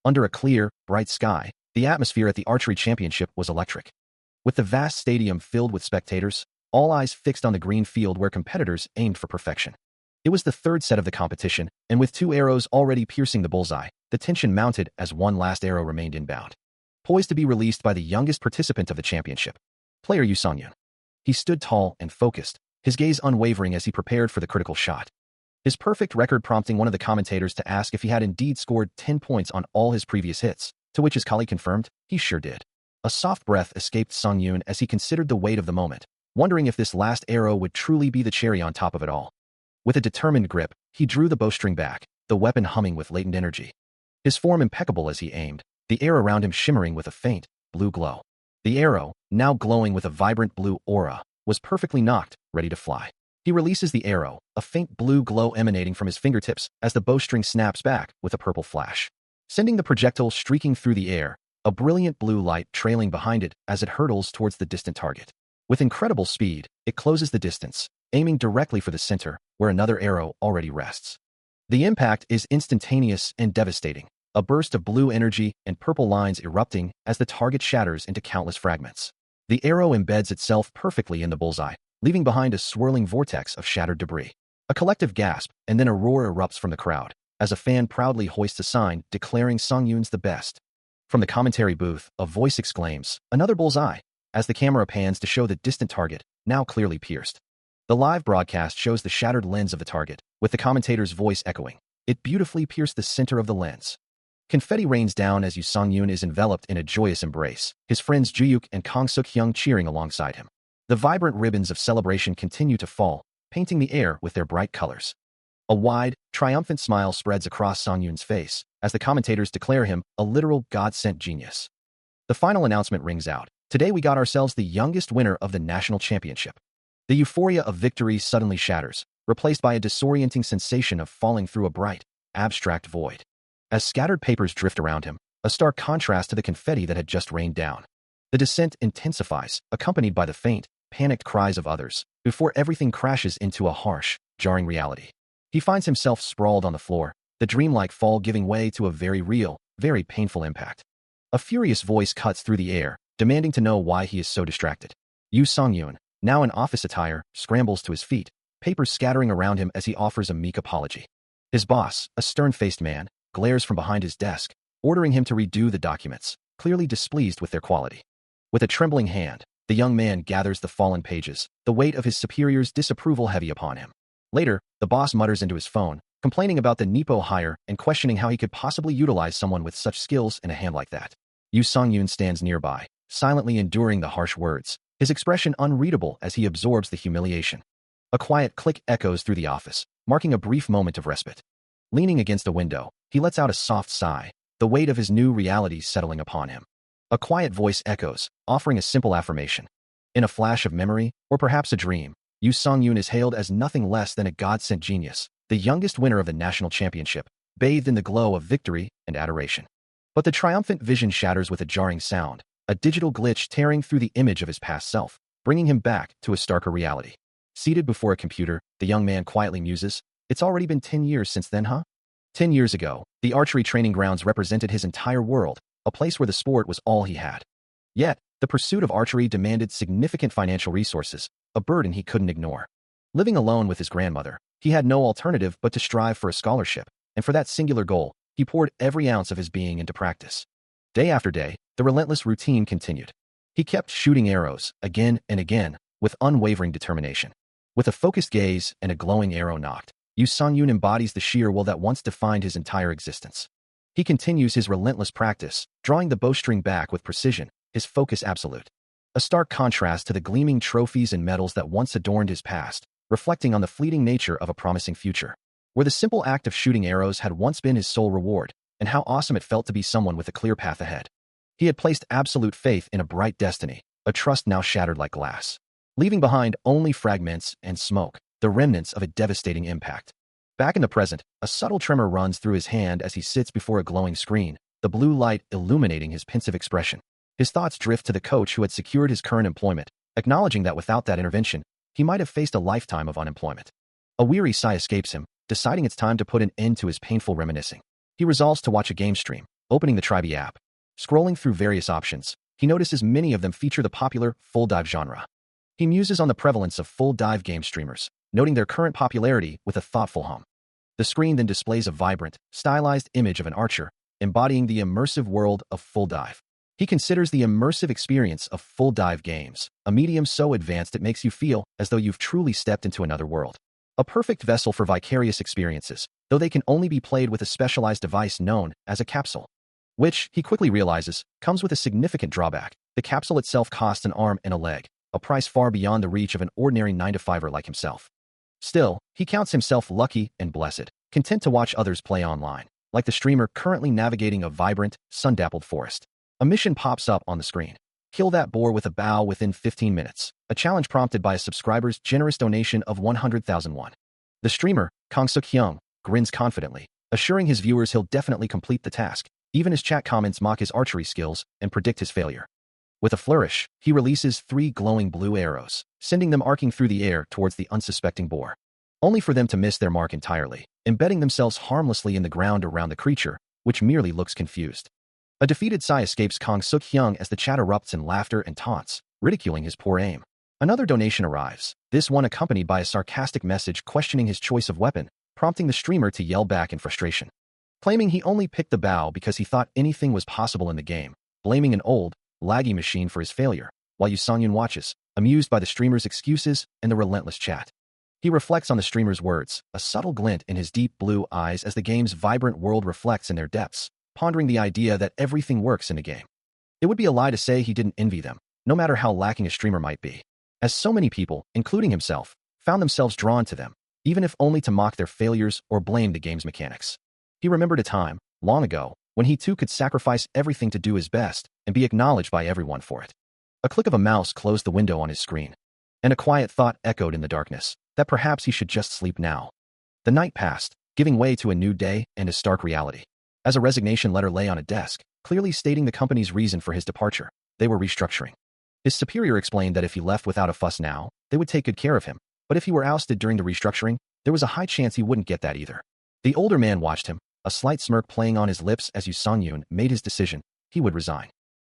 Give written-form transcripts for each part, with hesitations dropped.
Under a clear, bright sky, the atmosphere at the archery championship was electric. With the vast stadium filled with spectators, all eyes fixed on the green field where competitors aimed for perfection. It was the third set of the competition, and with 2 arrows already piercing the bullseye, the tension mounted as one last arrow remained inbound. Poised to be released by the youngest participant of the championship, player Yu Songyun. He stood tall and focused, his gaze unwavering as he prepared for the critical shot. His perfect record prompting one of the commentators to ask if he had indeed scored 10 points on all his previous hits, to which his colleague confirmed he sure did. A soft breath escaped Songyun as he considered the weight of the moment, wondering if this last arrow would truly be the cherry on top of it all. With a determined grip, he drew the bowstring back, the weapon humming with latent energy. His form impeccable as he aimed, the air around him shimmering with a faint, blue glow. The arrow, now glowing with a vibrant blue aura, was perfectly nocked, ready to fly. He releases the arrow, a faint blue glow emanating from his fingertips as the bowstring snaps back with a purple flash, sending the projectile streaking through the air, a brilliant blue light trailing behind it as it hurtles towards the distant target. With incredible speed, it closes the distance, aiming directly for the center, where another arrow already rests. The impact is instantaneous and devastating, a burst of blue energy and purple lines erupting as the target shatters into countless fragments. The arrow embeds itself perfectly in the bullseye, leaving behind a swirling vortex of shattered debris. A collective gasp, and then a roar erupts from the crowd, as a fan proudly hoists a sign declaring Songyun's the best. From the commentary booth, a voice exclaims, "Another bullseye," as the camera pans to show the distant target, now clearly pierced. The live broadcast shows the shattered lens of the target, with the commentator's voice echoing. It beautifully pierced the center of the lens. Confetti rains down as Yu Songyun is enveloped in a joyous embrace, his friends Juyuk and Kang Suk-hyung cheering alongside him. The vibrant ribbons of celebration continue to fall, painting the air with their bright colors. A wide, triumphant smile spreads across Songyun's face as the commentators declare him a literal God-sent genius. The final announcement rings out. Today we got ourselves the youngest winner of the national championship. The euphoria of victory suddenly shatters, replaced by a disorienting sensation of falling through a bright, abstract void. As scattered papers drift around him, a stark contrast to the confetti that had just rained down. The descent intensifies, accompanied by the faint, panicked cries of others, before everything crashes into a harsh, jarring reality. He finds himself sprawled on the floor, the dreamlike fall giving way to a very real, very painful impact. A furious voice cuts through the air, demanding to know why he is so distracted. Yu Songyun, now in office attire, scrambles to his feet, papers scattering around him as he offers a meek apology. His boss, a stern-faced man, glares from behind his desk, ordering him to redo the documents, clearly displeased with their quality. With a trembling hand, the young man gathers the fallen pages, the weight of his superior's disapproval heavy upon him. Later, the boss mutters into his phone, complaining about the Nepo hire and questioning how he could possibly utilize someone with such skills in a hand like that. Yu Songyun stands nearby, silently enduring the harsh words, his expression unreadable as he absorbs the humiliation. A quiet click echoes through the office, marking a brief moment of respite. Leaning against a window, he lets out a soft sigh, the weight of his new reality settling upon him. A quiet voice echoes, offering a simple affirmation. In a flash of memory, or perhaps a dream, Yu Songyun is hailed as nothing less than a God-sent genius, the youngest winner of the national championship, bathed in the glow of victory and adoration. But the triumphant vision shatters with a jarring sound, a digital glitch tearing through the image of his past self, bringing him back to a starker reality. Seated before a computer, the young man quietly muses, "It's already been 10 years since then, huh?" 10 years ago, the archery training grounds represented his entire world, a place where the sport was all he had. Yet, the pursuit of archery demanded significant financial resources, a burden he couldn't ignore. Living alone with his grandmother, he had no alternative but to strive for a scholarship, and for that singular goal, he poured every ounce of his being into practice. Day after day, the relentless routine continued. He kept shooting arrows, again and again, with unwavering determination. With a focused gaze and a glowing arrow nocked, Yu Songyun embodies the sheer will that once defined his entire existence. He continues his relentless practice, drawing the bowstring back with precision, his focus absolute. A stark contrast to the gleaming trophies and medals that once adorned his past, reflecting on the fleeting nature of a promising future. Where the simple act of shooting arrows had once been his sole reward, and how awesome it felt to be someone with a clear path ahead. He had placed absolute faith in a bright destiny, a trust now shattered like glass, leaving behind only fragments and smoke, the remnants of a devastating impact. Back in the present, a subtle tremor runs through his hand as he sits before a glowing screen, the blue light illuminating his pensive expression. His thoughts drift to the coach who had secured his current employment, acknowledging that without that intervention, he might have faced a lifetime of unemployment. A weary sigh escapes him, deciding it's time to put an end to his painful reminiscing. He resolves to watch a game stream, Opening the Tribe app. Scrolling through various options, he notices many of them feature the popular full dive genre. He muses on the prevalence of full dive game streamers, noting their current popularity with a thoughtful hum. The screen then displays a vibrant, stylized image of an archer, embodying the immersive world of full dive. He considers the immersive experience of full dive games a medium so advanced it makes you feel as though you've truly stepped into another world. A perfect vessel for vicarious experiences, though they can only be played with a specialized device known as a capsule. Which, he quickly realizes, comes with a significant drawback. The capsule itself costs an arm and a leg, a price far beyond the reach of an ordinary 9-to-5er like himself. Still, he counts himself lucky and blessed, content to watch others play online, like the streamer currently navigating a vibrant, sun-dappled forest. A mission pops up on the screen. Kill that boar with a bow within 15 minutes, a challenge prompted by a subscriber's generous donation of 100,000 won. The streamer, Kang Suk-hyung, grins confidently, assuring his viewers he'll definitely complete the task. Even his chat comments mock his archery skills and predict his failure. With a flourish, he releases 3 glowing blue arrows, sending them arcing through the air towards the unsuspecting boar, only for them to miss their mark entirely, embedding themselves harmlessly in the ground around the creature, which merely looks confused. A defeated sigh escapes Kang Suk-hyung as the chat erupts in laughter and taunts, ridiculing his poor aim. Another donation arrives, this one accompanied by a sarcastic message questioning his choice of weapon, prompting the streamer to yell back in frustration. Claiming he only picked the bow because he thought anything was possible in the game, blaming an old, laggy machine for his failure, while Yu Song-yun watches, amused by the streamer's excuses and the relentless chat. He reflects on the streamer's words, a subtle glint in his deep blue eyes as the game's vibrant world reflects in their depths, pondering the idea that everything works in a game. It would be a lie to say he didn't envy them, no matter how lacking a streamer might be, as so many people, including himself, found themselves drawn to them, even if only to mock their failures or blame the game's mechanics. He remembered a time, long ago, when he too could sacrifice everything to do his best and be acknowledged by everyone for it. A click of a mouse closed the window on his screen, and a quiet thought echoed in the darkness, that perhaps he should just sleep now. The night passed, giving way to a new day and a stark reality. As a resignation letter lay on a desk, clearly stating the company's reason for his departure, they were restructuring. His superior explained that if he left without a fuss now, they would take good care of him, but if he were ousted during the restructuring, there was a high chance he wouldn't get that either. The older man watched him, a slight smirk playing on his lips as Yu Song-yun made his decision. He would resign.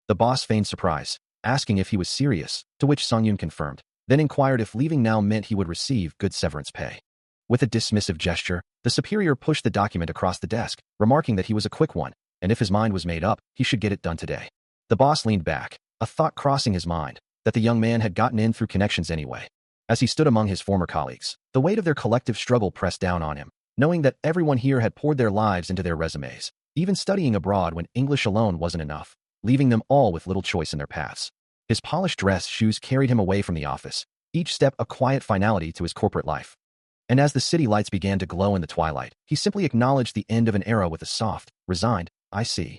The boss feigned surprise, asking if he was serious, to which Song-yun confirmed, then inquired if leaving now meant he would receive good severance pay. With a dismissive gesture, the superior pushed the document across the desk, remarking that he was a quick one, and if his mind was made up, he should get it done today. The boss leaned back, a thought crossing his mind, that the young man had gotten in through connections anyway. As he stood among his former colleagues, the weight of their collective struggle pressed down on him, knowing that everyone here had poured their lives into their resumes, even studying abroad when English alone wasn't enough, leaving them all with little choice in their paths. His polished dress shoes carried him away from the office, each step a quiet finality to his corporate life. And as the city lights began to glow in the twilight, he simply acknowledged the end of an era with a soft, resigned, "I see."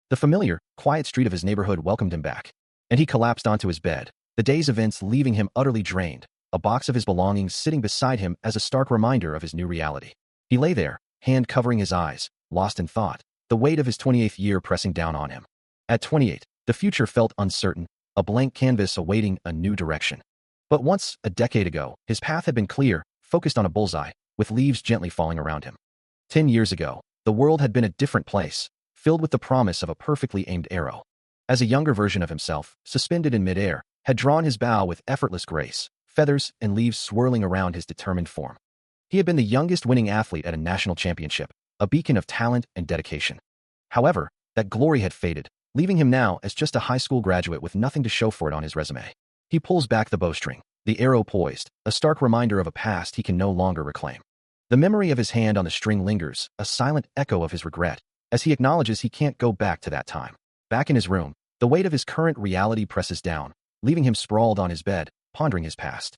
The familiar, quiet street of his neighborhood welcomed him back, and he collapsed onto his bed, the day's events leaving him utterly drained, a box of his belongings sitting beside him as a stark reminder of his new reality. He lay there, hand covering his eyes, lost in thought, the weight of his 28th year pressing down on him. At 28, the future felt uncertain, a blank canvas awaiting a new direction. But once, a decade ago, his path had been clear, focused on a bullseye, with leaves gently falling around him. 10 years ago, the world had been a different place, filled with the promise of a perfectly aimed arrow. As a younger version of himself, suspended in midair, had drawn his bow with effortless grace, feathers and leaves swirling around his determined form. He had been the youngest winning athlete at a national championship, a beacon of talent and dedication. However, that glory had faded, leaving him now as just a high school graduate with nothing to show for it on his resume. He pulls back the bowstring, the arrow poised, a stark reminder of a past he can no longer reclaim. The memory of his hand on the string lingers, a silent echo of his regret, as he acknowledges he can't go back to that time. Back in his room, the weight of his current reality presses down, leaving him sprawled on his bed, pondering his past.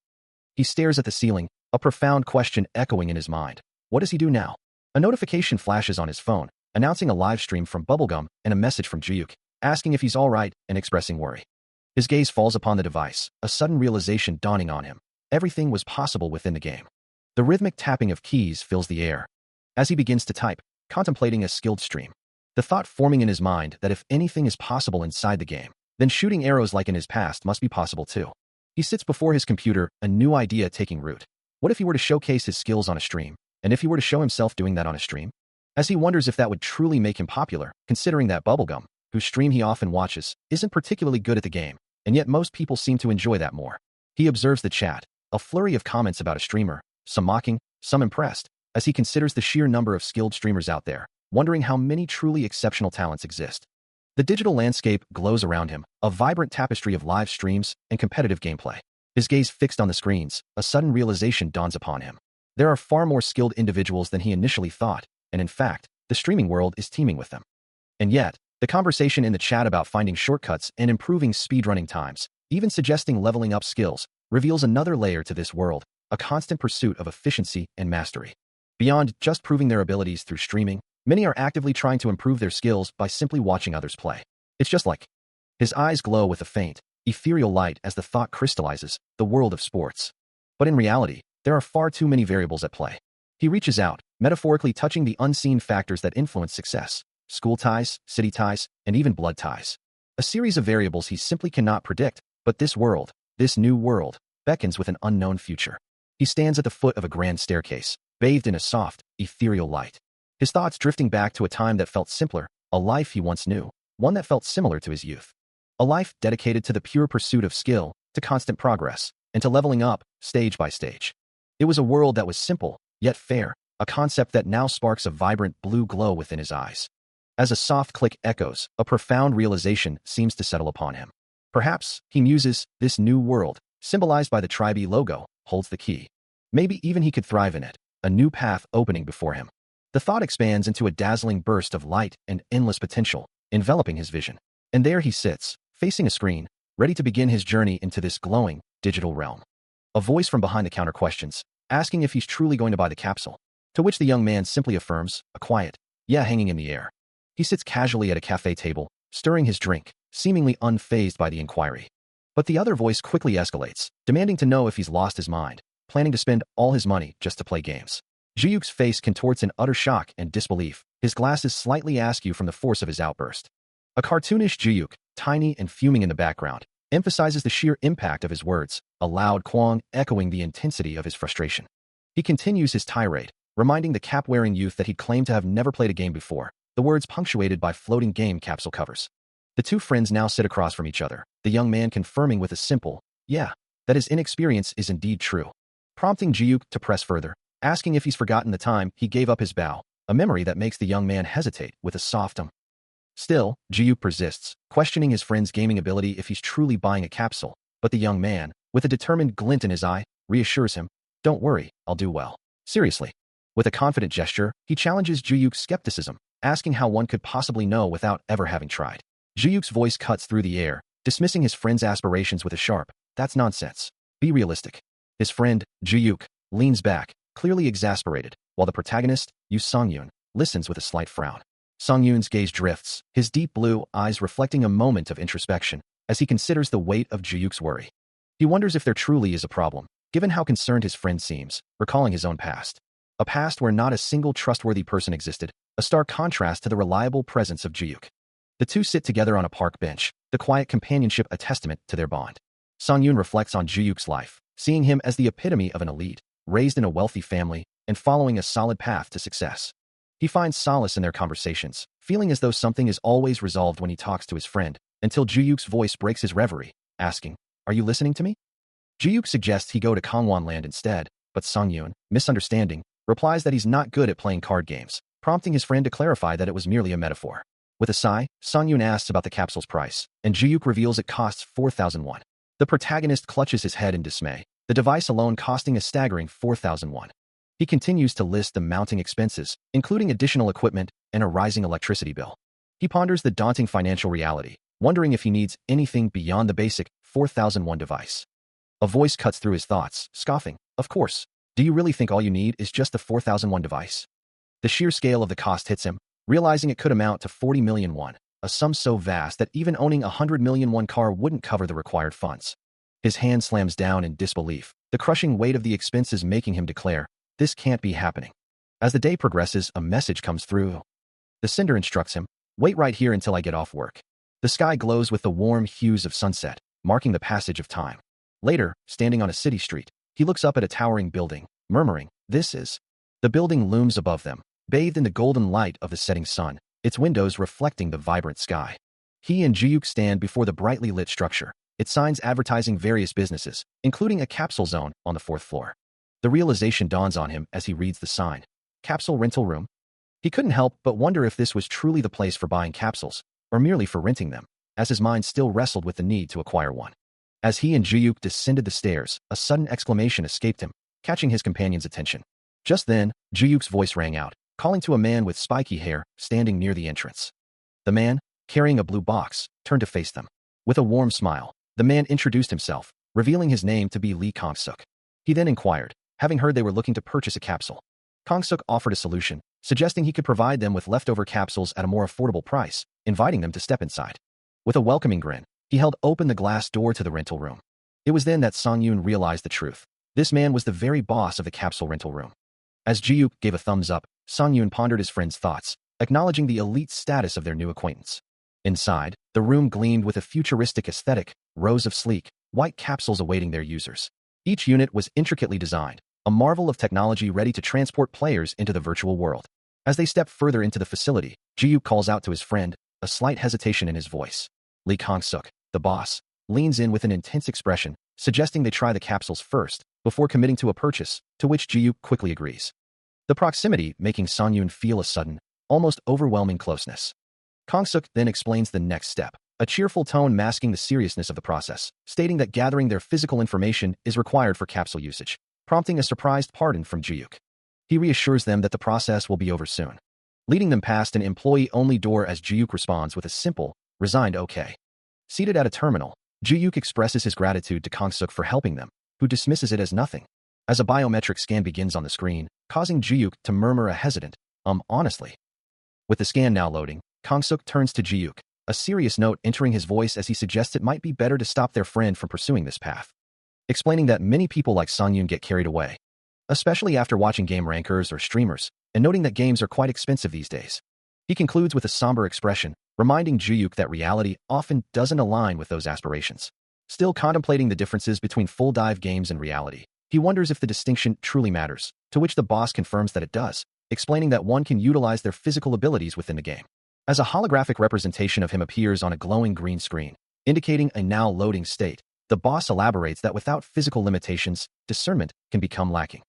He stares at the ceiling, a profound question echoing in his mind. What does he do now? A notification flashes on his phone, announcing a live stream from Bubblegum and a message from Juyuk, asking if he's all right and expressing worry. His gaze falls upon the device, a sudden realization dawning on him. Everything was possible within the game. The rhythmic tapping of keys fills the air. As he begins to type, contemplating a skilled stream, the thought forming in his mind that if anything is possible inside the game, then shooting arrows like in his past must be possible too. He sits before his computer, a new idea taking root. What if he were to showcase his skills on a stream? And if he were to show himself doing that on a stream? as he wonders if that would truly make him popular, considering that Bubblegum, whose stream he often watches, isn't particularly good at the game, and yet most people seem to enjoy that more. He observes the chat, a flurry of comments about a streamer, some mocking, some impressed, as he considers the sheer number of skilled streamers out there, wondering how many truly exceptional talents exist. The digital landscape glows around him, a vibrant tapestry of live streams and competitive gameplay. His gaze fixed on the screens, a sudden realization dawns upon him. There are far more skilled individuals than he initially thought, and in fact, the streaming world is teeming with them. And yet, the conversation in the chat about finding shortcuts and improving speedrunning times, even suggesting leveling up skills, reveals another layer to this world, a constant pursuit of efficiency and mastery. Beyond just proving their abilities through streaming, many are actively trying to improve their skills by simply watching others play. It's just like his eyes glow with a faint, ethereal light as the thought crystallizes, the world of sports. But in reality, there are far too many variables at play. He reaches out, metaphorically touching the unseen factors that influence success: school ties, city ties, and even blood ties. A series of variables he simply cannot predict, but this world, this new world, beckons with an unknown future. He stands at the foot of a grand staircase, bathed in a soft, ethereal light. His thoughts drifting back to a time that felt simpler, a life he once knew, one that felt similar to his youth. A life dedicated to the pure pursuit of skill, to constant progress, and to leveling up, stage by stage. It was a world that was simple, yet fair, a concept that now sparks a vibrant blue glow within his eyes. As a soft click echoes, a profound realization seems to settle upon him. Perhaps, he muses, this new world, symbolized by the Tribe logo, holds the key. Maybe even he could thrive in it, a new path opening before him. The thought expands into a dazzling burst of light and endless potential, enveloping his vision. And there he sits, facing a screen, ready to begin his journey into this glowing, digital realm. A voice from behind the counter questions, asking if he's truly going to buy the capsule, to which the young man simply affirms, a quiet, yeah, hanging in the air. He sits casually at a cafe table, stirring his drink, seemingly unfazed by the inquiry. But the other voice quickly escalates, demanding to know if he's lost his mind, planning to spend all his money just to play games. Jiyuk's face contorts in utter shock and disbelief, his glasses slightly askew from the force of his outburst. A cartoonish Jiyuk, tiny and fuming in the background, emphasizes the sheer impact of his words, a loud quang echoing the intensity of his frustration. He continues his tirade, reminding the cap-wearing youth that he claimed to have never played a game before, the words punctuated by floating game capsule covers. The two friends now sit across from each other, the young man confirming with a simple, yeah, that his inexperience is indeed true, prompting Jiyuk to press further, asking if he's forgotten the time he gave up his bow, a memory that makes the young man hesitate with a soft Still, Jiyuk persists, questioning his friend's gaming ability if he's truly buying a capsule, but the young man, with a determined glint in his eye, reassures him, don't worry, I'll do well. Seriously. With a confident gesture, he challenges Jiyuk's skepticism, asking how one could possibly know without ever having tried. Jiyuk's voice cuts through the air, dismissing his friend's aspirations with a sharp, that's nonsense. Be realistic. His friend, Jiyuk, leans back, clearly exasperated, while the protagonist, Yu Songyun, listens with a slight frown. Songyun's gaze drifts, his deep blue eyes reflecting a moment of introspection, as he considers the weight of Jiyuk's worry. He wonders if there truly is a problem, given how concerned his friend seems, recalling his own past. A past where not a single trustworthy person existed, a stark contrast to the reliable presence of Jiyuk. The two sit together on a park bench, the quiet companionship a testament to their bond. Songyun reflects on Jiyuk's life, seeing him as the epitome of an elite, raised in a wealthy family, and following a solid path to success. He finds solace in their conversations, feeling as though something is always resolved when he talks to his friend, until Jiyuk's voice breaks his reverie, asking, are you listening to me? Jiyuk suggests he go to Kangwon Land instead, but Songyun, misunderstanding, replies that he's not good at playing card games, prompting his friend to clarify that it was merely a metaphor. With a sigh, Songyun asks about the capsule's price, and Jiyuk reveals it costs 4,000 won. The protagonist clutches his head in dismay, the device alone costing a staggering 4,000 won. He continues to list the mounting expenses, including additional equipment and a rising electricity bill. He ponders the daunting financial reality, wondering if he needs anything beyond the basic 4,001 device. A voice cuts through his thoughts, scoffing, of course. Do you really think all you need is just the 4,001 device? The sheer scale of the cost hits him, realizing it could amount to 40 million won, a sum so vast that even owning a 100 million won car wouldn't cover the required funds. His hand slams down in disbelief, the crushing weight of the expenses making him declare, this can't be happening. As the day progresses, a message comes through. The sender instructs him, wait right here until I get off work. The sky glows with the warm hues of sunset, marking the passage of time. Later, standing on a city street, he looks up at a towering building, murmuring, this is. The building looms above them, bathed in the golden light of the setting sun, its windows reflecting the vibrant sky. He and Ji-Yuk stand before the brightly lit structure, its signs advertising various businesses, including a capsule zone on the 4th floor. The realization dawns on him as he reads the sign. Capsule rental room? He couldn't help but wonder if this was truly the place for buying capsules, or merely for renting them, as his mind still wrestled with the need to acquire one. As he and Ji-Yuk descended the stairs, a sudden exclamation escaped him, catching his companion's attention. Just then, Ji-Yuk's voice rang out, calling to a man with spiky hair standing near the entrance. The man, carrying a blue box, turned to face them. With a warm smile, the man introduced himself, revealing his name to be Lee Kong-suk. He then inquired, having heard they were looking to purchase a capsule. Kong-suk offered a solution, suggesting he could provide them with leftover capsules at a more affordable price, inviting them to step inside. With a welcoming grin, he held open the glass door to the rental room. It was then that Song-yoon realized the truth. This man was the very boss of the capsule rental room. As Ji-Yuk gave a thumbs up, Song-yoon pondered his friend's thoughts, acknowledging the elite status of their new acquaintance. Inside, the room gleamed with a futuristic aesthetic, rows of sleek, white capsules awaiting their users. Each unit was intricately designed, a marvel of technology ready to transport players into the virtual world. As they step further into the facility, Ji-Yuk calls out to his friend, a slight hesitation in his voice. Lee Kong-suk, the boss, leans in with an intense expression, suggesting they try the capsules first, before committing to a purchase, to which Ji-Yuk quickly agrees. The proximity making Song-yoon feel a sudden, almost overwhelming closeness. Kong-suk then explains the next step, a cheerful tone masking the seriousness of the process, stating that gathering their physical information is required for capsule usage, prompting a surprised pardon from Ji-Yuk. He reassures them that the process will be over soon, leading them past an employee-only door as Ji-Yuk responds with a simple, resigned okay. Seated at a terminal, Ji-Yuk expresses his gratitude to Kong-suk for helping them, who dismisses it as nothing. As a biometric scan begins on the screen, causing Ji-Yuk to murmur a hesitant, honestly. With the scan now loading, Kong-suk turns to Ji-Yuk, a serious note entering his voice as he suggests it might be better to stop their friend from pursuing this path, explaining that many people like Song-yoon get carried away, especially after watching game rankers or streamers, and noting that games are quite expensive these days. He concludes with a somber expression, reminding Ji-Yuk that reality often doesn't align with those aspirations. Still contemplating the differences between full-dive games and reality, he wonders if the distinction truly matters, to which the boss confirms that it does, explaining that one can utilize their physical abilities within the game. As a holographic representation of him appears on a glowing green screen, indicating a now loading state, the boss elaborates that without physical limitations, discernment can become lacking.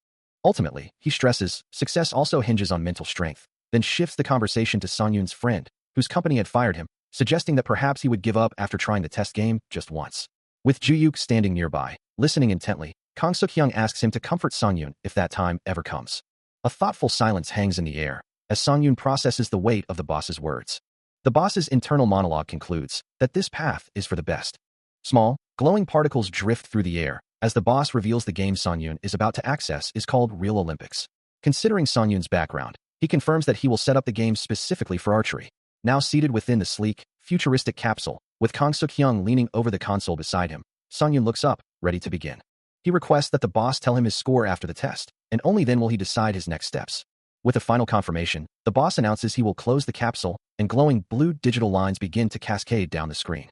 Ultimately, he stresses, success also hinges on mental strength, then shifts the conversation to Song-yoon's friend, whose company had fired him, suggesting that perhaps he would give up after trying the test game just once. With Ji-Yuk standing nearby, listening intently, Kong-suk-hyung asks him to comfort Song-yoon if that time ever comes. A thoughtful silence hangs in the air, as Song-yoon processes the weight of the boss's words. The boss's internal monologue concludes that this path is for the best. Small, glowing particles drift through the air, as the boss reveals the game Song-yoon is about to access is called Real Olympics. Considering Song-yoon's background, he confirms that he will set up the game specifically for archery. Now seated within the sleek, futuristic capsule, with Kong-suk-hyung leaning over the console beside him, Song-yoon looks up, ready to begin. He requests that the boss tell him his score after the test, and only then will he decide his next steps. With a final confirmation, the boss announces he will close the capsule, and glowing blue digital lines begin to cascade down the screen.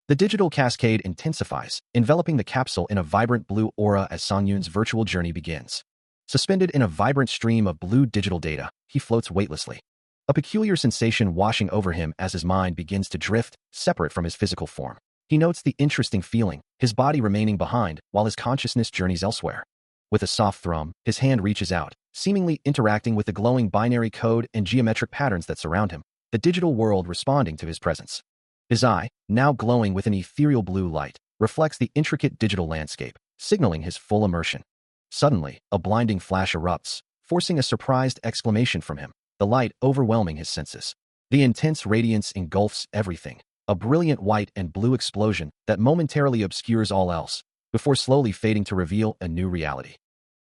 The digital cascade intensifies, enveloping the capsule in a vibrant blue aura as Song-yoon's virtual journey begins. Suspended in a vibrant stream of blue digital data, he floats weightlessly. A peculiar sensation washing over him as his mind begins to drift, separate from his physical form. He notes the interesting feeling, his body remaining behind while his consciousness journeys elsewhere. With a soft thrum, his hand reaches out, seemingly interacting with the glowing binary code and geometric patterns that surround him, the digital world responding to his presence. His eye, now glowing with an ethereal blue light, reflects the intricate digital landscape, signaling his full immersion. Suddenly, a blinding flash erupts, forcing a surprised exclamation from him, the light overwhelming his senses. The intense radiance engulfs everything, a brilliant white and blue explosion that momentarily obscures all else, before slowly fading to reveal a new reality.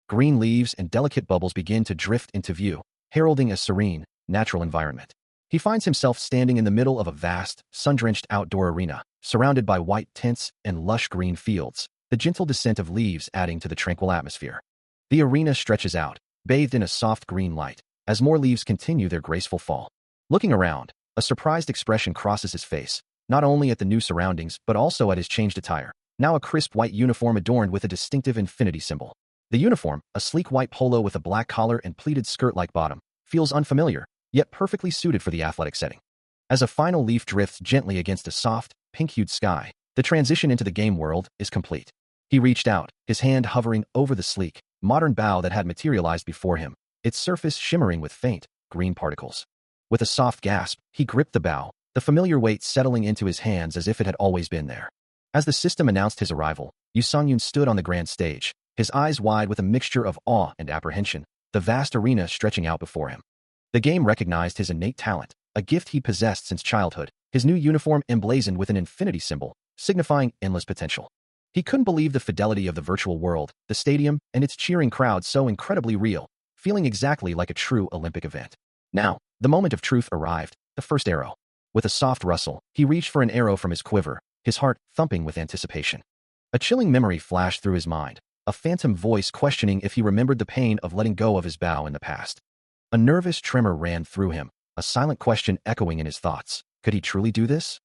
Green leaves and delicate bubbles begin to drift into view, heralding a serene, natural environment. He finds himself standing in the middle of a vast, sun-drenched outdoor arena, surrounded by white tents and lush green fields, the gentle descent of leaves adding to the tranquil atmosphere. The arena stretches out, bathed in a soft green light, as more leaves continue their graceful fall. Looking around, a surprised expression crosses his face, not only at the new surroundings but also at his changed attire, now a crisp white uniform adorned with a distinctive infinity symbol. The uniform, a sleek white polo with a black collar and pleated skirt-like bottom, feels unfamiliar, yet perfectly suited for the athletic setting. As a final leaf drifts gently against a soft, pink-hued sky, the transition into the game world is complete. He reached out, his hand hovering over the sleek, modern bow that had materialized before him, its surface shimmering with faint, green particles. With a soft gasp, he gripped the bow, the familiar weight settling into his hands as if it had always been there. As the system announced his arrival, Yu Songyun stood on the grand stage, his eyes wide with a mixture of awe and apprehension, the vast arena stretching out before him. The game recognized his innate talent, a gift he possessed since childhood, his new uniform emblazoned with an infinity symbol, signifying endless potential. He couldn't believe the fidelity of the virtual world, the stadium, and its cheering crowd so incredibly real, feeling exactly like a true Olympic event. Now, the moment of truth arrived, the first arrow. With a soft rustle, he reached for an arrow from his quiver, his heart thumping with anticipation. A chilling memory flashed through his mind, a phantom voice questioning if he remembered the pain of letting go of his bow in the past. A nervous tremor ran through him, a silent question echoing in his thoughts. Could he truly do this?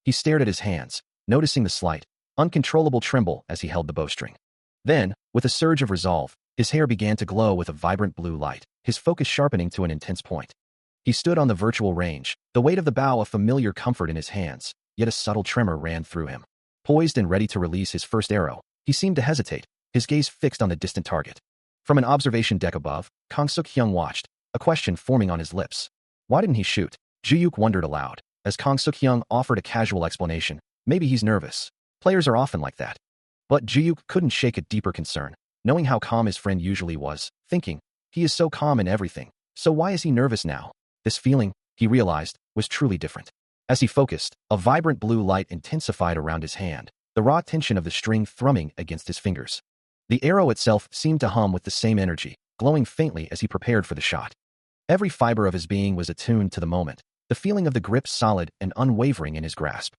He stared at his hands, noticing the slight, uncontrollable tremble as he held the bowstring. Then, with a surge of resolve, his hair began to glow with a vibrant blue light, his focus sharpening to an intense point. He stood on the virtual range, the weight of the bow a familiar comfort in his hands, yet a subtle tremor ran through him. Poised and ready to release his first arrow, he seemed to hesitate, his gaze fixed on the distant target. From an observation deck above, Kang Suk-hyung watched, a question forming on his lips. Why didn't he shoot? Ju-yuk wondered aloud, as Kang Suk-hyung offered a casual explanation. Maybe he's nervous. Players are often like that. But Ju-yuk couldn't shake a deeper concern, knowing how calm his friend usually was, thinking, he is so calm in everything, so why is he nervous now? This feeling, he realized, was truly different. As he focused, a vibrant blue light intensified around his hand, the raw tension of the string thrumming against his fingers. The arrow itself seemed to hum with the same energy, glowing faintly as he prepared for the shot. Every fiber of his being was attuned to the moment, the feeling of the grip solid and unwavering in his grasp.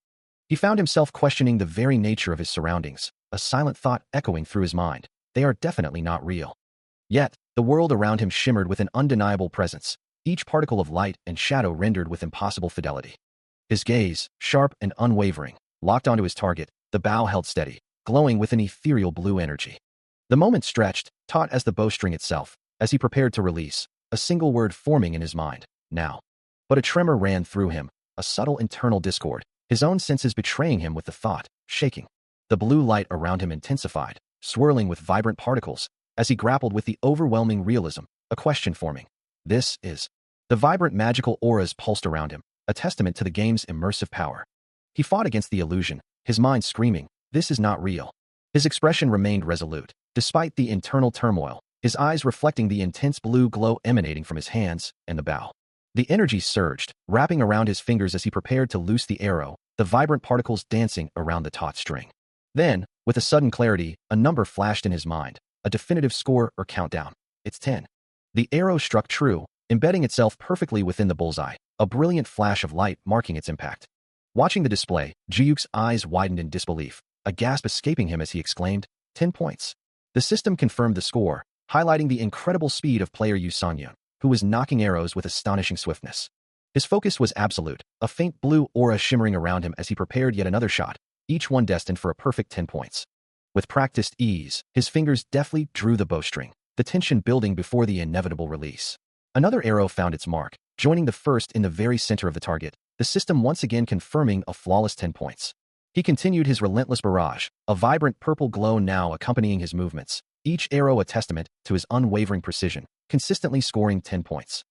He found himself questioning the very nature of his surroundings, a silent thought echoing through his mind. They are definitely not real. Yet, the world around him shimmered with an undeniable presence, each particle of light and shadow rendered with impossible fidelity. His gaze, sharp and unwavering, locked onto his target, the bow held steady, glowing with an ethereal blue energy. The moment stretched, taut as the bowstring itself, as he prepared to release, a single word forming in his mind, now. But a tremor ran through him, a subtle internal discord, his own senses betraying him with the thought, shaking. The blue light around him intensified, swirling with vibrant particles, as he grappled with the overwhelming realism, a question forming. This is. The vibrant magical auras pulsed around him, a testament to the game's immersive power. He fought against the illusion, his mind screaming, this is not real. His expression remained resolute, despite the internal turmoil, his eyes reflecting the intense blue glow emanating from his hands and the bow. The energy surged, wrapping around his fingers as he prepared to loose the arrow, the vibrant particles dancing around the taut string. Then, with a sudden clarity, a number flashed in his mind, a definitive score or countdown. It's 10. The arrow struck true, embedding itself perfectly within the bullseye, a brilliant flash of light marking its impact. Watching the display, Ju-yuk's eyes widened in disbelief, a gasp escaping him as he exclaimed, 10 points. The system confirmed the score, highlighting the incredible speed of player Yu Songyun, who was knocking arrows with astonishing swiftness. His focus was absolute, a faint blue aura shimmering around him as he prepared yet another shot, each one destined for a perfect 10 points. With practiced ease, his fingers deftly drew the bowstring, the tension building before the inevitable release. Another arrow found its mark, joining the first in the very center of the target, the system once again confirming a flawless 10 points. He continued his relentless barrage, a vibrant purple glow now accompanying his movements, each arrow a testament to his unwavering precision, consistently scoring 10 points.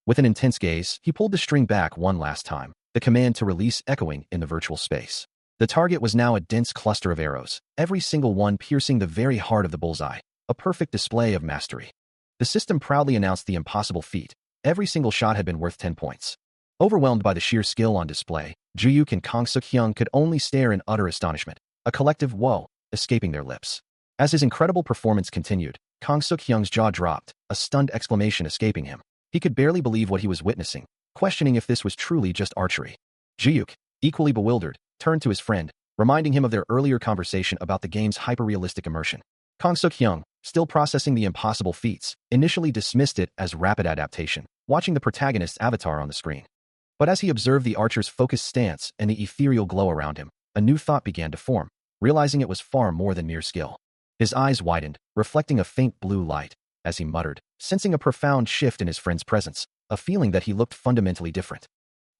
With an intense gaze, he pulled the string back one last time, the command to release echoing in the virtual space. The target was now a dense cluster of arrows, every single one piercing the very heart of the bullseye, a perfect display of mastery. The system proudly announced the impossible feat. Every single shot had been worth 10 points. Overwhelmed by the sheer skill on display, Ju-yuk and Kang Suk-hyung could only stare in utter astonishment, a collective whoa escaping their lips. As his incredible performance continued, Kang Suk-hyung's jaw dropped, a stunned exclamation escaping him. He could barely believe what he was witnessing, questioning if this was truly just archery. Ju-yuk, equally bewildered, turned to his friend, reminding him of their earlier conversation about the game's hyper-realistic immersion. Kang Suk-hyung, still processing the impossible feats, initially dismissed it as rapid adaptation, watching the protagonist's avatar on the screen. But as he observed the archer's focused stance and the ethereal glow around him, a new thought began to form, realizing it was far more than mere skill. His eyes widened, reflecting a faint blue light, as he muttered, sensing a profound shift in his friend's presence. a feeling that he looked fundamentally different.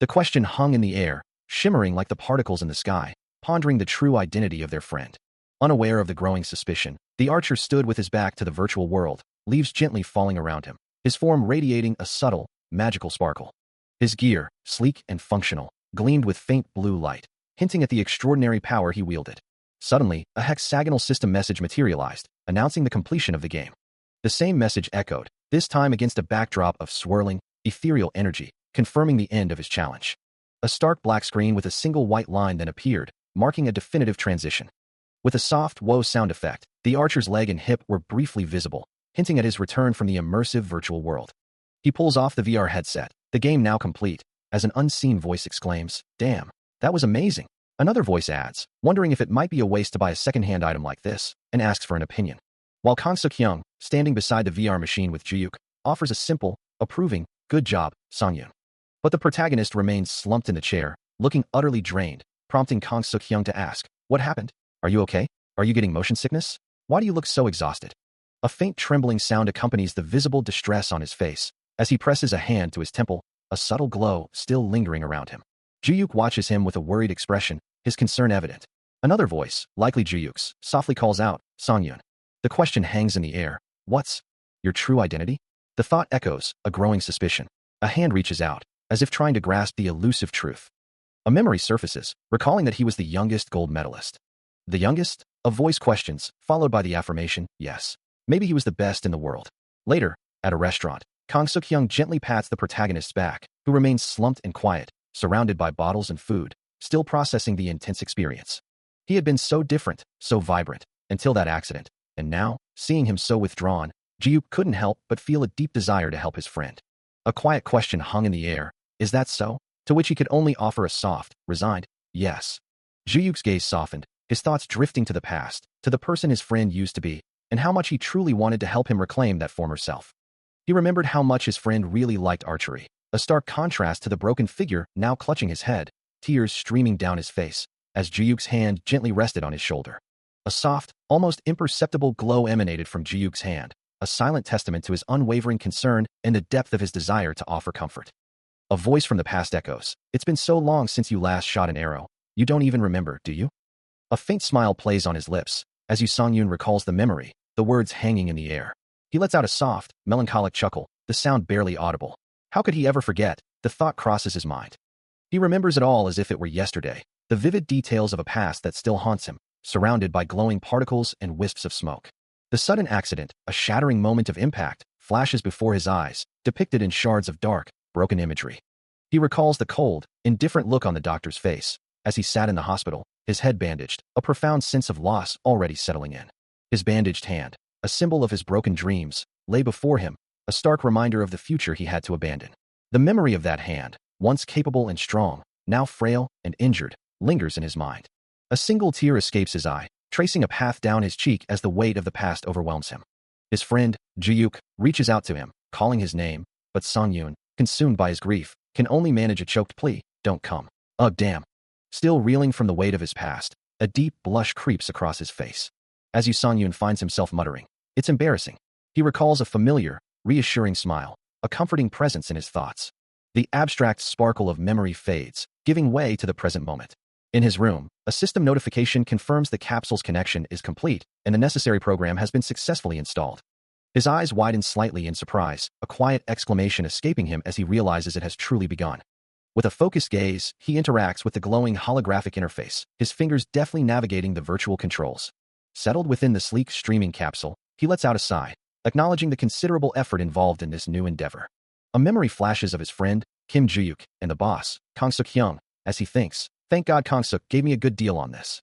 The question hung in the air, shimmering like the particles in the sky, pondering the true identity of their friend. Unaware of the growing suspicion, the archer stood with his back to the virtual world, leaves gently falling around him, his form radiating a subtle, magical sparkle. His gear, sleek and functional, gleamed with faint blue light, hinting at the extraordinary power he wielded. Suddenly, a hexagonal system message materialized, announcing the completion of the game. The same message echoed, this time against a backdrop of swirling, ethereal energy, confirming the end of his challenge. A stark black screen with a single white line then appeared, marking a definitive transition. With a soft whoa sound effect, the archer's leg and hip were briefly visible, hinting at his return from the immersive virtual world. He pulls off the VR headset, the game now complete, as an unseen voice exclaims, "Damn, that was amazing." Another voice adds, wondering if it might be a waste to buy a second-hand item like this, and asks for an opinion. While Kang Suk-hyung, standing beside the VR machine with Ji-yook, offers a simple, approving, "Good job, Sang-yoon." But the protagonist remains slumped in the chair, looking utterly drained, prompting Kang Suk-hyung to ask, "What happened? Are you okay? Are you getting motion sickness? Why do you look so exhausted?" A faint trembling sound accompanies the visible distress on his face, as he presses a hand to his temple, a subtle glow still lingering around him. Ji-yook watches him with a worried expression, his concern evident. Another voice, likely Ji-yook's, softly calls out, "Sang-yoon." The question hangs in the air, "What's your true identity?" The thought echoes, a growing suspicion. A hand reaches out, as if trying to grasp the elusive truth. A memory surfaces, recalling that he was the youngest gold medalist. The youngest? A voice questions, followed by the affirmation, "Yes. Maybe he was the best in the world." Later, at a restaurant, Kang Suk-hyung gently pats the protagonist's back, who remains slumped and quiet, surrounded by bottles and food, still processing the intense experience. He had been so different, so vibrant, until that accident, and now, seeing him so withdrawn, Ji-yook couldn't help but feel a deep desire to help his friend. A quiet question hung in the air, "Is that so?" To which he could only offer a soft, resigned, "Yes." Ji-yook's gaze softened, his thoughts drifting to the past, to the person his friend used to be, and how much he truly wanted to help him reclaim that former self. He remembered how much his friend really liked archery, a stark contrast to the broken figure now clutching his head, tears streaming down his face, as Ji-yook's hand gently rested on his shoulder. A soft, almost imperceptible glow emanated from Ji-yook's hand, a silent testament to his unwavering concern and the depth of his desire to offer comfort. A voice from the past echoes, "It's been so long since you last shot an arrow. You don't even remember, do you?" A faint smile plays on his lips, as Sang-yoon recalls the memory, the words hanging in the air. He lets out a soft, melancholic chuckle, the sound barely audible. How could he ever forget? The thought crosses his mind. He remembers it all as if it were yesterday, the vivid details of a past that still haunts him, surrounded by glowing particles and wisps of smoke. The sudden accident, a shattering moment of impact, flashes before his eyes, depicted in shards of dark, broken imagery. He recalls the cold, indifferent look on the doctor's face, as he sat in the hospital, his head bandaged, a profound sense of loss already settling in. His bandaged hand, a symbol of his broken dreams, lay before him, a stark reminder of the future he had to abandon. The memory of that hand, once capable and strong, now frail and injured, lingers in his mind. A single tear escapes his eye, tracing a path down his cheek as the weight of the past overwhelms him. His friend, Ji-yook, reaches out to him, calling his name, but Sang-yoon, consumed by his grief, can only manage a choked plea, "Don't come." Ugh, damn. Still reeling from the weight of his past, a deep blush creeps across his face. As Sang-yoon finds himself muttering, "It's embarrassing." He recalls a familiar, reassuring smile, a comforting presence in his thoughts. The abstract sparkle of memory fades, giving way to the present moment. In his room, a system notification confirms the capsule's connection is complete and the necessary program has been successfully installed. His eyes widen slightly in surprise, a quiet exclamation escaping him as he realizes it has truly begun. With a focused gaze, he interacts with the glowing holographic interface, his fingers deftly navigating the virtual controls. Settled within the sleek streaming capsule, he lets out a sigh, acknowledging the considerable effort involved in this new endeavor. A memory flashes of his friend, Kim Ji-yook, and the boss, Kang Suk-hyung, as he thinks, "Thank God Kang Suk gave me a good deal on this."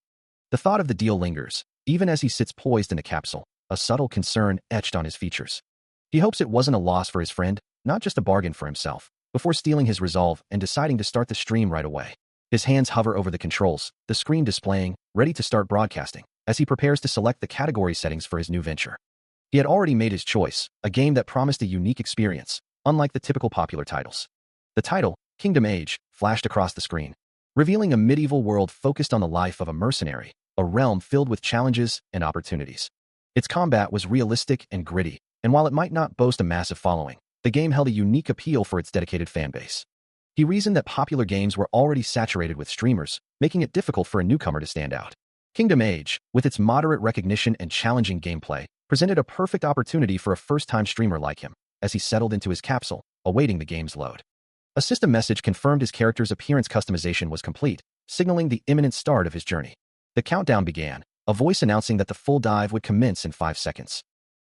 The thought of the deal lingers, even as he sits poised in the capsule, a subtle concern etched on his features. He hopes it wasn't a loss for his friend, not just a bargain for himself, before steeling his resolve and deciding to start the stream right away. His hands hover over the controls, the screen displaying, ready to start broadcasting, as he prepares to select the category settings for his new venture. He had already made his choice, a game that promised a unique experience, unlike the typical popular titles. The title, Kingdom Age, flashed across the screen, revealing a medieval world focused on the life of a mercenary, a realm filled with challenges and opportunities. Its combat was realistic and gritty, and while it might not boast a massive following, the game held a unique appeal for its dedicated fanbase. He reasoned that popular games were already saturated with streamers, making it difficult for a newcomer to stand out. Kingdom Age, with its moderate recognition and challenging gameplay, presented a perfect opportunity for a first-time streamer like him, as he settled into his capsule, awaiting the game's load. A system message confirmed his character's appearance customization was complete, signaling the imminent start of his journey. The countdown began, a voice announcing that the full dive would commence in 5 seconds.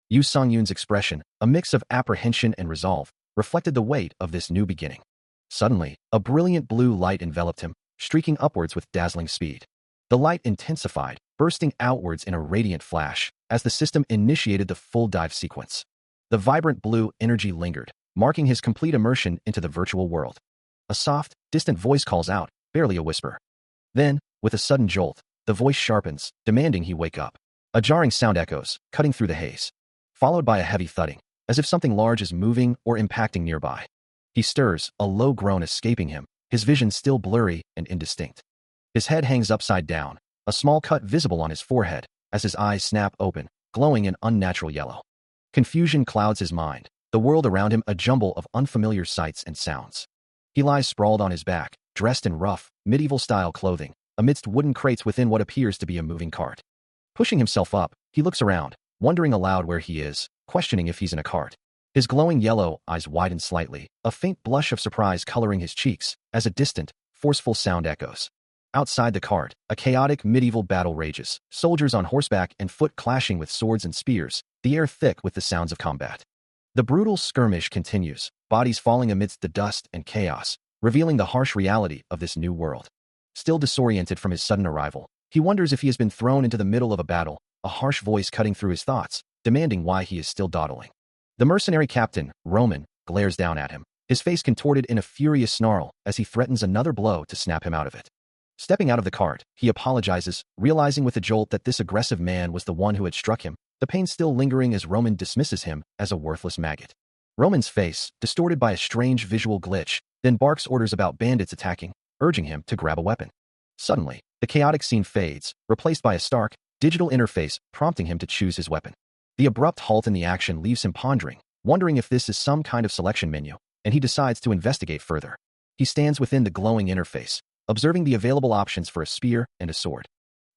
Yu Song-yoon's expression, a mix of apprehension and resolve, reflected the weight of this new beginning. Suddenly, a brilliant blue light enveloped him, streaking upwards with dazzling speed. The light intensified, bursting outwards in a radiant flash, as the system initiated the full dive sequence. The vibrant blue energy lingered, marking his complete immersion into the virtual world. A soft, distant voice calls out, barely a whisper. Then, with a sudden jolt, the voice sharpens, demanding he wake up. A jarring sound echoes, cutting through the haze, followed by a heavy thudding, as if something large is moving or impacting nearby. He stirs, a low groan escaping him, his vision still blurry and indistinct. His head hangs upside down, a small cut visible on his forehead, as his eyes snap open, glowing an unnatural yellow. Confusion clouds his mind, the world around him a jumble of unfamiliar sights and sounds. He lies sprawled on his back, dressed in rough, medieval-style clothing, amidst wooden crates within what appears to be a moving cart. Pushing himself up, he looks around, wondering aloud where he is, questioning if he's in a cart. His glowing yellow eyes widen slightly, a faint blush of surprise coloring his cheeks, as a distant, forceful sound echoes. Outside the cart, a chaotic medieval battle rages, soldiers on horseback and foot clashing with swords and spears, the air thick with the sounds of combat. The brutal skirmish continues, bodies falling amidst the dust and chaos, revealing the harsh reality of this new world. Still disoriented from his sudden arrival, he wonders if he has been thrown into the middle of a battle, a harsh voice cutting through his thoughts, demanding why he is still dawdling. The mercenary captain, Roman, glares down at him, his face contorted in a furious snarl as he threatens another blow to snap him out of it. Stepping out of the cart, he apologizes, realizing with a jolt that this aggressive man was the one who had struck him, the pain still lingering as Roman dismisses him as a worthless maggot. Roman's face, distorted by a strange visual glitch, then barks orders about bandits attacking, urging him to grab a weapon. Suddenly, the chaotic scene fades, replaced by a stark, digital interface prompting him to choose his weapon. The abrupt halt in the action leaves him pondering, wondering if this is some kind of selection menu, and he decides to investigate further. He stands within the glowing interface, observing the available options for a spear and a sword.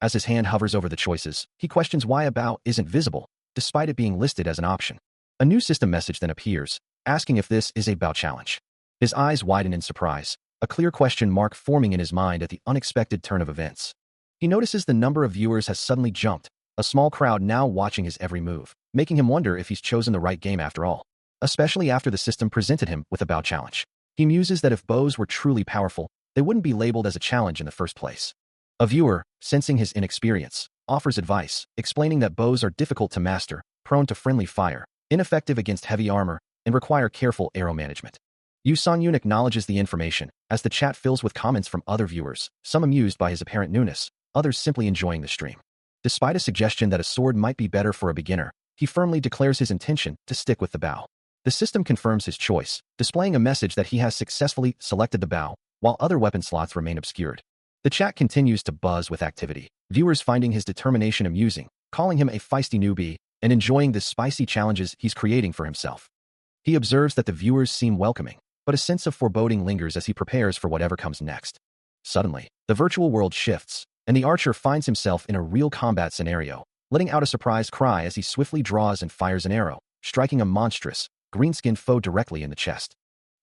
As his hand hovers over the choices, he questions why a bow isn't visible, despite it being listed as an option. A new system message then appears, asking if this is a bow challenge. His eyes widen in surprise, a clear question mark forming in his mind at the unexpected turn of events. He notices the number of viewers has suddenly jumped, a small crowd now watching his every move, making him wonder if he's chosen the right game after all, especially after the system presented him with a bow challenge. He muses that if bows were truly powerful, they wouldn't be labeled as a challenge in the first place. A viewer, sensing his inexperience, offers advice, explaining that bows are difficult to master, prone to friendly fire, ineffective against heavy armor, and require careful arrow management. Yu Song-yoon acknowledges the information, as the chat fills with comments from other viewers, some amused by his apparent newness, others simply enjoying the stream. Despite a suggestion that a sword might be better for a beginner, he firmly declares his intention to stick with the bow. The system confirms his choice, displaying a message that he has successfully selected the bow, while other weapon slots remain obscured. The chat continues to buzz with activity, viewers finding his determination amusing, calling him a feisty newbie, and enjoying the spicy challenges he's creating for himself. He observes that the viewers seem welcoming, but a sense of foreboding lingers as he prepares for whatever comes next. Suddenly, the virtual world shifts, and the archer finds himself in a real combat scenario, letting out a surprised cry as he swiftly draws and fires an arrow, striking a monstrous, green-skinned foe directly in the chest.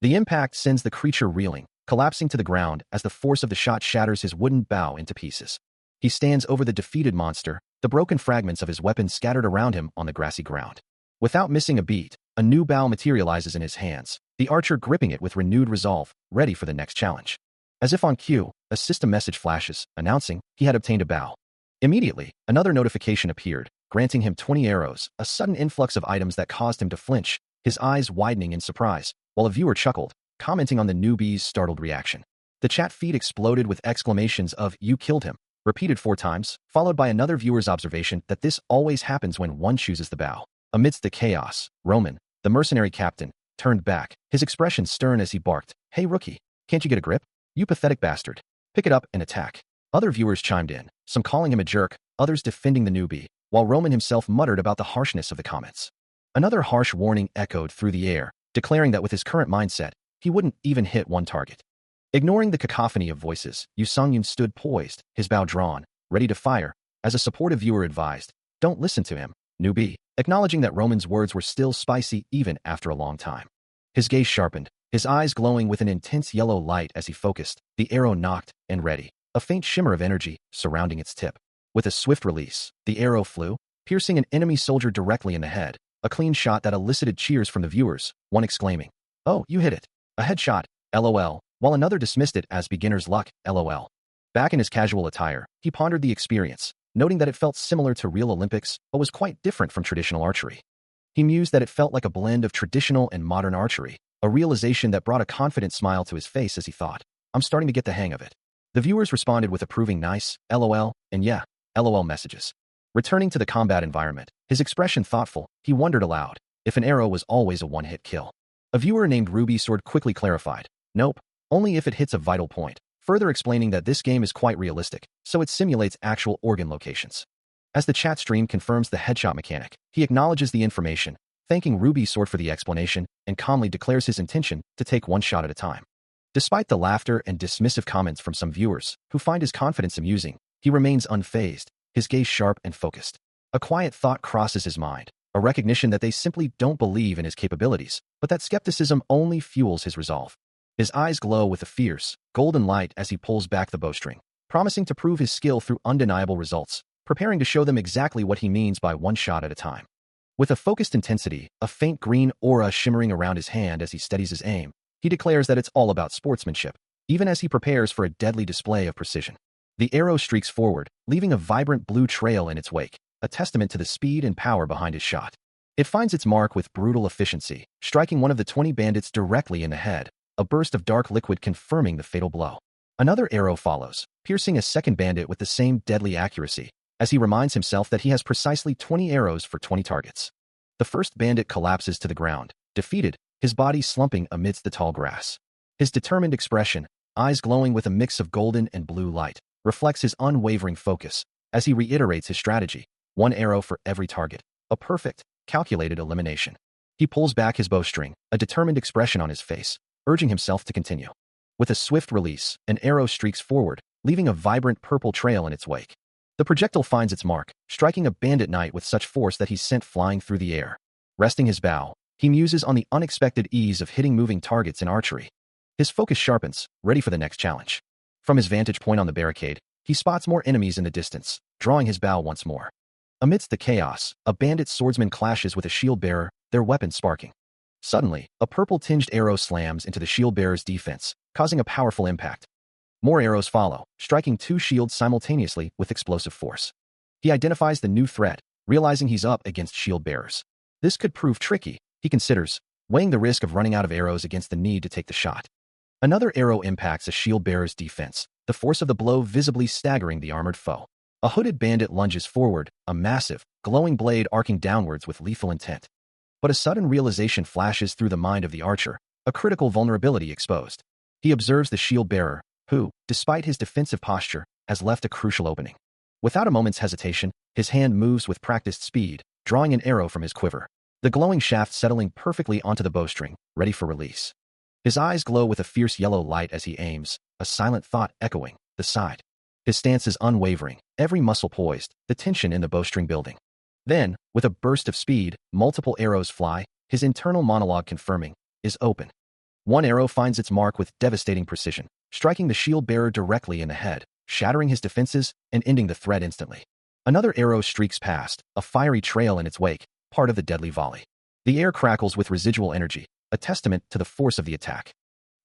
The impact sends the creature reeling, collapsing to the ground as the force of the shot shatters his wooden bow into pieces. He stands over the defeated monster, the broken fragments of his weapon scattered around him on the grassy ground. Without missing a beat, a new bow materializes in his hands, the archer gripping it with renewed resolve, ready for the next challenge. As if on cue, a system message flashes, announcing he had obtained a bow. Immediately, another notification appeared, granting him 20 arrows, a sudden influx of items that caused him to flinch, his eyes widening in surprise, while a viewer chuckled, commenting on the newbie's startled reaction. The chat feed exploded with exclamations of "You killed him," repeated 4 times, followed by another viewer's observation that this always happens when one chooses the bow. Amidst the chaos, Roman, the mercenary captain, turned back, his expression stern as he barked, "Hey rookie, can't you get a grip? You pathetic bastard. Pick it up and attack." Other viewers chimed in, some calling him a jerk, others defending the newbie, while Roman himself muttered about the harshness of the comments. Another harsh warning echoed through the air, declaring that with his current mindset, he wouldn't even hit one target. Ignoring the cacophony of voices, Yu Sungyun stood poised, his bow drawn, ready to fire, as a supportive viewer advised, "Don't listen to him, newbie," acknowledging that Roman's words were still spicy even after a long time. His gaze sharpened, his eyes glowing with an intense yellow light as he focused, the arrow nocked and ready, a faint shimmer of energy surrounding its tip. With a swift release, the arrow flew, piercing an enemy soldier directly in the head, a clean shot that elicited cheers from the viewers, one exclaiming, "Oh, you hit it. A headshot, LOL," while another dismissed it as beginner's luck, LOL. Back in his casual attire, he pondered the experience, noting that it felt similar to real Olympics but was quite different from traditional archery. He mused that it felt like a blend of traditional and modern archery, a realization that brought a confident smile to his face as he thought, "I'm starting to get the hang of it." The viewers responded with approving nice, LOL, and yeah, LOL messages. Returning to the combat environment, his expression thoughtful, he wondered aloud if an arrow was always a one-hit kill. A viewer named Ruby Sword quickly clarified, "Nope, only if it hits a vital point," further explaining that this game is quite realistic, so it simulates actual organ locations. As the chat stream confirms the headshot mechanic, he acknowledges the information, thanking Ruby Sword for the explanation, and calmly declares his intention to take one shot at a time. Despite the laughter and dismissive comments from some viewers, who find his confidence amusing, he remains unfazed, his gaze sharp and focused. A quiet thought crosses his mind, a recognition that they simply don't believe in his capabilities, but that skepticism only fuels his resolve. His eyes glow with a fierce, golden light as he pulls back the bowstring, promising to prove his skill through undeniable results, preparing to show them exactly what he means by one shot at a time. With a focused intensity, a faint green aura shimmering around his hand as he steadies his aim, he declares that it's all about sportsmanship, even as he prepares for a deadly display of precision. The arrow streaks forward, leaving a vibrant blue trail in its wake, a testament to the speed and power behind his shot. It finds its mark with brutal efficiency, striking one of the 20 bandits directly in the head, a burst of dark liquid confirming the fatal blow. Another arrow follows, piercing a second bandit with the same deadly accuracy, as he reminds himself that he has precisely 20 arrows for 20 targets. The first bandit collapses to the ground, defeated, his body slumping amidst the tall grass. His determined expression, eyes glowing with a mix of golden and blue light, reflects his unwavering focus, as he reiterates his strategy, one arrow for every target, a perfect, calculated elimination. He pulls back his bowstring, a determined expression on his face, urging himself to continue. With a swift release, an arrow streaks forward, leaving a vibrant purple trail in its wake. The projectile finds its mark, striking a bandit knight with such force that he's sent flying through the air. Resting his bow, he muses on the unexpected ease of hitting moving targets in archery. His focus sharpens, ready for the next challenge. From his vantage point on the barricade, he spots more enemies in the distance, drawing his bow once more. Amidst the chaos, a bandit swordsman clashes with a shield bearer, their weapons sparking. Suddenly, a purple-tinged arrow slams into the shield bearer's defense, causing a powerful impact. More arrows follow, striking two shields simultaneously with explosive force. He identifies the new threat, realizing he's up against shield bearers. This could prove tricky, he considers, weighing the risk of running out of arrows against the need to take the shot. Another arrow impacts a shield bearer's defense, the force of the blow visibly staggering the armored foe. A hooded bandit lunges forward, a massive, glowing blade arcing downwards with lethal intent. But a sudden realization flashes through the mind of the archer, a critical vulnerability exposed. He observes the shield bearer, who, despite his defensive posture, has left a crucial opening. Without a moment's hesitation, his hand moves with practiced speed, drawing an arrow from his quiver, the glowing shaft settling perfectly onto the bowstring, ready for release. His eyes glow with a fierce yellow light as he aims, a silent thought echoing the side. His stance is unwavering, every muscle poised, the tension in the bowstring building. Then, with a burst of speed, multiple arrows fly, his internal monologue confirming, is open. One arrow finds its mark with devastating precision, striking the shield bearer directly in the head, shattering his defenses and ending the threat instantly. Another arrow streaks past, a fiery trail in its wake, part of the deadly volley. The air crackles with residual energy, a testament to the force of the attack.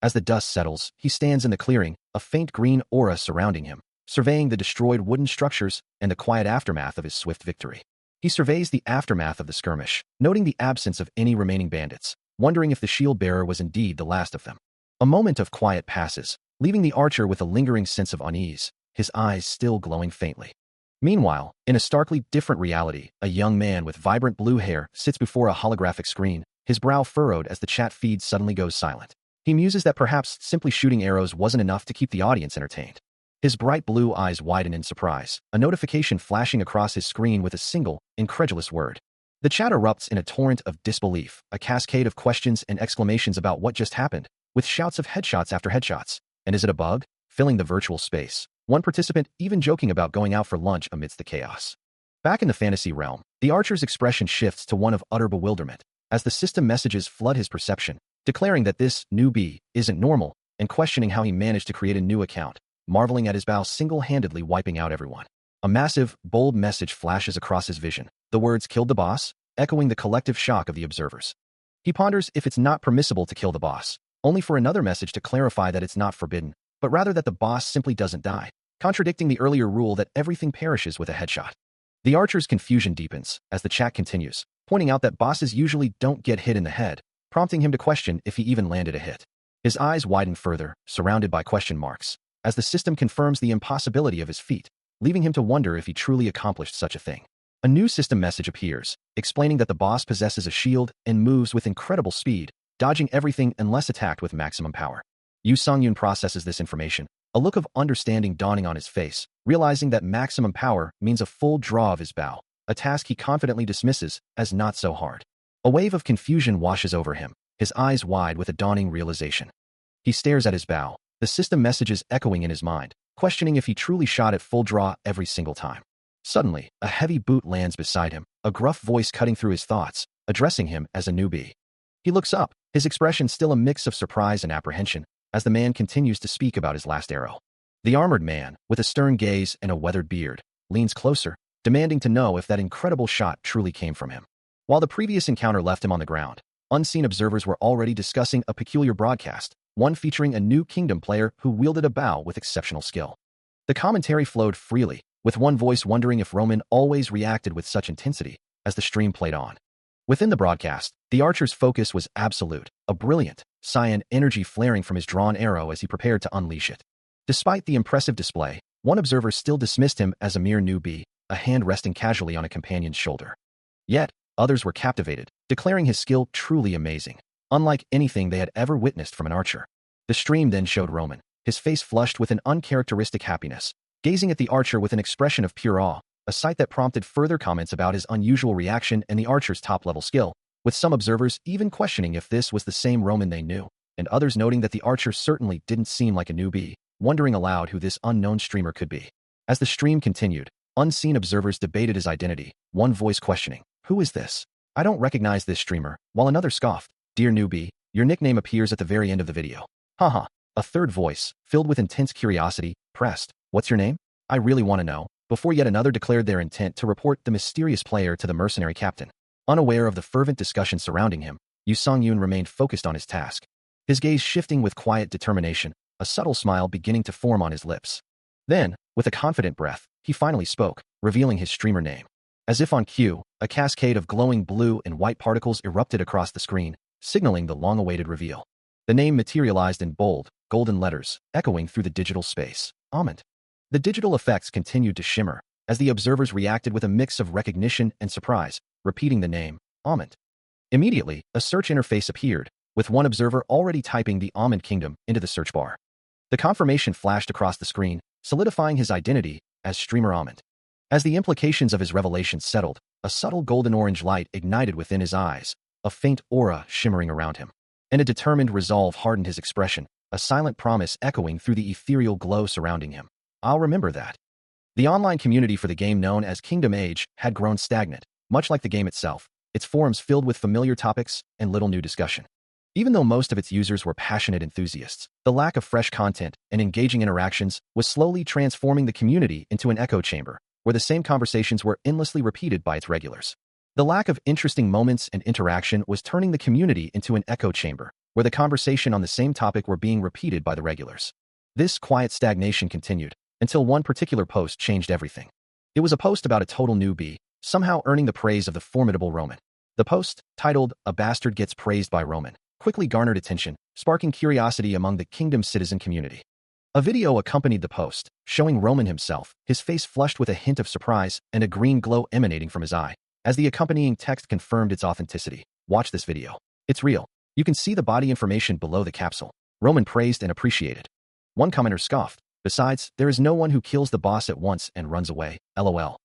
As the dust settles, he stands in the clearing, a faint green aura surrounding him, surveying the destroyed wooden structures and the quiet aftermath of his swift victory. He surveys the aftermath of the skirmish, noting the absence of any remaining bandits, wondering if the shield bearer was indeed the last of them. A moment of quiet passes, leaving the archer with a lingering sense of unease, his eyes still glowing faintly. Meanwhile, in a starkly different reality, a young man with vibrant blue hair sits before a holographic screen, his brow furrowed as the chat feed suddenly goes silent. He muses that perhaps simply shooting arrows wasn't enough to keep the audience entertained. His bright blue eyes widen in surprise, a notification flashing across his screen with a single, incredulous word. The chat erupts in a torrent of disbelief, a cascade of questions and exclamations about what just happened, with shouts of headshots after headshots. And is it a bug? Filling the virtual space. One participant even joking about going out for lunch amidst the chaos. Back in the fantasy realm, the archer's expression shifts to one of utter bewilderment, as the system messages flood his perception, declaring that this newbie isn't normal, and questioning how he managed to create a new account, marveling at his bow single-handedly wiping out everyone. A massive, bold message flashes across his vision, the words "killed the boss," echoing the collective shock of the observers. He ponders if it's not permissible to kill the boss, only for another message to clarify that it's not forbidden, but rather that the boss simply doesn't die, contradicting the earlier rule that everything perishes with a headshot. The archer's confusion deepens as the chat continues, pointing out that bosses usually don't get hit in the head, prompting him to question if he even landed a hit. His eyes widen further, surrounded by question marks, as the system confirms the impossibility of his feat, leaving him to wonder if he truly accomplished such a thing. A new system message appears, explaining that the boss possesses a shield and moves with incredible speed, dodging everything unless attacked with maximum power. Yu Songyun processes this information, a look of understanding dawning on his face, realizing that maximum power means a full draw of his bow, a task he confidently dismisses as not so hard. A wave of confusion washes over him, his eyes wide with a dawning realization. He stares at his bow, the system messages echoing in his mind, questioning if he truly shot at full draw every single time. Suddenly, a heavy boot lands beside him, a gruff voice cutting through his thoughts, addressing him as a newbie. He looks up, his expression still a mix of surprise and apprehension, as the man continues to speak about his last arrow. The armored man, with a stern gaze and a weathered beard, leans closer, demanding to know if that incredible shot truly came from him. While the previous encounter left him on the ground, unseen observers were already discussing a peculiar broadcast, one featuring a new kingdom player who wielded a bow with exceptional skill. The commentary flowed freely, with one voice wondering if Roman always reacted with such intensity as the stream played on. Within the broadcast, the archer's focus was absolute, a brilliant, cyan energy flaring from his drawn arrow as he prepared to unleash it. Despite the impressive display, one observer still dismissed him as a mere newbie, a hand resting casually on a companion's shoulder. Yet, others were captivated, declaring his skill truly amazing, unlike anything they had ever witnessed from an archer. The stream then showed Roman, his face flushed with an uncharacteristic happiness, gazing at the archer with an expression of pure awe, a sight that prompted further comments about his unusual reaction and the archer's top-level skill, with some observers even questioning if this was the same Roman they knew, and others noting that the archer certainly didn't seem like a newbie, wondering aloud who this unknown streamer could be. As the stream continued, unseen observers debated his identity, one voice questioning, "Who is this? I don't recognize this streamer," while another scoffed, "Dear newbie, your nickname appears at the very end of the video." Haha. A third voice, filled with intense curiosity, pressed, "What's your name? I really want to know," before yet another declared their intent to report the mysterious player to the mercenary captain. Unaware of the fervent discussion surrounding him, Yu Songyun remained focused on his task, his gaze shifting with quiet determination, a subtle smile beginning to form on his lips. Then, with a confident breath, he finally spoke, revealing his streamer name. As if on cue, a cascade of glowing blue and white particles erupted across the screen, signaling the long-awaited reveal. The name materialized in bold, golden letters, echoing through the digital space. Amand. The digital effects continued to shimmer, as the observers reacted with a mix of recognition and surprise, repeating the name, Amand. Immediately, a search interface appeared, with one observer already typing the Amand Kingdom into the search bar. The confirmation flashed across the screen, solidifying his identity as streamer Amand. As the implications of his revelation settled, a subtle golden-orange light ignited within his eyes, a faint aura shimmering around him. And a determined resolve hardened his expression, a silent promise echoing through the ethereal glow surrounding him. "I'll remember that." The online community for the game known as Kingdom Age had grown stagnant, much like the game itself, its forums filled with familiar topics and little new discussion. Even though most of its users were passionate enthusiasts, the lack of fresh content and engaging interactions was slowly transforming the community into an echo chamber, where the same conversations were endlessly repeated by its regulars. The lack of interesting moments and interaction was turning the community into an echo chamber, where the conversation on the same topic were being repeated by the regulars. This quiet stagnation continued, until one particular post changed everything. It was a post about a total newbie, somehow earning the praise of the formidable Roman. The post, titled, "A Bastard Gets Praised by Roman," quickly garnered attention, sparking curiosity among the kingdom's citizen community. A video accompanied the post, showing Roman himself, his face flushed with a hint of surprise and a green glow emanating from his eye. As the accompanying text confirmed its authenticity, "Watch this video. It's real. You can see the body information below the capsule." Roman praised and appreciated. One commenter scoffed, "Besides, there is no one who kills the boss at once and runs away, lol."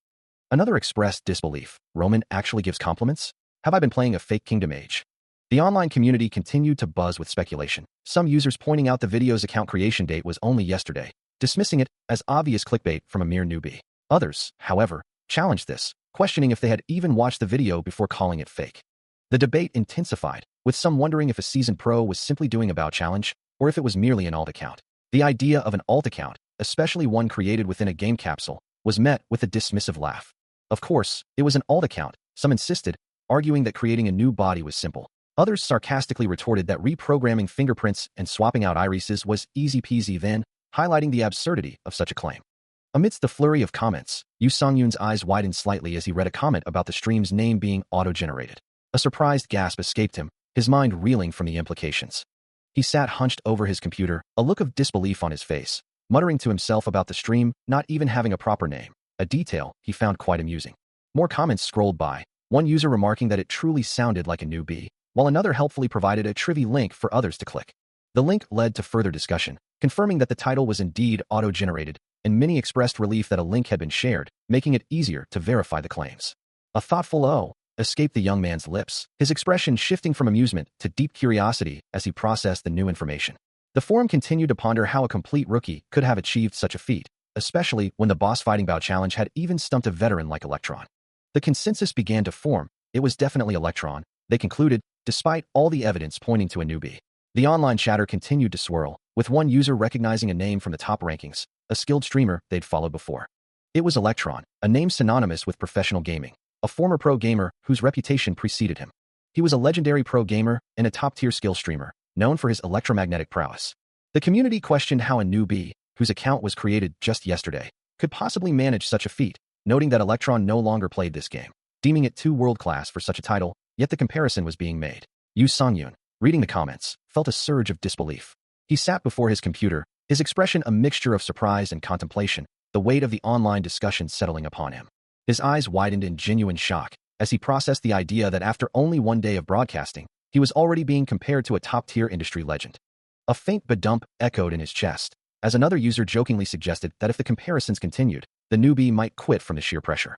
Another expressed disbelief. Roman actually gives compliments? Have I been playing a fake Kingdom Age? The online community continued to buzz with speculation, some users pointing out the video's account creation date was only yesterday, dismissing it as obvious clickbait from a mere newbie. Others, however, challenged this, questioning if they had even watched the video before calling it fake. The debate intensified, with some wondering if a seasoned pro was simply doing a bow challenge, or if it was merely an alt account. The idea of an alt account, especially one created within a game capsule, was met with a dismissive laugh. Of course, it was an alt account, some insisted, arguing that creating a new body was simple. Others sarcastically retorted that reprogramming fingerprints and swapping out irises was easy peasy then, highlighting the absurdity of such a claim. Amidst the flurry of comments, Yu Songyun's eyes widened slightly as he read a comment about the stream's name being auto-generated. A surprised gasp escaped him, his mind reeling from the implications. He sat hunched over his computer, a look of disbelief on his face, muttering to himself about the stream not even having a proper name, a detail he found quite amusing. More comments scrolled by, one user remarking that it truly sounded like a newbie, while another helpfully provided a trivia link for others to click. The link led to further discussion, confirming that the title was indeed auto-generated, and many expressed relief that a link had been shared, making it easier to verify the claims. A thoughtful "oh" escaped the young man's lips, his expression shifting from amusement to deep curiosity as he processed the new information. The forum continued to ponder how a complete rookie could have achieved such a feat, especially when the boss fighting bout challenge had even stumped a veteran like Electron. The consensus began to form, it was definitely Electron, they concluded, despite all the evidence pointing to a newbie. The online chatter continued to swirl, with one user recognizing a name from the top rankings, a skilled streamer they'd followed before. It was Electron, a name synonymous with professional gaming, a former pro gamer whose reputation preceded him. He was a legendary pro gamer and a top-tier skill streamer, known for his electromagnetic prowess. The community questioned how a newbie, whose account was created just yesterday, could possibly manage such a feat, noting that Electron no longer played this game, deeming it too world-class for such a title, yet the comparison was being made. Yu Songyun, reading the comments, felt a surge of disbelief. He sat before his computer, his expression a mixture of surprise and contemplation, the weight of the online discussion settling upon him. His eyes widened in genuine shock as he processed the idea that after only one day of broadcasting, he was already being compared to a top-tier industry legend. A faint badump echoed in his chest, as another user jokingly suggested that if the comparisons continued, the newbie might quit from the sheer pressure.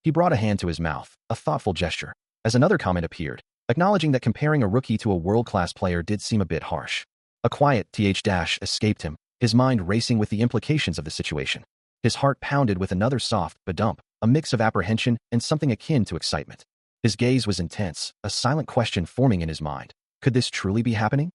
He brought a hand to his mouth, a thoughtful gesture, as another comment appeared, acknowledging that comparing a rookie to a world-class player did seem a bit harsh. A quiet th- escaped him, his mind racing with the implications of the situation. His heart pounded with another soft badump, a mix of apprehension and something akin to excitement. His gaze was intense, a silent question forming in his mind. Could this truly be happening?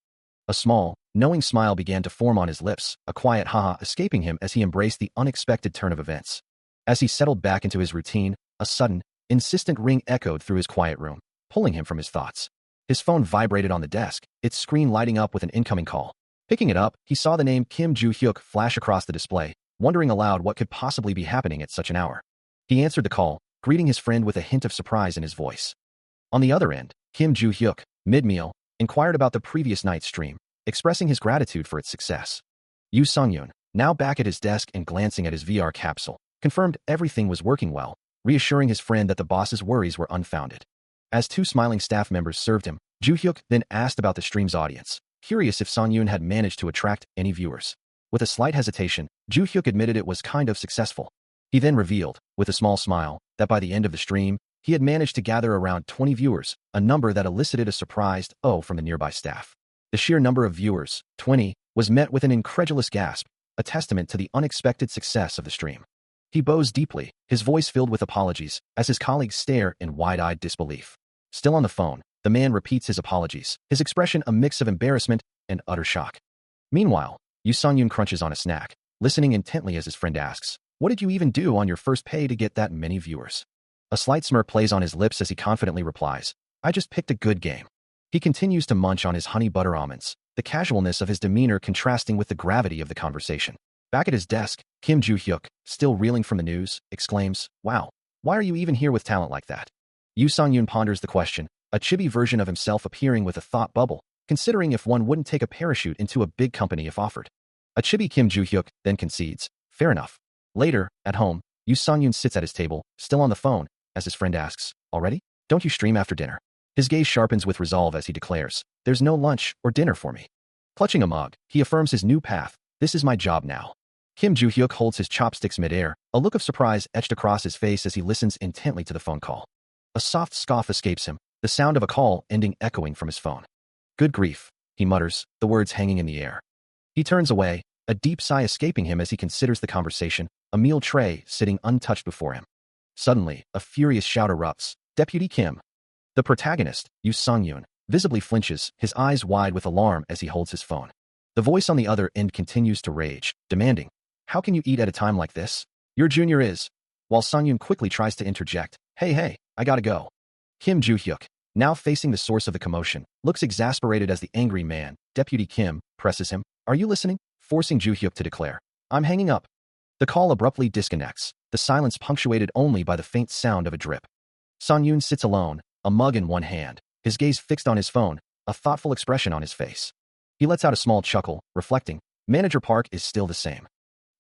A small, knowing smile began to form on his lips, a quiet haha escaping him as he embraced the unexpected turn of events. As he settled back into his routine, a sudden, insistent ring echoed through his quiet room, pulling him from his thoughts. His phone vibrated on the desk, its screen lighting up with an incoming call. Picking it up, he saw the name Kim Joo-hyuk flash across the display, wondering aloud what could possibly be happening at such an hour. He answered the call, greeting his friend with a hint of surprise in his voice. On the other end, Kim Joo-hyuk, mid-meal, inquired about the previous night's stream, expressing his gratitude for its success. Yu Songyun, now back at his desk and glancing at his VR capsule, confirmed everything was working well, reassuring his friend that the boss's worries were unfounded. As two smiling staff members served him, Joo-hyuk then asked about the stream's audience, curious if Songyun had managed to attract any viewers. With a slight hesitation, Joo-hyuk admitted it was kind of successful. He then revealed, with a small smile, that by the end of the stream, he had managed to gather around 20 viewers, a number that elicited a surprised "oh" from the nearby staff. The sheer number of viewers, 20, was met with an incredulous gasp, a testament to the unexpected success of the stream. He bows deeply, his voice filled with apologies, as his colleagues stare in wide-eyed disbelief. Still on the phone, the man repeats his apologies, his expression a mix of embarrassment and utter shock. Meanwhile, Yu Songyun crunches on a snack, listening intently as his friend asks, "What did you even do on your first pay to get that many viewers?" A slight smirk plays on his lips as he confidently replies, "I just picked a good game." He continues to munch on his honey butter almonds, the casualness of his demeanor contrasting with the gravity of the conversation. Back at his desk, Kim Joo-hyuk, still reeling from the news, exclaims, "Wow, why are you even here with talent like that?" Yu Songyun ponders the question, a chibi version of himself appearing with a thought bubble, considering if one wouldn't take a parachute into a big company if offered. A chibi Kim Joo-hyuk then concedes, "Fair enough." Later, at home, Yu Songyun sits at his table, still on the phone, as his friend asks, "Already? Don't you stream after dinner?" His gaze sharpens with resolve as he declares, "There's no lunch or dinner for me." Clutching a mug, he affirms his new path, "This is my job now." Kim Joo-hyuk holds his chopsticks midair, a look of surprise etched across his face as he listens intently to the phone call. A soft scoff escapes him, the sound of a call ending echoing from his phone. Good grief, he mutters, the words hanging in the air. He turns away, a deep sigh escaping him as he considers the conversation, a meal tray sitting untouched before him. Suddenly, a furious shout erupts. Deputy Kim. The protagonist, Yoo Sung-yoon, visibly flinches, his eyes wide with alarm as he holds his phone. The voice on the other end continues to rage, demanding, "How can you eat at a time like this? Your junior is." While Sung-yoon quickly tries to interject, Hey, I gotta go." Kim Joo-hyuk, now facing the source of the commotion, looks exasperated as the angry man, Deputy Kim, presses him. "Are you listening?" forcing Joo-hyuk to declare, "I'm hanging up." The call abruptly disconnects, the silence punctuated only by the faint sound of a drip. Sung-yoon sits alone, a mug in one hand, his gaze fixed on his phone, a thoughtful expression on his face. He lets out a small chuckle, reflecting, Manager Park is still the same.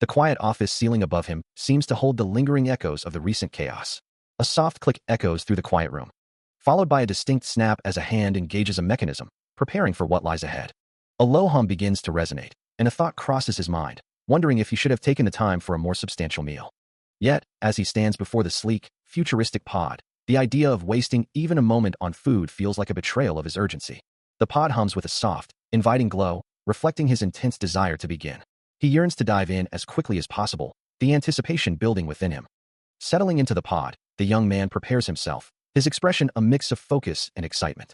The quiet office ceiling above him seems to hold the lingering echoes of the recent chaos. A soft click echoes through the quiet room, followed by a distinct snap as a hand engages a mechanism, preparing for what lies ahead. A low hum begins to resonate, and a thought crosses his mind, wondering if he should have taken the time for a more substantial meal. Yet, as he stands before the sleek, futuristic pod, the idea of wasting even a moment on food feels like a betrayal of his urgency. The pod hums with a soft, inviting glow, reflecting his intense desire to begin. He yearns to dive in as quickly as possible, the anticipation building within him. Settling into the pod, the young man prepares himself, his expression a mix of focus and excitement.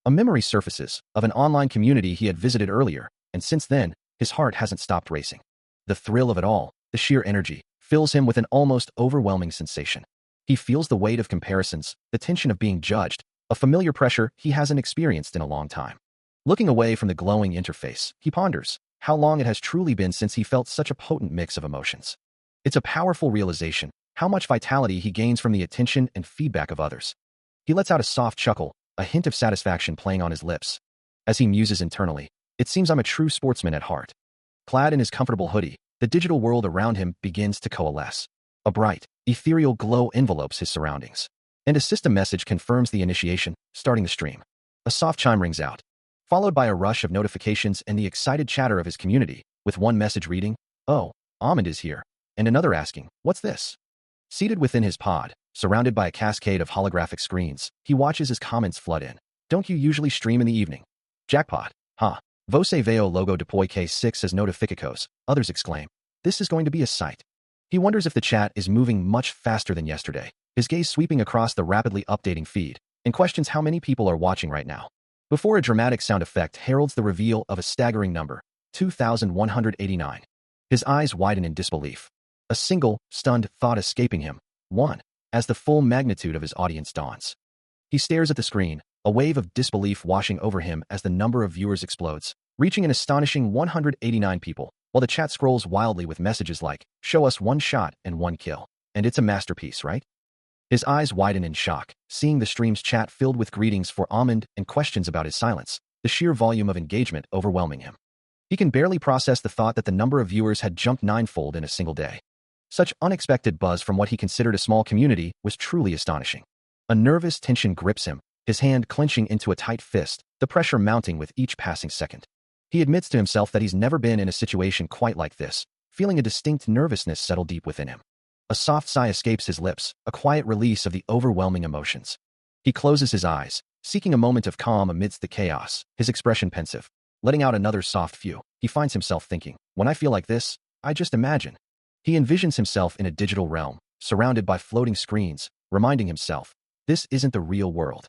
A memory surfaces of an online community he had visited earlier, and since then, his heart hasn't stopped racing. The thrill of it all, the sheer energy, fills him with an almost overwhelming sensation. He feels the weight of comparisons, the tension of being judged, a familiar pressure he hasn't experienced in a long time. Looking away from the glowing interface, he ponders how long it has truly been since he felt such a potent mix of emotions. It's a powerful realization, how much vitality he gains from the attention and feedback of others. He lets out a soft chuckle, a hint of satisfaction playing on his lips. As he muses internally, it seems I'm a true sportsman at heart. Clad in his comfortable hoodie, the digital world around him begins to coalesce. A bright, ethereal glow envelopes his surroundings. And a system message confirms the initiation, starting the stream. A soft chime rings out, followed by a rush of notifications and the excited chatter of his community, with one message reading, "Oh, Ahmed is here," and another asking, "What's this?" Seated within his pod, surrounded by a cascade of holographic screens, he watches as comments flood in. "Don't you usually stream in the evening?" "Jackpot. Ha. Você veo logo depois K6 as notificacos," others exclaim. This is going to be a sight. He wonders if the chat is moving much faster than yesterday, his gaze sweeping across the rapidly updating feed, and questions how many people are watching right now. Before a dramatic sound effect heralds the reveal of a staggering number, 2,189. His eyes widen in disbelief. A single, stunned thought escaping him. One. As the full magnitude of his audience dawns. He stares at the screen, a wave of disbelief washing over him as the number of viewers explodes, reaching an astonishing 189 people, while the chat scrolls wildly with messages like, "Show us one shot and one kill. And it's a masterpiece, right?" His eyes widen in shock, seeing the stream's chat filled with greetings for Ahmed and questions about his silence, the sheer volume of engagement overwhelming him. He can barely process the thought that the number of viewers had jumped ninefold in a single day. Such unexpected buzz from what he considered a small community was truly astonishing. A nervous tension grips him, his hand clenching into a tight fist, the pressure mounting with each passing second. He admits to himself that he's never been in a situation quite like this, feeling a distinct nervousness settle deep within him. A soft sigh escapes his lips, a quiet release of the overwhelming emotions. He closes his eyes, seeking a moment of calm amidst the chaos, his expression pensive. Letting out another soft phew, he finds himself thinking, when I feel like this, I just imagine. He envisions himself in a digital realm, surrounded by floating screens, reminding himself, this isn't the real world.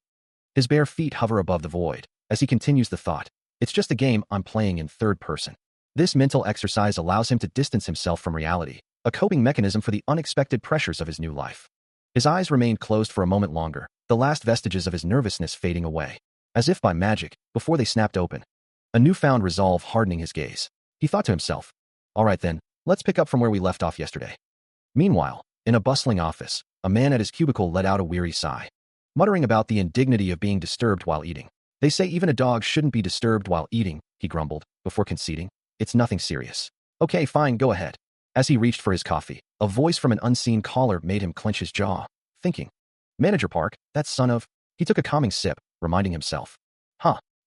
His bare feet hover above the void, as he continues the thought, it's just a game I'm playing in third person. This mental exercise allows him to distance himself from reality, a coping mechanism for the unexpected pressures of his new life. His eyes remained closed for a moment longer, the last vestiges of his nervousness fading away. As if by magic, before they snapped open. A newfound resolve hardening his gaze. He thought to himself, all right then, let's pick up from where we left off yesterday. Meanwhile, in a bustling office, a man at his cubicle let out a weary sigh. Muttering about the indignity of being disturbed while eating. They say even a dog shouldn't be disturbed while eating, he grumbled, before conceding. It's nothing serious. Okay, fine, go ahead. As he reached for his coffee, a voice from an unseen caller made him clench his jaw, thinking, Manager Park, that son of... He took a calming sip, reminding himself,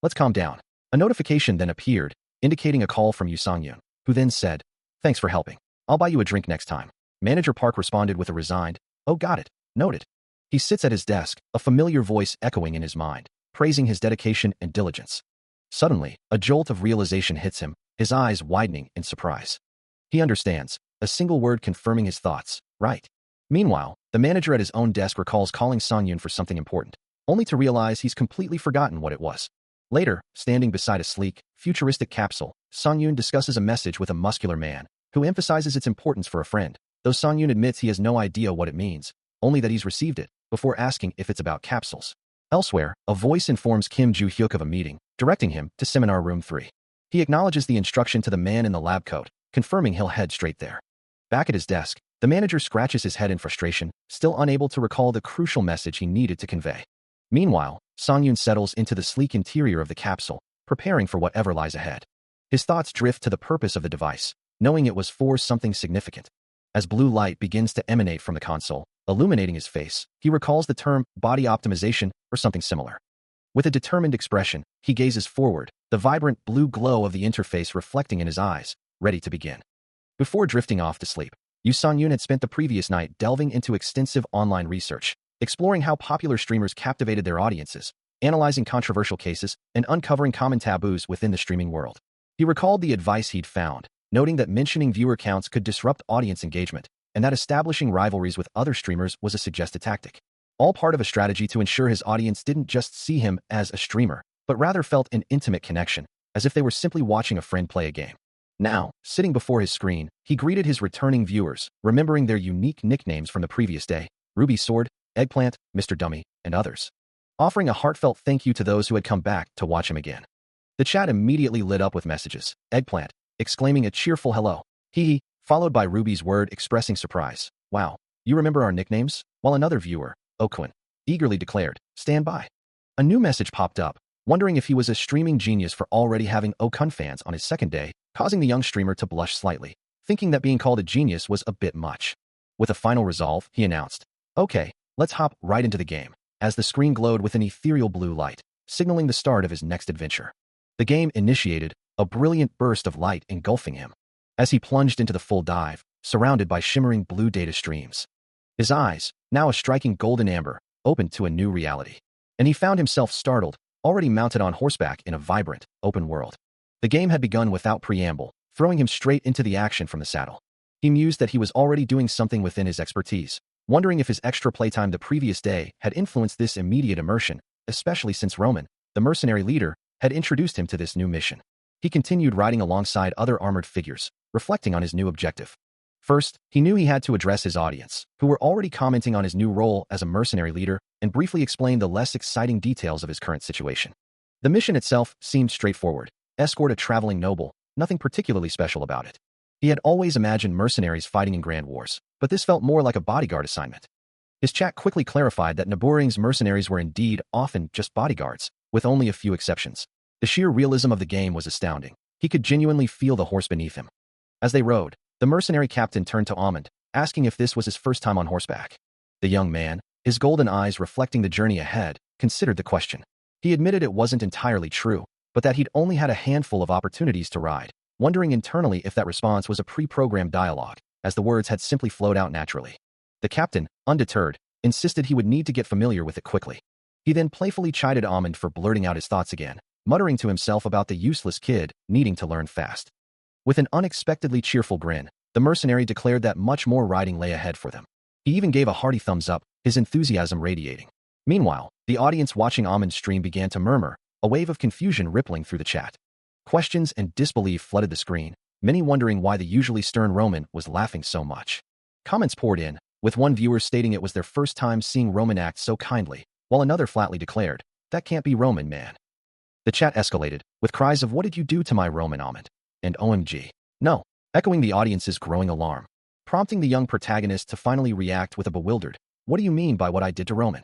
let's calm down. A notification then appeared, indicating a call from Yoo Sung-yoon, who then said, thanks for helping. I'll buy you a drink next time. Manager Park responded with a resigned, "Oh, got it. Noted." He sits at his desk, a familiar voice echoing in his mind, praising his dedication and diligence. Suddenly, a jolt of realization hits him, his eyes widening in surprise. He understands, a single word confirming his thoughts, right. Meanwhile, the manager at his own desk recalls calling Sang-yoon for something important, only to realize he's completely forgotten what it was. Later, standing beside a sleek, futuristic capsule, Sang-yoon discusses a message with a muscular man, who emphasizes its importance for a friend, though Sang-yoon admits he has no idea what it means, only that he's received it, before asking if it's about capsules. Elsewhere, a voice informs Kim Joo-hyuk of a meeting, directing him to Seminar Room 3. He acknowledges the instruction to the man in the lab coat, confirming he'll head straight there. Back at his desk, the manager scratches his head in frustration, still unable to recall the crucial message he needed to convey. Meanwhile, Sang-yoon settles into the sleek interior of the capsule, preparing for whatever lies ahead. His thoughts drift to the purpose of the device, knowing it was for something significant. As blue light begins to emanate from the console, illuminating his face, he recalls the term body optimization or something similar. With a determined expression, he gazes forward, the vibrant blue glow of the interface reflecting in his eyes, ready to begin. Before drifting off to sleep, Sang-yoon had spent the previous night delving into extensive online research, exploring how popular streamers captivated their audiences, analyzing controversial cases, and uncovering common taboos within the streaming world. He recalled the advice he'd found, noting that mentioning viewer counts could disrupt audience engagement, and that establishing rivalries with other streamers was a suggested tactic. All part of a strategy to ensure his audience didn't just see him as a streamer, but rather felt an intimate connection, as if they were simply watching a friend play a game. Now, sitting before his screen, he greeted his returning viewers, remembering their unique nicknames from the previous day: Ruby Sword, Eggplant, Mr. Dummy, and others. Offering a heartfelt thank you to those who had come back to watch him again. The chat immediately lit up with messages. Eggplant, exclaiming a cheerful hello, hee, followed by Ruby's word expressing surprise. Wow, you remember our nicknames? While another viewer, Okwin, eagerly declared, stand by. A new message popped up, wondering if he was a streaming genius for already having Okun fans on his second day, causing the young streamer to blush slightly, thinking that being called a genius was a bit much. With a final resolve, he announced, okay, let's hop right into the game, as the screen glowed with an ethereal blue light, signaling the start of his next adventure. The game initiated, a brilliant burst of light engulfing him, as he plunged into the full dive, surrounded by shimmering blue data streams. His eyes, now a striking golden amber, opened to a new reality, and he found himself startled, already mounted on horseback in a vibrant, open world. The game had begun without preamble, throwing him straight into the action from the saddle. He mused that he was already doing something within his expertise, wondering if his extra playtime the previous day had influenced this immediate immersion, especially since Roman, the mercenary leader, had introduced him to this new mission. He continued riding alongside other armored figures, reflecting on his new objective. First, he knew he had to address his audience, who were already commenting on his new role as a mercenary leader, and briefly explain the less exciting details of his current situation. The mission itself seemed straightforward. Escort a traveling noble, nothing particularly special about it. He had always imagined mercenaries fighting in grand wars, but this felt more like a bodyguard assignment. His chat quickly clarified that Nibooring's mercenaries were indeed often just bodyguards, with only a few exceptions. The sheer realism of the game was astounding. He could genuinely feel the horse beneath him. As they rode, the mercenary captain turned to Amund, asking if this was his first time on horseback. The young man, his golden eyes reflecting the journey ahead, considered the question. He admitted it wasn't entirely true, but that he'd only had a handful of opportunities to ride, wondering internally if that response was a pre-programmed dialogue, as the words had simply flowed out naturally. The captain, undeterred, insisted he would need to get familiar with it quickly. He then playfully chided Amund for blurting out his thoughts again, muttering to himself about the useless kid needing to learn fast. With an unexpectedly cheerful grin, the mercenary declared that much more riding lay ahead for them. He even gave a hearty thumbs up, his enthusiasm radiating. Meanwhile, the audience watching Amund's stream began to murmur, a wave of confusion rippling through the chat. Questions and disbelief flooded the screen, many wondering why the usually stern Roman was laughing so much. Comments poured in, with one viewer stating it was their first time seeing Roman act so kindly, while another flatly declared, "That can't be Roman, man." The chat escalated, with cries of "What did you do to my Roman, Amund?" and "OMG. No," echoing the audience's growing alarm, prompting the young protagonist to finally react with a bewildered, "What do you mean by what I did to Roman?"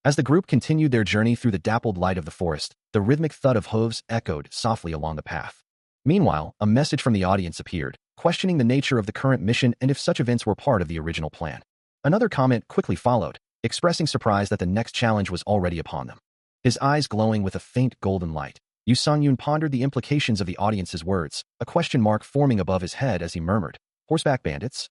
As the group continued their journey through the dappled light of the forest, the rhythmic thud of hooves echoed softly along the path. Meanwhile, a message from the audience appeared, questioning the nature of the current mission and if such events were part of the original plan. Another comment quickly followed, expressing surprise that the next challenge was already upon them. His eyes glowing with a faint golden light, Sang-yoon pondered the implications of the audience's words, a question mark forming above his head as he murmured, Horseback bandits?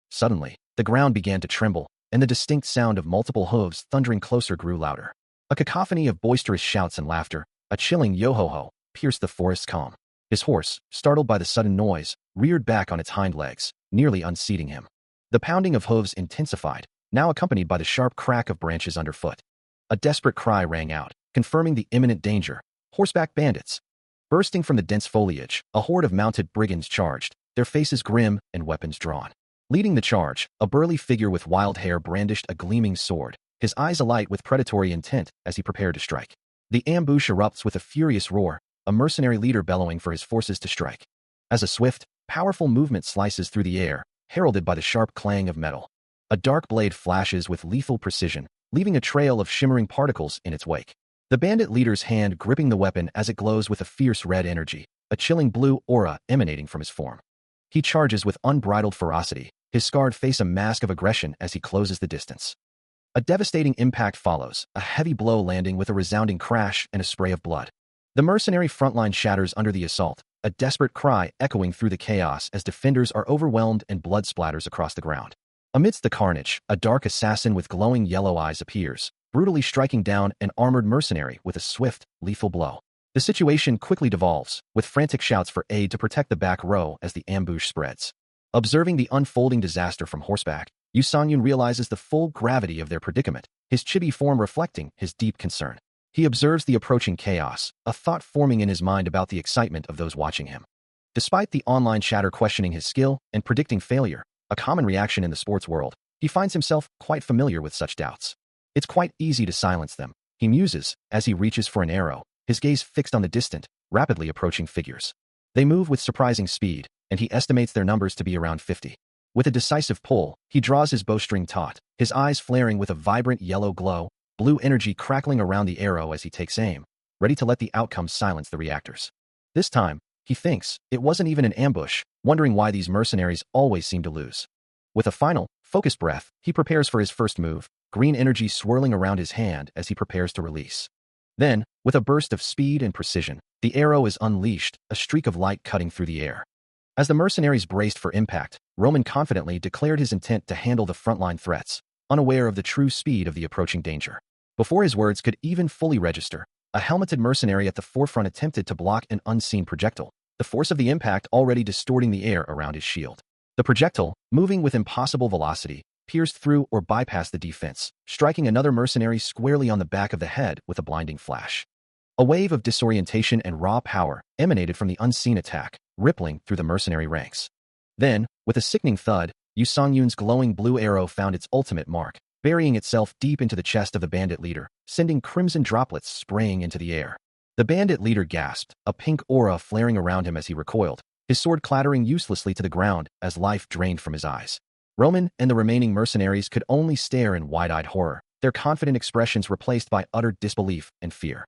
Suddenly, the ground began to tremble, and the distinct sound of multiple hooves thundering closer grew louder. A cacophony of boisterous shouts and laughter, a chilling yo-ho-ho, pierced the forest's calm. His horse, startled by the sudden noise, reared back on its hind legs, nearly unseating him. The pounding of hooves intensified, now accompanied by the sharp crack of branches underfoot. A desperate cry rang out, confirming the imminent danger. Horseback bandits! Bursting from the dense foliage, a horde of mounted brigands charged, their faces grim and weapons drawn. Leading the charge, a burly figure with wild hair brandished a gleaming sword, his eyes alight with predatory intent as he prepared to strike. The ambush erupts with a furious roar, a mercenary leader bellowing for his forces to strike. As a swift, powerful movement slices through the air, heralded by the sharp clang of metal. A dark blade flashes with lethal precision, leaving a trail of shimmering particles in its wake. The bandit leader's hand gripping the weapon as it glows with a fierce red energy, a chilling blue aura emanating from his form. He charges with unbridled ferocity, his scarred face a mask of aggression as he closes the distance. A devastating impact follows, a heavy blow landing with a resounding crash and a spray of blood. The mercenary frontline shatters under the assault, a desperate cry echoing through the chaos as defenders are overwhelmed and blood splatters across the ground. Amidst the carnage, a dark assassin with glowing yellow eyes appears, brutally striking down an armored mercenary with a swift, lethal blow. The situation quickly devolves, with frantic shouts for aid to protect the back row as the ambush spreads. Observing the unfolding disaster from horseback, Yu Songyun realizes the full gravity of their predicament, his chibi form reflecting his deep concern. He observes the approaching chaos, a thought forming in his mind about the excitement of those watching him. Despite the online chatter questioning his skill and predicting failure, a common reaction in the sports world, he finds himself quite familiar with such doubts. It's quite easy to silence them, he muses, as he reaches for an arrow, his gaze fixed on the distant, rapidly approaching figures. They move with surprising speed, and he estimates their numbers to be around 50. With a decisive pull, he draws his bowstring taut, his eyes flaring with a vibrant yellow glow, blue energy crackling around the arrow as he takes aim, ready to let the outcome silence the reactors. This time, he thinks, it wasn't even an ambush, wondering why these mercenaries always seem to lose. With a final, focused breath, he prepares for his first move, green energy swirling around his hand as he prepares to release. Then, with a burst of speed and precision, the arrow is unleashed, a streak of light cutting through the air. As the mercenaries braced for impact, Roman confidently declared his intent to handle the frontline threats, unaware of the true speed of the approaching danger. Before his words could even fully register, a helmeted mercenary at the forefront attempted to block an unseen projectile, the force of the impact already distorting the air around his shield. The projectile, moving with impossible velocity, pierced through or bypassed the defense, striking another mercenary squarely on the back of the head with a blinding flash. A wave of disorientation and raw power emanated from the unseen attack, rippling through the mercenary ranks. Then, with a sickening thud, Yu Songyun's glowing blue arrow found its ultimate mark, burying itself deep into the chest of the bandit leader, sending crimson droplets spraying into the air. The bandit leader gasped, a pink aura flaring around him as he recoiled, his sword clattering uselessly to the ground as life drained from his eyes. Roman and the remaining mercenaries could only stare in wide-eyed horror, their confident expressions replaced by utter disbelief and fear.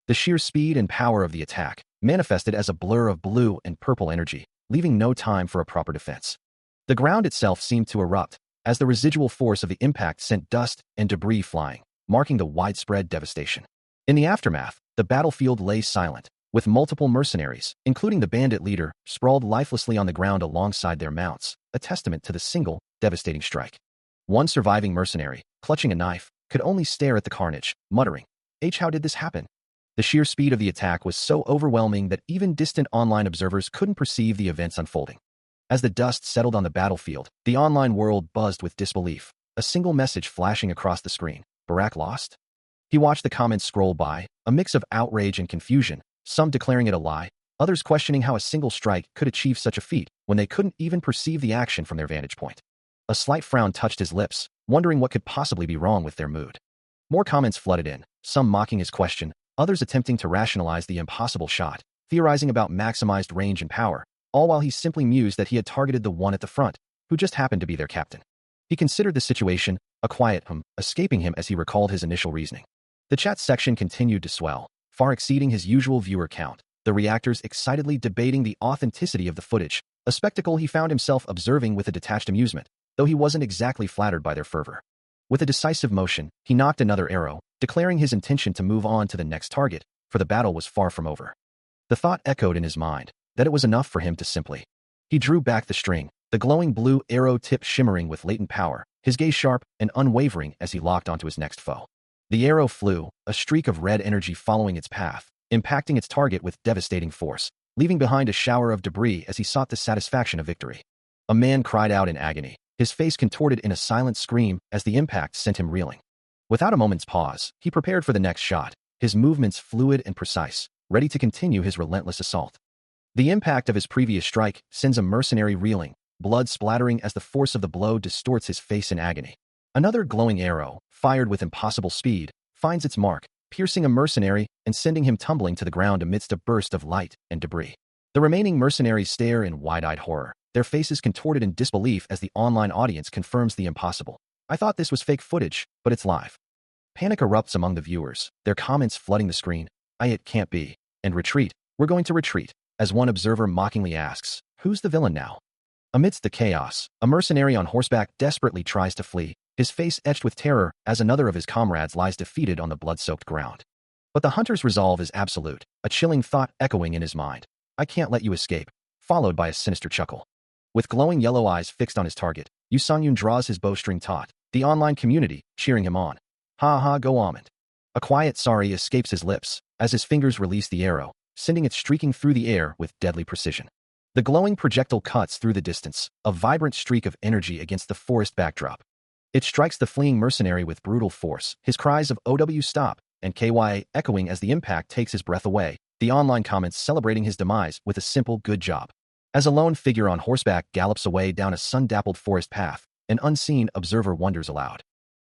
The sheer speed and power of the attack manifested as a blur of blue and purple energy, leaving no time for a proper defense. The ground itself seemed to erupt, as the residual force of the impact sent dust and debris flying, marking the widespread devastation. In the aftermath, the battlefield lay silent, with multiple mercenaries, including the bandit leader, sprawled lifelessly on the ground alongside their mounts, a testament to the single, devastating strike. One surviving mercenary, clutching a knife, could only stare at the carnage, muttering, how did this happen?" The sheer speed of the attack was so overwhelming that even distant online observers couldn't perceive the events unfolding. As the dust settled on the battlefield, the online world buzzed with disbelief, a single message flashing across the screen: Barack lost? He watched the comments scroll by, a mix of outrage and confusion, some declaring it a lie, others questioning how a single strike could achieve such a feat when they couldn't even perceive the action from their vantage point. A slight frown touched his lips, wondering what could possibly be wrong with their mood. More comments flooded in, some mocking his question, others attempting to rationalize the impossible shot, theorizing about maximized range and power, all while he simply mused that he had targeted the one at the front, who just happened to be their captain. He considered the situation, a quiet escaping him as he recalled his initial reasoning. The chat section continued to swell, far exceeding his usual viewer count, the reactors excitedly debating the authenticity of the footage, a spectacle he found himself observing with a detached amusement, though he wasn't exactly flattered by their fervor. With a decisive motion, he knocked another arrow, declaring his intention to move on to the next target, for the battle was far from over. The thought echoed in his mind that it was enough for him to simply. He drew back the string, the the glowing blue arrow tip shimmering with latent power, his gaze sharp and unwavering as he locked onto his next foe. The arrow flew, a streak of red energy following its path, impacting its target with devastating force, leaving behind a shower of debris as he sought the satisfaction of victory. A man cried out in agony, his face contorted in a silent scream as the impact sent him reeling. Without a moment's pause, he prepared for the next shot, his movements fluid and precise, ready to continue his relentless assault. The impact of his previous strike sends a mercenary reeling, blood splattering as the force of the blow distorts his face in agony. Another glowing arrow, fired with impossible speed, finds its mark, piercing a mercenary and sending him tumbling to the ground amidst a burst of light and debris. The remaining mercenaries stare in wide-eyed horror, their faces contorted in disbelief as the online audience confirms the impossible. I thought this was fake footage, but it's live. Panic erupts among the viewers, their comments flooding the screen. It can't be. And retreat. We're going to retreat. As one observer mockingly asks, who's the villain now? Amidst the chaos, a mercenary on horseback desperately tries to flee, his face etched with terror as another of his comrades lies defeated on the blood-soaked ground. But the hunter's resolve is absolute, a chilling thought echoing in his mind. I can't let you escape, followed by a sinister chuckle. With glowing yellow eyes fixed on his target, Yu Sanyun draws his bowstring taut, the online community cheering him on. Ha ha, go Almond. A quiet sorry escapes his lips as his fingers release the arrow, sending it streaking through the air with deadly precision. The glowing projectile cuts through the distance, a vibrant streak of energy against the forest backdrop. It strikes the fleeing mercenary with brutal force, his cries of OW stop and KYA echoing as the impact takes his breath away, the online comments celebrating his demise with a simple good job. As a lone figure on horseback gallops away down a sun-dappled forest path, an unseen observer wonders aloud.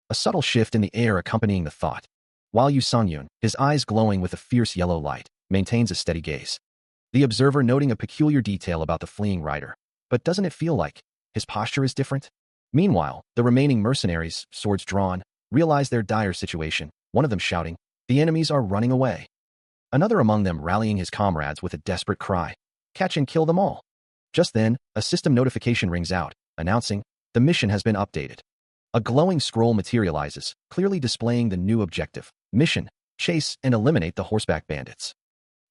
A subtle shift in the air accompanying the thought. While Yu Sanyun, his eyes glowing with a fierce yellow light, maintains a steady gaze. The observer noting a peculiar detail about the fleeing rider. But doesn't it feel like his posture is different? Meanwhile, the remaining mercenaries, swords drawn, realize their dire situation, one of them shouting, the enemies are running away. Another among them rallying his comrades with a desperate cry, catch and kill them all. Just then, a system notification rings out, announcing, the mission has been updated. A glowing scroll materializes, clearly displaying the new objective, mission, chase and eliminate the horseback bandits.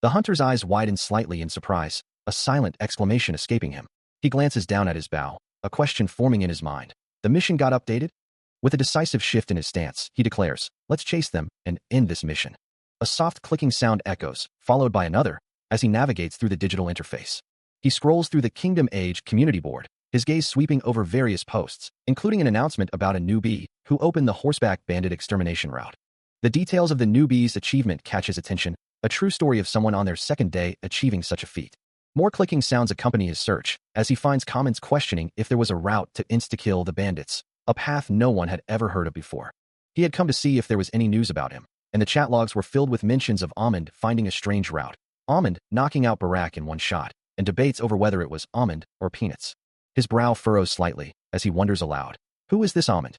The hunter's eyes widen slightly in surprise, a silent exclamation escaping him. He glances down at his bow, a question forming in his mind. The mission got updated? With a decisive shift in his stance, he declares, let's chase them and end this mission. A soft clicking sound echoes, followed by another, as he navigates through the digital interface. He scrolls through the Kingdom Age community board, his gaze sweeping over various posts, including an announcement about a newbie who opened the horseback bandit extermination route. The details of the newbie's achievement catch his attention, a true story of someone on their second day achieving such a feat. More clicking sounds accompany his search, as he finds comments questioning if there was a route to insta-kill the bandits, a path no one had ever heard of before. He had come to see if there was any news about him, and the chat logs were filled with mentions of Almond finding a strange route, Almond knocking out Barak in one shot, and debates over whether it was Almond or Peanuts. His brow furrows slightly, as he wonders aloud, who is this Almond?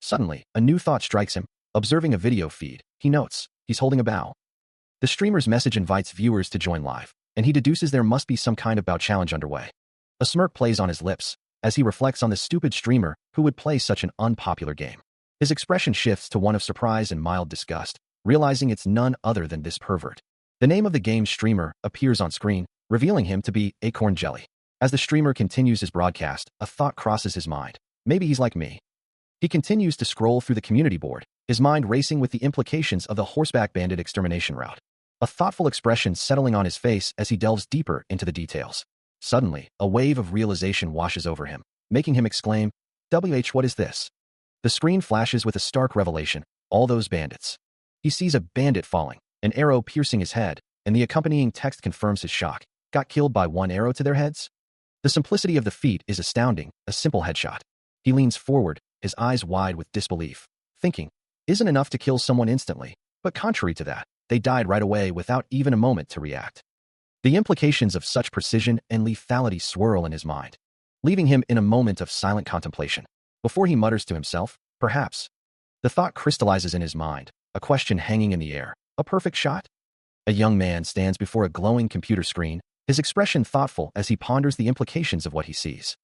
Suddenly, a new thought strikes him. Observing a video feed, he notes, he's holding a bow. The streamer's message invites viewers to join live, and he deduces there must be some kind of bow challenge underway. A smirk plays on his lips, as he reflects on the stupid streamer who would play such an unpopular game. His expression shifts to one of surprise and mild disgust, realizing it's none other than this pervert. The name of the game's streamer appears on screen, revealing him to be Acorn Jelly. As the streamer continues his broadcast, a thought crosses his mind. Maybe he's like me. He continues to scroll through the community board, his mind racing with the implications of the horseback bandit extermination route. A thoughtful expression settling on his face as he delves deeper into the details. Suddenly, a wave of realization washes over him, making him exclaim, what is this? The screen flashes with a stark revelation, all those bandits. He sees a bandit falling, an arrow piercing his head, and the accompanying text confirms his shock. Got killed by one arrow to their heads? The simplicity of the feat is astounding, a simple headshot. He leans forward, his eyes wide with disbelief, thinking, isn't enough to kill someone instantly, but contrary to that, they died right away without even a moment to react. The implications of such precision and lethality swirl in his mind, leaving him in a moment of silent contemplation. Before he mutters to himself, perhaps. The thought crystallizes in his mind, a question hanging in the air. A perfect shot? A young man stands before a glowing computer screen, his expression thoughtful as he ponders the implications of what he sees.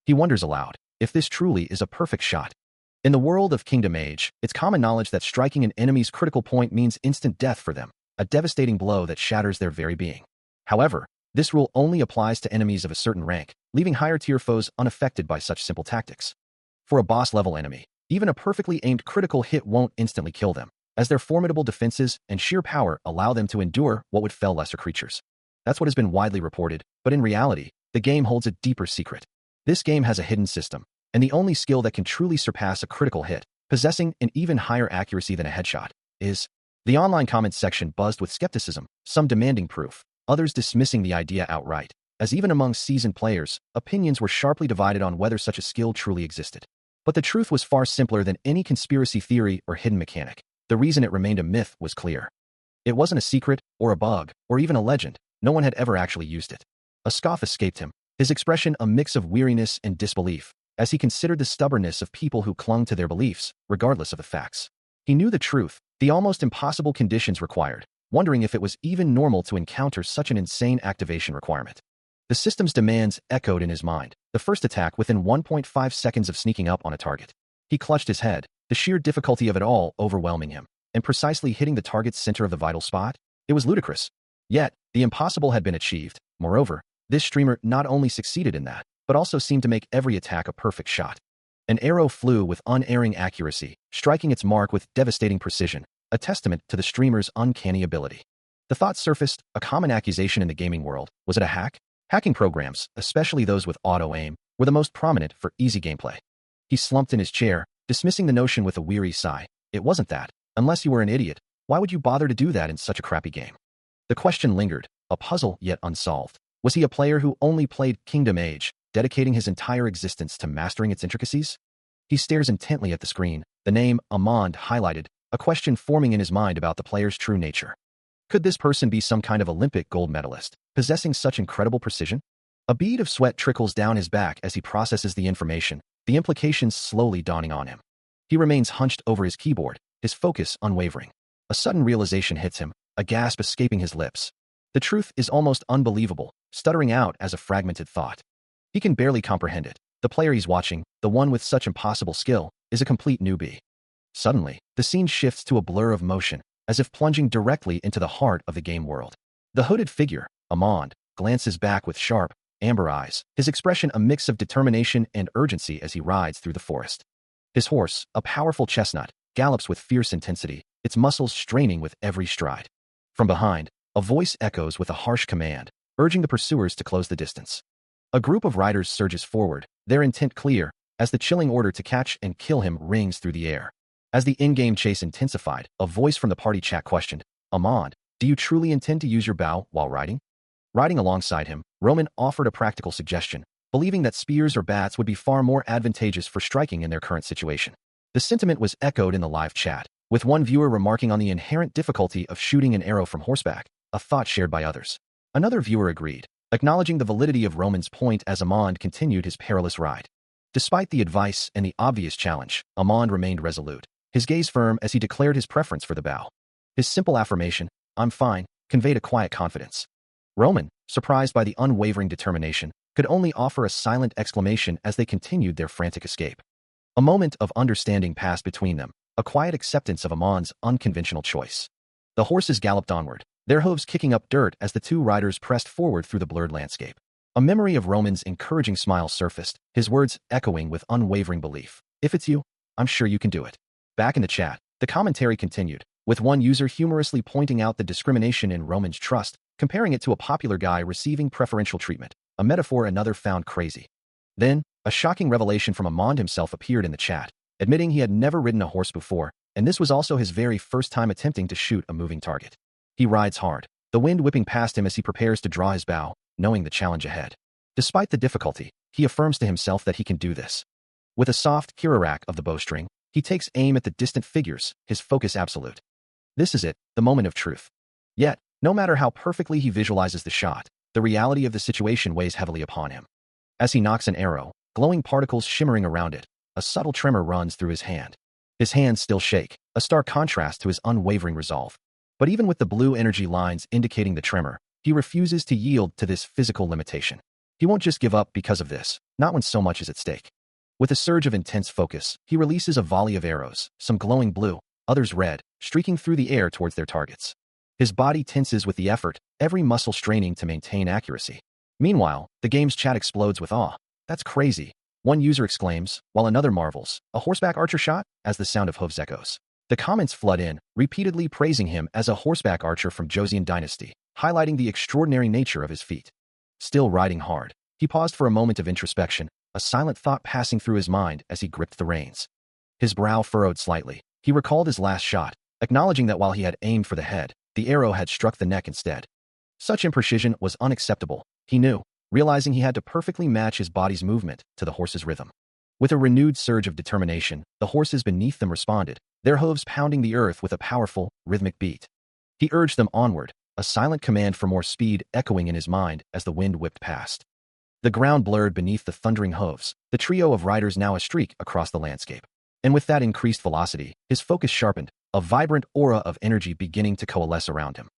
He wonders aloud, if this truly is a perfect shot. In the world of Kingdom Age, it's common knowledge that striking an enemy's critical point means instant death for them, a devastating blow that shatters their very being. However, This rule only applies to enemies of a certain rank, leaving higher-tier foes unaffected by such simple tactics. For a boss-level enemy, even a perfectly aimed critical hit won't instantly kill them, as their formidable defenses and sheer power allow them to endure what would fell lesser creatures. That's what has been widely reported, but in reality, the game holds a deeper secret. This game has a hidden system, and the only skill that can truly surpass a critical hit, possessing an even higher accuracy than a headshot, is. The online comments section buzzed with skepticism, some demanding proof, others dismissing the idea outright, as even among seasoned players, opinions were sharply divided on whether such a skill truly existed. But the truth was far simpler than any conspiracy theory or hidden mechanic. The reason it remained a myth was clear. It wasn't a secret, or a bug, or even a legend. No one had ever actually used it. A scoff escaped him, his expression a mix of weariness and disbelief, as he considered the stubbornness of people who clung to their beliefs, regardless of the facts. He knew the truth, the almost impossible conditions required, wondering if it was even normal to encounter such an insane activation requirement. The system's demands echoed in his mind, the first attack within 1.5 seconds of sneaking up on a target. He clutched his head, the sheer difficulty of it all overwhelming him, and precisely hitting the target's center of the vital spot. It was ludicrous. Yet, the impossible had been achieved. Moreover, this streamer not only succeeded in that, but also seemed to make every attack a perfect shot. An arrow flew with unerring accuracy, striking its mark with devastating precision, a testament to the streamer's uncanny ability. The thought surfaced, a common accusation in the gaming world, was it a hack? Hacking programs, especially those with auto-aim, were the most prominent for easy gameplay. He slumped in his chair, dismissing the notion with a weary sigh. It wasn't that. Unless you were an idiot, why would you bother to do that in such a crappy game? The question lingered, a puzzle yet unsolved. Was he a player who only played Kingdom Age, dedicating his entire existence to mastering its intricacies? He stares intently at the screen, the name Amand highlighted, a question forming in his mind about the player's true nature. Could this person be some kind of Olympic gold medalist, possessing such incredible precision? A bead of sweat trickles down his back as he processes the information, the implications slowly dawning on him. He remains hunched over his keyboard, his focus unwavering. A sudden realization hits him, a gasp escaping his lips. The truth is almost unbelievable, stuttering out as a fragmented thought. He can barely comprehend it. The player he's watching, the one with such impossible skill, is a complete newbie. Suddenly, the scene shifts to a blur of motion, as if plunging directly into the heart of the game world. The hooded figure, Amand, glances back with sharp, amber eyes, his expression a mix of determination and urgency as he rides through the forest. His horse, a powerful chestnut, gallops with fierce intensity, its muscles straining with every stride. From behind, a voice echoes with a harsh command, urging the pursuers to close the distance. A group of riders surges forward, their intent clear, as the chilling order to catch and kill him rings through the air. As the in-game chase intensified, a voice from the party chat questioned, Amand, do you truly intend to use your bow while riding? Riding alongside him, Roman offered a practical suggestion, believing that spears or bats would be far more advantageous for striking in their current situation. The sentiment was echoed in the live chat, with one viewer remarking on the inherent difficulty of shooting an arrow from horseback, a thought shared by others. Another viewer agreed, acknowledging the validity of Roman's point as Amand continued his perilous ride. Despite the advice and the obvious challenge, Amand remained resolute, his gaze firm as he declared his preference for the bow. His simple affirmation, I'm fine, conveyed a quiet confidence. Roman, surprised by the unwavering determination, could only offer a silent exclamation as they continued their frantic escape. A moment of understanding passed between them, a quiet acceptance of Amand's unconventional choice. The horses galloped onward, their hooves kicking up dirt as the two riders pressed forward through the blurred landscape. A memory of Roman's encouraging smile surfaced, his words echoing with unwavering belief. If it's you, I'm sure you can do it. Back in the chat, the commentary continued, with one user humorously pointing out the discrimination in Roman's trust, comparing it to a popular guy receiving preferential treatment, a metaphor another found crazy. Then, a shocking revelation from Amand himself appeared in the chat, admitting he had never ridden a horse before, and this was also his very first time attempting to shoot a moving target. He rides hard, the wind whipping past him as he prepares to draw his bow, knowing the challenge ahead. Despite the difficulty, he affirms to himself that he can do this. With a soft kirarak of the bowstring, he takes aim at the distant figures, his focus absolute. This is it, the moment of truth. Yet, no matter how perfectly he visualizes the shot, the reality of the situation weighs heavily upon him. As he nocks an arrow, glowing particles shimmering around it, a subtle tremor runs through his hand. His hands still shake, a stark contrast to his unwavering resolve. But even with the blue energy lines indicating the tremor, he refuses to yield to this physical limitation. He won't just give up because of this, not when so much is at stake. With a surge of intense focus, he releases a volley of arrows, some glowing blue, others red, streaking through the air towards their targets. His body tenses with the effort, every muscle straining to maintain accuracy. Meanwhile, the game's chat explodes with awe. "That's crazy," one user exclaims, while another marvels. "A horseback archer shot?" as the sound of hooves echoes. The comments flood in, repeatedly praising him as a horseback archer from Joseon dynasty, highlighting the extraordinary nature of his feat. Still riding hard, he paused for a moment of introspection, a silent thought passing through his mind as he gripped the reins. His brow furrowed slightly. He recalled his last shot, acknowledging that while he had aimed for the head, the arrow had struck the neck instead. Such imprecision was unacceptable, he knew, realizing he had to perfectly match his body's movement to the horse's rhythm. With a renewed surge of determination, the horses beneath them responded, their hooves pounding the earth with a powerful, rhythmic beat. He urged them onward, a silent command for more speed echoing in his mind as the wind whipped past. The ground blurred beneath the thundering hooves, the trio of riders now a streak across the landscape. And with that increased velocity, his focus sharpened, a vibrant aura of energy beginning to coalesce around him.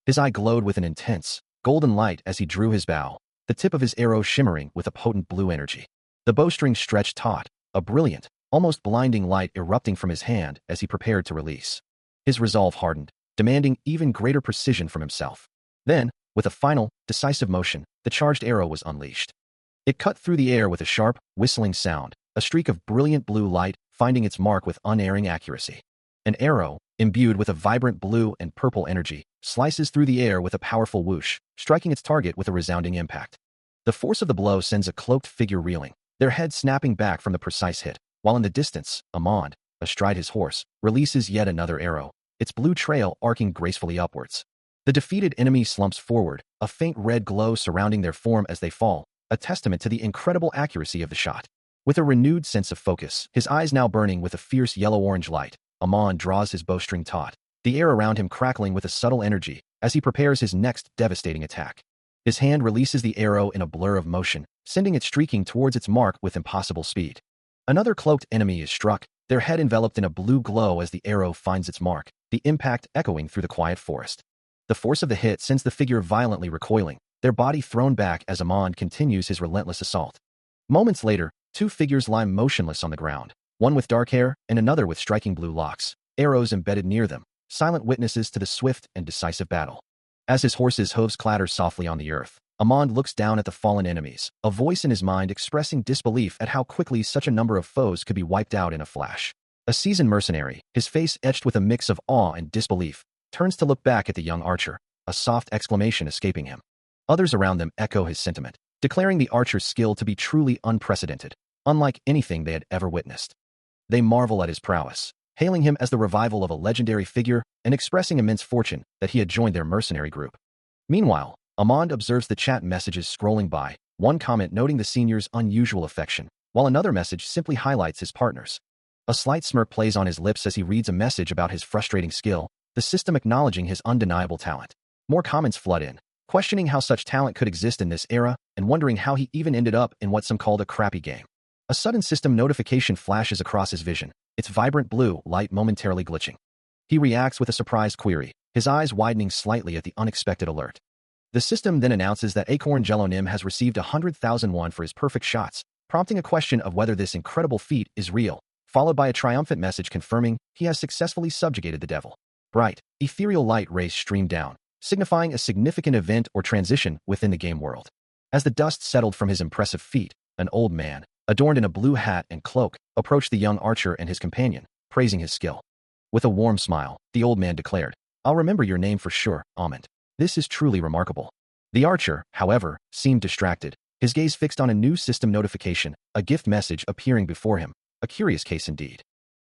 His eye glowed with an intense, golden light as he drew his bow, the tip of his arrow shimmering with a potent blue energy. The bowstring stretched taut, a brilliant, almost blinding light erupting from his hand as he prepared to release. His resolve hardened, demanding even greater precision from himself. Then, with a final, decisive motion, the charged arrow was unleashed. It cut through the air with a sharp, whistling sound, a streak of brilliant blue light finding its mark with unerring accuracy. An arrow, imbued with a vibrant blue and purple energy, slices through the air with a powerful whoosh, striking its target with a resounding impact. The force of the blow sends a cloaked figure reeling, their head snapping back from the precise hit, while in the distance, Amand, astride his horse, releases yet another arrow, its blue trail arcing gracefully upwards. The defeated enemy slumps forward, a faint red glow surrounding their form as they fall, a testament to the incredible accuracy of the shot. With a renewed sense of focus, his eyes now burning with a fierce yellow-orange light, Amand draws his bowstring taut, the air around him crackling with a subtle energy as he prepares his next devastating attack. His hand releases the arrow in a blur of motion, sending it streaking towards its mark with impossible speed. Another cloaked enemy is struck, their head enveloped in a blue glow as the arrow finds its mark, the impact echoing through the quiet forest. The force of the hit sends the figure violently recoiling, their body thrown back as Amand continues his relentless assault. Moments later, two figures lie motionless on the ground, one with dark hair and another with striking blue locks, arrows embedded near them, silent witnesses to the swift and decisive battle. As his horse's hooves clatter softly on the earth, Amand looks down at the fallen enemies, a voice in his mind expressing disbelief at how quickly such a number of foes could be wiped out in a flash. A seasoned mercenary, his face etched with a mix of awe and disbelief, turns to look back at the young archer, a soft exclamation escaping him. Others around them echo his sentiment, declaring the archer's skill to be truly unprecedented, unlike anything they had ever witnessed. They marvel at his prowess, hailing him as the revival of a legendary figure and expressing immense fortune that he had joined their mercenary group. Meanwhile, Amand observes the chat messages scrolling by, one comment noting the senior's unusual affection, while another message simply highlights his partner's. A slight smirk plays on his lips as he reads a message about his frustrating skill, the system acknowledging his undeniable talent. More comments flood in, questioning how such talent could exist in this era and wondering how he even ended up in what some called a crappy game. A sudden system notification flashes across his vision, its vibrant blue light momentarily glitching. He reacts with a surprised query, his eyes widening slightly at the unexpected alert. The system then announces that Acorn Jelonim has received 100,000 won for his perfect shots, prompting a question of whether this incredible feat is real, followed by a triumphant message confirming he has successfully subjugated the devil. Bright, ethereal light rays streamed down, signifying a significant event or transition within the game world. As the dust settled from his impressive feat, an old man, adorned in a blue hat and cloak, approached the young archer and his companion, praising his skill. With a warm smile, the old man declared, "I'll remember your name for sure, Amand. This is truly remarkable." The archer, however, seemed distracted, his gaze fixed on a new system notification, a gift message appearing before him, a curious case indeed.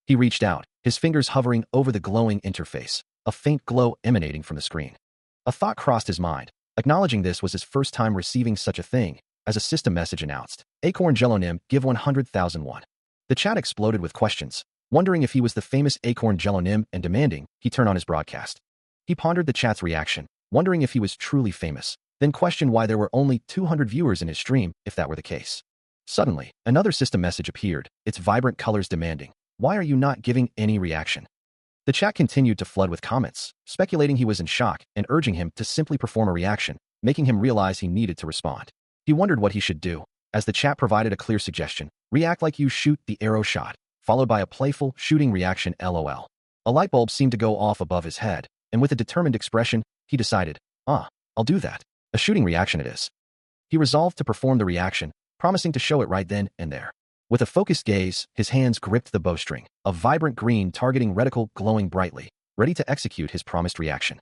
He reached out, his fingers hovering over the glowing interface, a faint glow emanating from the screen. A thought crossed his mind, acknowledging this was his first time receiving such a thing, as a system message announced, "Acorn Jelonim, give 100,000 won." The chat exploded with questions, wondering if he was the famous Acorn Jelonim and demanding he turn on his broadcast. He pondered the chat's reaction, wondering if he was truly famous, then questioned why there were only 200 viewers in his stream if that were the case. Suddenly, another system message appeared, its vibrant colors demanding, "Why are you not giving any reaction?" The chat continued to flood with comments, speculating he was in shock and urging him to simply perform a reaction, making him realize he needed to respond. He wondered what he should do, as the chat provided a clear suggestion, react like you shoot the arrow shot, followed by a playful, shooting reaction LOL. A light bulb seemed to go off above his head, and with a determined expression, he decided, I'll do that. A shooting reaction it is. He resolved to perform the reaction, promising to show it right then and there. With a focused gaze, his hands gripped the bowstring, a vibrant green targeting reticle glowing brightly, ready to execute his promised reaction.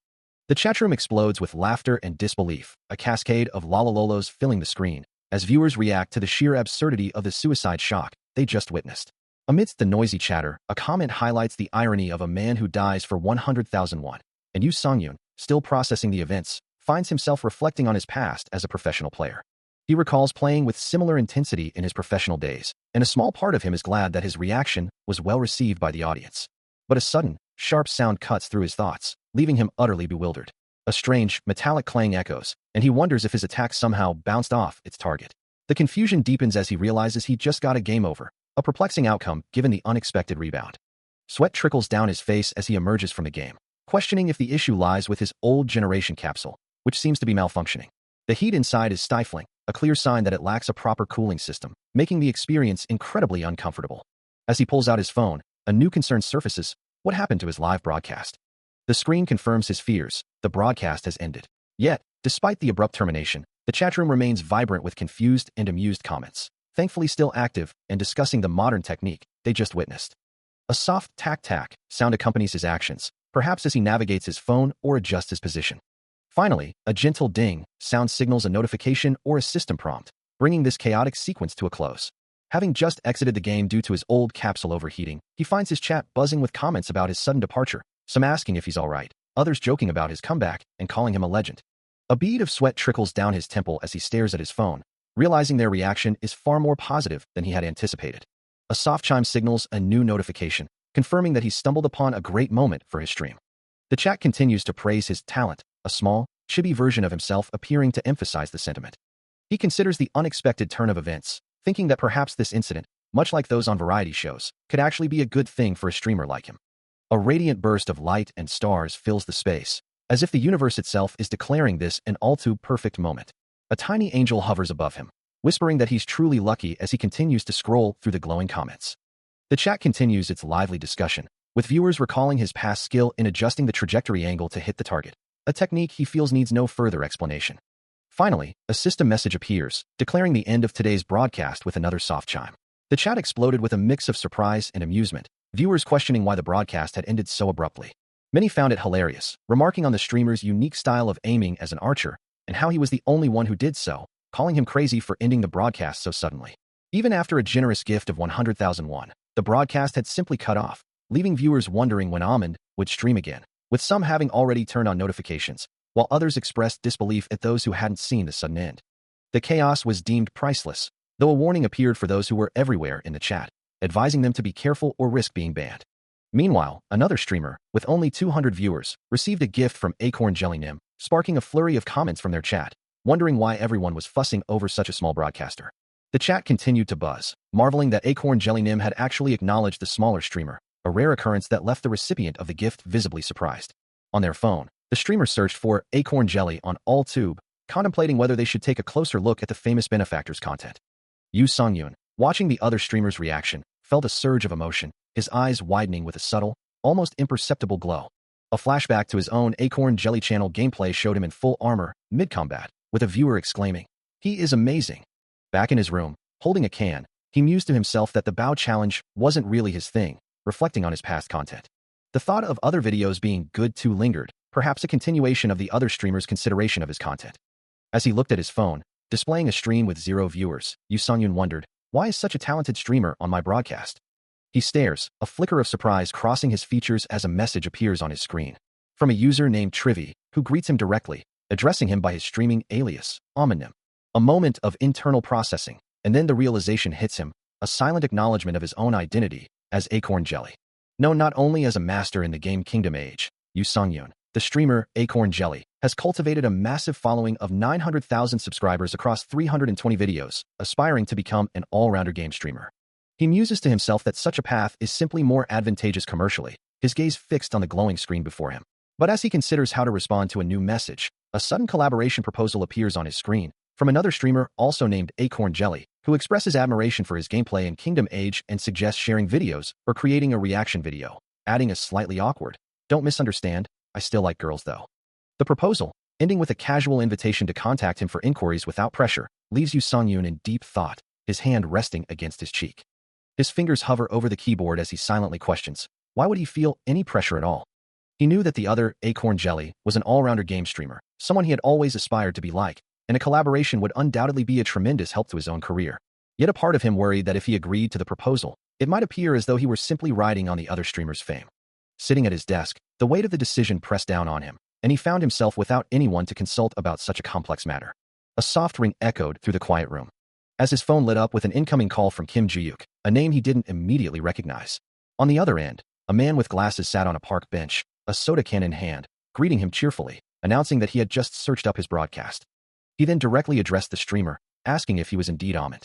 The chatroom explodes with laughter and disbelief, a cascade of lolololos filling the screen, as viewers react to the sheer absurdity of the suicide shock they just witnessed. Amidst the noisy chatter, a comment highlights the irony of a man who dies for 100,000 won, and Yu Songyun, still processing the events, finds himself reflecting on his past as a professional player. He recalls playing with similar intensity in his professional days, and a small part of him is glad that his reaction was well received by the audience. But a sudden, sharp sound cuts through his thoughts, leaving him utterly bewildered. A strange, metallic clang echoes, and he wonders if his attack somehow bounced off its target. The confusion deepens as he realizes he just got a game over, a perplexing outcome given the unexpected rebound. Sweat trickles down his face as he emerges from the game, questioning if the issue lies with his old generation capsule, which seems to be malfunctioning. The heat inside is stifling, a clear sign that it lacks a proper cooling system, making the experience incredibly uncomfortable. As he pulls out his phone, a new concern surfaces: what happened to his live broadcast? The screen confirms his fears: the broadcast has ended. Yet, despite the abrupt termination, the chatroom remains vibrant with confused and amused comments, thankfully still active and discussing the modern technique they just witnessed. A soft tack-tack sound accompanies his actions, perhaps as he navigates his phone or adjusts his position. Finally, a gentle ding sound signals a notification or a system prompt, bringing this chaotic sequence to a close. Having just exited the game due to his old capsule overheating, he finds his chat buzzing with comments about his sudden departure, some asking if he's alright, others joking about his comeback and calling him a legend. A bead of sweat trickles down his temple as he stares at his phone, realizing their reaction is far more positive than he had anticipated. A soft chime signals a new notification, confirming that he stumbled upon a great moment for his stream. The chat continues to praise his talent, a small, chibi version of himself appearing to emphasize the sentiment. He considers the unexpected turn of events, thinking that perhaps this incident, much like those on variety shows, could actually be a good thing for a streamer like him. A radiant burst of light and stars fills the space, as if the universe itself is declaring this an all-too-perfect moment. A tiny angel hovers above him, whispering that he's truly lucky as he continues to scroll through the glowing comments. The chat continues its lively discussion, with viewers recalling his past skill in adjusting the trajectory angle to hit the target, a technique he feels needs no further explanation. Finally, a system message appears, declaring the end of today's broadcast with another soft chime. The chat exploded with a mix of surprise and amusement, viewers questioning why the broadcast had ended so abruptly. Many found it hilarious, remarking on the streamer's unique style of aiming as an archer, and how he was the only one who did so, calling him crazy for ending the broadcast so suddenly. Even after a generous gift of 100,000 won, the broadcast had simply cut off, leaving viewers wondering when Ahmed would stream again, with some having already turned on notifications, while others expressed disbelief at those who hadn't seen the sudden end. The chaos was deemed priceless, though a warning appeared for those who were everywhere in the chat, advising them to be careful or risk being banned. Meanwhile, another streamer, with only 200 viewers, received a gift from Acorn Jelly Nim, sparking a flurry of comments from their chat, wondering why everyone was fussing over such a small broadcaster. The chat continued to buzz, marveling that Acorn Jelly Nim had actually acknowledged the smaller streamer, a rare occurrence that left the recipient of the gift visibly surprised. On their phone, the streamer searched for Acorn Jelly on AllTube, contemplating whether they should take a closer look at the famous benefactor's content. Yu Songyun, watching the other streamer's reaction, felt a surge of emotion, his eyes widening with a subtle, almost imperceptible glow. A flashback to his own Acorn Jelly channel gameplay showed him in full armor, mid-combat, with a viewer exclaiming, "He is amazing." Back in his room, holding a can, he mused to himself that the bow challenge wasn't really his thing, reflecting on his past content. The thought of other videos being good too lingered, perhaps a continuation of the other streamer's consideration of his content. As he looked at his phone, displaying a stream with 0 viewers, Yu Songyun wondered, why is such a talented streamer on my broadcast? He stares, a flicker of surprise crossing his features as a message appears on his screen. From a user named Trivi, who greets him directly, addressing him by his streaming alias, Omonim. A moment of internal processing, and then the realization hits him, a silent acknowledgement of his own identity as Acorn Jelly. Known not only as a master in the game Kingdom Age, Yu Songyun, the streamer Acorn Jelly, has cultivated a massive following of 900,000 subscribers across 320 videos, aspiring to become an all-rounder game streamer. He muses to himself that such a path is simply more advantageous commercially, his gaze fixed on the glowing screen before him. But as he considers how to respond to a new message, a sudden collaboration proposal appears on his screen, from another streamer also named Acorn Jelly, who expresses admiration for his gameplay in Kingdom Age and suggests sharing videos or creating a reaction video, adding a slightly awkward, "Don't misunderstand, I still like girls though. The proposal, ending with a casual invitation to contact him for inquiries without pressure, leaves Yu Sung-yoon in deep thought, his hand resting against his cheek. His fingers hover over the keyboard as he silently questions, why would he feel any pressure at all? He knew that the other, Acorn Jelly, was an all-rounder game streamer, someone he had always aspired to be like, and a collaboration would undoubtedly be a tremendous help to his own career. Yet a part of him worried that if he agreed to the proposal, it might appear as though he were simply riding on the other streamer's fame. Sitting at his desk, the weight of the decision pressed down on him, and he found himself without anyone to consult about such a complex matter. A soft ring echoed through the quiet room. As his phone lit up with an incoming call from Kim Ji-yuk, a name he didn't immediately recognize. On the other end, a man with glasses sat on a park bench, a soda can in hand, greeting him cheerfully, announcing that he had just searched up his broadcast. He then directly addressed the streamer, asking if he was indeed Amit.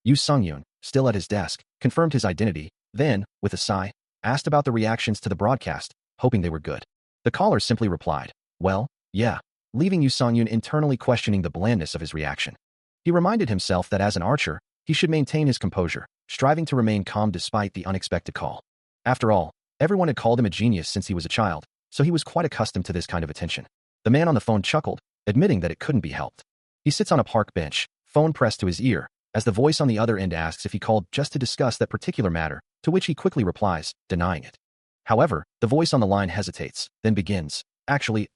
Yu Sung-yoon, still at his desk, confirmed his identity, then, with a sigh, asked about the reactions to the broadcast, hoping they were good. The caller simply replied, well, yeah, leaving Yu Sung-yoon internally questioning the blandness of his reaction. He reminded himself that as an archer, he should maintain his composure, striving to remain calm despite the unexpected call. After all, everyone had called him a genius since he was a child, so he was quite accustomed to this kind of attention. The man on the phone chuckled, admitting that it couldn't be helped. He sits on a park bench, phone pressed to his ear, as the voice on the other end asks if he called just to discuss that particular matter, to which he quickly replies, denying it. However, the voice on the line hesitates, then begins, actually,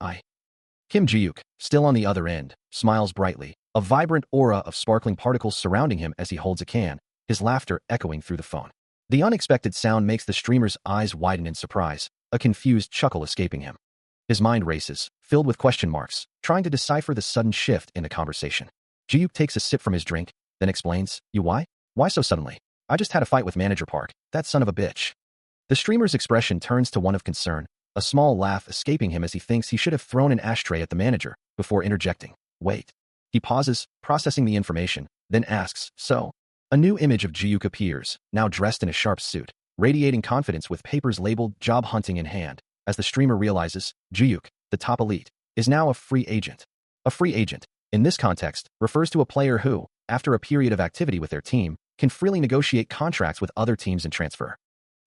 Kim Ji-yuk, still on the other end, smiles brightly, a vibrant aura of sparkling particles surrounding him as he holds a can, his laughter echoing through the phone. The unexpected sound makes the streamer's eyes widen in surprise, a confused chuckle escaping him. His mind races, filled with question marks, trying to decipher the sudden shift in the conversation. Ji-yuk takes a sip from his drink, then explains, you why? Why so suddenly? I just had a fight with Manager Park, that son of a bitch. The streamer's expression turns to one of concern, a small laugh escaping him as he thinks he should have thrown an ashtray at the manager, before interjecting, wait. He pauses, processing the information, then asks, so? A new image of Ji-yuk appears, now dressed in a sharp suit, radiating confidence with papers labeled job hunting in hand, as the streamer realizes, Ji-yuk, the top elite, is now a free agent. A free agent, in this context, refers to a player who, after a period of activity with their team, can freely negotiate contracts with other teams and transfer.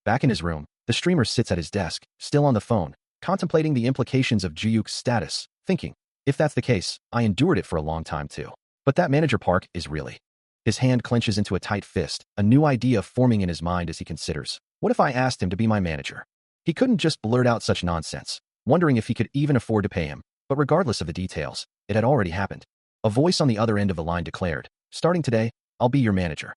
Back in his room, the streamer sits at his desk, still on the phone, contemplating the implications of Ji-yuk's status, thinking, if that's the case, I endured it for a long time too. But that Manager Park is really. His hand clenches into a tight fist, a new idea forming in his mind as he considers, what if I asked him to be my manager? He couldn't just blurt out such nonsense, wondering if he could even afford to pay him, but regardless of the details, it had already happened. A voice on the other end of the line declared, starting today, I'll be your manager.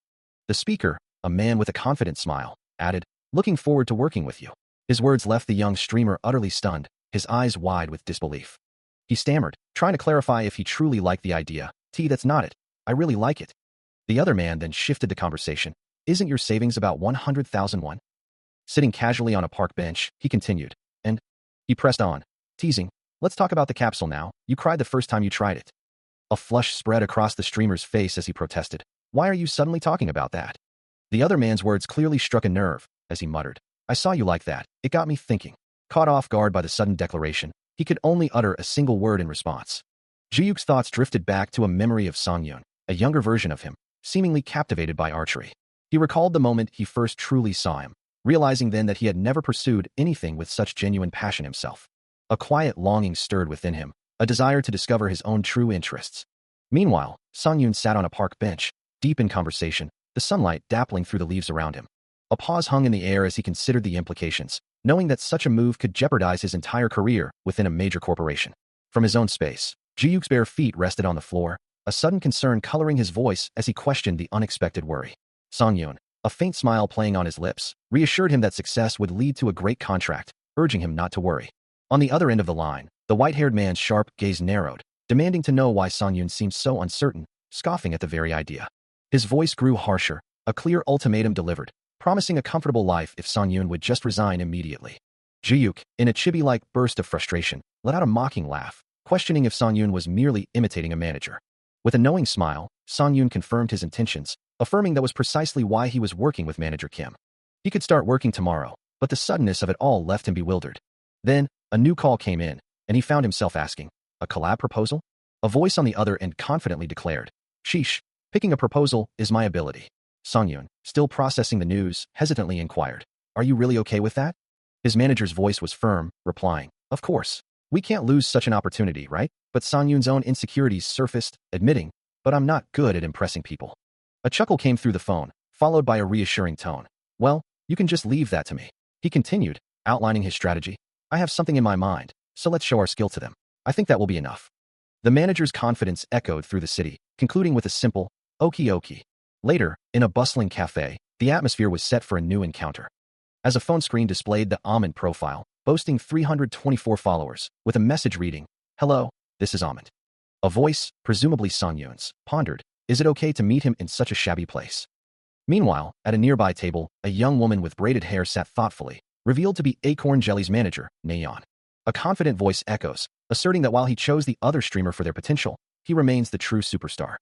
The speaker, a man with a confident smile, added, looking forward to working with you. His words left the young streamer utterly stunned, his eyes wide with disbelief. He stammered, trying to clarify if he truly liked the idea. That's not it. I really like it. The other man then shifted the conversation. Isn't your savings about 100,000 won? Sitting casually on a park bench, he continued. And? He pressed on, teasing, let's talk about the capsule now. You cried the first time you tried it. A flush spread across the streamer's face as he protested. Why are you suddenly talking about that? The other man's words clearly struck a nerve, as he muttered. I saw you like that. It got me thinking. Caught off guard by the sudden declaration, he could only utter a single word in response. Ji-yuk's thoughts drifted back to a memory of Sung-yoon, a younger version of him, seemingly captivated by archery. He recalled the moment he first truly saw him, realizing then that he had never pursued anything with such genuine passion himself. A quiet longing stirred within him, a desire to discover his own true interests. Meanwhile, Sung-yoon sat on a park bench, deep in conversation, the sunlight dappling through the leaves around him. A pause hung in the air as he considered the implications, knowing that such a move could jeopardize his entire career within a major corporation. From his own space, Ji-yuk's bare feet rested on the floor, a sudden concern coloring his voice as he questioned the unexpected worry. Sung-yoon, a faint smile playing on his lips, reassured him that success would lead to a great contract, urging him not to worry. On the other end of the line, the white-haired man's sharp gaze narrowed, demanding to know why Sung-yoon seemed so uncertain, scoffing at the very idea. His voice grew harsher, a clear ultimatum delivered, promising a comfortable life if Sung-yoon would just resign immediately. Ji-yuk, in a chibi-like burst of frustration, let out a mocking laugh, questioning if Sung-yoon was merely imitating a manager. With a knowing smile, Sung-yoon confirmed his intentions, affirming that was precisely why he was working with Manager Kim. He could start working tomorrow, but the suddenness of it all left him bewildered. Then, a new call came in, and he found himself asking, a collab proposal? A voice on the other end confidently declared, sheesh, picking a proposal is my ability. Sung-yoon, still processing the news, hesitantly inquired, are you really okay with that? His manager's voice was firm, replying, Of course. We can't lose such an opportunity, right? But Sanyun's own insecurities surfaced, admitting, but I'm not good at impressing people. A chuckle came through the phone, followed by a reassuring tone. Well, you can just leave that to me. He continued, outlining his strategy. I have something in my mind, so let's show our skill to them. I think that will be enough. The manager's confidence echoed through the city, concluding with a simple, okie dokie. Later, in a bustling cafe, the atmosphere was set for a new encounter. As a phone screen displayed the Ahmed profile, boasting 324 followers, with a message reading, Hello, this is Ahmed. A voice, presumably Sanyun's, pondered, is it okay to meet him in such a shabby place? Meanwhile, at a nearby table, a young woman with braided hair sat thoughtfully, revealed to be Acorn Jelly's manager, Nayeon. A confident voice echoes, asserting that while he chose the other streamer for their potential, he remains the true superstar.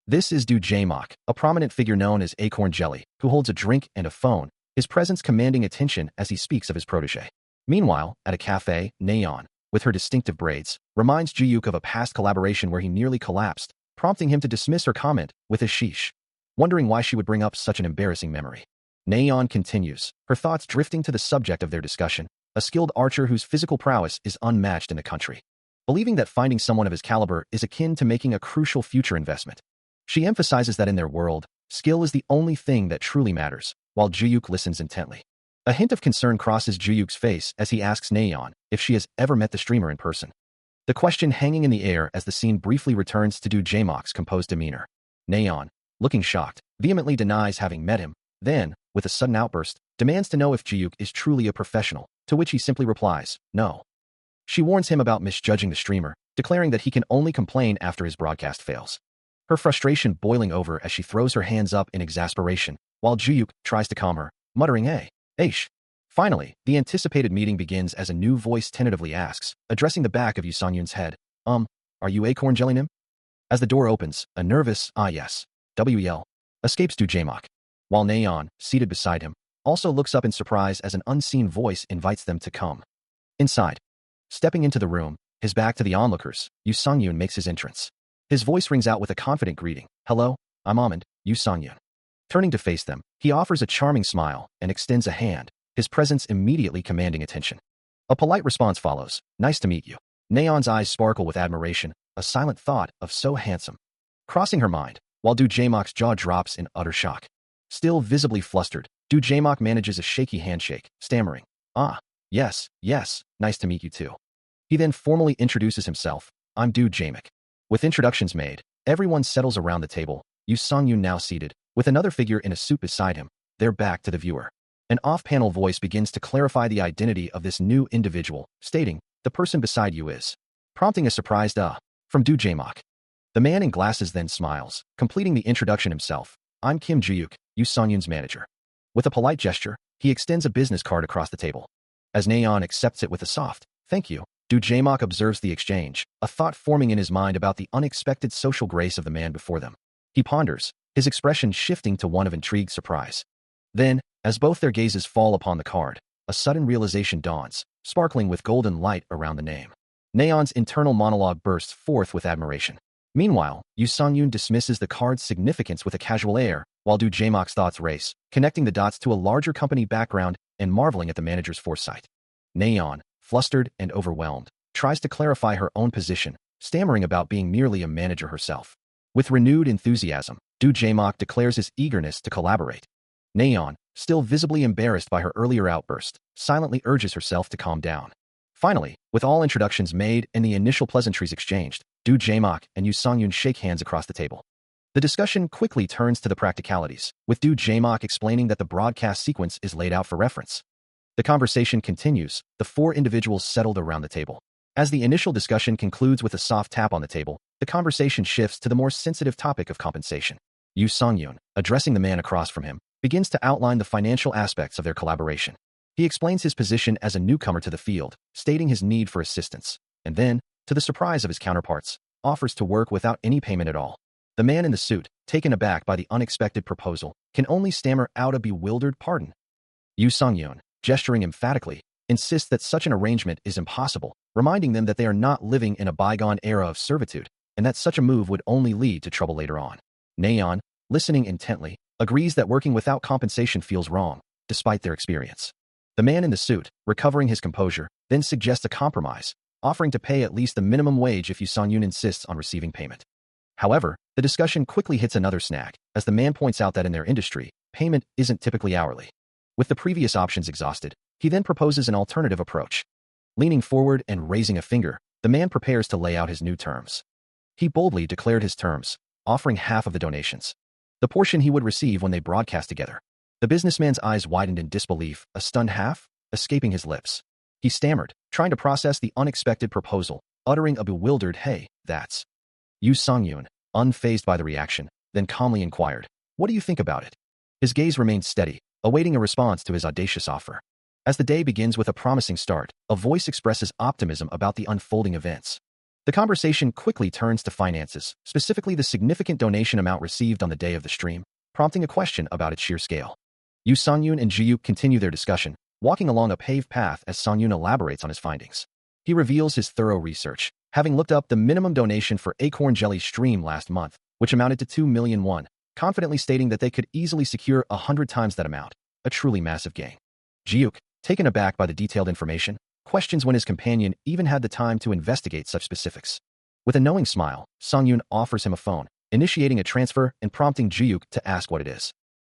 This is Do Jae-mok, a prominent figure known as Acorn Jelly, who holds a drink and a phone, his presence commanding attention as he speaks of his protege. Meanwhile, at a cafe, Nayeon, with her distinctive braids, reminds Ji-yook of a past collaboration where he nearly collapsed, prompting him to dismiss her comment with a sheesh, wondering why she would bring up such an embarrassing memory. Nayeon continues, her thoughts drifting to the subject of their discussion, a skilled archer whose physical prowess is unmatched in the country. Believing that finding someone of his caliber is akin to making a crucial future investment. She emphasizes that in their world, skill is the only thing that truly matters, while Ji-yook listens intently. A hint of concern crosses Ji-yook's face as he asks Nayeon if she has ever met the streamer in person. The question hanging in the air as the scene briefly returns to Do Jae-mok's composed demeanor. Nayeon, looking shocked, vehemently denies having met him, then, with a sudden outburst, demands to know if Ji-yook is truly a professional, to which he simply replies, no. She warns him about misjudging the streamer, declaring that he can only complain after his broadcast fails. Her frustration boiling over as she throws her hands up in exasperation, while Ji-yook tries to calm her, muttering Aish. Finally, the anticipated meeting begins as a new voice tentatively asks, addressing the back of Yoo Sung-yoon's head, are you Acorn Jelly Nim? As the door opens, a nervous, yes, WL, escapes Do Jae-mok, while Nayeon, seated beside him, also looks up in surprise as an unseen voice invites them to come. Inside. Stepping into the room, his back to the onlookers, Yoo Sung-yoon makes his entrance. His voice rings out with a confident greeting, Hello, I'm Ahmed, Yoo Sung-yoon. Turning to face them, he offers a charming smile and extends a hand, his presence immediately commanding attention. A polite response follows, Nice to meet you. Nayeon's eyes sparkle with admiration, a silent thought of so handsome. Crossing her mind, while Do Jae-mok's jaw drops in utter shock. Still visibly flustered, Do Jae-mok manages a shaky handshake, stammering, yes, nice to meet you too. He then formally introduces himself, I'm Do Jae-mok. With introductions made, everyone settles around the table, Yoo Sung-yoon now seated, with another figure in a suit beside him, their back to the viewer. An off-panel voice begins to clarify the identity of this new individual, stating, the person beside you is, prompting a surprised from Do Jae-mok. The man in glasses then smiles, completing the introduction himself, I'm Kim Ji-yook, Yoo Sung-yoon's manager. With a polite gesture, he extends a business card across the table. As Nayeon accepts it with a soft, thank you, Do Jae-mok observes the exchange, a thought forming in his mind about the unexpected social grace of the man before them. He ponders, his expression shifting to one of intrigued surprise. Then, as both their gazes fall upon the card, a sudden realization dawns, sparkling with golden light around the name. Nayeon's internal monologue bursts forth with admiration. Meanwhile, Yoo Sung-yoon dismisses the card's significance with a casual air, while Do Jae-mok's thoughts race, connecting the dots to a larger company background and marveling at the manager's foresight. Nayeon, flustered and overwhelmed, tries to clarify her own position, stammering about being merely a manager herself. With renewed enthusiasm, Do Jae-mok declares his eagerness to collaborate. Nayeon, still visibly embarrassed by her earlier outburst, silently urges herself to calm down. Finally, with all introductions made and the initial pleasantries exchanged, Do Jae-mok and Yoo Sung-yoon shake hands across the table. The discussion quickly turns to the practicalities, with Do Jae-mok explaining that the broadcast sequence is laid out for reference. The conversation continues, the four individuals settled around the table. As the initial discussion concludes with a soft tap on the table, the conversation shifts to the more sensitive topic of compensation. Yoo Sung-yoon, addressing the man across from him, begins to outline the financial aspects of their collaboration. He explains his position as a newcomer to the field, stating his need for assistance, and then, to the surprise of his counterparts, offers to work without any payment at all. The man in the suit, taken aback by the unexpected proposal, can only stammer out a bewildered pardon. Yoo Sung-yoon, gesturing emphatically, insists that such an arrangement is impossible, reminding them that they are not living in a bygone era of servitude, and that such a move would only lead to trouble later on. Nayeon, listening intently, agrees that working without compensation feels wrong, despite their experience. The man in the suit, recovering his composure, then suggests a compromise, offering to pay at least the minimum wage if Yu Song-yoon insists on receiving payment. However, the discussion quickly hits another snag, as the man points out that in their industry, payment isn't typically hourly. With the previous options exhausted, he then proposes an alternative approach. Leaning forward and raising a finger, the man prepares to lay out his new terms. He boldly declared his terms, offering half of the donations, the portion he would receive when they broadcast together. The businessman's eyes widened in disbelief, a stunned half escaping his lips. He stammered, trying to process the unexpected proposal, uttering a bewildered, "Hey, that's..." Yu Song-yoon, unfazed by the reaction, then calmly inquired, "What do you think about it?" His gaze remained steady, awaiting a response to his audacious offer. As the day begins with a promising start, a voice expresses optimism about the unfolding events. The conversation quickly turns to finances, specifically the significant donation amount received on the day of the stream, prompting a question about its sheer scale. Yu Song-yoon and Ji-yook continue their discussion, walking along a paved path as Song-yoon elaborates on his findings. He reveals his thorough research, having looked up the minimum donation for Acorn Jelly's stream last month, which amounted to 2 million won, confidently stating that they could easily secure 100 times that amount, a truly massive gain. Ji-yook, taken aback by the detailed information, questions when his companion even had the time to investigate such specifics. With a knowing smile, Song-yoon offers him a phone, initiating a transfer and prompting Ji-yook to ask what it is.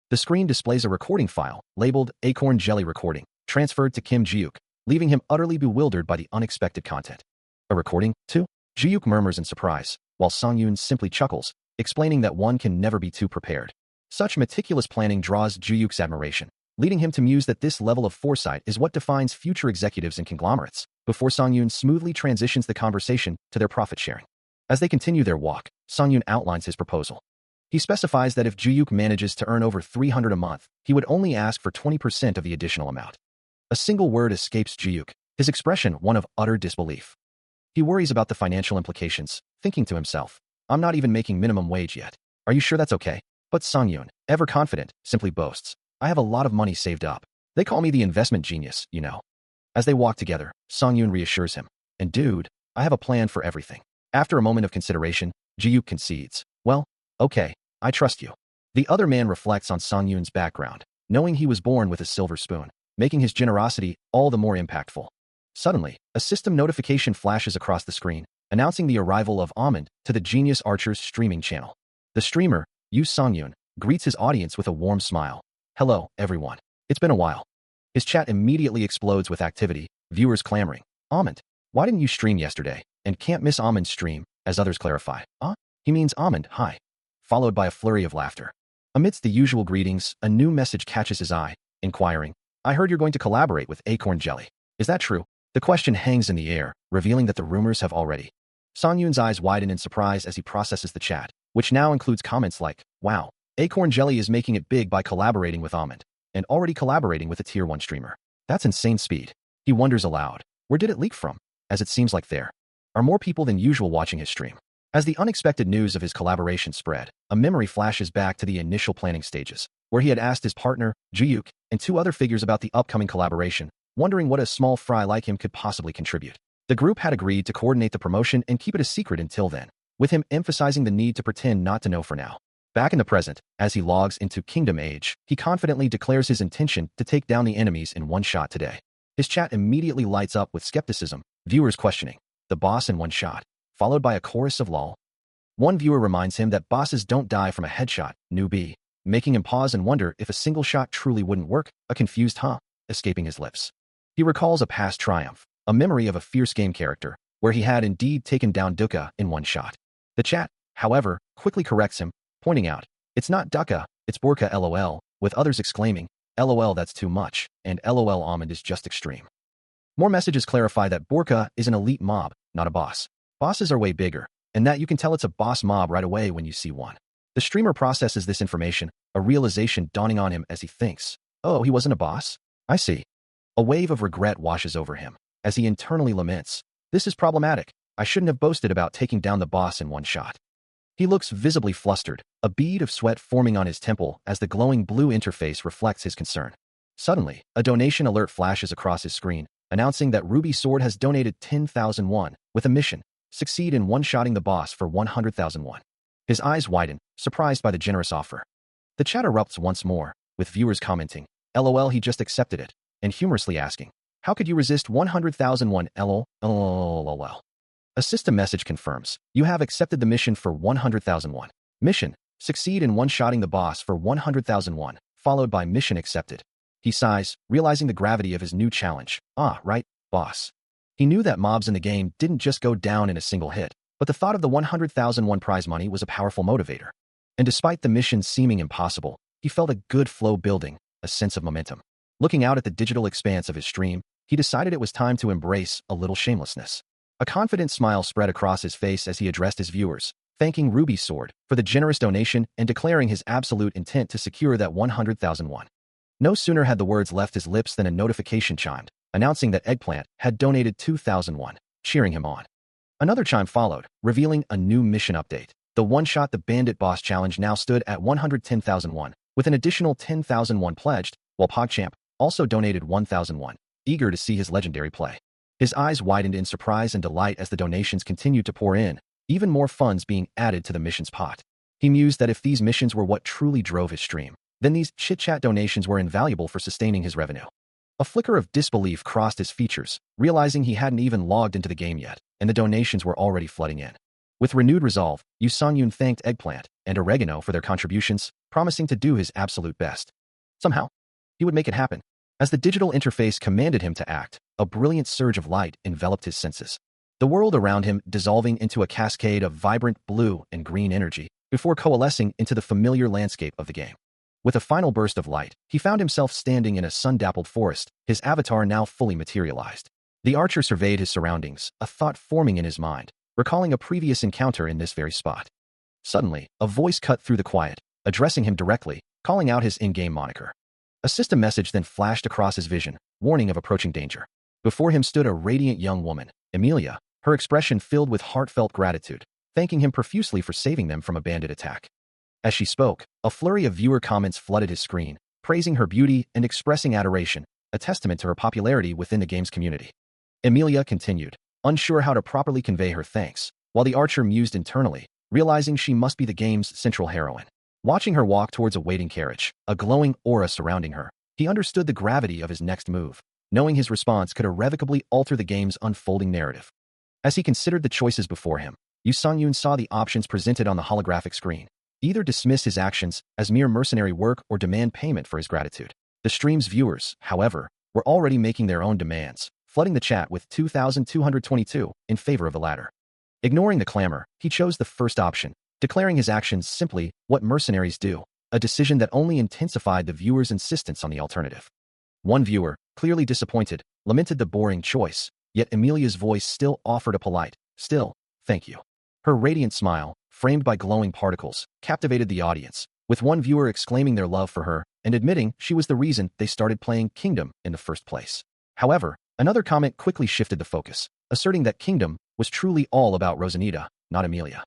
The screen displays a recording file, labeled Acorn Jelly Recording, transferred to Kim Ji-yook, leaving him utterly bewildered by the unexpected content. A recording, too? Ji-yook murmurs in surprise, while Song-yoon simply chuckles, explaining that one can never be too prepared. Such meticulous planning draws Ji-yook's admiration, leading him to muse that this level of foresight is what defines future executives and conglomerates, before Song-yoon smoothly transitions the conversation to their profit sharing. As they continue their walk, Song-yoon outlines his proposal. He specifies that if Ji-yook manages to earn over 300 a month, he would only ask for 20% of the additional amount. A single word escapes Ji-yook, his expression one of utter disbelief. He worries about the financial implications, thinking to himself, "I'm not even making minimum wage yet. Are you sure that's okay?" But Song-yoon, ever confident, simply boasts, "I have a lot of money saved up. They call me the investment genius, you know." As they walk together, Song-yoon reassures him, "And dude, I have a plan for everything." After a moment of consideration, Ji-yook concedes, "Well, okay, I trust you." The other man reflects on Song-yoon's background, knowing he was born with a silver spoon, making his generosity all the more impactful. Suddenly, a system notification flashes across the screen, announcing the arrival of Almond to the Genius Archer's streaming channel. The streamer, Yu Song-yoon, greets his audience with a warm smile. "Hello, everyone. It's been a while." His chat immediately explodes with activity, viewers clamoring, "Almond, why didn't you stream yesterday?" And "Can't miss Almond's stream," as others clarify. He means Almond, hi." Followed by a flurry of laughter. Amidst the usual greetings, a new message catches his eye, inquiring, "I heard you're going to collaborate with Acorn Jelly. Is that true?" The question hangs in the air, revealing that the rumors have already. Song-yoon's eyes widen in surprise as he processes the chat, which now includes comments like, "Wow, Acorn Jelly is making it big by collaborating with Almond, and already collaborating with a Tier 1 streamer. That's insane speed." He wonders aloud, where did it leak from? As it seems like there are more people than usual watching his stream. As the unexpected news of his collaboration spread, a memory flashes back to the initial planning stages, where he had asked his partner, Ji-yook, and two other figures about the upcoming collaboration, wondering what a small fry like him could possibly contribute. The group had agreed to coordinate the promotion and keep it a secret until then, with him emphasizing the need to pretend not to know for now. Back in the present, as he logs into Kingdom Age, he confidently declares his intention to take down the enemies in one shot today. His chat immediately lights up with skepticism, viewers questioning, "The boss in one shot," followed by a chorus of lol. One viewer reminds him that bosses don't die from a headshot, newbie, making him pause and wonder if a single shot truly wouldn't work, a confused "huh" escaping his lips. He recalls a past triumph, a memory of a fierce game character, where he had indeed taken down Dukkha in one shot. The chat, however, quickly corrects him, pointing out, "It's not Dukkha, it's Burka LOL, with others exclaiming, "LOL that's too much," and "LOL Almond is just extreme." More messages clarify that Burka is an elite mob, not a boss. Bosses are way bigger, and that you can tell it's a boss mob right away when you see one. The streamer processes this information, a realization dawning on him as he thinks, "Oh, he wasn't a boss? I see." A wave of regret washes over him, as he internally laments, "This is problematic. I shouldn't have boasted about taking down the boss in one shot." He looks visibly flustered, a bead of sweat forming on his temple as the glowing blue interface reflects his concern. Suddenly, a donation alert flashes across his screen, announcing that Ruby Sword has donated 10,000 won, with a mission, succeed in one-shotting the boss for 100,000 won. His eyes widen, surprised by the generous offer. The chat erupts once more, with viewers commenting, "LOL he just accepted it. and humorously asking, "How could you resist 100,001 lol? LOL. A system message confirms, you have accepted the mission for 100,001. Mission, succeed in one-shotting the boss for 100,001, followed by mission accepted. He sighs, realizing the gravity of his new challenge. Ah, right, boss. He knew that mobs in the game didn't just go down in a single hit, but the thought of the 100,001 prize money was a powerful motivator. And despite the mission seeming impossible, he felt a good flow building, a sense of momentum. Looking out at the digital expanse of his stream, he decided it was time to embrace a little shamelessness. A confident smile spread across his face as he addressed his viewers, thanking Ruby Sword for the generous donation and declaring his absolute intent to secure that 100,001. No sooner had the words left his lips than a notification chimed, announcing that Eggplant had donated 2,001, cheering him on. Another chime followed, revealing a new mission update. The one-shot the Bandit Boss Challenge now stood at 110,001, with an additional 10,001 pledged, while PogChamp also donated 1,001, eager to see his legendary play. His eyes widened in surprise and delight as the donations continued to pour in, even more funds being added to the mission's pot. He mused that if these missions were what truly drove his stream, then these chit-chat donations were invaluable for sustaining his revenue. A flicker of disbelief crossed his features, realizing he hadn't even logged into the game yet, and the donations were already flooding in. With renewed resolve, Yu Songyun thanked Eggplant and Oregano for their contributions, promising to do his absolute best. Somehow, he would make it happen. As the digital interface commanded him to act, a brilliant surge of light enveloped his senses. The world around him dissolving into a cascade of vibrant blue and green energy before coalescing into the familiar landscape of the game. With a final burst of light, he found himself standing in a sun-dappled forest, his avatar now fully materialized. The archer surveyed his surroundings, a thought forming in his mind, recalling a previous encounter in this very spot. Suddenly, a voice cut through the quiet, addressing him directly, calling out his in-game moniker. A system message then flashed across his vision, warning of approaching danger. Before him stood a radiant young woman, Emilia, her expression filled with heartfelt gratitude, thanking him profusely for saving them from a bandit attack. As she spoke, a flurry of viewer comments flooded his screen, praising her beauty and expressing adoration, a testament to her popularity within the game's community. Emilia continued, unsure how to properly convey her thanks, while the archer mused internally, realizing she must be the game's central heroine. Watching her walk towards a waiting carriage, a glowing aura surrounding her, he understood the gravity of his next move, knowing his response could irrevocably alter the game's unfolding narrative. As he considered the choices before him, Yu Songyun saw the options presented on the holographic screen. Either dismiss his actions as mere mercenary work or demand payment for his gratitude. The stream's viewers, however, were already making their own demands, flooding the chat with 2,222 in favor of the latter. Ignoring the clamor, he chose the first option, declaring his actions simply what mercenaries do, a decision that only intensified the viewer's insistence on the alternative. One viewer, clearly disappointed, lamented the boring choice, yet Emilia's voice still offered a polite, "Still, thank you." Her radiant smile, framed by glowing particles, captivated the audience, with one viewer exclaiming their love for her and admitting she was the reason they started playing Kingdom in the first place. However, another comment quickly shifted the focus, asserting that Kingdom was truly all about Rosanita, not Emilia.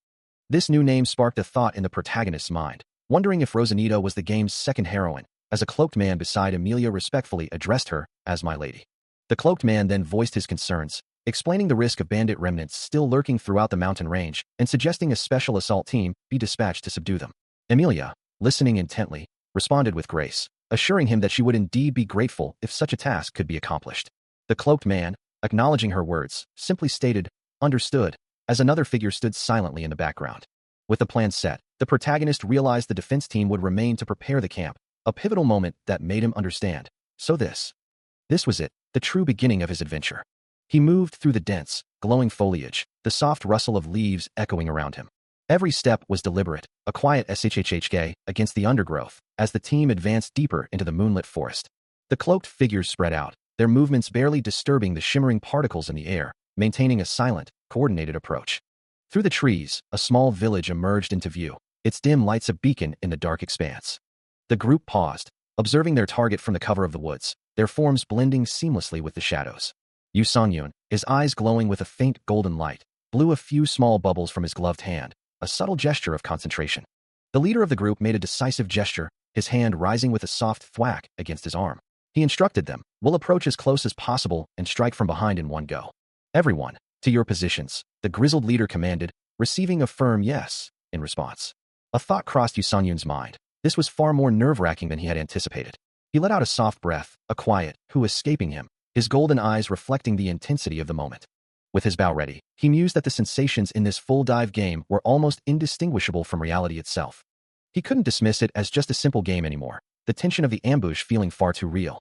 This new name sparked a thought in the protagonist's mind, wondering if Rosanita was the game's second heroine, as a cloaked man beside Emilia respectfully addressed her as my lady. The cloaked man then voiced his concerns, explaining the risk of bandit remnants still lurking throughout the mountain range and suggesting a special assault team be dispatched to subdue them. Emilia, listening intently, responded with grace, assuring him that she would indeed be grateful if such a task could be accomplished. The cloaked man, acknowledging her words, simply stated, "Understood," as another figure stood silently in the background. With the plan set, the protagonist realized the defense team would remain to prepare the camp, a pivotal moment that made him understand. So this was it, the true beginning of his adventure. He moved through the dense, glowing foliage, the soft rustle of leaves echoing around him. Every step was deliberate, a quiet shhhk against the undergrowth, as the team advanced deeper into the moonlit forest. The cloaked figures spread out, their movements barely disturbing the shimmering particles in the air, maintaining a silent, coordinated approach. Through the trees, a small village emerged into view, its dim lights a beacon in the dark expanse. The group paused, observing their target from the cover of the woods, their forms blending seamlessly with the shadows. Yu Songyun, his eyes glowing with a faint golden light, blew a few small bubbles from his gloved hand, a subtle gesture of concentration. The leader of the group made a decisive gesture, his hand rising with a soft thwack against his arm. He instructed them, "We'll approach as close as possible and strike from behind in one go. Everyone, to your positions," the grizzled leader commanded, receiving a firm yes in response. A thought crossed Yu Songyun's mind. This was far more nerve-wracking than he had anticipated. He let out a soft breath, a quiet, who escaping him, his golden eyes reflecting the intensity of the moment. With his bow ready, he mused that the sensations in this full dive game were almost indistinguishable from reality itself. He couldn't dismiss it as just a simple game anymore, the tension of the ambush feeling far too real.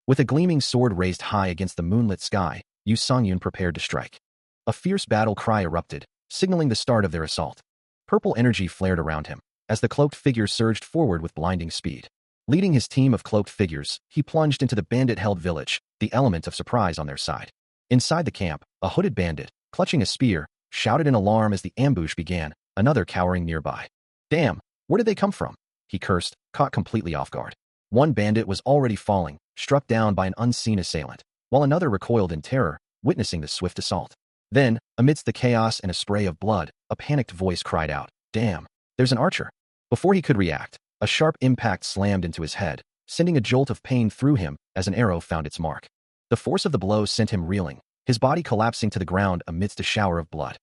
With a gleaming sword raised high against the moonlit sky, Yu Songyun prepared to strike. A fierce battle cry erupted, signaling the start of their assault. Purple energy flared around him, as the cloaked figure surged forward with blinding speed. Leading his team of cloaked figures, he plunged into the bandit-held village, the element of surprise on their side. Inside the camp, a hooded bandit, clutching a spear, shouted in alarm as the ambush began, another cowering nearby. Damn, where did they come from? He cursed, caught completely off guard. One bandit was already falling, struck down by an unseen assailant, while another recoiled in terror, witnessing the swift assault. Then, amidst the chaos and a spray of blood, a panicked voice cried out, "Damn, there's an archer." Before he could react, a sharp impact slammed into his head, sending a jolt of pain through him as an arrow found its mark. The force of the blow sent him reeling, his body collapsing to the ground amidst a shower of blood.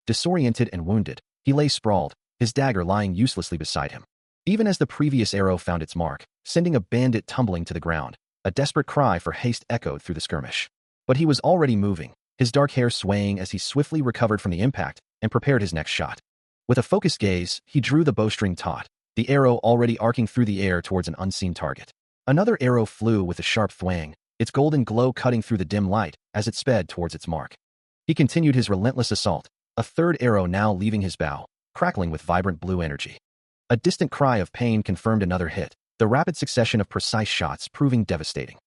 Disoriented and wounded, he lay sprawled, his dagger lying uselessly beside him. Even as the previous arrow found its mark, sending a bandit tumbling to the ground, a desperate cry for haste echoed through the skirmish. But he was already moving, his dark hair swaying as he swiftly recovered from the impact and prepared his next shot. With a focused gaze, he drew the bowstring taut, the arrow already arcing through the air towards an unseen target. Another arrow flew with a sharp thwang, its golden glow cutting through the dim light as it sped towards its mark. He continued his relentless assault, a third arrow now leaving his bow, crackling with vibrant blue energy. A distant cry of pain confirmed another hit, the rapid succession of precise shots proving devastating.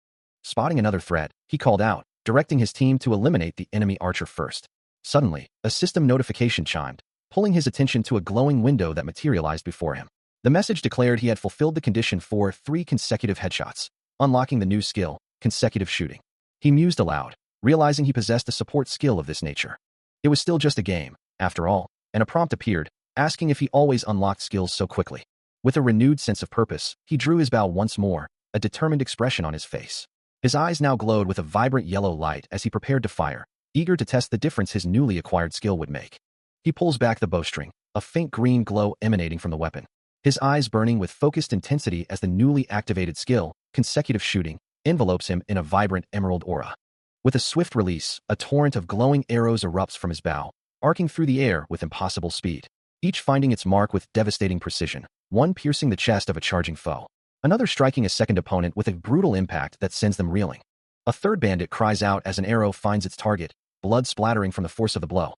Spotting another threat, he called out, directing his team to eliminate the enemy archer first. Suddenly, a system notification chimed, pulling his attention to a glowing window that materialized before him. The message declared he had fulfilled the condition for 3 consecutive headshots, unlocking the new skill, consecutive shooting. He mused aloud, realizing he possessed a support skill of this nature. It was still just a game, after all, and a prompt appeared, asking if he always unlocked skills so quickly. With a renewed sense of purpose, he drew his bow once more, a determined expression on his face. His eyes now glowed with a vibrant yellow light as he prepared to fire, eager to test the difference his newly acquired skill would make. He pulls back the bowstring, a faint green glow emanating from the weapon. His eyes burning with focused intensity as the newly activated skill, consecutive shooting, envelopes him in a vibrant emerald aura. With a swift release, a torrent of glowing arrows erupts from his bow, arcing through the air with impossible speed, each finding its mark with devastating precision, one piercing the chest of a charging foe, another striking a second opponent with a brutal impact that sends them reeling. A third bandit cries out as an arrow finds its target, blood splattering from the force of the blow.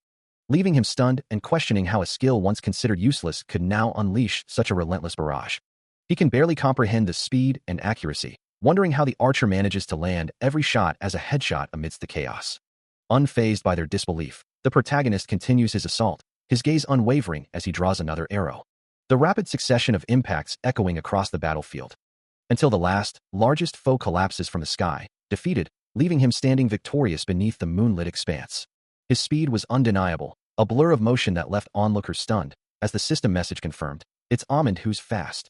Leaving him stunned and questioning how a skill once considered useless could now unleash such a relentless barrage. He can barely comprehend the speed and accuracy, wondering how the archer manages to land every shot as a headshot amidst the chaos. Unfazed by their disbelief, the protagonist continues his assault, his gaze unwavering as he draws another arrow. The rapid succession of impacts echoing across the battlefield, until the last, largest foe collapses from the sky, defeated, leaving him standing victorious beneath the moonlit expanse. His speed was undeniable, a blur of motion that left onlookers stunned, as the system message confirmed, "It's Amund who's fast."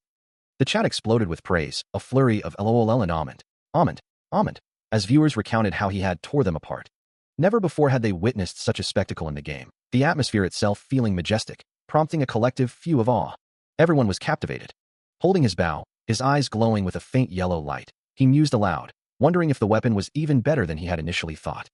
The chat exploded with praise, a flurry of LOL and Amund, as viewers recounted how he had tore them apart. Never before had they witnessed such a spectacle in the game, the atmosphere itself feeling majestic, prompting a collective few of awe. Everyone was captivated. Holding his bow, his eyes glowing with a faint yellow light, he mused aloud, wondering if the weapon was even better than he had initially thought.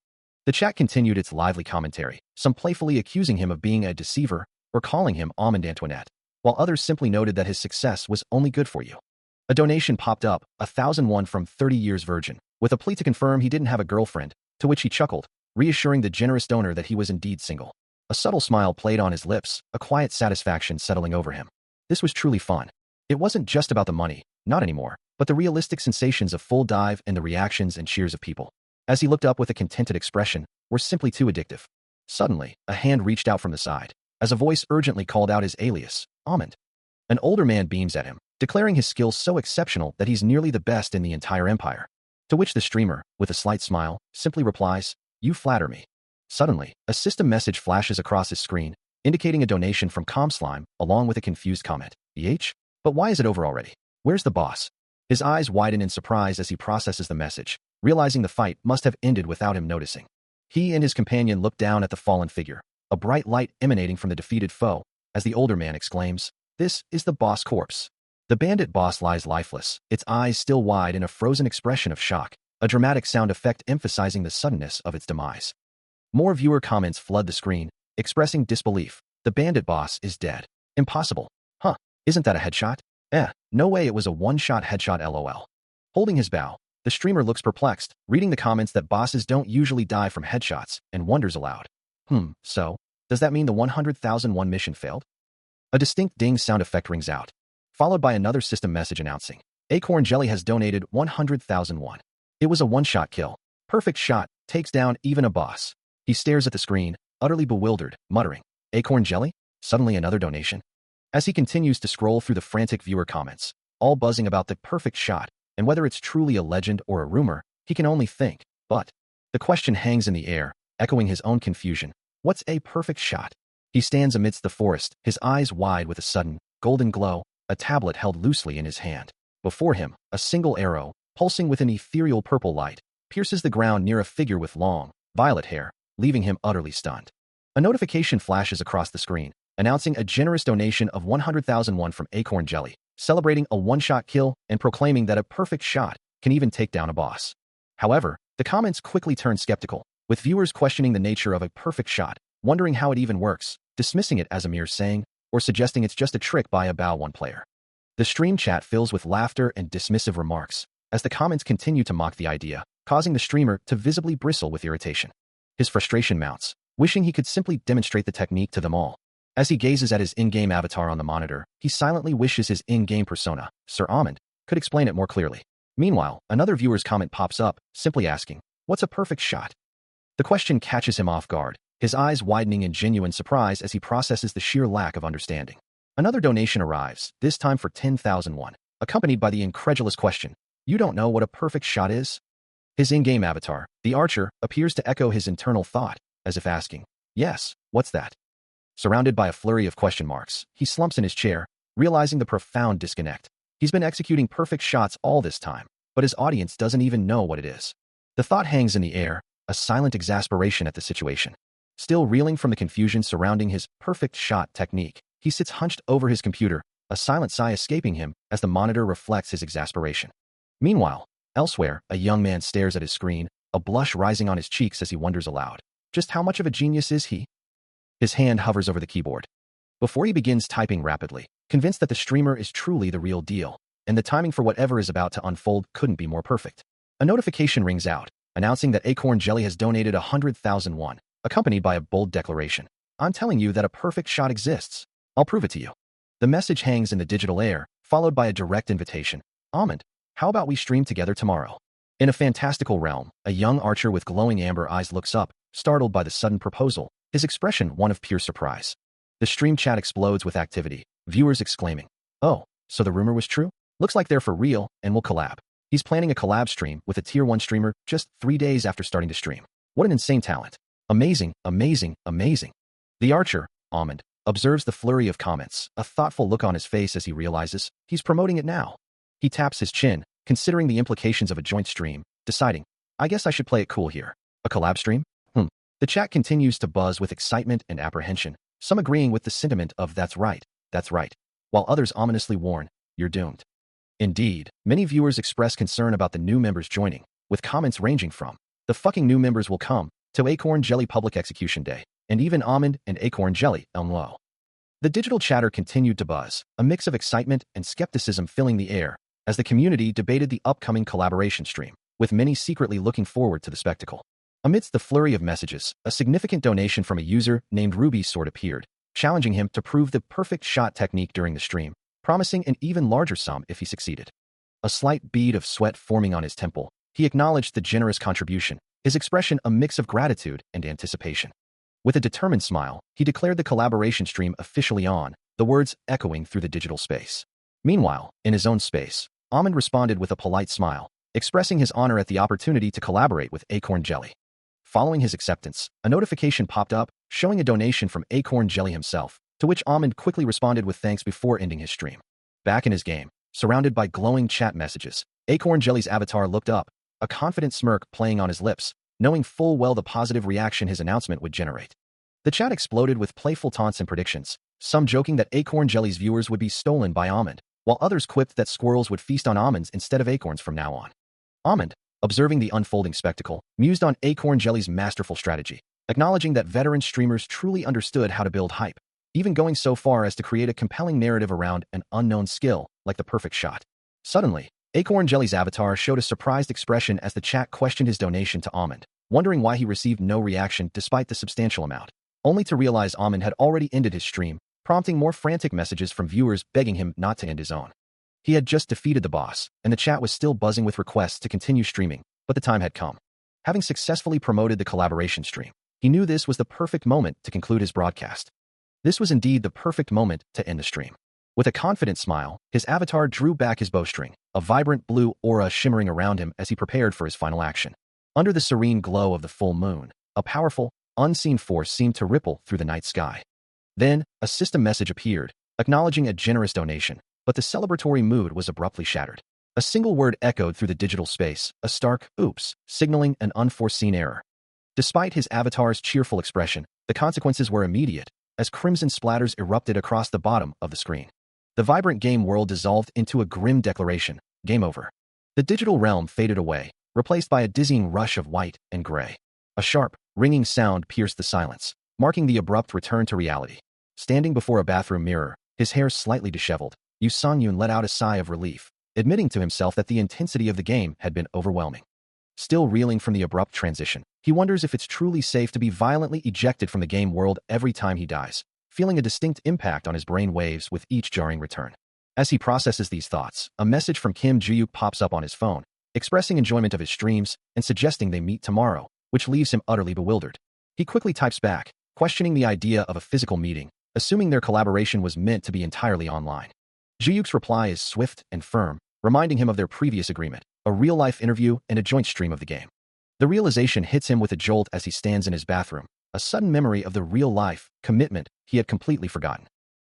The chat continued its lively commentary, some playfully accusing him of being a deceiver or calling him Amund Antoinette, while others simply noted that his success was only good for you. A donation popped up, 1,001 from 30 Years Virgin, with a plea to confirm he didn't have a girlfriend, to which he chuckled, reassuring the generous donor that he was indeed single. A subtle smile played on his lips, a quiet satisfaction settling over him. This was truly fun. It wasn't just about the money, not anymore, but the realistic sensations of full dive and the reactions and cheers of people, as he looked up with a contented expression, were simply too addictive. Suddenly, a hand reached out from the side, as a voice urgently called out his alias, Amund. An older man beams at him, declaring his skills so exceptional that he's nearly the best in the entire empire. To which the streamer, with a slight smile, simply replies, "You flatter me." Suddenly, a system message flashes across his screen, indicating a donation from ComSlime, along with a confused comment. "EH? But why is it over already? Where's the boss?" His eyes widen in surprise as he processes the message, realizing the fight must have ended without him noticing. He and his companion look down at the fallen figure, a bright light emanating from the defeated foe, as the older man exclaims, "This is the boss corpse." The bandit boss lies lifeless, its eyes still wide in a frozen expression of shock, a dramatic sound effect emphasizing the suddenness of its demise. More viewer comments flood the screen, expressing disbelief. The bandit boss is dead. Impossible. Huh, isn't that a headshot? No way it was a one-shot headshot lol. Holding his bow, the streamer looks perplexed, reading the comments that bosses don't usually die from headshots, and wonders aloud. So, does that mean the 100,001 mission failed? A distinct ding sound effect rings out, followed by another system message announcing, Acorn Jelly has donated 100,001. It was a one-shot kill. Perfect shot, takes down even a boss. He stares at the screen, utterly bewildered, muttering, Acorn Jelly? Suddenly another donation? As he continues to scroll through the frantic viewer comments, all buzzing about the perfect shot, and whether it's truly a legend or a rumor, he can only think, but the question hangs in the air, echoing his own confusion. What's a perfect shot? He stands amidst the forest, his eyes wide with a sudden, golden glow, a tablet held loosely in his hand. Before him, a single arrow, pulsing with an ethereal purple light, pierces the ground near a figure with long, violet hair, leaving him utterly stunned. A notification flashes across the screen, announcing a generous donation of 100,001 from Acorn Jelly, celebrating a one-shot kill and proclaiming that a perfect shot can even take down a boss. However, the comments quickly turn skeptical, with viewers questioning the nature of a perfect shot, wondering how it even works, dismissing it as a mere saying, or suggesting it's just a trick by a Bow 1 player. The stream chat fills with laughter and dismissive remarks, as the comments continue to mock the idea, causing the streamer to visibly bristle with irritation. His frustration mounts, wishing he could simply demonstrate the technique to them all. As he gazes at his in-game avatar on the monitor, he silently wishes his in-game persona, Sir Amund, could explain it more clearly. Meanwhile, another viewer's comment pops up, simply asking, what's a perfect shot? The question catches him off guard, his eyes widening in genuine surprise as he processes the sheer lack of understanding. Another donation arrives, this time for 10,001, accompanied by the incredulous question, you don't know what a perfect shot is? His in-game avatar, the archer, appears to echo his internal thought, as if asking, yes, what's that? Surrounded by a flurry of question marks, he slumps in his chair, realizing the profound disconnect. He's been executing perfect shots all this time, but his audience doesn't even know what it is. The thought hangs in the air, a silent exasperation at the situation. Still reeling from the confusion surrounding his perfect shot technique, he sits hunched over his computer, a silent sigh escaping him as the monitor reflects his exasperation. Meanwhile, elsewhere, a young man stares at his screen, a blush rising on his cheeks as he wonders aloud, just how much of a genius is he? His hand hovers over the keyboard. Before he begins typing rapidly, convinced that the streamer is truly the real deal, and the timing for whatever is about to unfold couldn't be more perfect. A notification rings out, announcing that Acorn Jelly has donated 100,001, accompanied by a bold declaration. I'm telling you that a perfect shot exists. I'll prove it to you. The message hangs in the digital air, followed by a direct invitation. Amund, how about we stream together tomorrow? In a fantastical realm, a young archer with glowing amber eyes looks up, startled by the sudden proposal, his expression one of pure surprise. The stream chat explodes with activity, viewers exclaiming, oh, so the rumor was true? Looks like they're for real, and will collab. He's planning a collab stream with a tier 1 streamer just 3 days after starting to stream. What an insane talent. Amazing, amazing, amazing. The archer, Amund, observes the flurry of comments, a thoughtful look on his face as he realizes he's promoting it now. He taps his chin, considering the implications of a joint stream, deciding, I guess I should play it cool here. A collab stream? The chat continues to buzz with excitement and apprehension, some agreeing with the sentiment of that's right, while others ominously warn, you're doomed. Indeed, many viewers express concern about the new members joining, with comments ranging from, the fucking new members will come, to Acorn Jelly Public Execution Day, and even Amund and Acorn Jelly, low. The digital chatter continued to buzz, a mix of excitement and skepticism filling the air, as the community debated the upcoming collaboration stream, with many secretly looking forward to the spectacle. Amidst the flurry of messages, a significant donation from a user named Ruby Sword appeared, challenging him to prove the perfect shot technique during the stream, promising an even larger sum if he succeeded. A slight bead of sweat forming on his temple, he acknowledged the generous contribution, his expression a mix of gratitude and anticipation. With a determined smile, he declared the collaboration stream officially on, the words echoing through the digital space. Meanwhile, in his own space, Amund responded with a polite smile, expressing his honor at the opportunity to collaborate with Acorn Jelly. Following his acceptance, a notification popped up, showing a donation from Acorn Jelly himself, to which Amund quickly responded with thanks before ending his stream. Back in his game, surrounded by glowing chat messages, Acorn Jelly's avatar looked up, a confident smirk playing on his lips, knowing full well the positive reaction his announcement would generate. The chat exploded with playful taunts and predictions, some joking that Acorn Jelly's viewers would be stolen by Amund, while others quipped that squirrels would feast on almonds instead of acorns from now on. Almond, observing the unfolding spectacle, mused on Acorn Jelly's masterful strategy, acknowledging that veteran streamers truly understood how to build hype, even going so far as to create a compelling narrative around an unknown skill, like the perfect shot. Suddenly, Acorn Jelly's avatar showed a surprised expression as the chat questioned his donation to Almond, wondering why he received no reaction despite the substantial amount, only to realize Almond had already ended his stream, prompting more frantic messages from viewers begging him not to end his own. He had just defeated the boss, and the chat was still buzzing with requests to continue streaming, but the time had come. Having successfully promoted the collaboration stream, he knew this was the perfect moment to conclude his broadcast. This was indeed the perfect moment to end the stream. With a confident smile, his avatar drew back his bowstring, a vibrant blue aura shimmering around him as he prepared for his final action. Under the serene glow of the full moon, a powerful, unseen force seemed to ripple through the night sky. Then, a system message appeared, acknowledging a generous donation, but the celebratory mood was abruptly shattered. A single word echoed through the digital space, a stark oops, signaling an unforeseen error. Despite his avatar's cheerful expression, the consequences were immediate, as crimson splatters erupted across the bottom of the screen. The vibrant game world dissolved into a grim declaration, game over. The digital realm faded away, replaced by a dizzying rush of white and gray. A sharp, ringing sound pierced the silence, marking the abrupt return to reality. Standing before a bathroom mirror, his hair slightly disheveled, Yu Songyun let out a sigh of relief, admitting to himself that the intensity of the game had been overwhelming. Still reeling from the abrupt transition, he wonders if it's truly safe to be violently ejected from the game world every time he dies, feeling a distinct impact on his brain waves with each jarring return. As he processes these thoughts, a message from Kim Ji-yook pops up on his phone, expressing enjoyment of his streams and suggesting they meet tomorrow, which leaves him utterly bewildered. He quickly types back, questioning the idea of a physical meeting, assuming their collaboration was meant to be entirely online. Ji-yook's reply is swift and firm, reminding him of their previous agreement, a real-life interview and a joint stream of the game. The realization hits him with a jolt as he stands in his bathroom, a sudden memory of the real-life commitment he had completely forgotten.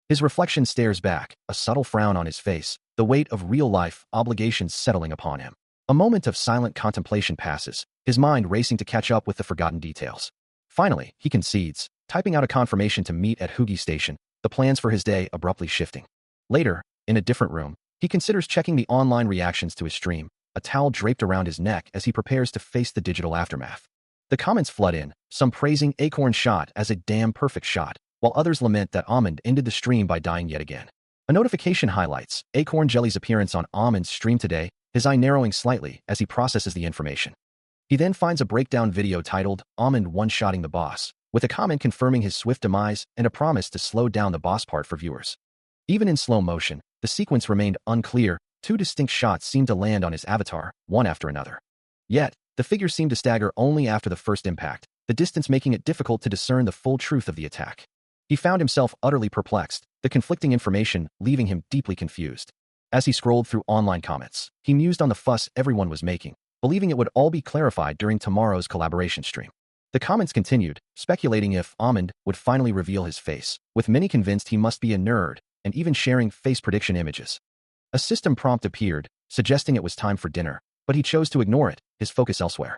His reflection stares back, a subtle frown on his face, the weight of real-life obligations settling upon him. A moment of silent contemplation passes, his mind racing to catch up with the forgotten details. Finally, he concedes, typing out a confirmation to meet at Hugi Station, the plans for his day abruptly shifting. Later, in a different room, he considers checking the online reactions to his stream, a towel draped around his neck as he prepares to face the digital aftermath. The comments flood in, some praising Acorn's shot as a damn perfect shot, while others lament that Almond ended the stream by dying yet again. A notification highlights Acorn Jelly's appearance on Almond's stream today, his eye narrowing slightly as he processes the information. He then finds a breakdown video titled Almond One-Shotting the Boss, with a comment confirming his swift demise and a promise to slow down the boss part for viewers. Even in slow motion, the sequence remained unclear. Two distinct shots seemed to land on his avatar, one after another. Yet, the figure seemed to stagger only after the first impact, the distance making it difficult to discern the full truth of the attack. He found himself utterly perplexed, the conflicting information leaving him deeply confused. As he scrolled through online comments, he mused on the fuss everyone was making, believing it would all be clarified during tomorrow's collaboration stream. The comments continued, speculating if Almond would finally reveal his face, with many convinced he must be a nerd, and even sharing face prediction images. A system prompt appeared, suggesting it was time for dinner, but he chose to ignore it, his focus elsewhere.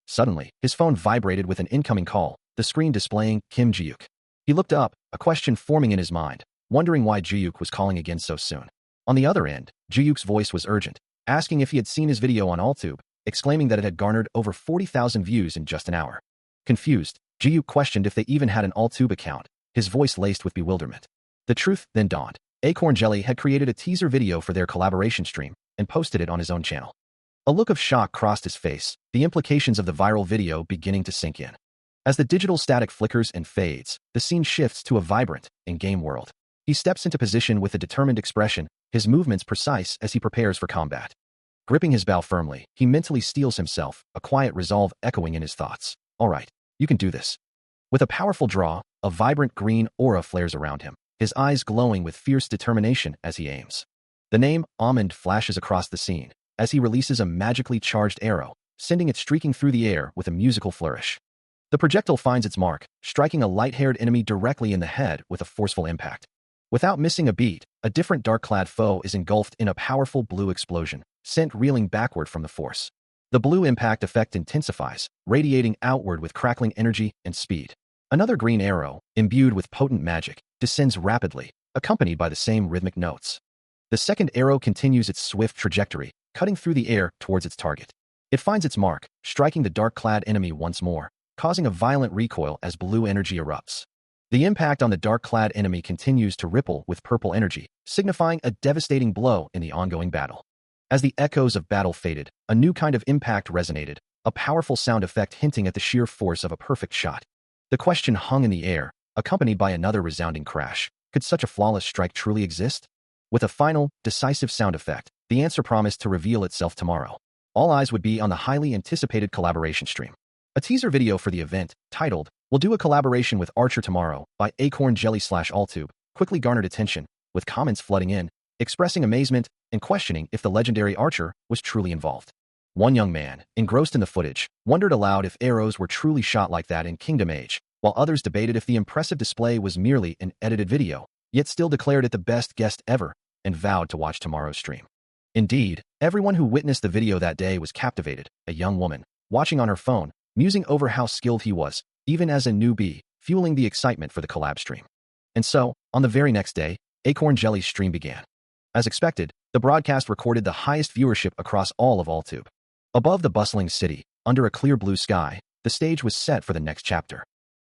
Suddenly, his phone vibrated with an incoming call, the screen displaying Kim Ji-yook. He looked up, a question forming in his mind, wondering why Ji-yook was calling again so soon. On the other end, Ji-yook's voice was urgent, asking if he had seen his video on AllTube, exclaiming that it had garnered over 40,000 views in just an hour. Confused, Ji-yook questioned if they even had an AllTube account, his voice laced with bewilderment. The truth then dawned. Acorn Jelly had created a teaser video for their collaboration stream and posted it on his own channel. A look of shock crossed his face, the implications of the viral video beginning to sink in. As the digital static flickers and fades, the scene shifts to a vibrant, in-game world. He steps into position with a determined expression, his movements precise as he prepares for combat. Gripping his bow firmly, he mentally steels himself, a quiet resolve echoing in his thoughts. All right, you can do this. With a powerful draw, a vibrant green aura flares around him, his eyes glowing with fierce determination as he aims. The name Almond flashes across the scene as he releases a magically charged arrow, sending it streaking through the air with a musical flourish. The projectile finds its mark, striking a light-haired enemy directly in the head with a forceful impact. Without missing a beat, a different dark-clad foe is engulfed in a powerful blue explosion, sent reeling backward from the force. The blue impact effect intensifies, radiating outward with crackling energy and speed. Another green arrow, imbued with potent magic, descends rapidly, accompanied by the same rhythmic notes. The second arrow continues its swift trajectory, cutting through the air towards its target. It finds its mark, striking the dark-clad enemy once more, causing a violent recoil as blue energy erupts. The impact on the dark-clad enemy continues to ripple with purple energy, signifying a devastating blow in the ongoing battle. As the echoes of battle faded, a new kind of impact resonated, a powerful sound effect hinting at the sheer force of a perfect shot. The question hung in the air, accompanied by another resounding crash. Could such a flawless strike truly exist? With a final, decisive sound effect, the answer promised to reveal itself tomorrow. All eyes would be on the highly anticipated collaboration stream. A teaser video for the event, titled, "We'll do a collaboration with Archer tomorrow" by Acorn Jelly/Alltube, quickly garnered attention, with comments flooding in, expressing amazement and questioning if the legendary Archer was truly involved. One young man, engrossed in the footage, wondered aloud if arrows were truly shot like that in Kingdom Age, while others debated if the impressive display was merely an edited video, yet still declared it the best guest ever and vowed to watch tomorrow's stream. Indeed, everyone who witnessed the video that day was captivated, a young woman, watching on her phone, musing over how skilled he was, even as a newbie, fueling the excitement for the collab stream. And so, on the very next day, Acorn Jelly's stream began. As expected, the broadcast recorded the highest viewership across all of Alltube. Above the bustling city, under a clear blue sky, the stage was set for the next chapter.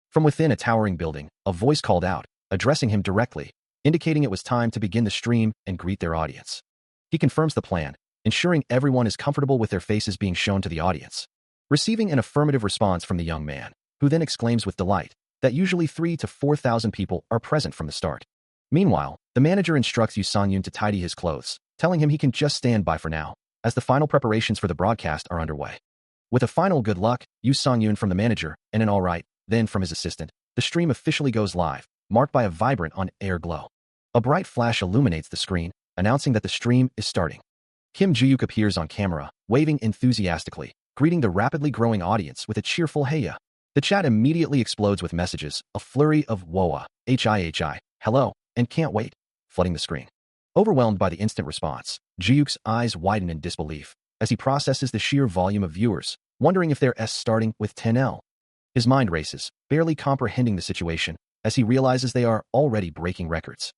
From within a towering building, a voice called out, addressing him directly, indicating it was time to begin the stream and greet their audience. He confirms the plan, ensuring everyone is comfortable with their faces being shown to the audience. Receiving an affirmative response from the young man, who then exclaims with delight that usually 3,000 to 4,000 people are present from the start. Meanwhile, the manager instructs Yoo Sang-yoon to tidy his clothes, telling him he can just stand by for now, as the final preparations for the broadcast are underway. With a final good luck, Yoo Sang-yoon from the manager, and an all right, then from his assistant, the stream officially goes live, marked by a vibrant on-air glow. A bright flash illuminates the screen, announcing that the stream is starting. Kim Ji-yook appears on camera, waving enthusiastically, greeting the rapidly growing audience with a cheerful heya. The chat immediately explodes with messages, a flurry of "woa," hi, hello, and can't wait, flooding the screen. Overwhelmed by the instant response, Ji-yook's eyes widen in disbelief as he processes the sheer volume of viewers, wondering if they're starting with 10L. His mind races, barely comprehending the situation, as he realizes they are already breaking records.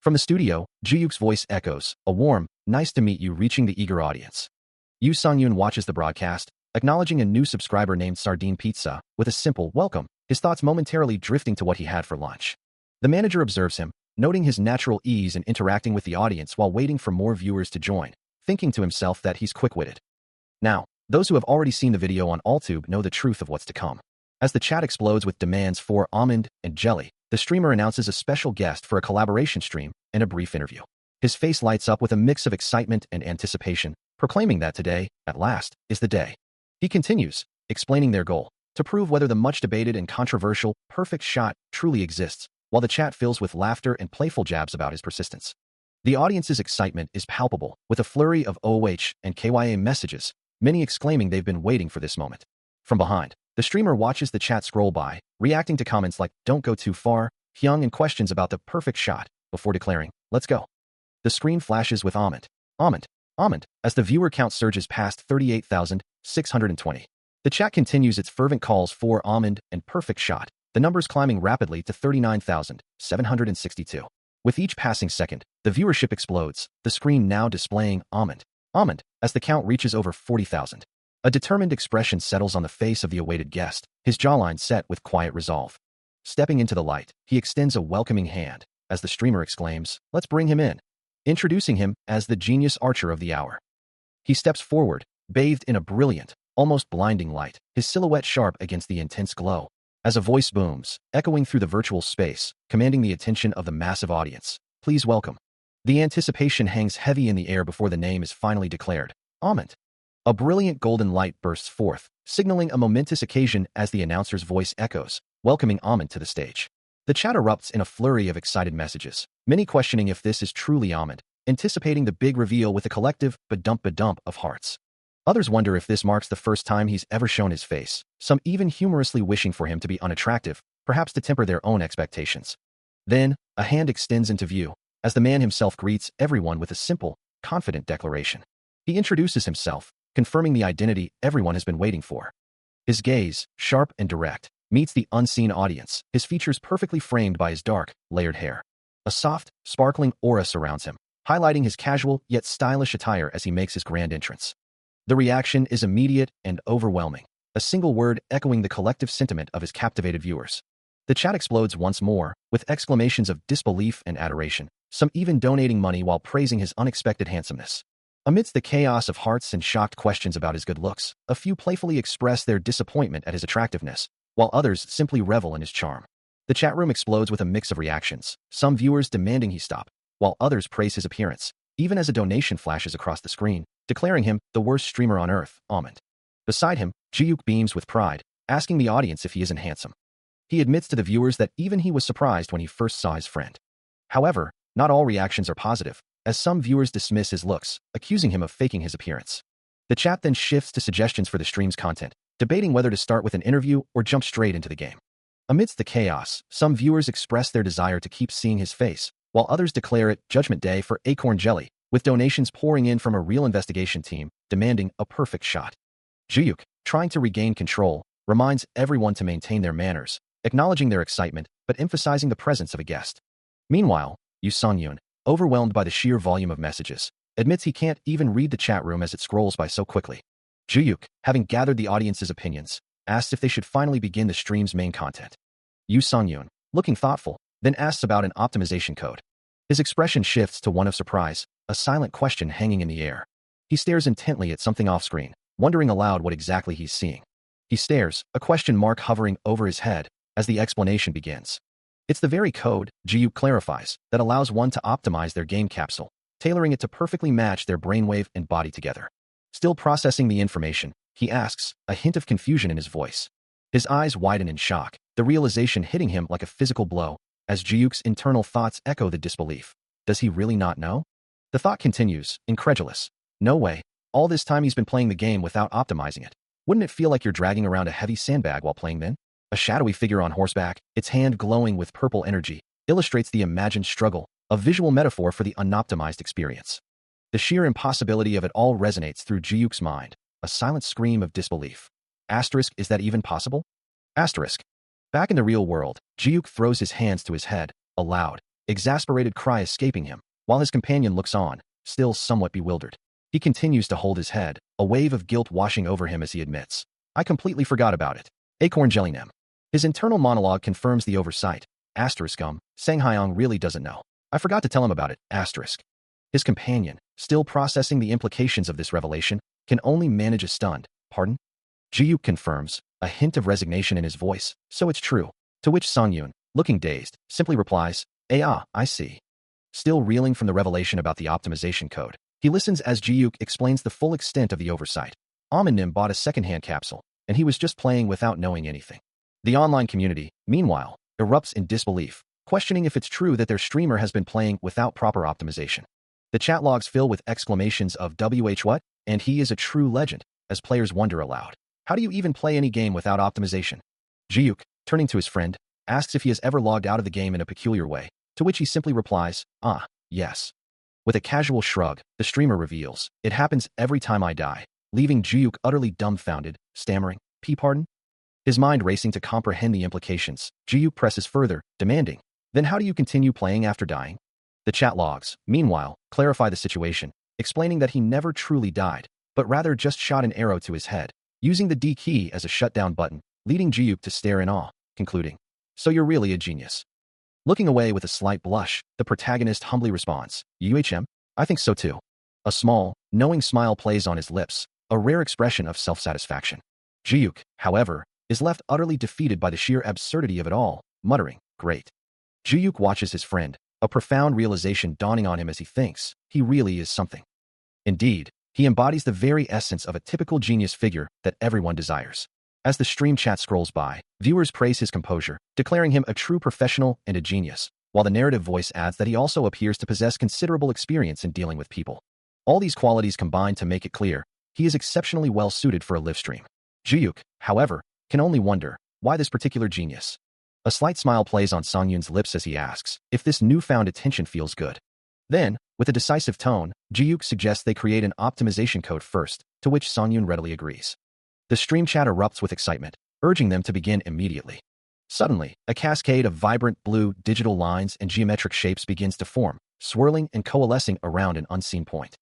From the studio, Ji-yook's voice echoes, a warm, "nice to meet you," reaching the eager audience. Yoo Sang-yoon watches the broadcast, acknowledging a new subscriber named Sardine Pizza with a simple welcome, his thoughts momentarily drifting to what he had for lunch. The manager observes him, noting his natural ease in interacting with the audience while waiting for more viewers to join, thinking to himself that he's quick-witted. Now, those who have already seen the video on Alltube know the truth of what's to come. As the chat explodes with demands for almond and jelly, the streamer announces a special guest for a collaboration stream and a brief interview. His face lights up with a mix of excitement and anticipation, proclaiming that today, at last, is the day. He continues, explaining their goal, to prove whether the much-debated and controversial perfect shot truly exists, while the chat fills with laughter and playful jabs about his persistence. The audience's excitement is palpable, with a flurry of OOH and KYA messages, many exclaiming they've been waiting for this moment. From behind, the streamer watches the chat scroll by, reacting to comments like, "Don't go too far," Hyung, and questions about the perfect shot, before declaring, "Let's go." The screen flashes with almond, as the viewer count surges past 38,620. The chat continues its fervent calls for almond and perfect shot, the numbers climbing rapidly to 39,762. With each passing second, the viewership explodes, the screen now displaying almond, as the count reaches over 40,000. A determined expression settles on the face of the awaited guest, his jawline set with quiet resolve. Stepping into the light, he extends a welcoming hand, as the streamer exclaims, "Let's bring him in," introducing him as the genius archer of the hour. He steps forward, bathed in a brilliant, almost blinding light, his silhouette sharp against the intense glow. As a voice booms, echoing through the virtual space, commanding the attention of the massive audience, "Please welcome." The anticipation hangs heavy in the air before the name is finally declared, Almond. A brilliant golden light bursts forth, signaling a momentous occasion as the announcer's voice echoes, welcoming Almond to the stage. The chat erupts in a flurry of excited messages, many questioning if this is truly Almond, anticipating the big reveal with a collective ba-dump of hearts. Others wonder if this marks the first time he's ever shown his face, some even humorously wishing for him to be unattractive, perhaps to temper their own expectations. Then, a hand extends into view, as the man himself greets everyone with a simple, confident declaration. He introduces himself, confirming the identity everyone has been waiting for. His gaze, sharp and direct, meets the unseen audience, his features perfectly framed by his dark, layered hair. A soft, sparkling aura surrounds him, highlighting his casual yet stylish attire as he makes his grand entrance. The reaction is immediate and overwhelming, a single word echoing the collective sentiment of his captivated viewers. The chat explodes once more, with exclamations of disbelief and adoration, some even donating money while praising his unexpected handsomeness. Amidst the chaos of hearts and shocked questions about his good looks, a few playfully express their disappointment at his attractiveness, while others simply revel in his charm. The chat room explodes with a mix of reactions, some viewers demanding he stop, while others praise his appearance, even as a donation flashes across the screen, declaring him the worst streamer on earth, Almond. Beside him, Ji-Yook beams with pride, asking the audience if he isn't handsome. He admits to the viewers that even he was surprised when he first saw his friend. However, not all reactions are positive, as some viewers dismiss his looks, accusing him of faking his appearance. The chat then shifts to suggestions for the stream's content, debating whether to start with an interview or jump straight into the game. Amidst the chaos, some viewers express their desire to keep seeing his face, while others declare it Judgment Day for Acorn Jelly, with donations pouring in from a real investigation team, demanding a perfect shot. Ji-Yook, trying to regain control, reminds everyone to maintain their manners, acknowledging their excitement but emphasizing the presence of a guest. Meanwhile, Yoo Sung-yoon, overwhelmed by the sheer volume of messages, admits he can't even read the chat room as it scrolls by so quickly. Ji-Yook, having gathered the audience's opinions, asks if they should finally begin the stream's main content. Yoo Sung-yoon, looking thoughtful, then asks about an optimization code. His expression shifts to one of surprise, a silent question hanging in the air. He stares intently at something off-screen, wondering aloud what exactly he's seeing. He stares, a question mark hovering over his head, as the explanation begins. It's the very code, Ji-Yook clarifies, that allows one to optimize their game capsule, tailoring it to perfectly match their brainwave and body together. Still processing the information, he asks, a hint of confusion in his voice. His eyes widen in shock, the realization hitting him like a physical blow, as Ji-Yook's internal thoughts echo the disbelief. Does he really not know? The thought continues, incredulous. No way. All this time he's been playing the game without optimizing it. Wouldn't it feel like you're dragging around a heavy sandbag while playing then? A shadowy figure on horseback, its hand glowing with purple energy, illustrates the imagined struggle, a visual metaphor for the unoptimized experience. The sheer impossibility of it all resonates through Ji-Yook's mind, a silent scream of disbelief. Asterisk, is that even possible? Asterisk. Back in the real world, Ji-Yook throws his hands to his head, a loud, exasperated cry escaping him, while his companion looks on, still somewhat bewildered. He continues to hold his head, a wave of guilt washing over him as he admits, I completely forgot about it. Acorn Jelly Nem. His internal monologue confirms the oversight. Asterisk Sang Hyung really doesn't know. I forgot to tell him about it. Asterisk. His companion, still processing the implications of this revelation, can only manage a stunned, pardon? Ji-Yook confirms, a hint of resignation in his voice, so it's true. To which Sung-yoon, looking dazed, simply replies, I see. Still reeling from the revelation about the optimization code, he listens as Ji-Yook explains the full extent of the oversight. Nim bought a second-hand capsule, and he was just playing without knowing anything. The online community, meanwhile, erupts in disbelief, questioning if it's true that their streamer has been playing without proper optimization. The chat logs fill with exclamations of WH what? And he is a true legend, as players wonder aloud. How do you even play any game without optimization? Ji-Yook, turning to his friend, asks if he has ever logged out of the game in a peculiar way, to which he simply replies, yes. With a casual shrug, the streamer reveals, it happens every time I die, leaving Ji-Yook utterly dumbfounded, stammering, pardon? His mind racing to comprehend the implications, Ji-Yook presses further, demanding, then how do you continue playing after dying? The chat logs, meanwhile, clarify the situation, explaining that he never truly died, but rather just shot an arrow to his head, using the D key as a shutdown button, leading Ji-Yook to stare in awe, concluding, so you're really a genius. Looking away with a slight blush, the protagonist humbly responds, I think so too. A small, knowing smile plays on his lips, a rare expression of self-satisfaction. Ji-Yook, however, is left utterly defeated by the sheer absurdity of it all, muttering, great. Ji-Yook watches his friend, a profound realization dawning on him as he thinks, he really is something. Indeed, he embodies the very essence of a typical genius figure that everyone desires. As the stream chat scrolls by, viewers praise his composure, declaring him a true professional and a genius, while the narrative voice adds that he also appears to possess considerable experience in dealing with people. All these qualities combine to make it clear, he is exceptionally well suited for a live stream. Ji-Yook, however, can only wonder, why this particular genius? A slight smile plays on Sung-yoon's lips as he asks, if this newfound attention feels good. Then, with a decisive tone, Ji-Yook suggests they create an optimization code first, to which Sung-yoon readily agrees. The stream chat erupts with excitement, urging them to begin immediately. Suddenly, a cascade of vibrant blue digital lines and geometric shapes begins to form, swirling and coalescing around an unseen point.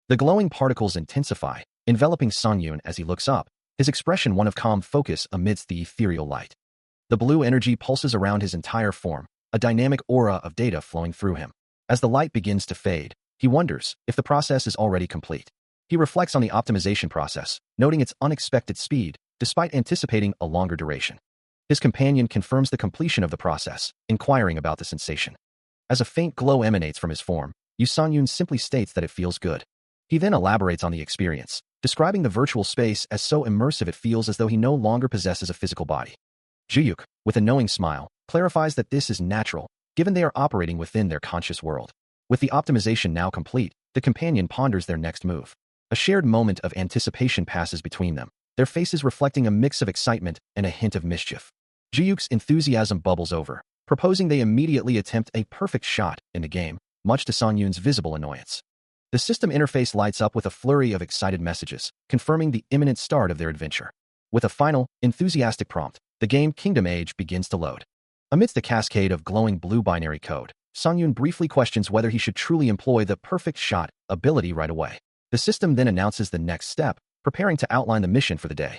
The glowing particles intensify, enveloping Sung-yoon as he looks up, his expression one of calm focus amidst the ethereal light. The blue energy pulses around his entire form, a dynamic aura of data flowing through him. As the light begins to fade, he wonders if the process is already complete. He reflects on the optimization process, noting its unexpected speed, despite anticipating a longer duration. His companion confirms the completion of the process, inquiring about the sensation. As a faint glow emanates from his form, Sung-yoon simply states that it feels good. He then elaborates on the experience, describing the virtual space as so immersive it feels as though he no longer possesses a physical body. Ji-yook, with a knowing smile, clarifies that this is natural, given they are operating within their conscious world. With the optimization now complete, the companion ponders their next move. A shared moment of anticipation passes between them, their faces reflecting a mix of excitement and a hint of mischief. Ji-yook's enthusiasm bubbles over, proposing they immediately attempt a perfect shot in the game, much to Sung-yoon's visible annoyance. The system interface lights up with a flurry of excited messages, confirming the imminent start of their adventure. With a final, enthusiastic prompt, the game Kingdom Age begins to load. Amidst a cascade of glowing blue binary code, Sung-yoon briefly questions whether he should truly employ the perfect shot ability right away. The system then announces the next step, preparing to outline the mission for the day.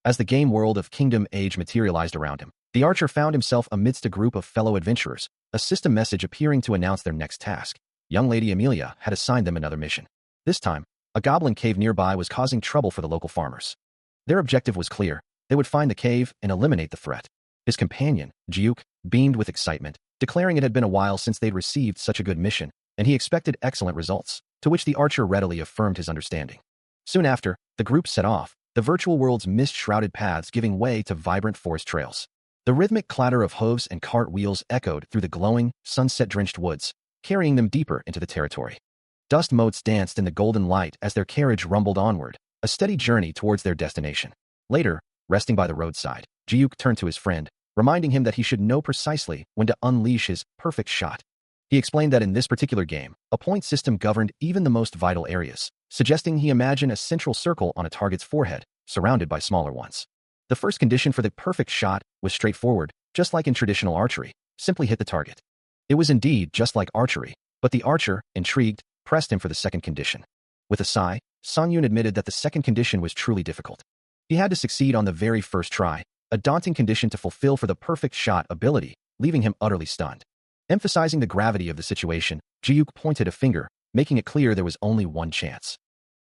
As the game world of Kingdom Age materialized around him, the archer found himself amidst a group of fellow adventurers, a system message appearing to announce their next task. Young Lady Amelia had assigned them another mission. This time, a goblin cave nearby was causing trouble for the local farmers. Their objective was clear: they would find the cave and eliminate the threat. His companion, Ji-yook, beamed with excitement, declaring it had been a while since they'd received such a good mission, and he expected excellent results, to which the archer readily affirmed his understanding. Soon after, the group set off, the virtual world's mist-shrouded paths giving way to vibrant forest trails. The rhythmic clatter of hooves and cart wheels echoed through the glowing, sunset-drenched woods, carrying them deeper into the territory. Dust motes danced in the golden light as their carriage rumbled onward, a steady journey towards their destination. Later, resting by the roadside, Ji-yook turned to his friend, reminding him that he should know precisely when to unleash his perfect shot. He explained that in this particular game, a point system governed even the most vital areas, suggesting he imagine a central circle on a target's forehead, surrounded by smaller ones. The first condition for the perfect shot was straightforward, just like in traditional archery: simply hit the target. It was indeed just like archery, but the archer, intrigued, pressed him for the second condition. With a sigh, Sung-yoon admitted that the second condition was truly difficult. He had to succeed on the very first try, a daunting condition to fulfill for the perfect shot ability, leaving him utterly stunned. Emphasizing the gravity of the situation, Ji-yook pointed a finger, making it clear there was only one chance.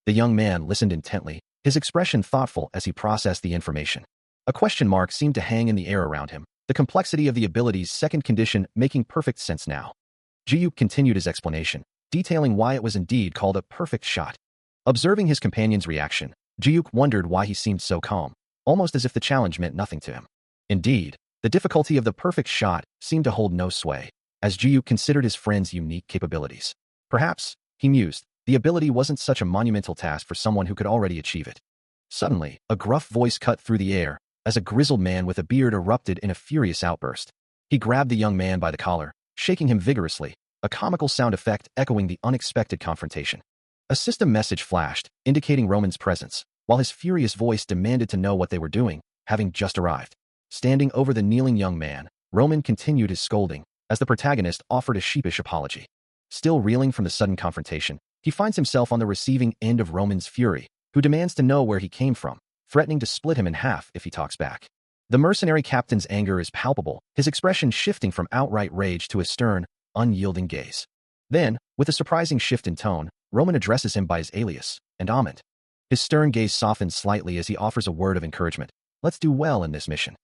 The young man listened intently, his expression thoughtful as he processed the information. A question mark seemed to hang in the air around him, the complexity of the ability's second condition making perfect sense now. Ji-yook continued his explanation, detailing why it was indeed called a perfect shot. Observing his companion's reaction, Ji-yook wondered why he seemed so calm, almost as if the challenge meant nothing to him. Indeed, the difficulty of the perfect shot seemed to hold no sway, as Ji-yook considered his friend's unique capabilities. Perhaps, he mused, the ability wasn't such a monumental task for someone who could already achieve it. Suddenly, a gruff voice cut through the air, as a grizzled man with a beard erupted in a furious outburst. He grabbed the young man by the collar, shaking him vigorously, a comical sound effect echoing the unexpected confrontation. A system message flashed, indicating Roman's presence, while his furious voice demanded to know what they were doing, having just arrived. Standing over the kneeling young man, Roman continued his scolding, as the protagonist offered a sheepish apology. Still reeling from the sudden confrontation, he finds himself on the receiving end of Roman's fury, who demands to know where he came from, threatening to split him in half if he talks back. The mercenary captain's anger is palpable, his expression shifting from outright rage to a stern, unyielding gaze. Then, with a surprising shift in tone, Roman addresses him by his alias, and Amund. His stern gaze softens slightly as he offers a word of encouragement. Let's do well in this mission.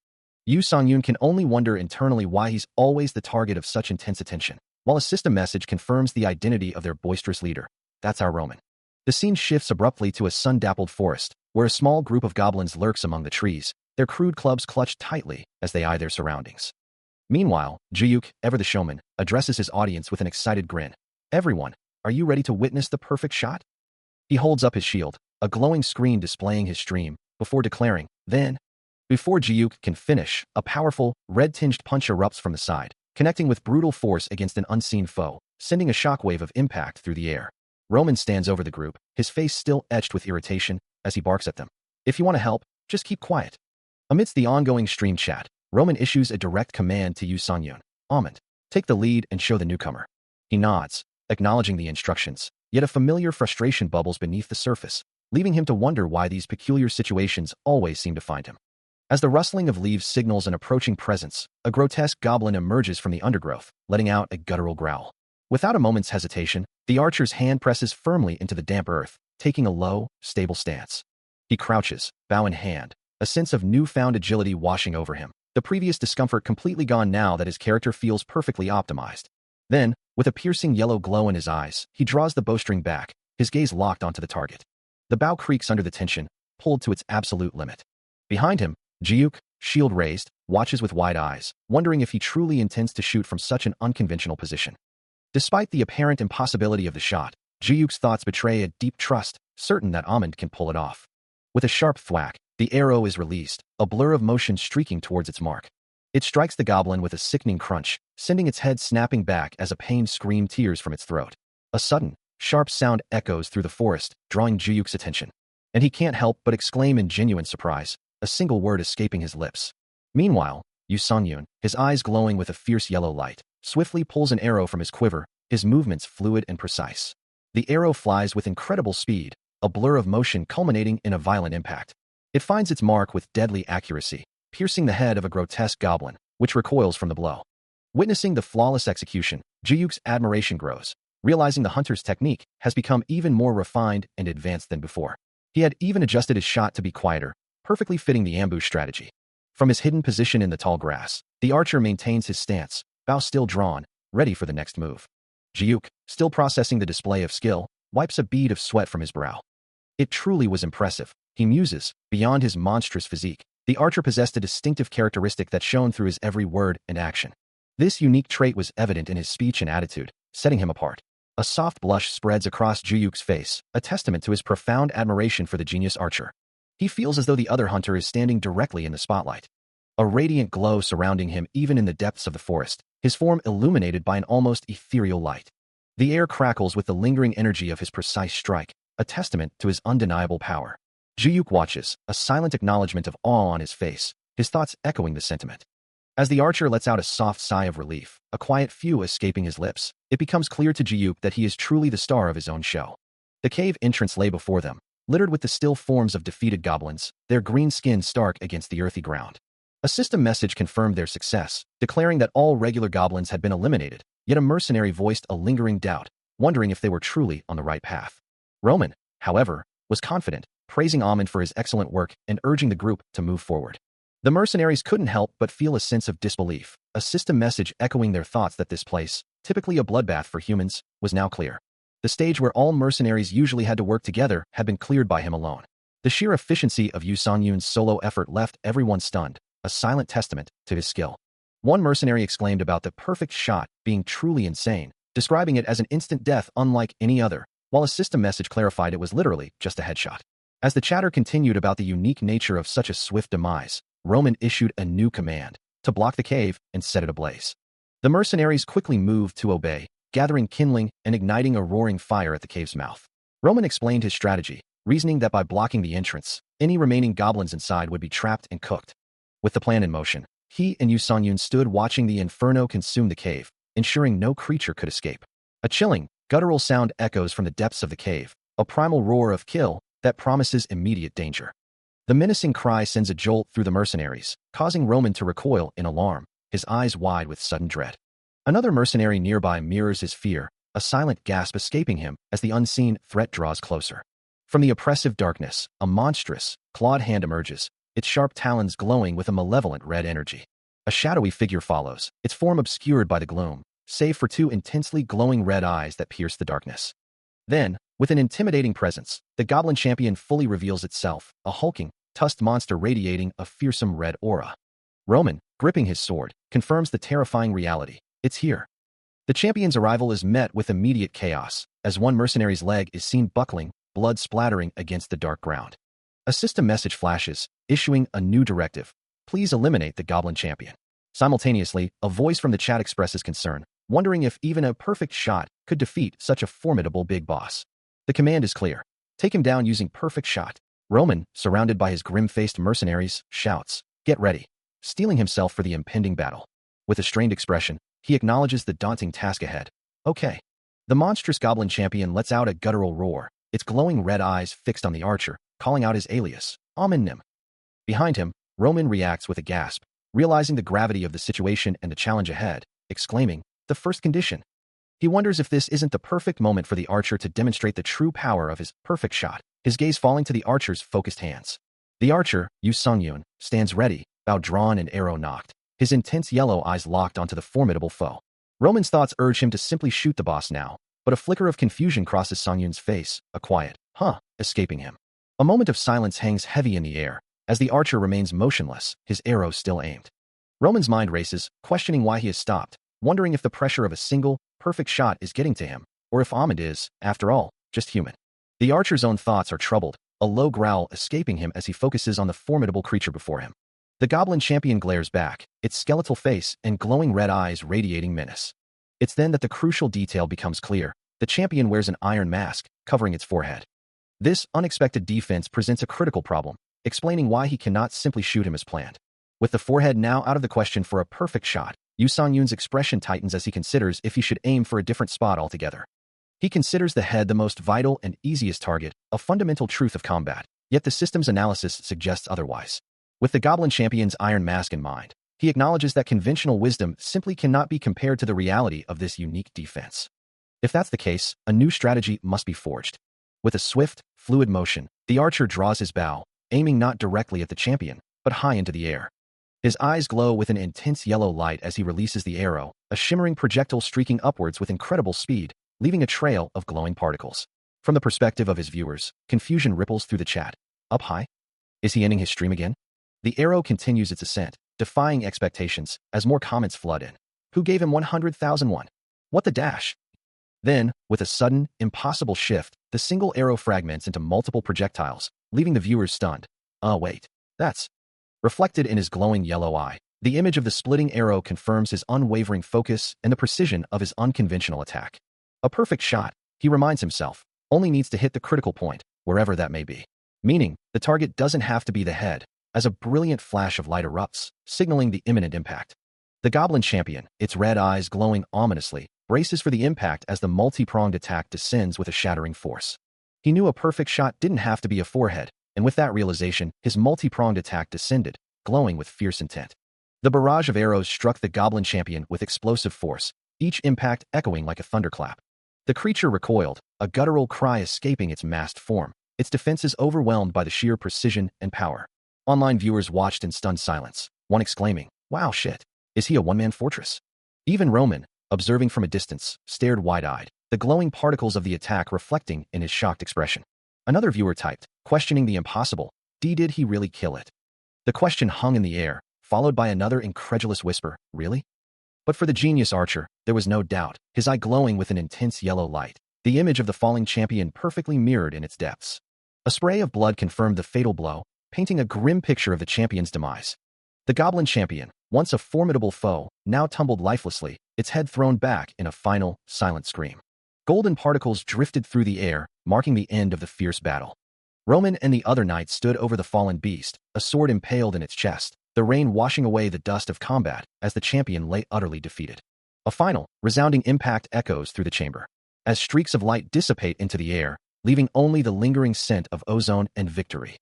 Sung-yoon can only wonder internally why he's always the target of such intense attention, while a system message confirms the identity of their boisterous leader. That's our Roman. The scene shifts abruptly to a sun-dappled forest, where a small group of goblins lurks among the trees, their crude clubs clutched tightly as they eye their surroundings. Meanwhile, Ji-yook, ever the showman, addresses his audience with an excited grin. Everyone, are you ready to witness the perfect shot? He holds up his shield, a glowing screen displaying his stream, before declaring, then. Before Ji-yook can finish, a powerful, red-tinged punch erupts from the side, connecting with brutal force against an unseen foe, sending a shockwave of impact through the air. Roman stands over the group, his face still etched with irritation, as he barks at them. If you want to help, just keep quiet. Amidst the ongoing stream chat, Roman issues a direct command to Yu Sanyun. Amund, take the lead and show the newcomer. He nods, acknowledging the instructions, yet a familiar frustration bubbles beneath the surface, leaving him to wonder why these peculiar situations always seem to find him. As the rustling of leaves signals an approaching presence, a grotesque goblin emerges from the undergrowth, letting out a guttural growl. Without a moment's hesitation, the archer's hand presses firmly into the damp earth, taking a low, stable stance. He crouches, bow in hand, a sense of newfound agility washing over him, the previous discomfort completely gone now that his character feels perfectly optimized. Then, with a piercing yellow glow in his eyes, he draws the bowstring back, his gaze locked onto the target. The bow creaks under the tension, pulled to its absolute limit. Behind him, Jiuk, shield raised, watches with wide eyes, wondering if he truly intends to shoot from such an unconventional position. Despite the apparent impossibility of the shot, Jiuk's thoughts betray a deep trust, certain that Amund can pull it off. With a sharp thwack, the arrow is released, a blur of motion streaking towards its mark. It strikes the goblin with a sickening crunch, sending its head snapping back as a pained scream tears from its throat. A sudden, sharp sound echoes through the forest, drawing Jiuk's attention. And he can't help but exclaim in genuine surprise, a single word escaping his lips. Meanwhile, Yu Sanyun, his eyes glowing with a fierce yellow light, swiftly pulls an arrow from his quiver, his movements fluid and precise. The arrow flies with incredible speed, a blur of motion culminating in a violent impact. It finds its mark with deadly accuracy, piercing the head of a grotesque goblin, which recoils from the blow. Witnessing the flawless execution, Jiuk's admiration grows, realizing the hunter's technique has become even more refined and advanced than before. He had even adjusted his shot to be quieter, perfectly fitting the ambush strategy. From his hidden position in the tall grass, the archer maintains his stance, bow still drawn, ready for the next move. Jiuk, still processing the display of skill, wipes a bead of sweat from his brow. It truly was impressive, he muses. Beyond his monstrous physique, the archer possessed a distinctive characteristic that shone through his every word and action. This unique trait was evident in his speech and attitude, setting him apart. A soft blush spreads across Jiuk's face, a testament to his profound admiration for the genius archer. He feels as though the other hunter is standing directly in the spotlight. A radiant glow surrounding him even in the depths of the forest, his form illuminated by an almost ethereal light. The air crackles with the lingering energy of his precise strike, a testament to his undeniable power. Jiuk watches, a silent acknowledgement of awe on his face, his thoughts echoing the sentiment. As the archer lets out a soft sigh of relief, a quiet phew escaping his lips, it becomes clear to Jiuk that he is truly the star of his own show. The cave entrance lay before them, littered with the still forms of defeated goblins, their green skin stark against the earthy ground. A system message confirmed their success, declaring that all regular goblins had been eliminated, yet a mercenary voiced a lingering doubt, wondering if they were truly on the right path. Roman, however, was confident, praising Amund for his excellent work and urging the group to move forward. The mercenaries couldn't help but feel a sense of disbelief, a system message echoing their thoughts that this place, typically a bloodbath for humans, was now clear. The stage where all mercenaries usually had to work together had been cleared by him alone. The sheer efficiency of Yu Sanyun's solo effort left everyone stunned, a silent testament to his skill. One mercenary exclaimed about the perfect shot being truly insane, describing it as an instant death unlike any other, while a system message clarified it was literally just a headshot. As the chatter continued about the unique nature of such a swift demise, Roman issued a new command, to block the cave and set it ablaze. The mercenaries quickly moved to obey, gathering kindling and igniting a roaring fire at the cave's mouth. Roman explained his strategy, reasoning that by blocking the entrance, any remaining goblins inside would be trapped and cooked. With the plan in motion, he and Yu Sanyun stood watching the inferno consume the cave, ensuring no creature could escape. A chilling, guttural sound echoes from the depths of the cave, a primal roar of kill that promises immediate danger. The menacing cry sends a jolt through the mercenaries, causing Roman to recoil in alarm, his eyes wide with sudden dread. Another mercenary nearby mirrors his fear, a silent gasp escaping him as the unseen threat draws closer. From the oppressive darkness, a monstrous, clawed hand emerges, its sharp talons glowing with a malevolent red energy. A shadowy figure follows, its form obscured by the gloom, save for two intensely glowing red eyes that pierce the darkness. Then, with an intimidating presence, the goblin champion fully reveals itself, a hulking, tusked monster radiating a fearsome red aura. Roman, gripping his sword, confirms the terrifying reality. It's here. The champion's arrival is met with immediate chaos, as one mercenary's leg is seen buckling, blood splattering against the dark ground. A system message flashes, issuing a new directive. Please eliminate the goblin champion. Simultaneously, a voice from the chat expresses concern, wondering if even a perfect shot could defeat such a formidable big boss. The command is clear. Take him down using perfect shot. Roman, surrounded by his grim-faced mercenaries, shouts, "Get ready." steeling himself for the impending battle. With a strained expression, he acknowledges the daunting task ahead. Okay. The monstrous goblin champion lets out a guttural roar, its glowing red eyes fixed on the archer, calling out his alias, Nim. Behind him, Roman reacts with a gasp, realizing the gravity of the situation and the challenge ahead, exclaiming, "The first condition." He wonders if this isn't the perfect moment for the archer to demonstrate the true power of his perfect shot, his gaze falling to the archer's focused hands. The archer, Yu Sungyun, stands ready, bow drawn and arrow nocked, his intense yellow eyes locked onto the formidable foe. Roman's thoughts urge him to simply shoot the boss now, but a flicker of confusion crosses Sungyun's face, a quiet, escaping him. A moment of silence hangs heavy in the air, as the archer remains motionless, his arrow still aimed. Roman's mind races, questioning why he has stopped, wondering if the pressure of a single, perfect shot is getting to him, or if Amund is, after all, just human. The archer's own thoughts are troubled, a low growl escaping him as he focuses on the formidable creature before him. The goblin champion glares back, its skeletal face and glowing red eyes radiating menace. It's then that the crucial detail becomes clear. The champion wears an iron mask, covering its forehead. This unexpected defense presents a critical problem, explaining why he cannot simply shoot him as planned. With the forehead now out of the question for a perfect shot, Yu Sungyun's expression tightens as he considers if he should aim for a different spot altogether. He considers the head the most vital and easiest target, a fundamental truth of combat, yet the system's analysis suggests otherwise. With the goblin champion's iron mask in mind, he acknowledges that conventional wisdom simply cannot be compared to the reality of this unique defense. If that's the case, a new strategy must be forged. With a swift, fluid motion, the archer draws his bow, aiming not directly at the champion, but high into the air. His eyes glow with an intense yellow light as he releases the arrow, a shimmering projectile streaking upwards with incredible speed, leaving a trail of glowing particles. From the perspective of his viewers, confusion ripples through the chat. Up high? Is he ending his stream again? The arrow continues its ascent, defying expectations, as more comments flood in. Who gave him 100,000 won? What the dash? Then, with a sudden, impossible shift, the single arrow fragments into multiple projectiles, leaving the viewers stunned. Wait. That's... Reflected in his glowing yellow eye, the image of the splitting arrow confirms his unwavering focus and the precision of his unconventional attack. A perfect shot, he reminds himself, only needs to hit the critical point, wherever that may be. Meaning, the target doesn't have to be the head, as a brilliant flash of light erupts, signaling the imminent impact. The goblin champion, its red eyes glowing ominously, braces for the impact as the multi-pronged attack descends with a shattering force. He knew a perfect shot didn't have to be a forehead, and with that realization, his multi-pronged attack descended, glowing with fierce intent. The barrage of arrows struck the goblin champion with explosive force, each impact echoing like a thunderclap. The creature recoiled, a guttural cry escaping its masked form, its defenses overwhelmed by the sheer precision and power. Online viewers watched in stunned silence, one exclaiming, "Wow, shit. Is he a one-man fortress?" Even Roman, observing from a distance, stared wide-eyed, the glowing particles of the attack reflecting in his shocked expression. Another viewer typed, questioning the impossible, Did he really kill it? The question hung in the air, followed by another incredulous whisper, "Really?" But for the genius archer, there was no doubt, his eye glowing with an intense yellow light, the image of the falling champion perfectly mirrored in its depths. A spray of blood confirmed the fatal blow, painting a grim picture of the champion's demise. The goblin champion, once a formidable foe, now tumbled lifelessly, its head thrown back in a final, silent scream. Golden particles drifted through the air, marking the end of the fierce battle. Roman and the other knights stood over the fallen beast, a sword impaled in its chest, the rain washing away the dust of combat as the champion lay utterly defeated. A final, resounding impact echoes through the chamber, as streaks of light dissipate into the air, leaving only the lingering scent of ozone and victory.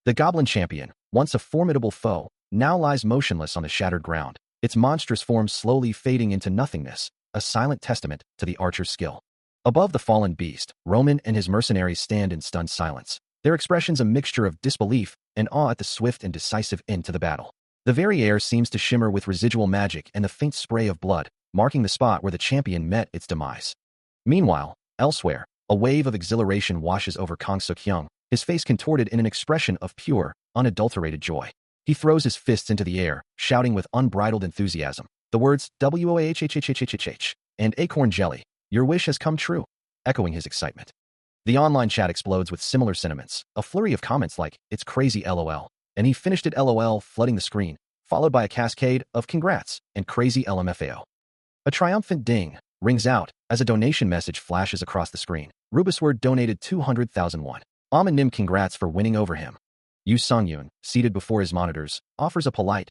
The goblin champion, once a formidable foe, now lies motionless on the shattered ground, its monstrous form slowly fading into nothingness, a silent testament to the archer's skill. Above the fallen beast, Roman and his mercenaries stand in stunned silence, their expressions a mixture of disbelief and awe at the swift and decisive end to the battle. The very air seems to shimmer with residual magic and the faint spray of blood, marking the spot where the champion met its demise. Meanwhile, elsewhere, a wave of exhilaration washes over Kang Suk-hyung, his face contorted in an expression of pure, unadulterated joy. He throws his fists into the air, shouting with unbridled enthusiasm, the words, "WOAHHHHHH," and "Acorn Jelly, your wish has come true," echoing his excitement. The online chat explodes with similar sentiments, a flurry of comments like, "It's crazy LOL," and "He finished it LOL," flooding the screen, followed by a cascade of "Congrats" and "Crazy LMFAO." A triumphant ding rings out as a donation message flashes across the screen. Rubusword donated 200,000 won. Nim congrats for winning over him. Yu Sungyun, seated before his monitors, offers a polite,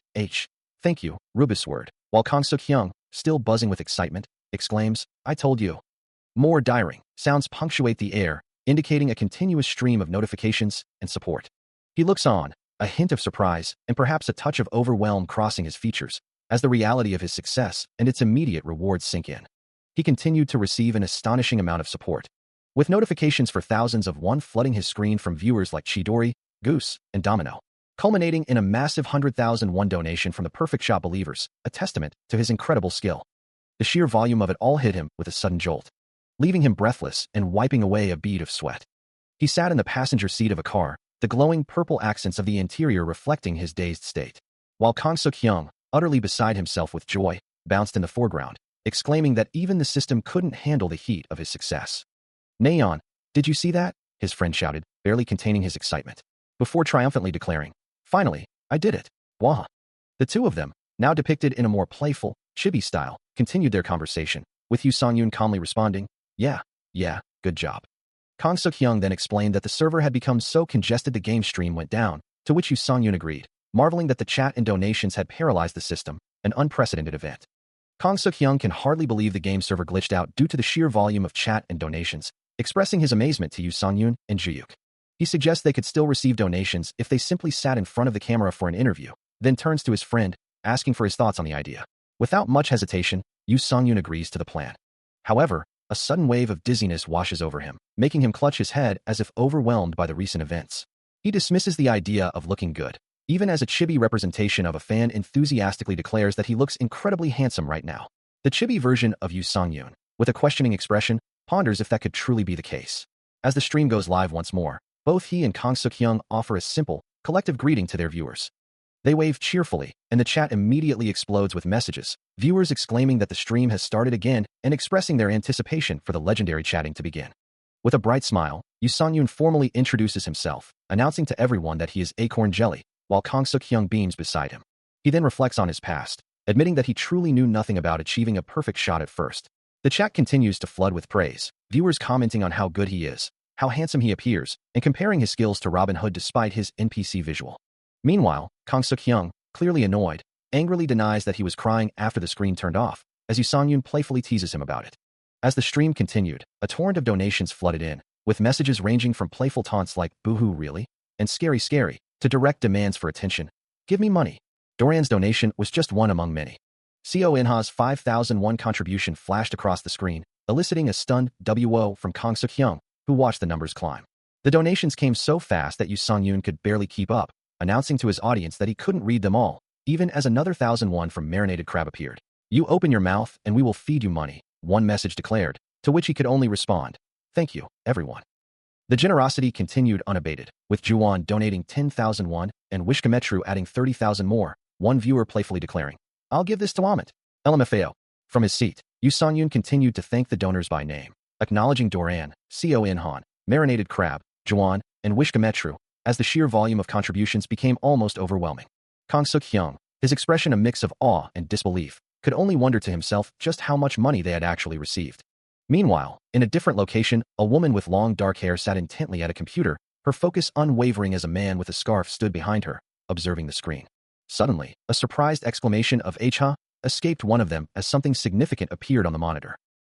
Thank you, Rubis word, while Kang Suk-hyung, still buzzing with excitement, exclaims, I told you. More diring sounds punctuate the air, indicating a continuous stream of notifications and support. He looks on, a hint of surprise and perhaps a touch of overwhelm crossing his features, as the reality of his success and its immediate rewards sink in. He continued to receive an astonishing amount of support, with notifications for thousands of one flooding his screen from viewers like Chidori, Goose, and Domino, culminating in a massive 100,000 won donation from the Perfect Shot believers, a testament to his incredible skill. The sheer volume of it all hit him with a sudden jolt, leaving him breathless and wiping away a bead of sweat. He sat in the passenger seat of a car, the glowing purple accents of the interior reflecting his dazed state, while Kang Suk-hyung, utterly beside himself with joy, bounced in the foreground, exclaiming that even the system couldn't handle the heat of his success. Nayeon, did you see that? His friend shouted, barely containing his excitement, before triumphantly declaring, finally, I did it. Wah. The two of them, now depicted in a more playful, chibi style, continued their conversation, with Yoo Sung-yoon calmly responding, yeah, good job. Kang Suk-hyung then explained that the server had become so congested the game stream went down, to which Yoo Sung-yoon agreed, marveling that the chat and donations had paralyzed the system, an unprecedented event. Kang Suk-hyung can hardly believe the game server glitched out due to the sheer volume of chat and donations, expressing his amazement to Yoo Sung-yoon and Juyuk. He suggests they could still receive donations if they simply sat in front of the camera for an interview, then turns to his friend, asking for his thoughts on the idea. Without much hesitation, Yoo Sung-yoon agrees to the plan. However, a sudden wave of dizziness washes over him, making him clutch his head as if overwhelmed by the recent events. He dismisses the idea of looking good, even as a chibi representation of a fan enthusiastically declares that he looks incredibly handsome right now. The chibi version of Yoo Sung-yoon, with a questioning expression, ponders if that could truly be the case. As the stream goes live once more, both he and Kang Suk-hyung offer a simple, collective greeting to their viewers. They wave cheerfully, and the chat immediately explodes with messages, viewers exclaiming that the stream has started again and expressing their anticipation for the legendary chatting to begin. With a bright smile, Yoo Sung-yoon formally introduces himself, announcing to everyone that he is Acorn Jelly, while Kang Suk-hyung beams beside him. He then reflects on his past, admitting that he truly knew nothing about achieving a perfect shot at first. The chat continues to flood with praise, viewers commenting on how good he is, how handsome he appears, and comparing his skills to Robin Hood despite his NPC visual. Meanwhile, Kang Suk-hyung, clearly annoyed, angrily denies that he was crying after the screen turned off, as Yoo Sung-yoon playfully teases him about it. As the stream continued, a torrent of donations flooded in, with messages ranging from playful taunts like "Boo-hoo really?" and "Scary scary," to direct demands for attention. "Give me money." Doran's donation was just one among many. Co Inha's 5,001 contribution flashed across the screen, eliciting a stunned "WO" from Kang Suk-hyung, who watched the numbers climb. The donations came so fast that Yoo Sung-yoon could barely keep up, announcing to his audience that he couldn't read them all, even as another 1,001 from Marinated Crab appeared. "You open your mouth and we will feed you money," one message declared, to which he could only respond, "Thank you, everyone." The generosity continued unabated, with Juwon donating 10,000 won and Wishkametru adding 30,000 more, one viewer playfully declaring, "I'll give this to Amit." LMFAO. From his seat, Yoo Sung-yoon continued to thank the donors by name, acknowledging Doran, Co Inhan, Marinated Crab, Juwon, and Wishkametru, as the sheer volume of contributions became almost overwhelming. Kang Suk-hyung, his expression a mix of awe and disbelief, could only wonder to himself just how much money they had actually received. Meanwhile, in a different location, a woman with long dark hair sat intently at a computer, her focus unwavering as a man with a scarf stood behind her, observing the screen. Suddenly, a surprised exclamation of "Ha!" escaped one of them as something significant appeared on the monitor.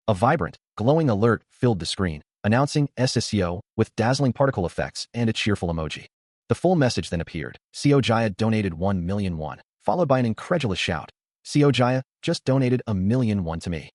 A vibrant, glowing alert filled the screen, announcing SSCO with dazzling particle effects and a cheerful emoji. The full message then appeared. "Co Jaya donated 1 million won," followed by an incredulous shout. "Co Jaya just donated 1 million won to me."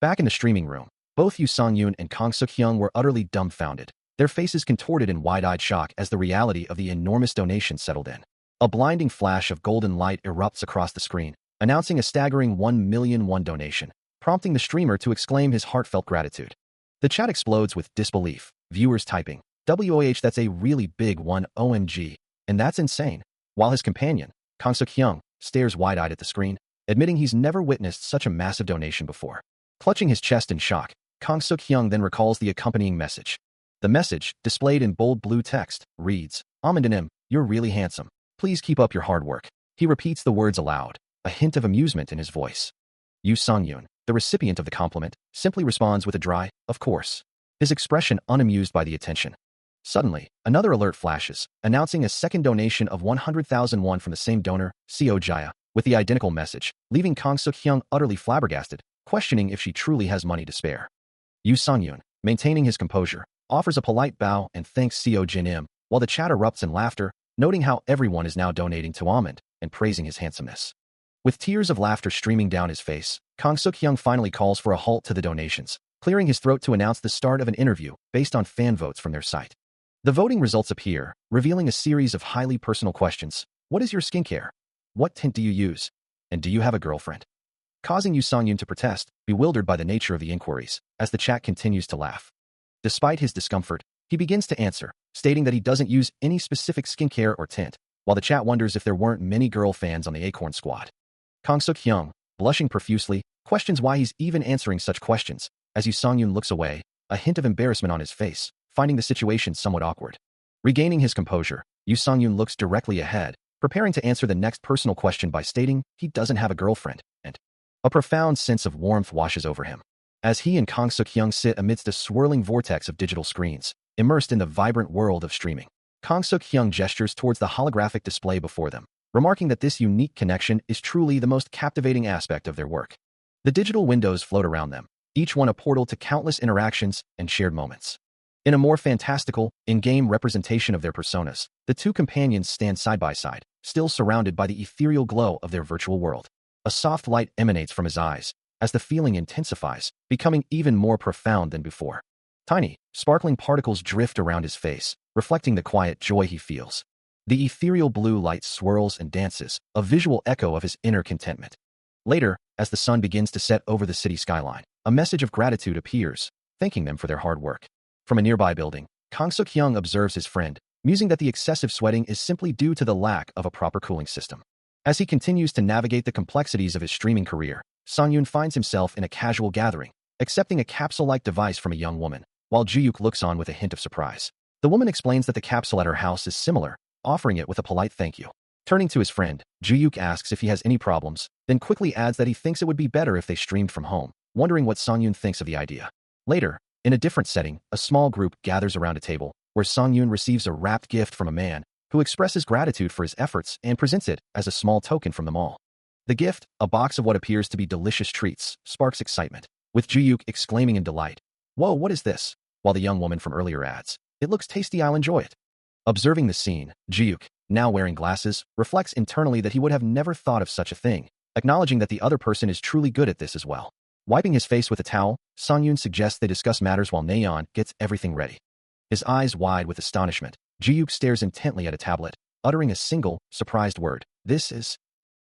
Back in the streaming room, both Yoo Sung-yoon and Kang Suk-hyung were utterly dumbfounded, their faces contorted in wide-eyed shock as the reality of the enormous donation settled in. A blinding flash of golden light erupts across the screen, announcing a staggering 1 million won donation, prompting the streamer to exclaim his heartfelt gratitude. The chat explodes with disbelief, viewers typing, "WOH, that's a really big one, OMG, and that's insane," while his companion, Kang Suk-hyung, stares wide-eyed at the screen, admitting he's never witnessed such a massive donation before. Clutching his chest in shock, Kang Suk-hyung then recalls the accompanying message. The message, displayed in bold blue text, reads, "Amandanim, you're really handsome. Please keep up your hard work." He repeats the words aloud, a hint of amusement in his voice. Yoo Sung-yoon, the recipient of the compliment, simply responds with a dry, "Of course," his expression unamused by the attention. Suddenly, another alert flashes, announcing a second donation of 100,000 won from the same donor, Co Jaya, with the identical message, leaving Kang Suk-hyung utterly flabbergasted, questioning if she truly has money to spare. Yoo Sung-yoon, maintaining his composure, offers a polite bow and thanks Seo Jin-im, while the chat erupts in laughter, noting how everyone is now donating to Ahmed and praising his handsomeness. With tears of laughter streaming down his face, Kang Suk-hyung finally calls for a halt to the donations, clearing his throat to announce the start of an interview based on fan votes from their site. The voting results appear, revealing a series of highly personal questions. What is your skincare? What tint do you use? And do you have a girlfriend? Causing Yoo Sung-yoon to protest, bewildered by the nature of the inquiries, as the chat continues to laugh. Despite his discomfort, he begins to answer, stating that he doesn't use any specific skincare or tint, while the chat wonders if there weren't many girl fans on the Acorn Squad. Kang Suk-hyung, blushing profusely, questions why he's even answering such questions, as Yoo Sung-yoon looks away, a hint of embarrassment on his face, finding the situation somewhat awkward. Regaining his composure, Yoo Sung-yoon looks directly ahead, preparing to answer the next personal question by stating he doesn't have a girlfriend, and a profound sense of warmth washes over him. As he and Kang Suk-hyung sit amidst a swirling vortex of digital screens, immersed in the vibrant world of streaming, Kang Suk-hyung gestures towards the holographic display before them, remarking that this unique connection is truly the most captivating aspect of their work. The digital windows float around them, each one a portal to countless interactions and shared moments. In a more fantastical, in-game representation of their personas, the two companions stand side by side, still surrounded by the ethereal glow of their virtual world. A soft light emanates from his eyes, as the feeling intensifies, becoming even more profound than before. Tiny, sparkling particles drift around his face, reflecting the quiet joy he feels. The ethereal blue light swirls and dances, a visual echo of his inner contentment. Later, as the sun begins to set over the city skyline, a message of gratitude appears, thanking them for their hard work. From a nearby building, Kang Suk-hyung observes his friend, musing that the excessive sweating is simply due to the lack of a proper cooling system. As he continues to navigate the complexities of his streaming career, Sung-yoon finds himself in a casual gathering, accepting a capsule-like device from a young woman, while Ju-yuk looks on with a hint of surprise. The woman explains that the capsule at her house is similar, offering it with a polite thank you. Turning to his friend, Ju-yuk asks if he has any problems, then quickly adds that he thinks it would be better if they streamed from home, wondering what Sung-yoon thinks of the idea. Later, in a different setting, a small group gathers around a table, where Sung-yoon receives a wrapped gift from a man, who expresses gratitude for his efforts and presents it as a small token from them all. The gift, a box of what appears to be delicious treats, sparks excitement, with Ju-yuk exclaiming in delight, "Whoa, what is this?" While the young woman from earlier adds, "It looks tasty, I'll enjoy it." Observing the scene, Ju-yuk, now wearing glasses, reflects internally that he would have never thought of such a thing, acknowledging that the other person is truly good at this as well. Wiping his face with a towel, Sung-yoon suggests they discuss matters while Nayeon gets everything ready. His eyes wide with astonishment, Ju-yuk stares intently at a tablet, uttering a single, surprised word, "This is..."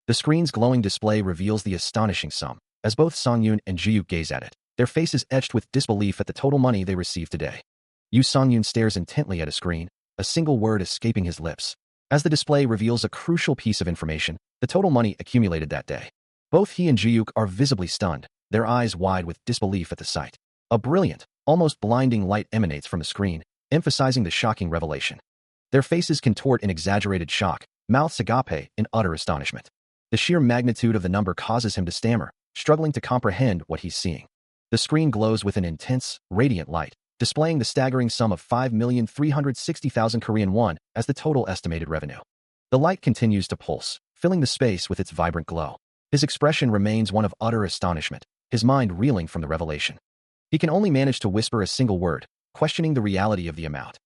The screen's glowing display reveals the astonishing sum, as both Sung-yoon and Ju-yuk gaze at it, their faces etched with disbelief at the total money they received today. Yoo Sung-yoon stares intently at a screen, a single word escaping his lips. As the display reveals a crucial piece of information, the total money accumulated that day. Both he and Ju-yuk are visibly stunned, their eyes wide with disbelief at the sight. A brilliant, almost blinding light emanates from the screen, emphasizing the shocking revelation. Their faces contort in exaggerated shock, mouths agape in utter astonishment. The sheer magnitude of the number causes him to stammer, struggling to comprehend what he's seeing. The screen glows with an intense, radiant light, displaying the staggering sum of 5,360,000 Korean won as the total estimated revenue. The light continues to pulse, filling the space with its vibrant glow. His expression remains one of utter astonishment, his mind reeling from the revelation. He can only manage to whisper a single word, questioning the reality of the amount.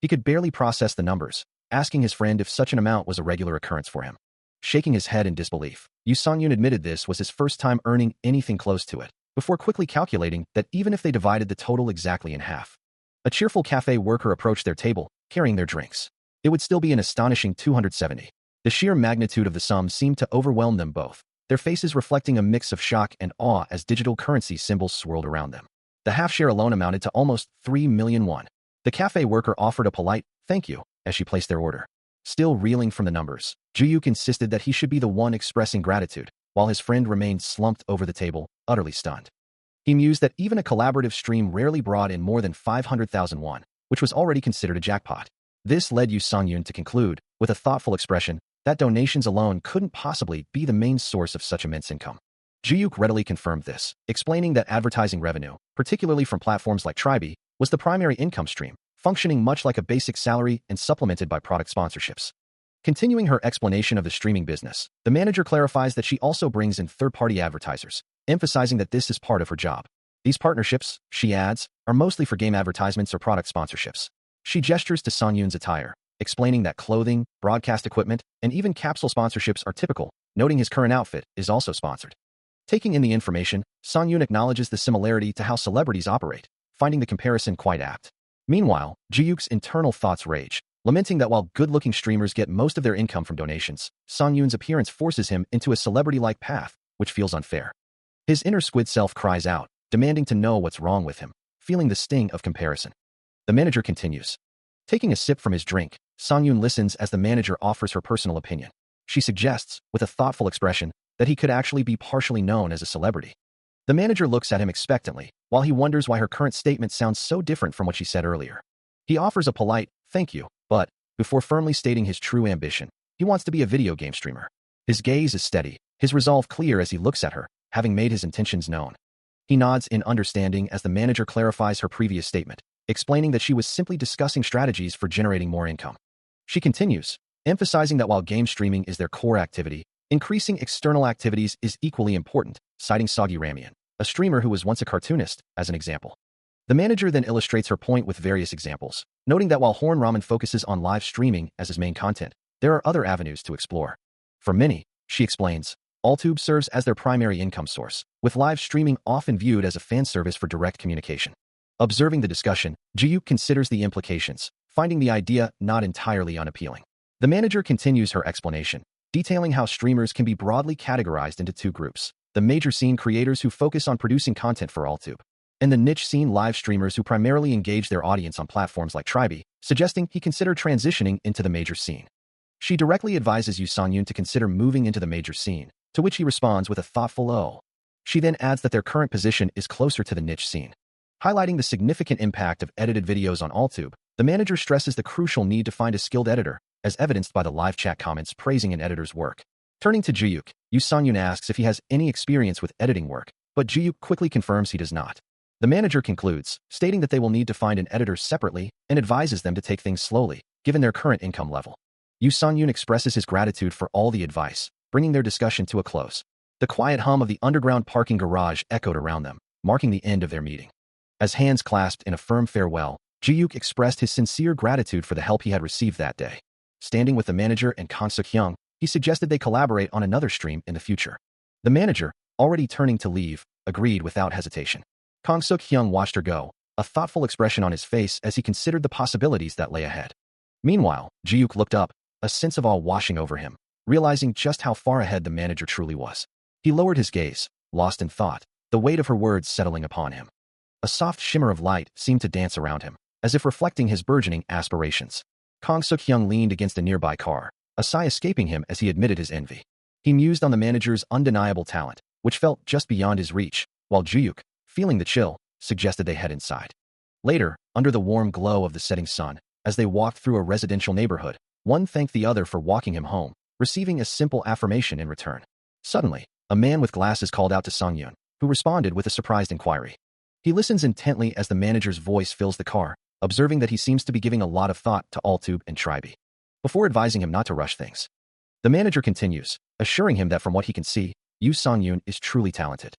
He could barely process the numbers, asking his friend if such an amount was a regular occurrence for him. Shaking his head in disbelief, Yoo Sung-yoon admitted this was his first time earning anything close to it, before quickly calculating that even if they divided the total exactly in half. A cheerful cafe worker approached their table, carrying their drinks. It would still be an astonishing 270. The sheer magnitude of the sum seemed to overwhelm them both, their faces reflecting a mix of shock and awe as digital currency symbols swirled around them. The half-share alone amounted to almost 3 million won. The cafe worker offered a polite thank you as she placed their order. Still reeling from the numbers, Ju-yuk insisted that he should be the one expressing gratitude, while his friend remained slumped over the table, utterly stunned. He mused that even a collaborative stream rarely brought in more than 500,000 won, which was already considered a jackpot. This led Yoo Sung-yoon to conclude, with a thoughtful expression, that donations alone couldn't possibly be the main source of such immense income. Ju-yuk readily confirmed this, explaining that advertising revenue, particularly from platforms like Tribe, was the primary income stream, functioning much like a basic salary and supplemented by product sponsorships. Continuing her explanation of the streaming business, the manager clarifies that she also brings in third-party advertisers, emphasizing that this is part of her job. These partnerships, she adds, are mostly for game advertisements or product sponsorships. She gestures to Song-yoon's attire, explaining that clothing, broadcast equipment, and even capsule sponsorships are typical, noting his current outfit is also sponsored. Taking in the information, Song-yoon acknowledges the similarity to how celebrities operate, finding the comparison quite apt. Meanwhile, Ji-yook's internal thoughts rage, lamenting that while good-looking streamers get most of their income from donations, Song-yoon's appearance forces him into a celebrity-like path, which feels unfair. His inner squid self cries out, demanding to know what's wrong with him, feeling the sting of comparison. The manager continues. Taking a sip from his drink, Song-yoon listens as the manager offers her personal opinion. She suggests, with a thoughtful expression, that he could actually be partially known as a celebrity. The manager looks at him expectantly, while he wonders why her current statement sounds so different from what she said earlier. He offers a polite, thank you, but, before firmly stating his true ambition, he wants to be a video game streamer. His gaze is steady, his resolve clear as he looks at her, having made his intentions known. He nods in understanding as the manager clarifies her previous statement, explaining that she was simply discussing strategies for generating more income. She continues, emphasizing that while game streaming is their core activity, increasing external activities is equally important, citing Soggy Ramian, a streamer who was once a cartoonist, as an example. The manager then illustrates her point with various examples, noting that while Horn Ramen focuses on live streaming as his main content, there are other avenues to explore. For many, she explains, AllTube serves as their primary income source, with live streaming often viewed as a fan service for direct communication. Observing the discussion, Ji-yook considers the implications, finding the idea not entirely unappealing. The manager continues her explanation, detailing how streamers can be broadly categorized into two groups: the major scene creators who focus on producing content for AllTube, and the niche scene live streamers who primarily engage their audience on platforms like Tribe, suggesting he consider transitioning into the major scene. She directly advises Yoo Sang-yoon to consider moving into the major scene, to which he responds with a thoughtful "oh." She then adds that their current position is closer to the niche scene. Highlighting the significant impact of edited videos on AllTube, the manager stresses the crucial need to find a skilled editor, as evidenced by the live chat comments praising an editor's work. Turning to Ji-yook, Yoo Sang-yoon asks if he has any experience with editing work, but Ji-yook quickly confirms he does not. The manager concludes, stating that they will need to find an editor separately and advises them to take things slowly, given their current income level. Yoo Sang-yoon expresses his gratitude for all the advice, bringing their discussion to a close. The quiet hum of the underground parking garage echoed around them, marking the end of their meeting. As hands clasped in a firm farewell, Ji-yook expressed his sincere gratitude for the help he had received that day. Standing with the manager and Kang Suk-hyung, he suggested they collaborate on another stream in the future. The manager, already turning to leave, agreed without hesitation. Kang Suk-hyung watched her go, a thoughtful expression on his face as he considered the possibilities that lay ahead. Meanwhile, Ji-yook looked up, a sense of awe washing over him, realizing just how far ahead the manager truly was. He lowered his gaze, lost in thought, the weight of her words settling upon him. A soft shimmer of light seemed to dance around him, as if reflecting his burgeoning aspirations. Kang Suk-hyung leaned against a nearby car, a sigh escaping him as he admitted his envy. He mused on the manager's undeniable talent, which felt just beyond his reach, while Ji-yook, feeling the chill, suggested they head inside. Later, under the warm glow of the setting sun, as they walked through a residential neighborhood, one thanked the other for walking him home, receiving a simple affirmation in return. Suddenly, a man with glasses called out to Song-yoon, who responded with a surprised inquiry. He listens intently as the manager's voice fills the car, observing that he seems to be giving a lot of thought to AllTube and Tribe, before advising him not to rush things. The manager continues, assuring him that from what he can see, Yoo Sang-yoon is truly talented.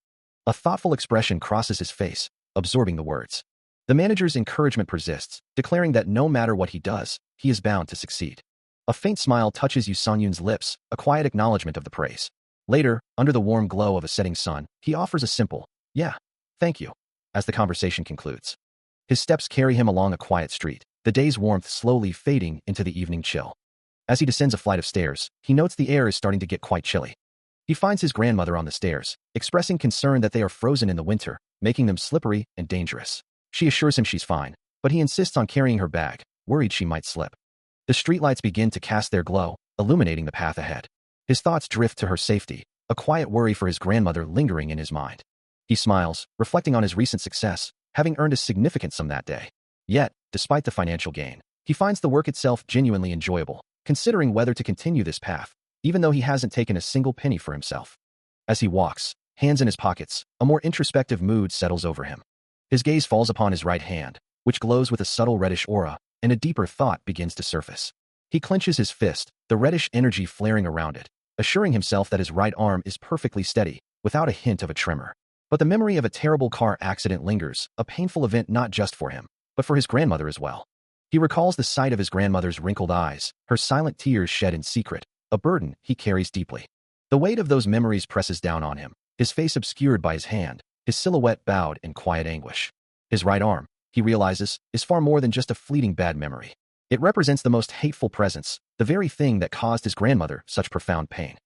A thoughtful expression crosses his face, absorbing the words. The manager's encouragement persists, declaring that no matter what he does, he is bound to succeed. A faint smile touches Yoo Sang-yoon's lips, a quiet acknowledgement of the praise. Later, under the warm glow of a setting sun, he offers a simple, "Yeah, thank you," as the conversation concludes. His steps carry him along a quiet street, the day's warmth slowly fading into the evening chill. As he descends a flight of stairs, he notes the air is starting to get quite chilly. He finds his grandmother on the stairs, expressing concern that they are frozen in the winter, making them slippery and dangerous. She assures him she's fine, but he insists on carrying her bag, worried she might slip. The streetlights begin to cast their glow, illuminating the path ahead. His thoughts drift to her safety, a quiet worry for his grandmother lingering in his mind. He smiles, reflecting on his recent success, having earned a significant sum that day. Yet, despite the financial gain, he finds the work itself genuinely enjoyable, considering whether to continue this path, even though he hasn't taken a single penny for himself. As he walks, hands in his pockets, a more introspective mood settles over him. His gaze falls upon his right hand, which glows with a subtle reddish aura, and a deeper thought begins to surface. He clenches his fist, the reddish energy flaring around it, assuring himself that his right arm is perfectly steady, without a hint of a tremor. But the memory of a terrible car accident lingers, a painful event not just for him, but for his grandmother as well. He recalls the sight of his grandmother's wrinkled eyes, her silent tears shed in secret, a burden he carries deeply. The weight of those memories presses down on him, his face obscured by his hand, his silhouette bowed in quiet anguish. His right arm, he realizes, is far more than just a fleeting bad memory. It represents the most hateful presence, the very thing that caused his grandmother such profound pain.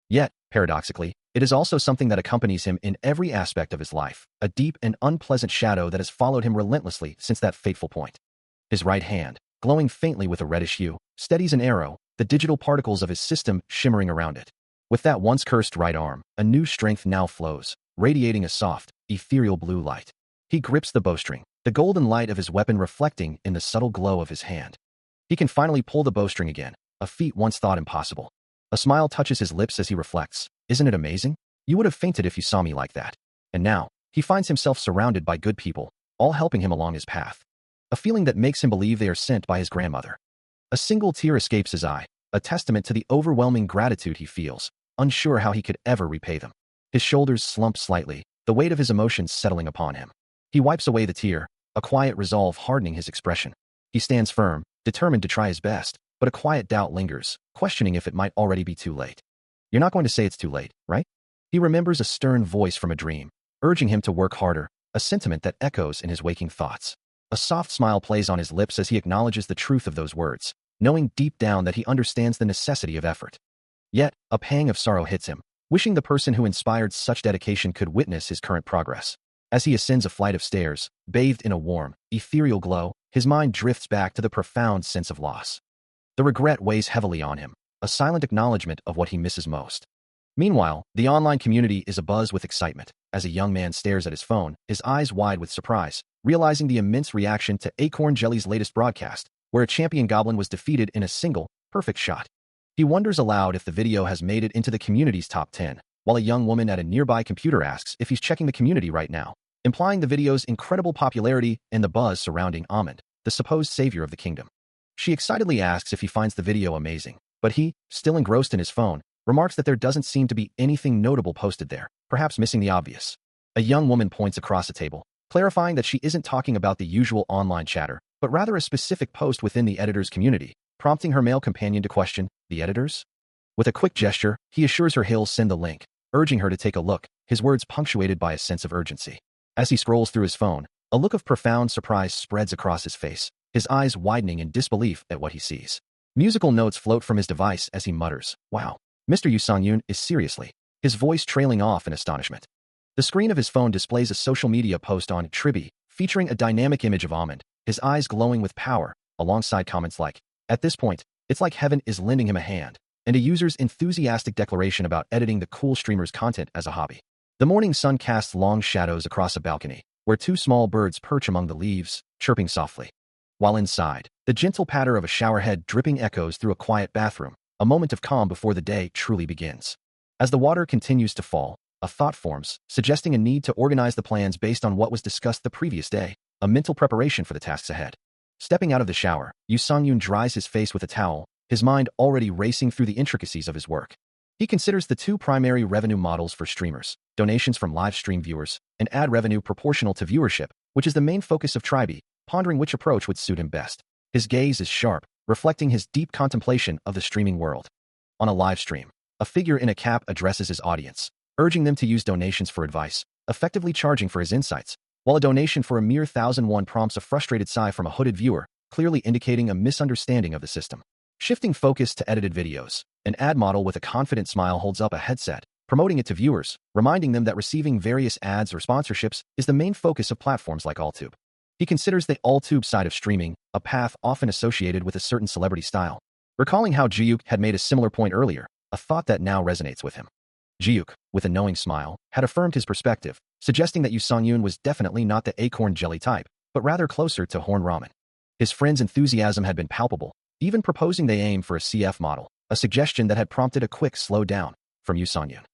Yet, paradoxically, it is also something that accompanies him in every aspect of his life, a deep and unpleasant shadow that has followed him relentlessly since that fateful point. His right hand, glowing faintly with a reddish hue, steadies an arrow, the digital particles of his system shimmering around it. With that once cursed right arm, a new strength now flows, radiating a soft, ethereal blue light. He grips the bowstring, the golden light of his weapon reflecting in the subtle glow of his hand. He can finally pull the bowstring again, a feat once thought impossible. A smile touches his lips as he reflects. Isn't it amazing? You would have fainted if you saw me like that. And now, he finds himself surrounded by good people, all helping him along his path. A feeling that makes him believe they are sent by his grandmother. A single tear escapes his eye, a testament to the overwhelming gratitude he feels, unsure how he could ever repay them. His shoulders slump slightly, the weight of his emotions settling upon him. He wipes away the tear, a quiet resolve hardening his expression. He stands firm, determined to try his best, but a quiet doubt lingers, questioning if it might already be too late. You're not going to say it's too late, right? He remembers a stern voice from a dream, urging him to work harder, a sentiment that echoes in his waking thoughts. A soft smile plays on his lips as he acknowledges the truth of those words, knowing deep down that he understands the necessity of effort. Yet, a pang of sorrow hits him, wishing the person who inspired such dedication could witness his current progress. As he ascends a flight of stairs, bathed in a warm, ethereal glow, his mind drifts back to the profound sense of loss. The regret weighs heavily on him, a silent acknowledgement of what he misses most. Meanwhile, the online community is abuzz with excitement. As a young man stares at his phone, his eyes wide with surprise, realizing the immense reaction to Acorn Jelly's latest broadcast, where a champion goblin was defeated in a single, perfect shot. He wonders aloud if the video has made it into the community's top 10, while a young woman at a nearby computer asks if he's checking the community right now, implying the video's incredible popularity and the buzz surrounding Amund, the supposed savior of the kingdom. She excitedly asks if he finds the video amazing, but he, still engrossed in his phone, remarks that there doesn't seem to be anything notable posted there, perhaps missing the obvious. A young woman points across a table, clarifying that she isn't talking about the usual online chatter, but rather a specific post within the editor's community, prompting her male companion to question, the editors? With a quick gesture, he assures her he'll send the link, urging her to take a look, his words punctuated by a sense of urgency. As he scrolls through his phone, a look of profound surprise spreads across his face, his eyes widening in disbelief at what he sees. Musical notes float from his device as he mutters, "Wow, Mr. Yu Song-yoon is seriously," his voice trailing off in astonishment. The screen of his phone displays a social media post on Tribi, featuring a dynamic image of Amund, his eyes glowing with power, alongside comments like, "At this point, it's like heaven is lending him a hand," and a user's enthusiastic declaration about editing the cool streamer's content as a hobby. The morning sun casts long shadows across a balcony, where two small birds perch among the leaves, chirping softly. While inside, the gentle patter of a showerhead dripping echoes through a quiet bathroom, a moment of calm before the day truly begins. As the water continues to fall, a thought forms, suggesting a need to organize the plans based on what was discussed the previous day, a mental preparation for the tasks ahead. Stepping out of the shower, Yu Song-yoon dries his face with a towel, his mind already racing through the intricacies of his work. He considers the two primary revenue models for streamers, donations from live stream viewers, and ad revenue proportional to viewership, which is the main focus of Tribi, pondering which approach would suit him best. His gaze is sharp, reflecting his deep contemplation of the streaming world. On a live stream, a figure in a cap addresses his audience, urging them to use donations for advice, effectively charging for his insights, while a donation for a mere 1,001 prompts a frustrated sigh from a hooded viewer, clearly indicating a misunderstanding of the system. Shifting focus to edited videos, an ad model with a confident smile holds up a headset, promoting it to viewers, reminding them that receiving various ads or sponsorships is the main focus of platforms like AllTube. He considers the AllTube side of streaming, a path often associated with a certain celebrity style. Recalling how Jiyuk had made a similar point earlier, a thought that now resonates with him. Jiyuk, with a knowing smile, had affirmed his perspective, suggesting that Yu Song-yoon was definitely not the acorn jelly type, but rather closer to horn ramen. His friend's enthusiasm had been palpable, even proposing they aim for a CF model, a suggestion that had prompted a quick slow down from Yu Song-yoon.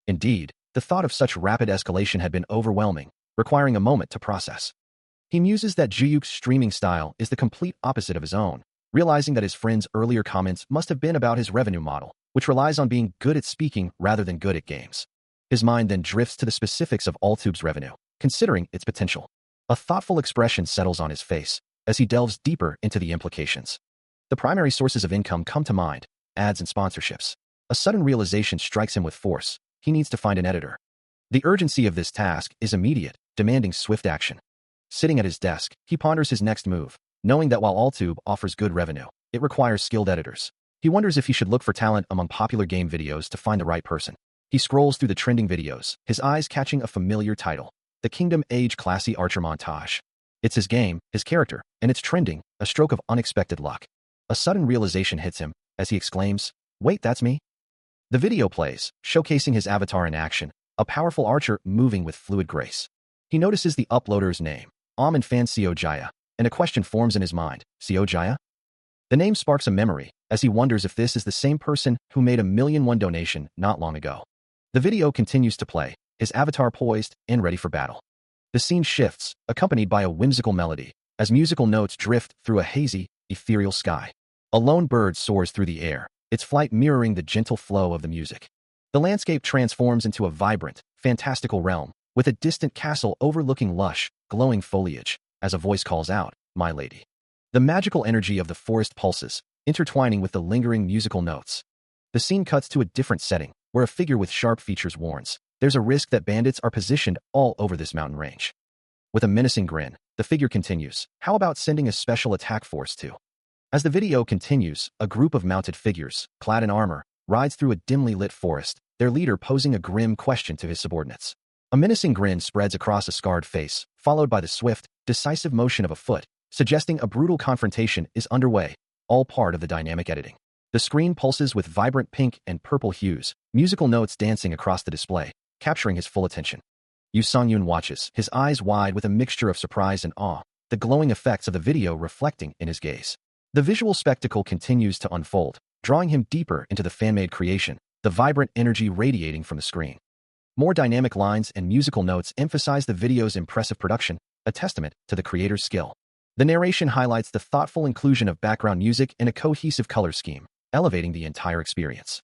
Indeed, the thought of such rapid escalation had been overwhelming, requiring a moment to process. He muses that Jiyuk's streaming style is the complete opposite of his own, realizing that his friend's earlier comments must have been about his revenue model, which relies on being good at speaking rather than good at games. His mind then drifts to the specifics of AllTube's revenue, considering its potential. A thoughtful expression settles on his face as he delves deeper into the implications. The primary sources of income come to mind: ads and sponsorships. A sudden realization strikes him with force. He needs to find an editor. The urgency of this task is immediate, demanding swift action. Sitting at his desk, he ponders his next move, knowing that while AllTube offers good revenue, it requires skilled editors. He wonders if he should look for talent among popular game videos to find the right person. He scrolls through the trending videos, his eyes catching a familiar title: The Kingdom Age Classy Archer Montage. It's his game, his character, and it's trending, a stroke of unexpected luck. A sudden realization hits him as he exclaims, "Wait, that's me?" The video plays, showcasing his avatar in action, a powerful archer moving with fluid grace. He notices the uploader's name, Amin Fan Jaya, and a question forms in his mind: Jaya? The name sparks a memory as he wonders if this is the same person who made a $1,000,001 donation not long ago. The video continues to play, his avatar poised and ready for battle. The scene shifts, accompanied by a whimsical melody, as musical notes drift through a hazy, ethereal sky. A lone bird soars through the air, its flight mirroring the gentle flow of the music. The landscape transforms into a vibrant, fantastical realm, with a distant castle overlooking lush, glowing foliage, as a voice calls out, "My lady." The magical energy of the forest pulses, intertwining with the lingering musical notes. The scene cuts to a different setting, where a figure with sharp features warns, "There's a risk that bandits are positioned all over this mountain range." With a menacing grin, the figure continues, "How about sending a special attack force too?" As the video continues, a group of mounted figures, clad in armor, rides through a dimly lit forest, their leader posing a grim question to his subordinates. A menacing grin spreads across a scarred face, followed by the swift, decisive motion of a foot, suggesting a brutal confrontation is underway, all part of the dynamic editing. The screen pulses with vibrant pink and purple hues, musical notes dancing across the display, capturing his full attention. Yu Songyun watches, his eyes wide with a mixture of surprise and awe, the glowing effects of the video reflecting in his gaze. The visual spectacle continues to unfold, drawing him deeper into the fan-made creation, the vibrant energy radiating from the screen. More dynamic lines and musical notes emphasize the video's impressive production, a testament to the creator's skill. The narration highlights the thoughtful inclusion of background music in a cohesive color scheme, elevating the entire experience.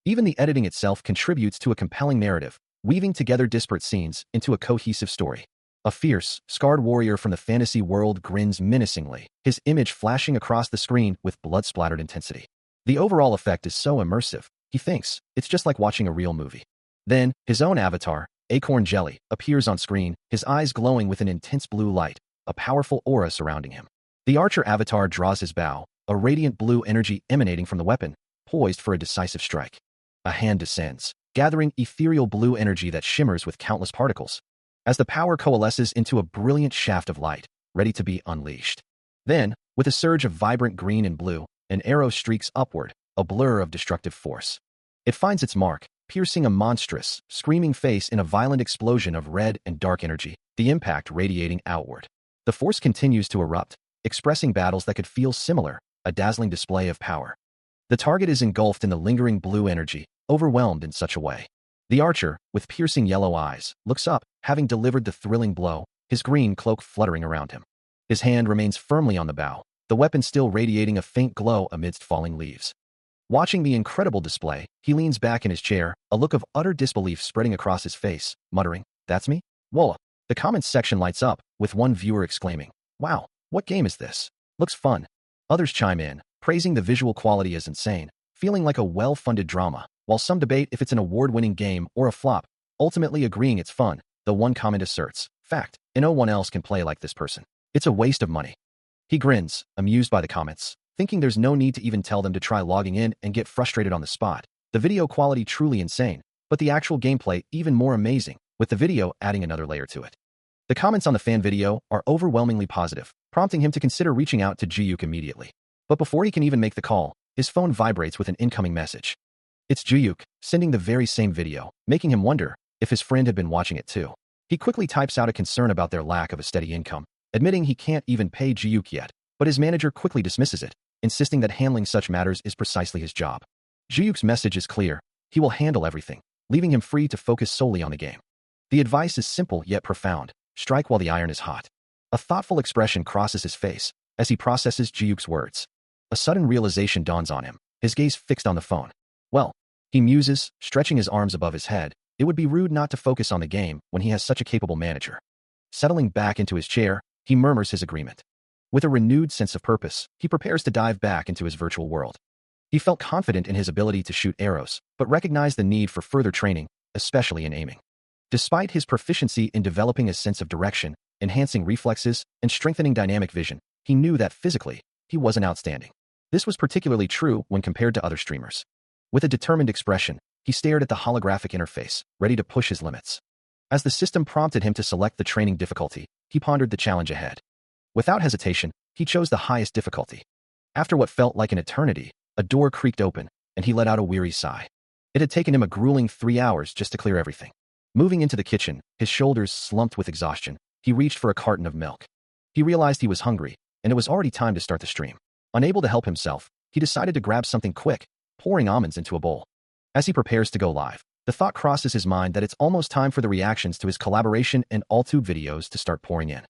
Even the editing itself contributes to a compelling narrative, weaving together disparate scenes into a cohesive story. A fierce, scarred warrior from the fantasy world grins menacingly, his image flashing across the screen with blood-splattered intensity. The overall effect is so immersive, he thinks, it's just like watching a real movie. Then, his own avatar, Acorn Jelly, appears on screen, his eyes glowing with an intense blue light, a powerful aura surrounding him. The archer avatar draws his bow, a radiant blue energy emanating from the weapon, poised for a decisive strike. A hand descends, gathering ethereal blue energy that shimmers with countless particles, as the power coalesces into a brilliant shaft of light, ready to be unleashed. Then, with a surge of vibrant green and blue, an arrow streaks upward, a blur of destructive force. It finds its mark, piercing a monstrous, screaming face in a violent explosion of red and dark energy, the impact radiating outward. The force continues to erupt, expressing battles that could feel similar, a dazzling display of power. The target is engulfed in the lingering blue energy, overwhelmed in such a way. The archer, with piercing yellow eyes, looks up, having delivered the thrilling blow, his green cloak fluttering around him. His hand remains firmly on the bow, the weapon still radiating a faint glow amidst falling leaves. Watching the incredible display, he leans back in his chair, a look of utter disbelief spreading across his face, muttering, "That's me? Whoa." The comments section lights up, with one viewer exclaiming, "Wow, what game is this? Looks fun." Others chime in, praising the visual quality as insane, feeling like a well-funded drama, while some debate if it's an award-winning game or a flop, ultimately agreeing it's fun. The one comment asserts, "Fact, and no one else can play like this person. It's a waste of money." He grins, amused by the comments, thinking there's no need to even tell them to try logging in and get frustrated on the spot. The video quality truly insane, but the actual gameplay even more amazing, with the video adding another layer to it. The comments on the fan video are overwhelmingly positive, prompting him to consider reaching out to Jiyuk immediately. But before he can even make the call, his phone vibrates with an incoming message. It's Jiyuk, sending the very same video, making him wonder if his friend had been watching it too. He quickly types out a concern about their lack of a steady income, admitting he can't even pay Jiyuk yet, but his manager quickly dismisses it, insisting that handling such matters is precisely his job. Jiyuk's message is clear: he will handle everything, leaving him free to focus solely on the game. The advice is simple yet profound: strike while the iron is hot. A thoughtful expression crosses his face as he processes Jiyuk's words. A sudden realization dawns on him, his gaze fixed on the phone. Well, he muses, stretching his arms above his head. It would be rude not to focus on the game when he has such a capable manager. Settling back into his chair, he murmurs his agreement. With a renewed sense of purpose, he prepares to dive back into his virtual world. He felt confident in his ability to shoot arrows, but recognized the need for further training, especially in aiming. Despite his proficiency in developing a sense of direction, enhancing reflexes, and strengthening dynamic vision, he knew that physically, he wasn't outstanding. This was particularly true when compared to other streamers. With a determined expression, he stared at the holographic interface, ready to push his limits. As the system prompted him to select the training difficulty, he pondered the challenge ahead. Without hesitation, he chose the highest difficulty. After what felt like an eternity, a door creaked open, and he let out a weary sigh. It had taken him a grueling 3 hours just to clear everything. Moving into the kitchen, his shoulders slumped with exhaustion, he reached for a carton of milk. He realized he was hungry, and it was already time to start the stream. Unable to help himself, he decided to grab something quick, pouring almonds into a bowl. As he prepares to go live, the thought crosses his mind that it's almost time for the reactions to his collaboration and all-tube videos to start pouring in.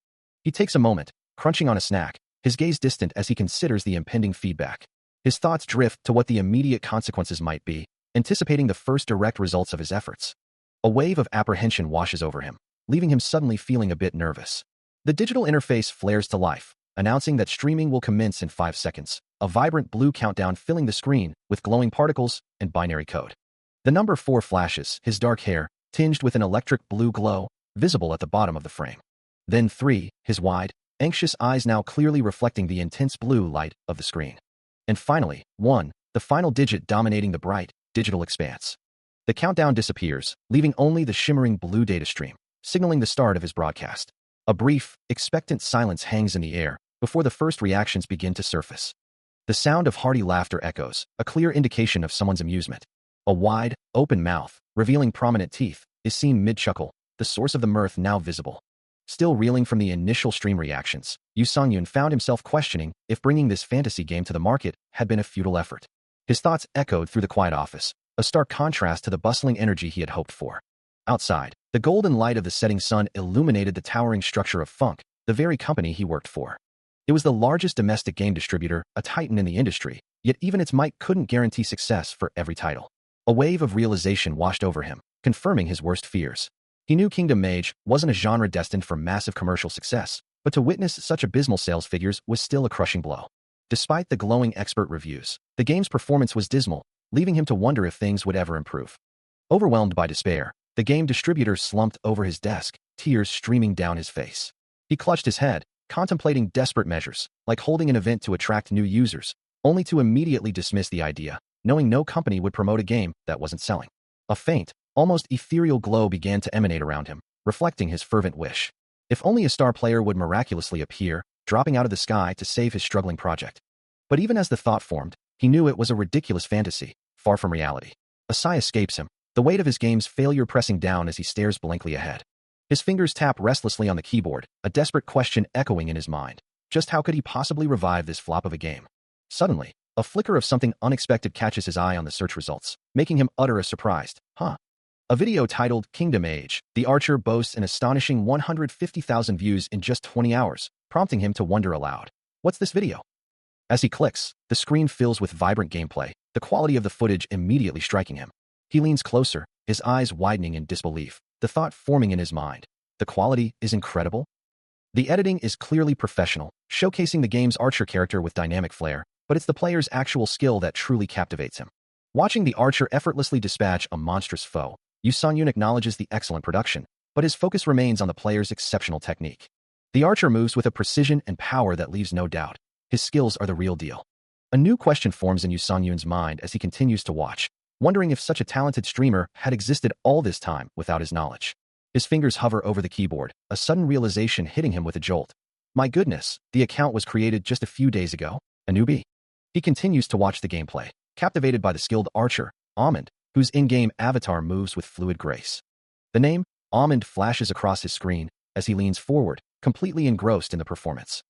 He takes a moment, crunching on a snack, his gaze distant as he considers the impending feedback. His thoughts drift to what the immediate consequences might be, anticipating the first direct results of his efforts. A wave of apprehension washes over him, leaving him suddenly feeling a bit nervous. The digital interface flares to life, announcing that streaming will commence in 5 seconds, a vibrant blue countdown filling the screen with glowing particles and binary code. The number 4 flashes, his dark hair, tinged with an electric blue glow, visible at the bottom of the frame. Then 3, his wide, anxious eyes now clearly reflecting the intense blue light of the screen. And finally, 1, the final digit dominating the bright, digital expanse. The countdown disappears, leaving only the shimmering blue data stream, signaling the start of his broadcast. A brief, expectant silence hangs in the air before the first reactions begin to surface. The sound of hearty laughter echoes, a clear indication of someone's amusement. A wide, open mouth, revealing prominent teeth, is seen mid-chuckle, the source of the mirth now visible. Still reeling from the initial stream reactions, Yu Songyun found himself questioning if bringing this fantasy game to the market had been a futile effort. His thoughts echoed through the quiet office, a stark contrast to the bustling energy he had hoped for. Outside, the golden light of the setting sun illuminated the towering structure of Funk, the very company he worked for. It was the largest domestic game distributor, a titan in the industry, yet even its might couldn't guarantee success for every title. A wave of realization washed over him, confirming his worst fears. He knew Kingdom Mage wasn't a genre destined for massive commercial success, but to witness such abysmal sales figures was still a crushing blow. Despite the glowing expert reviews, the game's performance was dismal, leaving him to wonder if things would ever improve. Overwhelmed by despair, the game distributor slumped over his desk, tears streaming down his face. He clutched his head, contemplating desperate measures, like holding an event to attract new users, only to immediately dismiss the idea, knowing no company would promote a game that wasn't selling. A faint, almost ethereal glow began to emanate around him, reflecting his fervent wish. If only a star player would miraculously appear, dropping out of the sky to save his struggling project. But even as the thought formed, he knew it was a ridiculous fantasy, far from reality. A sigh escapes him, the weight of his game's failure pressing down as he stares blankly ahead. His fingers tap restlessly on the keyboard, a desperate question echoing in his mind. Just how could he possibly revive this flop of a game? Suddenly, a flicker of something unexpected catches his eye on the search results, making him utter a surprised, "Huh?" A video titled Kingdom Age, The Archer boasts an astonishing 150,000 views in just 20 hours, prompting him to wonder aloud. What's this video? As he clicks, the screen fills with vibrant gameplay, the quality of the footage immediately striking him. He leans closer, his eyes widening in disbelief, the thought forming in his mind. The quality is incredible. The editing is clearly professional, showcasing the game's Archer character with dynamic flair, but it's the player's actual skill that truly captivates him. Watching the Archer effortlessly dispatch a monstrous foe, Yu Songyun acknowledges the excellent production, but his focus remains on the player's exceptional technique. The Archer moves with a precision and power that leaves no doubt. His skills are the real deal. A new question forms in Yu Songyun's mind as he continues to watch, wondering if such a talented streamer had existed all this time without his knowledge. His fingers hover over the keyboard, a sudden realization hitting him with a jolt. My goodness, the account was created just a few days ago. A newbie. He continues to watch the gameplay, captivated by the skilled Archer, Almond, whose in-game avatar moves with fluid grace. The name, Almond, flashes across his screen as he leans forward, completely engrossed in the performance.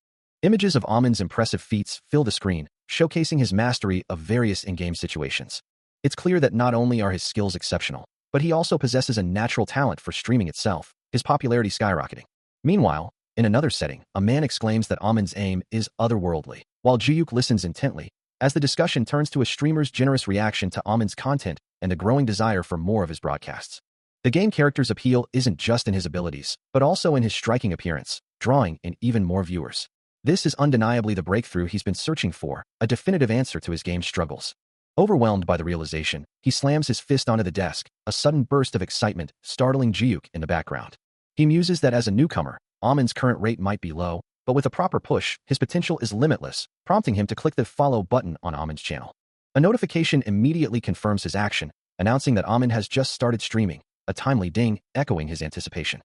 Images of Almond's impressive feats fill the screen, showcasing his mastery of various in-game situations. It's clear that not only are his skills exceptional, but he also possesses a natural talent for streaming itself, his popularity skyrocketing. Meanwhile, in another setting, a man exclaims that Almond's aim is otherworldly. While Juyuk listens intently, as the discussion turns to a streamer's generous reaction to Amin's content and a growing desire for more of his broadcasts. The game character's appeal isn't just in his abilities, but also in his striking appearance, drawing in even more viewers. This is undeniably the breakthrough he's been searching for, a definitive answer to his game's struggles. Overwhelmed by the realization, he slams his fist onto the desk, a sudden burst of excitement startling Jiuk in the background. He muses that as a newcomer, Amin's current rate might be low, but with a proper push, his potential is limitless, prompting him to click the follow button on Amin's channel. A notification immediately confirms his action, announcing that Amin has just started streaming, a timely ding echoing his anticipation.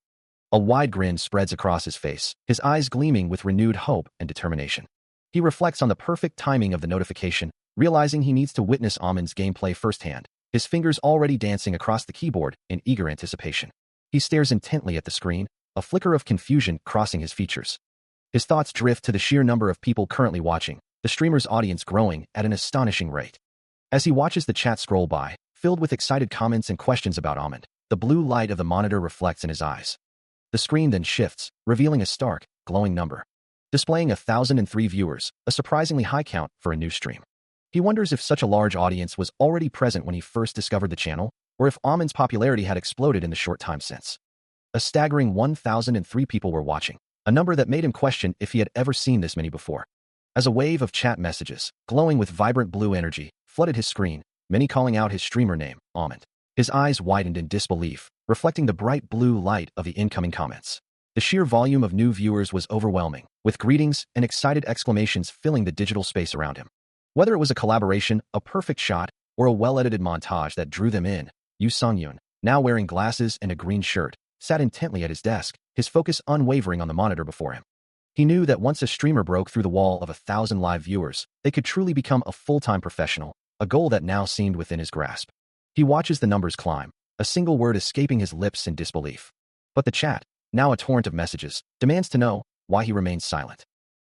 A wide grin spreads across his face, his eyes gleaming with renewed hope and determination. He reflects on the perfect timing of the notification, realizing he needs to witness Amin's gameplay firsthand, his fingers already dancing across the keyboard in eager anticipation. He stares intently at the screen, a flicker of confusion crossing his features. His thoughts drift to the sheer number of people currently watching, the streamer's audience growing at an astonishing rate. As he watches the chat scroll by, filled with excited comments and questions about Amin, the blue light of the monitor reflects in his eyes. The screen then shifts, revealing a stark, glowing number, displaying 1,003 viewers, a surprisingly high count for a new stream. He wonders if such a large audience was already present when he first discovered the channel, or if Amin's popularity had exploded in the short time since. A staggering 1,003 people were watching, a number that made him question if he had ever seen this many before. As a wave of chat messages, glowing with vibrant blue energy, flooded his screen, many calling out his streamer name, Amin. His eyes widened in disbelief, reflecting the bright blue light of the incoming comments. The sheer volume of new viewers was overwhelming, with greetings and excited exclamations filling the digital space around him. Whether it was a collaboration, a perfect shot, or a well-edited montage that drew them in, Yu Sung-yoon, now wearing glasses and a green shirt, sat intently at his desk, his focus unwavering on the monitor before him. He knew that once a streamer broke through the wall of 1,000 live viewers, they could truly become a full-time professional, a goal that now seemed within his grasp. He watches the numbers climb, a single word escaping his lips in disbelief. But the chat, now a torrent of messages, demands to know why he remains silent.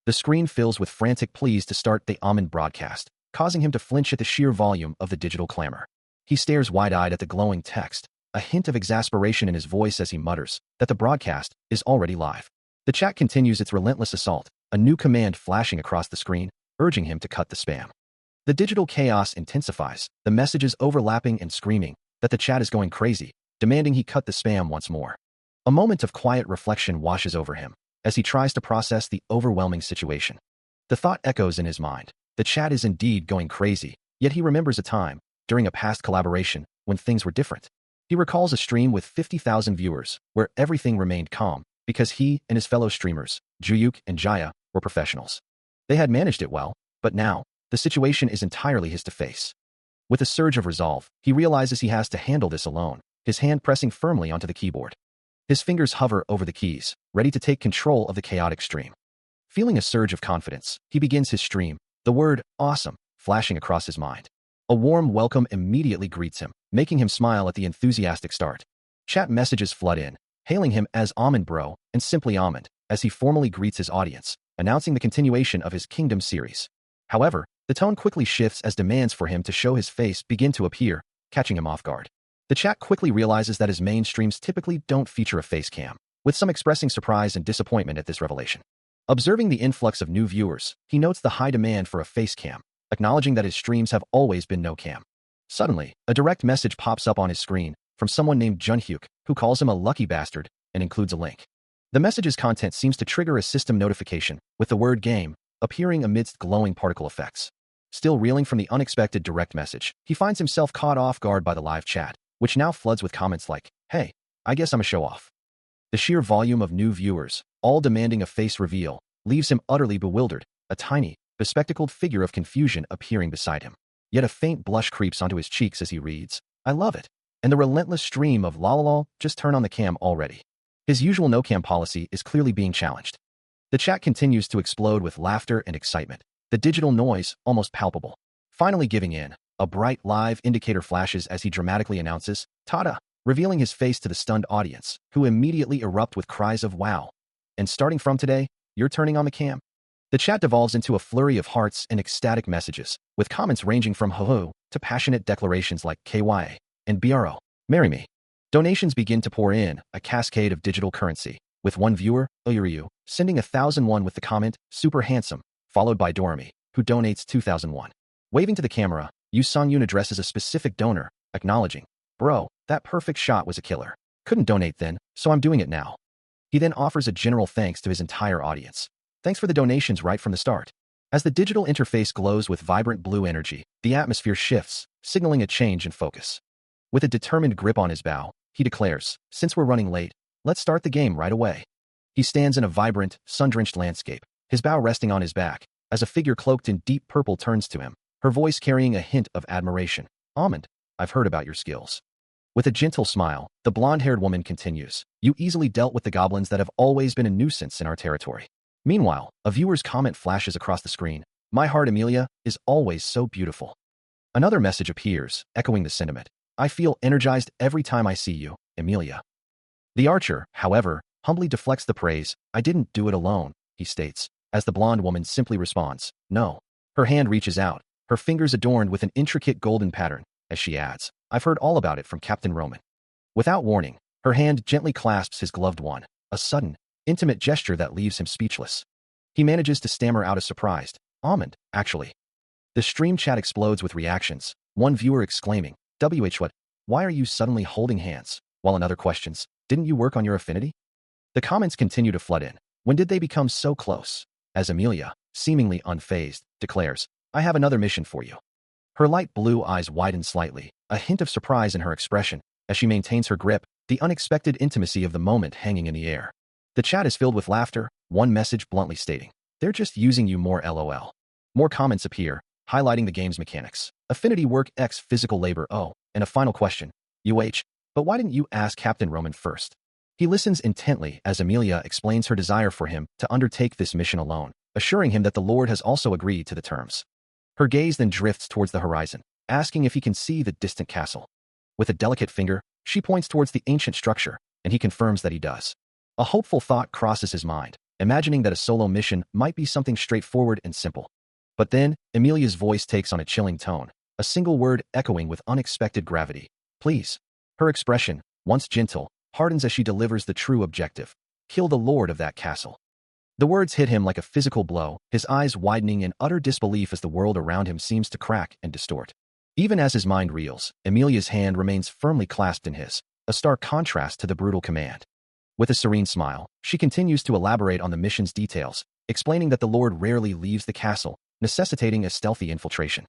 The screen fills with frantic pleas to start the Amin broadcast, causing him to flinch at the sheer volume of the digital clamor. He stares wide-eyed at the glowing text, a hint of exasperation in his voice as he mutters that the broadcast is already live. The chat continues its relentless assault, a new command flashing across the screen, urging him to cut the spam. The digital chaos intensifies, the messages overlapping and screaming that the chat is going crazy, demanding he cut the spam once more. A moment of quiet reflection washes over him as he tries to process the overwhelming situation. The thought echoes in his mind. The chat is indeed going crazy, yet he remembers a time, during a past collaboration, when things were different. He recalls a stream with 50,000 viewers, where everything remained calm, because he and his fellow streamers, Jiuk and Jaya, were professionals. They had managed it well, but now, the situation is entirely his to face. With a surge of resolve, he realizes he has to handle this alone, his hand pressing firmly onto the keyboard. His fingers hover over the keys, ready to take control of the chaotic stream. Feeling a surge of confidence, he begins his stream, the word awesome flashing across his mind. A warm welcome immediately greets him, making him smile at the enthusiastic start. Chat messages flood in, hailing him as Amin Bro and simply Amin, as he formally greets his audience, announcing the continuation of his Kingdom series. However, the tone quickly shifts as demands for him to show his face begin to appear, catching him off guard. The chat quickly realizes that his main streams typically don't feature a face cam, with some expressing surprise and disappointment at this revelation. Observing the influx of new viewers, he notes the high demand for a face cam, acknowledging that his streams have always been no cam. Suddenly, a direct message pops up on his screen from someone named Junhyuk, who calls him a lucky bastard and includes a link. The message's content seems to trigger a system notification, with the word game appearing amidst glowing particle effects. Still reeling from the unexpected direct message, he finds himself caught off guard by the live chat, which now floods with comments like, "Hey, I guess I'm a show-off." The sheer volume of new viewers, all demanding a face reveal, leaves him utterly bewildered, a tiny, bespectacled figure of confusion appearing beside him. Yet a faint blush creeps onto his cheeks as he reads, "I love it," and the relentless stream of "lol, just turn on the cam already." His usual no-cam policy is clearly being challenged. The chat continues to explode with laughter and excitement, the digital noise almost palpable. Finally giving in, a bright live indicator flashes as he dramatically announces, "Tada," revealing his face to the stunned audience, who immediately erupt with cries of wow. And starting from today, you're turning on the cam? The chat devolves into a flurry of hearts and ecstatic messages, with comments ranging from ho-ho to passionate declarations like KYA and BRO, marry me. Donations begin to pour in, a cascade of digital currency, with one viewer, Oyuryu, sending 1,001 with the comment, super handsome, followed by Dorami, who donates 2,001. Waving to the camera, Yu Song-yoon addresses a specific donor, acknowledging, "Bro, that perfect shot was a killer. Couldn't donate then, so I'm doing it now." He then offers a general thanks to his entire audience. "Thanks for the donations right from the start." As the digital interface glows with vibrant blue energy, the atmosphere shifts, signaling a change in focus. With a determined grip on his bow, he declares, "Since we're running late, let's start the game right away." He stands in a vibrant, sun-drenched landscape, his bow resting on his back, as a figure cloaked in deep purple turns to him, her voice carrying a hint of admiration. "Almond, I've heard about your skills." With a gentle smile, the blonde-haired woman continues, "You easily dealt with the goblins that have always been a nuisance in our territory." Meanwhile, a viewer's comment flashes across the screen, "My heart, Emilia, is always so beautiful." Another message appears, echoing the sentiment, "I feel energized every time I see you, Emilia." The archer, however, humbly deflects the praise. "I didn't do it alone," he states, as the blonde woman simply responds, "No." Her hand reaches out, her fingers adorned with an intricate golden pattern, as she adds, "I've heard all about it from Captain Roman." Without warning, her hand gently clasps his gloved one, a sudden, intimate gesture that leaves him speechless. He manages to stammer out a surprised, "Almond, actually." The stream chat explodes with reactions, one viewer exclaiming, what? Why are you suddenly holding hands?" While another questions, "Didn't you work on your affinity?" The comments continue to flood in. When did they become so close? As Emilia, seemingly unfazed, declares, "I have another mission for you." Her light blue eyes widen slightly, a hint of surprise in her expression, as she maintains her grip, the unexpected intimacy of the moment hanging in the air. The chat is filled with laughter, one message bluntly stating, "They're just using you more LOL." More comments appear, highlighting the game's mechanics. Affinity work x physical labor O, and a final question, but why didn't you ask Captain Roman first?" He listens intently as Emilia explains her desire for him to undertake this mission alone, assuring him that the Lord has also agreed to the terms. Her gaze then drifts towards the horizon, asking if he can see the distant castle. With a delicate finger, she points towards the ancient structure, and he confirms that he does. A hopeful thought crosses his mind, imagining that a solo mission might be something straightforward and simple. But then, Emilia's voice takes on a chilling tone, a single word echoing with unexpected gravity. "Please." Her expression, once gentle, hardens as she delivers the true objective. "Kill the lord of that castle." The words hit him like a physical blow, his eyes widening in utter disbelief as the world around him seems to crack and distort. Even as his mind reels, Emilia's hand remains firmly clasped in his, a stark contrast to the brutal command. With a serene smile, she continues to elaborate on the mission's details, explaining that the Lord rarely leaves the castle, necessitating a stealthy infiltration.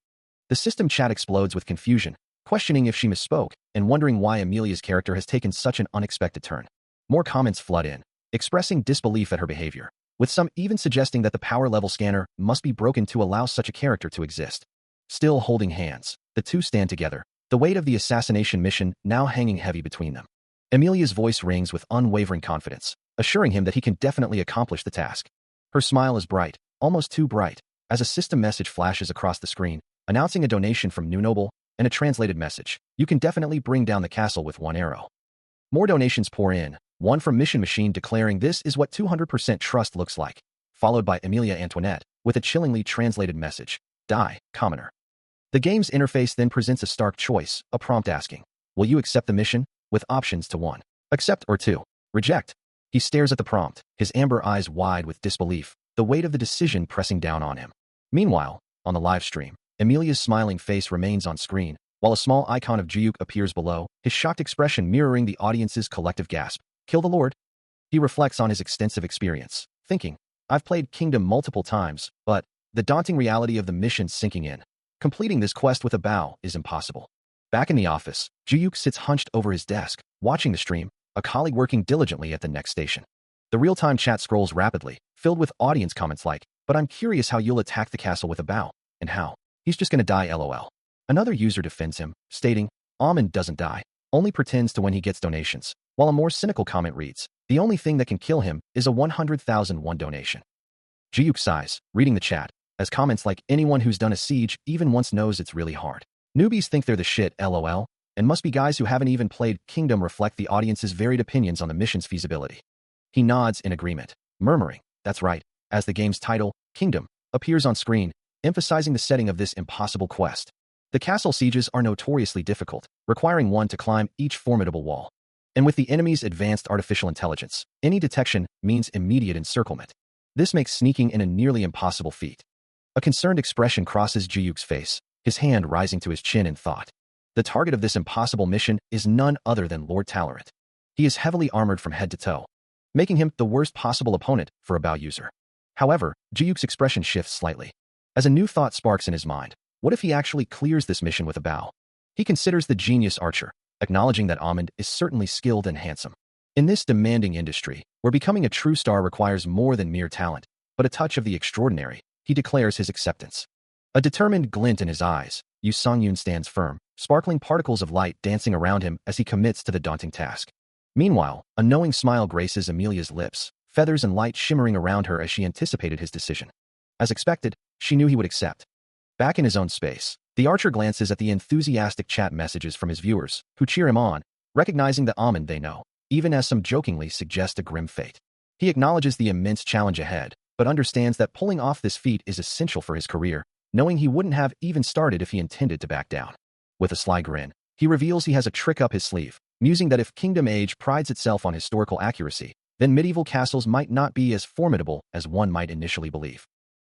The system chat explodes with confusion, questioning if she misspoke, and wondering why Emilia's character has taken such an unexpected turn. More comments flood in, expressing disbelief at her behavior, with some even suggesting that the power level scanner must be broken to allow such a character to exist. Still holding hands, the two stand together, the weight of the assassination mission now hanging heavy between them. Emilia's voice rings with unwavering confidence, assuring him that he can definitely accomplish the task. Her smile is bright, almost too bright, as a system message flashes across the screen, announcing a donation from New Noble, and a translated message, "You can definitely bring down the castle with one arrow." More donations pour in, one from Mission Machine declaring this is what 200% trust looks like, followed by Emilia Antoinette, with a chillingly translated message, "Die, commoner." The game's interface then presents a stark choice, a prompt asking, "Will you accept the mission?" with options to 1. Accept or 2. Reject. He stares at the prompt, his amber eyes wide with disbelief, the weight of the decision pressing down on him. Meanwhile, on the live stream, Emilia's smiling face remains on screen, while a small icon of Juyuk appears below, his shocked expression mirroring the audience's collective gasp. "Kill the Lord?" He reflects on his extensive experience, thinking, "I've played Kingdom multiple times, but the daunting reality of the mission sinking in. Completing this quest with a bow is impossible." Back in the office, Juyuk sits hunched over his desk, watching the stream, a colleague working diligently at the next station. The real-time chat scrolls rapidly, filled with audience comments like, "But I'm curious how you'll attack the castle with a bow, and how. He's just gonna die LOL." Another user defends him, stating, "Almond doesn't die, only pretends to when he gets donations," while a more cynical comment reads, "The only thing that can kill him is a 100,001 donation." Juyuk sighs, reading the chat, as comments like, "Anyone who's done a siege even once knows it's really hard. Newbies think they're the shit LOL, and must be guys who haven't even played Kingdom," reflect the audience's varied opinions on the mission's feasibility. He nods in agreement, murmuring, "That's right," as the game's title, Kingdom, appears on screen, emphasizing the setting of this impossible quest. The castle sieges are notoriously difficult, requiring one to climb each formidable wall. And with the enemy's advanced artificial intelligence, any detection means immediate encirclement. This makes sneaking in a nearly impossible feat. A concerned expression crosses Juyuk's face, his hand rising to his chin in thought. The target of this impossible mission is none other than Lord Talleyrand. He is heavily armored from head to toe, making him the worst possible opponent for a Bao user. However, Jiyuk's expression shifts slightly. As a new thought sparks in his mind, what if he actually clears this mission with a Bao? He considers the genius archer, acknowledging that Amand is certainly skilled and handsome. In this demanding industry, where becoming a true star requires more than mere talent, but a touch of the extraordinary, he declares his acceptance. A determined glint in his eyes, Yu Songyun stands firm, sparkling particles of light dancing around him as he commits to the daunting task. Meanwhile, a knowing smile graces Amelia's lips, feathers and light shimmering around her as she anticipated his decision. As expected, she knew he would accept. Back in his own space, the archer glances at the enthusiastic chat messages from his viewers, who cheer him on, recognizing the Amand they know, even as some jokingly suggest a grim fate. He acknowledges the immense challenge ahead, but understands that pulling off this feat is essential for his career, knowing he wouldn't have even started if he intended to back down. With a sly grin, he reveals he has a trick up his sleeve, musing that if Kingdom Age prides itself on historical accuracy, then medieval castles might not be as formidable as one might initially believe.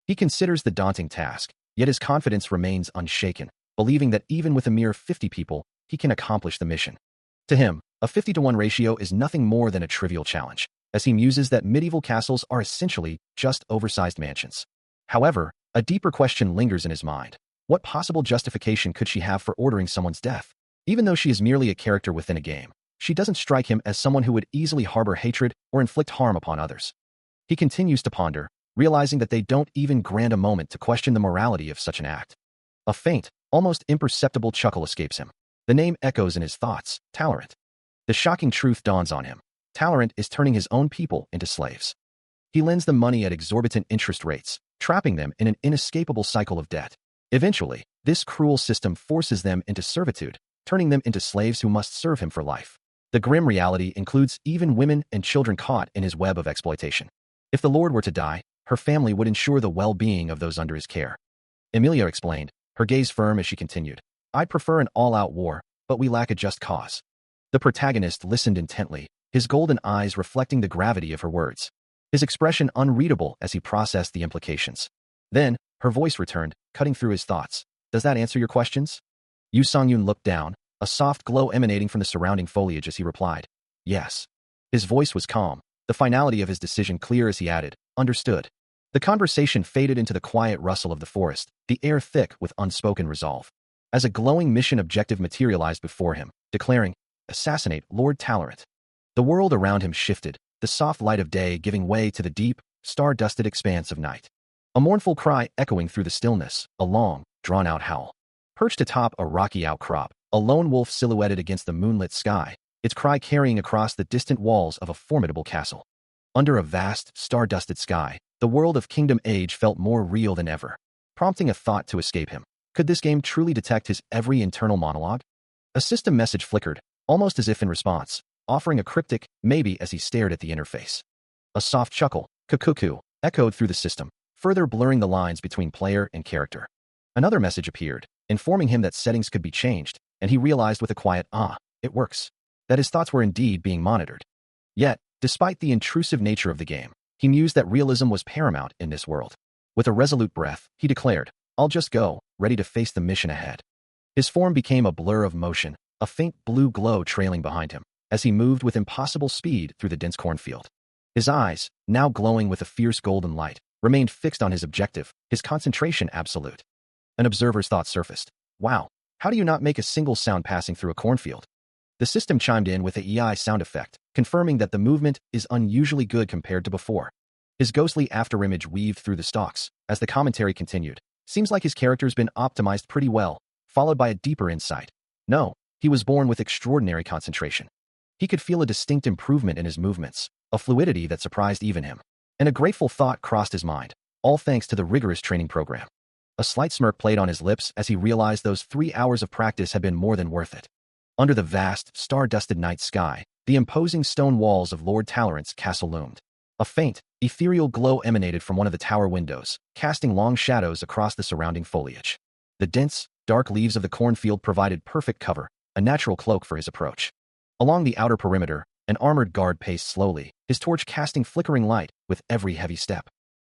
He considers the daunting task, yet his confidence remains unshaken, believing that even with a mere 50 people, he can accomplish the mission. To him, a 50-to-1 ratio is nothing more than a trivial challenge, as he muses that medieval castles are essentially just oversized mansions. However, a deeper question lingers in his mind. What possible justification could she have for ordering someone's death? Even though she is merely a character within a game, she doesn't strike him as someone who would easily harbor hatred or inflict harm upon others. He continues to ponder, realizing that they don't even grant a moment to question the morality of such an act. A faint, almost imperceptible chuckle escapes him. The name echoes in his thoughts, Talleyrand. The shocking truth dawns on him. Talleyrand is turning his own people into slaves. He lends them money at exorbitant interest rates, trapping them in an inescapable cycle of debt. Eventually, this cruel system forces them into servitude, turning them into slaves who must serve him for life. The grim reality includes even women and children caught in his web of exploitation. If the Lord were to die, her family would ensure the well-being of those under his care. Amelia explained, her gaze firm as she continued, I'd prefer an all-out war, but we lack a just cause. The protagonist listened intently, his golden eyes reflecting the gravity of her words. His expression unreadable as he processed the implications. Then, her voice returned, cutting through his thoughts. Does that answer your questions? Yu Songyun looked down, a soft glow emanating from the surrounding foliage as he replied, yes. His voice was calm, the finality of his decision clear as he added, understood. The conversation faded into the quiet rustle of the forest, the air thick with unspoken resolve. As a glowing mission objective materialized before him, declaring, assassinate Lord Talleyrand. The world around him shifted, the soft light of day giving way to the deep, star-dusted expanse of night. A mournful cry echoing through the stillness, a long, drawn-out howl. Perched atop a rocky outcrop, a lone wolf silhouetted against the moonlit sky, its cry carrying across the distant walls of a formidable castle. Under a vast, star-dusted sky, the world of Kingdom Age felt more real than ever, prompting a thought to escape him. Could this game truly detect his every internal monologue? A system message flickered, almost as if in response, offering a cryptic maybe as he stared at the interface. A soft chuckle, cuckoo, echoed through the system, further blurring the lines between player and character. Another message appeared, informing him that settings could be changed, and he realized with a quiet, it works, that his thoughts were indeed being monitored. Yet, despite the intrusive nature of the game, he mused that realism was paramount in this world. With a resolute breath, he declared, I'll just go, ready to face the mission ahead. His form became a blur of motion, a faint blue glow trailing behind him, as he moved with impossible speed through the dense cornfield. His eyes, now glowing with a fierce golden light, remained fixed on his objective, his concentration absolute. An observer's thought surfaced. Wow, how do you not make a single sound passing through a cornfield? The system chimed in with a EI sound effect, confirming that the movement is unusually good compared to before. His ghostly afterimage weaved through the stalks, as the commentary continued. Seems like his character's been optimized pretty well, followed by a deeper insight. No, he was born with extraordinary concentration. He could feel a distinct improvement in his movements, a fluidity that surprised even him. And a grateful thought crossed his mind, all thanks to the rigorous training program. A slight smirk played on his lips as he realized those 3 hours of practice had been more than worth it. Under the vast, star-dusted night sky, the imposing stone walls of Lord Talleyrand's castle loomed. A faint, ethereal glow emanated from one of the tower windows, casting long shadows across the surrounding foliage. The dense, dark leaves of the cornfield provided perfect cover, a natural cloak for his approach. Along the outer perimeter, an armored guard paced slowly, his torch casting flickering light with every heavy step.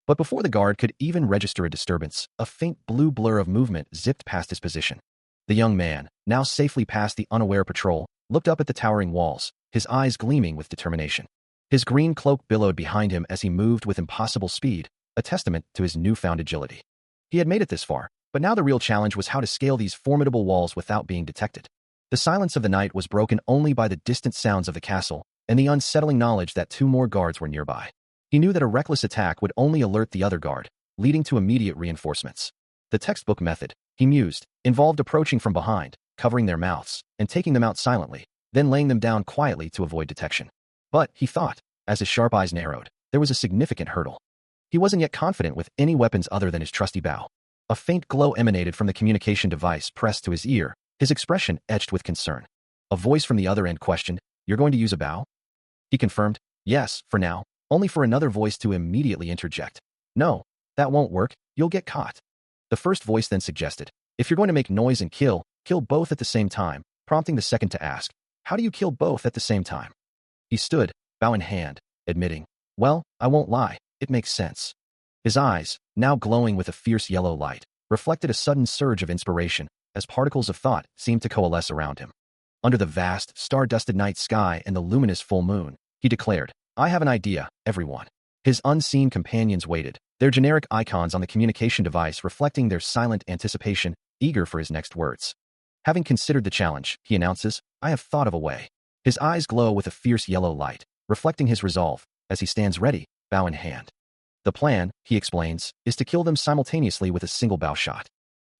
But before the guard could even register a disturbance, a faint blue blur of movement zipped past his position. The young man, now safely past the unaware patrol, looked up at the towering walls, his eyes gleaming with determination. His green cloak billowed behind him as he moved with impossible speed, a testament to his newfound agility. He had made it this far, but now the real challenge was how to scale these formidable walls without being detected. The silence of the night was broken only by the distant sounds of the castle and the unsettling knowledge that 2 more guards were nearby. He knew that a reckless attack would only alert the other guard, leading to immediate reinforcements. The textbook method, he mused, involved approaching from behind, covering their mouths, and taking them out silently, then laying them down quietly to avoid detection. But, he thought, as his sharp eyes narrowed, there was a significant hurdle. He wasn't yet confident with any weapons other than his trusty bow. A faint glow emanated from the communication device pressed to his ear, his expression etched with concern. A voice from the other end questioned, "You're going to use a bow?" He confirmed, "Yes, for now," only for another voice to immediately interject. "No, that won't work, you'll get caught." The first voice then suggested, "If you're going to make noise and kill both at the same time," prompting the second to ask, "How do you kill both at the same time?" He stood, bow in hand, admitting, "Well, I won't lie, it makes sense." His eyes, now glowing with a fierce yellow light, reflected a sudden surge of inspiration as particles of thought seemed to coalesce around him. Under the vast, star-dusted night sky and the luminous full moon, he declared, "I have an idea, everyone." His unseen companions waited, their generic icons on the communication device reflecting their silent anticipation, eager for his next words. Having considered the challenge, he announces, "I have thought of a way." His eyes glow with a fierce yellow light, reflecting his resolve, as he stands ready, bow in hand. The plan, he explains, is to kill them simultaneously with a single bow shot.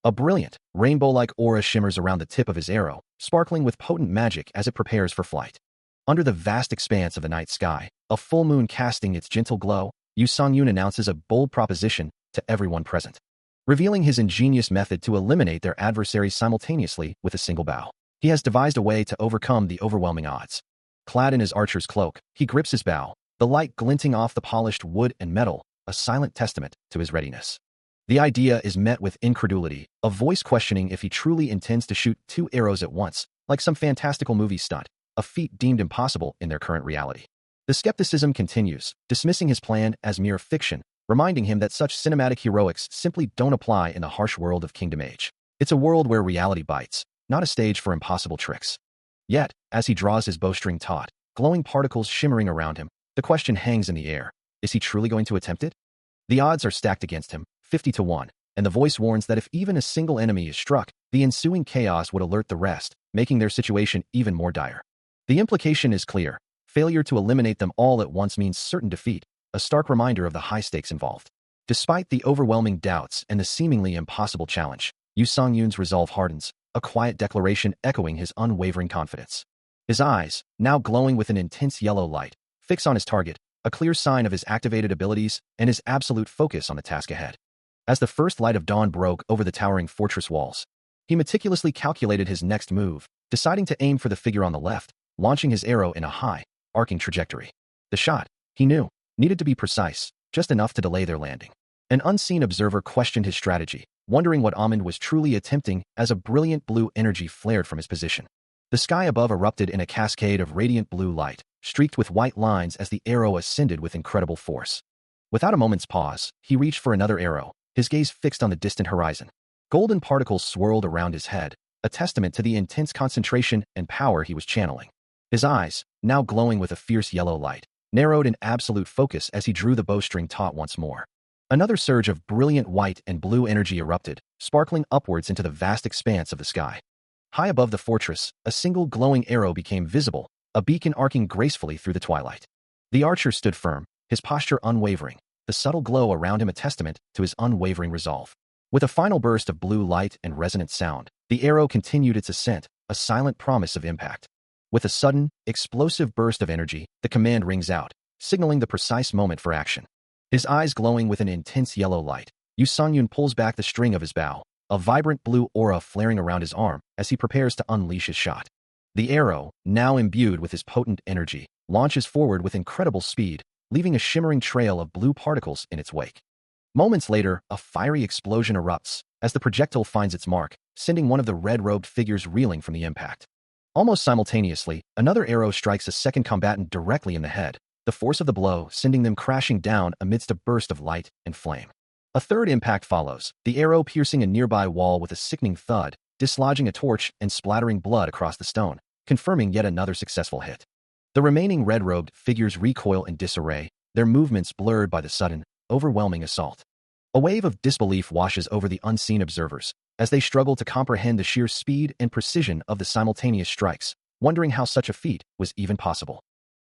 A brilliant, rainbow-like aura shimmers around the tip of his arrow, sparkling with potent magic as it prepares for flight. Under the vast expanse of the night sky, a full moon casting its gentle glow, Yu Songyun announces a bold proposition to everyone present, revealing his ingenious method to eliminate their adversaries simultaneously with a single bow. He has devised a way to overcome the overwhelming odds. Clad in his archer's cloak, he grips his bow, the light glinting off the polished wood and metal, a silent testament to his readiness. The idea is met with incredulity, a voice questioning if he truly intends to shoot 2 arrows at once, like some fantastical movie stunt, a feat deemed impossible in their current reality. The skepticism continues, dismissing his plan as mere fiction, reminding him that such cinematic heroics simply don't apply in the harsh world of Kingdom Age. It's a world where reality bites, not a stage for impossible tricks. Yet, as he draws his bowstring taut, glowing particles shimmering around him, the question hangs in the air. Is he truly going to attempt it? The odds are stacked against him, 50-1, and the voice warns that if even a single enemy is struck, the ensuing chaos would alert the rest, making their situation even more dire. The implication is clear. Failure to eliminate them all at once means certain defeat, a stark reminder of the high stakes involved. Despite the overwhelming doubts and the seemingly impossible challenge, Yu Songyun's resolve hardens, a quiet declaration echoing his unwavering confidence. His eyes, now glowing with an intense yellow light, fix on his target, a clear sign of his activated abilities and his absolute focus on the task ahead. As the first light of dawn broke over the towering fortress walls, he meticulously calculated his next move, deciding to aim for the figure on the left, launching his arrow in a high, arcing trajectory. The shot, he knew, needed to be precise, just enough to delay their landing. An unseen observer questioned his strategy, wondering what Amund was truly attempting as a brilliant blue energy flared from his position. The sky above erupted in a cascade of radiant blue light, streaked with white lines as the arrow ascended with incredible force. Without a moment's pause, he reached for another arrow, his gaze fixed on the distant horizon. Golden particles swirled around his head, a testament to the intense concentration and power he was channeling. His eyes, now glowing with a fierce yellow light, narrowed in absolute focus as he drew the bowstring taut once more. Another surge of brilliant white and blue energy erupted, sparkling upwards into the vast expanse of the sky. High above the fortress, a single glowing arrow became visible, a beacon arcing gracefully through the twilight. The archer stood firm, his posture unwavering, the subtle glow around him a testament to his unwavering resolve. With a final burst of blue light and resonant sound, the arrow continued its ascent, a silent promise of impact. With a sudden, explosive burst of energy, the command rings out, signaling the precise moment for action. His eyes glowing with an intense yellow light, Yu Songyun pulls back the string of his bow, a vibrant blue aura flaring around his arm as he prepares to unleash his shot. The arrow, now imbued with his potent energy, launches forward with incredible speed, leaving a shimmering trail of blue particles in its wake. Moments later, a fiery explosion erupts as the projectile finds its mark, sending one of the red-robed figures reeling from the impact. Almost simultaneously, another arrow strikes a second combatant directly in the head, the force of the blow sending them crashing down amidst a burst of light and flame. A third impact follows, the arrow piercing a nearby wall with a sickening thud, dislodging a torch and splattering blood across the stone, confirming yet another successful hit. The remaining red-robed figures recoil in disarray, their movements blurred by the sudden, overwhelming assault. A wave of disbelief washes over the unseen observers, as they struggle to comprehend the sheer speed and precision of the simultaneous strikes, wondering how such a feat was even possible.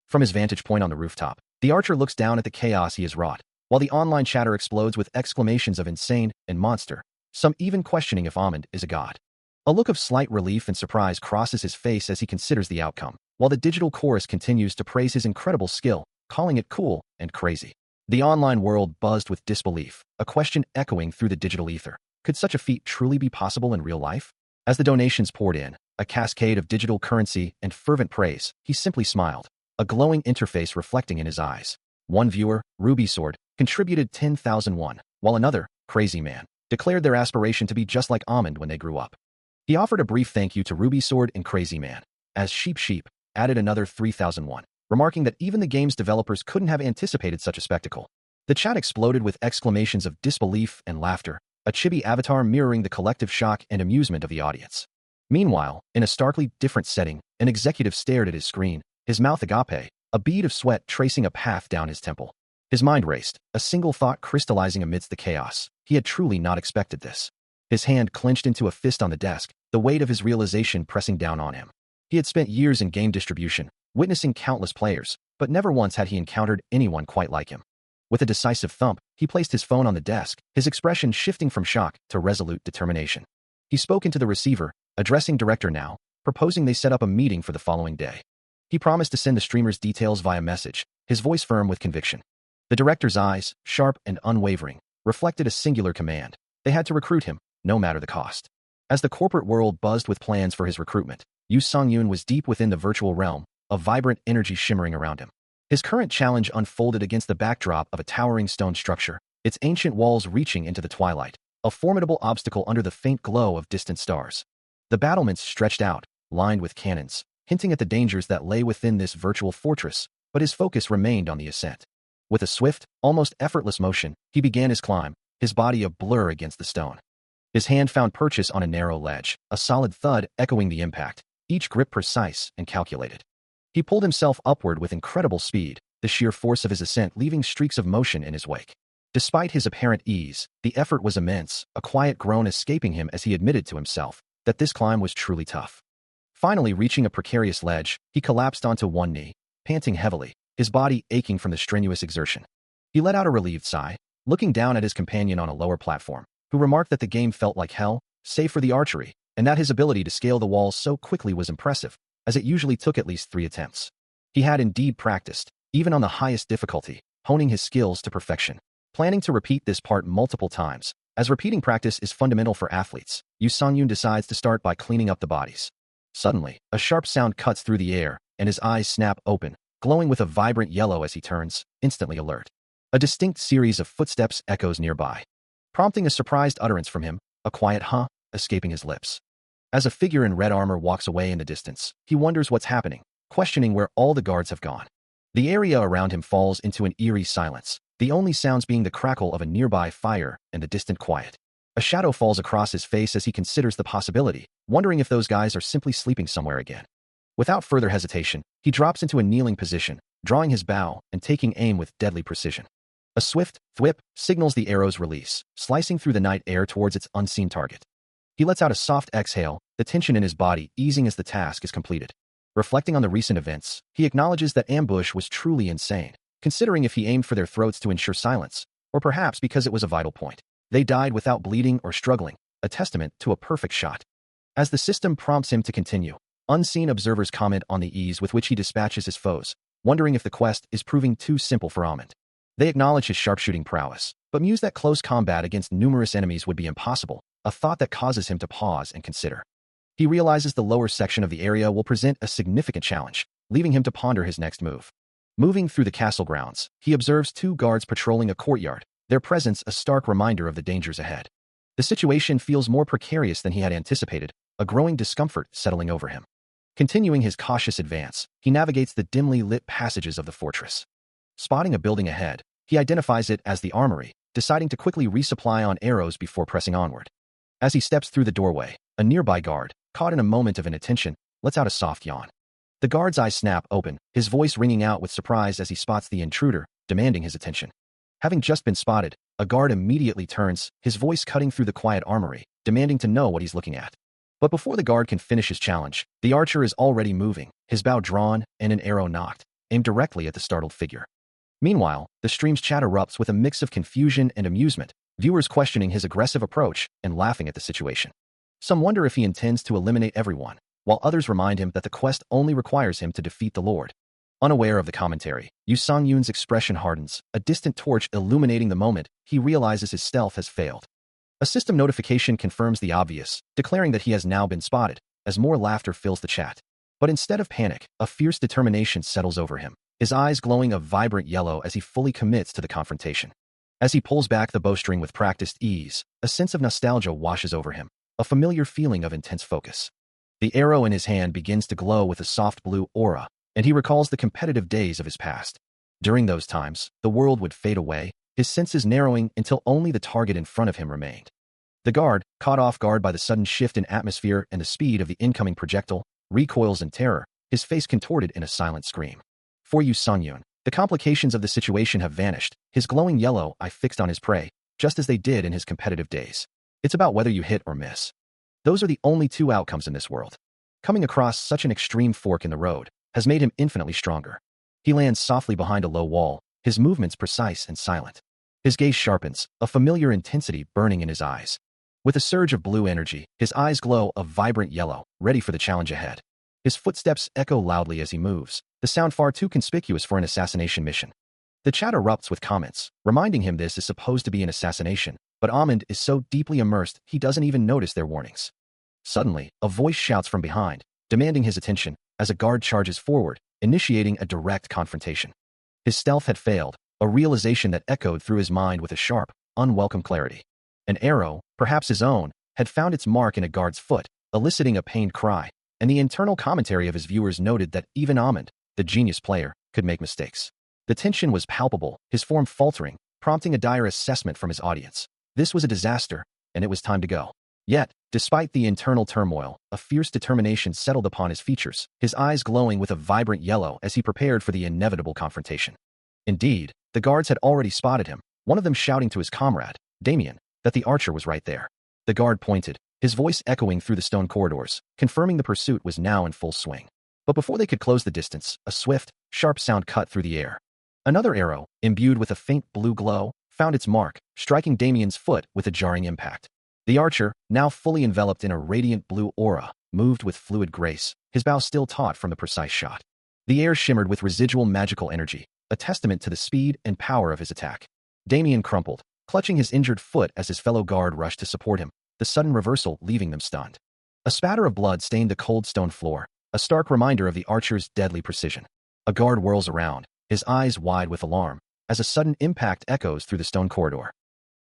From his vantage point on the rooftop, the archer looks down at the chaos he has wrought, while the online chatter explodes with exclamations of insane and monster, some even questioning if Amund is a god. A look of slight relief and surprise crosses his face as he considers the outcome, while the digital chorus continues to praise his incredible skill, calling it cool and crazy. The online world buzzed with disbelief, a question echoing through the digital ether. Could such a feat truly be possible in real life? As the donations poured in, a cascade of digital currency and fervent praise, he simply smiled, a glowing interface reflecting in his eyes. One viewer, Ruby Sword, contributed 10,000 won, while another, Crazy Man, declared their aspiration to be just like Amund when they grew up. He offered a brief thank you to Ruby Sword and Crazy Man, as Sheep added another 3,000 won, remarking that even the game's developers couldn't have anticipated such a spectacle. The chat exploded with exclamations of disbelief and laughter, a chibi avatar mirroring the collective shock and amusement of the audience. Meanwhile, in a starkly different setting, an executive stared at his screen, his mouth agape, a bead of sweat tracing a path down his temple. His mind raced, a single thought crystallizing amidst the chaos. He had truly not expected this. His hand clenched into a fist on the desk, the weight of his realization pressing down on him. He had spent years in game distribution, witnessing countless players, but never once had he encountered anyone quite like him. With a decisive thump, he placed his phone on the desk, his expression shifting from shock to resolute determination. He spoke into the receiver, addressing Director Now, proposing they set up a meeting for the following day. He promised to send the streamers details via message, his voice firm with conviction. The director's eyes, sharp and unwavering, reflected a singular command. They had to recruit him, no matter the cost. As the corporate world buzzed with plans for his recruitment, Yu Sung-yoon was deep within the virtual realm, a vibrant energy shimmering around him. His current challenge unfolded against the backdrop of a towering stone structure, its ancient walls reaching into the twilight, a formidable obstacle under the faint glow of distant stars. The battlements stretched out, lined with cannons, hinting at the dangers that lay within this virtual fortress, but his focus remained on the ascent. With a swift, almost effortless motion, he began his climb, his body a blur against the stone. His hand found purchase on a narrow ledge, a solid thud echoing the impact, each grip precise and calculated. He pulled himself upward with incredible speed, the sheer force of his ascent leaving streaks of motion in his wake. Despite his apparent ease, the effort was immense, a quiet groan escaping him as he admitted to himself that this climb was truly tough. Finally reaching a precarious ledge, he collapsed onto one knee, panting heavily, his body aching from the strenuous exertion. He let out a relieved sigh, looking down at his companion on a lower platform, who remarked that the game felt like hell, save for the archery, and that his ability to scale the walls so quickly was impressive, as it usually took at least 3 attempts. He had indeed practiced, even on the highest difficulty, honing his skills to perfection. Planning to repeat this part multiple times, as repeating practice is fundamental for athletes, Yu Sung-yoon decides to start by cleaning up the bodies. Suddenly, a sharp sound cuts through the air, and his eyes snap open, glowing with a vibrant yellow as he turns, instantly alert. A distinct series of footsteps echoes nearby, prompting a surprised utterance from him, a quiet huh, escaping his lips. As a figure in red armor walks away in the distance, he wonders what's happening, questioning where all the guards have gone. The area around him falls into an eerie silence, the only sounds being the crackle of a nearby fire and the distant quiet. A shadow falls across his face as he considers the possibility, wondering if those guys are simply sleeping somewhere again. Without further hesitation, he drops into a kneeling position, drawing his bow and taking aim with deadly precision. A swift thwip signals the arrow's release, slicing through the night air towards its unseen target. He lets out a soft exhale, the tension in his body easing as the task is completed. Reflecting on the recent events, he acknowledges that ambush was truly insane, considering if he aimed for their throats to ensure silence, or perhaps because it was a vital point. They died without bleeding or struggling, a testament to a perfect shot. As the system prompts him to continue, unseen observers comment on the ease with which he dispatches his foes, wondering if the quest is proving too simple for Amund. They acknowledge his sharpshooting prowess, but muse that close combat against numerous enemies would be impossible, a thought that causes him to pause and consider. He realizes the lower section of the area will present a significant challenge, leaving him to ponder his next move. Moving through the castle grounds, he observes 2 guards patrolling a courtyard, their presence a stark reminder of the dangers ahead. The situation feels more precarious than he had anticipated, a growing discomfort settling over him. Continuing his cautious advance, he navigates the dimly lit passages of the fortress. Spotting a building ahead, he identifies it as the armory, deciding to quickly resupply on arrows before pressing onward. As he steps through the doorway, a nearby guard, caught in a moment of inattention, lets out a soft yawn. The guard's eyes snap open, his voice ringing out with surprise as he spots the intruder, demanding his attention. Having just been spotted, a guard immediately turns, his voice cutting through the quiet armory, demanding to know what he's looking at. But before the guard can finish his challenge, the archer is already moving, his bow drawn and an arrow nocked, aimed directly at the startled figure. Meanwhile, the stream's chat erupts with a mix of confusion and amusement, viewers questioning his aggressive approach and laughing at the situation. Some wonder if he intends to eliminate everyone, while others remind him that the quest only requires him to defeat the Lord. Unaware of the commentary, Yu Sang-yoon's expression hardens, a distant torch illuminating the moment he realizes his stealth has failed. A system notification confirms the obvious, declaring that he has now been spotted, as more laughter fills the chat. But instead of panic, a fierce determination settles over him, his eyes glowing a vibrant yellow as he fully commits to the confrontation. As he pulls back the bowstring with practiced ease, a sense of nostalgia washes over him, a familiar feeling of intense focus. The arrow in his hand begins to glow with a soft blue aura, and he recalls the competitive days of his past. During those times, the world would fade away, his senses narrowing until only the target in front of him remained. The guard, caught off guard by the sudden shift in atmosphere and the speed of the incoming projectile, recoils in terror, his face contorted in a silent scream. For Yu Sang-yoon, the complications of the situation have vanished, his glowing yellow eye fixed on his prey, just as they did in his competitive days. It's about whether you hit or miss. Those are the only two outcomes in this world. Coming across such an extreme fork in the road has made him infinitely stronger. He lands softly behind a low wall, his movements precise and silent. His gaze sharpens, a familiar intensity burning in his eyes. With a surge of blue energy, his eyes glow a vibrant yellow, ready for the challenge ahead. His footsteps echo loudly as he moves, the sound far too conspicuous for an assassination mission. The chat erupts with comments, reminding him this is supposed to be an assassination, but Amund is so deeply immersed he doesn't even notice their warnings. Suddenly, a voice shouts from behind, demanding his attention, as a guard charges forward, initiating a direct confrontation. His stealth had failed, a realization that echoed through his mind with a sharp, unwelcome clarity. An arrow, perhaps his own, had found its mark in a guard's foot, eliciting a pained cry, and the internal commentary of his viewers noted that even Amund, the genius player, could make mistakes. The tension was palpable, his form faltering, prompting a dire assessment from his audience. This was a disaster, and it was time to go. Yet, despite the internal turmoil, a fierce determination settled upon his features, his eyes glowing with a vibrant yellow as he prepared for the inevitable confrontation. Indeed, the guards had already spotted him, one of them shouting to his comrade, Damien, that the archer was right there. The guard pointed, his voice echoing through the stone corridors, confirming the pursuit was now in full swing. But before they could close the distance, a swift, sharp sound cut through the air. Another arrow, imbued with a faint blue glow, found its mark, striking Damien's foot with a jarring impact. The archer, now fully enveloped in a radiant blue aura, moved with fluid grace, his bow still taut from the precise shot. The air shimmered with residual magical energy, a testament to the speed and power of his attack. Damien crumpled, clutching his injured foot as his fellow guard rushed to support him, the sudden reversal leaving them stunned. A spatter of blood stained the cold stone floor, a stark reminder of the archer's deadly precision. A guard whirls around, his eyes wide with alarm, as a sudden impact echoes through the stone corridor.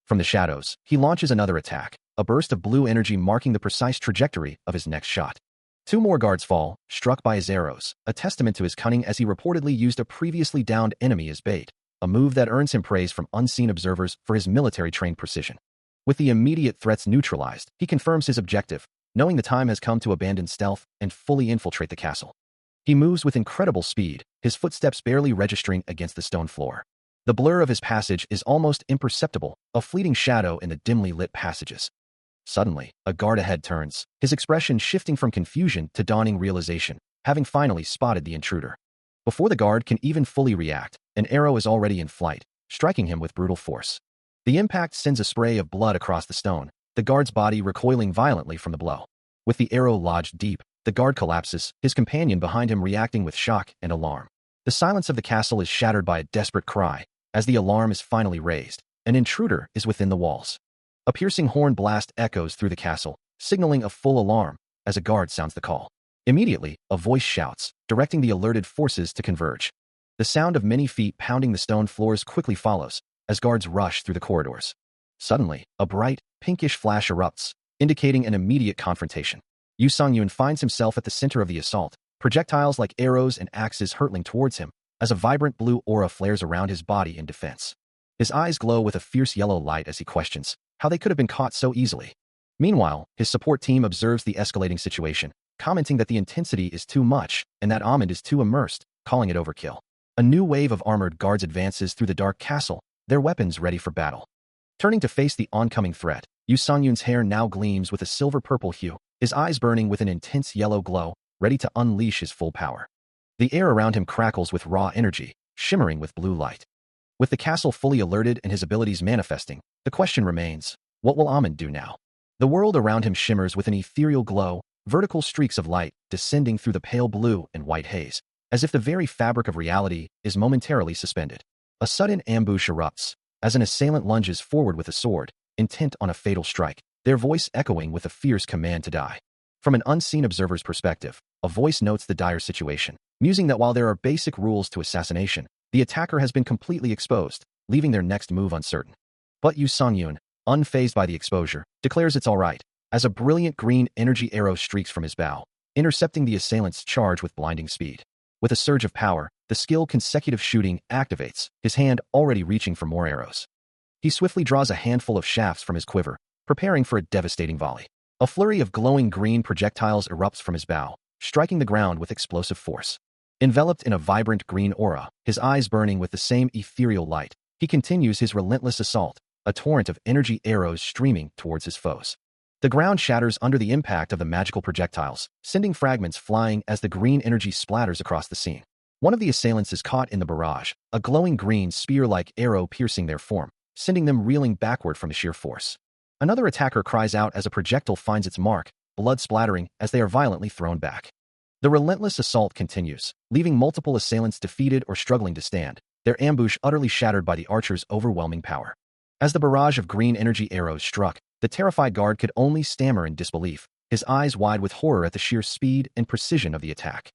From the shadows, he launches another attack, a burst of blue energy marking the precise trajectory of his next shot. Two more guards fall, struck by his arrows, a testament to his cunning as he reportedly used a previously downed enemy as bait, a move that earns him praise from unseen observers for his military-trained precision. With the immediate threats neutralized, he confirms his objective, knowing the time has come to abandon stealth and fully infiltrate the castle. He moves with incredible speed, his footsteps barely registering against the stone floor. The blur of his passage is almost imperceptible, a fleeting shadow in the dimly lit passages. Suddenly, a guard ahead turns, his expression shifting from confusion to dawning realization, having finally spotted the intruder. Before the guard can even fully react, an arrow is already in flight, striking him with brutal force. The impact sends a spray of blood across the stone, the guard's body recoiling violently from the blow. With the arrow lodged deep, the guard collapses, his companion behind him reacting with shock and alarm. The silence of the castle is shattered by a desperate cry, as the alarm is finally raised. An intruder is within the walls. A piercing horn blast echoes through the castle, signaling a full alarm, as a guard sounds the call. Immediately, a voice shouts, directing the alerted forces to converge. The sound of many feet pounding the stone floors quickly follows, as guards rush through the corridors. Suddenly, a bright, pinkish flash erupts, indicating an immediate confrontation. Yu Sang-yoon finds himself at the center of the assault, projectiles like arrows and axes hurtling towards him, as a vibrant blue aura flares around his body in defense. His eyes glow with a fierce yellow light as he questions how they could have been caught so easily. Meanwhile, his support team observes the escalating situation, commenting that the intensity is too much and that Amon is too immersed, calling it overkill. A new wave of armored guards advances through the dark castle, their weapons ready for battle. Turning to face the oncoming threat, Yu Songyun's hair now gleams with a silver-purple hue, his eyes burning with an intense yellow glow, ready to unleash his full power. The air around him crackles with raw energy, shimmering with blue light. With the castle fully alerted and his abilities manifesting, the question remains, what will Amon do now? The world around him shimmers with an ethereal glow, vertical streaks of light descending through the pale blue and white haze, as if the very fabric of reality is momentarily suspended. A sudden ambush erupts, as an assailant lunges forward with a sword, intent on a fatal strike, their voice echoing with a fierce command to die. From an unseen observer's perspective, a voice notes the dire situation, musing that while there are basic rules to assassination, the attacker has been completely exposed, leaving their next move uncertain. But Yu Songyun, unfazed by the exposure, declares it's all right, as a brilliant green energy arrow streaks from his bow, intercepting the assailant's charge with blinding speed. With a surge of power, the skill consecutive shooting activates, his hand already reaching for more arrows. He swiftly draws a handful of shafts from his quiver, preparing for a devastating volley. A flurry of glowing green projectiles erupts from his bow, striking the ground with explosive force. Enveloped in a vibrant green aura, his eyes burning with the same ethereal light, he continues his relentless assault, a torrent of energy arrows streaming towards his foes. The ground shatters under the impact of the magical projectiles, sending fragments flying as the green energy splatters across the scene. One of the assailants is caught in the barrage, a glowing green spear-like arrow piercing their form, sending them reeling backward from the sheer force. Another attacker cries out as a projectile finds its mark, blood splattering as they are violently thrown back. The relentless assault continues, leaving multiple assailants defeated or struggling to stand, their ambush utterly shattered by the archer's overwhelming power. As the barrage of green energy arrows struck, the terrified guard could only stammer in disbelief, his eyes wide with horror at the sheer speed and precision of the attack.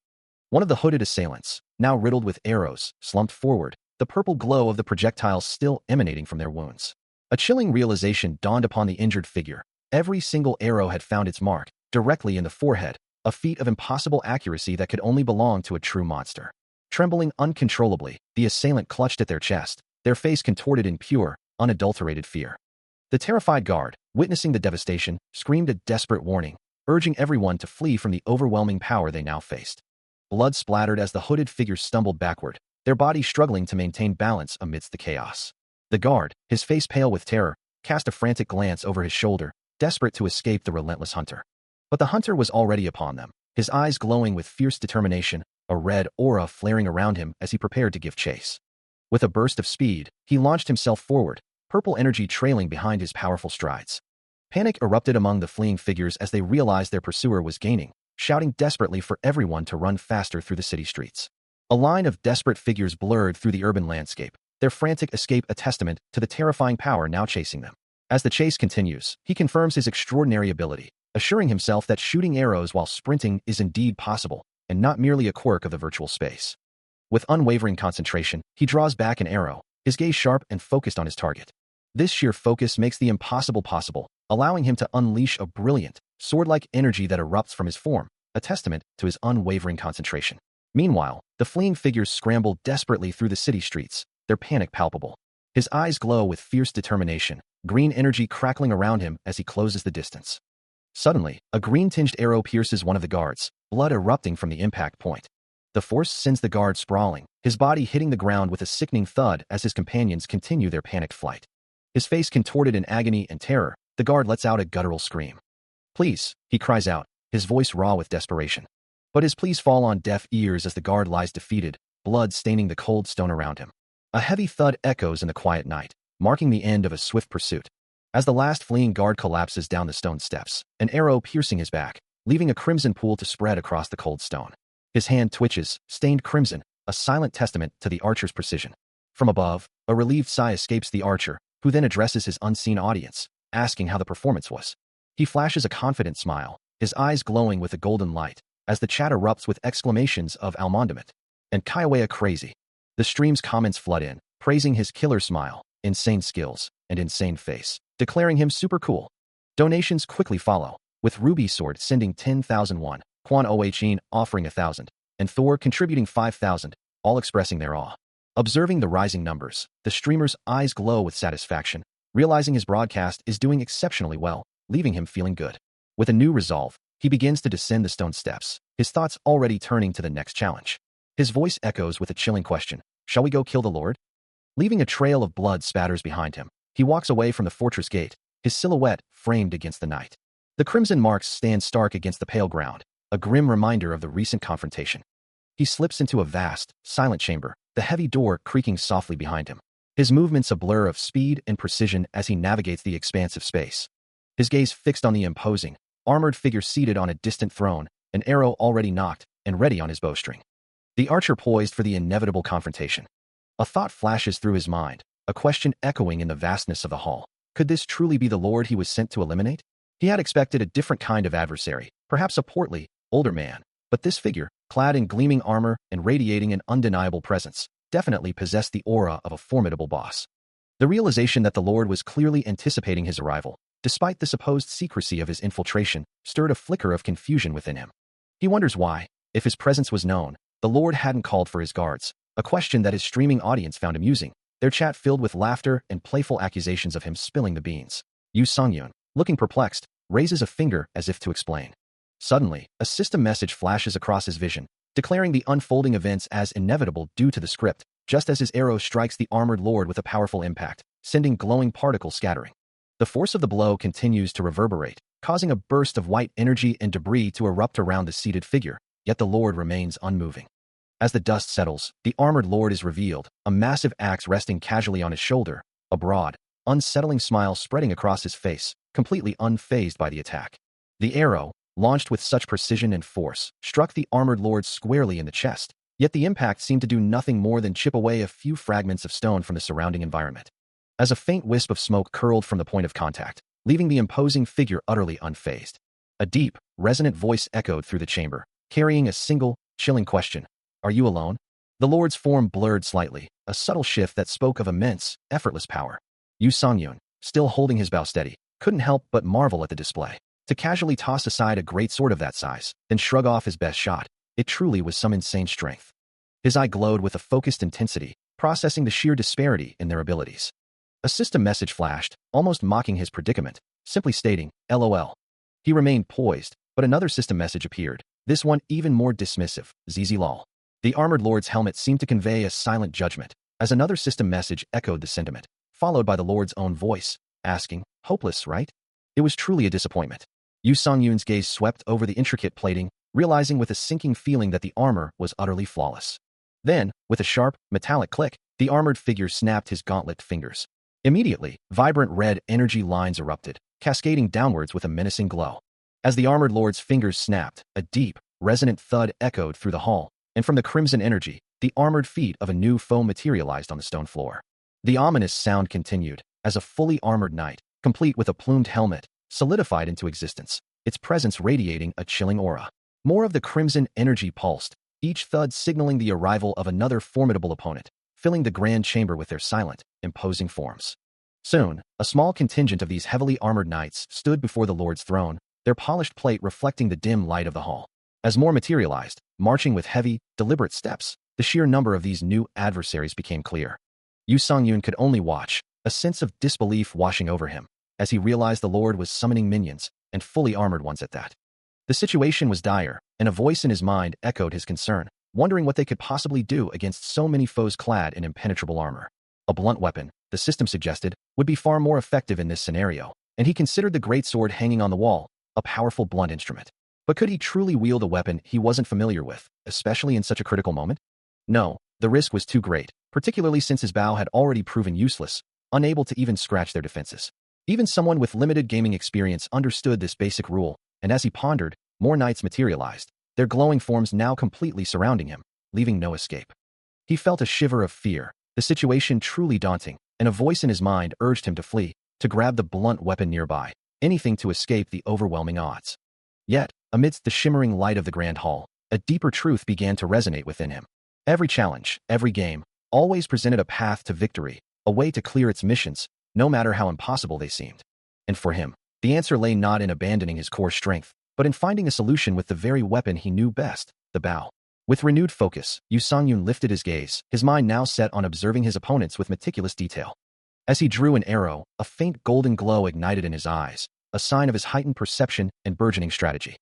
One of the hooded assailants, now riddled with arrows, slumped forward, the purple glow of the projectiles still emanating from their wounds. A chilling realization dawned upon the injured figure. Every single arrow had found its mark, directly in the forehead, a feat of impossible accuracy that could only belong to a true monster. Trembling uncontrollably, the assailant clutched at their chest, their face contorted in pure, unadulterated fear. The terrified guard, witnessing the devastation, screamed a desperate warning, urging everyone to flee from the overwhelming power they now faced. Blood splattered as the hooded figures stumbled backward, their bodies struggling to maintain balance amidst the chaos. The guard, his face pale with terror, cast a frantic glance over his shoulder, desperate to escape the relentless hunter. But the hunter was already upon them, his eyes glowing with fierce determination, a red aura flaring around him as he prepared to give chase. With a burst of speed, he launched himself forward, purple energy trailing behind his powerful strides. Panic erupted among the fleeing figures as they realized their pursuer was gaining, shouting desperately for everyone to run faster through the city streets. A line of desperate figures blurred through the urban landscape, their frantic escape a testament to the terrifying power now chasing them. As the chase continues, he confirms his extraordinary ability, assuring himself that shooting arrows while sprinting is indeed possible, and not merely a quirk of the virtual space. With unwavering concentration, he draws back an arrow, his gaze sharp and focused on his target. This sheer focus makes the impossible possible, allowing him to unleash a brilliant, sword-like energy that erupts from his form, a testament to his unwavering concentration. Meanwhile, the fleeing figures scramble desperately through the city streets, their panic palpable. His eyes glow with fierce determination, green energy crackling around him as he closes the distance. Suddenly, a green-tinged arrow pierces one of the guards, blood erupting from the impact point. The force sends the guard sprawling, his body hitting the ground with a sickening thud as his companions continue their panicked flight. His face contorted in agony and terror, the guard lets out a guttural scream. "Please," he cries out, his voice raw with desperation. But his pleas fall on deaf ears as the guard lies defeated, blood staining the cold stone around him. A heavy thud echoes in the quiet night, marking the end of a swift pursuit. As the last fleeing guard collapses down the stone steps, an arrow piercing his back, leaving a crimson pool to spread across the cold stone. His hand twitches, stained crimson, a silent testament to the archer's precision. From above, a relieved sigh escapes the archer, who then addresses his unseen audience, asking how the performance was. He flashes a confident smile, his eyes glowing with a golden light, as the chat erupts with exclamations of Almondamet and Kaiwea crazy. The stream's comments flood in, praising his killer smile, insane skills, and insane face, declaring him super cool. Donations quickly follow, with Ruby Sword sending 10,000 won, Quan Ohin offering 1,000, and Thor contributing 5,000, all expressing their awe. Observing the rising numbers, the streamer's eyes glow with satisfaction, realizing his broadcast is doing exceptionally well, leaving him feeling good. With a new resolve, he begins to descend the stone steps, his thoughts already turning to the next challenge. His voice echoes with a chilling question, "Shall we go kill the Lord?" Leaving a trail of blood spatters behind him, he walks away from the fortress gate, his silhouette framed against the night. The crimson marks stand stark against the pale ground, a grim reminder of the recent confrontation. He slips into a vast, silent chamber, the heavy door creaking softly behind him. His movements a blur of speed and precision as he navigates the expansive space. His gaze fixed on the imposing, armored figure seated on a distant throne, an arrow already nocked and ready on his bowstring. The archer poised for the inevitable confrontation. A thought flashes through his mind, a question echoing in the vastness of the hall. Could this truly be the Lord he was sent to eliminate? He had expected a different kind of adversary, perhaps a portly, older man, but this figure, clad in gleaming armor and radiating an undeniable presence, definitely possessed the aura of a formidable boss. The realization that the Lord was clearly anticipating his arrival, despite the supposed secrecy of his infiltration, stirred a flicker of confusion within him. He wonders why, if his presence was known, the Lord hadn't called for his guards, a question that his streaming audience found amusing, their chat filled with laughter and playful accusations of him spilling the beans. Yu Songyun, looking perplexed, raises a finger as if to explain. Suddenly, a system message flashes across his vision, declaring the unfolding events as inevitable due to the script, just as his arrow strikes the armored lord with a powerful impact, sending glowing particles scattering. The force of the blow continues to reverberate, causing a burst of white energy and debris to erupt around the seated figure, yet the lord remains unmoving. As the dust settles, the armored lord is revealed, a massive axe resting casually on his shoulder, a broad, unsettling smile spreading across his face, completely unfazed by the attack. The arrow, launched with such precision and force, struck the armored lord squarely in the chest, yet the impact seemed to do nothing more than chip away a few fragments of stone from the surrounding environment. As a faint wisp of smoke curled from the point of contact, leaving the imposing figure utterly unfazed. A deep, resonant voice echoed through the chamber, carrying a single, chilling question. "Are you alone?" The Lord's form blurred slightly, a subtle shift that spoke of immense, effortless power. Yu Songyun, still holding his bow steady, couldn't help but marvel at the display. To casually toss aside a great sword of that size, then shrug off his best shot, it truly was some insane strength. His eye glowed with a focused intensity, processing the sheer disparity in their abilities. A system message flashed, almost mocking his predicament, simply stating, "LOL." He remained poised, but another system message appeared, this one even more dismissive, "ZZLOL." The armored lord's helmet seemed to convey a silent judgment, as another system message echoed the sentiment, followed by the lord's own voice, asking, "Hopeless, right?" It was truly a disappointment. Yu Songyun's gaze swept over the intricate plating, realizing with a sinking feeling that the armor was utterly flawless. Then, with a sharp, metallic click, the armored figure snapped his gauntlet fingers. Immediately, vibrant red energy lines erupted, cascading downwards with a menacing glow. As the armored lord's fingers snapped, a deep, resonant thud echoed through the hall, and from the crimson energy, the armored feet of a new foe materialized on the stone floor. The ominous sound continued, as a fully armored knight, complete with a plumed helmet, solidified into existence, its presence radiating a chilling aura. More of the crimson energy pulsed, each thud signaling the arrival of another formidable opponent, filling the grand chamber with their silent, imposing forms. Soon, a small contingent of these heavily armored knights stood before the Lord's throne, their polished plate reflecting the dim light of the hall. As more materialized, marching with heavy, deliberate steps, the sheer number of these new adversaries became clear. Yu Songyun could only watch, a sense of disbelief washing over him, as he realized the Lord was summoning minions, and fully armored ones at that. The situation was dire, and a voice in his mind echoed his concern, wondering what they could possibly do against so many foes clad in impenetrable armor. A blunt weapon, the system suggested, would be far more effective in this scenario, and he considered the greatsword hanging on the wall a powerful blunt instrument. But could he truly wield a weapon he wasn't familiar with, especially in such a critical moment? No, the risk was too great, particularly since his bow had already proven useless, unable to even scratch their defenses. Even someone with limited gaming experience understood this basic rule, and as he pondered, more knights materialized, their glowing forms now completely surrounding him, leaving no escape. He felt a shiver of fear, the situation truly daunting, and a voice in his mind urged him to flee, to grab the blunt weapon nearby, anything to escape the overwhelming odds. Yet, amidst the shimmering light of the grand hall, a deeper truth began to resonate within him. Every challenge, every game, always presented a path to victory, a way to clear its missions, no matter how impossible they seemed. And for him, the answer lay not in abandoning his core strength, but in finding a solution with the very weapon he knew best, the bow. With renewed focus, Yu Songyun lifted his gaze, his mind now set on observing his opponents with meticulous detail. As he drew an arrow, a faint golden glow ignited in his eyes, a sign of his heightened perception and burgeoning strategy.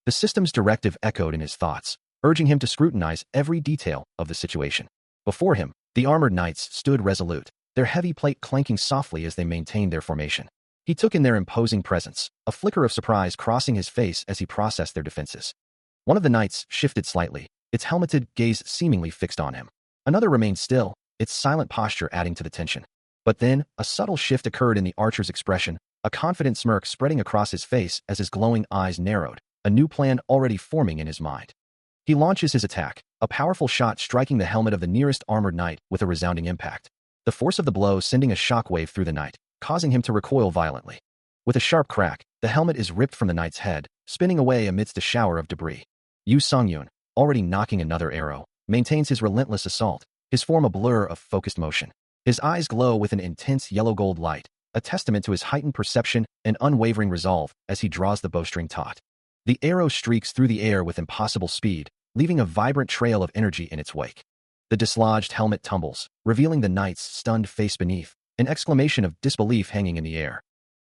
The system's directive echoed in his thoughts, urging him to scrutinize every detail of the situation. Before him, the armored knights stood resolute, their heavy plate clanking softly as they maintained their formation. He took in their imposing presence, a flicker of surprise crossing his face as he processed their defenses. One of the knights shifted slightly, its helmeted gaze seemingly fixed on him. Another remained still, its silent posture adding to the tension. But then, a subtle shift occurred in the archer's expression, a confident smirk spreading across his face as his glowing eyes narrowed, a new plan already forming in his mind. He launches his attack, a powerful shot striking the helmet of the nearest armored knight with a resounding impact. The force of the blow sending a shockwave through the knight, causing him to recoil violently. With a sharp crack, the helmet is ripped from the knight's head, spinning away amidst a shower of debris. Yu Songyun, already knocking another arrow, maintains his relentless assault, his form a blur of focused motion. His eyes glow with an intense yellow-gold light, a testament to his heightened perception and unwavering resolve as he draws the bowstring taut. The arrow streaks through the air with impossible speed, leaving a vibrant trail of energy in its wake. The dislodged helmet tumbles, revealing the knight's stunned face beneath, an exclamation of disbelief hanging in the air.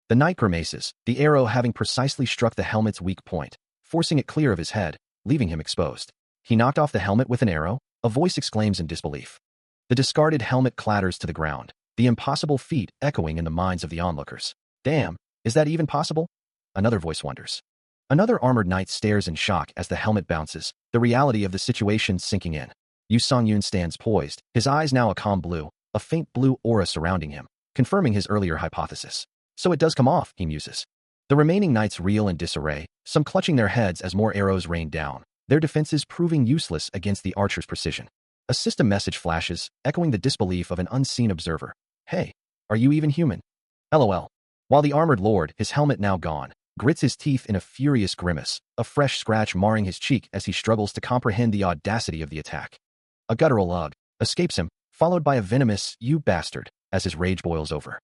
The knight grimaces, the arrow having precisely struck the helmet's weak point, forcing it clear of his head, leaving him exposed. He knocked off the helmet with an arrow? A voice exclaims in disbelief. The discarded helmet clatters to the ground, the impossible feat echoing in the minds of the onlookers. Damn, is that even possible? Another voice wonders. Another armored knight stares in shock as the helmet bounces, the reality of the situation sinking in. Yu Songyun stands poised, his eyes now a calm blue, a faint blue aura surrounding him, confirming his earlier hypothesis. So it does come off, he muses. The remaining knights reel in disarray, some clutching their heads as more arrows rain down, their defenses proving useless against the archer's precision. A system message flashes, echoing the disbelief of an unseen observer. Hey, are you even human? LOL. While the armored lord, his helmet now gone, grits his teeth in a furious grimace, a fresh scratch marring his cheek as he struggles to comprehend the audacity of the attack. A guttural ugh escapes him, followed by a venomous, "You bastard," as his rage boils over.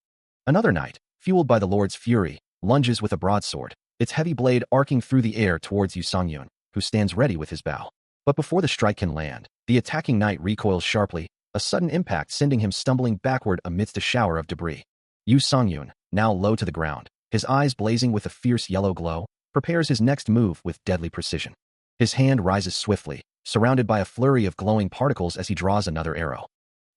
Another knight, fueled by the lord's fury, lunges with a broadsword, its heavy blade arcing through the air towards Yu Songyun, who stands ready with his bow. But before the strike can land, the attacking knight recoils sharply, a sudden impact sending him stumbling backward amidst a shower of debris. Yu Songyun, now low to the ground, his eyes blazing with a fierce yellow glow, prepares his next move with deadly precision. His hand rises swiftly, surrounded by a flurry of glowing particles as he draws another arrow.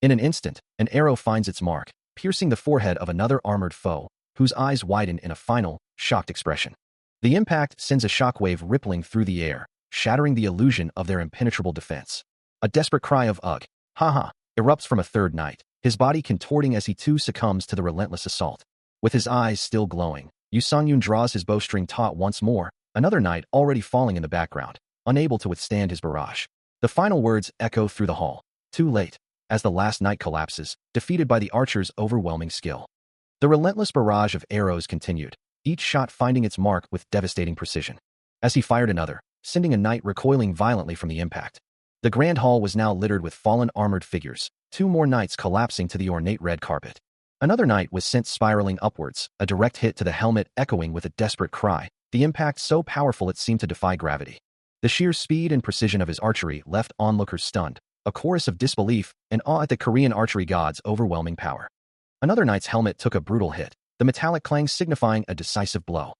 In an instant, an arrow finds its mark, piercing the forehead of another armored foe, whose eyes widen in a final, shocked expression. The impact sends a shockwave rippling through the air, shattering the illusion of their impenetrable defense. A desperate cry of ugh, haha, erupts from a third knight, his body contorting as he too succumbs to the relentless assault. With his eyes still glowing, Yu Songyun draws his bowstring taut once more, another knight already falling in the background, unable to withstand his barrage. The final words echo through the hall. Too late, as the last knight collapses, defeated by the archer's overwhelming skill. The relentless barrage of arrows continued, each shot finding its mark with devastating precision. As he fired another, sending a knight recoiling violently from the impact. The grand hall was now littered with fallen armored figures, two more knights collapsing to the ornate red carpet. Another knight was sent spiraling upwards, a direct hit to the helmet echoing with a desperate cry, the impact so powerful it seemed to defy gravity. The sheer speed and precision of his archery left onlookers stunned, a chorus of disbelief and awe at the Korean archery god's overwhelming power. Another knight's helmet took a brutal hit, the metallic clang signifying a decisive blow.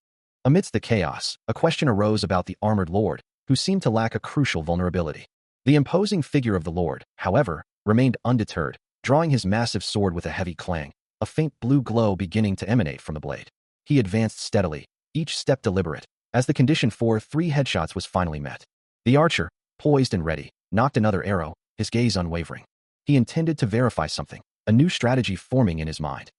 Amidst the chaos, a question arose about the armored lord, who seemed to lack a crucial vulnerability. The imposing figure of the lord, however, remained undeterred, drawing his massive sword with a heavy clang, a faint blue glow beginning to emanate from the blade. He advanced steadily, each step deliberate, as the condition for 3 headshots was finally met. The archer, poised and ready, knocked another arrow, his gaze unwavering. He intended to verify something, a new strategy forming in his mind.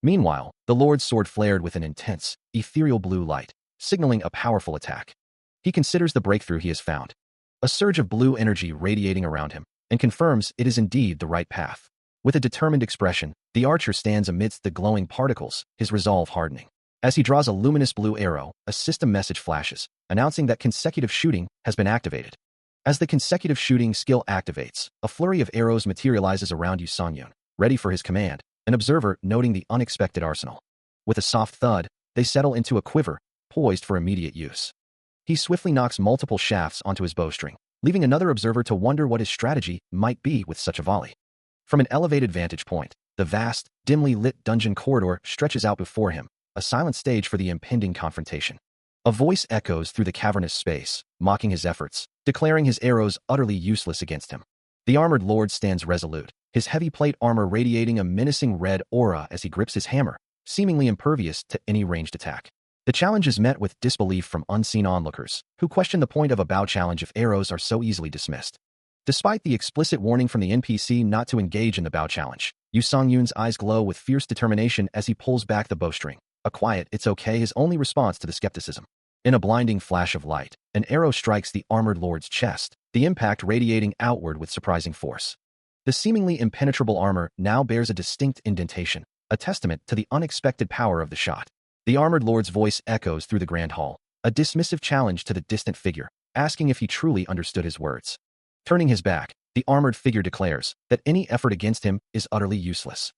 Meanwhile, the lord's sword flared with an intense, ethereal blue light, signaling a powerful attack. He considers the breakthrough he has found. A surge of blue energy radiating around him, and confirms it is indeed the right path. With a determined expression, the archer stands amidst the glowing particles, his resolve hardening. As he draws a luminous blue arrow, a system message flashes, announcing that consecutive shooting has been activated. As the consecutive shooting skill activates, a flurry of arrows materializes around Yu Songyun, ready for his command, an observer noting the unexpected arsenal. With a soft thud, they settle into a quiver, poised for immediate use. He swiftly knocks multiple shafts onto his bowstring, leaving another observer to wonder what his strategy might be with such a volley. From an elevated vantage point, the vast, dimly lit dungeon corridor stretches out before him, a silent stage for the impending confrontation. A voice echoes through the cavernous space, mocking his efforts, declaring his arrows utterly useless against him. The armored lord stands resolute, his heavy plate armor radiating a menacing red aura as he grips his hammer, seemingly impervious to any ranged attack. The challenge is met with disbelief from unseen onlookers, who question the point of a bow challenge if arrows are so easily dismissed. Despite the explicit warning from the NPC not to engage in the bow challenge, Yu Songyun's eyes glow with fierce determination as he pulls back the bowstring. A quiet, "It's okay," his only response to the skepticism. In a blinding flash of light, an arrow strikes the armored lord's chest, the impact radiating outward with surprising force. The seemingly impenetrable armor now bears a distinct indentation, a testament to the unexpected power of the shot. The armored lord's voice echoes through the grand hall, a dismissive challenge to the distant figure, asking if he truly understood his words. Turning his back, the armored figure declares that any effort against him is utterly useless.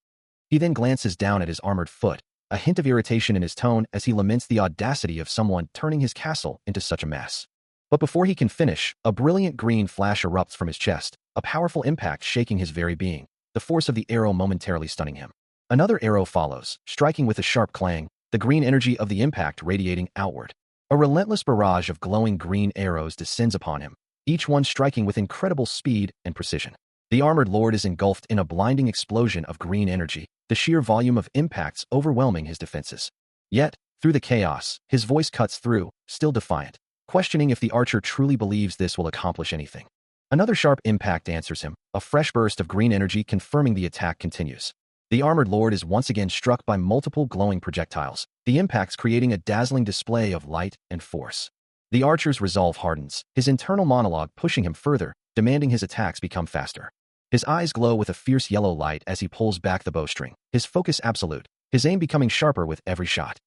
He then glances down at his armored foot, a hint of irritation in his tone as he laments the audacity of someone turning his castle into such a mess. But before he can finish, a brilliant green flash erupts from his chest, a powerful impact shaking his very being, the force of the arrow momentarily stunning him. Another arrow follows, striking with a sharp clang, the green energy of the impact radiating outward. A relentless barrage of glowing green arrows descends upon him, each one striking with incredible speed and precision. The armored lord is engulfed in a blinding explosion of green energy, the sheer volume of impacts overwhelming his defenses. Yet, through the chaos, his voice cuts through, still defiant, questioning if the archer truly believes this will accomplish anything. Another sharp impact answers him, a fresh burst of green energy confirming the attack continues. The armored lord is once again struck by multiple glowing projectiles, the impacts creating a dazzling display of light and force. The archer's resolve hardens, his internal monologue pushing him further, demanding his attacks become faster. His eyes glow with a fierce yellow light as he pulls back the bowstring, his focus absolute, his aim becoming sharper with every shot.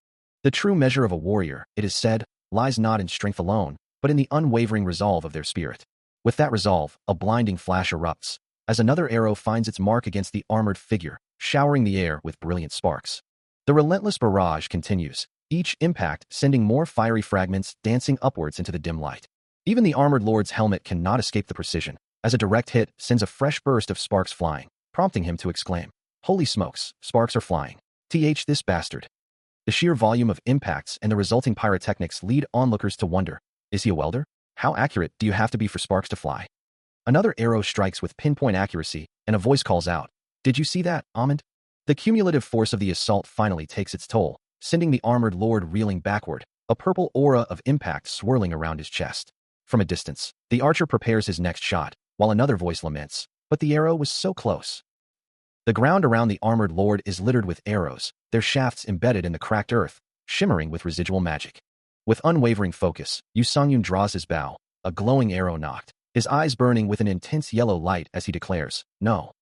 The true measure of a warrior, it is said, lies not in strength alone, but in the unwavering resolve of their spirit. With that resolve, a blinding flash erupts, as another arrow finds its mark against the armored figure, showering the air with brilliant sparks. The relentless barrage continues, each impact sending more fiery fragments dancing upwards into the dim light. Even the armored lord's helmet cannot escape the precision, as a direct hit sends a fresh burst of sparks flying, prompting him to exclaim, "Holy smokes, sparks are flying. This bastard." The sheer volume of impacts and the resulting pyrotechnics lead onlookers to wonder, is he a welder? How accurate do you have to be for sparks to fly? Another arrow strikes with pinpoint accuracy, and a voice calls out, "Did you see that, Amund?" The cumulative force of the assault finally takes its toll, sending the armored lord reeling backward, a purple aura of impact swirling around his chest. From a distance, the archer prepares his next shot, while another voice laments, "But the arrow was so close." The ground around the armored lord is littered with arrows, their shafts embedded in the cracked earth, shimmering with residual magic. With unwavering focus, Yu Songyun draws his bow, a glowing arrow nocked, his eyes burning with an intense yellow light as he declares, "No."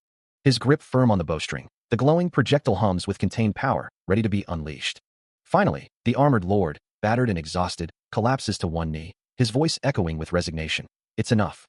His grip firm on the bowstring, the glowing projectile hums with contained power, ready to be unleashed. Finally, the armored lord, battered and exhausted, collapses to one knee, his voice echoing with resignation. It's enough.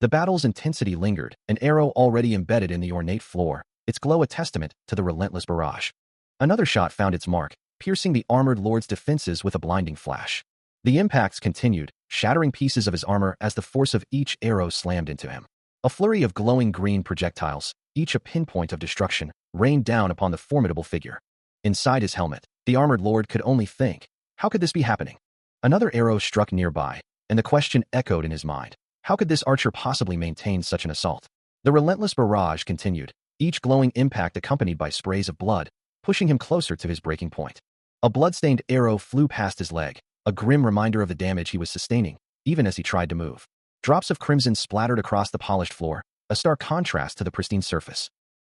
The battle's intensity lingered, an arrow already embedded in the ornate floor, its glow a testament to the relentless barrage. Another shot found its mark, piercing the armored lord's defenses with a blinding flash. The impacts continued, shattering pieces of his armor as the force of each arrow slammed into him. A flurry of glowing green projectiles, each a pinpoint of destruction, rained down upon the formidable figure. Inside his helmet, the armored lord could only think, how could this be happening? Another arrow struck nearby, and the question echoed in his mind. How could this archer possibly maintain such an assault? The relentless barrage continued, each glowing impact accompanied by sprays of blood, pushing him closer to his breaking point. A blood-stained arrow flew past his leg, a grim reminder of the damage he was sustaining, even as he tried to move. Drops of crimson splattered across the polished floor, a stark contrast to the pristine surface.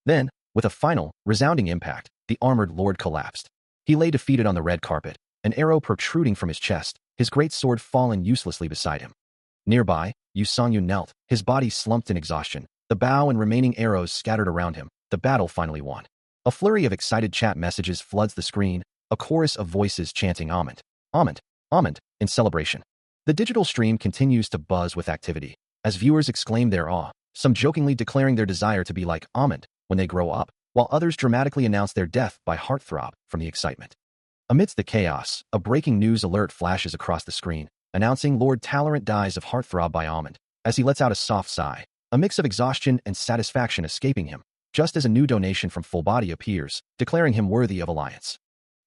Then, with a final, resounding impact, the armored lord collapsed. He lay defeated on the red carpet, an arrow protruding from his chest, his great sword fallen uselessly beside him. Nearby, Yu Songyun knelt, his body slumped in exhaustion, the bow and remaining arrows scattered around him, the battle finally won. A flurry of excited chat messages floods the screen, a chorus of voices chanting Amund, Amund, Amund, in celebration. The digital stream continues to buzz with activity, as viewers exclaim their awe, some jokingly declaring their desire to be like Amund when they grow up, while others dramatically announce their death by heartthrob from the excitement. Amidst the chaos, a breaking news alert flashes across the screen, announcing Lord Talorant dies of heartthrob by Amund, as he lets out a soft sigh, a mix of exhaustion and satisfaction escaping him, just as a new donation from Full Body appears, declaring him worthy of alliance.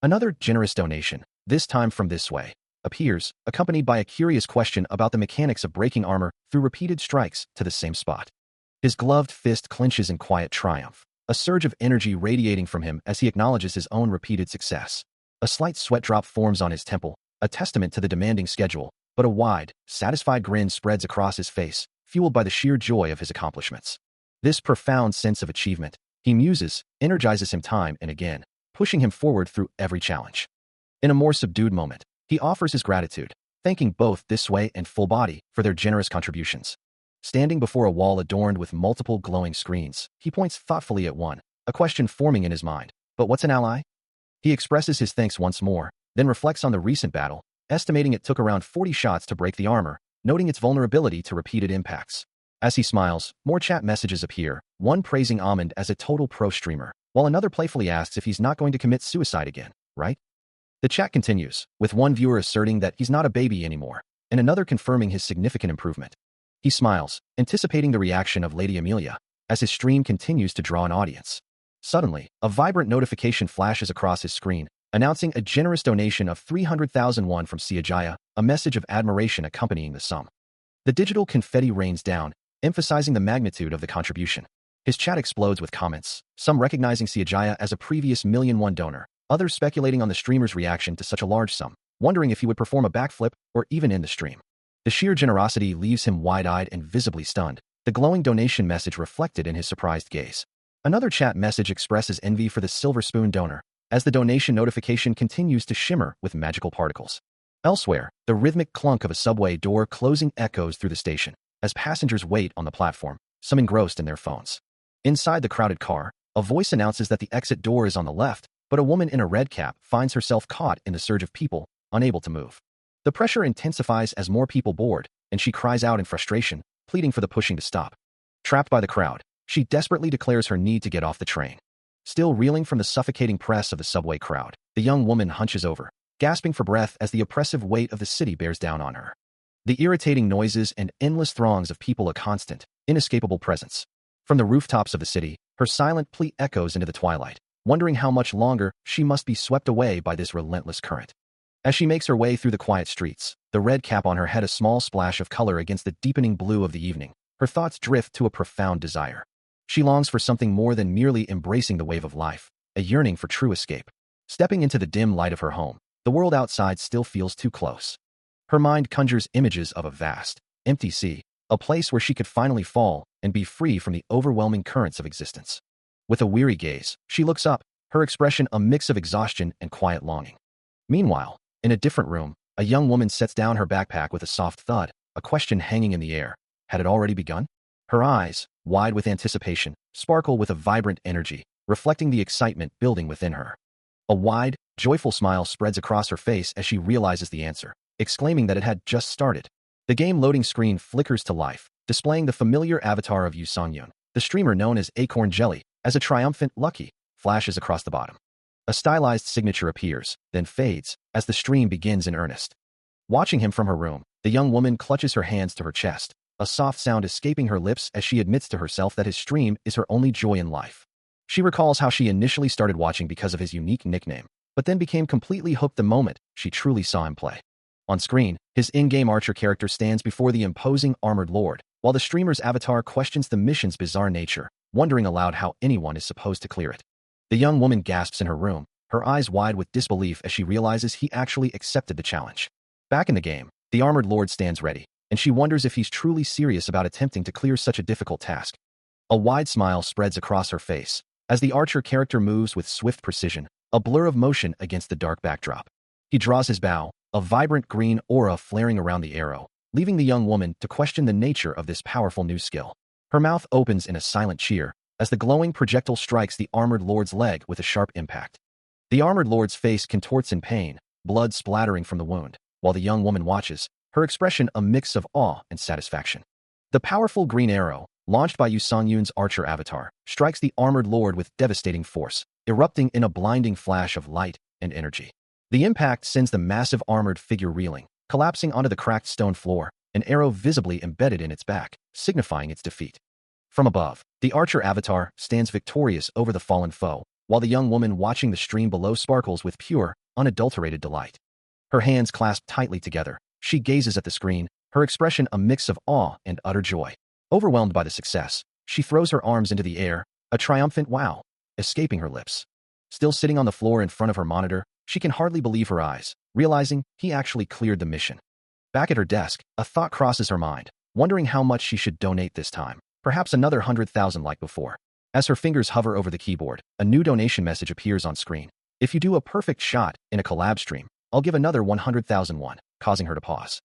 Another generous donation, this time from This Way, appears, accompanied by a curious question about the mechanics of breaking armor through repeated strikes to the same spot. His gloved fist clenches in quiet triumph, a surge of energy radiating from him as he acknowledges his own repeated success. A slight sweat drop forms on his temple, a testament to the demanding schedule, but a wide, satisfied grin spreads across his face, fueled by the sheer joy of his accomplishments. This profound sense of achievement, he muses, energizes him time and again, pushing him forward through every challenge. In a more subdued moment, he offers his gratitude, thanking both This Way and Full Body for their generous contributions. Standing before a wall adorned with multiple glowing screens, he points thoughtfully at one, a question forming in his mind. But what's an ally? He expresses his thanks once more, then reflects on the recent battle, estimating it took around 40 shots to break the armor, noting its vulnerability to repeated impacts. As he smiles, more chat messages appear, one praising Ahmed as a total pro streamer, while another playfully asks if he's not going to commit suicide again, right? The chat continues, with one viewer asserting that he's not a baby anymore, and another confirming his significant improvement. He smiles, anticipating the reaction of Lady Amelia, as his stream continues to draw an audience. Suddenly, a vibrant notification flashes across his screen, announcing a generous donation of 300,000 won from Siajaya, a message of admiration accompanying the sum. The digital confetti rains down, emphasizing the magnitude of the contribution. His chat explodes with comments, some recognizing Siajaya as a previous $1 million donor, others speculating on the streamer's reaction to such a large sum, wondering if he would perform a backflip or even end the stream. The sheer generosity leaves him wide-eyed and visibly stunned, the glowing donation message reflected in his surprised gaze. Another chat message expresses envy for the Silver Spoon donor, as the donation notification continues to shimmer with magical particles. Elsewhere, the rhythmic clunk of a subway door closing echoes through the station, as passengers wait on the platform, some engrossed in their phones. Inside the crowded car, a voice announces that the exit door is on the left, but a woman in a red cap finds herself caught in the surge of people, unable to move. The pressure intensifies as more people board, and she cries out in frustration, pleading for the pushing to stop. Trapped by the crowd, she desperately declares her need to get off the train. Still reeling from the suffocating press of the subway crowd, the young woman hunches over, gasping for breath as the oppressive weight of the city bears down on her. The irritating noises and endless throngs of people a constant, inescapable presence. From the rooftops of the city, her silent plea echoes into the twilight, wondering how much longer she must be swept away by this relentless current. As she makes her way through the quiet streets, the red cap on her head a small splash of color against the deepening blue of the evening, her thoughts drift to a profound desire. She longs for something more than merely embracing the wave of life, a yearning for true escape. Stepping into the dim light of her home, the world outside still feels too close. Her mind conjures images of a vast, empty sea, a place where she could finally fall and be free from the overwhelming currents of existence. With a weary gaze, she looks up, her expression a mix of exhaustion and quiet longing. Meanwhile, in a different room, a young woman sets down her backpack with a soft thud, a question hanging in the air. Had it already begun? Her eyes, wide with anticipation, sparkle with a vibrant energy, reflecting the excitement building within her. A wide, joyful smile spreads across her face as she realizes the answer, exclaiming that it had just started. The game loading screen flickers to life, displaying the familiar avatar of Yu Songyun, the streamer known as Acorn Jelly, as a triumphant Lucky flashes across the bottom. A stylized signature appears, then fades, as the stream begins in earnest. Watching him from her room, the young woman clutches her hands to her chest, a soft sound escaping her lips as she admits to herself that his stream is her only joy in life. She recalls how she initially started watching because of his unique nickname, but then became completely hooked the moment she truly saw him play. On screen, his in-game archer character stands before the imposing armored lord, while the streamer's avatar questions the mission's bizarre nature, wondering aloud how anyone is supposed to clear it. The young woman gasps in her room, her eyes wide with disbelief as she realizes he actually accepted the challenge. Back in the game, the armored lord stands ready, and she wonders if he's truly serious about attempting to clear such a difficult task. A wide smile spreads across her face, as the archer character moves with swift precision, a blur of motion against the dark backdrop. He draws his bow, a vibrant green aura flaring around the arrow, leaving the young woman to question the nature of this powerful new skill. Her mouth opens in a silent cheer, as the glowing projectile strikes the armored lord's leg with a sharp impact. The armored lord's face contorts in pain, blood splattering from the wound, while the young woman watches, her expression a mix of awe and satisfaction. The powerful green arrow, launched by Yu Songyun's archer avatar, strikes the armored lord with devastating force, erupting in a blinding flash of light and energy. The impact sends the massive armored figure reeling, collapsing onto the cracked stone floor, an arrow visibly embedded in its back, signifying its defeat. From above, the archer avatar stands victorious over the fallen foe, while the young woman watching the stream below sparkles with pure, unadulterated delight. Her hands clasped tightly together, she gazes at the screen, her expression a mix of awe and utter joy. Overwhelmed by the success, she throws her arms into the air, a triumphant wow, escaping her lips. Still sitting on the floor in front of her monitor, she can hardly believe her eyes, realizing he actually cleared the mission. Back at her desk, a thought crosses her mind, wondering how much she should donate this time, perhaps another 100,000 like before. As her fingers hover over the keyboard, a new donation message appears on screen. If you do a perfect shot in a collab stream, I'll give another 100,000 won, causing her to pause.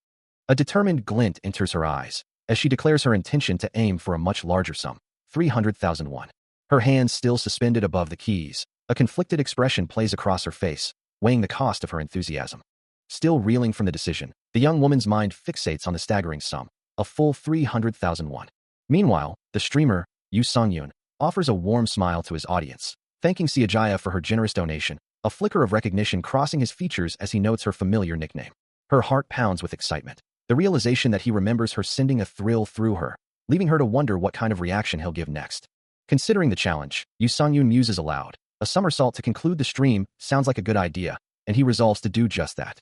A determined glint enters her eyes, as she declares her intention to aim for a much larger sum, 300,000 won. Her hands still suspended above the keys, a conflicted expression plays across her face, weighing the cost of her enthusiasm. Still reeling from the decision, the young woman's mind fixates on the staggering sum, a full 300,000 won. Meanwhile, the streamer, Yu Sung-yoon, offers a warm smile to his audience, thanking Seojaya for her generous donation, a flicker of recognition crossing his features as he notes her familiar nickname. Her heart pounds with excitement, the realization that he remembers her sending a thrill through her, leaving her to wonder what kind of reaction he'll give next. Considering the challenge, Yu Sung-yoon muses aloud. A somersault to conclude the stream sounds like a good idea, and he resolves to do just that.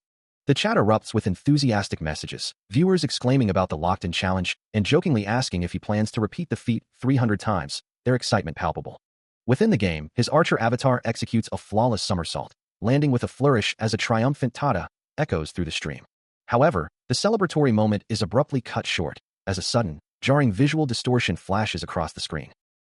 The chat erupts with enthusiastic messages, viewers exclaiming about the locked-in challenge and jokingly asking if he plans to repeat the feat 300 times, their excitement palpable. Within the game, his archer avatar executes a flawless somersault, landing with a flourish as a triumphant tada echoes through the stream. However, the celebratory moment is abruptly cut short, as a sudden, jarring visual distortion flashes across the screen.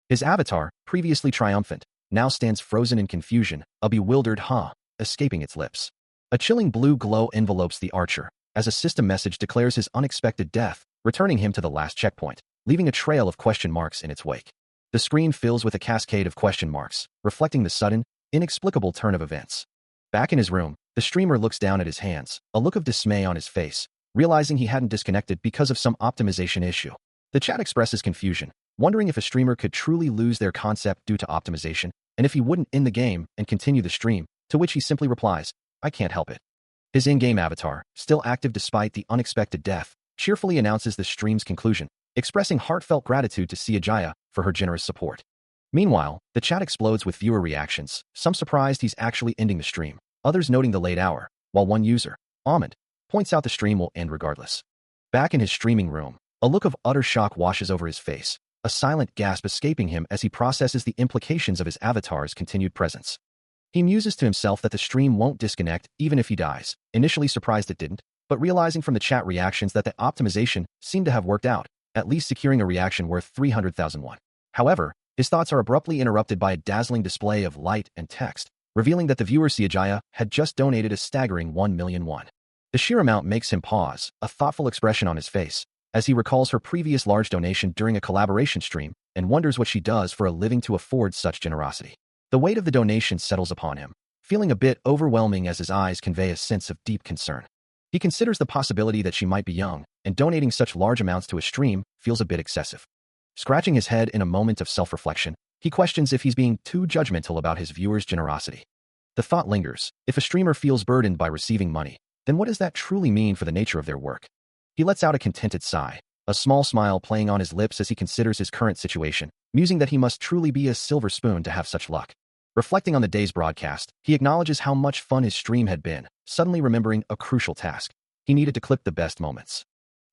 His avatar, previously triumphant, now stands frozen in confusion, a bewildered "huh" escaping its lips. A chilling blue glow envelopes the archer, as a system message declares his unexpected death, returning him to the last checkpoint, leaving a trail of question marks in its wake. The screen fills with a cascade of question marks, reflecting the sudden, inexplicable turn of events. Back in his room, the streamer looks down at his hands, a look of dismay on his face, realizing he hadn't disconnected because of some optimization issue. The chat expresses confusion, wondering if a streamer could truly lose their concept due to optimization, and if he wouldn't end the game and continue the stream, to which he simply replies, "I can't help it." His in-game avatar, still active despite the unexpected death, cheerfully announces the stream's conclusion, expressing heartfelt gratitude to Seojaya for her generous support. Meanwhile, the chat explodes with viewer reactions, some surprised he's actually ending the stream, others noting the late hour, while one user, Ahmed, points out the stream will end regardless. Back in his streaming room, a look of utter shock washes over his face, a silent gasp escaping him as he processes the implications of his avatar's continued presence. He muses to himself that the stream won't disconnect even if he dies, initially surprised it didn't, but realizing from the chat reactions that the optimization seemed to have worked out, at least securing a reaction worth 300,000 won. However, his thoughts are abruptly interrupted by a dazzling display of light and text, revealing that the viewer Seojaya had just donated a staggering 1 million won. The sheer amount makes him pause, a thoughtful expression on his face, as he recalls her previous large donation during a collaboration stream and wonders what she does for a living to afford such generosity. The weight of the donation settles upon him, feeling a bit overwhelming as his eyes convey a sense of deep concern. He considers the possibility that she might be young, and donating such large amounts to a stream feels a bit excessive. Scratching his head in a moment of self-reflection, he questions if he's being too judgmental about his viewers' generosity. The thought lingers, if a streamer feels burdened by receiving money, then what does that truly mean for the nature of their work? He lets out a contented sigh, a small smile playing on his lips as he considers his current situation, musing that he must truly be a silver spoon to have such luck. Reflecting on the day's broadcast, he acknowledges how much fun his stream had been, suddenly remembering a crucial task. He needed to clip the best moments.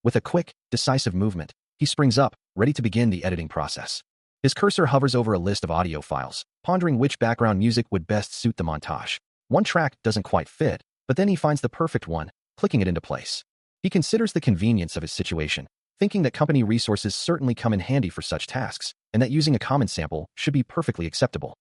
With a quick, decisive movement, he springs up, ready to begin the editing process. His cursor hovers over a list of audio files, pondering which background music would best suit the montage. One track doesn't quite fit, but then he finds the perfect one, clicking it into place. He considers the convenience of his situation, thinking that company resources certainly come in handy for such tasks, and that using a common sample should be perfectly acceptable.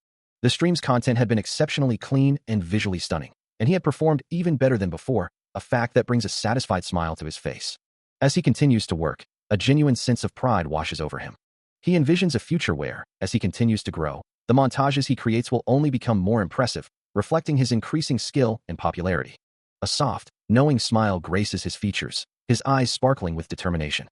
The stream's content had been exceptionally clean and visually stunning, and he had performed even better than before, a fact that brings a satisfied smile to his face. As he continues to work, a genuine sense of pride washes over him. He envisions a future where, as he continues to grow, the montages he creates will only become more impressive, reflecting his increasing skill and popularity. A soft, knowing smile graces his features, his eyes sparkling with determination.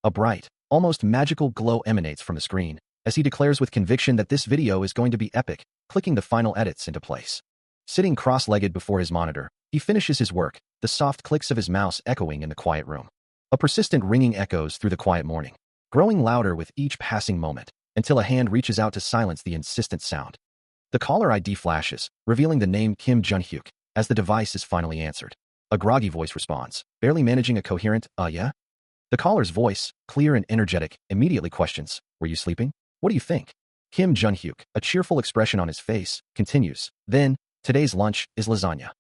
A bright, almost magical glow emanates from the screen, as he declares with conviction that this video is going to be epic, clicking the final edits into place. Sitting cross-legged before his monitor, he finishes his work, the soft clicks of his mouse echoing in the quiet room. A persistent ringing echoes through the quiet morning, growing louder with each passing moment, until a hand reaches out to silence the insistent sound. The caller ID flashes, revealing the name Kim Jun-hyuk, as the device is finally answered. A groggy voice responds, barely managing a coherent, yeah? The caller's voice, clear and energetic, immediately questions, were you sleeping? What do you think? Kim Jun-hyuk, a cheerful expression on his face, continues, then, today's lunch is lasagna.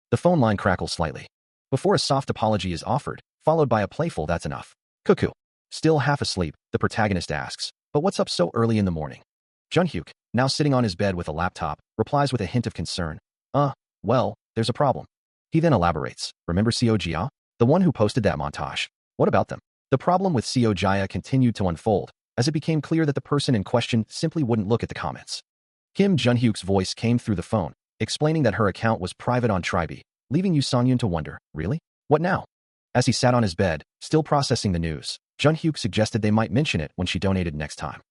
The phone line crackles slightly, before a soft apology is offered, followed by a playful that's enough. Cuckoo. Still half asleep, the protagonist asks, but what's up so early in the morning? Jun-hyuk, now sitting on his bed with a laptop, replies with a hint of concern. Well, there's a problem. He then elaborates, remember Seo Jia? The one who posted that montage. What about them? The problem with Seo Jia continued to unfold, as it became clear that the person in question simply wouldn't look at the comments. Kim Jun-hyuk's voice came through the phone, explaining that her account was private on Tribe, leaving Yoo Sang-yoon to wonder, really? What now? As he sat on his bed, still processing the news, Jun-hyuk suggested they might mention it when she donated next time.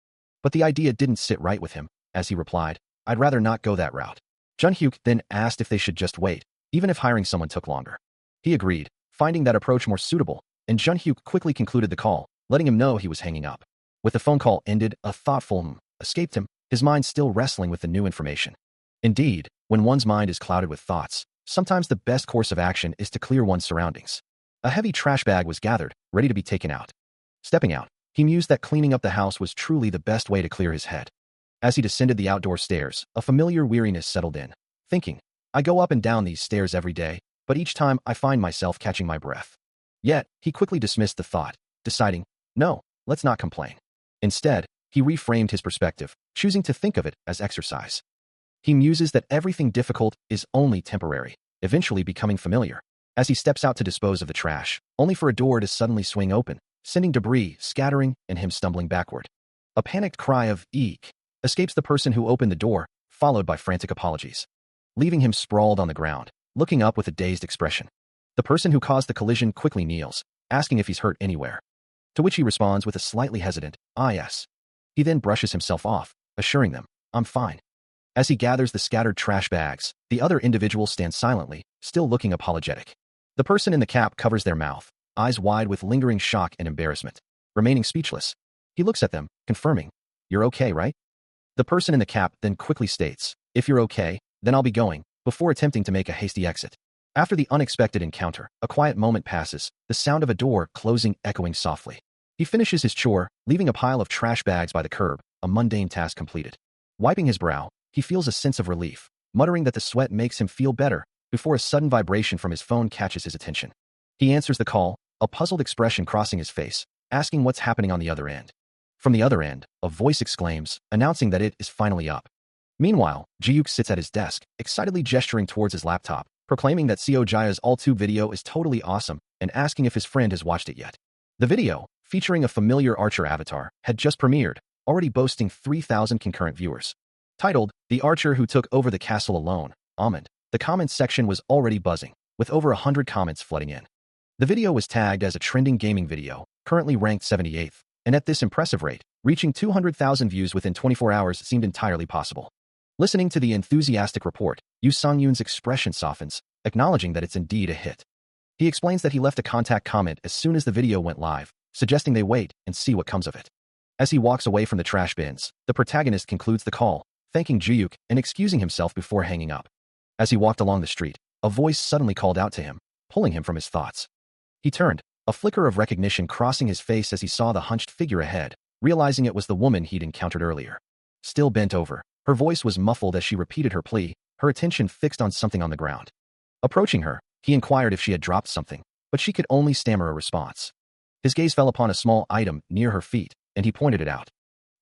But the idea didn't sit right with him, as he replied, I'd rather not go that route. Jun-hyuk then asked if they should just wait, even if hiring someone took longer. He agreed, finding that approach more suitable, and Jun-hyuk quickly concluded the call, letting him know he was hanging up. With the phone call ended, a thoughtful escaped him, his mind still wrestling with the new information. Indeed, when one's mind is clouded with thoughts, sometimes the best course of action is to clear one's surroundings. A heavy trash bag was gathered, ready to be taken out. Stepping out, he mused that cleaning up the house was truly the best way to clear his head. As he descended the outdoor stairs, a familiar weariness settled in, thinking, I go up and down these stairs every day, but each time I find myself catching my breath. Yet, he quickly dismissed the thought, deciding, no, let's not complain. Instead, he reframed his perspective, choosing to think of it as exercise. He muses that everything difficult is only temporary, eventually becoming familiar, as he steps out to dispose of the trash, only for a door to suddenly swing open, sending debris scattering and him stumbling backward. A panicked cry of eek escapes the person who opened the door, followed by frantic apologies, leaving him sprawled on the ground, looking up with a dazed expression. The person who caused the collision quickly kneels, asking if he's hurt anywhere, to which he responds with a slightly hesitant, yes. He then brushes himself off, assuring them, I'm fine. As he gathers the scattered trash bags, the other individual stands silently, still looking apologetic. The person in the cap covers their mouth, eyes wide with lingering shock and embarrassment. Remaining speechless, he looks at them, confirming, you're okay, right? The person in the cap then quickly states, if you're okay, then I'll be going, before attempting to make a hasty exit. After the unexpected encounter, a quiet moment passes, the sound of a door closing echoing softly. He finishes his chore, leaving a pile of trash bags by the curb, a mundane task completed. Wiping his brow, he feels a sense of relief, muttering that the sweat makes him feel better, before a sudden vibration from his phone catches his attention. He answers the call, a puzzled expression crossing his face, asking what's happening on the other end. From the other end, a voice exclaims, announcing that it is finally up. Meanwhile, Ji-hyuk sits at his desk, excitedly gesturing towards his laptop, proclaiming that Seo Jaya's all-tube video is totally awesome and asking if his friend has watched it yet. The video, featuring a familiar Archer avatar, had just premiered, already boasting 3,000 concurrent viewers. Titled, The Archer Who Took Over the Castle Alone, Almond, the comments section was already buzzing, with over 100 comments flooding in. The video was tagged as a trending gaming video, currently ranked 78th, and at this impressive rate, reaching 200,000 views within 24 hours seemed entirely possible. Listening to the enthusiastic report, Yoo Sang-yoon's expression softens, acknowledging that it's indeed a hit. He explains that he left a contact comment as soon as the video went live, suggesting they wait and see what comes of it. As he walks away from the trash bins, the protagonist concludes the call, thanking Ji-hyuk and excusing himself before hanging up. As he walked along the street, a voice suddenly called out to him, pulling him from his thoughts. He turned, a flicker of recognition crossing his face as he saw the hunched figure ahead, realizing it was the woman he'd encountered earlier. Still bent over, her voice was muffled as she repeated her plea, her attention fixed on something on the ground. Approaching her, he inquired if she had dropped something, but she could only stammer a response. His gaze fell upon a small item near her feet, and he pointed it out.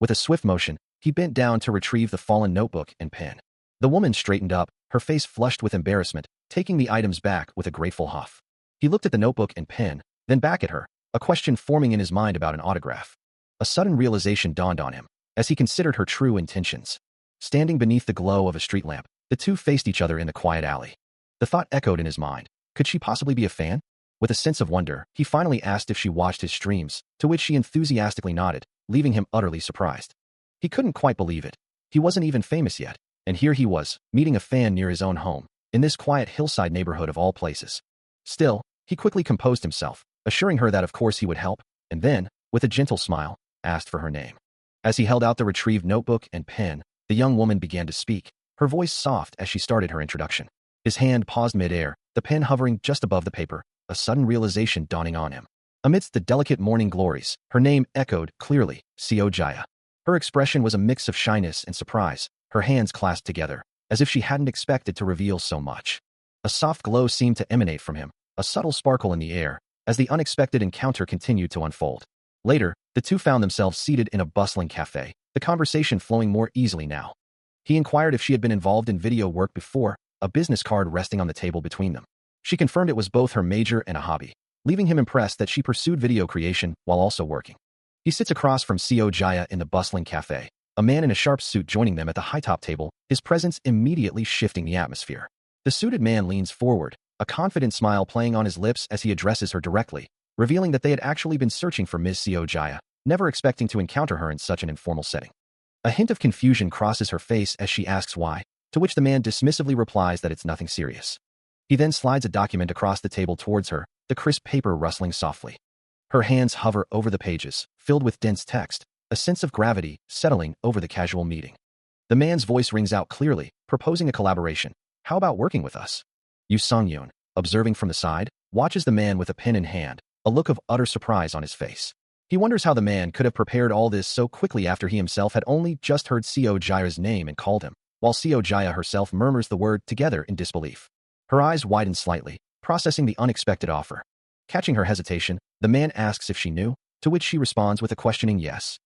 With a swift motion, he bent down to retrieve the fallen notebook and pen. The woman straightened up, her face flushed with embarrassment, taking the items back with a grateful huff. He looked at the notebook and pen, then back at her, a question forming in his mind about an autograph. A sudden realization dawned on him, as he considered her true intentions. Standing beneath the glow of a street lamp, the two faced each other in the quiet alley. The thought echoed in his mind, could she possibly be a fan? With a sense of wonder, he finally asked if she watched his streams, to which she enthusiastically nodded, leaving him utterly surprised. He couldn't quite believe it. He wasn't even famous yet, and here he was, meeting a fan near his own home, in this quiet hillside neighborhood of all places. Still, he quickly composed himself, assuring her that of course he would help, and then, with a gentle smile, asked for her name. As he held out the retrieved notebook and pen, the young woman began to speak, her voice soft as she started her introduction. His hand paused mid-air, the pen hovering just above the paper, a sudden realization dawning on him. Amidst the delicate morning glories, her name echoed clearly, Seo Jaya. Her expression was a mix of shyness and surprise, her hands clasped together, as if she hadn't expected to reveal so much. A soft glow seemed to emanate from him, a subtle sparkle in the air, as the unexpected encounter continued to unfold. Later, the two found themselves seated in a bustling cafe, the conversation flowing more easily now. He inquired if she had been involved in video work before, a business card resting on the table between them. She confirmed it was both her major and a hobby, leaving him impressed that she pursued video creation while also working. He sits across from Seo Jaya in the bustling cafe, a man in a sharp suit joining them at the high-top table, his presence immediately shifting the atmosphere. The suited man leans forward, a confident smile playing on his lips as he addresses her directly, revealing that they had actually been searching for Ms. Seo Jaya, never expecting to encounter her in such an informal setting. A hint of confusion crosses her face as she asks why, to which the man dismissively replies that it's nothing serious. He then slides a document across the table towards her, the crisp paper rustling softly. Her hands hover over the pages, filled with dense text, a sense of gravity settling over the casual meeting. The man's voice rings out clearly, proposing a collaboration. How about working with us? Yu Sung-yoon, observing from the side, watches the man with a pen in hand, a look of utter surprise on his face. He wonders how the man could have prepared all this so quickly after he himself had only just heard Seo Jaya's name and called him, while Seo Jaya herself murmurs the word together in disbelief. Her eyes widen slightly, processing the unexpected offer. Catching her hesitation, the man asks if she knew, to which she responds with a questioning yes.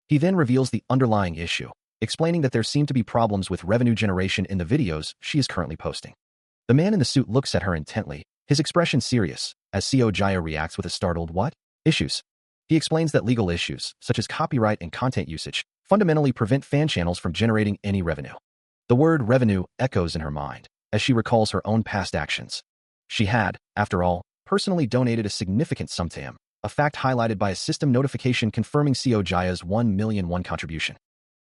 He then reveals the underlying issue, explaining that there seem to be problems with revenue generation in the videos she is currently posting. The man in the suit looks at her intently, his expression serious, as Seo Jaya reacts with a startled "What? Issues?" He explains that legal issues, such as copyright and content usage, fundamentally prevent fan channels from generating any revenue. The word revenue echoes in her mind, as she recalls her own past actions. She had, after all, personally donated a significant sum to him, a fact highlighted by a system notification confirming Seo Jaya's 1,000,001 contribution.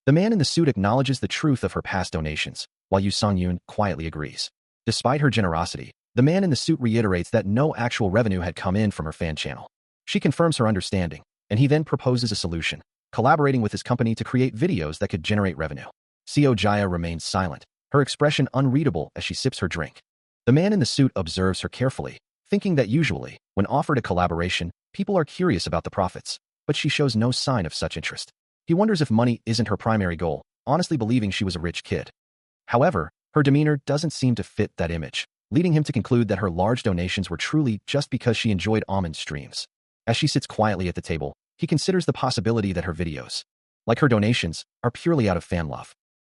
The man in the suit acknowledges the truth of her past donations, while Yu Sung-yoon quietly agrees. Despite her generosity, the man in the suit reiterates that no actual revenue had come in from her fan channel. She confirms her understanding, and he then proposes a solution, collaborating with his company to create videos that could generate revenue. Seo Jaya remains silent, her expression unreadable as she sips her drink. The man in the suit observes her carefully, thinking that usually, when offered a collaboration, people are curious about the profits, but she shows no sign of such interest. He wonders if money isn't her primary goal, honestly believing she was a rich kid. However, her demeanor doesn't seem to fit that image, leading him to conclude that her large donations were truly just because she enjoyed almond streams. As she sits quietly at the table, he considers the possibility that her videos, like her donations, are purely out of fan love.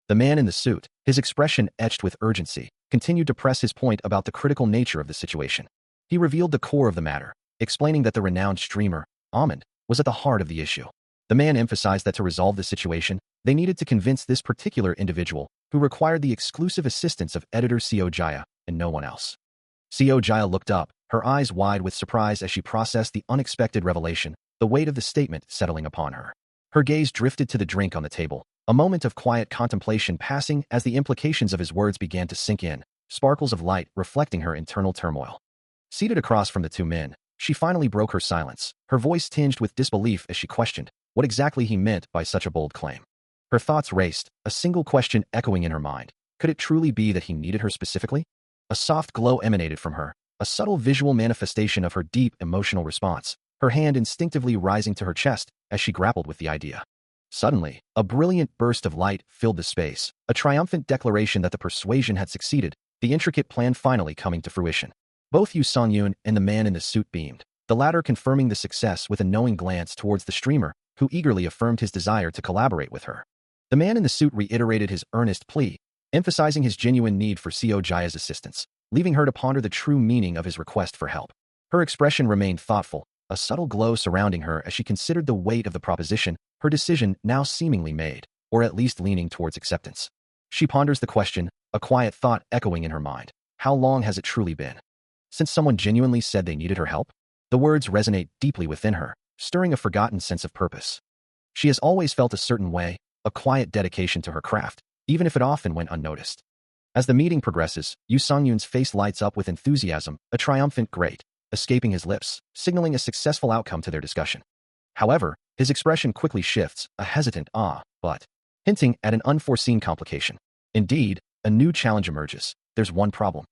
The man in the suit, his expression etched with urgency, continued to press his point about the critical nature of the situation. He revealed the core of the matter, explaining that the renowned streamer, Almond, was at the heart of the issue. The man emphasized that to resolve the situation, they needed to convince this particular individual, who required the exclusive assistance of editor Seo Jaya and no one else. Seo Jaya looked up, her eyes wide with surprise as she processed the unexpected revelation, the weight of the statement settling upon her. Her gaze drifted to the drink on the table, a moment of quiet contemplation passing as the implications of his words began to sink in, sparkles of light reflecting her internal turmoil. Seated across from the two men, she finally broke her silence, her voice tinged with disbelief as she questioned what exactly he meant by such a bold claim. Her thoughts raced, a single question echoing in her mind. Could it truly be that he needed her specifically? A soft glow emanated from her, a subtle visual manifestation of her deep emotional response, her hand instinctively rising to her chest as she grappled with the idea. Suddenly, a brilliant burst of light filled the space, a triumphant declaration that the persuasion had succeeded, the intricate plan finally coming to fruition. Both Yu Sung-yoon and the man in the suit beamed, the latter confirming the success with a knowing glance towards the streamer, who eagerly affirmed his desire to collaborate with her. The man in the suit reiterated his earnest plea, emphasizing his genuine need for Seo Jaya's assistance, leaving her to ponder the true meaning of his request for help. Her expression remained thoughtful, a subtle glow surrounding her as she considered the weight of the proposition, her decision now seemingly made, or at least leaning towards acceptance. She ponders the question, a quiet thought echoing in her mind. How long has it truly been since someone genuinely said they needed her help? The words resonate deeply within her, stirring a forgotten sense of purpose. She has always felt a certain way, a quiet dedication to her craft, even if it often went unnoticed. As the meeting progresses, Yu Sung-yoon's face lights up with enthusiasm, a triumphant "Great. escaping his lips, signaling a successful outcome to their discussion. However, his expression quickly shifts, a hesitant but hinting at an unforeseen complication. Indeed, a new challenge emerges. There's one problem.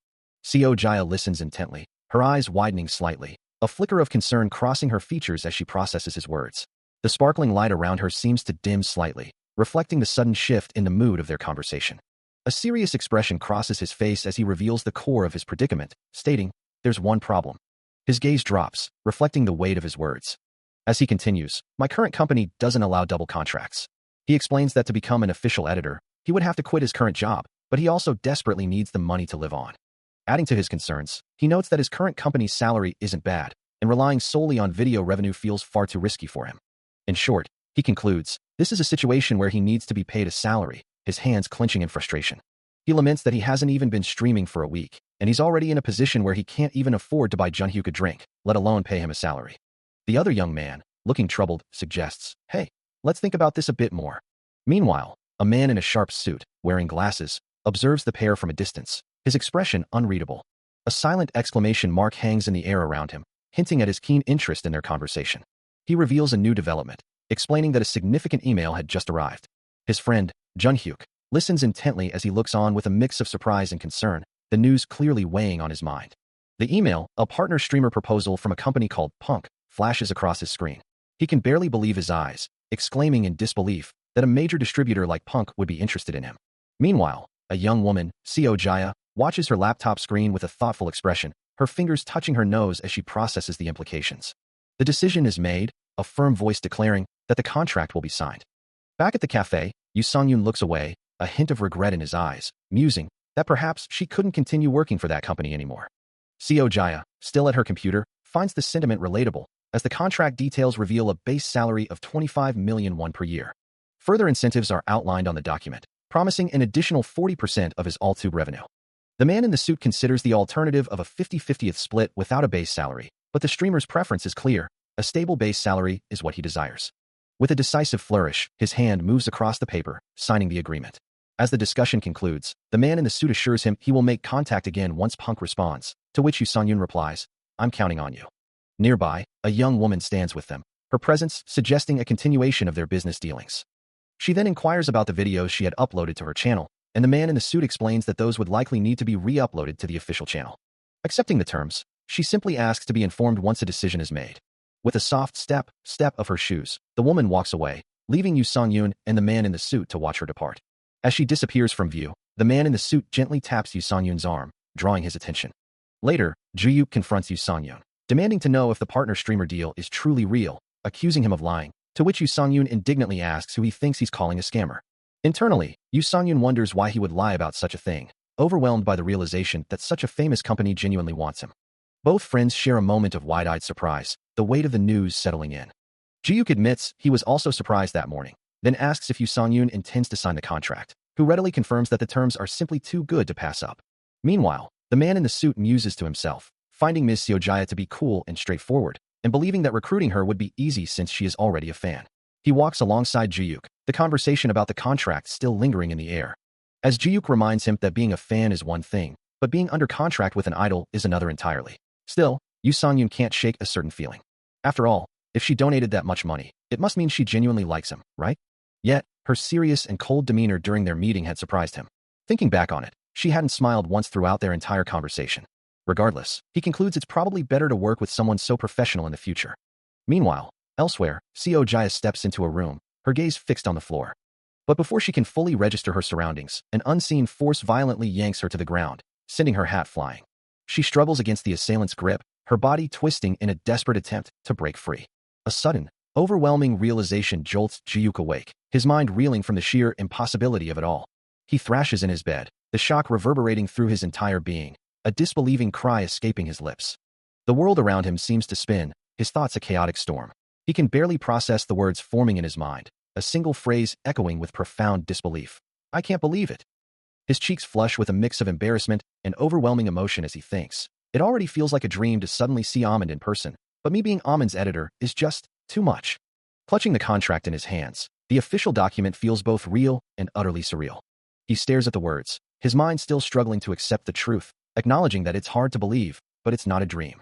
Seo Jaya listens intently, her eyes widening slightly, a flicker of concern crossing her features as she processes his words. The sparkling light around her seems to dim slightly, reflecting the sudden shift in the mood of their conversation. A serious expression crosses his face as he reveals the core of his predicament, stating, "There's one problem." His gaze drops, reflecting the weight of his words. As he continues, "My current company doesn't allow double contracts." He explains that to become an official editor, he would have to quit his current job, but he also desperately needs the money to live on. Adding to his concerns, he notes that his current company's salary isn't bad, and relying solely on video revenue feels far too risky for him. In short, he concludes, this is a situation where he needs to be paid a salary, his hands clenching in frustration. He laments that he hasn't even been streaming for a week, and he's already in a position where he can't even afford to buy Junhyuk a drink, let alone pay him a salary. The other young man, looking troubled, suggests, "Hey, let's think about this a bit more." Meanwhile, a man in a sharp suit, wearing glasses, observes the pair from a distance, his expression unreadable. A silent exclamation mark hangs in the air around him, hinting at his keen interest in their conversation. He reveals a new development, explaining that a significant email had just arrived. His friend, Junhyuk, listens intently as he looks on with a mix of surprise and concern, the news clearly weighing on his mind. The email, a partner streamer proposal from a company called Punk, flashes across his screen. He can barely believe his eyes, exclaiming in disbelief that a major distributor like Punk would be interested in him. Meanwhile, a young woman, Seo Jaya, watches her laptop screen with a thoughtful expression, her fingers touching her nose as she processes the implications. The decision is made, a firm voice declaring that the contract will be signed. Back at the cafe, Yoo Sung-yoon looks away, a hint of regret in his eyes, musing that perhaps she couldn't continue working for that company anymore. Seo Jaya, still at her computer, finds the sentiment relatable, as the contract details reveal a base salary of 25 million won per year. Further incentives are outlined on the document, promising an additional 40% of his all-tube revenue. The man in the suit considers the alternative of a 50-50th split without a base salary, but the streamer's preference is clear. A stable base salary is what he desires. With a decisive flourish, his hand moves across the paper, signing the agreement. As the discussion concludes, the man in the suit assures him he will make contact again once Punk responds, to which Yoo Sung-yoon replies, "I'm counting on you." Nearby, a young woman stands with them, her presence suggesting a continuation of their business dealings. She then inquires about the videos she had uploaded to her channel, and the man in the suit explains that those would likely need to be re-uploaded to the official channel. Accepting the terms, she simply asks to be informed once a decision is made. With a soft step of her shoes, the woman walks away, leaving Yoo Sung-yoon and the man in the suit to watch her depart. As she disappears from view, the man in the suit gently taps Yoo Sung-yoon's arm, drawing his attention. Later, Junhyuk confronts Yoo Sung-yoon, demanding to know if the partner streamer deal is truly real, accusing him of lying, to which Yoo Sung-yoon indignantly asks who he thinks he's calling a scammer. Internally, Yoo Sung-yoon wonders why he would lie about such a thing, overwhelmed by the realization that such a famous company genuinely wants him. Both friends share a moment of wide-eyed surprise, the weight of the news settling in. Junhyuk admits he was also surprised that morning, then asks if Yoo Sung-yoon intends to sign the contract, who readily confirms that the terms are simply too good to pass up. Meanwhile, the man in the suit muses to himself, finding Ms. Seo Jaya to be cool and straightforward, and believing that recruiting her would be easy since she is already a fan. He walks alongside Junhyuk, the conversation about the contract still lingering in the air. As Junhyuk reminds him that being a fan is one thing, but being under contract with an idol is another entirely. Still, Yoo Sung-yoon can't shake a certain feeling. After all, if she donated that much money, it must mean she genuinely likes him, right? Yet, her serious and cold demeanor during their meeting had surprised him. Thinking back on it, she hadn't smiled once throughout their entire conversation. Regardless, he concludes it's probably better to work with someone so professional in the future. Meanwhile, elsewhere, Seo Jaya steps into a room, her gaze fixed on the floor. But before she can fully register her surroundings, an unseen force violently yanks her to the ground, sending her hat flying. She struggles against the assailant's grip, her body twisting in a desperate attempt to break free. A sudden, overwhelming realization jolts Junhyuk awake, his mind reeling from the sheer impossibility of it all. He thrashes in his bed, the shock reverberating through his entire being, a disbelieving cry escaping his lips. The world around him seems to spin, his thoughts a chaotic storm. He can barely process the words forming in his mind, a single phrase echoing with profound disbelief. "I can't believe it." His cheeks flush with a mix of embarrassment and overwhelming emotion as he thinks. It already feels like a dream to suddenly see Amon in person, but me being Amon's editor is just too much. Clutching the contract in his hands, the official document feels both real and utterly surreal. He stares at the words, his mind still struggling to accept the truth, acknowledging that it's hard to believe, but it's not a dream.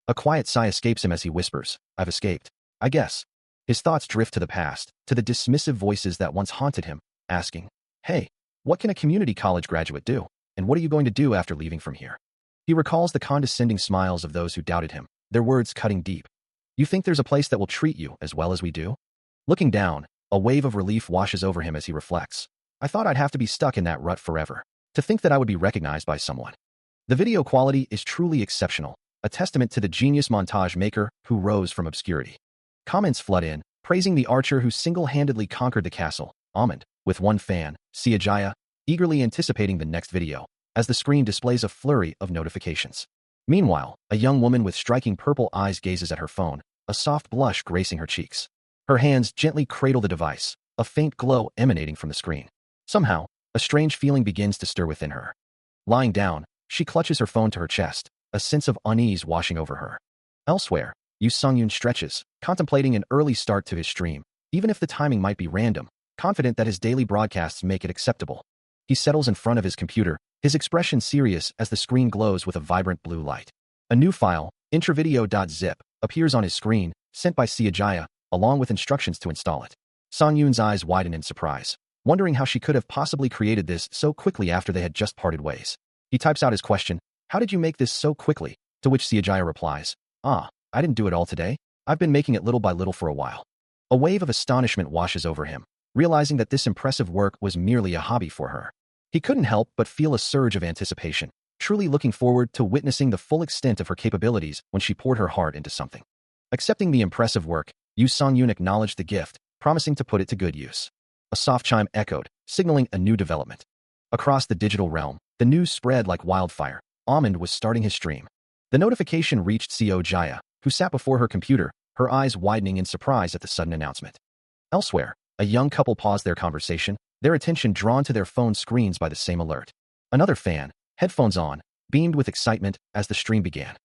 A quiet sigh escapes him as he whispers, "I've escaped. I guess." His thoughts drift to the past, to the dismissive voices that once haunted him, asking, "Hey, what can a community college graduate do? And what are you going to do after leaving from here?" He recalls the condescending smiles of those who doubted him, their words cutting deep. "You think there's a place that will treat you as well as we do?" Looking down, a wave of relief washes over him as he reflects. "I thought I'd have to be stuck in that rut forever. To think that I would be recognized by someone." The video quality is truly exceptional, a testament to the genius montage maker who rose from obscurity. Comments flood in, praising the archer who single-handedly conquered the castle, Almond, with one fan, Siajaya, eagerly anticipating the next video, as the screen displays a flurry of notifications. Meanwhile, a young woman with striking purple eyes gazes at her phone, a soft blush gracing her cheeks. Her hands gently cradle the device, a faint glow emanating from the screen. Somehow, a strange feeling begins to stir within her. Lying down, she clutches her phone to her chest, a sense of unease washing over her. Elsewhere, Yu Sungyun stretches, contemplating an early start to his stream, even if the timing might be random, confident that his daily broadcasts make it acceptable. He settles in front of his computer, his expression serious as the screen glows with a vibrant blue light. A new file, intravideo.zip, appears on his screen, sent by Siajaya, along with instructions to install it. Songyun's eyes widen in surprise, wondering how she could have possibly created this so quickly after they had just parted ways. He types out his question, "How did you make this so quickly?" To which Siajaya replies, "I didn't do it all today. I've been making it little by little for a while." A wave of astonishment washes over him, realizing that this impressive work was merely a hobby for her. He couldn't help but feel a surge of anticipation, truly looking forward to witnessing the full extent of her capabilities when she poured her heart into something. Accepting the impressive work, Yu Songyun acknowledged the gift, promising to put it to good use. A soft chime echoed, signaling a new development. Across the digital realm, the news spread like wildfire. Almond was starting his stream. The notification reached Siajaya, who sat before her computer, her eyes widening in surprise at the sudden announcement. Elsewhere, a young couple paused their conversation, their attention drawn to their phone screens by the same alert. Another fan, headphones on, beamed with excitement as the stream began.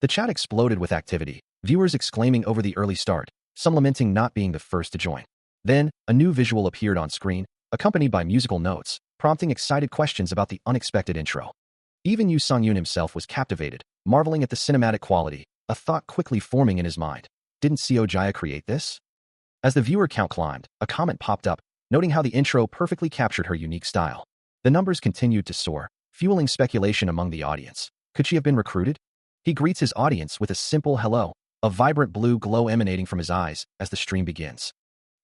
The chat exploded with activity, viewers exclaiming over the early start, some lamenting not being the first to join. Then, a new visual appeared on screen, accompanied by musical notes, prompting excited questions about the unexpected intro. Even Yu Songyun himself was captivated, marveling at the cinematic quality, a thought quickly forming in his mind. Didn't Siajaya create this? As the viewer count climbed, a comment popped up, noting how the intro perfectly captured her unique style. The numbers continued to soar, fueling speculation among the audience. Could she have been recruited? He greets his audience with a simple hello, a vibrant blue glow emanating from his eyes as the stream begins.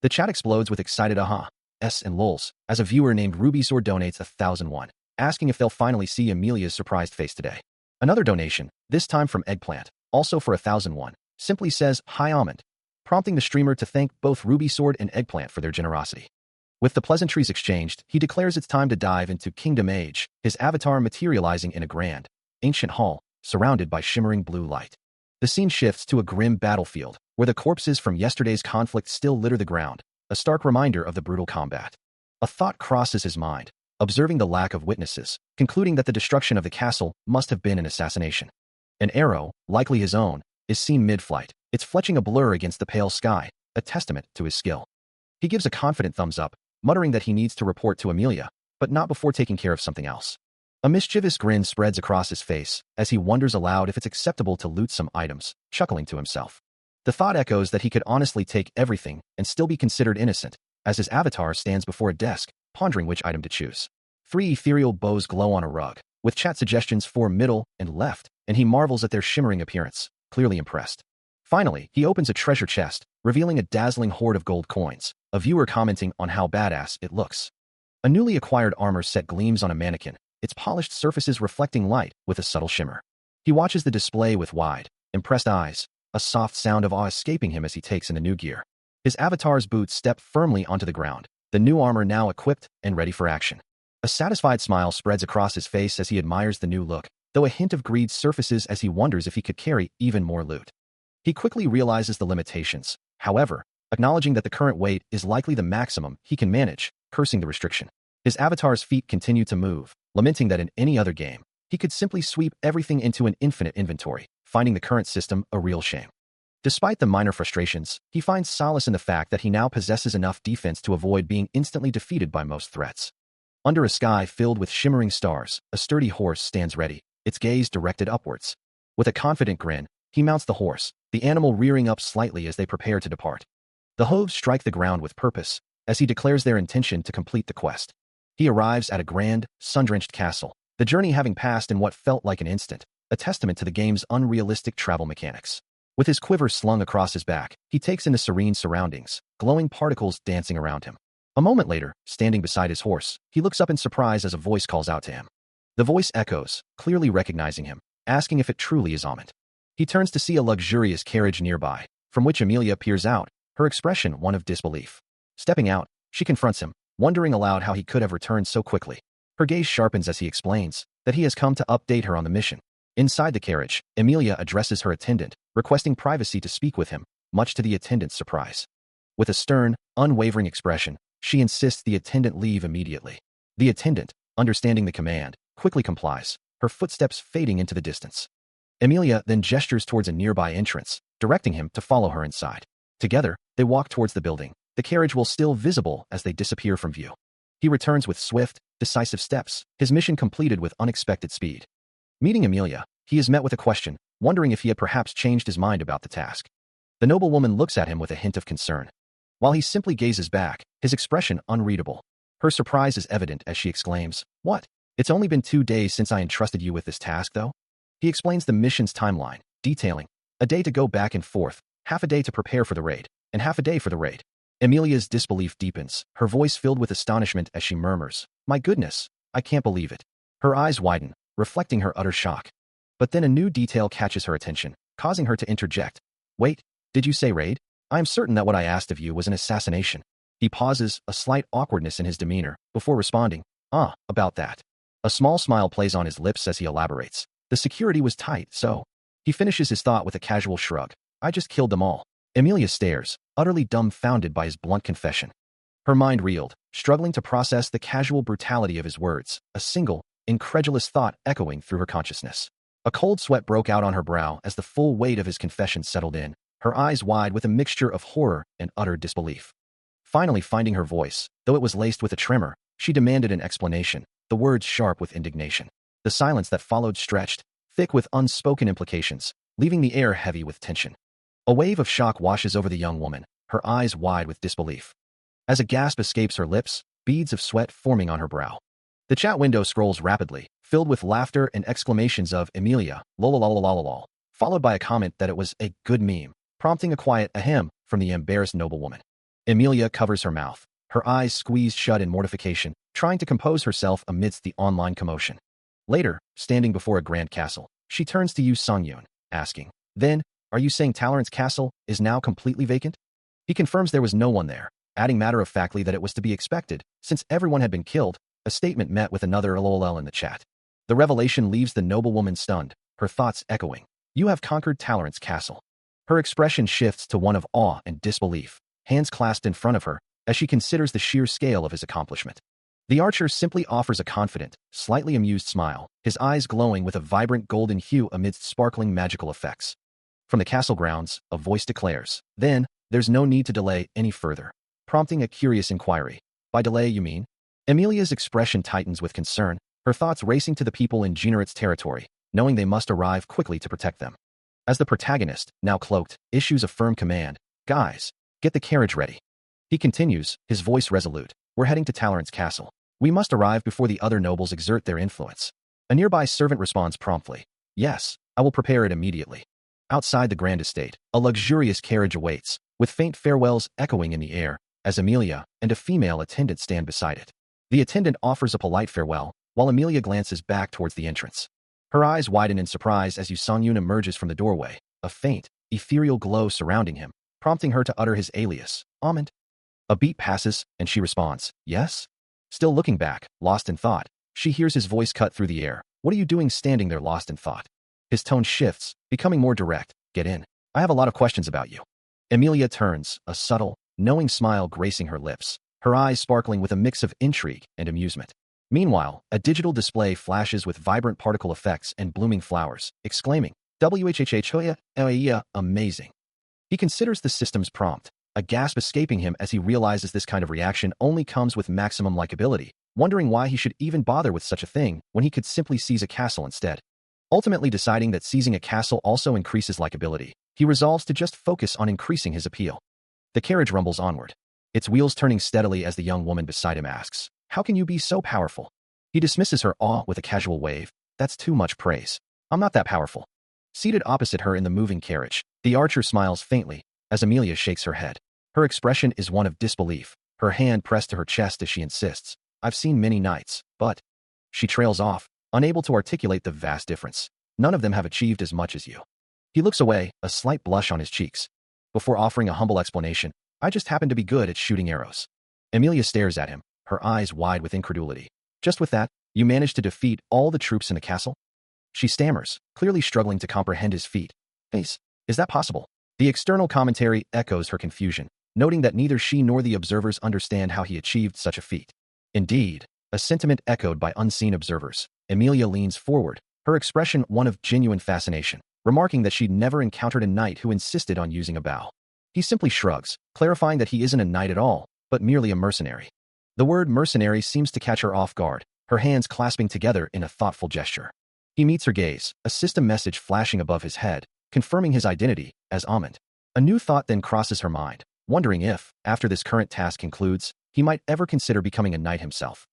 The chat explodes with excited ahas and lols as a viewer named Rubysword donates 1,001, asking if they'll finally see Amelia's surprised face today. Another donation, this time from Eggplant, also for 1,001, simply says, "Hi Almond," prompting the streamer to thank both Rubysword and Eggplant for their generosity. With the pleasantries exchanged, he declares it's time to dive into Kingdom Age, his avatar materializing in a grand, ancient hall, surrounded by shimmering blue light. The scene shifts to a grim battlefield, where the corpses from yesterday's conflict still litter the ground, a stark reminder of the brutal combat. A thought crosses his mind, observing the lack of witnesses, concluding that the destruction of the castle must have been an assassination. An arrow, likely his own, is seen mid-flight, its fletching a blur against the pale sky, a testament to his skill. He gives a confident thumbs up, muttering that he needs to report to Amelia, but not before taking care of something else. A mischievous grin spreads across his face as he wonders aloud if it's acceptable to loot some items, chuckling to himself. The thought echoes that he could honestly take everything and still be considered innocent, as his avatar stands before a desk, pondering which item to choose. 3 ethereal bows glow on a rug, with chat suggestions for middle and left, and he marvels at their shimmering appearance, clearly impressed. Finally, he opens a treasure chest, revealing a dazzling hoard of gold coins, a viewer commenting on how badass it looks. A newly acquired armor set gleams on a mannequin, its polished surfaces reflecting light with a subtle shimmer. He watches the display with wide, impressed eyes, a soft sound of awe escaping him as he takes in the new gear. His avatar's boots step firmly onto the ground, the new armor now equipped and ready for action. A satisfied smile spreads across his face as he admires the new look, though a hint of greed surfaces as he wonders if he could carry even more loot. He quickly realizes the limitations, however, acknowledging that the current weight is likely the maximum he can manage, cursing the restriction. His avatar's feet continue to move, lamenting that in any other game, he could simply sweep everything into an infinite inventory, finding the current system a real shame. Despite the minor frustrations, he finds solace in the fact that he now possesses enough defense to avoid being instantly defeated by most threats. Under a sky filled with shimmering stars, a sturdy horse stands ready, its gaze directed upwards. With a confident grin, He mounts the horse, the animal rearing up slightly as they prepare to depart. The hooves strike the ground with purpose, as he declares their intention to complete the quest. He arrives at a grand, sun-drenched castle, the journey having passed in what felt like an instant, a testament to the game's unrealistic travel mechanics. With his quiver slung across his back, he takes in the serene surroundings, glowing particles dancing around him. A moment later, standing beside his horse, he looks up in surprise as a voice calls out to him. The voice echoes, clearly recognizing him, asking if it truly is Amant. He turns to see a luxurious carriage nearby, from which Amelia peers out, her expression one of disbelief. Stepping out, she confronts him, wondering aloud how he could have returned so quickly. Her gaze sharpens as he explains that he has come to update her on the mission. Inside the carriage, Amelia addresses her attendant, requesting privacy to speak with him, much to the attendant's surprise. With a stern, unwavering expression, she insists the attendant leave immediately. The attendant, understanding the command, quickly complies, her footsteps fading into the distance. Amelia then gestures towards a nearby entrance, directing him to follow her inside. Together, they walk towards the building, the carriage will still visible as they disappear from view. He returns with swift, decisive steps, his mission completed with unexpected speed. Meeting Amelia, he is met with a question, wondering if he had perhaps changed his mind about the task. The noblewoman looks at him with a hint of concern. While he simply gazes back, his expression unreadable. Her surprise is evident as she exclaims, "What? It's only been 2 days since I entrusted you with this task, though?" He explains the mission's timeline, detailing a day to go back and forth, half a day to prepare for the raid, and half a day for the raid. Amelia's disbelief deepens, her voice filled with astonishment as she murmurs, "My goodness, I can't believe it." Her eyes widen, reflecting her utter shock. But then a new detail catches her attention, causing her to interject. "Wait, did you say raid? I am certain that what I asked of you was an assassination." He pauses, a slight awkwardness in his demeanor, before responding, about that." A small smile plays on his lips as he elaborates. "The security was tight, so." He finishes his thought with a casual shrug. "I just killed them all." Amelia stares, utterly dumbfounded by his blunt confession. Her mind reeled, struggling to process the casual brutality of his words, a single, incredulous thought echoing through her consciousness. A cold sweat broke out on her brow as the full weight of his confession settled in, her eyes wide with a mixture of horror and utter disbelief. Finally finding her voice, though it was laced with a tremor, she demanded an explanation, the words sharp with indignation. The silence that followed stretched, thick with unspoken implications, leaving the air heavy with tension. A wave of shock washes over the young woman, her eyes wide with disbelief. As a gasp escapes her lips, beads of sweat forming on her brow. The chat window scrolls rapidly, filled with laughter and exclamations of "Amelia, lol," followed by a comment that it was a good meme, prompting a quiet ahem from the embarrassed noblewoman. Amelia covers her mouth, her eyes squeezed shut in mortification, trying to compose herself amidst the online commotion. Later, standing before a grand castle, she turns to Yu Songyun, asking, "Then, are you saying Talorant's castle is now completely vacant?" He confirms there was no one there, adding matter-of-factly that it was to be expected, since everyone had been killed, a statement met with another lol in the chat. The revelation leaves the noblewoman stunned, her thoughts echoing, "You have conquered Talorant's castle." Her expression shifts to one of awe and disbelief, hands clasped in front of her, as she considers the sheer scale of his accomplishment. The archer simply offers a confident, slightly amused smile, his eyes glowing with a vibrant golden hue amidst sparkling magical effects. From the castle grounds, a voice declares, "Then, there's no need to delay any further," prompting a curious inquiry. "By delay, you mean?" Amelia's expression tightens with concern, her thoughts racing to the people in Generat's territory, knowing they must arrive quickly to protect them. As the protagonist, now cloaked, issues a firm command, "Guys, get the carriage ready." He continues, his voice resolute, "We're heading to Talorant's castle. We must arrive before the other nobles exert their influence." A nearby servant responds promptly, "Yes, I will prepare it immediately." Outside the grand estate, a luxurious carriage awaits, with faint farewells echoing in the air, as Amelia and a female attendant stand beside it. The attendant offers a polite farewell, while Amelia glances back towards the entrance. Her eyes widen in surprise as Yu Songyun emerges from the doorway, a faint, ethereal glow surrounding him, prompting her to utter his alias, "Amant." A beat passes, and she responds, "Yes?" Still looking back, lost in thought, she hears his voice cut through the air. "What are you doing standing there lost in thought?" His tone shifts, becoming more direct. "Get in. I have a lot of questions about you." Amelia turns, a subtle, knowing smile gracing her lips, her eyes sparkling with a mix of intrigue and amusement. Meanwhile, a digital display flashes with vibrant particle effects and blooming flowers, exclaiming, "WHHHOYA, amazing." He considers the system's prompt, a gasp escaping him as he realizes this kind of reaction only comes with maximum likability, wondering why he should even bother with such a thing when he could simply seize a castle instead. Ultimately deciding that seizing a castle also increases likability, he resolves to just focus on increasing his appeal. The carriage rumbles onward, its wheels turning steadily as the young woman beside him asks, "How can you be so powerful?" He dismisses her awe with a casual wave. "That's too much praise. I'm not that powerful." Seated opposite her in the moving carriage, the archer smiles faintly as Emilia shakes her head. Her expression is one of disbelief, her hand pressed to her chest as she insists, "I've seen many knights, but—" She trails off, unable to articulate the vast difference. "None of them have achieved as much as you." He looks away, a slight blush on his cheeks. Before offering a humble explanation, "I just happen to be good at shooting arrows." Emilia stares at him, her eyes wide with incredulity. "Just with that, you managed to defeat all the troops in the castle?" She stammers, clearly struggling to comprehend his feat. Is that possible?" The external commentary echoes her confusion, noting that neither she nor the observers understand how he achieved such a feat. Indeed, a sentiment echoed by unseen observers. Emilia leans forward, her expression one of genuine fascination, remarking that she'd never encountered a knight who insisted on using a bow. He simply shrugs, clarifying that he isn't a knight at all, but merely a mercenary. The word mercenary seems to catch her off guard, her hands clasping together in a thoughtful gesture. He meets her gaze, a system message flashing above his head, confirming his identity as Amund. A new thought then crosses her mind, wondering if, after this current task concludes, he might ever consider becoming a knight himself.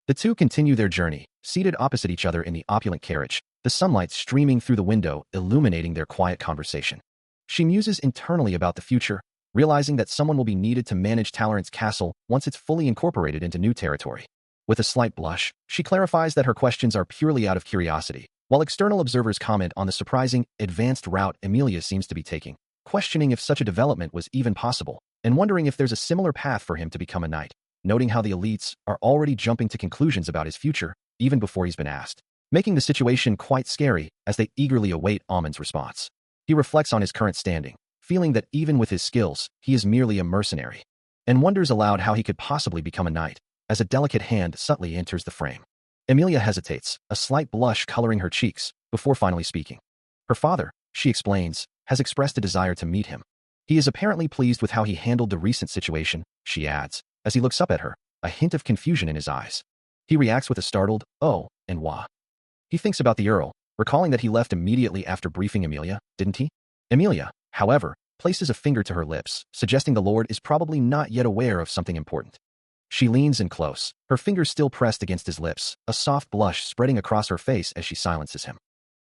The two continue their journey, seated opposite each other in the opulent carriage, the sunlight streaming through the window illuminating their quiet conversation. She muses internally about the future, realizing that someone will be needed to manage Talorant's castle once it's fully incorporated into new territory. With a slight blush, she clarifies that her questions are purely out of curiosity, while external observers comment on the surprising, advanced route Emilia seems to be taking, questioning if such a development was even possible, and wondering if there's a similar path for him to become a knight, noting how the elites are already jumping to conclusions about his future, even before he's been asked, making the situation quite scary as they eagerly await Amund's response. He reflects on his current standing, feeling that even with his skills, he is merely a mercenary, and wonders aloud how he could possibly become a knight, as a delicate hand subtly enters the frame. Emilia hesitates, a slight blush coloring her cheeks, before finally speaking. Her father, she explains, has expressed a desire to meet him. He is apparently pleased with how he handled the recent situation, she adds, as he looks up at her, a hint of confusion in his eyes. He reacts with a startled, "Oh, and why?" He thinks about the Earl, recalling that he left immediately after briefing Emilia, didn't he? Emilia, however, places a finger to her lips, suggesting the Lord is probably not yet aware of something important. She leans in close, her fingers still pressed against his lips, a soft blush spreading across her face as she silences him.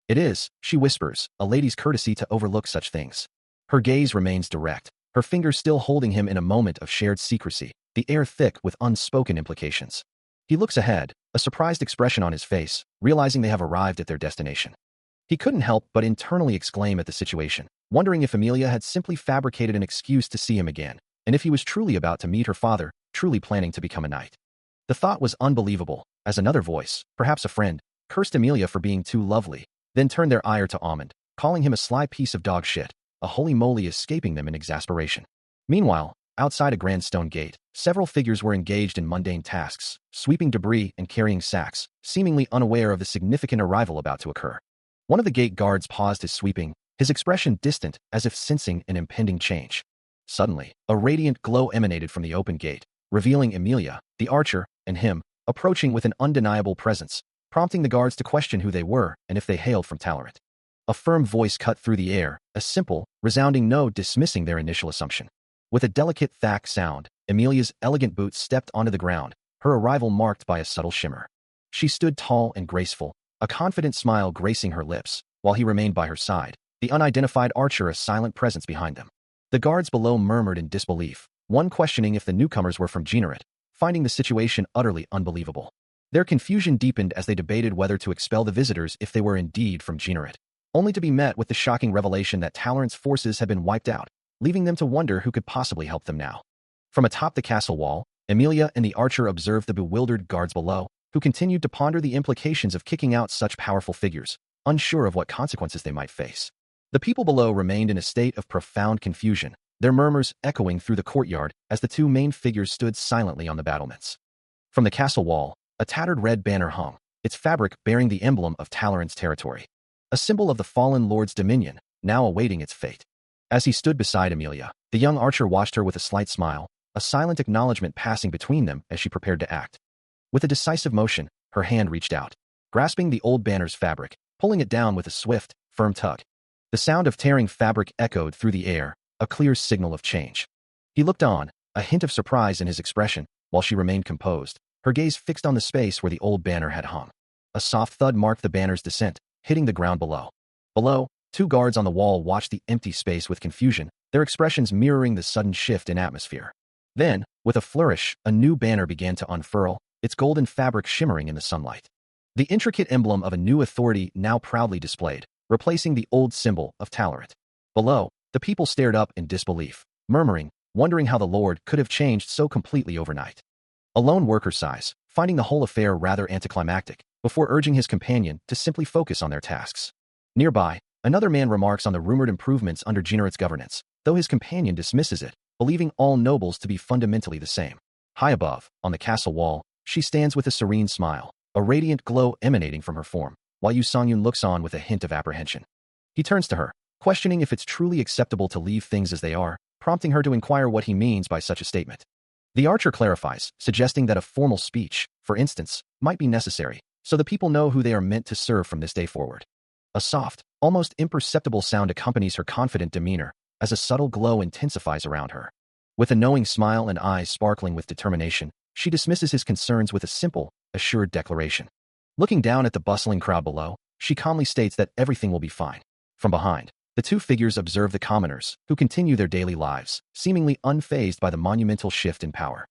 "It is," she whispers, "a lady's courtesy to overlook such things." Her gaze remains direct, her fingers still holding him in a moment of shared secrecy, the air thick with unspoken implications. He looks ahead, a surprised expression on his face, realizing they have arrived at their destination. He couldn't help but internally exclaim at the situation, wondering if Emilia had simply fabricated an excuse to see him again, and if he was truly about to meet her father, truly planning to become a knight. The thought was unbelievable, as another voice, perhaps a friend, cursed Emilia for being too lovely, then turned their ire to Amund, calling him a sly piece of dog shit, a holy moly escaping them in exasperation. Meanwhile, outside a grand stone gate, several figures were engaged in mundane tasks, sweeping debris and carrying sacks, seemingly unaware of the significant arrival about to occur. One of the gate guards paused his sweeping, his expression distant as if sensing an impending change. Suddenly, a radiant glow emanated from the open gate, revealing Emilia, the archer, and him, approaching with an undeniable presence, prompting the guards to question who they were and if they hailed from Talorant. A firm voice cut through the air, a simple, resounding no dismissing their initial assumption. With a delicate thack sound, Emilia's elegant boots stepped onto the ground, her arrival marked by a subtle shimmer. She stood tall and graceful, a confident smile gracing her lips, while he remained by her side, the unidentified archer a silent presence behind them. The guards below murmured in disbelief, one questioning if the newcomers were from Generate, finding the situation utterly unbelievable. Their confusion deepened as they debated whether to expel the visitors if they were indeed from Generate, only to be met with the shocking revelation that Talorant's forces had been wiped out, leaving them to wonder who could possibly help them now. From atop the castle wall, Emilia and the archer observed the bewildered guards below, who continued to ponder the implications of kicking out such powerful figures, unsure of what consequences they might face. The people below remained in a state of profound confusion, their murmurs echoing through the courtyard as the two main figures stood silently on the battlements. From the castle wall, a tattered red banner hung, its fabric bearing the emblem of Talorant's territory, a symbol of the fallen lord's dominion, now awaiting its fate. As he stood beside Emilia, the young archer watched her with a slight smile, a silent acknowledgement passing between them as she prepared to act. With a decisive motion, her hand reached out, grasping the old banner's fabric, pulling it down with a swift, firm tug. The sound of tearing fabric echoed through the air, a clear signal of change. He looked on, a hint of surprise in his expression, while she remained composed, her gaze fixed on the space where the old banner had hung. A soft thud marked the banner's descent, hitting the ground below. Below, two guards on the wall watched the empty space with confusion, their expressions mirroring the sudden shift in atmosphere. Then, with a flourish, a new banner began to unfurl, its golden fabric shimmering in the sunlight. The intricate emblem of a new authority now proudly displayed, replacing the old symbol of Talarit. Below, the people stared up in disbelief, murmuring, wondering how the Lord could have changed so completely overnight. A lone worker sighs, finding the whole affair rather anticlimactic, before urging his companion to simply focus on their tasks. Nearby, another man remarks on the rumored improvements under Generat's governance, though his companion dismisses it, believing all nobles to be fundamentally the same. High above, on the castle wall, she stands with a serene smile, a radiant glow emanating from her form, while Yu Songyun looks on with a hint of apprehension. He turns to her, questioning if it's truly acceptable to leave things as they are, prompting her to inquire what he means by such a statement. The archer clarifies, suggesting that a formal speech, for instance, might be necessary, so the people know who they are meant to serve from this day forward. A soft, almost imperceptible sound accompanies her confident demeanor, as a subtle glow intensifies around her. With a knowing smile and eyes sparkling with determination, she dismisses his concerns with a simple, assured declaration. Looking down at the bustling crowd below, she calmly states that everything will be fine. From behind, the two figures observe the commoners, who continue their daily lives, seemingly unfazed by the monumental shift in power.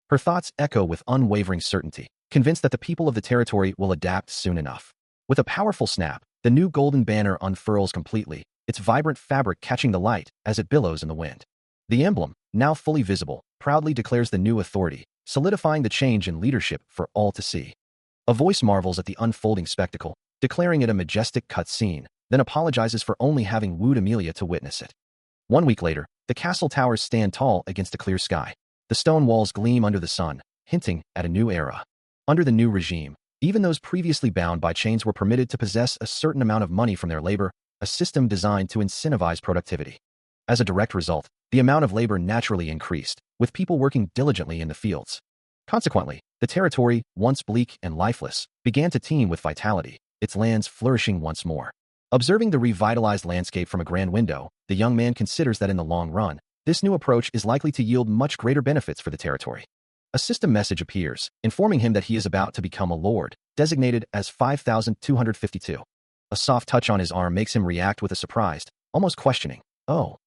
Her thoughts echo with unwavering certainty, convinced that the people of the territory will adapt soon enough. With a powerful snap, the new golden banner unfurls completely, its vibrant fabric catching the light as it billows in the wind. The emblem, now fully visible, proudly declares the new authority, solidifying the change in leadership for all to see. A voice marvels at the unfolding spectacle, declaring it a majestic cutscene, then apologizes for only having wooed Emilia to witness it. 1 week later, the castle towers stand tall against a clear sky. The stone walls gleam under the sun, hinting at a new era. Under the new regime, even those previously bound by chains were permitted to possess a certain amount of money from their labor, a system designed to incentivize productivity. As a direct result, the amount of labor naturally increased, with people working diligently in the fields. Consequently, the territory, once bleak and lifeless, began to teem with vitality, its lands flourishing once more. Observing the revitalized landscape from a grand window, the young man considers that in the long run, this new approach is likely to yield much greater benefits for the territory. A system message appears, informing him that he is about to become a lord, designated as 5252. A soft touch on his arm makes him react with a surprised, almost questioning, "Oh."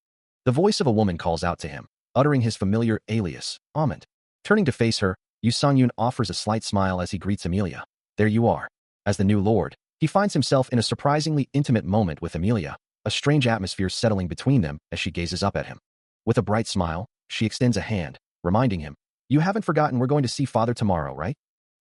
The voice of a woman calls out to him, uttering his familiar alias, Almond. Turning to face her, Yu Songyun offers a slight smile as he greets Emilia. "There you are." As the new lord, he finds himself in a surprisingly intimate moment with Emilia, a strange atmosphere settling between them as she gazes up at him. With a bright smile, she extends a hand, reminding him, "You haven't forgotten we're going to see Father tomorrow, right?"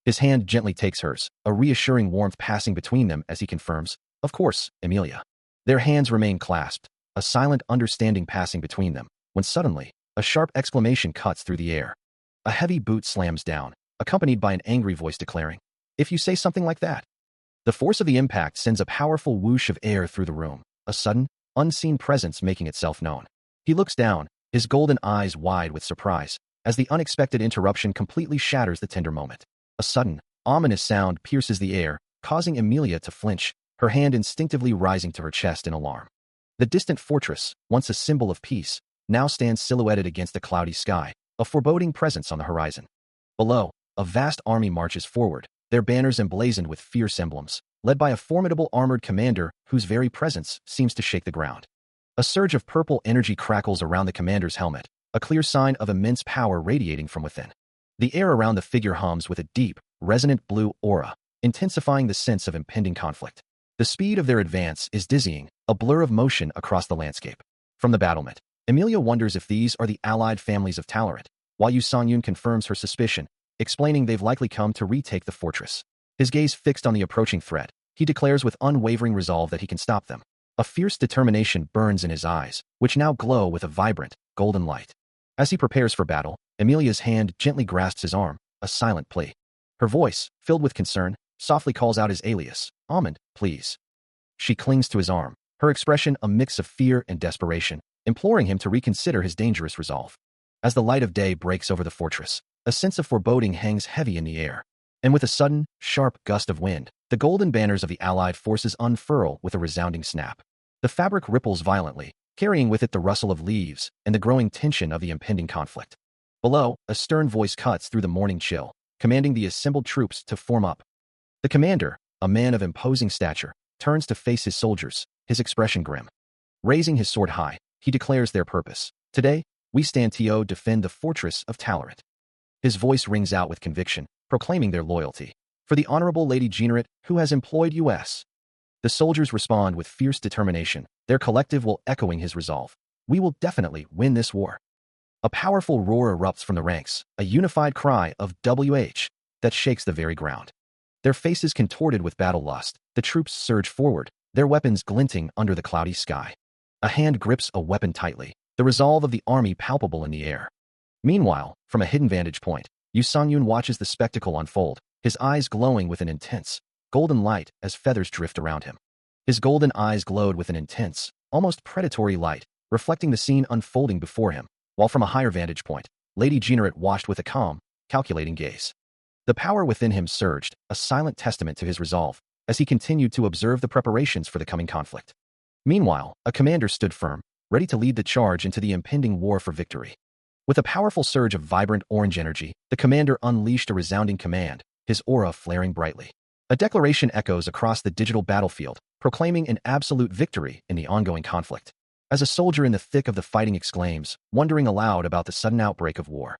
His hand gently takes hers, a reassuring warmth passing between them as he confirms, "Of course, Emilia." Their hands remain clasped, a silent understanding passing between them, when suddenly, a sharp exclamation cuts through the air. A heavy boot slams down, accompanied by an angry voice declaring, "If you say something like that." The force of the impact sends a powerful whoosh of air through the room, a sudden, unseen presence making itself known. He looks down, his golden eyes wide with surprise, as the unexpected interruption completely shatters the tender moment. A sudden, ominous sound pierces the air, causing Emilia to flinch, her hand instinctively rising to her chest in alarm. The distant fortress, once a symbol of peace, now stands silhouetted against the cloudy sky, a foreboding presence on the horizon. Below, a vast army marches forward, their banners emblazoned with fierce emblems, led by a formidable armored commander whose very presence seems to shake the ground. A surge of purple energy crackles around the commander's helmet, a clear sign of immense power radiating from within. The air around the figure hums with a deep, resonant blue aura, intensifying the sense of impending conflict. The speed of their advance is dizzying, a blur of motion across the landscape. From the battlement, Emilia wonders if these are the allied families of Talarit, while Yu Songyun confirms her suspicion, explaining they've likely come to retake the fortress. His gaze fixed on the approaching threat, he declares with unwavering resolve that he can stop them. A fierce determination burns in his eyes, which now glow with a vibrant, golden light. As he prepares for battle, Emilia's hand gently grasps his arm, a silent plea. Her voice, filled with concern, softly calls out his alias, "Almond, please." She clings to his arm, her expression a mix of fear and desperation, imploring him to reconsider his dangerous resolve. As the light of day breaks over the fortress, a sense of foreboding hangs heavy in the air, and with a sudden, sharp gust of wind, the The golden banners of the allied forces unfurl with a resounding snap. The fabric ripples violently, carrying with it the rustle of leaves and the growing tension of the impending conflict. Below, a stern voice cuts through the morning chill, commanding the assembled troops to form up. The commander, a man of imposing stature, turns to face his soldiers, his expression grim. Raising his sword high, he declares their purpose. Today, we stand to defend the fortress of Talarit. His voice rings out with conviction, proclaiming their loyalty. For the Honorable Lady Generate, who has employed us. The soldiers respond with fierce determination, their collective will echoing his resolve. We will definitely win this war. A powerful roar erupts from the ranks, a unified cry of WH that shakes the very ground. Their faces contorted with battle lust, the troops surge forward, their weapons glinting under the cloudy sky. A hand grips a weapon tightly, the resolve of the army palpable in the air. Meanwhile, from a hidden vantage point, Yu Songyun watches the spectacle unfold, his eyes glowing with an intense, golden light as feathers drift around him. His golden eyes glowed with an intense, almost predatory light, reflecting the scene unfolding before him, while from a higher vantage point, Lady Generate watched with a calm, calculating gaze. The power within him surged, a silent testament to his resolve, as he continued to observe the preparations for the coming conflict. Meanwhile, a commander stood firm, ready to lead the charge into the impending war for victory. With a powerful surge of vibrant orange energy, the commander unleashed a resounding command, his aura flaring brightly. A declaration echoes across the digital battlefield, proclaiming an absolute victory in the ongoing conflict. As a soldier in the thick of the fighting exclaims, wondering aloud about the sudden outbreak of war.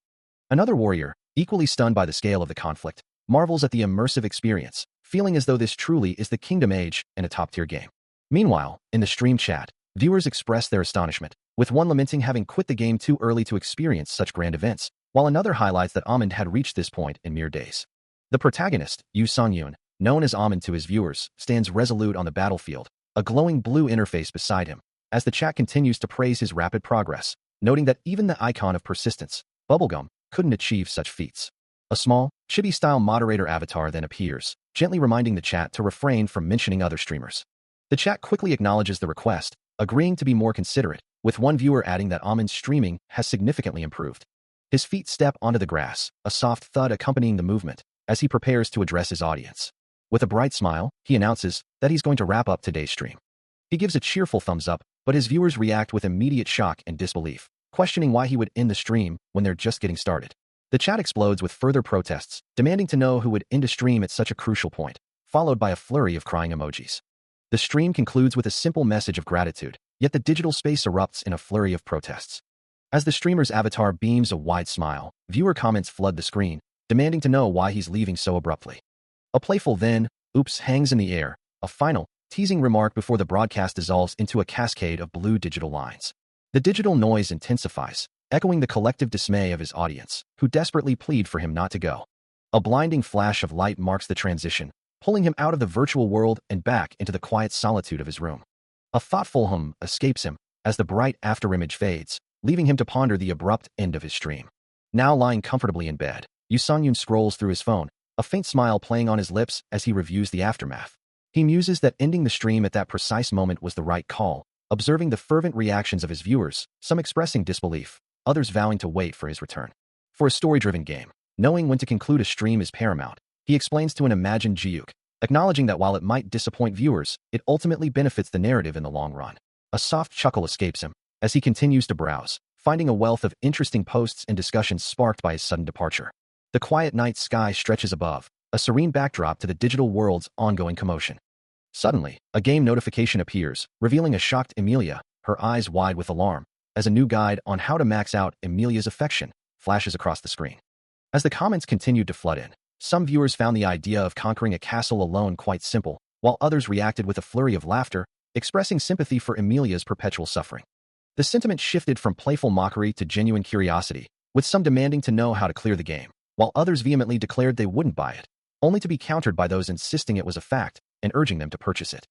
Another warrior, equally stunned by the scale of the conflict, marvels at the immersive experience, feeling as though this truly is the Kingdom Age in a top-tier game. Meanwhile, in the stream chat, viewers express their astonishment, with one lamenting having quit the game too early to experience such grand events, while another highlights that Amon had reached this point in mere days. The protagonist, Yu Songyun, known as Amon to his viewers, stands resolute on the battlefield, a glowing blue interface beside him, as the chat continues to praise his rapid progress, noting that even the icon of persistence, Bubblegum, couldn't achieve such feats. A small, chibi-style moderator avatar then appears, gently reminding the chat to refrain from mentioning other streamers. The chat quickly acknowledges the request, agreeing to be more considerate, with one viewer adding that Amon's streaming has significantly improved. His feet step onto the grass, a soft thud accompanying the movement, as he prepares to address his audience. With a bright smile, he announces that he's going to wrap up today's stream. He gives a cheerful thumbs up, but his viewers react with immediate shock and disbelief, questioning why he would end the stream when they're just getting started. The chat explodes with further protests, demanding to know who would end a stream at such a crucial point, followed by a flurry of crying emojis. The stream concludes with a simple message of gratitude, yet the digital space erupts in a flurry of protests. As the streamer's avatar beams a wide smile, viewer comments flood the screen, demanding to know why he's leaving so abruptly. A playful then, oops hangs in the air, a final, teasing remark before the broadcast dissolves into a cascade of blue digital lines. The digital noise intensifies, echoing the collective dismay of his audience, who desperately plead for him not to go. A blinding flash of light marks the transition, pulling him out of the virtual world and back into the quiet solitude of his room. A thoughtful hum escapes him as the bright afterimage fades, leaving him to ponder the abrupt end of his stream. Now lying comfortably in bed, Yu Songyun scrolls through his phone, a faint smile playing on his lips as he reviews the aftermath. He muses that ending the stream at that precise moment was the right call, observing the fervent reactions of his viewers, some expressing disbelief, others vowing to wait for his return. For a story-driven game, knowing when to conclude a stream is paramount, he explains to an imagined Jiuk, acknowledging that while it might disappoint viewers, it ultimately benefits the narrative in the long run. A soft chuckle escapes him as he continues to browse, finding a wealth of interesting posts and discussions sparked by his sudden departure. The quiet night sky stretches above, a serene backdrop to the digital world's ongoing commotion. Suddenly, a game notification appears, revealing a shocked Emilia, her eyes wide with alarm, as a new guide on how to max out Emilia's affection flashes across the screen. As the comments continued to flood in, some viewers found the idea of conquering a castle alone quite simple, while others reacted with a flurry of laughter, expressing sympathy for Emilia's perpetual suffering. The sentiment shifted from playful mockery to genuine curiosity, with some demanding to know how to clear the game, while others vehemently declared they wouldn't buy it, only to be countered by those insisting it was a fact and urging them to purchase it.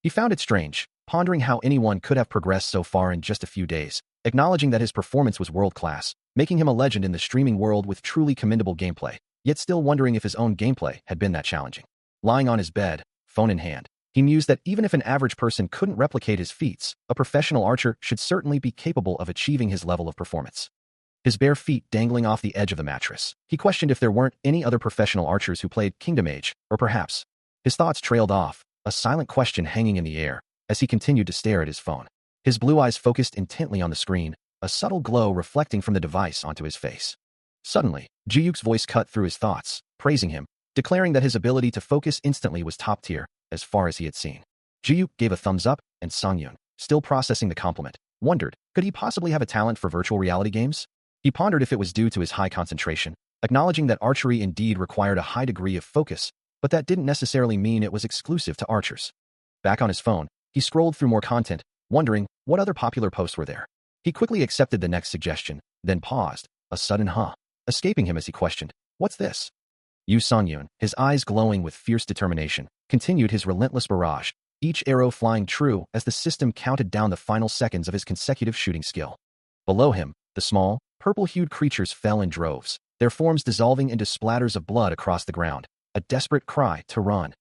He found it strange, pondering how anyone could have progressed so far in just a few days, acknowledging that his performance was world-class, making him a legend in the streaming world with truly commendable gameplay, yet still wondering if his own gameplay had been that challenging. Lying on his bed, phone in hand, he mused that even if an average person couldn't replicate his feats, a professional archer should certainly be capable of achieving his level of performance. His bare feet dangling off the edge of the mattress, he questioned if there weren't any other professional archers who played Kingdom Age, or perhaps His thoughts trailed off, a silent question hanging in the air, as he continued to stare at his phone. His blue eyes focused intently on the screen, a subtle glow reflecting from the device onto his face. Suddenly, Ji-Yuk's voice cut through his thoughts, praising him, declaring that his ability to focus instantly was top tier, as far as he had seen. Ji-Yuk gave a thumbs up, and Sung-Yoon, still processing the compliment, wondered, could he possibly have a talent for virtual reality games? He pondered if it was due to his high concentration, acknowledging that archery indeed required a high degree of focus, but that didn't necessarily mean it was exclusive to archers. Back on his phone, he scrolled through more content, wondering what other popular posts were there. He quickly accepted the next suggestion, then paused, a sudden huh escaping him as he questioned, what's this? Yu Sung-Yoon, his eyes glowing with fierce determination, continued his relentless barrage, each arrow flying true as the system counted down the final seconds of his consecutive shooting skill. Below him, the small, purple-hued creatures fell in droves, their forms dissolving into splatters of blood across the ground, a desperate cry to run,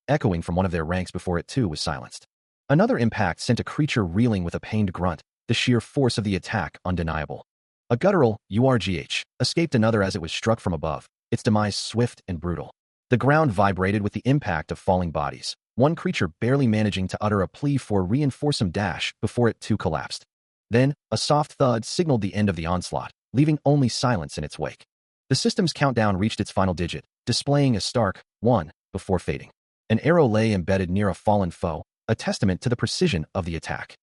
echoing from one of their ranks before it too was silenced. Another impact sent a creature reeling with a pained grunt, the sheer force of the attack undeniable. A guttural urgh escaped another as it was struck from above, its demise swift and brutal. The ground vibrated with the impact of falling bodies, one creature barely managing to utter a plea for reinforcement dash before it too collapsed. Then, a soft thud signaled the end of the onslaught, leaving only silence in its wake. The system's countdown reached its final digit, displaying a stark 1 before fading. An arrow lay embedded near a fallen foe, a testament to the precision of the attack.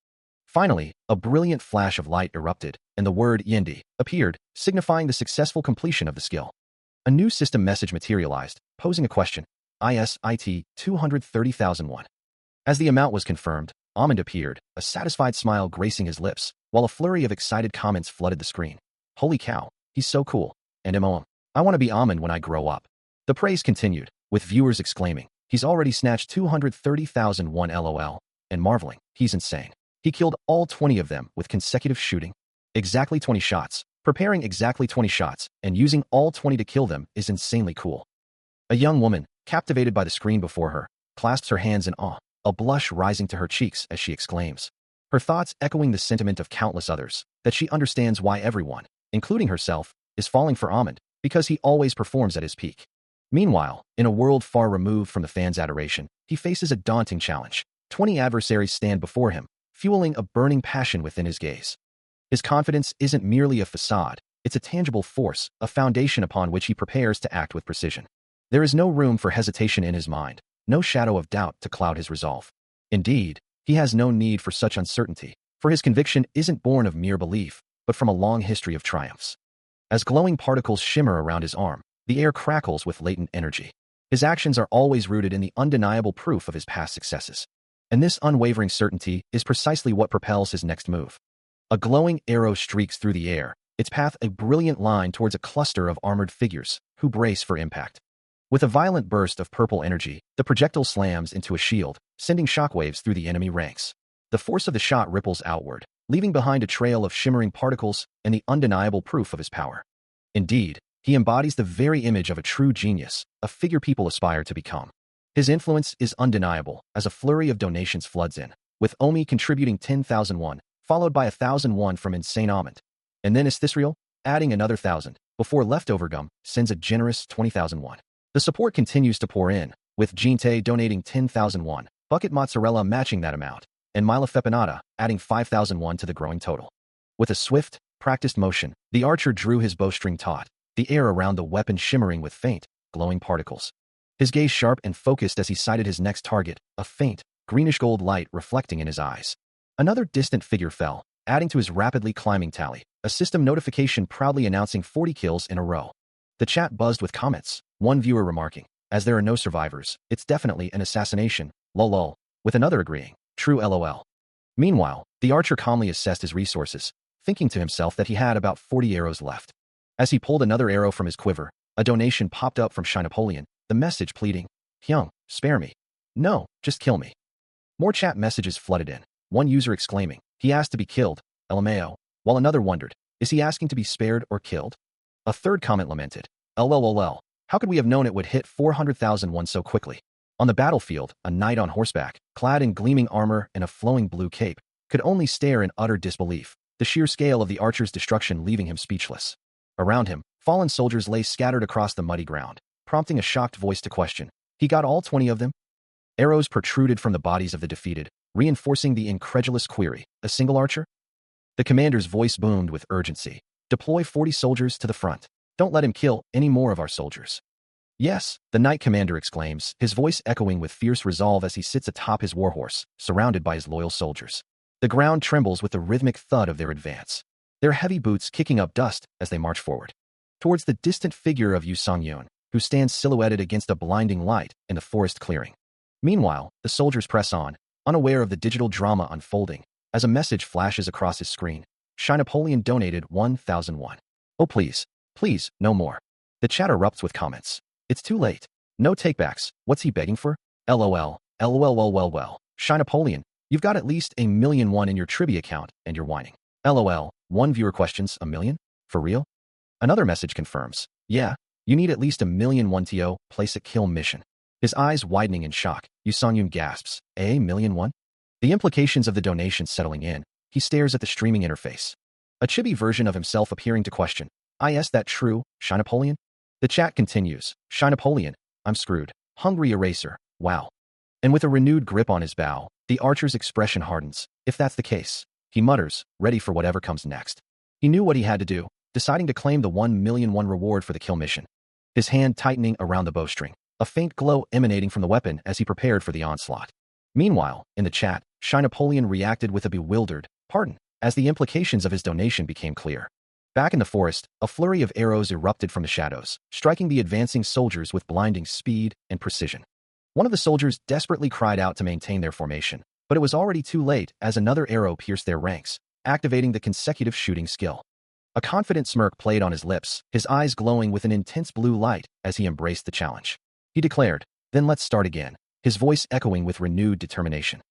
Finally, a brilliant flash of light erupted, and the word Yendi appeared, signifying the successful completion of the skill. A new system message materialized, posing a question, ISIT 230,001. As the amount was confirmed, Amand appeared, a satisfied smile gracing his lips, while a flurry of excited comments flooded the screen. Holy cow, he's so cool, and MOM. I want to be Amand when I grow up. The praise continued, with viewers exclaiming, he's already snatched 230,001 LOL, and marveling, he's insane. He killed all 20 of them with consecutive shooting. Exactly 20 shots. Preparing exactly 20 shots and using all 20 to kill them is insanely cool. A young woman, captivated by the screen before her, clasps her hands in awe, a blush rising to her cheeks as she exclaims. Her thoughts echoing the sentiment of countless others, that she understands why everyone, including herself, is falling for Amand, because he always performs at his peak. Meanwhile, in a world far removed from the fans' adoration, he faces a daunting challenge. 20 adversaries stand before him, fueling a burning passion within his gaze. His confidence isn't merely a facade, it's a tangible force, a foundation upon which he prepares to act with precision. There is no room for hesitation in his mind, no shadow of doubt to cloud his resolve. Indeed, he has no need for such uncertainty, for his conviction isn't born of mere belief, but from a long history of triumphs. As glowing particles shimmer around his arm, the air crackles with latent energy. His actions are always rooted in the undeniable proof of his past successes. And this unwavering certainty is precisely what propels his next move. A glowing arrow streaks through the air, its path a brilliant line towards a cluster of armored figures, who brace for impact. With a violent burst of purple energy, the projectile slams into a shield, sending shockwaves through the enemy ranks. The force of the shot ripples outward, leaving behind a trail of shimmering particles and the undeniable proof of his power. Indeed, he embodies the very image of a true genius, a figure people aspire to become. His influence is undeniable as a flurry of donations floods in, with Omi contributing 10,001, followed by 1,001 from Insane Amand. And then Isthisriel, adding another 1,000, before Leftover Gum sends a generous 20,001. The support continues to pour in, with Jinte donating 10,001, Bucket Mozzarella matching that amount, and Mila Fepanata adding 5,001 to the growing total. With a swift, practiced motion, the archer drew his bowstring taut, the air around the weapon shimmering with faint, glowing particles. His gaze sharp and focused as he sighted his next target, a faint, greenish-gold light reflecting in his eyes. Another distant figure fell, adding to his rapidly climbing tally, a system notification proudly announcing 40 kills in a row. The chat buzzed with comments, one viewer remarking, as there are no survivors, it's definitely an assassination, lol, with another agreeing, true lol. Meanwhile, the archer calmly assessed his resources, thinking to himself that he had about 40 arrows left. As he pulled another arrow from his quiver, a donation popped up from Shy Napoleon, the message pleading, Hyung, spare me. No, just kill me. More chat messages flooded in, one user exclaiming, he asked to be killed, LMAO, while another wondered, is he asking to be spared or killed? A third comment lamented, LLLL, how could we have known it would hit 400,001 so quickly? On the battlefield, a knight on horseback, clad in gleaming armor and a flowing blue cape, could only stare in utter disbelief, the sheer scale of the archer's destruction leaving him speechless. Around him, fallen soldiers lay scattered across the muddy ground, prompting a shocked voice to question, he got all 20 of them? Arrows protruded from the bodies of the defeated, reinforcing the incredulous query, a single archer? The commander's voice boomed with urgency. Deploy 40 soldiers to the front. Don't let him kill any more of our soldiers. Yes, the knight commander exclaims, his voice echoing with fierce resolve as he sits atop his warhorse, surrounded by his loyal soldiers. The ground trembles with the rhythmic thud of their advance, their heavy boots kicking up dust as they march forward. Towards the distant figure of Yu Songyun, who stands silhouetted against a blinding light in the forest clearing. Meanwhile, the soldiers press on, unaware of the digital drama unfolding, as a message flashes across his screen. Shy Napoleon donated 1,001. Oh please, please, no more. The chat erupts with comments. It's too late. No takebacks. What's he begging for? LOL. LOL. Shy Napoleon, you've got at least 1,000,001 in your trivia account, and you're whining. LOL. One viewer questions, 1,000,000? For real? Another message confirms. Yeah, you need at least 1,000,001 to place a kill mission. His eyes widening in shock, Yu Songyun gasps, 1,000,001? The implications of the donation settling in, he stares at the streaming interface. A chibi version of himself appearing to question. Is that true, Shy Napoleon? The chat continues. Shy Napoleon, I'm screwed. Hungry eraser. Wow. And with a renewed grip on his bow, the archer's expression hardens. If that's the case, he mutters, ready for whatever comes next. He knew what he had to do, deciding to claim the 1,000,001 reward for the kill mission. His hand tightening around the bowstring, a faint glow emanating from the weapon as he prepared for the onslaught. Meanwhile, in the chat, Shy Napoleon reacted with a bewildered, pardon, as the implications of his donation became clear. Back in the forest, a flurry of arrows erupted from the shadows, striking the advancing soldiers with blinding speed and precision. One of the soldiers desperately cried out to maintain their formation, but it was already too late as another arrow pierced their ranks, activating the consecutive shooting skill. A confident smirk played on his lips, his eyes glowing with an intense blue light as he embraced the challenge. He declared, then let's start again, his voice echoing with renewed determination.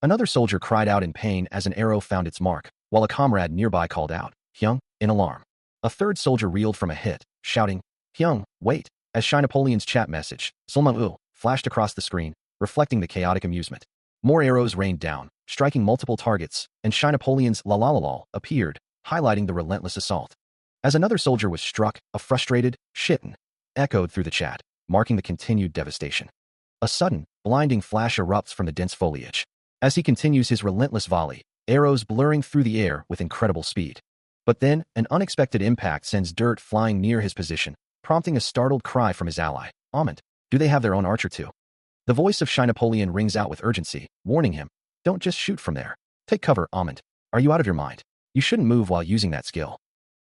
Another soldier cried out in pain as an arrow found its mark, while a comrade nearby called out, Hyung, in alarm. A third soldier reeled from a hit, shouting, Hyung, wait, as Shy Napoleon's chat message, Sulma flashed across the screen, reflecting the chaotic amusement. More arrows rained down, striking multiple targets, and Shy Napoleon's la la la la appeared, highlighting the relentless assault. As another soldier was struck, a frustrated, shitten, echoed through the chat, marking the continued devastation. A sudden, blinding flash erupts from the dense foliage. As he continues his relentless volley, arrows blurring through the air with incredible speed. But then, an unexpected impact sends dirt flying near his position, prompting a startled cry from his ally. Amund, do they have their own archer too? The voice of Shy Napoleon rings out with urgency, warning him, don't just shoot from there. Take cover, Amund. Are you out of your mind? You shouldn't move while using that skill.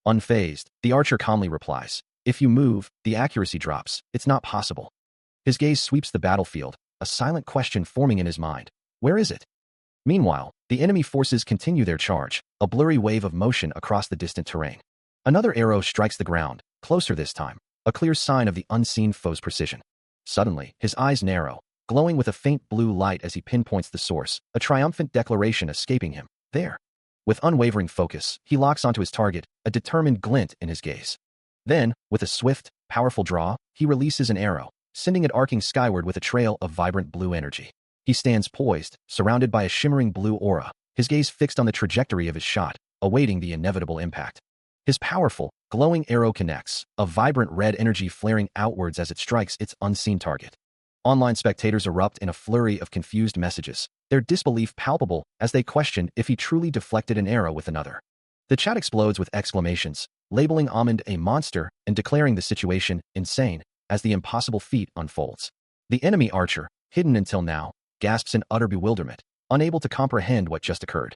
Unfazed, the archer calmly replies, if you move, the accuracy drops. It's not possible. His gaze sweeps the battlefield, a silent question forming in his mind. Where is it? Meanwhile, the enemy forces continue their charge, a blurry wave of motion across the distant terrain. Another arrow strikes the ground, closer this time, a clear sign of the unseen foe's precision. Suddenly, his eyes narrow, glowing with a faint blue light as he pinpoints the source, a triumphant declaration escaping him. There. With unwavering focus, he locks onto his target, a determined glint in his gaze. Then, with a swift, powerful draw, he releases an arrow, sending it arcing skyward with a trail of vibrant blue energy. He stands poised, surrounded by a shimmering blue aura, his gaze fixed on the trajectory of his shot, awaiting the inevitable impact. His powerful, glowing arrow connects, a vibrant red energy flaring outwards as it strikes its unseen target. Online spectators erupt in a flurry of confused messages, their disbelief palpable as they question if he truly deflected an arrow with another. The chat explodes with exclamations, labeling Amund a monster and declaring the situation insane as the impossible feat unfolds. The enemy archer, hidden until now, gasps in utter bewilderment, unable to comprehend what just occurred.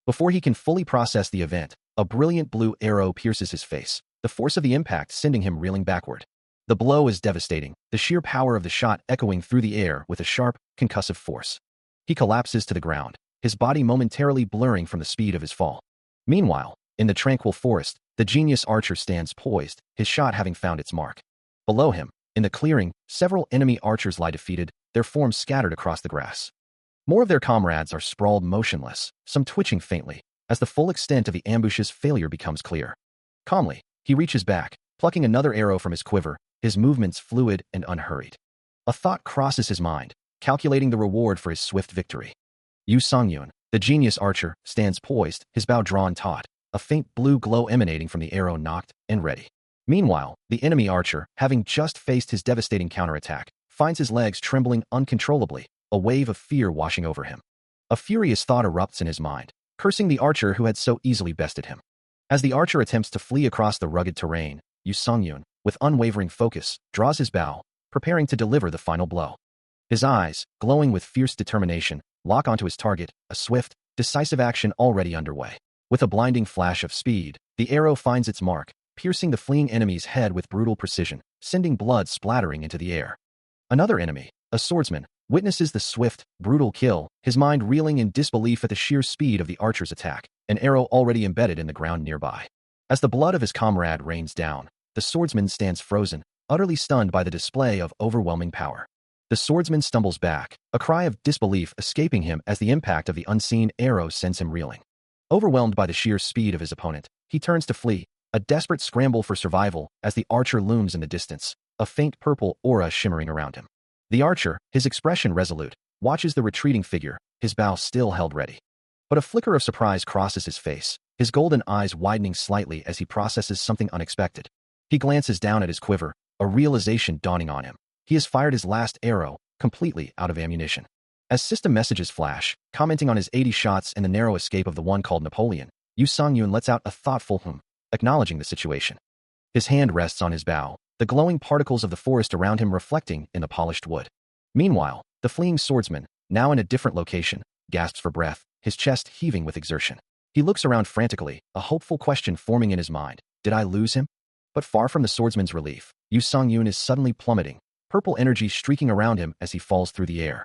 Before he can fully process the event, a brilliant blue arrow pierces his face, the force of the impact sending him reeling backward. The blow is devastating, the sheer power of the shot echoing through the air with a sharp, concussive force. He collapses to the ground, his body momentarily blurring from the speed of his fall. Meanwhile, in the tranquil forest, the genius archer stands poised, his shot having found its mark. Below him, in the clearing, several enemy archers lie defeated, their forms scattered across the grass. More of their comrades are sprawled motionless, some twitching faintly, as the full extent of the ambush's failure becomes clear. Calmly, he reaches back, plucking another arrow from his quiver, his movements fluid and unhurried. A thought crosses his mind, calculating the reward for his swift victory. Yu Songyun, the genius archer, stands poised, his bow drawn taut, a faint blue glow emanating from the arrow nocked and ready. Meanwhile, the enemy archer, having just faced his devastating counterattack, finds his legs trembling uncontrollably, a wave of fear washing over him. A furious thought erupts in his mind, cursing the archer who had so easily bested him. As the archer attempts to flee across the rugged terrain, Yu Songyun, with unwavering focus, draws his bow, preparing to deliver the final blow. His eyes, glowing with fierce determination, lock onto his target, a swift, decisive action already underway. With a blinding flash of speed, the arrow finds its mark, piercing the fleeing enemy's head with brutal precision, sending blood splattering into the air. Another enemy, a swordsman, witnesses the swift, brutal kill, his mind reeling in disbelief at the sheer speed of the archer's attack, an arrow already embedded in the ground nearby. As the blood of his comrade rains down, the swordsman stands frozen, utterly stunned by the display of overwhelming power. The swordsman stumbles back, a cry of disbelief escaping him as the impact of the unseen arrow sends him reeling. Overwhelmed by the sheer speed of his opponent, he turns to flee, a desperate scramble for survival as the archer looms in the distance, a faint purple aura shimmering around him. The archer, his expression resolute, watches the retreating figure, his bow still held ready. But a flicker of surprise crosses his face, his golden eyes widening slightly as he processes something unexpected. He glances down at his quiver, a realization dawning on him. He has fired his last arrow, completely out of ammunition. As system messages flash, commenting on his 80 shots and the narrow escape of the one called Napoleon, Yu Songyun lets out a thoughtful hum, acknowledging the situation. His hand rests on his bow, the glowing particles of the forest around him reflecting in the polished wood. Meanwhile, the fleeing swordsman, now in a different location, gasps for breath, his chest heaving with exertion. He looks around frantically, a hopeful question forming in his mind. Did I lose him? But far from the swordsman's relief, Yu Songyun is suddenly plummeting, purple energy streaking around him as he falls through the air.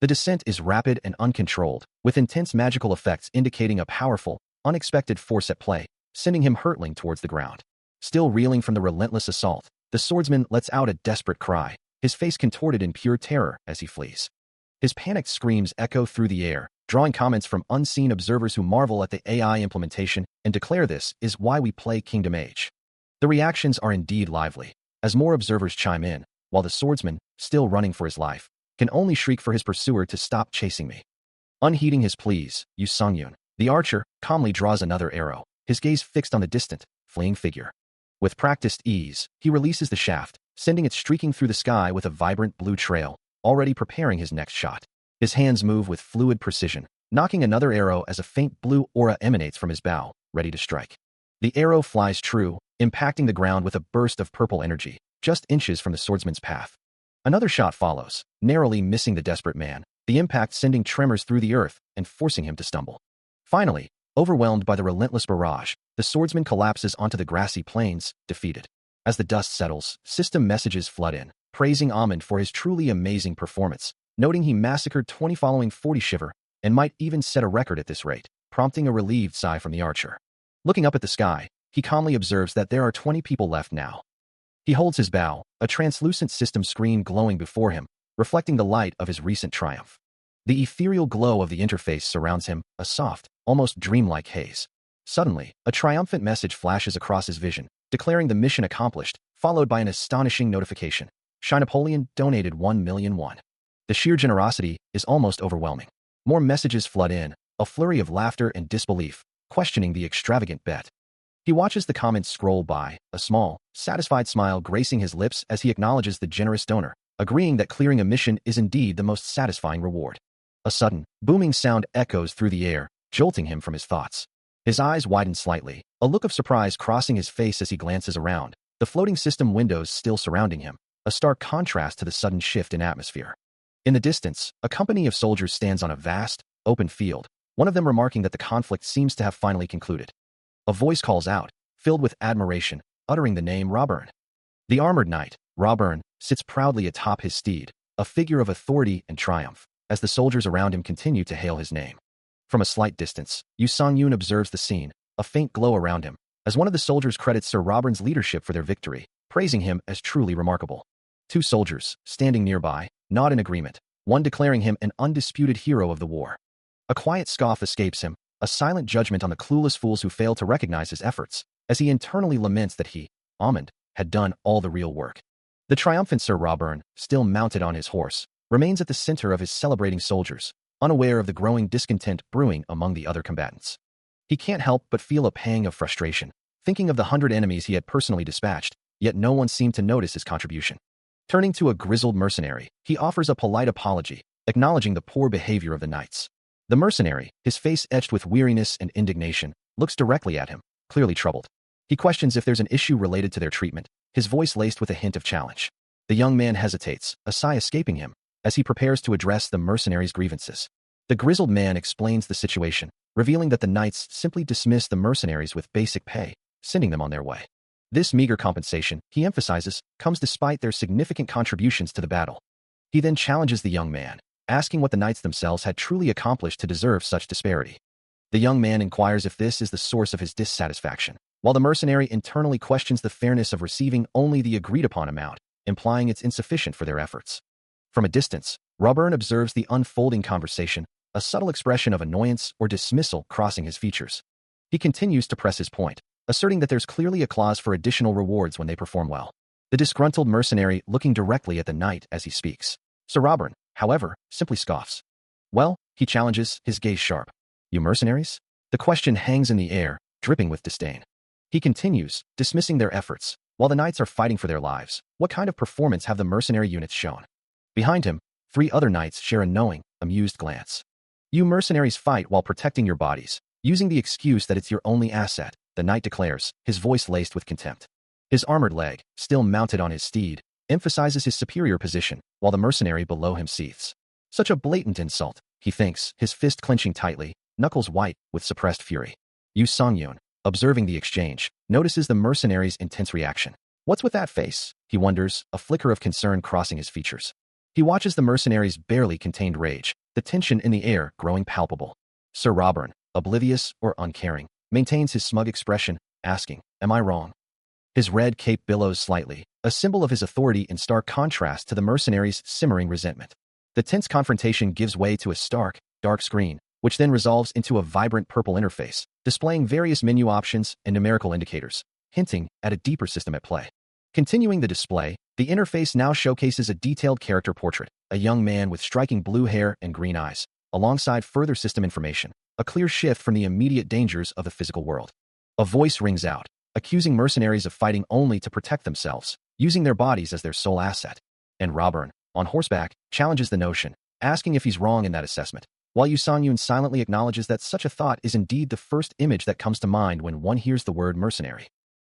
The descent is rapid and uncontrolled, with intense magical effects indicating a powerful, unexpected force at play, sending him hurtling towards the ground. Still reeling from the relentless assault, the swordsman lets out a desperate cry, his face contorted in pure terror as he flees. His panicked screams echo through the air, drawing comments from unseen observers who marvel at the AI implementation and declare this is why we play Kingdom Age. The reactions are indeed lively, as more observers chime in, while the swordsman, still running for his life, can only shriek for his pursuer to stop chasing me. Unheeding his pleas, Yu Songyun, the archer, calmly draws another arrow, his gaze fixed on the distant, fleeing figure. With practiced ease, he releases the shaft, sending it streaking through the sky with a vibrant blue trail, already preparing his next shot. His hands move with fluid precision, knocking another arrow as a faint blue aura emanates from his bow, ready to strike. The arrow flies true, impacting the ground with a burst of purple energy, just inches from the swordsman's path. Another shot follows, narrowly missing the desperate man, the impact sending tremors through the earth and forcing him to stumble. Finally, overwhelmed by the relentless barrage, the swordsman collapses onto the grassy plains, defeated. As the dust settles, system messages flood in, praising Amund for his truly amazing performance, noting he massacred 20 following 40 shiver, and might even set a record at this rate, prompting a relieved sigh from the archer. Looking up at the sky, he calmly observes that there are 20 people left now. He holds his bow, a translucent system screen glowing before him, reflecting the light of his recent triumph. The ethereal glow of the interface surrounds him, a soft, almost dreamlike haze. Suddenly, a triumphant message flashes across his vision, declaring the mission accomplished, followed by an astonishing notification. Shy Napoleon donated 1,000,000 won. The sheer generosity is almost overwhelming. More messages flood in, a flurry of laughter and disbelief, questioning the extravagant bet. He watches the comments scroll by, a small, satisfied smile gracing his lips as he acknowledges the generous donor, agreeing that clearing a mission is indeed the most satisfying reward. A sudden, booming sound echoes through the air, jolting him from his thoughts. His eyes widen slightly, a look of surprise crossing his face as he glances around, the floating system windows still surrounding him, a stark contrast to the sudden shift in atmosphere. In the distance, a company of soldiers stands on a vast, open field, one of them remarking that the conflict seems to have finally concluded. A voice calls out, filled with admiration, uttering the name Rawburn. The armored knight, Rawburn, sits proudly atop his steed, a figure of authority and triumph, as the soldiers around him continue to hail his name. From a slight distance, Yu Songyun observes the scene, a faint glow around him, as one of the soldiers credits Sir Rawburn's leadership for their victory, praising him as truly remarkable. Two soldiers, standing nearby, nod in agreement, one declaring him an undisputed hero of the war. A quiet scoff escapes him, a silent judgment on the clueless fools who fail to recognize his efforts, as he internally laments that he, Amund, had done all the real work. The triumphant Sir Rawburn, still mounted on his horse, remains at the center of his celebrating soldiers, unaware of the growing discontent brewing among the other combatants. He can't help but feel a pang of frustration, thinking of the 100 enemies he had personally dispatched, yet no one seemed to notice his contribution. Turning to a grizzled mercenary, he offers a polite apology, acknowledging the poor behavior of the knights. The mercenary, his face etched with weariness and indignation, looks directly at him, clearly troubled. He questions if there's an issue related to their treatment, his voice laced with a hint of challenge. The young man hesitates, a sigh escaping him, as he prepares to address the mercenary's grievances. The grizzled man explains the situation, revealing that the knights simply dismiss the mercenaries with basic pay, sending them on their way. This meager compensation, he emphasizes, comes despite their significant contributions to the battle. He then challenges the young man, asking what the knights themselves had truly accomplished to deserve such disparity. The young man inquires if this is the source of his dissatisfaction, while the mercenary internally questions the fairness of receiving only the agreed-upon amount, implying it's insufficient for their efforts. From a distance, Robern observes the unfolding conversation, a subtle expression of annoyance or dismissal crossing his features. He continues to press his point, asserting that there's clearly a clause for additional rewards when they perform well. The disgruntled mercenary looking directly at the knight as he speaks. Sir Robern, however, simply scoffs. Well, he challenges, his gaze sharp. You mercenaries? The question hangs in the air, dripping with disdain. He continues, dismissing their efforts. While the knights are fighting for their lives, what kind of performance have the mercenary units shown? Behind him, 3 other knights share a knowing, amused glance. You mercenaries fight while protecting your bodies, using the excuse that it's your only asset, the knight declares, his voice laced with contempt. His armored leg, still mounted on his steed, emphasizes his superior position, while the mercenary below him seethes. Such a blatant insult, he thinks, his fist clenching tightly, knuckles white with suppressed fury. Yu Songyun, observing the exchange, notices the mercenary's intense reaction. What's with that face? He wonders, a flicker of concern crossing his features. He watches the mercenary's barely contained rage, the tension in the air growing palpable. Sir Robern, oblivious or uncaring, maintains his smug expression, asking, Am I wrong? His red cape billows slightly, a symbol of his authority in stark contrast to the mercenary's simmering resentment. The tense confrontation gives way to a stark, dark screen, which then resolves into a vibrant purple interface, displaying various menu options and numerical indicators, hinting at a deeper system at play. Continuing the display, the interface now showcases a detailed character portrait, a young man with striking blue hair and green eyes, alongside further system information, a clear shift from the immediate dangers of the physical world. A voice rings out, accusing mercenaries of fighting only to protect themselves, using their bodies as their sole asset. And Robern, on horseback, challenges the notion, asking if he's wrong in that assessment, while Yu Songyun silently acknowledges that such a thought is indeed the first image that comes to mind when one hears the word mercenary.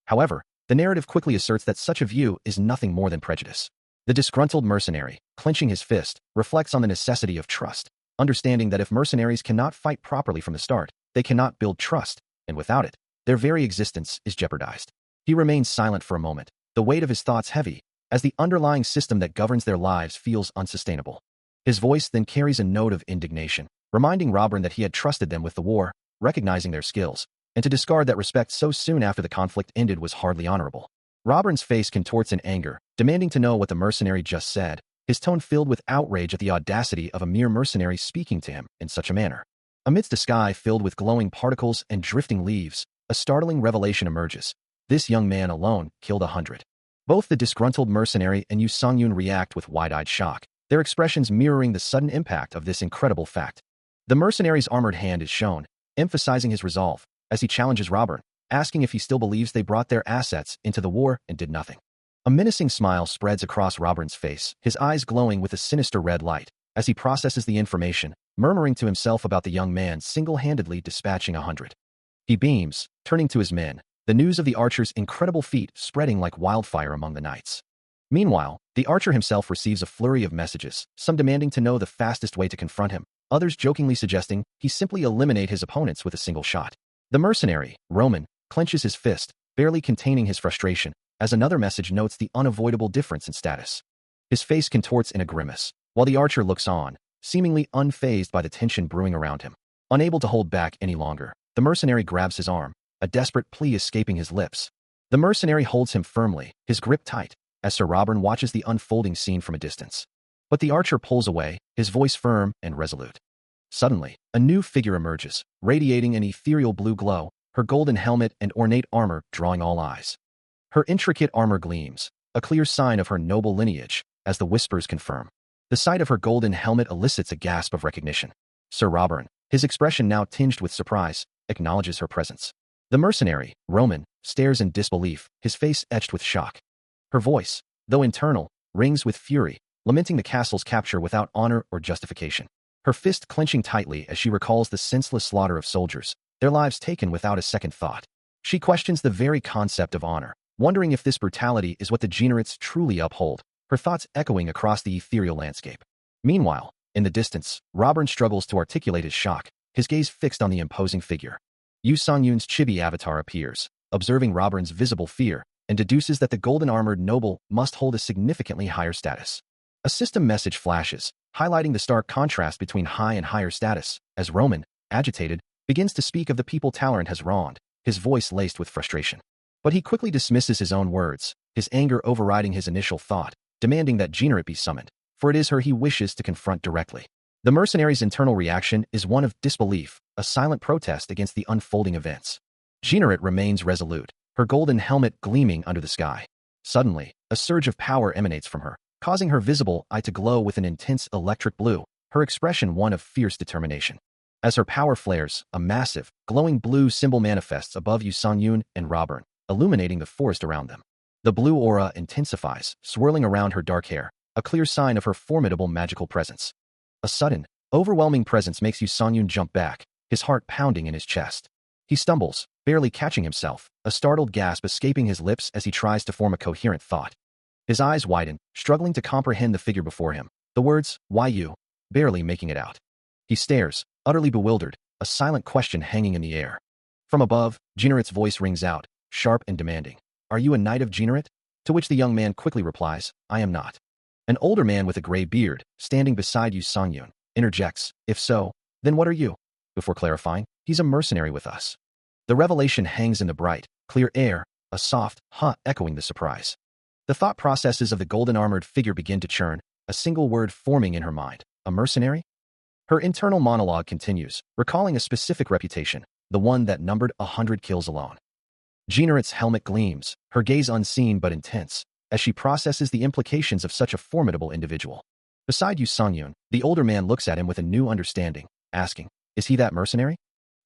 However, the narrative quickly asserts that such a view is nothing more than prejudice. The disgruntled mercenary, clenching his fist, reflects on the necessity of trust, understanding that if mercenaries cannot fight properly from the start, they cannot build trust, and without it, their very existence is jeopardized. He remains silent for a moment, the weight of his thoughts heavy, as the underlying system that governs their lives feels unsustainable. His voice then carries a note of indignation, reminding Robern that he had trusted them with the war, recognizing their skills, and to discard that respect so soon after the conflict ended was hardly honorable. Robern's face contorts in anger, demanding to know what the mercenary just said, his tone filled with outrage at the audacity of a mere mercenary speaking to him in such a manner. Amidst a sky filled with glowing particles and drifting leaves, a startling revelation emerges. This young man alone killed 100. Both the disgruntled mercenary and Yu Songyun react with wide-eyed shock, their expressions mirroring the sudden impact of this incredible fact. The mercenary's armored hand is shown, emphasizing his resolve, as he challenges Robern, asking if he still believes they brought their assets into the war and did nothing. A menacing smile spreads across Robern's face, his eyes glowing with a sinister red light, as he processes the information, murmuring to himself about the young man single-handedly dispatching 100. He beams, turning to his men, the news of the archer's incredible feat spreading like wildfire among the knights. Meanwhile, the archer himself receives a flurry of messages, some demanding to know the fastest way to confront him, others jokingly suggesting he simply eliminate his opponents with a single shot. The mercenary, Roman, clenches his fist, barely containing his frustration, as another message notes the unavoidable difference in status. His face contorts in a grimace, while the archer looks on, seemingly unfazed by the tension brewing around him. Unable to hold back any longer, the mercenary grabs his arm, a desperate plea escaping his lips. The mercenary holds him firmly, his grip tight, as Sir Robern watches the unfolding scene from a distance. But the archer pulls away, his voice firm and resolute. Suddenly, a new figure emerges, radiating an ethereal blue glow, her golden helmet and ornate armor drawing all eyes. Her intricate armor gleams, a clear sign of her noble lineage, as the whispers confirm. The sight of her golden helmet elicits a gasp of recognition. Sir Robern, his expression now tinged with surprise, acknowledges her presence. The mercenary, Roman, stares in disbelief, his face etched with shock. Her voice, though internal, rings with fury, lamenting the castle's capture without honor or justification. Her fist clenching tightly as she recalls the senseless slaughter of soldiers, their lives taken without a second thought. She questions the very concept of honor, wondering if this brutality is what the Generates truly uphold, her thoughts echoing across the ethereal landscape. Meanwhile, in the distance, Robin struggles to articulate his shock, his gaze fixed on the imposing figure. Yu Song-yoon's chibi avatar appears, observing Robin's visible fear, and deduces that the golden-armored noble must hold a significantly higher status. A system message flashes, highlighting the stark contrast between high and higher status, as Roman, agitated, begins to speak of the people Talorant has wronged, his voice laced with frustration. But he quickly dismisses his own words, his anger overriding his initial thought, demanding that Generate be summoned, for it is her he wishes to confront directly. The mercenary's internal reaction is one of disbelief, a silent protest against the unfolding events. Generate remains resolute, her golden helmet gleaming under the sky. Suddenly, a surge of power emanates from her, causing her visible eye to glow with an intense electric blue, her expression one of fierce determination. As her power flares, a massive, glowing blue symbol manifests above Yu Song-yoon and Robin, illuminating the forest around them. The blue aura intensifies, swirling around her dark hair, a clear sign of her formidable magical presence. A sudden, overwhelming presence makes Yu Song-yoon jump back, his heart pounding in his chest. He stumbles, barely catching himself, a startled gasp escaping his lips as he tries to form a coherent thought. His eyes widen, struggling to comprehend the figure before him, the words, "Why you?" barely making it out. He stares, utterly bewildered, a silent question hanging in the air. From above, Generate's voice rings out, sharp and demanding. "Are you a knight of Generate?" To which the young man quickly replies, "I am not." An older man with a gray beard, standing beside Yu Song-yoon, interjects, "If so, then what are you?" Before clarifying, "He's a mercenary with us." The revelation hangs in the bright, clear air, a soft "huh" echoing the surprise. The thought processes of the golden-armored figure begin to churn, a single word forming in her mind. A mercenary? Her internal monologue continues, recalling a specific reputation, the one that numbered 100 kills alone. Generate's helmet gleams, her gaze unseen but intense, as she processes the implications of such a formidable individual. Beside Yu Song-yoon, the older man looks at him with a new understanding, asking, "Is he that mercenary?"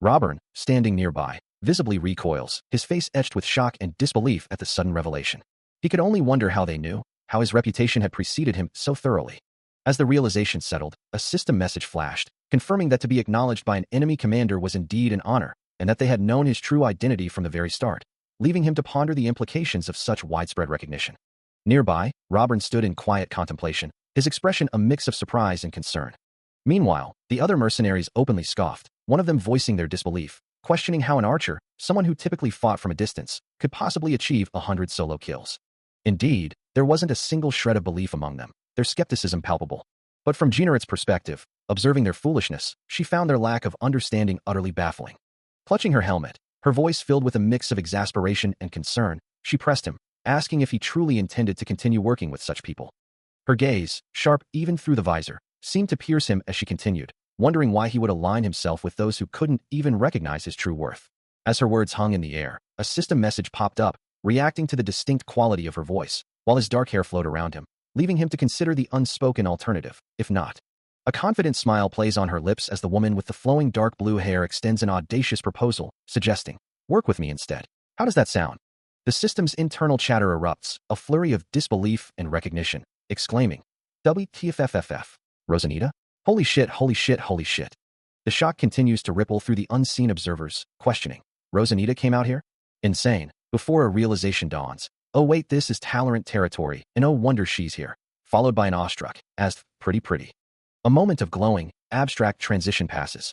Robin, standing nearby, visibly recoils, his face etched with shock and disbelief at the sudden revelation. He could only wonder how they knew, how his reputation had preceded him so thoroughly. As the realization settled, a system message flashed, confirming that to be acknowledged by an enemy commander was indeed an honor, and that they had known his true identity from the very start, leaving him to ponder the implications of such widespread recognition. Nearby, Robin stood in quiet contemplation, his expression a mix of surprise and concern. Meanwhile, the other mercenaries openly scoffed, one of them voicing their disbelief, questioning how an archer, someone who typically fought from a distance, could possibly achieve 100 solo kills. Indeed, there wasn't a single shred of belief among them, their skepticism palpable. But from Generate's perspective, observing their foolishness, she found their lack of understanding utterly baffling. Clutching her helmet, her voice filled with a mix of exasperation and concern, she pressed him, asking if he truly intended to continue working with such people. Her gaze, sharp even through the visor, seemed to pierce him as she continued, wondering why he would align himself with those who couldn't even recognize his true worth. As her words hung in the air, a system message popped up, reacting to the distinct quality of her voice, while his dark hair flowed around him, leaving him to consider the unspoken alternative, if not. A confident smile plays on her lips as the woman with the flowing dark blue hair extends an audacious proposal, suggesting, "Work with me instead. How does that sound?" The system's internal chatter erupts, a flurry of disbelief and recognition, exclaiming, "WTFFFF, Rosanita? Holy shit, holy shit, holy shit." The shock continues to ripple through the unseen observers, questioning, "Rosanita came out here? Insane," before a realization dawns. "Oh wait, this is Talorant territory, and oh wonder she's here," followed by an awestruck, as, pretty. A moment of glowing, abstract transition passes.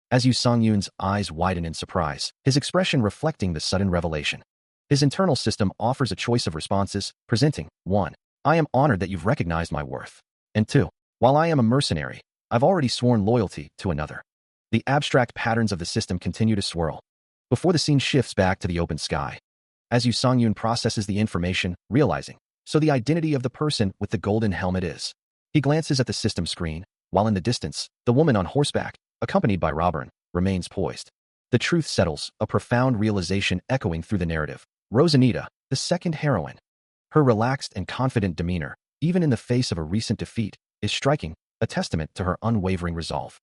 As Yu Song-yoon's eyes widen in surprise, his expression reflecting the sudden revelation. His internal system offers a choice of responses, presenting, 1. I am honored that you've recognized my worth. And 2. While I am a mercenary, I've already sworn loyalty to another. The abstract patterns of the system continue to swirl, before the scene shifts back to the open sky. As Yu Song-yoon processes the information, realizing, so the identity of the person with the golden helmet is. He glances at the system screen, while in the distance, the woman on horseback, accompanied by Robin, remains poised. The truth settles, a profound realization echoing through the narrative. Rosanita, the second heroine. Her relaxed and confident demeanor, even in the face of a recent defeat, is striking, a testament to her unwavering resolve.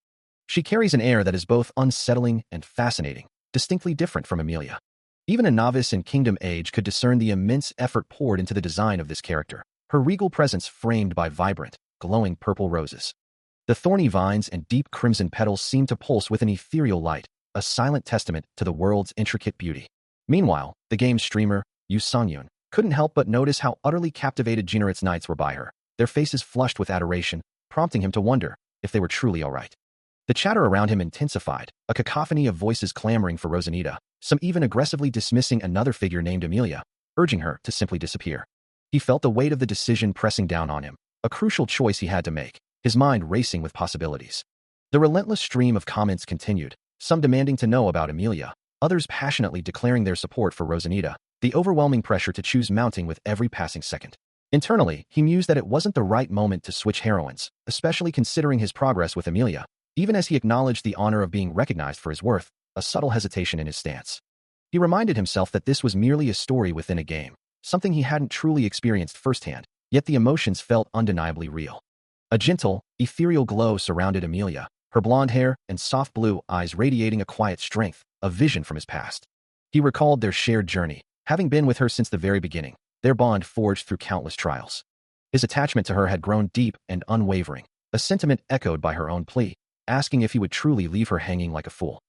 She carries an air that is both unsettling and fascinating, distinctly different from Amelia. Even a novice in Kingdom Age could discern the immense effort poured into the design of this character, her regal presence framed by vibrant, glowing purple roses. The thorny vines and deep crimson petals seemed to pulse with an ethereal light, a silent testament to the world's intricate beauty. Meanwhile, the game's streamer, Yu Songyun, couldn't help but notice how utterly captivated Jinrit's knights were by her, their faces flushed with adoration, prompting him to wonder if they were truly all right. The chatter around him intensified, a cacophony of voices clamoring for Rosanita, some even aggressively dismissing another figure named Emilia, urging her to simply disappear. He felt the weight of the decision pressing down on him, a crucial choice he had to make, his mind racing with possibilities. The relentless stream of comments continued, some demanding to know about Emilia, others passionately declaring their support for Rosanita, the overwhelming pressure to choose mounting with every passing second. Internally, he mused that it wasn't the right moment to switch heroines, especially considering his progress with Emilia, even as he acknowledged the honor of being recognized for his worth, a subtle hesitation in his stance. He reminded himself that this was merely a story within a game, something he hadn't truly experienced firsthand, yet the emotions felt undeniably real. A gentle, ethereal glow surrounded Emilia, her blonde hair and soft blue eyes radiating a quiet strength, a vision from his past. He recalled their shared journey, having been with her since the very beginning, their bond forged through countless trials. His attachment to her had grown deep and unwavering, a sentiment echoed by her own plea, asking if he would truly leave her hanging like a fool.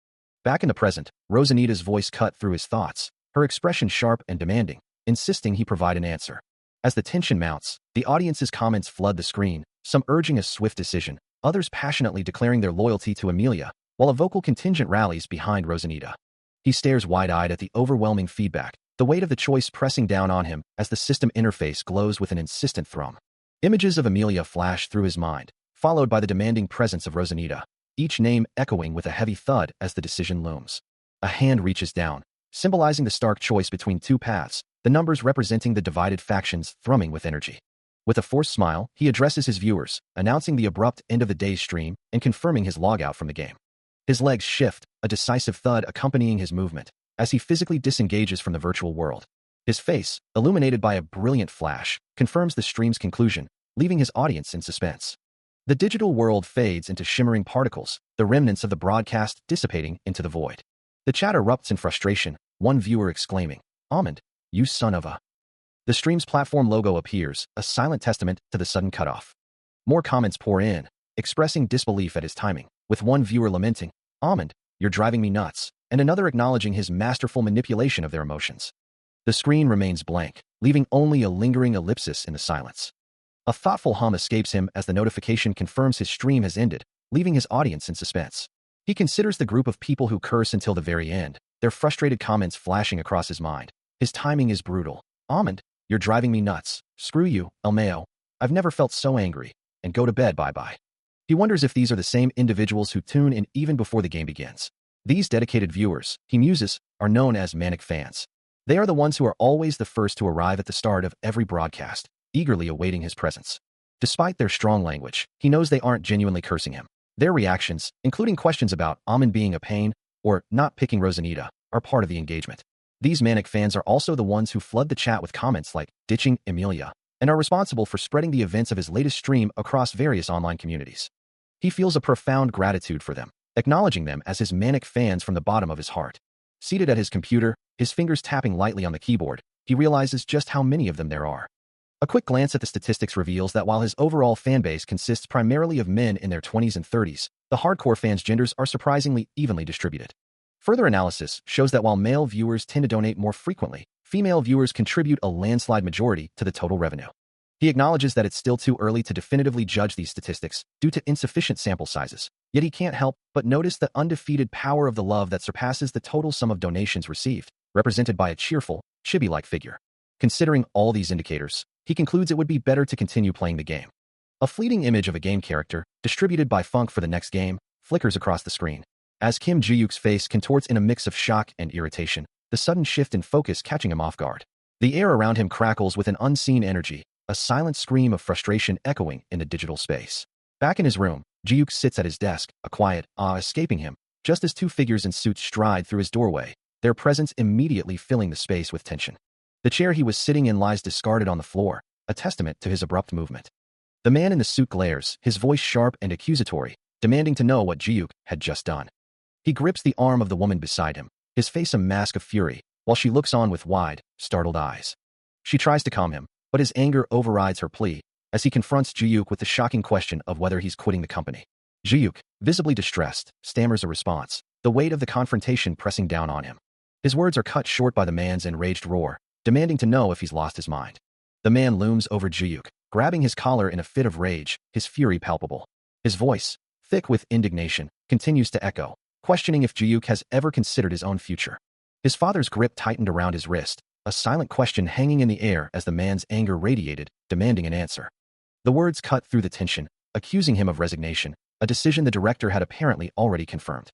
Back in the present, Rosanita's voice cut through his thoughts, her expression sharp and demanding, insisting he provide an answer. As the tension mounts, the audience's comments flood the screen, some urging a swift decision, others passionately declaring their loyalty to Emilia, while a vocal contingent rallies behind Rosanita. He stares wide-eyed at the overwhelming feedback, the weight of the choice pressing down on him as the system interface glows with an insistent thrum. Images of Emilia flash through his mind, followed by the demanding presence of Rosanita, each name echoing with a heavy thud as the decision looms. A hand reaches down, symbolizing the stark choice between two paths, the numbers representing the divided factions thrumming with energy. With a forced smile, he addresses his viewers, announcing the abrupt end of the day's stream and confirming his logout from the game. His legs shift, a decisive thud accompanying his movement, as he physically disengages from the virtual world. His face, illuminated by a brilliant flash, confirms the stream's conclusion, leaving his audience in suspense. The digital world fades into shimmering particles, the remnants of the broadcast dissipating into the void. The chat erupts in frustration, one viewer exclaiming, "Almond, you son of a..." The stream's platform logo appears, a silent testament to the sudden cutoff. More comments pour in, expressing disbelief at his timing, with one viewer lamenting, "Almond, you're driving me nuts," and another acknowledging his masterful manipulation of their emotions. The screen remains blank, leaving only a lingering ellipsis in the silence. A thoughtful hum escapes him as the notification confirms his stream has ended, leaving his audience in suspense. He considers the group of people who curse until the very end, their frustrated comments flashing across his mind. His timing is brutal. "Almond, you're driving me nuts. Screw you, Elmeo. I've never felt so angry. And go to bed, bye-bye." He wonders if these are the same individuals who tune in even before the game begins. These dedicated viewers, he muses, are known as manic fans. They are the ones who are always the first to arrive at the start of every broadcast, eagerly awaiting his presence. Despite their strong language, he knows they aren't genuinely cursing him. Their reactions, including questions about Almond being a pain or not picking Rosanita, are part of the engagement. These manic fans are also the ones who flood the chat with comments like "ditching Emilia," and are responsible for spreading the events of his latest stream across various online communities. He feels a profound gratitude for them, acknowledging them as his manic fans from the bottom of his heart. Seated at his computer, his fingers tapping lightly on the keyboard, he realizes just how many of them there are. A quick glance at the statistics reveals that while his overall fanbase consists primarily of men in their 20s and 30s, the hardcore fans' genders are surprisingly evenly distributed. Further analysis shows that while male viewers tend to donate more frequently, female viewers contribute a landslide majority to the total revenue. He acknowledges that it's still too early to definitively judge these statistics due to insufficient sample sizes, yet he can't help but notice the undefeated power of the love that surpasses the total sum of donations received, represented by a cheerful, chibi-like figure. Considering all these indicators, he concludes it would be better to continue playing the game. A fleeting image of a game character, distributed by Funk for the next game, flickers across the screen. As Kim Ji-yook's face contorts in a mix of shock and irritation, the sudden shift in focus catching him off guard. The air around him crackles with an unseen energy, a silent scream of frustration echoing in the digital space. Back in his room, Ji-yook sits at his desk, a quiet awe escaping him, just as two figures in suits stride through his doorway, their presence immediately filling the space with tension. The chair he was sitting in lies discarded on the floor, a testament to his abrupt movement. The man in the suit glares, his voice sharp and accusatory, demanding to know what Ji-yook had just done. He grips the arm of the woman beside him, his face a mask of fury, while she looks on with wide, startled eyes. She tries to calm him, but his anger overrides her plea, as he confronts Ji-yuk with the shocking question of whether he's quitting the company. Ji-yuk, visibly distressed, stammers a response, the weight of the confrontation pressing down on him. His words are cut short by the man's enraged roar, demanding to know if he's lost his mind. The man looms over Ji-yuk, grabbing his collar in a fit of rage, his fury palpable. His voice, thick with indignation, continues to echo, questioning if Ji-yuk has ever considered his own future. His father's grip tightened around his wrist, a silent question hanging in the air as the man's anger radiated, demanding an answer. The words cut through the tension, accusing him of resignation, a decision the director had apparently already confirmed.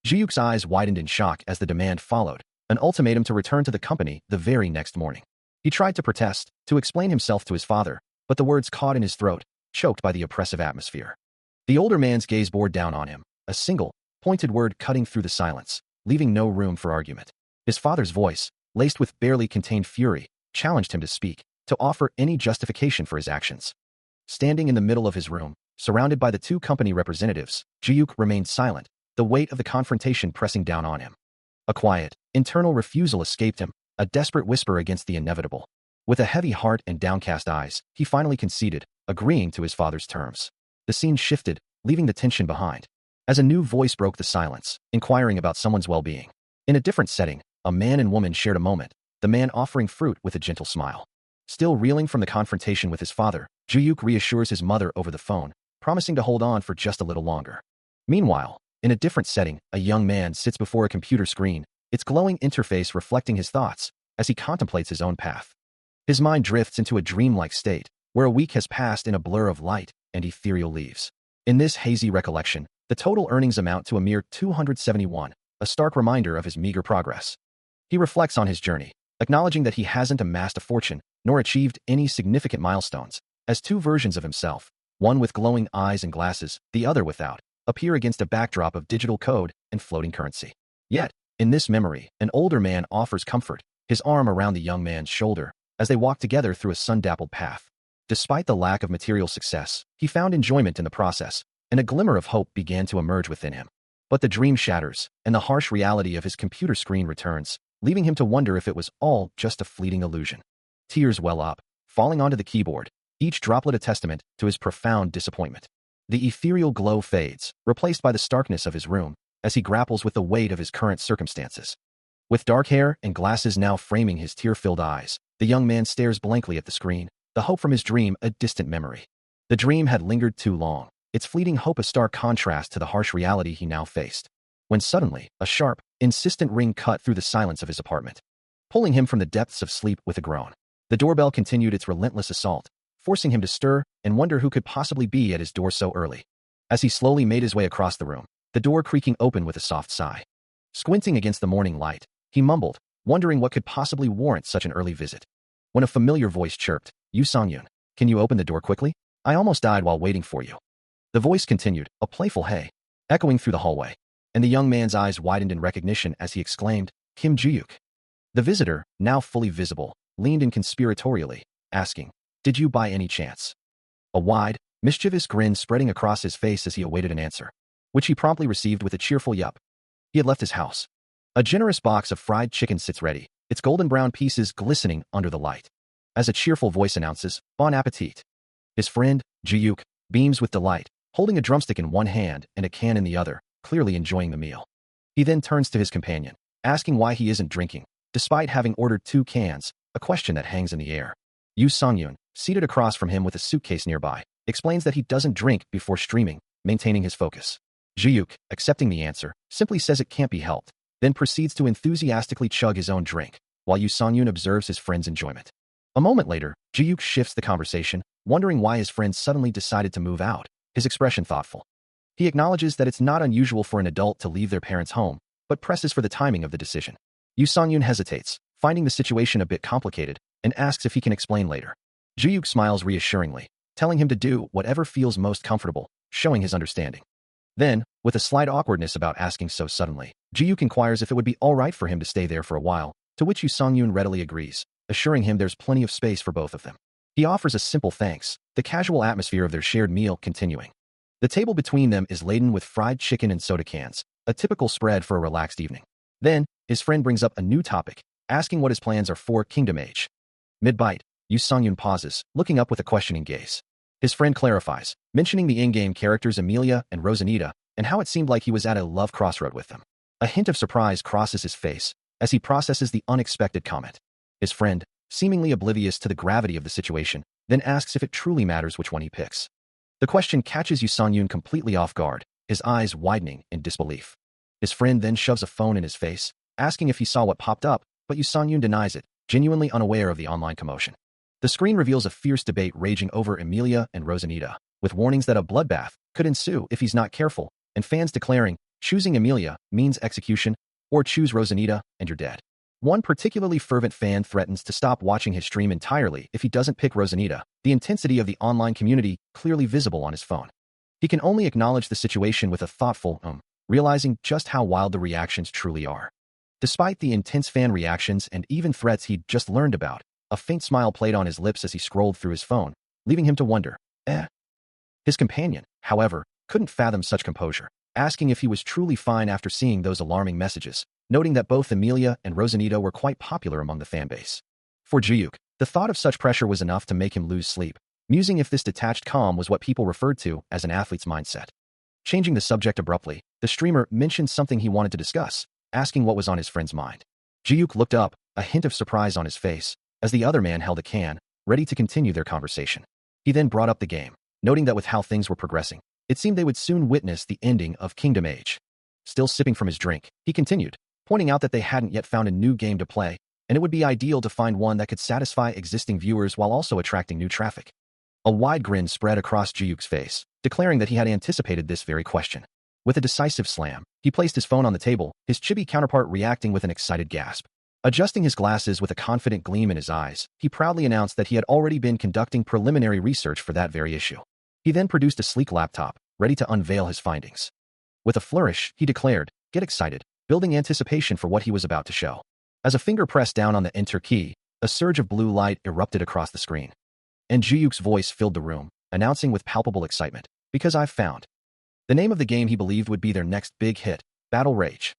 Ji-yuk's eyes widened in shock as the demand followed, an ultimatum to return to the company the very next morning. He tried to protest, to explain himself to his father, but the words caught in his throat, choked by the oppressive atmosphere. The older man's gaze bore down on him, a single, pointed word cutting through the silence, leaving no room for argument. His father's voice, laced with barely contained fury, challenged him to speak, to offer any justification for his actions. Standing in the middle of his room, surrounded by the two company representatives, Ji-yuk remained silent, the weight of the confrontation pressing down on him. A quiet, internal refusal escaped him, a desperate whisper against the inevitable. With a heavy heart and downcast eyes, he finally conceded, agreeing to his father's terms. The scene shifted, leaving the tension behind, as a new voice broke the silence, inquiring about someone's well-being. In a different setting, a man and woman shared a moment, the man offering fruit with a gentle smile. Still reeling from the confrontation with his father, Ji-yuk reassures his mother over the phone, promising to hold on for just a little longer. Meanwhile, in a different setting, a young man sits before a computer screen, its glowing interface reflecting his thoughts as he contemplates his own path. His mind drifts into a dreamlike state, where a week has passed in a blur of light and ethereal leaves. In this hazy recollection, the total earnings amount to a mere 271, a stark reminder of his meager progress. He reflects on his journey, acknowledging that he hasn't amassed a fortune, nor achieved any significant milestones, as two versions of himself, one with glowing eyes and glasses, the other without, appear against a backdrop of digital code and floating currency. Yet, in this memory, an older man offers comfort, his arm around the young man's shoulder, as they walk together through a sun-dappled path. Despite the lack of material success, he found enjoyment in the process, and a glimmer of hope began to emerge within him. But the dream shatters, and the harsh reality of his computer screen returns, leaving him to wonder if it was all just a fleeting illusion. Tears well up, falling onto the keyboard, each droplet a testament to his profound disappointment. The ethereal glow fades, replaced by the starkness of his room, as he grapples with the weight of his current circumstances. With dark hair and glasses now framing his tear-filled eyes, the young man stares blankly at the screen, the hope from his dream a distant memory. The dream had lingered too long, its fleeting hope a stark contrast to the harsh reality he now faced. When suddenly, a sharp, insistent ring cut through the silence of his apartment, pulling him from the depths of sleep with a groan. The doorbell continued its relentless assault, forcing him to stir and wonder who could possibly be at his door so early. As he slowly made his way across the room, the door creaking open with a soft sigh. Squinting against the morning light, he mumbled, wondering what could possibly warrant such an early visit. When a familiar voice chirped, "You Song-yoon, can you open the door quickly? I almost died while waiting for you." The voice continued, a playful hey, echoing through the hallway, and the young man's eyes widened in recognition as he exclaimed, "Kim Ji-yuk." The visitor, now fully visible, leaned in conspiratorially, asking, "Did you by any chance?" A wide, mischievous grin spreading across his face as he awaited an answer, which he promptly received with a cheerful yup. He had left his house. A generous box of fried chicken sits ready, its golden brown pieces glistening under the light. As a cheerful voice announces, "Bon appetit." His friend, Ji-yuk, beams with delight, holding a drumstick in one hand and a can in the other, clearly enjoying the meal. He then turns to his companion, asking why he isn't drinking, despite having ordered 2 cans, a question that hangs in the air. Yu Song-yoon, seated across from him with a suitcase nearby, explains that he doesn't drink before streaming, maintaining his focus. Ji-yuk, accepting the answer, simply says it can't be helped, then proceeds to enthusiastically chug his own drink, while Yu Song-yoon observes his friend's enjoyment. A moment later, Ji-yuk shifts the conversation, wondering why his friend suddenly decided to move out, his expression thoughtful. He acknowledges that it's not unusual for an adult to leave their parents' home, but presses for the timing of the decision. Yu Song-yoon hesitates, finding the situation a bit complicated, and asks if he can explain later. Ji-yuk smiles reassuringly, telling him to do whatever feels most comfortable, showing his understanding. Then, with a slight awkwardness about asking so suddenly, Ji-yuk inquires if it would be all right for him to stay there for a while, to which Yu Song-yoon readily agrees, assuring him there's plenty of space for both of them. He offers a simple thanks, the casual atmosphere of their shared meal continuing. The table between them is laden with fried chicken and soda cans, a typical spread for a relaxed evening. Then, his friend brings up a new topic, asking what his plans are for Kingdom Age. Mid-bite, Yu Song-yoon pauses, looking up with a questioning gaze. His friend clarifies, mentioning the in-game characters Emilia and Rosanita, and how it seemed like he was at a love crossroad with them. A hint of surprise crosses his face as he processes the unexpected comment. His friend, seemingly oblivious to the gravity of the situation, then asks if it truly matters which one he picks. The question catches Yu Sung-yoon completely off guard, his eyes widening in disbelief. His friend then shoves a phone in his face, asking if he saw what popped up, but Yu Sung-yoon denies it, genuinely unaware of the online commotion. The screen reveals a fierce debate raging over Emilia and Rosanita, with warnings that a bloodbath could ensue if he's not careful, and fans declaring, choosing Emilia means execution, or choose Rosanita and you're dead. One particularly fervent fan threatens to stop watching his stream entirely if he doesn't pick Rosanita, the intensity of the online community clearly visible on his phone. He can only acknowledge the situation with a thoughtful realizing just how wild the reactions truly are. Despite the intense fan reactions and even threats he'd just learned about, a faint smile played on his lips as he scrolled through his phone, leaving him to wonder, His companion, however, couldn't fathom such composure, asking if he was truly fine after seeing those alarming messages, noting that both Emilia and Rosanita were quite popular among the fanbase. For Ji-yook, the thought of such pressure was enough to make him lose sleep, musing if this detached calm was what people referred to as an athlete's mindset. Changing the subject abruptly, the streamer mentioned something he wanted to discuss, asking what was on his friend's mind. Ji-yook looked up, a hint of surprise on his face, as the other man held a can, ready to continue their conversation. He then brought up the game, noting that with how things were progressing, it seemed they would soon witness the ending of Kingdom Age. Still sipping from his drink, he continued, pointing out that they hadn't yet found a new game to play, and it would be ideal to find one that could satisfy existing viewers while also attracting new traffic. A wide grin spread across Ji-yook's face, declaring that he had anticipated this very question. With a decisive slam, he placed his phone on the table, his chibi counterpart reacting with an excited gasp. Adjusting his glasses with a confident gleam in his eyes, he proudly announced that he had already been conducting preliminary research for that very issue. He then produced a sleek laptop, ready to unveil his findings. With a flourish, he declared, "Get excited," building anticipation for what he was about to show. As a finger pressed down on the enter key, a surge of blue light erupted across the screen. And Ji-yook's voice filled the room, announcing with palpable excitement, "Because I've found." The name of the game he believed would be their next big hit, Battle Rage.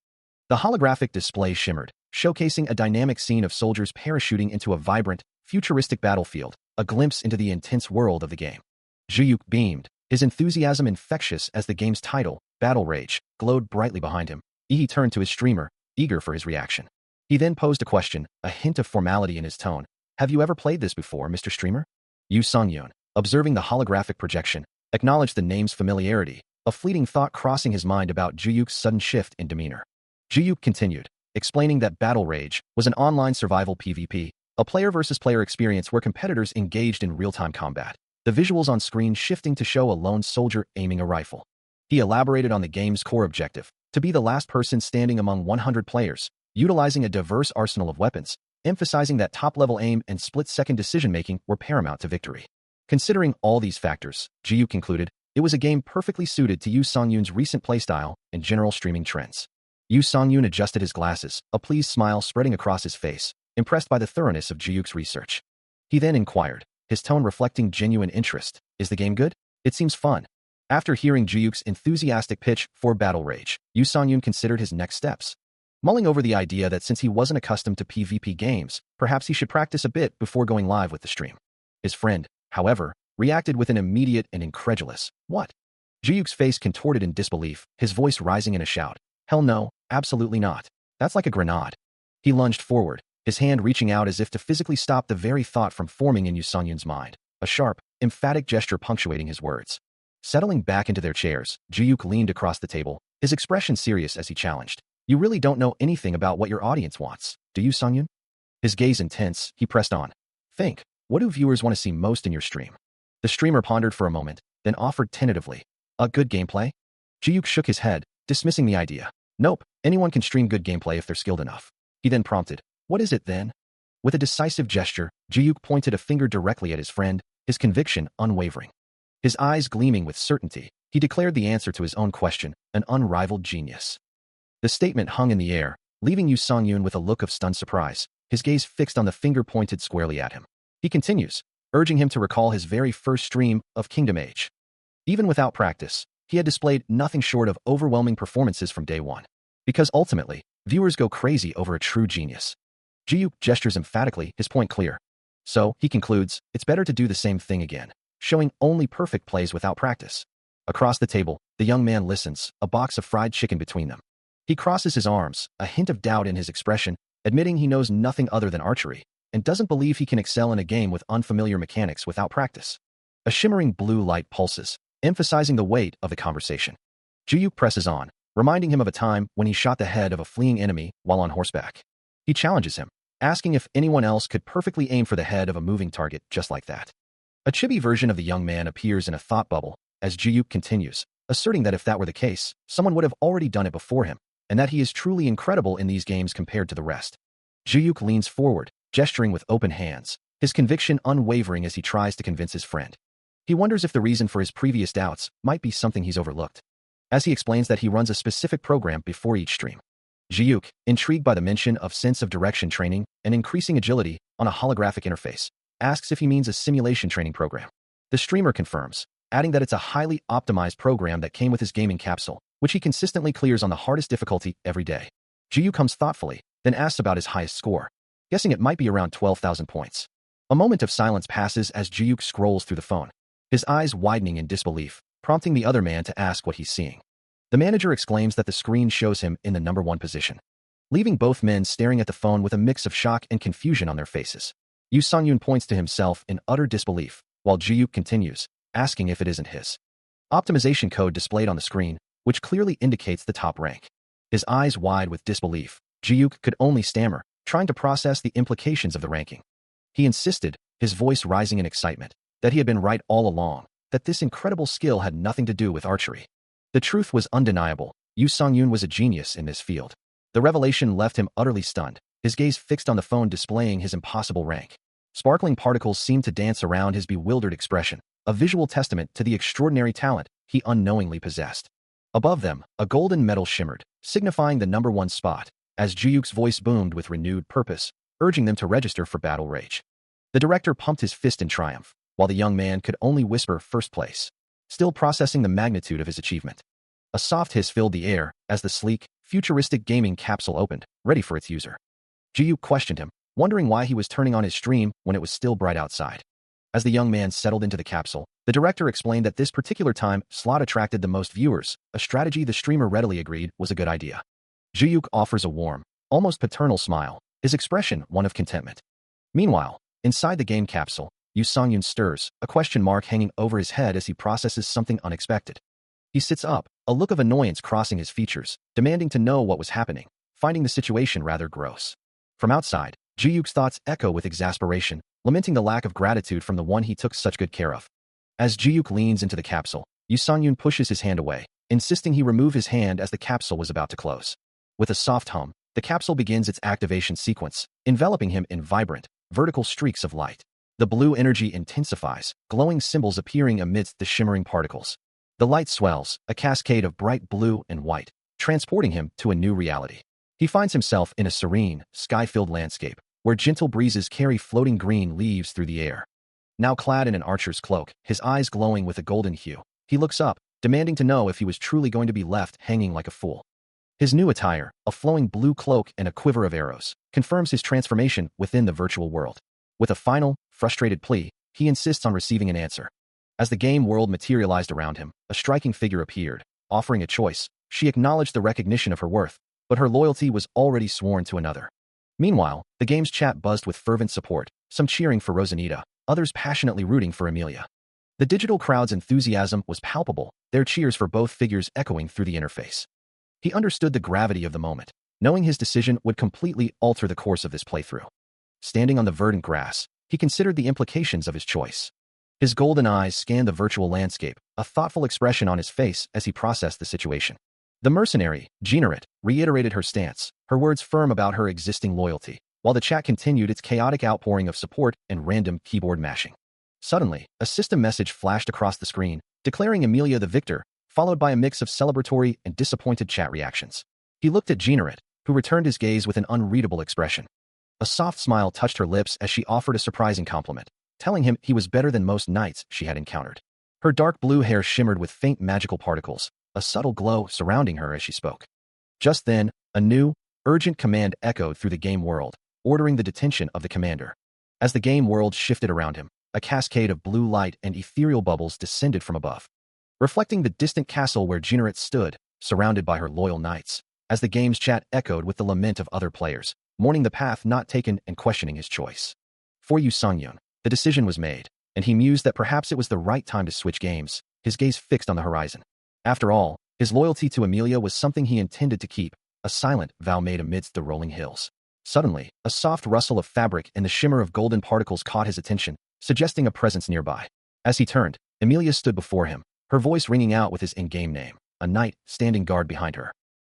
The holographic display shimmered, showcasing a dynamic scene of soldiers parachuting into a vibrant, futuristic battlefield, a glimpse into the intense world of the game. Ji-yook beamed, his enthusiasm infectious as the game's title, Battle Rage, glowed brightly behind him. He turned to his streamer, eager for his reaction. He then posed a question, a hint of formality in his tone. "Have you ever played this before, Mr. Streamer?" Yu Sung-yoon, observing the holographic projection, acknowledged the name's familiarity, a fleeting thought crossing his mind about Ji-yook's sudden shift in demeanor. Ji-yook continued, explaining that Battle Rage was an online survival PvP, a player-versus-player experience where competitors engaged in real-time combat, the visuals on screen shifting to show a lone soldier aiming a rifle. He elaborated on the game's core objective, to be the last person standing among 100 players, utilizing a diverse arsenal of weapons, emphasizing that top-level aim and split-second decision-making were paramount to victory. Considering all these factors, Ji-yook concluded, it was a game perfectly suited to Yu Sung-yoon's recent playstyle and general streaming trends. Yu Sung-yoon adjusted his glasses, a pleased smile spreading across his face, impressed by the thoroughness of Ji-yook's research. He then inquired, his tone reflecting genuine interest, "Is the game good? It seems fun." After hearing Ji-yook's enthusiastic pitch for Battle Rage, Yu Sung-yoon considered his next steps. Mulling over the idea that since he wasn't accustomed to PvP games, perhaps he should practice a bit before going live with the stream. His friend, however, reacted with an immediate and incredulous, "What?" Ji-yook's face contorted in disbelief, his voice rising in a shout. "Hell no, absolutely not. That's like a grenade." He lunged forward, his hand reaching out as if to physically stop the very thought from forming in Yu Sung-yoon's mind, a sharp, emphatic gesture punctuating his words. Settling back into their chairs, Ji-yook leaned across the table, his expression serious as he challenged, "You really don't know anything about what your audience wants, do you, Sung-yoon?" His gaze intense, he pressed on. "Think, what do viewers want to see most in your stream?" The streamer pondered for a moment, then offered tentatively, "A good gameplay?" Ji-yook shook his head, dismissing the idea. "Nope, anyone can stream good gameplay if they're skilled enough." He then prompted, "What is it then?" With a decisive gesture, Ji-yook pointed a finger directly at his friend, his conviction unwavering. His eyes gleaming with certainty, he declared the answer to his own question, an unrivaled genius. The statement hung in the air, leaving Yu Sung-yoon with a look of stunned surprise, his gaze fixed on the finger pointed squarely at him. He continues, urging him to recall his very first stream of Kingdom Age. Even without practice, he had displayed nothing short of overwhelming performances from day one. Because ultimately, viewers go crazy over a true genius. Ji-yook gestures emphatically, his point clear. So, he concludes, it's better to do the same thing again. showing only perfect plays without practice. Across the table, the young man listens, a box of fried chicken between them. He crosses his arms, a hint of doubt in his expression, admitting he knows nothing other than archery, and doesn't believe he can excel in a game with unfamiliar mechanics without practice. A shimmering blue light pulses, emphasizing the weight of the conversation. Juyuk presses on, reminding him of a time when he shot the head of a fleeing enemy while on horseback. He challenges him, asking if anyone else could perfectly aim for the head of a moving target just like that. A chibi version of the young man appears in a thought bubble as Juyuk continues, asserting that if that were the case, someone would have already done it before him, and that he is truly incredible in these games compared to the rest. Juyuk leans forward, gesturing with open hands, his conviction unwavering as he tries to convince his friend. He wonders if the reason for his previous doubts might be something he's overlooked. As he explains that he runs a specific program before each stream. Juyuk, intrigued by the mention of sense of direction training and increasing agility on a holographic interface, asks if he means a simulation training program. The streamer confirms, adding that it's a highly optimized program that came with his gaming capsule, which he consistently clears on the hardest difficulty every day. Juyuk comes thoughtfully, then asks about his highest score, guessing it might be around 12,000 points. A moment of silence passes as Juyuk scrolls through the phone, his eyes widening in disbelief, prompting the other man to ask what he's seeing. The manager exclaims that the screen shows him in the number 1 position, leaving both men staring at the phone with a mix of shock and confusion on their faces. Yu Songyun points to himself in utter disbelief, while Juyuk continues, asking if it isn't his optimization code displayed on the screen, which clearly indicates the top rank. His eyes wide with disbelief, Juyuk could only stammer, trying to process the implications of the ranking. He insisted, his voice rising in excitement, that he had been right all along, that this incredible skill had nothing to do with archery. The truth was undeniable. Yu Songyun was a genius in this field. The revelation left him utterly stunned, his gaze fixed on the phone displaying his impossible rank. Sparkling particles seemed to dance around his bewildered expression, a visual testament to the extraordinary talent he unknowingly possessed. Above them, a golden medal shimmered, signifying the number 1 spot, as Juyuk's voice boomed with renewed purpose, urging them to register for Battle Rage. The director pumped his fist in triumph, while the young man could only whisper first place, still processing the magnitude of his achievement. A soft hiss filled the air as the sleek, futuristic gaming capsule opened, ready for its user. Juyuk questioned him, wondering why he was turning on his stream when it was still bright outside. As the young man settled into the capsule, the director explained that this particular time slot attracted the most viewers, a strategy the streamer readily agreed was a good idea. Juyuk offers a warm, almost paternal smile, his expression one of contentment. Meanwhile, inside the game capsule, Yu Songyun stirs, a question mark hanging over his head as he processes something unexpected. He sits up, a look of annoyance crossing his features, demanding to know what was happening, finding the situation rather gross. From outside, Juyuk's thoughts echo with exasperation, lamenting the lack of gratitude from the one he took such good care of. As Juyuk leans into the capsule, Yu Songyun pushes his hand away, insisting he remove his hand as the capsule was about to close. With a soft hum, the capsule begins its activation sequence, enveloping him in vibrant, vertical streaks of light. The blue energy intensifies, glowing symbols appearing amidst the shimmering particles. The light swells, a cascade of bright blue and white, transporting him to a new reality. He finds himself in a serene, sky-filled landscape, where gentle breezes carry floating green leaves through the air. Now clad in an archer's cloak, his eyes glowing with a golden hue, he looks up, demanding to know if he was truly going to be left hanging like a fool. His new attire, a flowing blue cloak and a quiver of arrows, confirms his transformation within the virtual world. With a final, frustrated plea, he insists on receiving an answer. As the game world materialized around him, a striking figure appeared, offering a choice. She acknowledged the recognition of her worth, but her loyalty was already sworn to another. Meanwhile, the game's chat buzzed with fervent support, some cheering for Rosanita, others passionately rooting for Emilia. The digital crowd's enthusiasm was palpable, their cheers for both figures echoing through the interface. He understood the gravity of the moment, knowing his decision would completely alter the course of this playthrough. Standing on the verdant grass, he considered the implications of his choice. His golden eyes scanned the virtual landscape, a thoughtful expression on his face as he processed the situation. The mercenary, Jeannerit, reiterated her stance, her words firm about her existing loyalty, while the chat continued its chaotic outpouring of support and random keyboard mashing. Suddenly, a system message flashed across the screen, declaring Emilia the victor, followed by a mix of celebratory and disappointed chat reactions. He looked at Jeannerit, who returned his gaze with an unreadable expression. A soft smile touched her lips as she offered a surprising compliment, telling him he was better than most knights she had encountered. Her dark blue hair shimmered with faint magical particles, a subtle glow surrounding her as she spoke. Just then, a new, urgent command echoed through the game world, ordering the detention of the commander. As the game world shifted around him, a cascade of blue light and ethereal bubbles descended from above, reflecting the distant castle where Jineret stood, surrounded by her loyal knights, as the game's chat echoed with the lament of other players, mourning the path not taken and questioning his choice. For Yu Songyun, the decision was made, and he mused that perhaps it was the right time to switch games, his gaze fixed on the horizon. After all, his loyalty to Emilia was something he intended to keep, a silent vow made amidst the rolling hills. Suddenly, a soft rustle of fabric and the shimmer of golden particles caught his attention, suggesting a presence nearby. As he turned, Emilia stood before him, her voice ringing out with his in-game name, a knight standing guard behind her.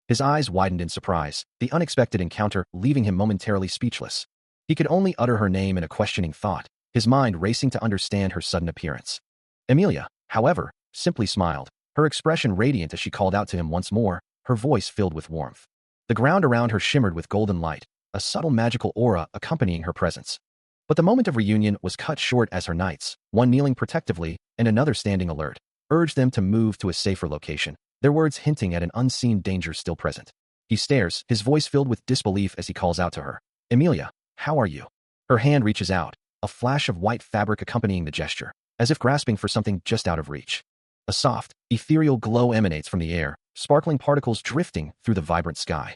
His eyes widened in surprise, the unexpected encounter leaving him momentarily speechless. He could only utter her name in a questioning thought, his mind racing to understand her sudden appearance. Emilia, however, simply smiled, her expression radiant as she called out to him once more, her voice filled with warmth. The ground around her shimmered with golden light, a subtle magical aura accompanying her presence. But the moment of reunion was cut short as her knights, one kneeling protectively and another standing alert, urged them to move to a safer location, their words hinting at an unseen danger still present. He stares, his voice filled with disbelief as he calls out to her. Emilia, how are you? Her hand reaches out, a flash of white fabric accompanying the gesture, as if grasping for something just out of reach. A soft, ethereal glow emanates from the air, sparkling particles drifting through the vibrant sky.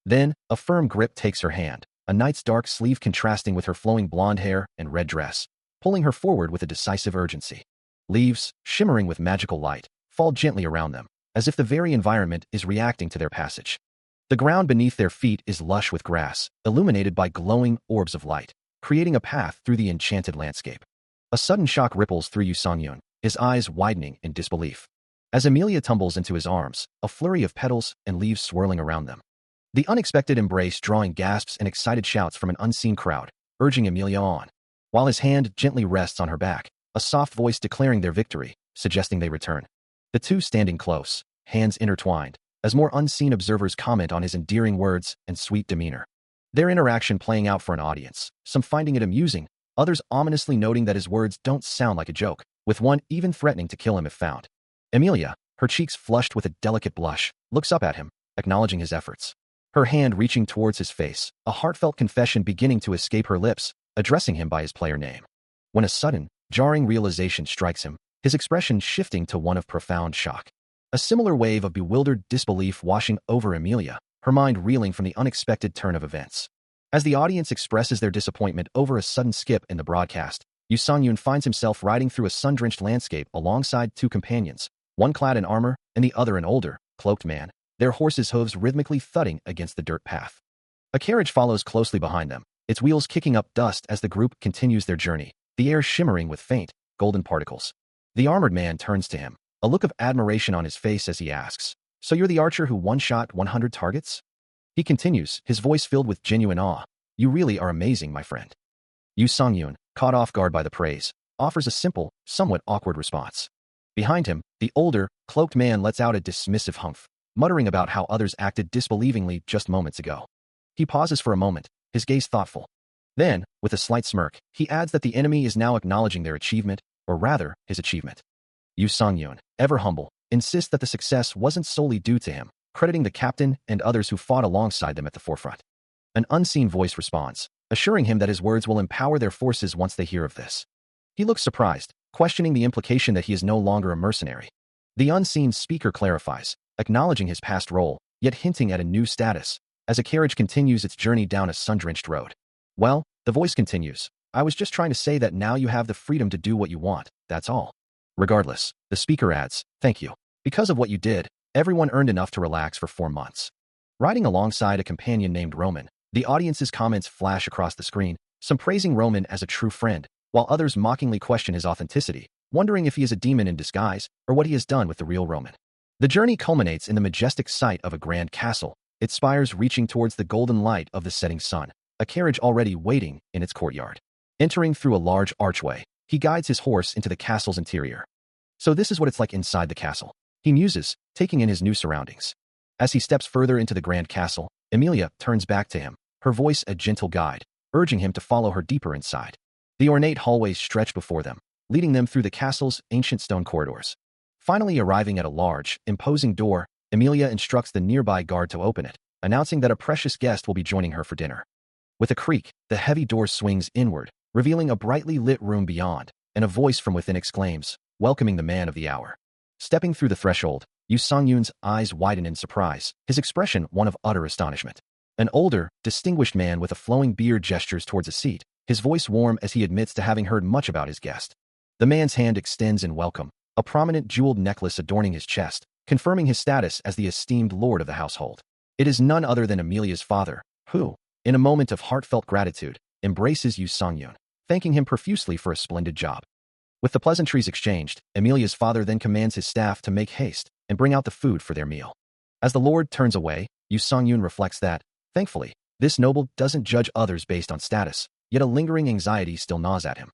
Then, a firm grip takes her hand, a knight's dark sleeve contrasting with her flowing blonde hair and red dress, pulling her forward with a decisive urgency. Leaves, shimmering with magical light, fall gently around them, as if the very environment is reacting to their passage. The ground beneath their feet is lush with grass, illuminated by glowing orbs of light, creating a path through the enchanted landscape. A sudden shock ripples through Yu Songyun, his eyes widening in disbelief. As Emilia tumbles into his arms, a flurry of petals and leaves swirling around them. The unexpected embrace drawing gasps and excited shouts from an unseen crowd, urging Emilia on. While his hand gently rests on her back, a soft voice declaring their victory, suggesting they return. The two standing close, hands intertwined, as more unseen observers comment on his endearing words and sweet demeanor. Their interaction playing out for an audience, some finding it amusing, others ominously noting that his words don't sound like a joke, with one even threatening to kill him if found. Emilia, her cheeks flushed with a delicate blush, looks up at him, acknowledging his efforts. Her hand reaching towards his face, a heartfelt confession beginning to escape her lips, addressing him by his player name. When a sudden, jarring realization strikes him, his expression shifting to one of profound shock. A similar wave of bewildered disbelief washing over Emilia, her mind reeling from the unexpected turn of events. As the audience expresses their disappointment over a sudden skip in the broadcast, Yu Songyun finds himself riding through a sun-drenched landscape alongside two companions, one clad in armor and the other an older, cloaked man, their horses' hooves rhythmically thudding against the dirt path. A carriage follows closely behind them, its wheels kicking up dust as the group continues their journey, the air shimmering with faint, golden particles. The armored man turns to him, a look of admiration on his face as he asks, "So you're the archer who one-shot 100 targets?" He continues, his voice filled with genuine awe. "You really are amazing, my friend." Yu Songyun, caught off guard by the praise, offers a simple, somewhat awkward response. Behind him, the older, cloaked man lets out a dismissive humph, muttering about how others acted disbelievingly just moments ago. He pauses for a moment, his gaze thoughtful. Then, with a slight smirk, he adds that the enemy is now acknowledging their achievement, or rather, his achievement. Yu Songyun, ever humble, insists that the success wasn't solely due to him, crediting the captain and others who fought alongside them at the forefront. An unseen voice responds, assuring him that his words will empower their forces once they hear of this. He looks surprised, questioning the implication that he is no longer a mercenary. The unseen speaker clarifies, acknowledging his past role, yet hinting at a new status, as a carriage continues its journey down a sun-drenched road. "Well," the voice continues, "I was just trying to say that now you have the freedom to do what you want, that's all." Regardless, the speaker adds, "Thank you. Because of what you did, everyone earned enough to relax for 4 months." Riding alongside a companion named Roman, the audience's comments flash across the screen, some praising Roman as a true friend, while others mockingly question his authenticity, wondering if he is a demon in disguise or what he has done with the real Roman. The journey culminates in the majestic sight of a grand castle, its spires reaching towards the golden light of the setting sun, a carriage already waiting in its courtyard. Entering through a large archway, he guides his horse into the castle's interior. So this is what it's like inside the castle, he muses, taking in his new surroundings. As he steps further into the grand castle, Emilia turns back to him, her voice a gentle guide, urging him to follow her deeper inside. The ornate hallways stretch before them, leading them through the castle's ancient stone corridors. Finally arriving at a large, imposing door, Emilia instructs the nearby guard to open it, announcing that a precious guest will be joining her for dinner. With a creak, the heavy door swings inward, revealing a brightly lit room beyond, and a voice from within exclaims, welcoming the man of the hour. Stepping through the threshold, Yu Sung-yoon's eyes widen in surprise, his expression one of utter astonishment. An older, distinguished man with a flowing beard gestures towards a seat, his voice warm as he admits to having heard much about his guest. The man's hand extends in welcome, a prominent jeweled necklace adorning his chest, confirming his status as the esteemed lord of the household. It is none other than Amelia's father, who, in a moment of heartfelt gratitude, embraces Yu Sung-yoon, thanking him profusely for a splendid job. With the pleasantries exchanged, Amelia's father then commands his staff to make haste and bring out the food for their meal. As the lord turns away, Yu Sung-yoon reflects that, thankfully, this noble doesn't judge others based on status, yet a lingering anxiety still gnaws at him.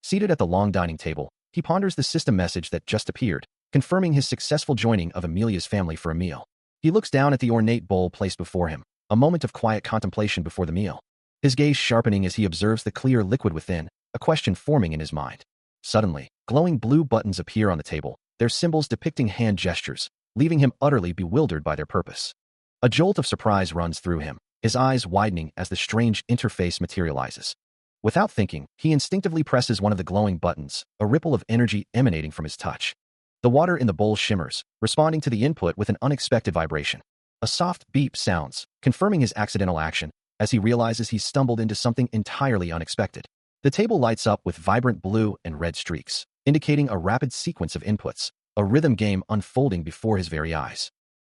Seated at the long dining table, he ponders the system message that just appeared, confirming his successful joining of Amelia's family for a meal. He looks down at the ornate bowl placed before him, a moment of quiet contemplation before the meal. His gaze sharpening as he observes the clear liquid within, a question forming in his mind. Suddenly, glowing blue buttons appear on the table, their symbols depicting hand gestures, leaving him utterly bewildered by their purpose. A jolt of surprise runs through him, his eyes widening as the strange interface materializes. Without thinking, he instinctively presses one of the glowing buttons, a ripple of energy emanating from his touch. The water in the bowl shimmers, responding to the input with an unexpected vibration. A soft beep sounds, confirming his accidental action, as he realizes he's stumbled into something entirely unexpected. The table lights up with vibrant blue and red streaks, indicating a rapid sequence of inputs, a rhythm game unfolding before his very eyes.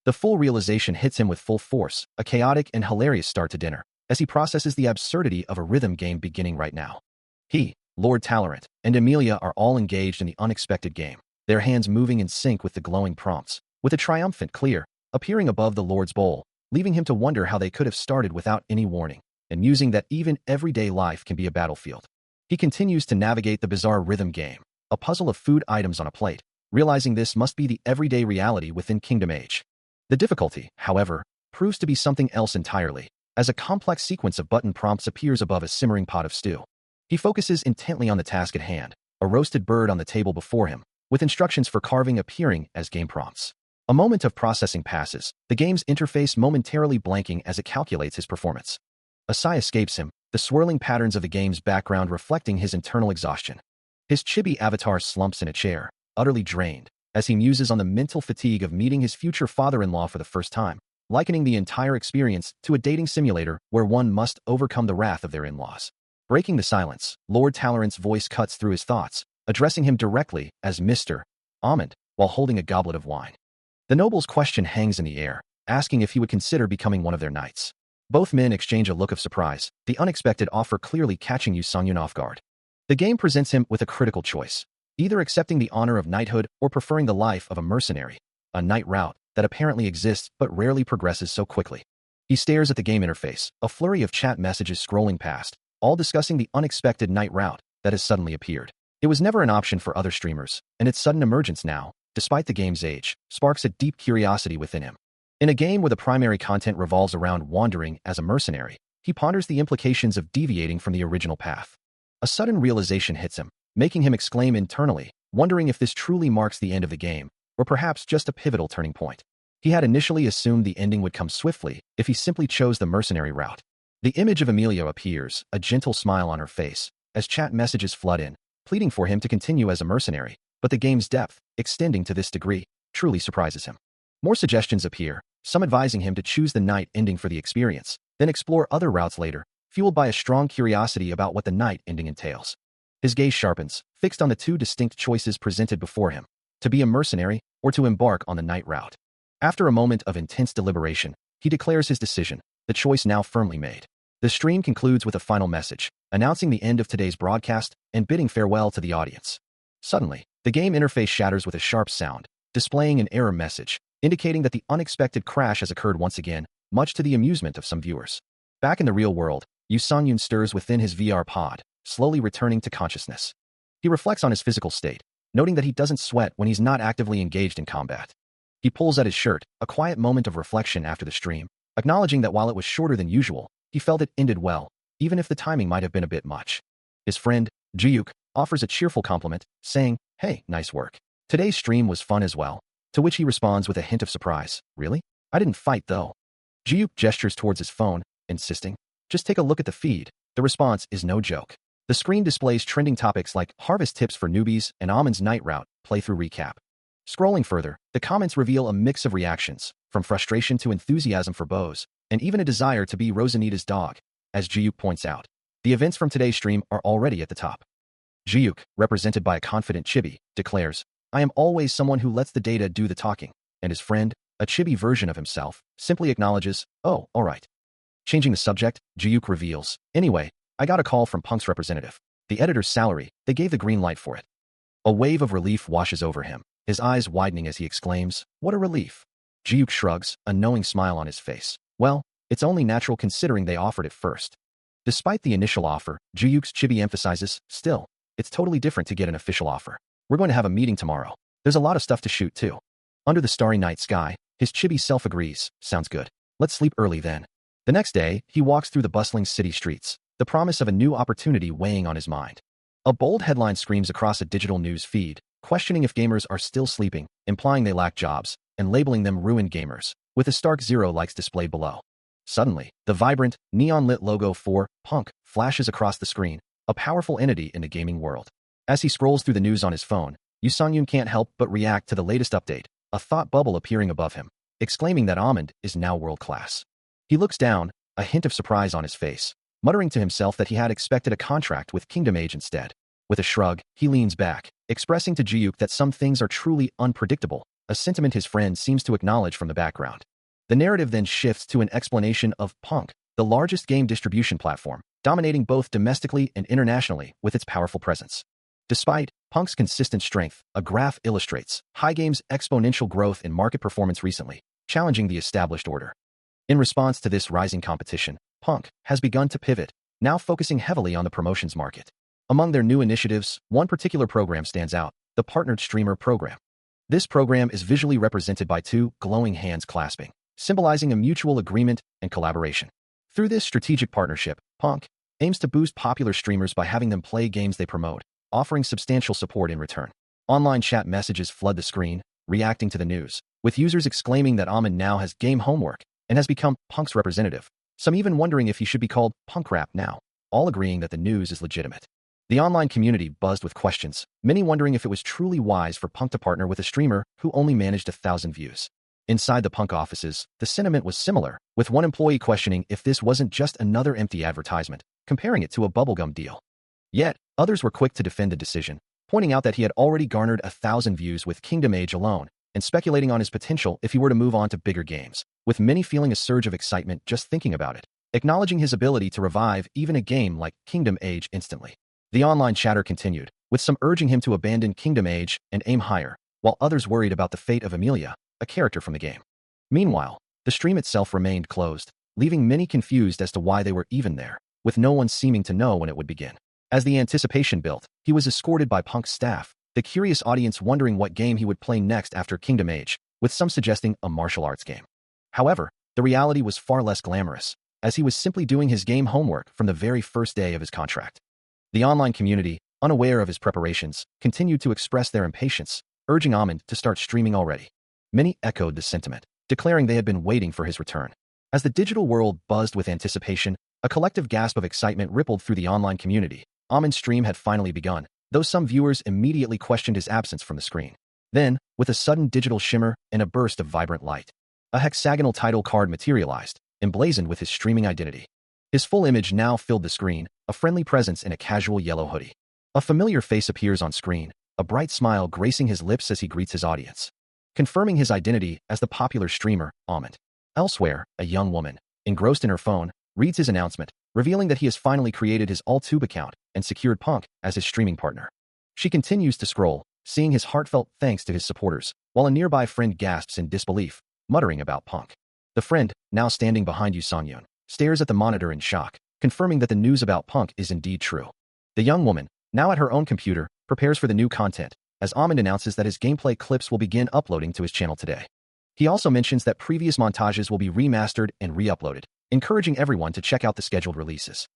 The full realization hits him with full force, a chaotic and hilarious start to dinner, as he processes the absurdity of a rhythm game beginning right now. He, Lord Talleyrand, and Amelia are all engaged in the unexpected game, their hands moving in sync with the glowing prompts, with a triumphant clear appearing above the Lord's bowl, leaving him to wonder how they could have started without any warning, and musing that even everyday life can be a battlefield. He continues to navigate the bizarre rhythm game, a puzzle of food items on a plate, realizing this must be the everyday reality within Kingdom Age. The difficulty, however, proves to be something else entirely, as a complex sequence of button prompts appears above a simmering pot of stew. He focuses intently on the task at hand, a roasted bird on the table before him, with instructions for carving appearing as game prompts. A moment of processing passes, the game's interface momentarily blanking as it calculates his performance. A sigh escapes him, the swirling patterns of the game's background reflecting his internal exhaustion. His chibi avatar slumps in a chair, utterly drained, as he muses on the mental fatigue of meeting his future father-in-law for the first time, likening the entire experience to a dating simulator where one must overcome the wrath of their in-laws. Breaking the silence, Lord Talleyrand's voice cuts through his thoughts, addressing him directly as Mr. Almond, while holding a goblet of wine. The noble's question hangs in the air, asking if he would consider becoming one of their knights. Both men exchange a look of surprise, the unexpected offer clearly catching Yu Sung-yoon off guard. The game presents him with a critical choice, either accepting the honor of knighthood or preferring the life of a mercenary, a knight route that apparently exists but rarely progresses so quickly. He stares at the game interface, a flurry of chat messages scrolling past, all discussing the unexpected knight route that has suddenly appeared. It was never an option for other streamers, and its sudden emergence now, despite the game's age, sparks a deep curiosity within him. In a game where the primary content revolves around wandering as a mercenary, he ponders the implications of deviating from the original path. A sudden realization hits him, making him exclaim internally, wondering if this truly marks the end of the game, or perhaps just a pivotal turning point. He had initially assumed the ending would come swiftly if he simply chose the mercenary route. The image of Amelia appears, a gentle smile on her face, as chat messages flood in, pleading for him to continue as a mercenary, but the game's depth, extending to this degree, truly surprises him. More suggestions appear, some advising him to choose the knight ending for the experience, then explore other routes later, fueled by a strong curiosity about what the knight ending entails. His gaze sharpens, fixed on the two distinct choices presented before him, to be a mercenary or to embark on the knight route. After a moment of intense deliberation, he declares his decision, the choice now firmly made. The stream concludes with a final message, announcing the end of today's broadcast and bidding farewell to the audience. Suddenly, the game interface shatters with a sharp sound, displaying an error message, indicating that the unexpected crash has occurred once again, much to the amusement of some viewers. Back in the real world, Yu Sung-yoon stirs within his VR pod, slowly returning to consciousness. He reflects on his physical state, noting that he doesn't sweat when he's not actively engaged in combat. He pulls at his shirt, a quiet moment of reflection after the stream, acknowledging that while it was shorter than usual, he felt it ended well, even if the timing might have been a bit much. His friend, Jiyuk, offers a cheerful compliment, saying, "Hey, nice work. Today's stream was fun as well." To which he responds with a hint of surprise, "Really? I didn't fight though." Jiyuk gestures towards his phone, insisting, "Just take a look at the feed." The response is no joke. The screen displays trending topics like harvest tips for newbies and Almond's night route playthrough recap. Scrolling further, the comments reveal a mix of reactions, from frustration to enthusiasm for Bose, and even a desire to be Rosanita's dog. As Jiyuk points out, the events from today's stream are already at the top. Jiyuk, represented by a confident Chibi, declares, "I am always someone who lets the data do the talking," and his friend, a Chibi version of himself, simply acknowledges, "Oh, alright." Changing the subject, Jiyuk reveals, "Anyway, I got a call from Punk's representative. The editor's salary, they gave the green light for it." A wave of relief washes over him, his eyes widening as he exclaims, "What a relief." Jiyuk shrugs, a knowing smile on his face. "Well, it's only natural considering they offered it first." Despite the initial offer, Jiyuk's Chibi emphasizes, "Still, it's totally different to get an official offer. We're going to have a meeting tomorrow. There's a lot of stuff to shoot too." Under the starry night sky, his Chibi self agrees, "Sounds good. Let's sleep early then." The next day, he walks through the bustling city streets, the promise of a new opportunity weighing on his mind. A bold headline screams across a digital news feed, questioning if gamers are still sleeping, implying they lack jobs, and labeling them ruined gamers, with a stark 0 likes displayed below. Suddenly, the vibrant, neon-lit logo for Punk flashes across the screen, a powerful entity in the gaming world. As he scrolls through the news on his phone, Yusanyun can't help but react to the latest update, a thought bubble appearing above him, exclaiming that Almond is now world-class. He looks down, a hint of surprise on his face, muttering to himself that he had expected a contract with Kingdom Age instead. With a shrug, he leans back, expressing to Jiyuk that some things are truly unpredictable, a sentiment his friend seems to acknowledge from the background. The narrative then shifts to an explanation of Punk, the largest game distribution platform, dominating both domestically and internationally with its powerful presence. Despite Punk's consistent strength, a graph illustrates Hygame's exponential growth in market performance recently, challenging the established order. In response to this rising competition, Punk has begun to pivot, now focusing heavily on the promotions market. Among their new initiatives, one particular program stands out, the Partnered Streamer Program. This program is visually represented by two glowing hands clasping, symbolizing a mutual agreement and collaboration. Through this strategic partnership, Punk aims to boost popular streamers by having them play games they promote, offering substantial support in return. Online chat messages flood the screen, reacting to the news, with users exclaiming that Amon now has game homework and has become Punk's representative, some even wondering if he should be called Punk Rap now, all agreeing that the news is legitimate. The online community buzzed with questions, many wondering if it was truly wise for Punk to partner with a streamer who only managed 1,000 views. Inside the Punk offices, the sentiment was similar, with one employee questioning if this wasn't just another empty advertisement, comparing it to a bubblegum deal. Yet, others were quick to defend the decision, pointing out that he had already garnered 1,000 views with Kingdom Age alone, and speculating on his potential if he were to move on to bigger games, with many feeling a surge of excitement just thinking about it, acknowledging his ability to revive even a game like Kingdom Age instantly. The online chatter continued, with some urging him to abandon Kingdom Age and aim higher, while others worried about the fate of Amelia, a character from the game. Meanwhile, the stream itself remained closed, leaving many confused as to why they were even there, with no one seeming to know when it would begin. As the anticipation built, he was escorted by Punk's staff, the curious audience wondering what game he would play next after Kingdom Age, with some suggesting a martial arts game. However, the reality was far less glamorous, as he was simply doing his game homework from the very first day of his contract. The online community, unaware of his preparations, continued to express their impatience, urging Amon to start streaming already. Many echoed the sentiment, declaring they had been waiting for his return. As the digital world buzzed with anticipation, a collective gasp of excitement rippled through the online community. Amon's stream had finally begun, though some viewers immediately questioned his absence from the screen. Then, with a sudden digital shimmer and a burst of vibrant light, a hexagonal title card materialized, emblazoned with his streaming identity. His full image now filled the screen, a friendly presence in a casual yellow hoodie. A familiar face appears on screen, a bright smile gracing his lips as he greets his audience, confirming his identity as the popular streamer, Amon. Elsewhere, a young woman, engrossed in her phone, reads his announcement, revealing that he has finally created his AllTube account and secured Punk as his streaming partner. She continues to scroll, seeing his heartfelt thanks to his supporters, while a nearby friend gasps in disbelief, muttering about Punk. The friend, now standing behind Yusanyun, stares at the monitor in shock, confirming that the news about Punk is indeed true. The young woman, now at her own computer, prepares for the new content, as Amon announces that his gameplay clips will begin uploading to his channel today. He also mentions that previous montages will be remastered and re-uploaded, encouraging everyone to check out the scheduled releases.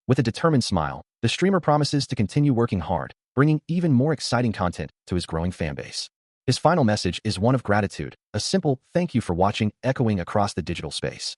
With a determined smile, the streamer promises to continue working hard, bringing even more exciting content to his growing fanbase. His final message is one of gratitude, a simple "thank you for watching" echoing across the digital space.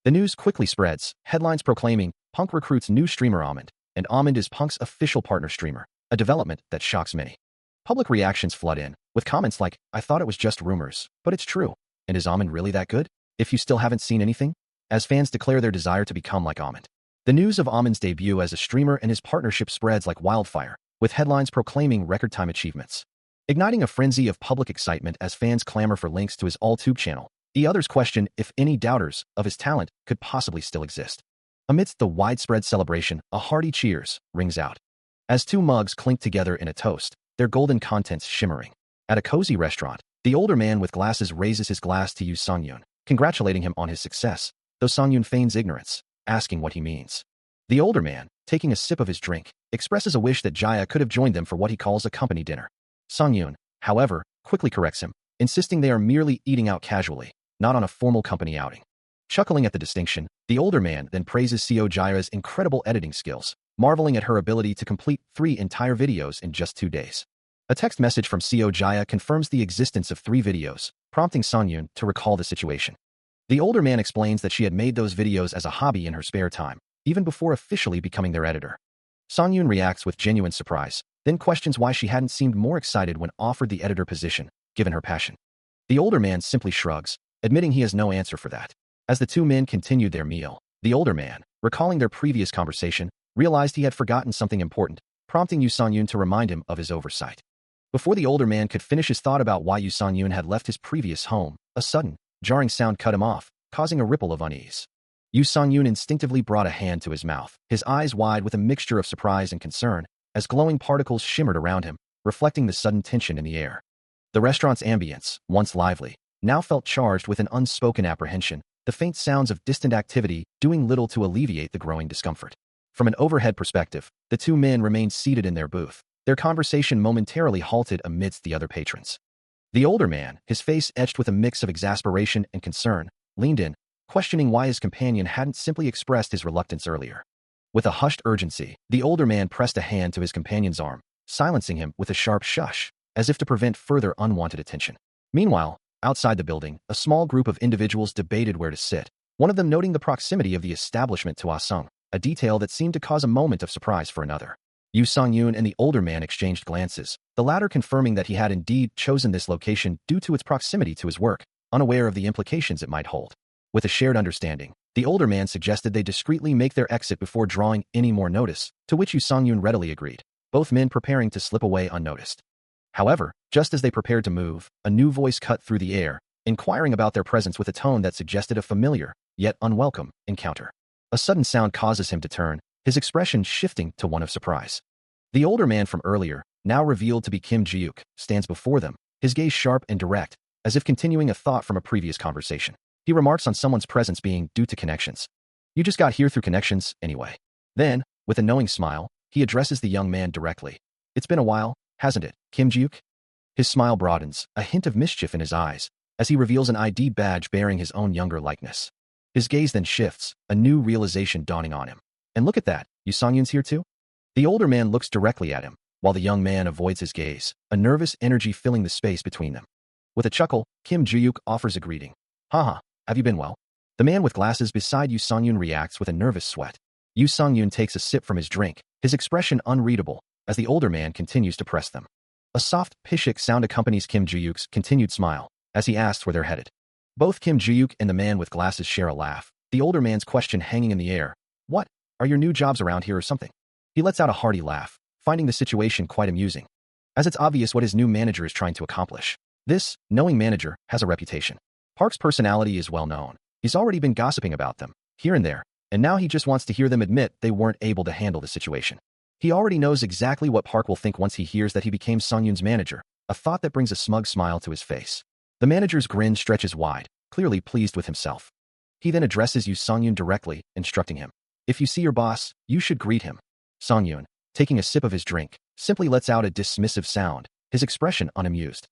The news quickly spreads, headlines proclaiming Punk recruits new streamer Amon, and Almond is Punk's official partner streamer, a development that shocks many. Public reactions flood in, with comments like, "I thought it was just rumors, but it's true. And is Almond really that good? If you still haven't seen anything?" As fans declare their desire to become like Almond. The news of Almond's debut as a streamer and his partnership spreads like wildfire, with headlines proclaiming record-time achievements. Igniting a frenzy of public excitement as fans clamor for links to his all-tube channel, the others question if any doubters of his talent could possibly still exist. Amidst the widespread celebration, a hearty cheers rings out. As two mugs clink together in a toast, their golden contents shimmering. At a cozy restaurant, the older man with glasses raises his glass to Yoo Sung-yoon, congratulating him on his success, though Sung-yoon feigns ignorance, asking what he means. The older man, taking a sip of his drink, expresses a wish that Jaya could have joined them for what he calls a company dinner. Sung-yoon, however, quickly corrects him, insisting they are merely eating out casually, not on a formal company outing. Chuckling at the distinction, the older man then praises Seo Jaya's incredible editing skills, marveling at her ability to complete 3 entire videos in just 2 days. A text message from Seo Jaya confirms the existence of 3 videos, prompting Sung-yoon to recall the situation. The older man explains that she had made those videos as a hobby in her spare time, even before officially becoming their editor. Sung-yoon reacts with genuine surprise, then questions why she hadn't seemed more excited when offered the editor position, given her passion. The older man simply shrugs, admitting he has no answer for that. As the two men continued their meal, the older man, recalling their previous conversation, realized he had forgotten something important, prompting Yoo Sung-yoon to remind him of his oversight. Before the older man could finish his thought about why Yoo Sung-yoon had left his previous home, a sudden, jarring sound cut him off, causing a ripple of unease. Yoo Sung-yoon instinctively brought a hand to his mouth, his eyes wide with a mixture of surprise and concern, as glowing particles shimmered around him, reflecting the sudden tension in the air. The restaurant's ambience, once lively, now felt charged with an unspoken apprehension, the faint sounds of distant activity doing little to alleviate the growing discomfort. From an overhead perspective, the two men remained seated in their booth, their conversation momentarily halted amidst the other patrons. The older man, his face etched with a mix of exasperation and concern, leaned in, questioning why his companion hadn't simply expressed his reluctance earlier. With a hushed urgency, the older man pressed a hand to his companion's arm, silencing him with a sharp shush, as if to prevent further unwanted attention. Meanwhile, outside the building, a small group of individuals debated where to sit, one of them noting the proximity of the establishment to Ah-sung, a detail that seemed to cause a moment of surprise for another. Yoo Sung-yoon and the older man exchanged glances, the latter confirming that he had indeed chosen this location due to its proximity to his work, unaware of the implications it might hold. With a shared understanding, the older man suggested they discreetly make their exit before drawing any more notice, to which Yoo Sung-yoon readily agreed, both men preparing to slip away unnoticed. However, just as they prepared to move, a new voice cut through the air, inquiring about their presence with a tone that suggested a familiar, yet unwelcome, encounter. A sudden sound causes him to turn, his expression shifting to one of surprise. The older man from earlier, now revealed to be Kim Ji-yook, stands before them, his gaze sharp and direct, as if continuing a thought from a previous conversation. He remarks on someone's presence being due to connections. "You just got here through connections, anyway." Then, with a knowing smile, he addresses the young man directly. "It's been a while, hasn't it, Kim Ji-yook?" His smile broadens, a hint of mischief in his eyes, as he reveals an ID badge bearing his own younger likeness. His gaze then shifts, a new realization dawning on him. "And look at that, Yoo Sung-yoon's here too?" The older man looks directly at him, while the young man avoids his gaze, a nervous energy filling the space between them. With a chuckle, Kim Ji-yook offers a greeting. "Haha, have you been well?" The man with glasses beside Yoo Sung-yoon reacts with a nervous sweat. Yoo Sung-yoon takes a sip from his drink, his expression unreadable, as the older man continues to press them. A soft, pishik sound accompanies Kim Ji-yook's continued smile, as he asks where they're headed. Both Kim Ji-yook and the man with glasses share a laugh, the older man's question hanging in the air. "What? Are your new jobs around here or something?" He lets out a hearty laugh, finding the situation quite amusing, as it's obvious what his new manager is trying to accomplish. This, knowing manager, has a reputation. Park's personality is well known. He's already been gossiping about them, here and there, and now he just wants to hear them admit they weren't able to handle the situation. He already knows exactly what Park will think once he hears that he became Sung-yoon's manager, a thought that brings a smug smile to his face. The manager's grin stretches wide, clearly pleased with himself. He then addresses Yoo Sung-yoon directly, instructing him. "If you see your boss, you should greet him." Sung-yoon, taking a sip of his drink, simply lets out a dismissive sound, his expression unamused.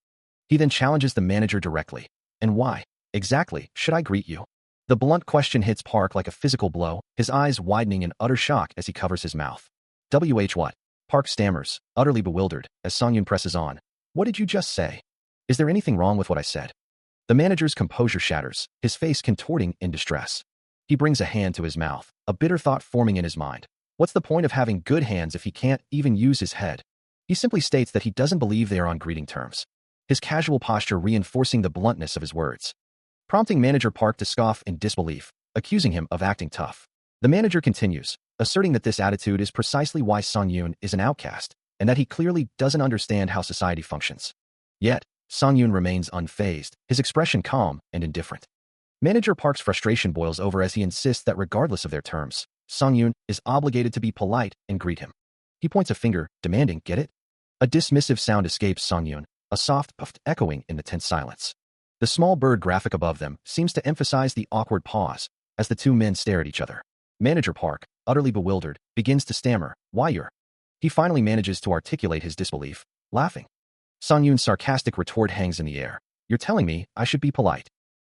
He then challenges the manager directly. "And why, exactly, should I greet you?" The blunt question hits Park like a physical blow, his eyes widening in utter shock as he covers his mouth. What? Park stammers, utterly bewildered, as Sung-yoon presses on. "What did you just say? Is there anything wrong with what I said?" The manager's composure shatters, his face contorting in distress. He brings a hand to his mouth, a bitter thought forming in his mind. What's the point of having good hands if he can't even use his head? He simply states that he doesn't believe they are on greeting terms, his casual posture reinforcing the bluntness of his words, prompting Manager Park to scoff in disbelief, accusing him of acting tough. The manager continues, asserting that this attitude is precisely why Sung-yoon is an outcast, and that he clearly doesn't understand how society functions. Yet, Sung-yoon remains unfazed, his expression calm and indifferent. Manager Park's frustration boils over as he insists that regardless of their terms, Sung-yoon is obligated to be polite and greet him. He points a finger, demanding, "Get it?" A dismissive sound escapes Sung-yoon, a soft puff echoing in the tense silence. The small bird graphic above them seems to emphasize the awkward pause as the two men stare at each other. Manager Park, utterly bewildered, begins to stammer, "Why you're?" He finally manages to articulate his disbelief, laughing. Sung-yoon's sarcastic retort hangs in the air. "You're telling me I should be polite?"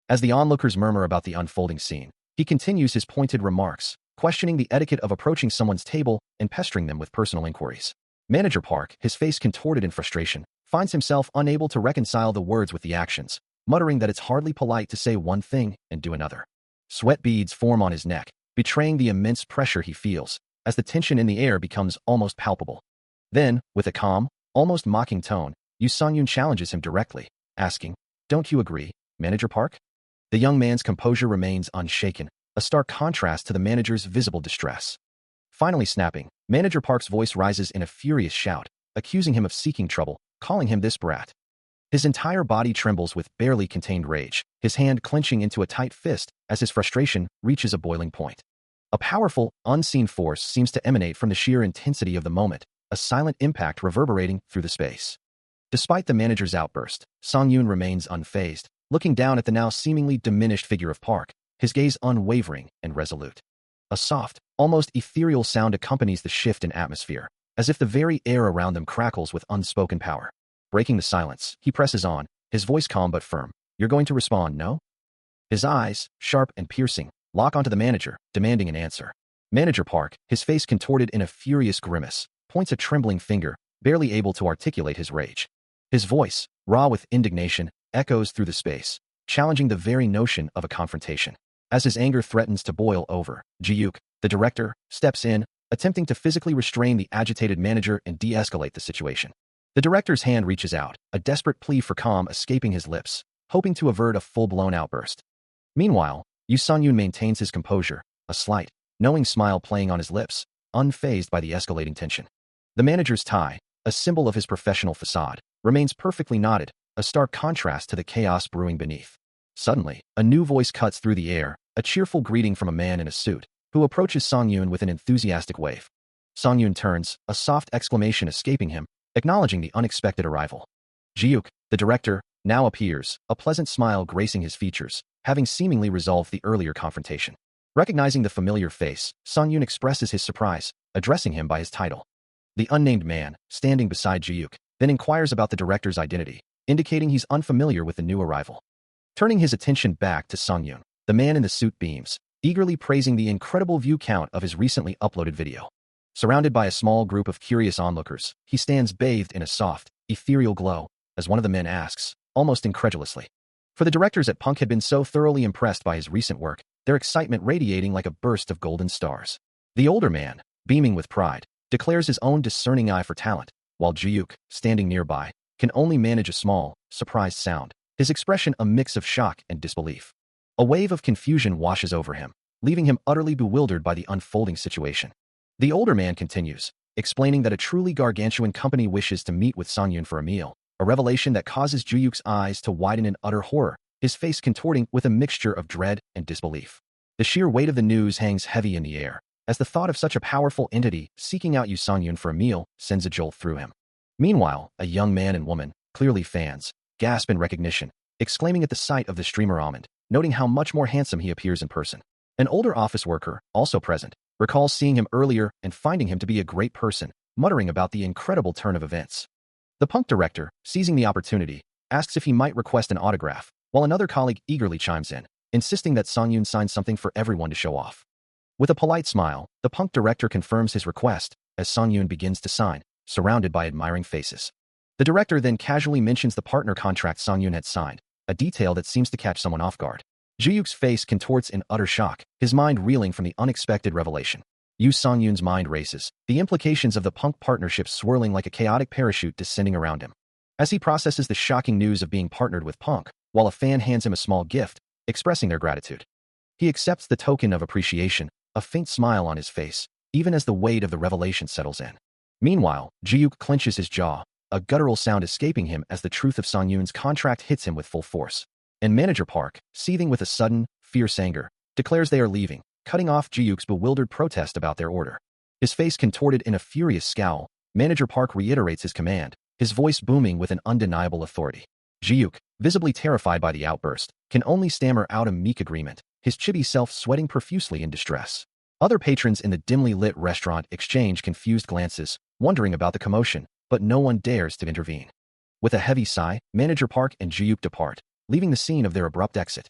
As the onlookers murmur about the unfolding scene, he continues his pointed remarks, questioning the etiquette of approaching someone's table and pestering them with personal inquiries. Manager Park, his face contorted in frustration, finds himself unable to reconcile the words with the actions, muttering that it's hardly polite to say one thing and do another. Sweat beads form on his neck, betraying the immense pressure he feels, as the tension in the air becomes almost palpable. Then, with a calm, almost mocking tone, Sung-yoon challenges him directly, asking, "Don't you agree, Manager Park?" The young man's composure remains unshaken, a stark contrast to the manager's visible distress. Finally snapping, Manager Park's voice rises in a furious shout, accusing him of seeking trouble, calling him this brat. His entire body trembles with barely contained rage, his hand clenching into a tight fist as his frustration reaches a boiling point. A powerful, unseen force seems to emanate from the sheer intensity of the moment, a silent impact reverberating through the space. Despite the manager's outburst, Sung-yoon remains unfazed, looking down at the now seemingly diminished figure of Park, his gaze unwavering and resolute. A soft, almost ethereal sound accompanies the shift in atmosphere, as if the very air around them crackles with unspoken power. Breaking the silence, he presses on, his voice calm but firm. "You're going to respond, no?" His eyes, sharp and piercing, lock onto the manager, demanding an answer. Manager Park, his face contorted in a furious grimace, points a trembling finger, barely able to articulate his rage. His voice, raw with indignation, echoes through the space, challenging the very notion of a confrontation. As his anger threatens to boil over, Ji-yook, the director, steps in, attempting to physically restrain the agitated manager and de-escalate the situation. The director's hand reaches out, a desperate plea for calm escaping his lips, hoping to avert a full-blown outburst. Meanwhile, Sung-yoon maintains his composure, a slight, knowing smile playing on his lips, unfazed by the escalating tension. The manager's tie, a symbol of his professional facade, remains perfectly knotted, a stark contrast to the chaos brewing beneath. Suddenly, a new voice cuts through the air, a cheerful greeting from a man in a suit, who approaches Sung-yoon with an enthusiastic wave. Sung-yoon turns, a soft exclamation escaping him, acknowledging the unexpected arrival. Ji-yook, the director, now appears, a pleasant smile gracing his features, having seemingly resolved the earlier confrontation. Recognizing the familiar face, Sung-yoon expresses his surprise, addressing him by his title. The unnamed man, standing beside Ji-yook, then inquires about the director's identity, indicating he's unfamiliar with the new arrival. Turning his attention back to Sung-yoon, the man in the suit beams, eagerly praising the incredible view count of his recently uploaded video. Surrounded by a small group of curious onlookers, he stands bathed in a soft, ethereal glow, as one of the men asks, almost incredulously. For the directors at Punk had been so thoroughly impressed by his recent work, their excitement radiating like a burst of golden stars. The older man, beaming with pride, declares his own discerning eye for talent, while Ji-yook, standing nearby, can only manage a small, surprised sound, his expression a mix of shock and disbelief. A wave of confusion washes over him, leaving him utterly bewildered by the unfolding situation. The older man continues, explaining that a truly gargantuan company wishes to meet with Sung-yoon for a meal, a revelation that causes Ji-yook's eyes to widen in utter horror, his face contorting with a mixture of dread and disbelief. The sheer weight of the news hangs heavy in the air, as the thought of such a powerful entity seeking out Sung-yoon for a meal sends a jolt through him. Meanwhile, a young man and woman, clearly fans, gasp in recognition, exclaiming at the sight of the streamer Almond, noting how much more handsome he appears in person. An older office worker, also present, recalls seeing him earlier and finding him to be a great person, muttering about the incredible turn of events. The Punk director, seizing the opportunity, asks if he might request an autograph, while another colleague eagerly chimes in, insisting that Sung-yoon sign something for everyone to show off. With a polite smile, the Punk director confirms his request, as Sung-yoon begins to sign, surrounded by admiring faces. The director then casually mentions the partner contract Sung-yoon had signed, a detail that seems to catch someone off guard. Ji-yook's face contorts in utter shock, his mind reeling from the unexpected revelation. Yu Songyun's mind races, the implications of the punk partnership swirling like a chaotic parachute descending around him. As he processes the shocking news of being partnered with Punk, while a fan hands him a small gift, expressing their gratitude. He accepts the token of appreciation, a faint smile on his face, even as the weight of the revelation settles in. Meanwhile, Ji-Yuk clenches his jaw, a guttural sound escaping him as the truth of Songyun's contract hits him with full force. And Manager Park, seething with a sudden, fierce anger, declares they are leaving, cutting off Ji-Yuk's bewildered protest about their order. His face contorted in a furious scowl, Manager Park reiterates his command, his voice booming with an undeniable authority. Ji-Yuk, visibly terrified by the outburst, can only stammer out a meek agreement, his chibi self sweating profusely in distress. Other patrons in the dimly lit restaurant exchange confused glances, wondering about the commotion, but no one dares to intervene. With a heavy sigh, Manager Park and Ji-Yuk depart, leaving the scene of their abrupt exit.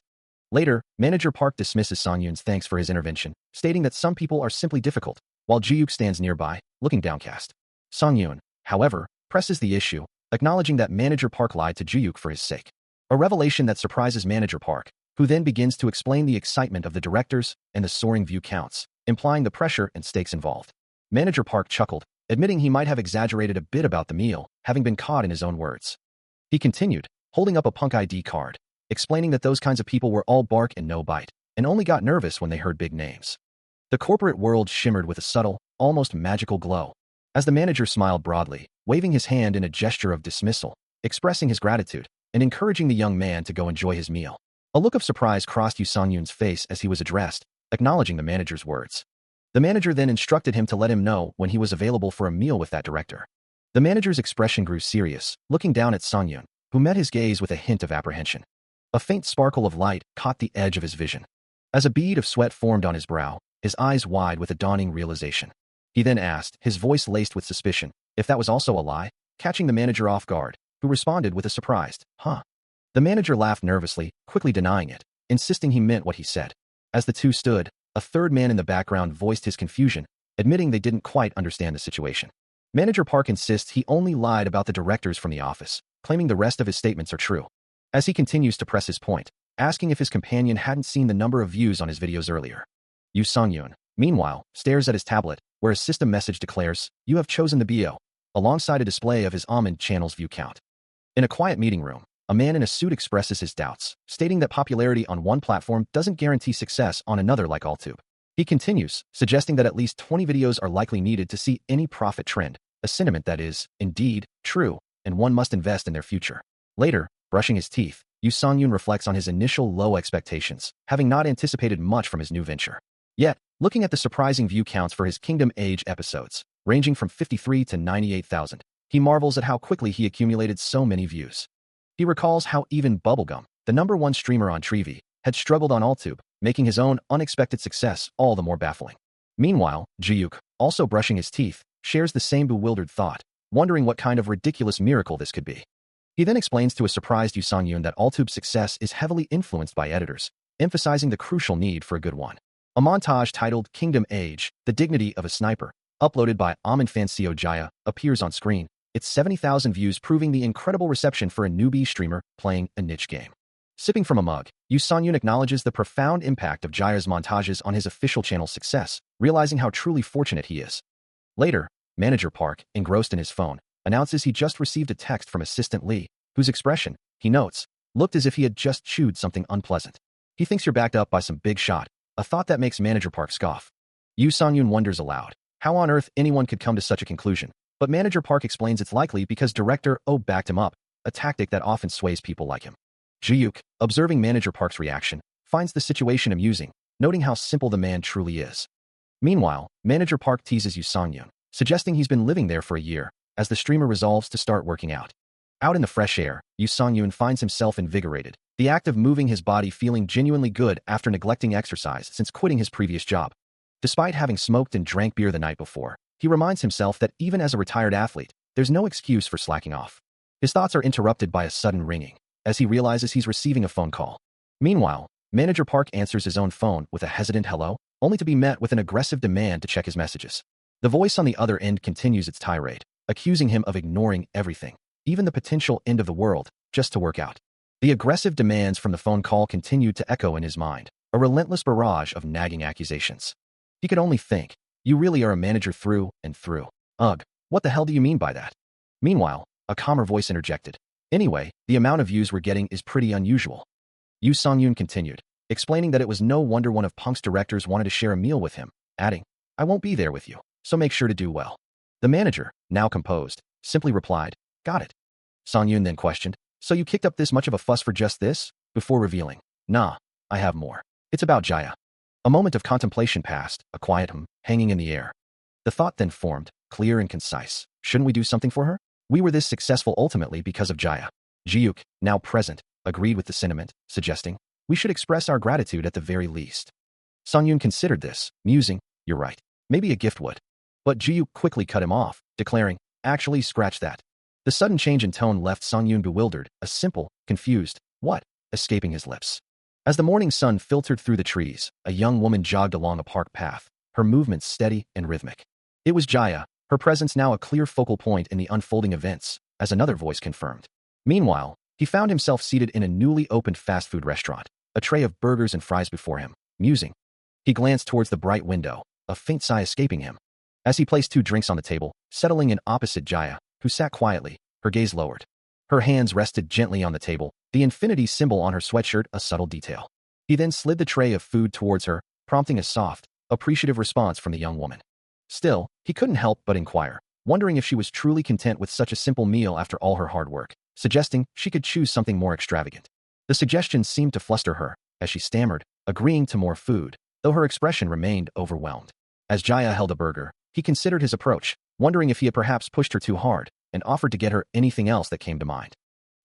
Later, Manager Park dismisses Songyun's thanks for his intervention, stating that some people are simply difficult, while Ji-Yuk stands nearby, looking downcast. Songyun, however, presses the issue, acknowledging that Manager Park lied to Ji-Yuk for his sake. A revelation that surprises Manager Park, who then begins to explain the excitement of the directors and the soaring view counts, implying the pressure and stakes involved. Manager Park chuckled, admitting he might have exaggerated a bit about the meal, having been caught in his own words. He continued, holding up a Punk ID card, explaining that those kinds of people were all bark and no bite, and only got nervous when they heard big names. The corporate world shimmered with a subtle, almost magical glow, as the manager smiled broadly, waving his hand in a gesture of dismissal, expressing his gratitude, and encouraging the young man to go enjoy his meal. A look of surprise crossed Yu Songyun's face as he was addressed, acknowledging the manager's words. The manager then instructed him to let him know when he was available for a meal with that director. The manager's expression grew serious, looking down at Songyun, who met his gaze with a hint of apprehension. A faint sparkle of light caught the edge of his vision. As a bead of sweat formed on his brow, his eyes wide with a dawning realization. He then asked, his voice laced with suspicion, if that was also a lie, catching the manager off guard, who responded with a surprised, huh? The manager laughed nervously, quickly denying it, insisting he meant what he said. As the two stood, a third man in the background voiced his confusion, admitting they didn't quite understand the situation. Manager Park insists he only lied about the directors from the office, claiming the rest of his statements are true. As he continues to press his point, asking if his companion hadn't seen the number of views on his videos earlier. Yu Songyun, meanwhile, stares at his tablet, where a system message declares, "You have chosen the BO," alongside a display of his Almond channel's view count. In a quiet meeting room, a man in a suit expresses his doubts, stating that popularity on one platform doesn't guarantee success on another like AllTube. He continues, suggesting that at least 20 videos are likely needed to see any profit trend, a sentiment that is, indeed, true, and one must invest in their future. Later, brushing his teeth, Yu Songyun reflects on his initial low expectations, having not anticipated much from his new venture. Yet, looking at the surprising view counts for his Kingdom Age episodes, ranging from 53 to 98,000, he marvels at how quickly he accumulated so many views. He recalls how even Bubblegum, the #1 streamer on Treevee, had struggled on AllTube, making his own unexpected success all the more baffling. Meanwhile, Ji-Yuk, also brushing his teeth, shares the same bewildered thought, wondering what kind of ridiculous miracle this could be. He then explains to a surprised Yu Songyun that AllTube's success is heavily influenced by editors, emphasizing the crucial need for a good one. A montage titled Kingdom Age, The Dignity of a Sniper, uploaded by Amanfancio Jaya, appears on screen, its 70,000 views proving the incredible reception for a newbie streamer playing a niche game. Sipping from a mug, Yu Songyun acknowledges the profound impact of Jaya's montages on his official channel's success, realizing how truly fortunate he is. Later, Manager Park, engrossed in his phone, announces he just received a text from Assistant Lee, whose expression, he notes, looked as if he had just chewed something unpleasant. He thinks you're backed up by some big shot, a thought that makes Manager Park scoff. Yu Songyun wonders aloud, how on earth anyone could come to such a conclusion, but Manager Park explains it's likely because Director O backed him up, a tactic that often sways people like him. Ji-Yuk, observing Manager Park's reaction, finds the situation amusing, noting how simple the man truly is. Meanwhile, Manager Park teases Yu Songyun, suggesting he's been living there for a year, as the streamer resolves to start working out. Out in the fresh air, Yu Songyun finds himself invigorated, the act of moving his body feeling genuinely good after neglecting exercise since quitting his previous job. Despite having smoked and drank beer the night before, he reminds himself that even as a retired athlete, there's no excuse for slacking off. His thoughts are interrupted by a sudden ringing, as he realizes he's receiving a phone call. Meanwhile, Manager Park answers his own phone with a hesitant hello, only to be met with an aggressive demand to check his messages. The voice on the other end continues its tirade, accusing him of ignoring everything, even the potential end of the world, just to work out. The aggressive demands from the phone call continued to echo in his mind, a relentless barrage of nagging accusations. He could only think, You really are a manager through and through. Ugh, what the hell do you mean by that? Meanwhile, a calmer voice interjected. Anyway, the amount of views we're getting is pretty unusual. Yu Songyun continued, explaining that it was no wonder one of Punk's directors wanted to share a meal with him, adding, I won't be there with you, so make sure to do well. The manager, now composed, simply replied, got it. Songyun then questioned, so you kicked up this much of a fuss for just this? Before revealing, nah, I have more. It's about Jaya. A moment of contemplation passed, a quiet hanging in the air. The thought then formed, clear and concise. Shouldn't we do something for her? We were this successful ultimately because of Jaya. Jiuk, now present, agreed with the sentiment, suggesting, we should express our gratitude at the very least. Songyun considered this, musing, you're right. Maybe a gift would. But Jiuk quickly cut him off, declaring, actually scratch that. The sudden change in tone left Songyun bewildered, a simple, confused, what, escaping his lips. As the morning sun filtered through the trees, a young woman jogged along a park path, her movements steady and rhythmic. It was Jaya, her presence now a clear focal point in the unfolding events, as another voice confirmed. Meanwhile, he found himself seated in a newly opened fast food restaurant, a tray of burgers and fries before him, musing. He glanced towards the bright window, a faint sigh escaping him. As he placed 2 drinks on the table, settling in opposite Jaya, who sat quietly, her gaze lowered. Her hands rested gently on the table, the infinity symbol on her sweatshirt a subtle detail. He then slid the tray of food towards her, prompting a soft, appreciative response from the young woman. Still, he couldn't help but inquire, wondering if she was truly content with such a simple meal after all her hard work, suggesting she could choose something more extravagant. The suggestion seemed to fluster her, as she stammered, agreeing to more food, though her expression remained overwhelmed. As Jaya held a burger, he considered his approach, wondering if he had perhaps pushed her too hard, and offered to get her anything else that came to mind.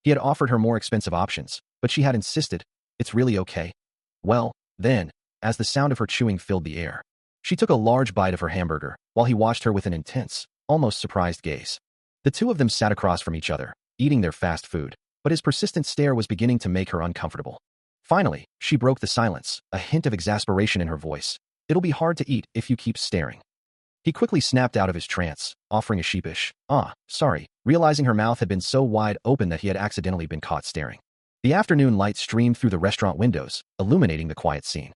He had offered her more expensive options, but she had insisted, it's really okay. Well, then, as the sound of her chewing filled the air, she took a large bite of her hamburger, while he watched her with an intense, almost surprised gaze. The two of them sat across from each other, eating their fast food, but his persistent stare was beginning to make her uncomfortable. Finally, she broke the silence, a hint of exasperation in her voice. It'll be hard to eat if you keep staring. He quickly snapped out of his trance, offering a sheepish, sorry, realizing her mouth had been so wide open that he had accidentally been caught staring. The afternoon light streamed through the restaurant windows, illuminating the quiet scene.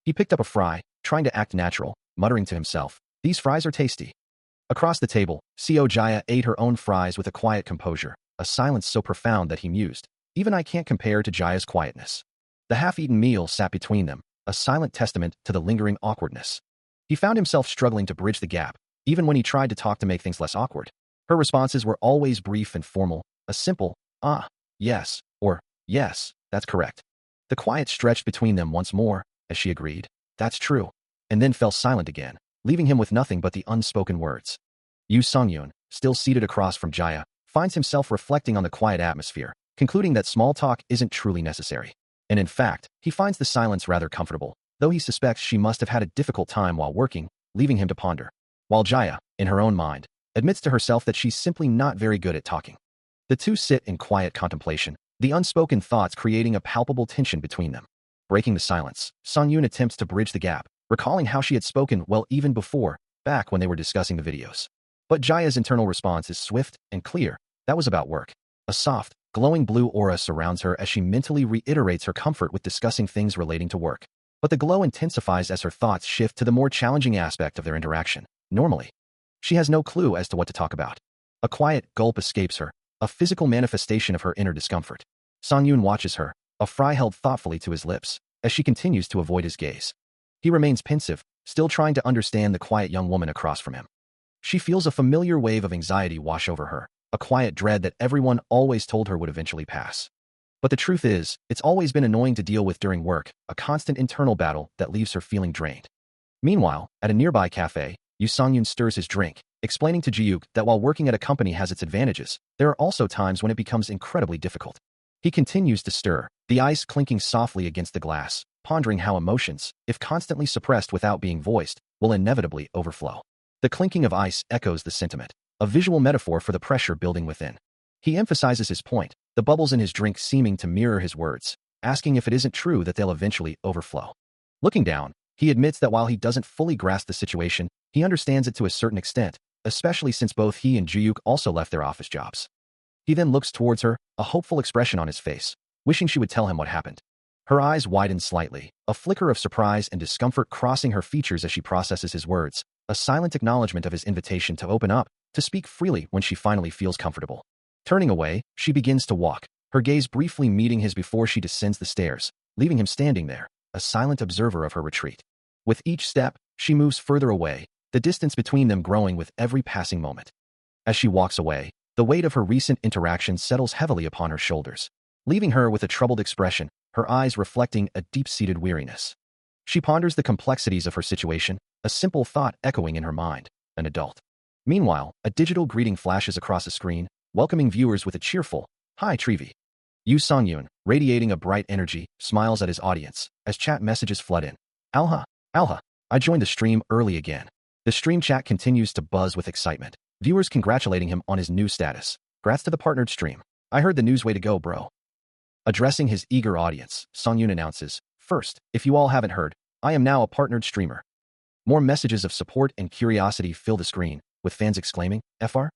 He picked up a fry, trying to act natural, muttering to himself, these fries are tasty. Across the table, Co Jaya ate her own fries with a quiet composure, a silence so profound that he mused, even I can't compare to Jaya's quietness. The half-eaten meal sat between them, a silent testament to the lingering awkwardness. He found himself struggling to bridge the gap, even when he tried to talk to make things less awkward. Her responses were always brief and formal, a simple, yes, or yes, that's correct. The quiet stretched between them once more, as she agreed, that's true, and then fell silent again, leaving him with nothing but the unspoken words. Yu Songyun, still seated across from Jaya, finds himself reflecting on the quiet atmosphere, concluding that small talk isn't truly necessary. And in fact, he finds the silence rather comfortable, though he suspects she must have had a difficult time while working, leaving him to ponder. While Jaya, in her own mind, admits to herself that she's simply not very good at talking. The two sit in quiet contemplation, the unspoken thoughts creating a palpable tension between them. Breaking the silence, Songyun attempts to bridge the gap, recalling how she had spoken well even before, back when they were discussing the videos. But Jaya's internal response is swift and clear. That was about work. A soft, glowing blue aura surrounds her as she mentally reiterates her comfort with discussing things relating to work. But the glow intensifies as her thoughts shift to the more challenging aspect of their interaction. Normally, she has no clue as to what to talk about. A quiet gulp escapes her, a physical manifestation of her inner discomfort. Songyun watches her, a fry held thoughtfully to his lips, as she continues to avoid his gaze. He remains pensive, still trying to understand the quiet young woman across from him. She feels a familiar wave of anxiety wash over her, a quiet dread that everyone always told her would eventually pass. But the truth is, it's always been annoying to deal with during work, a constant internal battle that leaves her feeling drained. Meanwhile, at a nearby cafe, Yu Songyun stirs his drink, explaining to Jiuk that while working at a company has its advantages, there are also times when it becomes incredibly difficult. He continues to stir, the ice clinking softly against the glass, pondering how emotions, if constantly suppressed without being voiced, will inevitably overflow. The clinking of ice echoes the sentiment, a visual metaphor for the pressure building within. He emphasizes his point, the bubbles in his drink seeming to mirror his words, asking if it isn't true that they'll eventually overflow. Looking down, he admits that while he doesn't fully grasp the situation, he understands it to a certain extent, especially since both he and Juyuk also left their office jobs. He then looks towards her, a hopeful expression on his face, wishing she would tell him what happened. Her eyes widen slightly, a flicker of surprise and discomfort crossing her features as she processes his words, a silent acknowledgement of his invitation to open up, to speak freely when she finally feels comfortable. Turning away, she begins to walk, her gaze briefly meeting his before she descends the stairs, leaving him standing there, a silent observer of her retreat. With each step, she moves further away, the distance between them growing with every passing moment. As she walks away, the weight of her recent interaction settles heavily upon her shoulders, leaving her with a troubled expression, her eyes reflecting a deep-seated weariness. She ponders the complexities of her situation, a simple thought echoing in her mind, an adult. Meanwhile, a digital greeting flashes across a screen, welcoming viewers with a cheerful, "Hi, Trevi." Yu Songyun, radiating a bright energy, smiles at his audience as chat messages flood in. Alha, Alha, I joined the stream early again. The stream chat continues to buzz with excitement, viewers congratulating him on his new status. Grats to the partnered stream. I heard the news, way to go, bro. Addressing his eager audience, Songyun announces, "First, if you all haven't heard, I am now a partnered streamer." More messages of support and curiosity fill the screen, with fans exclaiming, "FR?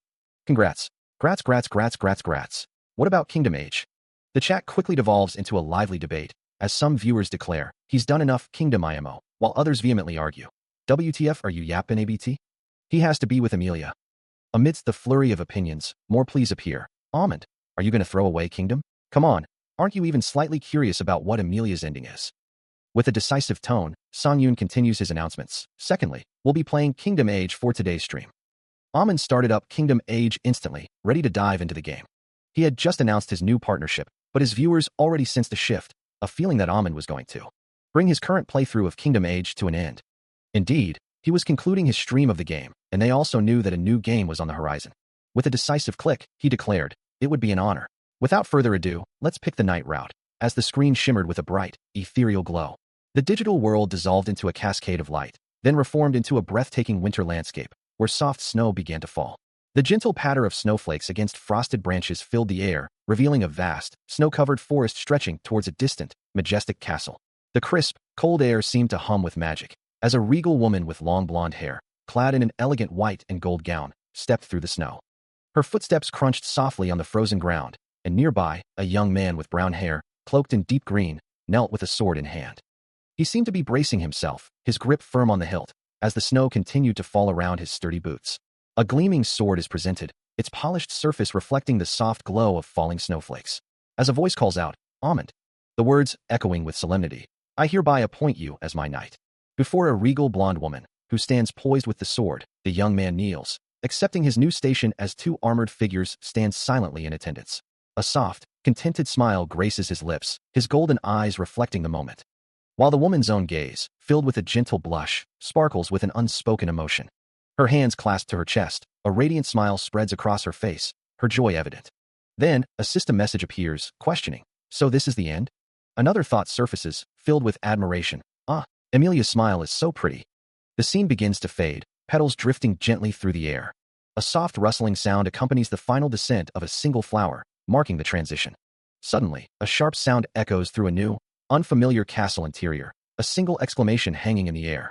Congrats. Grats, grats, grats, grats, grats. What about Kingdom Age?" The chat quickly devolves into a lively debate, as some viewers declare, "He's done enough Kingdom IMO," while others vehemently argue, "WTF, are you yappin' ABT? He has to be with Amelia." Amidst the flurry of opinions, more pleas appear. "Almond, are you going to throw away Kingdom? Come on, aren't you even slightly curious about what Amelia's ending is?" With a decisive tone, Songyun continues his announcements. "Secondly, we'll be playing Kingdom Age for today's stream." Amon started up Kingdom Age instantly, ready to dive into the game. He had just announced his new partnership, but his viewers already sensed a shift, a feeling that Amon was going to bring his current playthrough of Kingdom Age to an end. Indeed, he was concluding his stream of the game, and they also knew that a new game was on the horizon. With a decisive click, he declared, "It would be an honor. Without further ado, let's pick the night route." As the screen shimmered with a bright, ethereal glow, the digital world dissolved into a cascade of light, then reformed into a breathtaking winter landscape, where soft snow began to fall. The gentle patter of snowflakes against frosted branches filled the air, revealing a vast, snow-covered forest stretching towards a distant, majestic castle. The crisp, cold air seemed to hum with magic, as a regal woman with long blonde hair, clad in an elegant white and gold gown, stepped through the snow. Her footsteps crunched softly on the frozen ground, and nearby, a young man with brown hair, cloaked in deep green, knelt with a sword in hand. He seemed to be bracing himself, his grip firm on the hilt, as the snow continued to fall around his sturdy boots. A gleaming sword is presented, its polished surface reflecting the soft glow of falling snowflakes. As a voice calls out, "Almond," the words echoing with solemnity, "I hereby appoint you as my knight." Before a regal blonde woman, who stands poised with the sword, the young man kneels, accepting his new station as two armored figures stand silently in attendance. A soft, contented smile graces his lips, his golden eyes reflecting the moment, while the woman's own gaze, filled with a gentle blush, sparkles with an unspoken emotion. Her hands clasped to her chest, a radiant smile spreads across her face, her joy evident. Then, a system message appears, questioning, "So this is the end?" Another thought surfaces, filled with admiration. "Ah, Amelia's smile is so pretty." The scene begins to fade, petals drifting gently through the air. A soft rustling sound accompanies the final descent of a single flower, marking the transition. Suddenly, a sharp sound echoes through a new, unfamiliar castle interior, a single exclamation hanging in the air.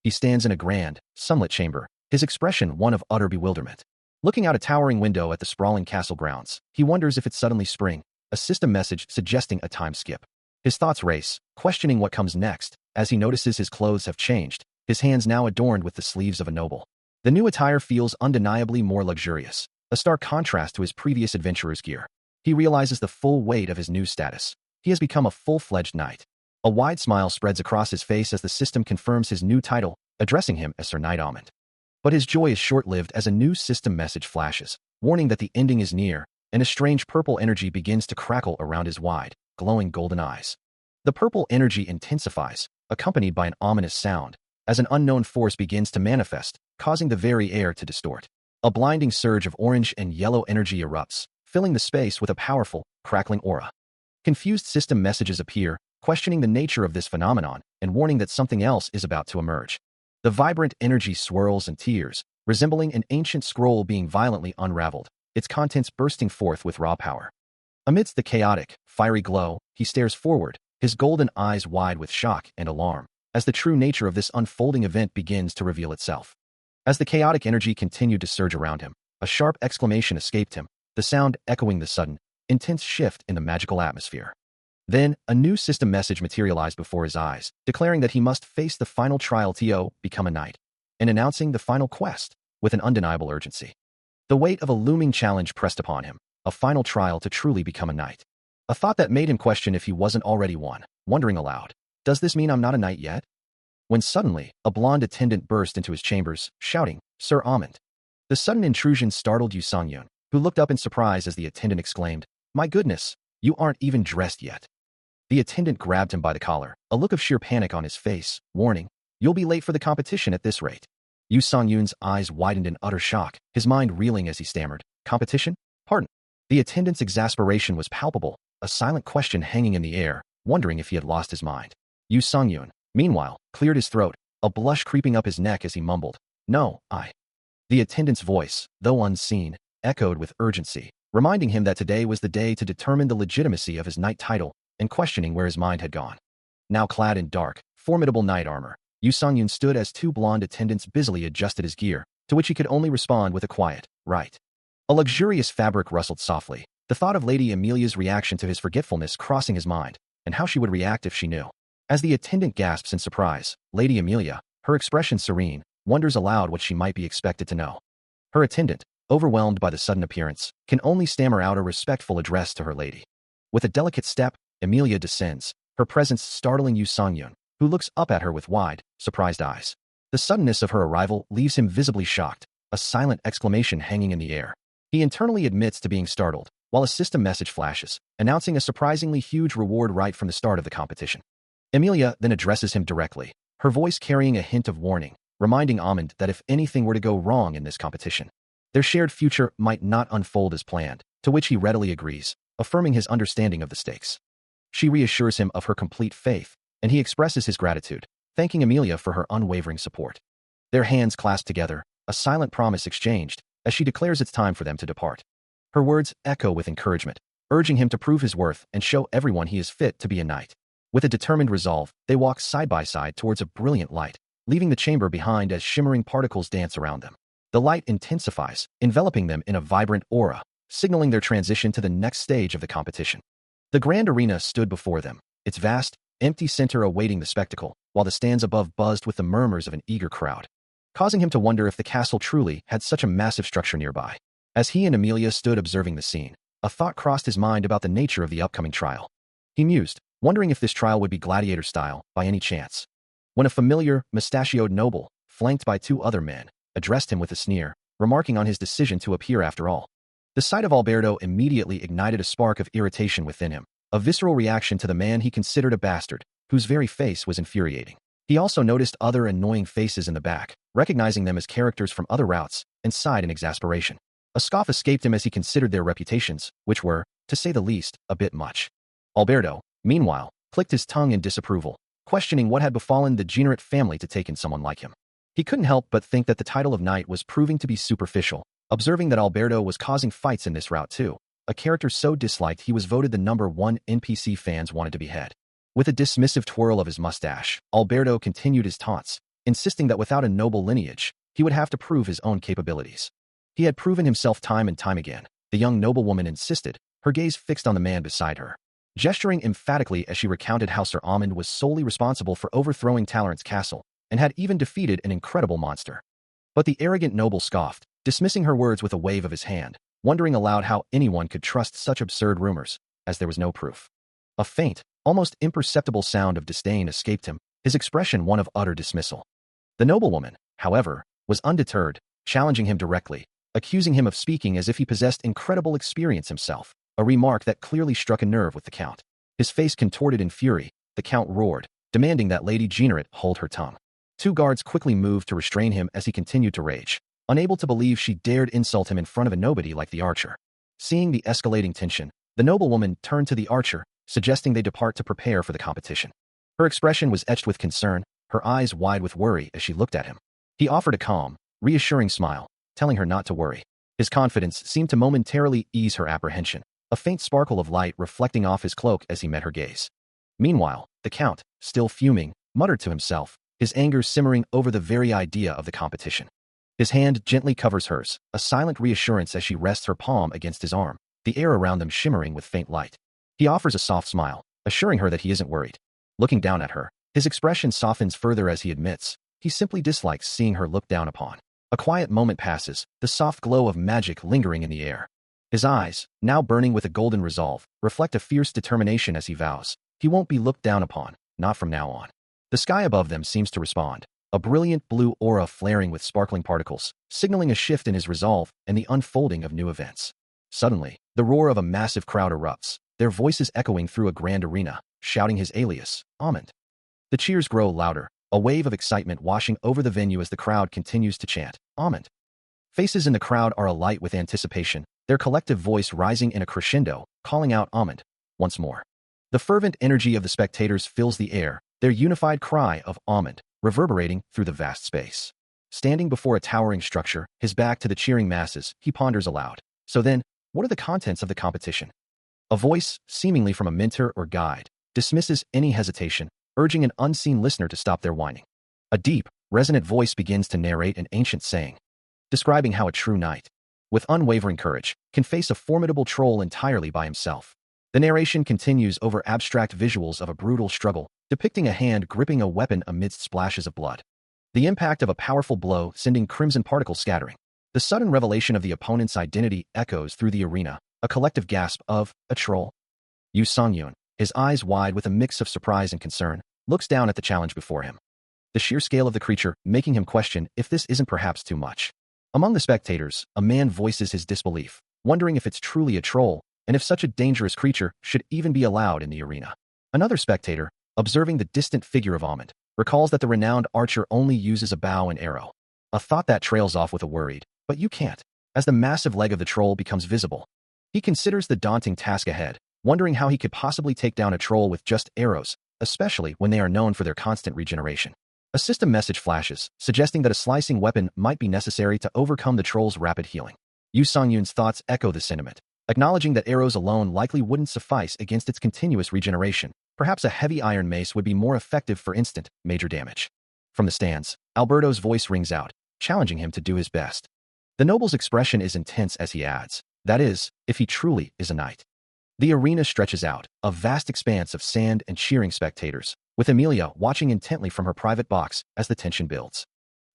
He stands in a grand, sunlit chamber, his expression one of utter bewilderment. Looking out a towering window at the sprawling castle grounds, he wonders if it's suddenly spring, a system message suggesting a time skip. His thoughts race, questioning what comes next, as he notices his clothes have changed, his hands now adorned with the sleeves of a noble. The new attire feels undeniably more luxurious, a stark contrast to his previous adventurer's gear. He realizes the full weight of his new status. He has become a full-fledged knight. A wide smile spreads across his face as the system confirms his new title, addressing him as Sir Knight Almond. But his joy is short-lived as a new system message flashes, warning that the ending is near, and a strange purple energy begins to crackle around his wide, glowing golden eyes. The purple energy intensifies, accompanied by an ominous sound, as an unknown force begins to manifest, causing the very air to distort. A blinding surge of orange and yellow energy erupts, filling the space with a powerful, crackling aura. Confused system messages appear, questioning the nature of this phenomenon and warning that something else is about to emerge. The vibrant energy swirls and tears, resembling an ancient scroll being violently unraveled, its contents bursting forth with raw power. Amidst the chaotic, fiery glow, he stares forward, his golden eyes wide with shock and alarm, as the true nature of this unfolding event begins to reveal itself. As the chaotic energy continued to surge around him, a sharp exclamation escaped him, the sound echoing the sudden, intense shift in the magical atmosphere. Then, a new system message materialized before his eyes, declaring that he must face the final trial to become a knight. and announcing the final quest with an undeniable urgency. The weight of a looming challenge pressed upon him, a final trial to truly become a knight. A thought that made him question if he wasn't already one, wondering aloud, does this mean I'm not a knight yet? When suddenly, a blonde attendant burst into his chambers, shouting, Sir Amand. The sudden intrusion startled Yu Songyun, who looked up in surprise as the attendant exclaimed, My goodness, you aren't even dressed yet. The attendant grabbed him by the collar, a look of sheer panic on his face, warning, You'll be late for the competition at this rate. Yu Songyun's eyes widened in utter shock, his mind reeling as he stammered, Competition? Pardon. The attendant's exasperation was palpable, a silent question hanging in the air, wondering if he had lost his mind. Yu Songyun, meanwhile, cleared his throat, a blush creeping up his neck as he mumbled, No, I. The attendant's voice, though unseen, echoed with urgency, reminding him that today was the day to determine the legitimacy of his knight title and questioning where his mind had gone. Now clad in dark, formidable knight armor, Yu Songyun stood as two blonde attendants busily adjusted his gear, to which he could only respond with a quiet, right. A luxurious fabric rustled softly, the thought of Lady Amelia's reaction to his forgetfulness crossing his mind, and how she would react if she knew. As the attendant gasps in surprise, Lady Amelia, her expression serene, wonders aloud what she might be expected to know. Her attendant, overwhelmed by the sudden appearance, can only stammer out a respectful address to her lady. With a delicate step, Amelia descends, her presence startling Yu Songyun, who looks up at her with wide, surprised eyes. The suddenness of her arrival leaves him visibly shocked, a silent exclamation hanging in the air. He internally admits to being startled, while a system message flashes, announcing a surprisingly huge reward right from the start of the competition. Amelia then addresses him directly, her voice carrying a hint of warning, reminding Amand that if anything were to go wrong in this competition, their shared future might not unfold as planned, to which he readily agrees, affirming his understanding of the stakes. She reassures him of her complete faith, and he expresses his gratitude, thanking Amelia for her unwavering support. Their hands clasp together, a silent promise exchanged, as she declares it's time for them to depart. Her words echo with encouragement, urging him to prove his worth and show everyone he is fit to be a knight. With a determined resolve, they walk side by side towards a brilliant light, leaving the chamber behind as shimmering particles dance around them. The light intensifies, enveloping them in a vibrant aura, signaling their transition to the next stage of the competition. The grand arena stood before them, its vast, empty center awaiting the spectacle, while the stands above buzzed with the murmurs of an eager crowd, causing him to wonder if the castle truly had such a massive structure nearby. As he and Amelia stood observing the scene, a thought crossed his mind about the nature of the upcoming trial. He mused, wondering if this trial would be gladiator-style by any chance, when a familiar, mustachioed noble, flanked by two other men, addressed him with a sneer, remarking on his decision to appear after all. The sight of Alberto immediately ignited a spark of irritation within him, a visceral reaction to the man he considered a bastard, whose very face was infuriating. He also noticed other annoying faces in the back, recognizing them as characters from other routes, and sighed in exasperation. A scoff escaped him as he considered their reputations, which were, to say the least, a bit much. Alberto, meanwhile, clicked his tongue in disapproval, questioning what had befallen the degenerate family to take in someone like him. He couldn't help but think that the title of knight was proving to be superficial, observing that Alberto was causing fights in this route too, a character so disliked he was voted the #1 NPC fans wanted to behead. With a dismissive twirl of his mustache, Alberto continued his taunts, insisting that without a noble lineage, he would have to prove his own capabilities. He had proven himself time and time again, the young noblewoman insisted, her gaze fixed on the man beside her, gesturing emphatically as she recounted how Sir Amand was solely responsible for overthrowing Talorant's castle, and had even defeated an incredible monster. But the arrogant noble scoffed, dismissing her words with a wave of his hand, wondering aloud how anyone could trust such absurd rumors, as there was no proof. A faint, almost imperceptible sound of disdain escaped him, his expression one of utter dismissal. The noblewoman, however, was undeterred, challenging him directly, accusing him of speaking as if he possessed incredible experience himself, a remark that clearly struck a nerve with the count. His face contorted in fury, the count roared, demanding that Lady Degenerate hold her tongue. Two guards quickly moved to restrain him as he continued to rage, unable to believe she dared insult him in front of a nobody like the archer. Seeing the escalating tension, the noblewoman turned to the archer, suggesting they depart to prepare for the competition. Her expression was etched with concern, her eyes wide with worry as she looked at him. He offered a calm, reassuring smile, telling her not to worry. His confidence seemed to momentarily ease her apprehension, a faint sparkle of light reflecting off his cloak as he met her gaze. Meanwhile, the count, still fuming, muttered to himself, his anger simmering over the very idea of the competition. His hand gently covers hers, a silent reassurance as she rests her palm against his arm, the air around them shimmering with faint light. He offers a soft smile, assuring her that he isn't worried. Looking down at her, his expression softens further as he admits, he simply dislikes seeing her looked down upon. A quiet moment passes, the soft glow of magic lingering in the air. His eyes, now burning with a golden resolve, reflect a fierce determination as he vows, he won't be looked down upon, not from now on. The sky above them seems to respond, a brilliant blue aura flaring with sparkling particles, signaling a shift in his resolve and the unfolding of new events. Suddenly, the roar of a massive crowd erupts, their voices echoing through a grand arena, shouting his alias, Amand. The cheers grow louder, a wave of excitement washing over the venue as the crowd continues to chant, Amand. Faces in the crowd are alight with anticipation, their collective voice rising in a crescendo, calling out Amand once more. The fervent energy of the spectators fills the air, their unified cry of Amand reverberating through the vast space. Standing before a towering structure, his back to the cheering masses, he ponders aloud. So then, what are the contents of the competition? A voice, seemingly from a mentor or guide, dismisses any hesitation, urging an unseen listener to stop their whining. A deep, resonant voice begins to narrate an ancient saying, describing how a true knight, with unwavering courage, can face a formidable troll entirely by himself. The narration continues over abstract visuals of a brutal struggle, depicting a hand gripping a weapon amidst splashes of blood. The impact of a powerful blow sending crimson particles scattering. The sudden revelation of the opponent's identity echoes through the arena, a collective gasp of, a troll. Yu Songyun, his eyes wide with a mix of surprise and concern, looks down at the challenge before him. The sheer scale of the creature making him question if this isn't perhaps too much. Among the spectators, a man voices his disbelief, wondering if it's truly a troll, and if such a dangerous creature should even be allowed in the arena. Another spectator, observing the distant figure of Amand, recalls that the renowned archer only uses a bow and arrow. A thought that trails off with a worried, but you can't, as the massive leg of the troll becomes visible. He considers the daunting task ahead, wondering how he could possibly take down a troll with just arrows, especially when they are known for their constant regeneration. A system message flashes, suggesting that a slicing weapon might be necessary to overcome the troll's rapid healing. Yu Songyun's thoughts echo the sentiment, acknowledging that arrows alone likely wouldn't suffice against its continuous regeneration. Perhaps a heavy iron mace would be more effective for instant, major damage. From the stands, Alberto's voice rings out, challenging him to do his best. The noble's expression is intense as he adds, that is, if he truly is a knight. The arena stretches out, a vast expanse of sand and cheering spectators, with Emilia watching intently from her private box as the tension builds.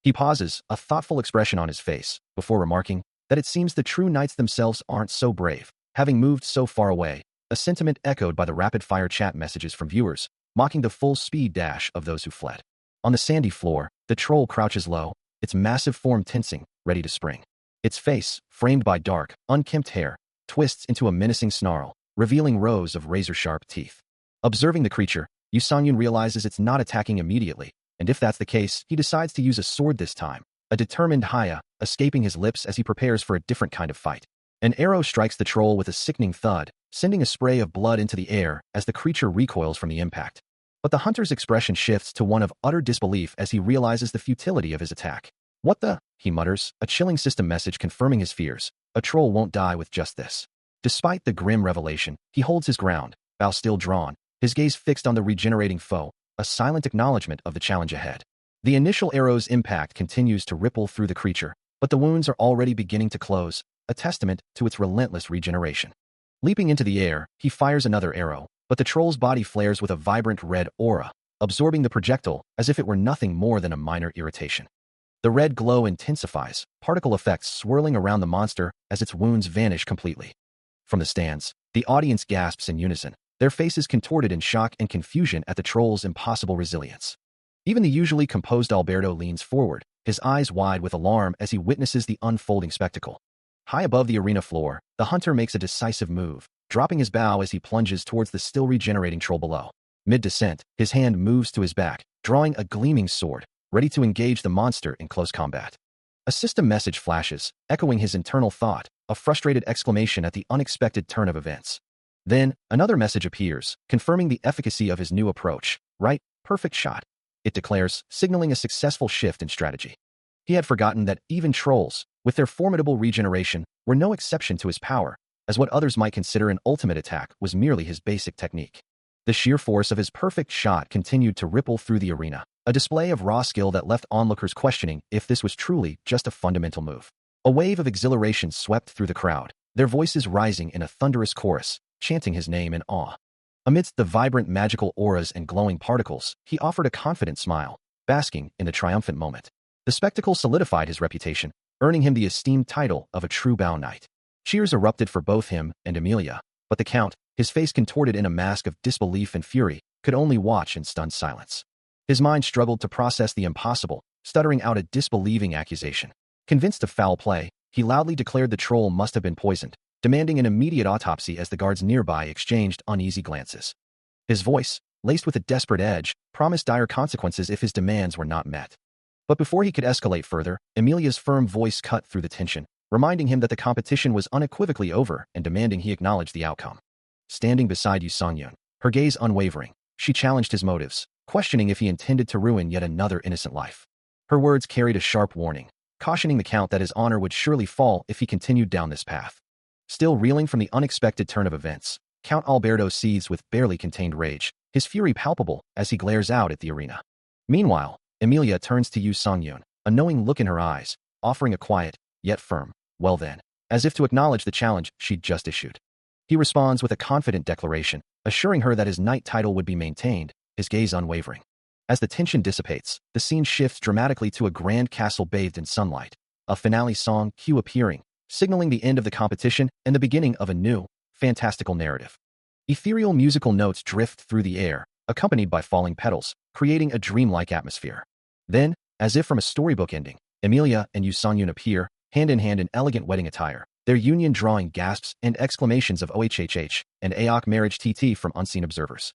He pauses, a thoughtful expression on his face, before remarking that it seems the true knights themselves aren't so brave, having moved so far away, a sentiment echoed by the rapid-fire chat messages from viewers, mocking the full-speed dash of those who fled. On the sandy floor, the troll crouches low, its massive form tensing, ready to spring. Its face, framed by dark, unkempt hair, twists into a menacing snarl, revealing rows of razor-sharp teeth. Observing the creature, Yu Songyun realizes it's not attacking immediately, and if that's the case, he decides to use a sword this time, a determined haya, escaping his lips as he prepares for a different kind of fight. An arrow strikes the troll with a sickening thud, sending a spray of blood into the air as the creature recoils from the impact. But the hunter's expression shifts to one of utter disbelief as he realizes the futility of his attack. What the? He mutters, a chilling system message confirming his fears. A troll won't die with just this. Despite the grim revelation, he holds his ground, bow still drawn, his gaze fixed on the regenerating foe, a silent acknowledgement of the challenge ahead. The initial arrow's impact continues to ripple through the creature, but the wounds are already beginning to close, a testament to its relentless regeneration. Leaping into the air, he fires another arrow, but the troll's body flares with a vibrant red aura, absorbing the projectile as if it were nothing more than a minor irritation. The red glow intensifies, particle effects swirling around the monster as its wounds vanish completely. From the stands, the audience gasps in unison, their faces contorted in shock and confusion at the troll's impossible resilience. Even the usually composed Alberto leans forward, his eyes wide with alarm as he witnesses the unfolding spectacle. High above the arena floor, the hunter makes a decisive move, dropping his bow as he plunges towards the still regenerating troll below. Mid-descent, his hand moves to his back, drawing a gleaming sword, ready to engage the monster in close combat. A system message flashes, echoing his internal thought, a frustrated exclamation at the unexpected turn of events. Then, another message appears, confirming the efficacy of his new approach. Right, perfect shot. It declares, signaling a successful shift in strategy. He had forgotten that even trolls, with their formidable regeneration, were no exception to his power, as what others might consider an ultimate attack was merely his basic technique. The sheer force of his perfect shot continued to ripple through the arena, a display of raw skill that left onlookers questioning if this was truly just a fundamental move. A wave of exhilaration swept through the crowd, their voices rising in a thunderous chorus, chanting his name in awe. Amidst the vibrant magical auras and glowing particles, he offered a confident smile, basking in the triumphant moment. The spectacle solidified his reputation, earning him the esteemed title of a true Bao Knight. Cheers erupted for both him and Emilia, but the Count, his face contorted in a mask of disbelief and fury, could only watch in stunned silence. His mind struggled to process the impossible, stuttering out a disbelieving accusation. Convinced of foul play, he loudly declared the troll must have been poisoned, demanding an immediate autopsy as the guards nearby exchanged uneasy glances. His voice, laced with a desperate edge, promised dire consequences if his demands were not met. But before he could escalate further, Emilia's firm voice cut through the tension, reminding him that the competition was unequivocally over and demanding he acknowledge the outcome. Standing beside Yu Songyun, her gaze unwavering, she challenged his motives, questioning if he intended to ruin yet another innocent life. Her words carried a sharp warning, cautioning the Count that his honor would surely fall if he continued down this path. Still reeling from the unexpected turn of events, Count Alberto seethes with barely contained rage, his fury palpable as he glares out at the arena. Meanwhile, Emilia turns to Yu Songyun, a knowing look in her eyes, offering a quiet, yet firm, "Well then," as if to acknowledge the challenge she'd just issued. He responds with a confident declaration, assuring her that his knight title would be maintained, his gaze unwavering. As the tension dissipates, the scene shifts dramatically to a grand castle bathed in sunlight, a finale song cue appearing, signaling the end of the competition and the beginning of a new, fantastical narrative. Ethereal musical notes drift through the air, accompanied by falling petals, creating a dreamlike atmosphere. Then, as if from a storybook ending, Emilia and Yu Songyun appear, hand in hand in elegant wedding attire, their union drawing gasps and exclamations of OHHH and AOK marriage TT from unseen observers.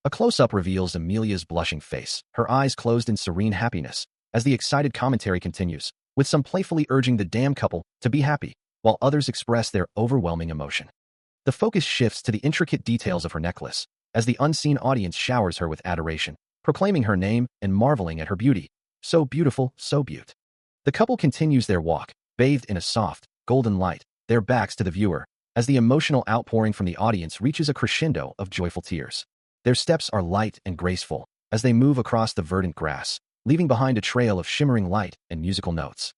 A close-up reveals Emilia's blushing face, her eyes closed in serene happiness, as the excited commentary continues, with some playfully urging the damn couple to be happy, while others express their overwhelming emotion. The focus shifts to the intricate details of her necklace, as the unseen audience showers her with adoration, proclaiming her name and marveling at her beauty. So beautiful, so beaut. The couple continues their walk, bathed in a soft, golden light, their backs to the viewer, as the emotional outpouring from the audience reaches a crescendo of joyful tears. Their steps are light and graceful, as they move across the verdant grass, leaving behind a trail of shimmering light and musical notes.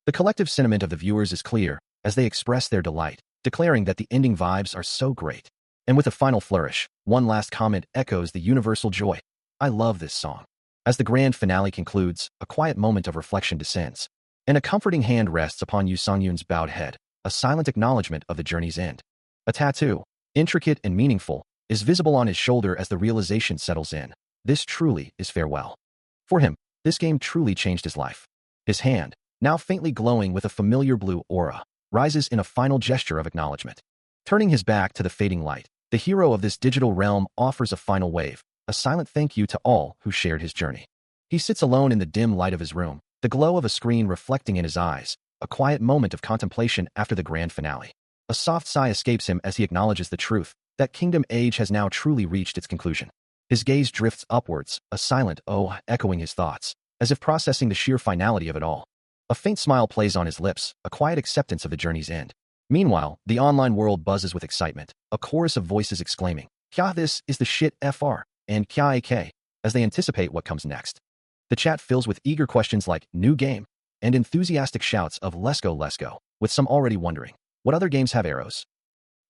The collective sentiment of the viewers is clear, as they express their delight, declaring that the ending vibes are so great. And with a final flourish, one last comment echoes the universal joy. "I love this song." As the grand finale concludes, a quiet moment of reflection descends, and a comforting hand rests upon Yu Songyun's bowed head, a silent acknowledgement of the journey's end. A tattoo, intricate and meaningful, is visible on his shoulder as the realization settles in. This truly is farewell. For him, this game truly changed his life. His hand, now faintly glowing with a familiar blue aura, rises in a final gesture of acknowledgement. Turning his back to the fading light, the hero of this digital realm offers a final wave, a silent thank you to all who shared his journey. He sits alone in the dim light of his room, the glow of a screen reflecting in his eyes, a quiet moment of contemplation after the grand finale. A soft sigh escapes him as he acknowledges the truth, that Kingdom Age has now truly reached its conclusion. His gaze drifts upwards, a silent "oh" echoing his thoughts, as if processing the sheer finality of it all. A faint smile plays on his lips, a quiet acceptance of the journey's end. Meanwhile, the online world buzzes with excitement, a chorus of voices exclaiming, "Kya this is the shit FR," and "Kya AK," as they anticipate what comes next. The chat fills with eager questions like "new game," and enthusiastic shouts of let's go," with some already wondering, what other games have arrows?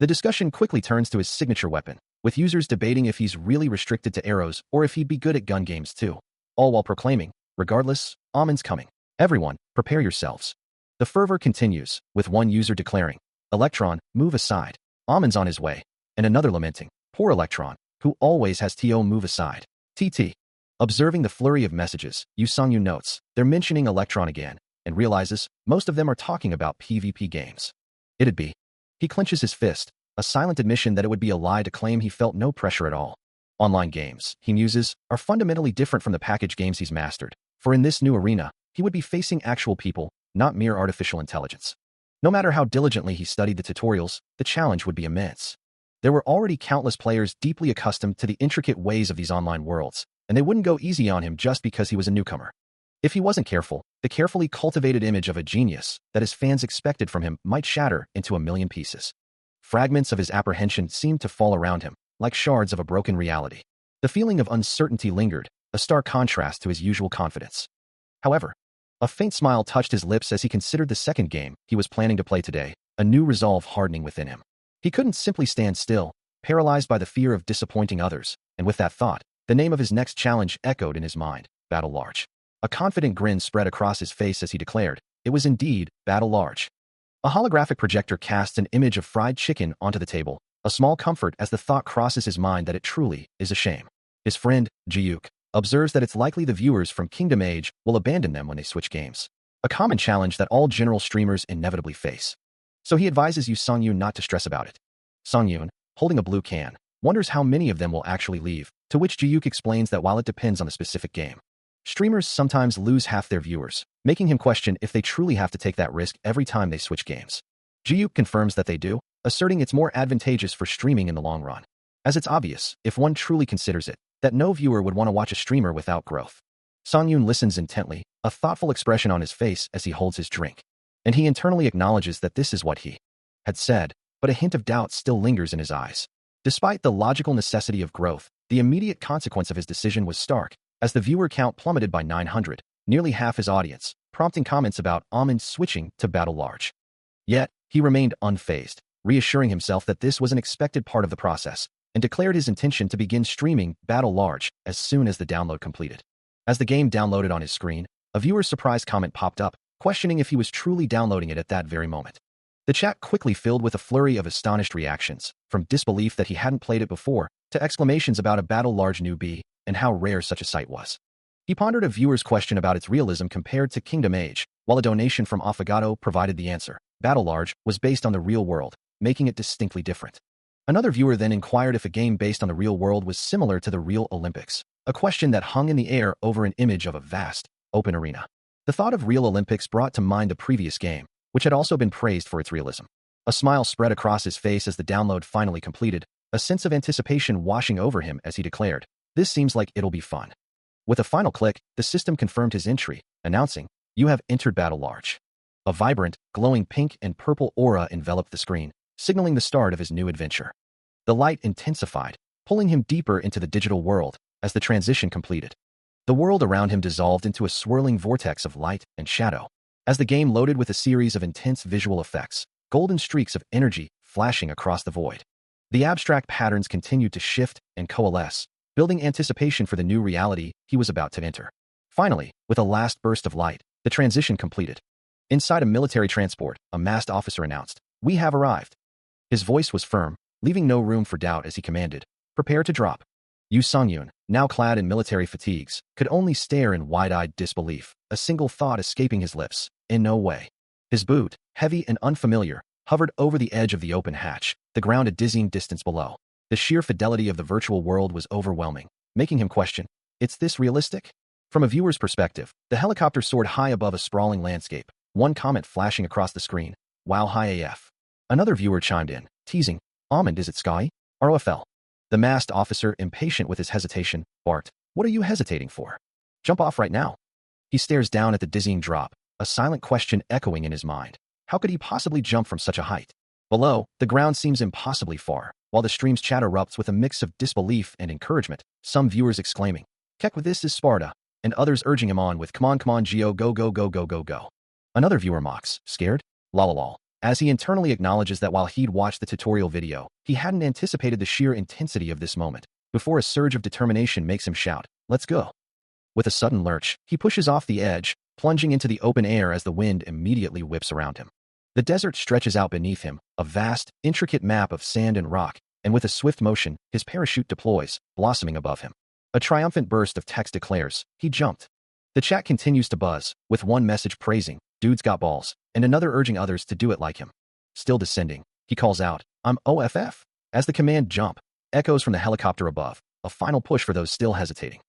The discussion quickly turns to his signature weapon, with users debating if he's really restricted to arrows or if he'd be good at gun games too, all while proclaiming, "Regardless, Amen's coming. Everyone, prepare yourselves." The fervor continues, with one user declaring, "Electron, move aside. Amen's on his way," and another lamenting, "Poor Electron, who always has to move aside." TT. Observing the flurry of messages, Yu Songyun notes, they're mentioning Electron again, and realizes most of them are talking about PvP games. It'd be. He clenches his fist, a silent admission that it would be a lie to claim he felt no pressure at all. Online games, he muses, are fundamentally different from the package games he's mastered, for in this new arena, he would be facing actual people, not mere artificial intelligence. No matter how diligently he studied the tutorials, the challenge would be immense. There were already countless players deeply accustomed to the intricate ways of these online worlds, and they wouldn't go easy on him just because he was a newcomer. If he wasn't careful, the carefully cultivated image of a genius that his fans expected from him might shatter into a million pieces. Fragments of his apprehension seemed to fall around him, like shards of a broken reality. The feeling of uncertainty lingered, a stark contrast to his usual confidence. However, a faint smile touched his lips as he considered the second game he was planning to play today, a new resolve hardening within him. He couldn't simply stand still, paralyzed by the fear of disappointing others, and with that thought, the name of his next challenge echoed in his mind, Battle Large. A confident grin spread across his face as he declared, it was indeed battle large. A holographic projector casts an image of fried chicken onto the table, a small comfort as the thought crosses his mind that it truly is a shame. His friend, Jiuk, observes that it's likely the viewers from Kingdom Age will abandon them when they switch games. A common challenge that all general streamers inevitably face. So he advises Yu Songyun not to stress about it. Songyun, holding a blue can, wonders how many of them will actually leave, to which Jiuk explains that while it depends on the specific game, streamers sometimes lose half their viewers, making him question if they truly have to take that risk every time they switch games. Jiuk confirms that they do, asserting it's more advantageous for streaming in the long run. As it's obvious, if one truly considers it, that no viewer would want to watch a streamer without growth. Songyun listens intently, a thoughtful expression on his face as he holds his drink. And he internally acknowledges that this is what he had said, but a hint of doubt still lingers in his eyes. Despite the logical necessity of growth, the immediate consequence of his decision was stark, as the viewer count plummeted by 900, nearly half his audience, prompting comments about Amon switching to battle large. Yet, he remained unfazed, reassuring himself that this was an expected part of the process, and declared his intention to begin streaming battle large as soon as the download completed. As the game downloaded on his screen, a viewer's surprise comment popped up, questioning if he was truly downloading it at that very moment. The chat quickly filled with a flurry of astonished reactions, from disbelief that he hadn't played it before, to exclamations about a battle large newbie and how rare such a sight was. He pondered a viewer's question about its realism compared to Kingdom Age, while a donation from Affogato provided the answer. Battle large was based on the real world, making it distinctly different. Another viewer then inquired if a game based on the real world was similar to the real Olympics, a question that hung in the air over an image of a vast, open arena. The thought of real Olympics brought to mind the previous game, which had also been praised for its realism. A smile spread across his face as the download finally completed, a sense of anticipation washing over him as he declared, "This seems like it'll be fun." With a final click, the system confirmed his entry, announcing, "You have entered battle large." A vibrant, glowing pink and purple aura enveloped the screen, signaling the start of his new adventure. The light intensified, pulling him deeper into the digital world as the transition completed. The world around him dissolved into a swirling vortex of light and shadow. As the game loaded with a series of intense visual effects, golden streaks of energy flashing across the void. The abstract patterns continued to shift and coalesce, building anticipation for the new reality he was about to enter. Finally, with a last burst of light, the transition completed. Inside a military transport, a masked officer announced, "We have arrived." His voice was firm, leaving no room for doubt as he commanded, "Prepare to drop." Yu Songyun, now clad in military fatigues, could only stare in wide-eyed disbelief, a single thought escaping his lips, in no way. His boot, heavy and unfamiliar, hovered over the edge of the open hatch, the ground a dizzying distance below. The sheer fidelity of the virtual world was overwhelming, making him question, "It's this realistic?" From a viewer's perspective, the helicopter soared high above a sprawling landscape, one comment flashing across the screen, "Wow, high AF." Another viewer chimed in, teasing, "Almond, is it sky? ROFL." The masked officer, impatient with his hesitation, barked, "What are you hesitating for? Jump off right now." He stares down at the dizzying drop, a silent question echoing in his mind. How could he possibly jump from such a height? Below, the ground seems impossibly far, while the stream's chat erupts with a mix of disbelief and encouragement, some viewers exclaiming, "Kek, with this is Sparta," and others urging him on with, come on, Geo, go, go, go, go, go, go." Another viewer mocks, "Scared? Lol," as he internally acknowledges that while he'd watched the tutorial video, he hadn't anticipated the sheer intensity of this moment, before a surge of determination makes him shout, "Let's go." With a sudden lurch, he pushes off the edge, plunging into the open air as the wind immediately whips around him. The desert stretches out beneath him, a vast, intricate map of sand and rock, and with a swift motion, his parachute deploys, blossoming above him. A triumphant burst of text declares, "He jumped." The chat continues to buzz, with one message praising, "Dude's got balls," and another urging others to do it like him. Still descending, he calls out, "I'm OFF." As the command "jump" echoes from the helicopter above, a final push for those still hesitating.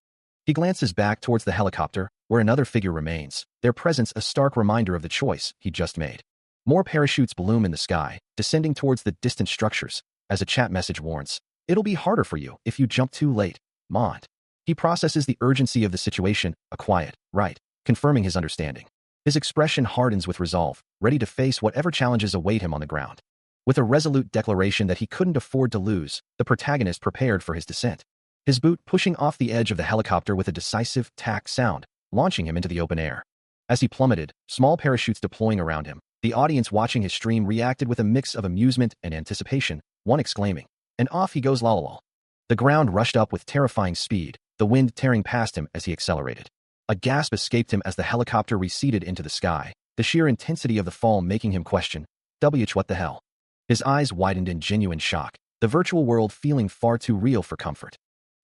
He glances back towards the helicopter, where another figure remains, their presence a stark reminder of the choice he just made. More parachutes bloom in the sky, descending towards the distant structures, as a chat message warns, "It'll be harder for you if you jump too late, Mont." He processes the urgency of the situation, a quiet, right, confirming his understanding. His expression hardens with resolve, ready to face whatever challenges await him on the ground. With a resolute declaration that he couldn't afford to lose, the protagonist prepared for his descent. His boot pushing off the edge of the helicopter with a decisive tack sound, launching him into the open air. As he plummeted, small parachutes deploying around him, the audience watching his stream reacted with a mix of amusement and anticipation, one exclaiming, "And off he goes, lol." The ground rushed up with terrifying speed, the wind tearing past him as he accelerated. A gasp escaped him as the helicopter receded into the sky, the sheer intensity of the fall making him question, what the hell? His eyes widened in genuine shock, the virtual world feeling far too real for comfort.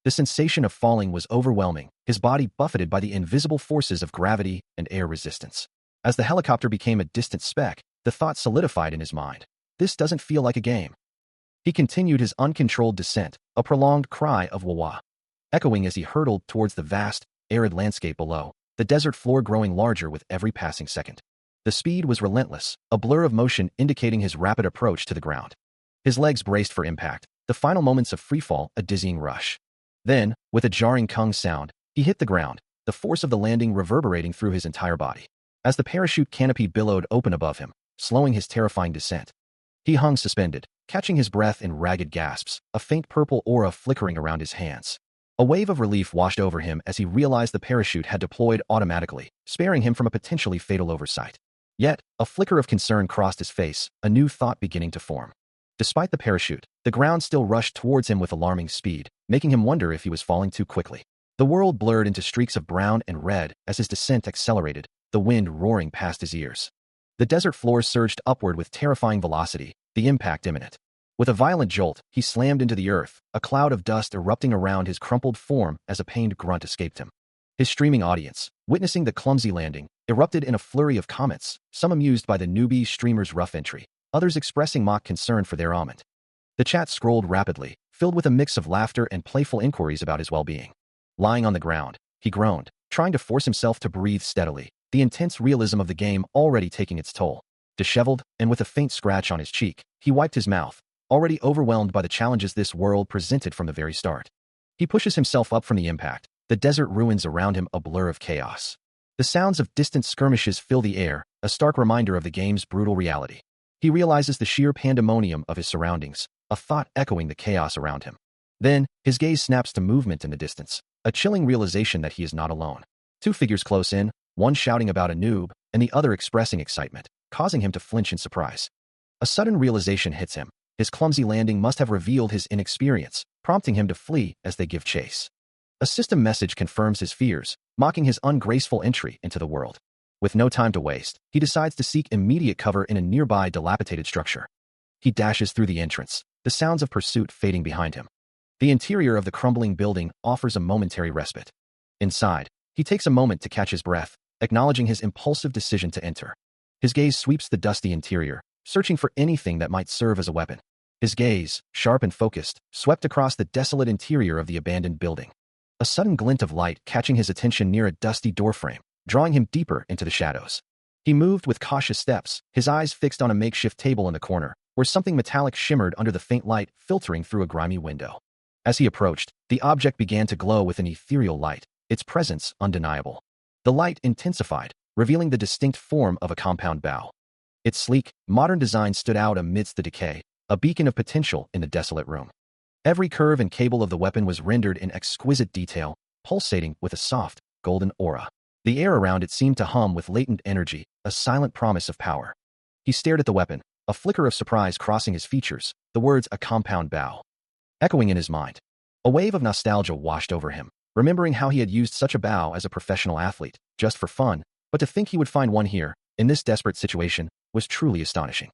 The sensation of falling was overwhelming, his body buffeted by the invisible forces of gravity and air resistance. As the helicopter became a distant speck, the thought solidified in his mind. This doesn't feel like a game. He continued his uncontrolled descent, a prolonged cry of wah-wah, echoing as he hurtled towards the vast, arid landscape below, the desert floor growing larger with every passing second. The speed was relentless, a blur of motion indicating his rapid approach to the ground. His legs braced for impact, the final moments of freefall a dizzying rush. Then, with a jarring kung sound, he hit the ground, the force of the landing reverberating through his entire body. As the parachute canopy billowed open above him, slowing his terrifying descent, he hung suspended, catching his breath in ragged gasps, a faint purple aura flickering around his hands. A wave of relief washed over him as he realized the parachute had deployed automatically, sparing him from a potentially fatal oversight. Yet, a flicker of concern crossed his face, a new thought beginning to form. Despite the parachute, the ground still rushed towards him with alarming speed, making him wonder if he was falling too quickly. The world blurred into streaks of brown and red as his descent accelerated, the wind roaring past his ears. The desert floor surged upward with terrifying velocity, the impact imminent. With a violent jolt, he slammed into the earth, a cloud of dust erupting around his crumpled form as a pained grunt escaped him. His streaming audience, witnessing the clumsy landing, erupted in a flurry of comments, some amused by the newbie streamer's rough entry, others expressing mock concern for their almond. The chat scrolled rapidly, filled with a mix of laughter and playful inquiries about his well-being. Lying on the ground, he groaned, trying to force himself to breathe steadily, the intense realism of the game already taking its toll. Disheveled, and with a faint scratch on his cheek, he wiped his mouth, already overwhelmed by the challenges this world presented from the very start. He pushes himself up from the impact, the desert ruins around him a blur of chaos. The sounds of distant skirmishes fill the air, a stark reminder of the game's brutal reality. He realizes the sheer pandemonium of his surroundings, a thought echoing the chaos around him. Then, his gaze snaps to movement in the distance, a chilling realization that he is not alone. Two figures close in, one shouting about a noob, and the other expressing excitement, causing him to flinch in surprise. A sudden realization hits him. His clumsy landing must have revealed his inexperience, prompting him to flee as they give chase. A system message confirms his fears, mocking his ungraceful entry into the world. With no time to waste, he decides to seek immediate cover in a nearby dilapidated structure. He dashes through the entrance, the sounds of pursuit fading behind him. The interior of the crumbling building offers a momentary respite. Inside, he takes a moment to catch his breath, acknowledging his impulsive decision to enter. His gaze sweeps the dusty interior, searching for anything that might serve as a weapon. His gaze, sharp and focused, swept across the desolate interior of the abandoned building. A sudden glint of light catching his attention near a dusty doorframe, drawing him deeper into the shadows. He moved with cautious steps, his eyes fixed on a makeshift table in the corner, where something metallic shimmered under the faint light filtering through a grimy window. As he approached, the object began to glow with an ethereal light, its presence undeniable. The light intensified, revealing the distinct form of a compound bow. Its sleek, modern design stood out amidst the decay, a beacon of potential in the desolate room. Every curve and cable of the weapon was rendered in exquisite detail, pulsating with a soft, golden aura. The air around it seemed to hum with latent energy, a silent promise of power. He stared at the weapon, a flicker of surprise crossing his features, the words "a compound bow" echoing in his mind. A wave of nostalgia washed over him, remembering how he had used such a bow as a professional athlete, just for fun, but to think he would find one here, in this desperate situation, was truly astonishing.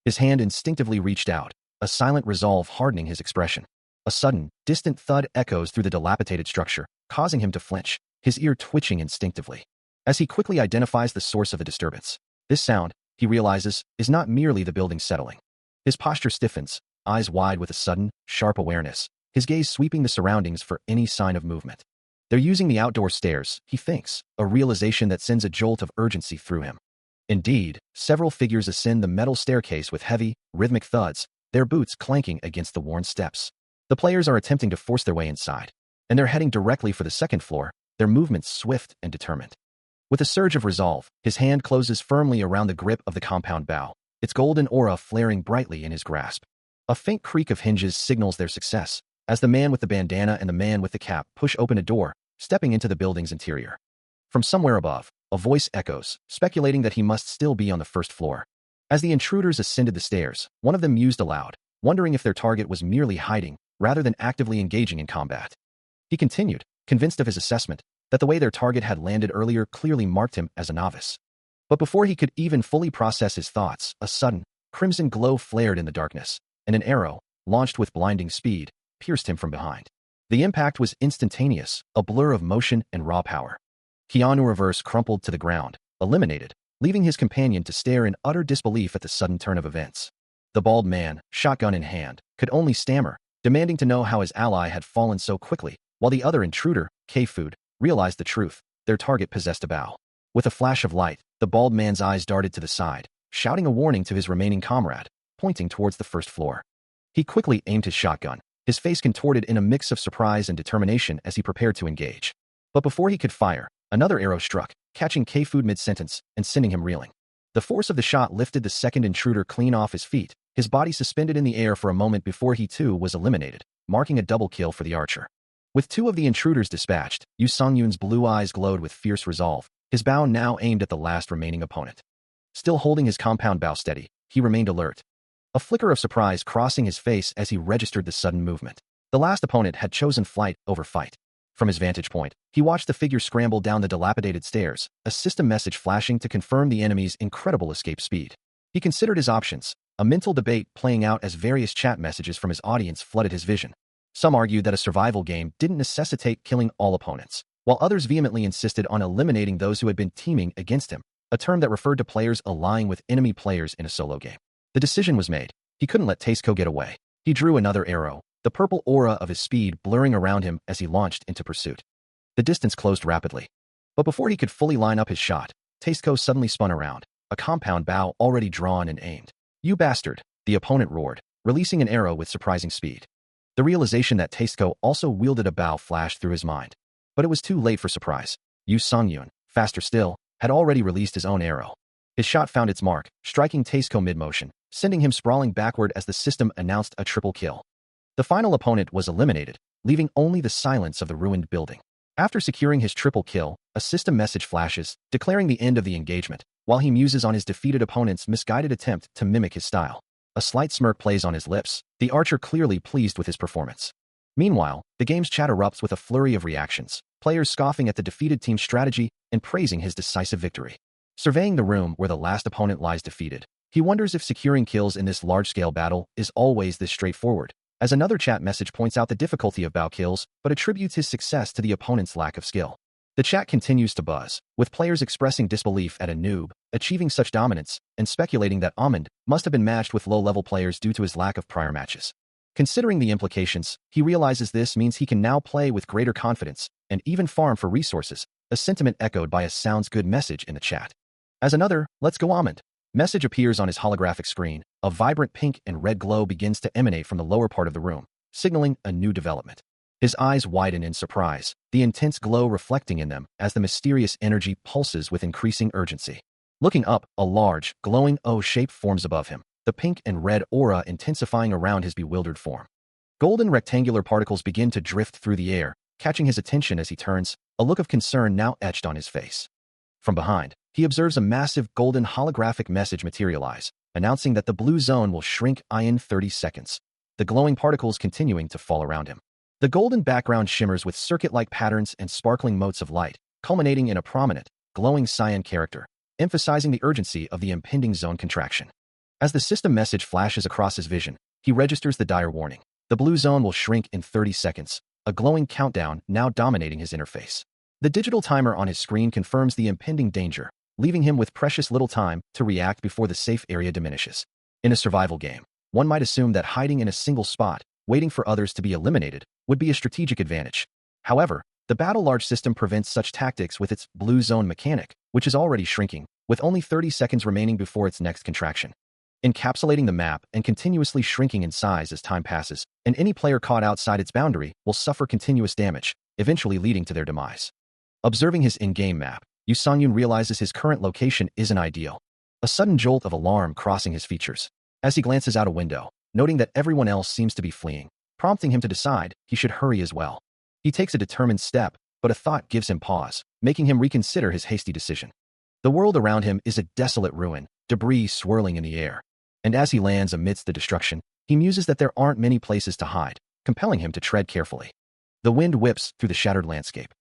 His hand instinctively reached out, a silent resolve hardening his expression. A sudden, distant thud echoes through the dilapidated structure, causing him to flinch, his ear twitching instinctively. As he quickly identifies the source of the disturbance, this sound, he realizes, is not merely the building settling. His posture stiffens, eyes wide with a sudden, sharp awareness, his gaze sweeping the surroundings for any sign of movement. They're using the outdoor stairs, he thinks, a realization that sends a jolt of urgency through him. Indeed, several figures ascend the metal staircase with heavy, rhythmic thuds, their boots clanking against the worn steps. The players are attempting to force their way inside, and they're heading directly for the second floor, their movements swift and determined. With a surge of resolve, his hand closes firmly around the grip of the compound bow, its golden aura flaring brightly in his grasp. A faint creak of hinges signals their success, as the man with the bandana and the man with the cap push open a door, stepping into the building's interior. From somewhere above, a voice echoes, speculating that he must still be on the first floor. As the intruders ascended the stairs, one of them mused aloud, wondering if their target was merely hiding, rather than actively engaging in combat. He continued, convinced of his assessment, that the way their target had landed earlier clearly marked him as a novice. But before he could even fully process his thoughts, a sudden, crimson glow flared in the darkness, and an arrow, launched with blinding speed, pierced him from behind. The impact was instantaneous, a blur of motion and raw power. Keanu Reverse crumpled to the ground, eliminated, leaving his companion to stare in utter disbelief at the sudden turn of events. The bald man, shotgun in hand, could only stammer, demanding to know how his ally had fallen so quickly, while the other intruder, K-Food, realized the truth. Their target possessed a bow. With a flash of light, the bald man's eyes darted to the side, shouting a warning to his remaining comrade, pointing towards the first floor. He quickly aimed his shotgun, his face contorted in a mix of surprise and determination as he prepared to engage. But before he could fire, another arrow struck, catching K-Food mid-sentence and sending him reeling. The force of the shot lifted the second intruder clean off his feet, his body suspended in the air for a moment before he too was eliminated, marking a double kill for the archer. With two of the intruders dispatched, Yu Songyun's blue eyes glowed with fierce resolve, his bow now aimed at the last remaining opponent. Still holding his compound bow steady, he remained alert. A flicker of surprise crossing his face as he registered the sudden movement. The last opponent had chosen flight over fight. From his vantage point, he watched the figure scramble down the dilapidated stairs, a system message flashing to confirm the enemy's incredible escape speed. He considered his options, a mental debate playing out as various chat messages from his audience flooded his vision. Some argued that a survival game didn't necessitate killing all opponents, while others vehemently insisted on eliminating those who had been teaming against him, a term that referred to players allying with enemy players in a solo game. The decision was made. He couldn't let Taseco get away. He drew another arrow, the purple aura of his speed blurring around him as he launched into pursuit. The distance closed rapidly. But before he could fully line up his shot, Taseco suddenly spun around, a compound bow already drawn and aimed. "You bastard," the opponent roared, releasing an arrow with surprising speed. The realization that Taseco also wielded a bow flashed through his mind. But it was too late for surprise. Yu Songyun, faster still, had already released his own arrow. His shot found its mark, striking Taseco mid-motion, sending him sprawling backward as the system announced a triple kill. The final opponent was eliminated, leaving only the silence of the ruined building. After securing his triple kill, a system message flashes, declaring the end of the engagement, while he muses on his defeated opponent's misguided attempt to mimic his style. A slight smirk plays on his lips, the archer clearly pleased with his performance. Meanwhile, the game's chat erupts with a flurry of reactions, players scoffing at the defeated team's strategy and praising his decisive victory. Surveying the room where the last opponent lies defeated, he wonders if securing kills in this large-scale battle is always this straightforward, as another chat message points out the difficulty of bow kills but attributes his success to the opponent's lack of skill. The chat continues to buzz, with players expressing disbelief at a noob achieving such dominance and speculating that Amund must have been matched with low-level players due to his lack of prior matches. Considering the implications, he realizes this means he can now play with greater confidence and even farm for resources, a sentiment echoed by a sounds good message in the chat. As another, "Let's go Amund" message appears on his holographic screen, a vibrant pink and red glow begins to emanate from the lower part of the room, signaling a new development. His eyes widen in surprise, the intense glow reflecting in them as the mysterious energy pulses with increasing urgency. Looking up, a large, glowing O shape forms above him, the pink and red aura intensifying around his bewildered form. Golden rectangular particles begin to drift through the air, catching his attention as he turns, a look of concern now etched on his face. From behind, he observes a massive golden holographic message materialize, announcing that the blue zone will shrink in 30 seconds, the glowing particles continuing to fall around him. The golden background shimmers with circuit-like patterns and sparkling motes of light, culminating in a prominent, glowing cyan character, emphasizing the urgency of the impending zone contraction. As the system message flashes across his vision, he registers the dire warning. The blue zone will shrink in 30 seconds, a glowing countdown now dominating his interface. The digital timer on his screen confirms the impending danger, leaving him with precious little time to react before the safe area diminishes. In a survival game, one might assume that hiding in a single spot, waiting for others to be eliminated, would be a strategic advantage. However, the battle large system prevents such tactics with its blue zone mechanic, which is already shrinking, with only 30 seconds remaining before its next contraction. Encapsulating the map and continuously shrinking in size as time passes, and any player caught outside its boundary will suffer continuous damage, eventually leading to their demise. Observing his in-game map, Yu Songyun realizes his current location isn't ideal. A sudden jolt of alarm crossing his features. As he glances out a window, noting that everyone else seems to be fleeing, prompting him to decide he should hurry as well. He takes a determined step, but a thought gives him pause, making him reconsider his hasty decision. The world around him is a desolate ruin, debris swirling in the air. And as he lands amidst the destruction, he muses that there aren't many places to hide, compelling him to tread carefully. The wind whips through the shattered landscape.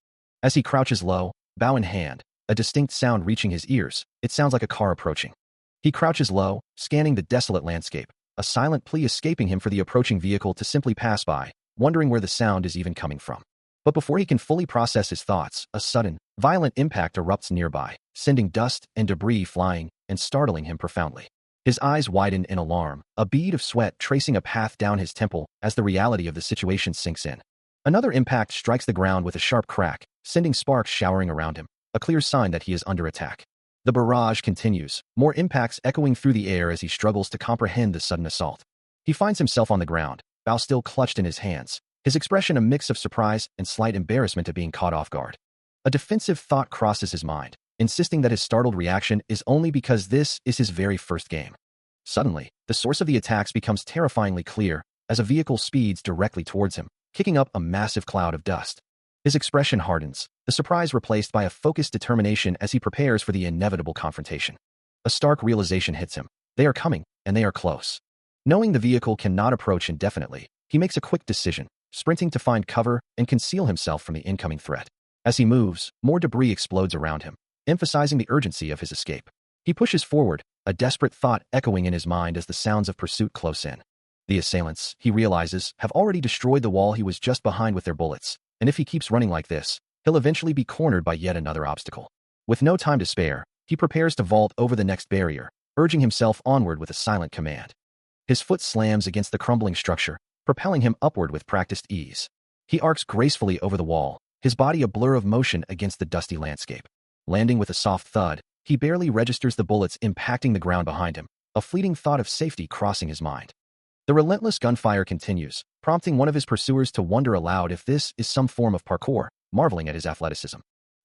As he crouches low, bow in hand, a distinct sound reaching his ears, it sounds like a car approaching. He crouches low, scanning the desolate landscape, a silent plea escaping him for the approaching vehicle to simply pass by, wondering where the sound is even coming from. But before he can fully process his thoughts, a sudden, violent impact erupts nearby, sending dust and debris flying and startling him profoundly. His eyes widen in alarm, a bead of sweat tracing a path down his temple as the reality of the situation sinks in. Another impact strikes the ground with a sharp crack, sending sparks showering around him, a clear sign that he is under attack. The barrage continues, more impacts echoing through the air as he struggles to comprehend the sudden assault. He finds himself on the ground, bow still clutched in his hands, his expression a mix of surprise and slight embarrassment at being caught off guard. A defensive thought crosses his mind, insisting that his startled reaction is only because this is his very first game. Suddenly, the source of the attacks becomes terrifyingly clear as a vehicle speeds directly towards him, kicking up a massive cloud of dust. His expression hardens, the surprise replaced by a focused determination as he prepares for the inevitable confrontation. A stark realization hits him. They are coming, and they are close. Knowing the vehicle cannot approach indefinitely, he makes a quick decision, sprinting to find cover and conceal himself from the incoming threat. As he moves, more debris explodes around him, emphasizing the urgency of his escape. He pushes forward, a desperate thought echoing in his mind as the sounds of pursuit close in. The assailants, he realizes, have already destroyed the wall he was just behind with their bullets, and if he keeps running like this, he'll eventually be cornered by yet another obstacle. With no time to spare, he prepares to vault over the next barrier, urging himself onward with a silent command. His foot slams against the crumbling structure, propelling him upward with practiced ease. He arcs gracefully over the wall, his body a blur of motion against the dusty landscape. Landing with a soft thud, he barely registers the bullets impacting the ground behind him, a fleeting thought of safety crossing his mind. The relentless gunfire continues, prompting one of his pursuers to wonder aloud if this is some form of parkour, marveling at his athleticism.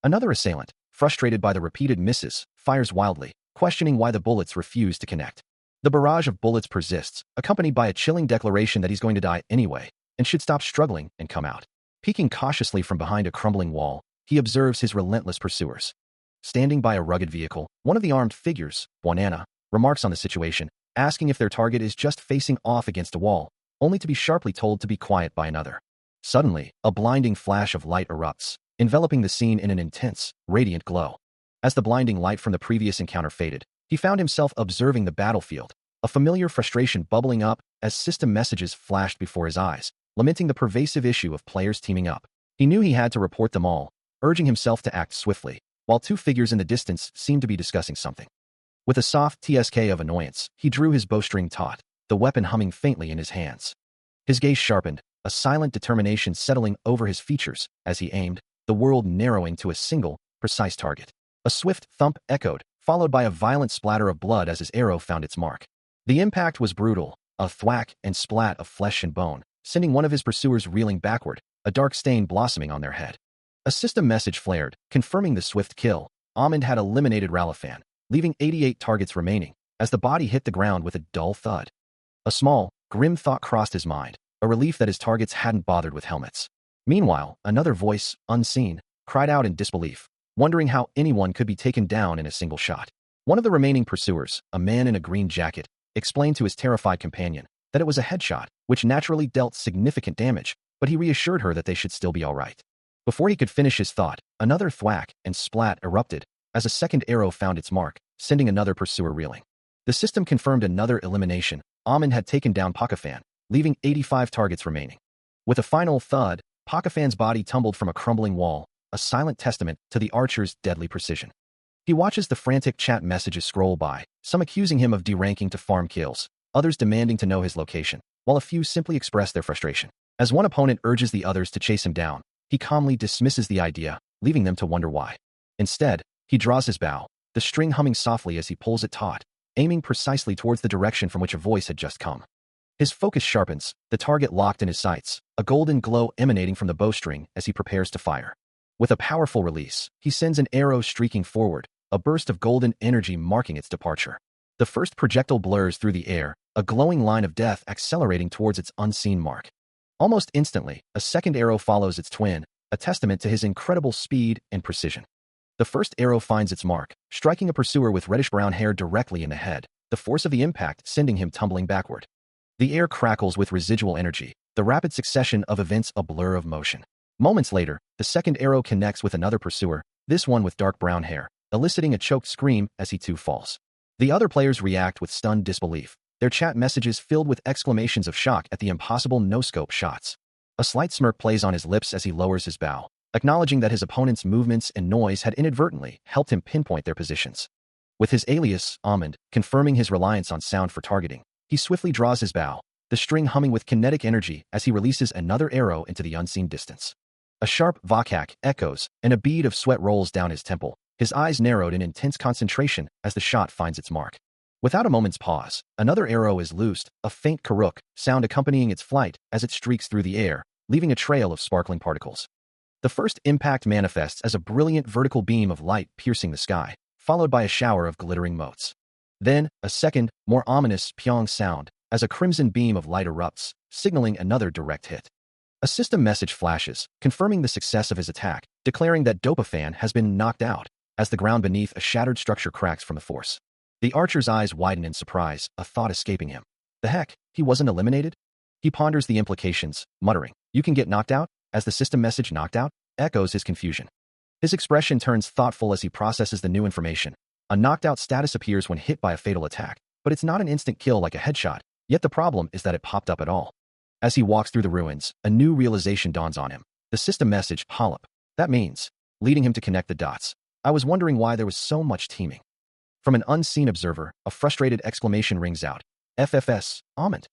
Another assailant, frustrated by the repeated misses, fires wildly, questioning why the bullets refuse to connect. The barrage of bullets persists, accompanied by a chilling declaration that he's going to die anyway, and should stop struggling and come out. Peeking cautiously from behind a crumbling wall, he observes his relentless pursuers. Standing by a rugged vehicle, one of the armed figures, Wanana, remarks on the situation, asking if their target is just facing off against a wall, only to be sharply told to be quiet by another. Suddenly, a blinding flash of light erupts, enveloping the scene in an intense, radiant glow. As the blinding light from the previous encounter faded, he found himself observing the battlefield, a familiar frustration bubbling up as system messages flashed before his eyes, lamenting the pervasive issue of players teaming up. He knew he had to report them all, urging himself to act swiftly, while two figures in the distance seemed to be discussing something. With a soft TSK of annoyance, he drew his bowstring taut, the weapon humming faintly in his hands. His gaze sharpened, a silent determination settling over his features as he aimed, the world narrowing to a single, precise target. A swift thump echoed, followed by a violent splatter of blood as his arrow found its mark. The impact was brutal, a thwack and splat of flesh and bone, sending one of his pursuers reeling backward, a dark stain blossoming on their head. A system message flared, confirming the swift kill. Amund had eliminated Ralaphan, leaving 88 targets remaining, as the body hit the ground with a dull thud. A small, grim thought crossed his mind, a relief that his targets hadn't bothered with helmets. Meanwhile, another voice, unseen, cried out in disbelief, wondering how anyone could be taken down in a single shot. One of the remaining pursuers, a man in a green jacket, explained to his terrified companion that it was a headshot, which naturally dealt significant damage, but he reassured her that they should still be all right. Before he could finish his thought, another thwack and splat erupted, as a second arrow found its mark, sending another pursuer reeling. The system confirmed another elimination. Amund had taken down Pakafan, leaving 85 targets remaining. With a final thud, Pakafan's body tumbled from a crumbling wall, a silent testament to the archer's deadly precision. He watches the frantic chat messages scroll by, some accusing him of deranking to farm kills, others demanding to know his location, while a few simply express their frustration. As one opponent urges the others to chase him down, he calmly dismisses the idea, leaving them to wonder why. Instead, he draws his bow, the string humming softly as he pulls it taut, aiming precisely towards the direction from which a voice had just come. His focus sharpens, the target locked in his sights, a golden glow emanating from the bowstring as he prepares to fire. With a powerful release, he sends an arrow streaking forward, a burst of golden energy marking its departure. The first projectile blurs through the air, a glowing line of death accelerating towards its unseen mark. Almost instantly, a second arrow follows its twin, a testament to his incredible speed and precision. The first arrow finds its mark, striking a pursuer with reddish-brown hair directly in the head, the force of the impact sending him tumbling backward. The air crackles with residual energy, the rapid succession of events a blur of motion. Moments later, the second arrow connects with another pursuer, this one with dark brown hair, eliciting a choked scream as he too falls. The other players react with stunned disbelief, their chat messages filled with exclamations of shock at the impossible no-scope shots. A slight smirk plays on his lips as he lowers his bow, acknowledging that his opponent's movements and noise had inadvertently helped him pinpoint their positions. With his alias, Almond, confirming his reliance on sound for targeting, he swiftly draws his bow, the string humming with kinetic energy as he releases another arrow into the unseen distance. A sharp vakak echoes, and a bead of sweat rolls down his temple, his eyes narrowed in intense concentration as the shot finds its mark. Without a moment's pause, another arrow is loosed, a faint karuk sound accompanying its flight as it streaks through the air, leaving a trail of sparkling particles. The first impact manifests as a brilliant vertical beam of light piercing the sky, followed by a shower of glittering motes. Then, a second, more ominous pyong sound, as a crimson beam of light erupts, signaling another direct hit. A system message flashes, confirming the success of his attack, declaring that Dopafan has been knocked out, as the ground beneath a shattered structure cracks from the force. The archer's eyes widen in surprise, a thought escaping him. The heck, he wasn't eliminated? He ponders the implications, muttering, "You can get knocked out?" As the system message "knocked out" echoes his confusion. His expression turns thoughtful as he processes the new information. A knocked out status appears when hit by a fatal attack, but it's not an instant kill like a headshot, yet the problem is that it popped up at all. As he walks through the ruins, a new realization dawns on him. The system message, "Hollop." That means, leading him to connect the dots. I was wondering why there was so much teaming. From an unseen observer, a frustrated exclamation rings out. FFS, Almond.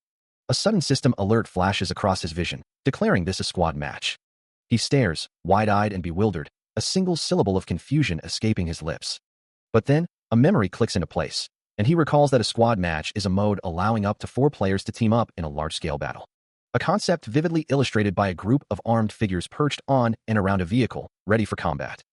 A sudden system alert flashes across his vision, declaring this a squad match. He stares, wide-eyed and bewildered, a single syllable of confusion escaping his lips. But then, a memory clicks into place, and he recalls that a squad match is a mode allowing up to 4 players to team up in a large-scale battle. A concept vividly illustrated by a group of armed figures perched on and around a vehicle, ready for combat.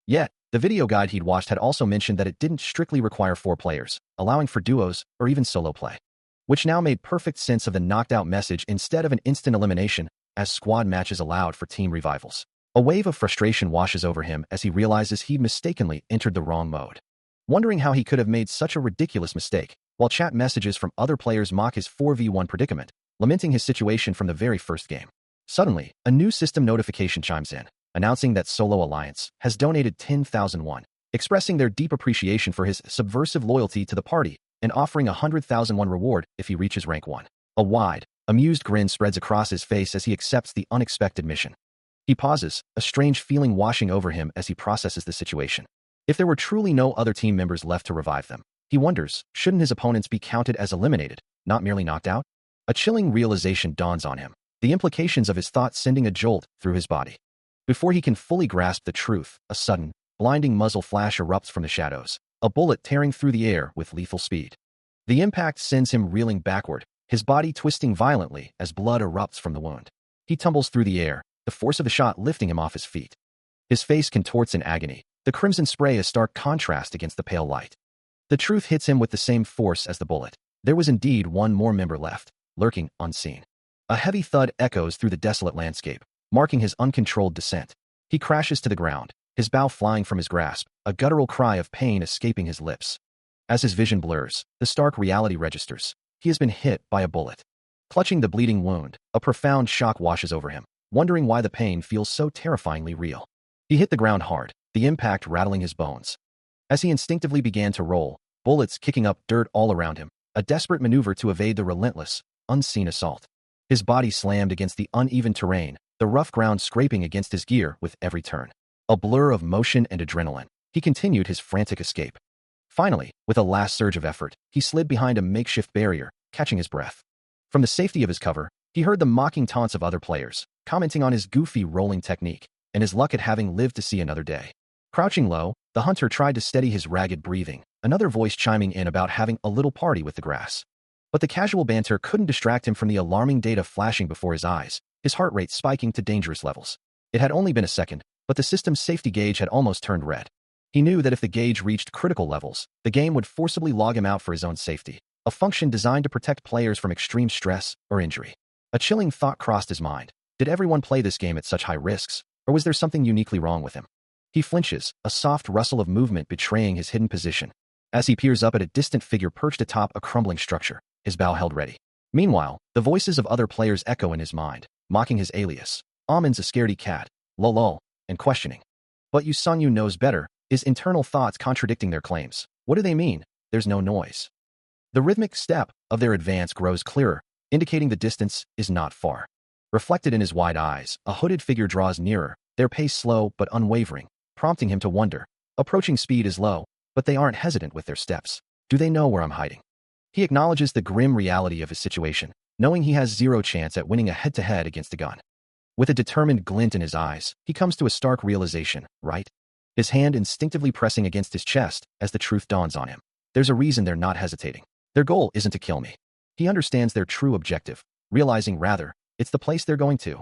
Yet, the video guide he'd watched had also mentioned that it didn't strictly require 4 players, allowing for duos or even solo play. Which now made perfect sense of the knocked out message instead of an instant elimination, as squad matches allowed for team revivals. A wave of frustration washes over him as he realizes he'd mistakenly entered the wrong mode. Wondering how he could have made such a ridiculous mistake, while chat messages from other players mock his 4v1 predicament, lamenting his situation from the very first game. Suddenly, a new system notification chimes in, announcing that Solo Alliance has donated 10,000 won, expressing their deep appreciation for his subversive loyalty to the party and offering a 100,000 won reward if he reaches rank 1. A wide, amused grin spreads across his face as he accepts the unexpected mission. He pauses, a strange feeling washing over him as he processes the situation. If there were truly no other team members left to revive them, he wonders, shouldn't his opponents be counted as eliminated, not merely knocked out? A chilling realization dawns on him, the implications of his thoughts sending a jolt through his body. Before he can fully grasp the truth, a sudden, blinding muzzle flash erupts from the shadows, a bullet tearing through the air with lethal speed. The impact sends him reeling backward, his body twisting violently as blood erupts from the wound. He tumbles through the air, the force of the shot lifting him off his feet. His face contorts in agony, the crimson spray a stark contrast against the pale light. The truth hits him with the same force as the bullet. There was indeed one more member left, lurking unseen. A heavy thud echoes through the desolate landscape, marking his uncontrolled descent. He crashes to the ground, his bow flying from his grasp, a guttural cry of pain escaping his lips. As his vision blurs, the stark reality registers. He has been hit by a bullet. Clutching the bleeding wound, a profound shock washes over him, wondering why the pain feels so terrifyingly real. He hit the ground hard, the impact rattling his bones. As he instinctively began to roll, bullets kicking up dirt all around him, a desperate maneuver to evade the relentless, unseen assault. His body slammed against the uneven terrain, the rough ground scraping against his gear with every turn. A blur of motion and adrenaline, he continued his frantic escape. Finally, with a last surge of effort, he slid behind a makeshift barrier, catching his breath. From the safety of his cover, he heard the mocking taunts of other players, commenting on his goofy rolling technique and his luck at having lived to see another day. Crouching low, the hunter tried to steady his ragged breathing, another voice chiming in about having a little party with the grass. But the casual banter couldn't distract him from the alarming data flashing before his eyes, his heart rate spiking to dangerous levels. It had only been a second, but the system's safety gauge had almost turned red. He knew that if the gauge reached critical levels, the game would forcibly log him out for his own safety, a function designed to protect players from extreme stress or injury. A chilling thought crossed his mind. Did everyone play this game at such high risks, or was there something uniquely wrong with him? He flinches, a soft rustle of movement betraying his hidden position. As he peers up at a distant figure perched atop a crumbling structure, his bow held ready. Meanwhile, the voices of other players echo in his mind, mocking his alias. Almond's a scaredy cat, lol, and questioning. But Yu Sung-yu knows better, his internal thoughts contradicting their claims. What do they mean? There's no noise. The rhythmic step of their advance grows clearer, indicating the distance is not far. Reflected in his wide eyes, a hooded figure draws nearer, their pace slow but unwavering, prompting him to wonder. Approaching speed is low, but they aren't hesitant with their steps. Do they know where I'm hiding? He acknowledges the grim reality of his situation, knowing he has zero chance at winning a head-to-head against a gun. With a determined glint in his eyes, he comes to a stark realization, right? His hand instinctively pressing against his chest as the truth dawns on him. There's a reason they're not hesitating. Their goal isn't to kill me. He understands their true objective, realizing rather, it's the place they're going to.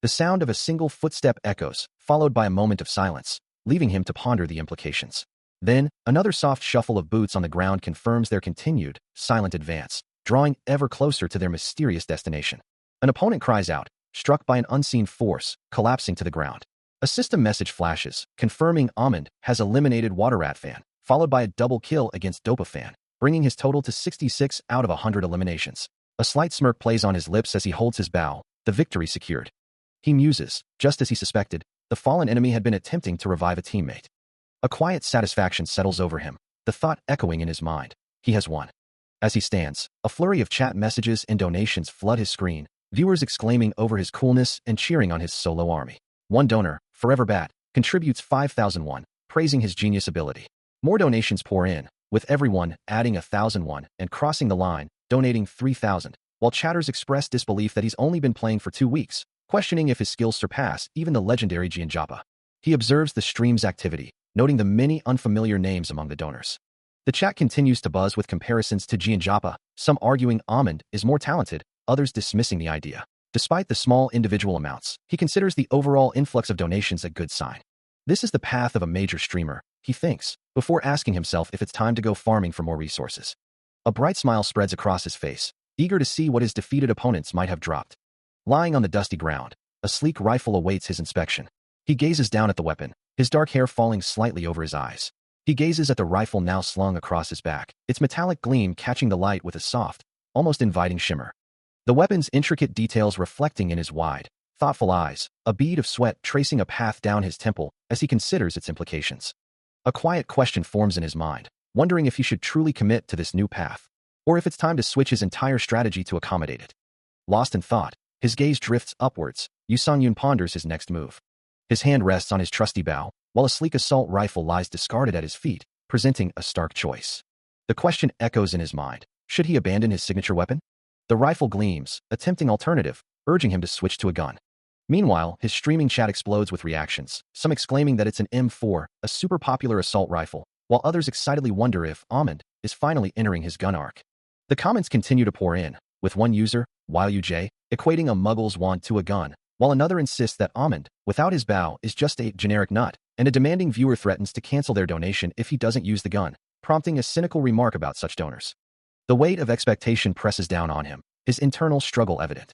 The sound of a single footstep echoes, followed by a moment of silence, leaving him to ponder the implications. Then, another soft shuffle of boots on the ground confirms their continued, silent advance, drawing ever closer to their mysterious destination. An opponent cries out, struck by an unseen force, collapsing to the ground. A system message flashes, confirming Amond has eliminated Water Rat Fan, followed by a double kill against Dopa Fan, bringing his total to 66 out of 100 eliminations. A slight smirk plays on his lips as he holds his bow, the victory secured. He muses, just as he suspected, the fallen enemy had been attempting to revive a teammate. A quiet satisfaction settles over him, the thought echoing in his mind. He has won. As he stands, a flurry of chat messages and donations flood his screen, viewers exclaiming over his coolness and cheering on his solo army. One donor, Forever Bat, contributes 5,001, praising his genius ability. More donations pour in, with everyone adding 1,001 and crossing the line, donating 3,000, while chatters express disbelief that he's only been playing for 2 weeks, questioning if his skills surpass even the legendary Jianjapa. He observes the stream's activity, noting the many unfamiliar names among the donors. The chat continues to buzz with comparisons to Jianjapa, some arguing Amond is more talented, others dismissing the idea. Despite the small individual amounts, he considers the overall influx of donations a good sign. This is the path of a major streamer, he thinks, before asking himself if it's time to go farming for more resources. A bright smile spreads across his face, eager to see what his defeated opponents might have dropped. Lying on the dusty ground, a sleek rifle awaits his inspection. He gazes down at the weapon, his dark hair falling slightly over his eyes. He gazes at the rifle now slung across his back, its metallic gleam catching the light with a soft, almost inviting shimmer. The weapon's intricate details reflecting in his wide, thoughtful eyes, a bead of sweat tracing a path down his temple as he considers its implications. A quiet question forms in his mind, wondering if he should truly commit to this new path, or if it's time to switch his entire strategy to accommodate it. Lost in thought, his gaze drifts upwards. Yu Sung-yun ponders his next move. His hand rests on his trusty bow, while a sleek assault rifle lies discarded at his feet, presenting a stark choice. The question echoes in his mind, should he abandon his signature weapon? The rifle gleams, a tempting alternative, urging him to switch to a gun. Meanwhile, his streaming chat explodes with reactions, some exclaiming that it's an M4, a super popular assault rifle, while others excitedly wonder if Amond is finally entering his gun arc. The comments continue to pour in, with one user, YuJ, equating a muggle's wand to a gun, while another insists that Amond, without his bow, is just a generic nut, and a demanding viewer threatens to cancel their donation if he doesn't use the gun, prompting a cynical remark about such donors. The weight of expectation presses down on him, his internal struggle evident.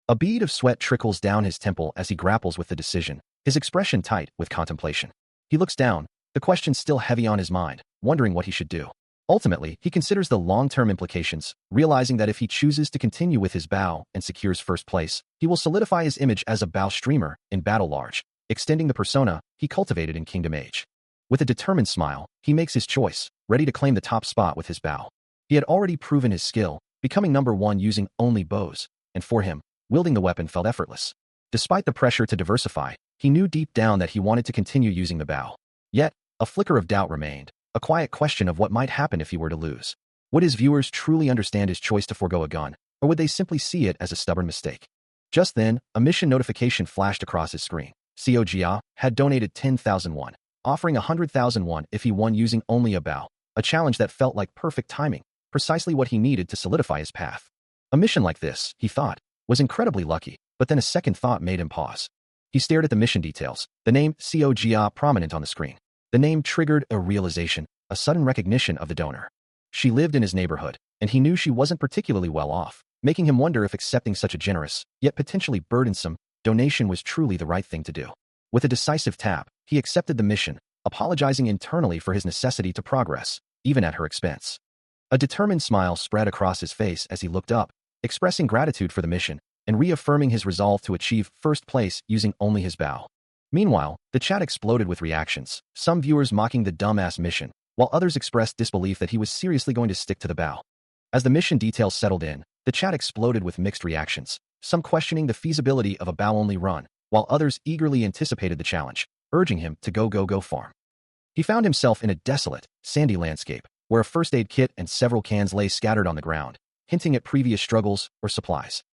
A bead of sweat trickles down his temple as he grapples with the decision, his expression tight with contemplation. He looks down, the question still heavy on his mind, wondering what he should do. Ultimately, he considers the long-term implications, realizing that if he chooses to continue with his bow and secures first place, he will solidify his image as a bow streamer in Battle Large, extending the persona he cultivated in Kingdom Age. With a determined smile, he makes his choice, ready to claim the top spot with his bow. He had already proven his skill, becoming number 1 using only bows, and for him, wielding the weapon felt effortless. Despite the pressure to diversify, he knew deep down that he wanted to continue using the bow. Yet, a flicker of doubt remained, a quiet question of what might happen if he were to lose. Would his viewers truly understand his choice to forego a gun, or would they simply see it as a stubborn mistake? Just then, a mission notification flashed across his screen. Jia had donated 10,001, offering 100,001 if he won using only a bow, a challenge that felt like perfect timing, precisely what he needed to solidify his path. A mission like this, he thought, was incredibly lucky, but then a second thought made him pause. He stared at the mission details, the name Jia prominent on the screen. The name triggered a realization, a sudden recognition of the donor. She lived in his neighborhood, and he knew she wasn't particularly well off, making him wonder if accepting such a generous, yet potentially burdensome, donation was truly the right thing to do. With a decisive tap, he accepted the mission, apologizing internally for his necessity to progress, even at her expense. A determined smile spread across his face as he looked up, expressing gratitude for the mission, and reaffirming his resolve to achieve first place using only his bow. Meanwhile, the chat exploded with reactions, some viewers mocking the dumbass mission, while others expressed disbelief that he was seriously going to stick to the bow. As the mission details settled in, the chat exploded with mixed reactions, some questioning the feasibility of a bow-only run, while others eagerly anticipated the challenge, urging him to go farm. He found himself in a desolate, sandy landscape, where a first aid kit and several cans lay scattered on the ground, hinting at previous struggles or supplies.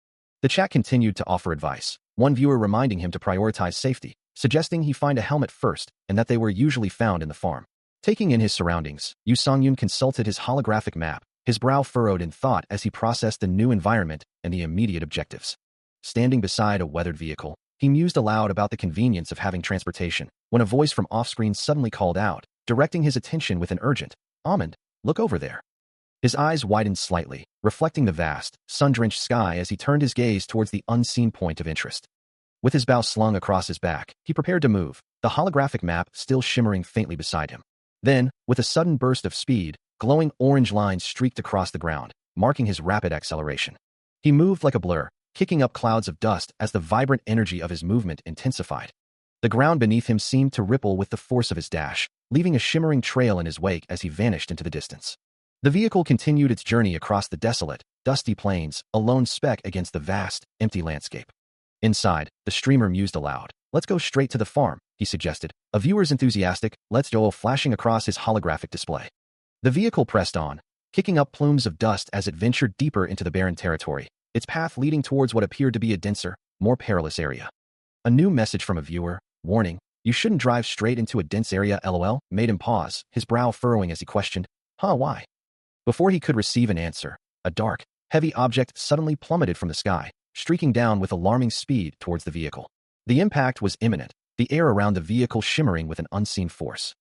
The chat continued to offer advice, one viewer reminding him to prioritize safety, suggesting he find a helmet first and that they were usually found in the farm. Taking in his surroundings, Yu Songyun consulted his holographic map, his brow furrowed in thought as he processed the new environment and the immediate objectives. Standing beside a weathered vehicle, he mused aloud about the convenience of having transportation, when a voice from off-screen suddenly called out, directing his attention with an urgent, "Amand, look over there." His eyes widened slightly, reflecting the vast, sun-drenched sky as he turned his gaze towards the unseen point of interest. With his bow slung across his back, he prepared to move, the holographic map still shimmering faintly beside him. Then, with a sudden burst of speed, glowing orange lines streaked across the ground, marking his rapid acceleration. He moved like a blur, kicking up clouds of dust as the vibrant energy of his movement intensified. The ground beneath him seemed to ripple with the force of his dash, leaving a shimmering trail in his wake as he vanished into the distance. The vehicle continued its journey across the desolate, dusty plains, a lone speck against the vast, empty landscape. Inside, the streamer mused aloud. "Let's go straight to the farm," he suggested, a viewer's enthusiastic "let's go" flashing across his holographic display. The vehicle pressed on, kicking up plumes of dust as it ventured deeper into the barren territory, its path leading towards what appeared to be a denser, more perilous area. A new message from a viewer, warning, "You shouldn't drive straight into a dense area, LOL," made him pause, his brow furrowing as he questioned, why?" Before he could receive an answer, a dark, heavy object suddenly plummeted from the sky, streaking down with alarming speed towards the vehicle. The impact was imminent, the air around the vehicle shimmering with an unseen force.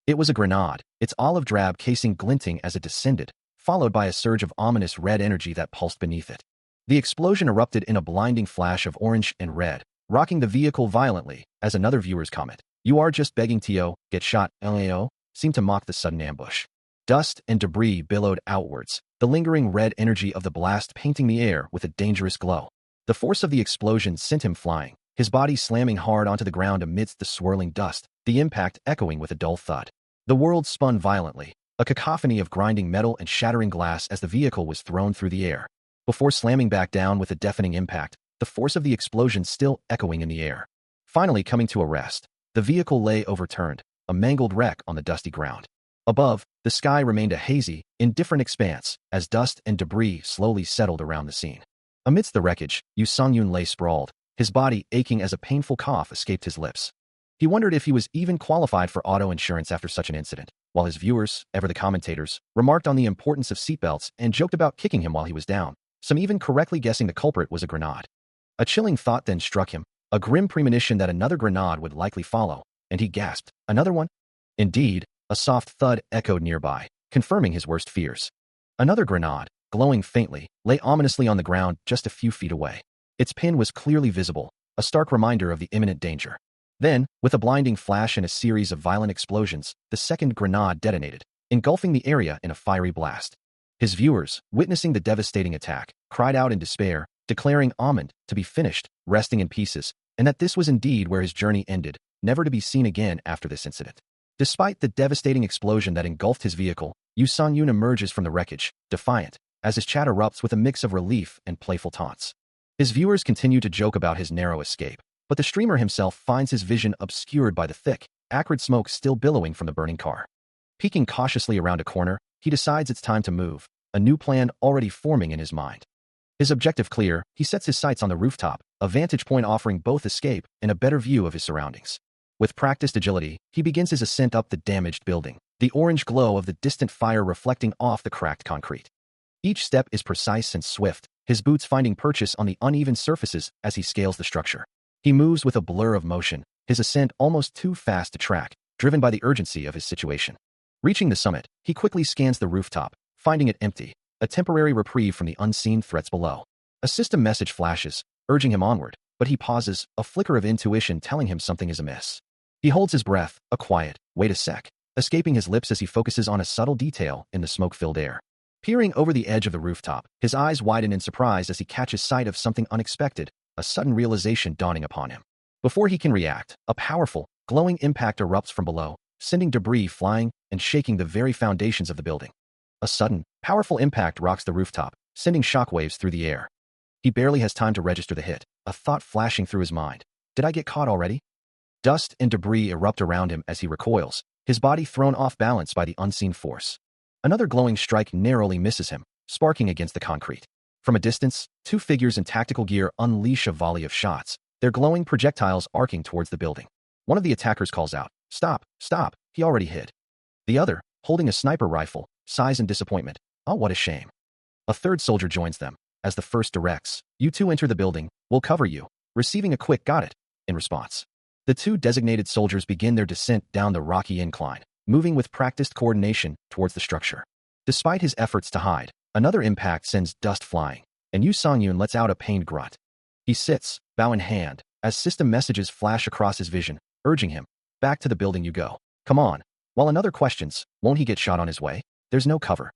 It was a grenade, its olive-drab casing glinting as it descended, followed by a surge of ominous red energy that pulsed beneath it. The explosion erupted in a blinding flash of orange and red, rocking the vehicle violently, as another viewer's comment, "You are just begging to get shot, LAO," seemed to mock the sudden ambush. Dust and debris billowed outwards, the lingering red energy of the blast painting the air with a dangerous glow. The force of the explosion sent him flying, his body slamming hard onto the ground amidst the swirling dust, the impact echoing with a dull thud. The world spun violently, a cacophony of grinding metal and shattering glass as the vehicle was thrown through the air. Before slamming back down with a deafening impact, the force of the explosion still echoing in the air. Finally coming to a rest, the vehicle lay overturned, a mangled wreck on the dusty ground. Above, the sky remained a hazy, indifferent expanse as dust and debris slowly settled around the scene. Amidst the wreckage, Yu Songyun lay sprawled, his body aching as a painful cough escaped his lips. He wondered if he was even qualified for auto insurance after such an incident, while his viewers, ever the commentators, remarked on the importance of seatbelts and joked about kicking him while he was down, some even correctly guessing the culprit was a grenade. A chilling thought then struck him, a grim premonition that another grenade would likely follow, and he gasped, "Another one?" Indeed, a soft thud echoed nearby, confirming his worst fears. Another grenade, glowing faintly, lay ominously on the ground just a few feet away. Its pin was clearly visible, a stark reminder of the imminent danger. Then, with a blinding flash and a series of violent explosions, the second grenade detonated, engulfing the area in a fiery blast. His viewers, witnessing the devastating attack, cried out in despair, declaring Amand to be finished, resting in pieces, and that this was indeed where his journey ended, never to be seen again after this incident. Despite the devastating explosion that engulfed his vehicle, Yu Songyun emerges from the wreckage, defiant, as his chat erupts with a mix of relief and playful taunts. His viewers continue to joke about his narrow escape, but the streamer himself finds his vision obscured by the thick, acrid smoke still billowing from the burning car. Peeking cautiously around a corner, he decides it's time to move, a new plan already forming in his mind. His objective clear, he sets his sights on the rooftop, a vantage point offering both escape and a better view of his surroundings. With practiced agility, he begins his ascent up the damaged building, the orange glow of the distant fire reflecting off the cracked concrete. Each step is precise and swift, his boots finding purchase on the uneven surfaces as he scales the structure. He moves with a blur of motion, his ascent almost too fast to track, driven by the urgency of his situation. Reaching the summit, he quickly scans the rooftop, finding it empty, a temporary reprieve from the unseen threats below. A system message flashes, urging him onward, but he pauses, a flicker of intuition telling him something is amiss. He holds his breath, a quiet, "Wait a sec," escaping his lips as he focuses on a subtle detail in the smoke-filled air. Peering over the edge of the rooftop, his eyes widen in surprise as he catches sight of something unexpected, a sudden realization dawning upon him. Before he can react, a powerful, glowing impact erupts from below, sending debris flying and shaking the very foundations of the building. A sudden, powerful impact rocks the rooftop, sending shockwaves through the air. He barely has time to register the hit, a thought flashing through his mind. Did I get caught already? Dust and debris erupt around him as he recoils, his body thrown off balance by the unseen force. Another glowing strike narrowly misses him, sparking against the concrete. From a distance, two figures in tactical gear unleash a volley of shots, their glowing projectiles arcing towards the building. One of the attackers calls out, "Stop, stop, he already hit." The other, holding a sniper rifle, sighs in disappointment. "Oh, what a shame." A third soldier joins them. As the first directs, "You two enter the building, we'll cover you," receiving a quick "got it" in response. The two designated soldiers begin their descent down the rocky incline, moving with practiced coordination towards the structure. Despite his efforts to hide, another impact sends dust flying, and Yu Songyun lets out a pained grunt. He sits, bow in hand, as system messages flash across his vision, urging him, "Back to the building you go. Come on." While another questions, "Won't he get shot on his way?" There's no cover.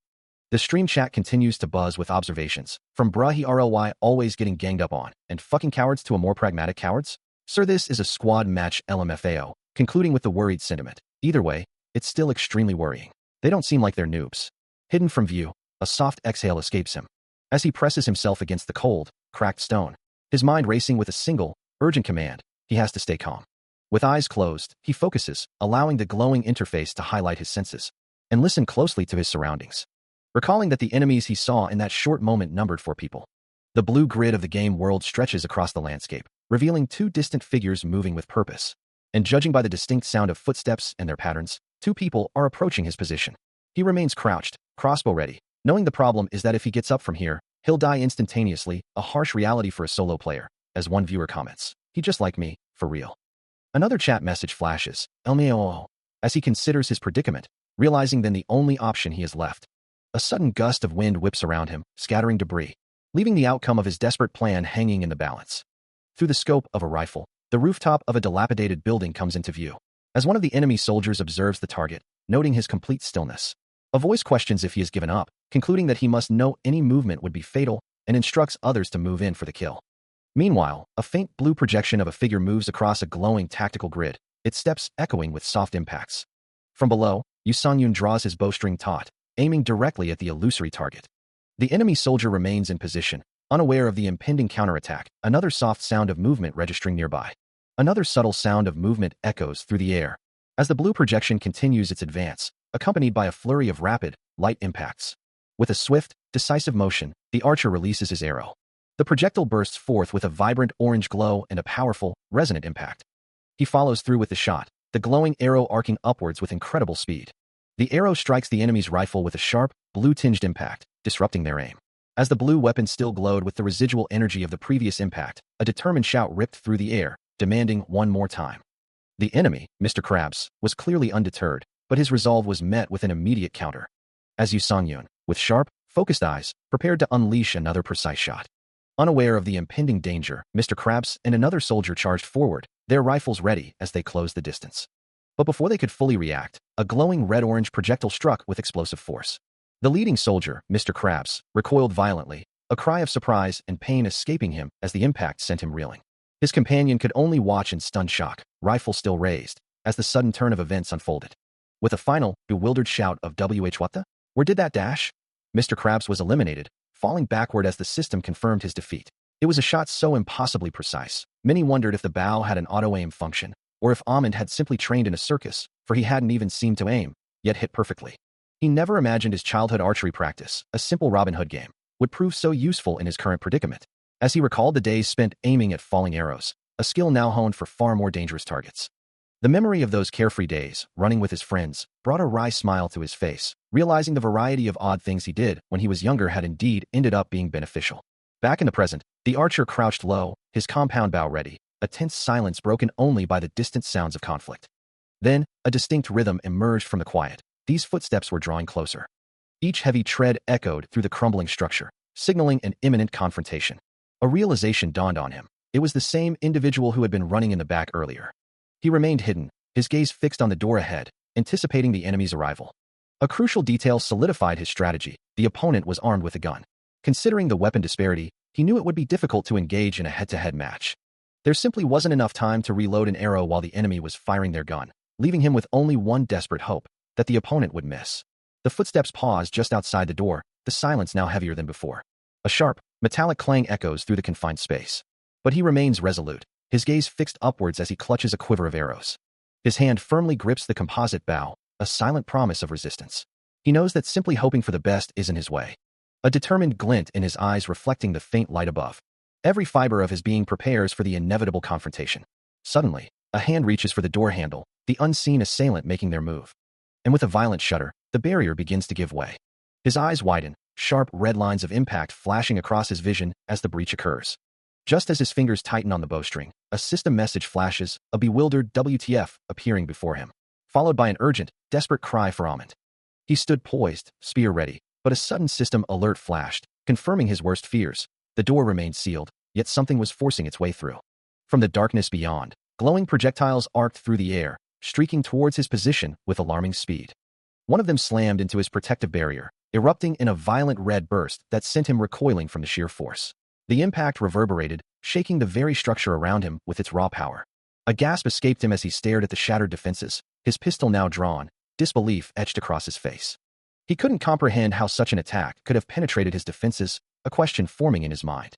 The stream chat continues to buzz with observations, from "bruh he RLY always getting ganged up on," and "fucking cowards" to a more pragmatic "cowards." Sir, this is a squad match LMFAO, concluding with the worried sentiment. Either way, it's still extremely worrying. They don't seem like they're noobs. Hidden from view, a soft exhale escapes him. As he presses himself against the cold, cracked stone, his mind racing with a single, urgent command, he has to stay calm. With eyes closed, he focuses, allowing the glowing interface to highlight his senses, and listen closely to his surroundings. Recalling that the enemies he saw in that short moment numbered 4 people. The blue grid of the game world stretches across the landscape, revealing 2 distant figures moving with purpose. And judging by the distinct sound of footsteps and their patterns, 2 people are approaching his position. He remains crouched, crossbow ready, knowing the problem is that if he gets up from here, he'll die instantaneously, a harsh reality for a solo player, as one viewer comments. "He just like me, for real." Another chat message flashes, "LMAO," as he considers his predicament, realizing then the only option he has left. A sudden gust of wind whips around him, scattering debris, leaving the outcome of his desperate plan hanging in the balance. Through the scope of a rifle, the rooftop of a dilapidated building comes into view. As one of the enemy soldiers observes the target, noting his complete stillness, a voice questions if he has given up, concluding that he must know any movement would be fatal, and instructs others to move in for the kill. Meanwhile, a faint blue projection of a figure moves across a glowing tactical grid, its steps echoing with soft impacts. From below, Yu Songyun draws his bowstring taut, aiming directly at the illusory target. The enemy soldier remains in position, unaware of the impending counterattack, another soft sound of movement registering nearby. Another subtle sound of movement echoes through the air, as the blue projection continues its advance, accompanied by a flurry of rapid, light impacts. With a swift, decisive motion, the archer releases his arrow. The projectile bursts forth with a vibrant orange glow and a powerful, resonant impact. He follows through with the shot, the glowing arrow arcing upwards with incredible speed. The arrow strikes the enemy's rifle with a sharp, blue-tinged impact, disrupting their aim. As the blue weapon still glowed with the residual energy of the previous impact, a determined shout ripped through the air, demanding one more time. The enemy, Mr. Krabs, was clearly undeterred, but his resolve was met with an immediate counter. As Yu Songyun, with sharp, focused eyes, prepared to unleash another precise shot. Unaware of the impending danger, Mr. Krabs and another soldier charged forward, their rifles ready as they closed the distance. But before they could fully react, a glowing red-orange projectile struck with explosive force. The leading soldier, Mr. Krabs, recoiled violently, a cry of surprise and pain escaping him as the impact sent him reeling. His companion could only watch in stunned shock, rifle still raised, as the sudden turn of events unfolded. With a final, bewildered shout of "WH what the? Where did that dash?" Mr. Krabs was eliminated, falling backward as the system confirmed his defeat. It was a shot so impossibly precise, many wondered if the bow had an auto-aim function, or if Ahmed had simply trained in a circus, for he hadn't even seemed to aim, yet hit perfectly. He never imagined his childhood archery practice, a simple Robin Hood game, would prove so useful in his current predicament. As he recalled the days spent aiming at falling arrows, a skill now honed for far more dangerous targets. The memory of those carefree days, running with his friends, brought a wry smile to his face, realizing the variety of odd things he did when he was younger had indeed ended up being beneficial. Back in the present, the archer crouched low, his compound bow ready, a tense silence broken only by the distant sounds of conflict. Then, a distinct rhythm emerged from the quiet. These footsteps were drawing closer. Each heavy tread echoed through the crumbling structure, signaling an imminent confrontation. A realization dawned on him. It was the same individual who had been running in the back earlier. He remained hidden, his gaze fixed on the door ahead, anticipating the enemy's arrival. A crucial detail solidified his strategy. The opponent was armed with a gun. Considering the weapon disparity, he knew it would be difficult to engage in a head-to-head match. There simply wasn't enough time to reload an arrow while the enemy was firing their gun, leaving him with only one desperate hope, that the opponent would miss. The footsteps paused just outside the door, the silence now heavier than before. A sharp, metallic clang echoes through the confined space. But he remains resolute, his gaze fixed upwards as he clutches a quiver of arrows. His hand firmly grips the composite bow, a silent promise of resistance. He knows that simply hoping for the best isn't his way. A determined glint in his eyes reflecting the faint light above. Every fiber of his being prepares for the inevitable confrontation. Suddenly, a hand reaches for the door handle, the unseen assailant making their move. And with a violent shudder, the barrier begins to give way. His eyes widen, sharp red lines of impact flashing across his vision as the breach occurs. Just as his fingers tighten on the bowstring, a system message flashes, a bewildered WTF appearing before him, followed by an urgent, desperate cry for Amund. He stood poised, spear ready, but a sudden system alert flashed, confirming his worst fears. The door remained sealed, yet something was forcing its way through. From the darkness beyond, glowing projectiles arced through the air, streaking towards his position with alarming speed. One of them slammed into his protective barrier, erupting in a violent red burst that sent him recoiling from the sheer force. The impact reverberated, shaking the very structure around him with its raw power. A gasp escaped him as he stared at the shattered defenses, his pistol now drawn, disbelief etched across his face. He couldn't comprehend how such an attack could have penetrated his defenses, a question forming in his mind.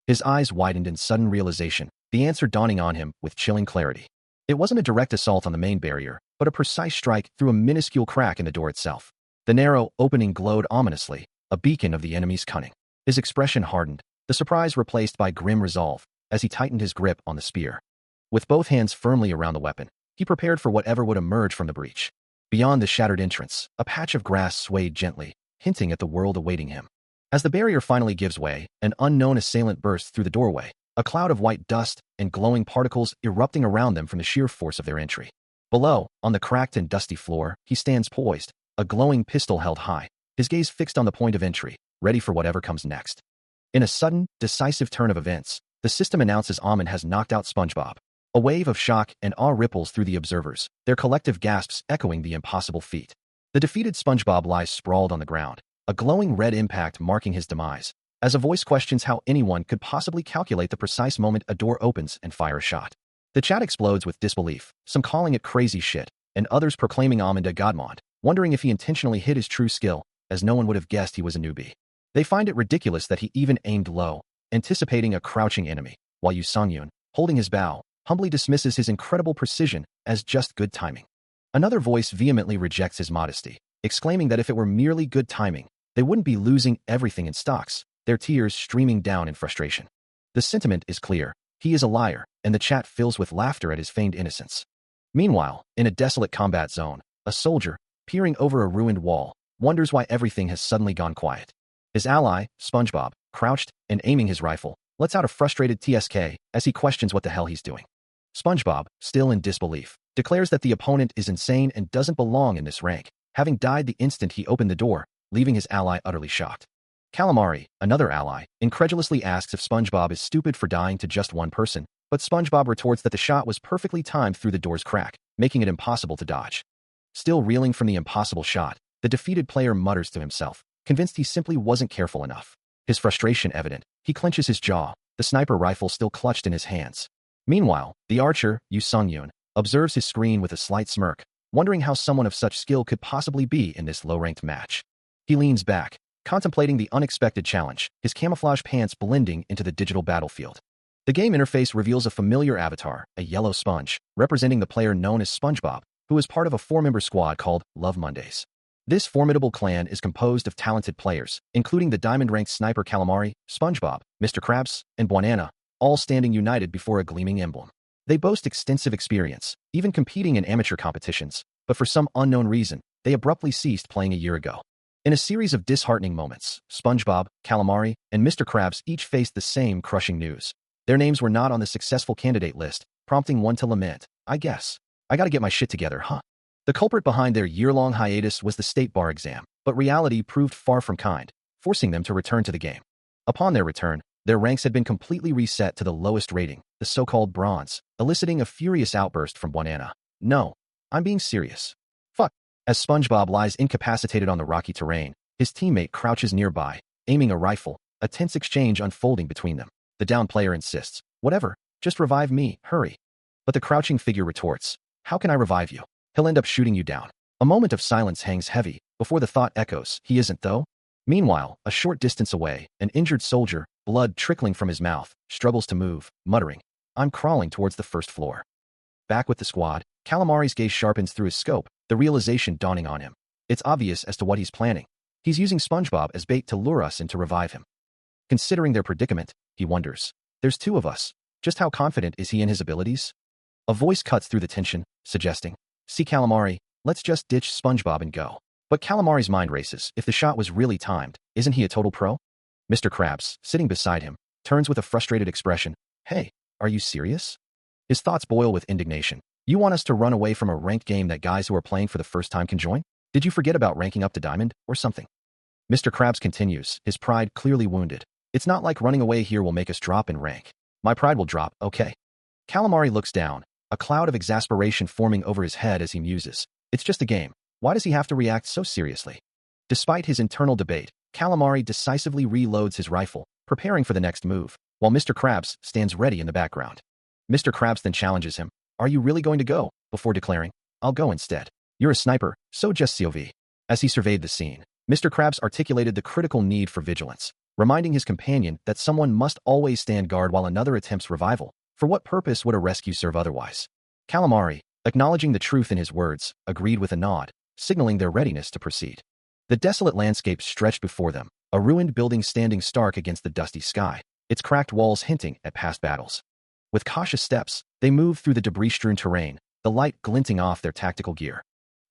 His eyes widened in sudden realization, the answer dawning on him with chilling clarity. It wasn't a direct assault on the main barrier, but a precise strike through a minuscule crack in the door itself. The narrow opening glowed ominously, a beacon of the enemy's cunning. His expression hardened, the surprise replaced by grim resolve, as he tightened his grip on the spear. With both hands firmly around the weapon, he prepared for whatever would emerge from the breach. Beyond the shattered entrance, a patch of grass swayed gently, hinting at the world awaiting him. As the barrier finally gives way, an unknown assailant bursts through the doorway, a cloud of white dust and glowing particles erupting around them from the sheer force of their entry. Below, on the cracked and dusty floor, he stands poised, a glowing pistol held high, his gaze fixed on the point of entry, ready for whatever comes next. In a sudden, decisive turn of events, the system announces Amund has knocked out SpongeBob. A wave of shock and awe ripples through the observers, their collective gasps echoing the impossible feat. The defeated SpongeBob lies sprawled on the ground, a glowing red impact marking his demise, as a voice questions how anyone could possibly calculate the precise moment a door opens and fire a shot. The chat explodes with disbelief, some calling it crazy shit, and others proclaiming Amund a godmod, wondering if he intentionally hid his true skill, as no one would have guessed he was a newbie. They find it ridiculous that he even aimed low, anticipating a crouching enemy, while Yu Songyun, holding his bow, humbly dismisses his incredible precision as just good timing. Another voice vehemently rejects his modesty, exclaiming that if it were merely good timing, they wouldn't be losing everything in stocks, their tears streaming down in frustration. The sentiment is clear. He is a liar, and the chat fills with laughter at his feigned innocence. Meanwhile, in a desolate combat zone, a soldier, peering over a ruined wall, wonders why everything has suddenly gone quiet. His ally, SpongeBob, crouched and aiming his rifle, lets out a frustrated TSK as he questions what the hell he's doing. SpongeBob, still in disbelief, declares that the opponent is insane and doesn't belong in this rank, having died the instant he opened the door, leaving his ally utterly shocked. Calamari, another ally, incredulously asks if SpongeBob is stupid for dying to just one person, but SpongeBob retorts that the shot was perfectly timed through the door's crack, making it impossible to dodge. Still reeling from the impossible shot, the defeated player mutters to himself, convinced he simply wasn't careful enough. His frustration evident, he clenches his jaw, the sniper rifle still clutched in his hands. Meanwhile, the archer, Yu Songyun, observes his screen with a slight smirk, wondering how someone of such skill could possibly be in this low-ranked match. He leans back, contemplating the unexpected challenge, his camouflage pants blending into the digital battlefield. The game interface reveals a familiar avatar, a yellow sponge, representing the player known as SpongeBob, who is part of a 4-member squad called Love Mondays. This formidable clan is composed of talented players, including the diamond-ranked sniper Calamari, SpongeBob, Mr. Krabs, and Banana, all standing united before a gleaming emblem. They boast extensive experience, even competing in amateur competitions, but for some unknown reason, they abruptly ceased playing a year ago. In a series of disheartening moments, SpongeBob, Calamari, and Mr. Krabs each faced the same crushing news. Their names were not on the successful candidate list, prompting one to lament, I guess. I gotta get my shit together, huh? The culprit behind their year-long hiatus was the state bar exam, but reality proved far from kind, forcing them to return to the game. Upon their return, their ranks had been completely reset to the lowest rating, the so-called bronze, eliciting a furious outburst from Banana. No, I'm being serious. Fuck. As SpongeBob lies incapacitated on the rocky terrain, his teammate crouches nearby, aiming a rifle, a tense exchange unfolding between them. The downed player insists, whatever, Just revive me, hurry. But the crouching figure retorts, how can I revive you? He'll end up shooting you down. A moment of silence hangs heavy, before the thought echoes, he isn't though? Meanwhile, a short distance away, an injured soldier, blood trickling from his mouth, struggles to move, muttering, I'm crawling towards the first floor. Back with the squad, Calamari's gaze sharpens through his scope, the realization dawning on him. It's obvious as to what he's planning. He's using SpongeBob as bait to lure us and to revive him. Considering their predicament, he wonders, there's two of us. Just how confident is he in his abilities? A voice cuts through the tension, suggesting, see Calamari, let's just ditch SpongeBob and go. But Calamari's mind races. If the shot was really timed, isn't he a total pro? Mr. Krabs, sitting beside him, turns with a frustrated expression. Hey, are you serious? His thoughts boil with indignation. You want us to run away from a ranked game that guys who are playing for the first time can join? Did you forget about ranking up to Diamond, or something? Mr. Krabs continues, his pride clearly wounded. It's not like running away here will make us drop in rank. My pride will drop, okay. Calamari looks down, a cloud of exasperation forming over his head as he muses. It's just a game. Why does he have to react so seriously? Despite his internal debate, Calamari decisively reloads his rifle, preparing for the next move, while Mr. Krabs stands ready in the background. Mr. Krabs then challenges him, are you really going to go? Before declaring, I'll go instead. You're a sniper, so just COV. As he surveyed the scene, Mr. Krabs articulated the critical need for vigilance, reminding his companion that someone must always stand guard while another attempts revival. For what purpose would a rescue serve otherwise? Calamari, acknowledging the truth in his words, agreed with a nod, signaling their readiness to proceed. The desolate landscape stretched before them, a ruined building standing stark against the dusty sky, its cracked walls hinting at past battles. With cautious steps, they moved through the debris-strewn terrain, the light glinting off their tactical gear.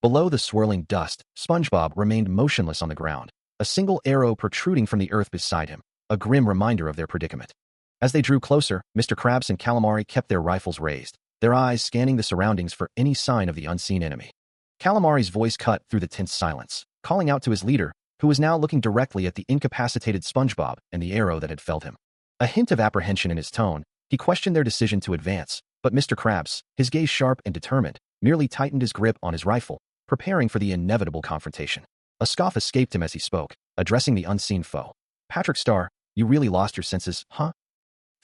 Below the swirling dust, SpongeBob remained motionless on the ground, a single arrow protruding from the earth beside him, a grim reminder of their predicament. As they drew closer, Mr. Krabs and Calamari kept their rifles raised, their eyes scanning the surroundings for any sign of the unseen enemy. Calamari's voice cut through the tense silence, calling out to his leader, who was now looking directly at the incapacitated SpongeBob and the arrow that had felled him. A hint of apprehension in his tone, he questioned their decision to advance, but Mr. Krabs, his gaze sharp and determined, merely tightened his grip on his rifle, preparing for the inevitable confrontation. A scoff escaped him as he spoke, addressing the unseen foe. Patrick Star, you really lost your senses, huh?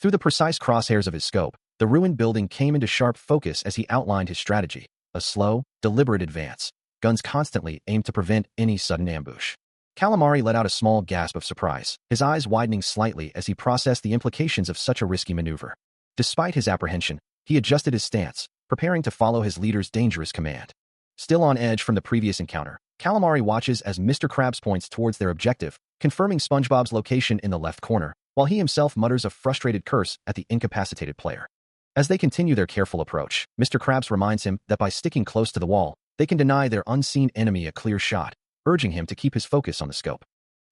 Through the precise crosshairs of his scope, the ruined building came into sharp focus as he outlined his strategy, a slow, deliberate advance, guns constantly aimed to prevent any sudden ambush. Calamari let out a small gasp of surprise, his eyes widening slightly as he processed the implications of such a risky maneuver. Despite his apprehension, he adjusted his stance, preparing to follow his leader's dangerous command. Still on edge from the previous encounter, Calamari watches as Mr. Krabs points towards their objective, confirming SpongeBob's location in the left corner, while he himself mutters a frustrated curse at the incapacitated player. As they continue their careful approach, Mr. Krabs reminds him that by sticking close to the wall, they can deny their unseen enemy a clear shot, urging him to keep his focus on the scope.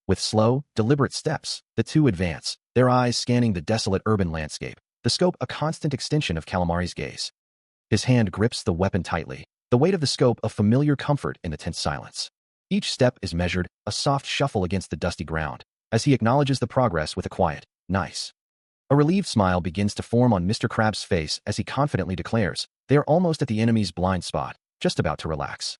With slow, deliberate steps, the two advance, their eyes scanning the desolate urban landscape, the scope a constant extension of Calamari's gaze. His hand grips the weapon tightly, the weight of the scope a familiar comfort in the tense silence. Each step is measured, a soft shuffle against the dusty ground, as he acknowledges the progress with a quiet, nice. A relieved smile begins to form on Mr. Krabs' face as he confidently declares, they are almost at the enemy's blind spot, just about to relax.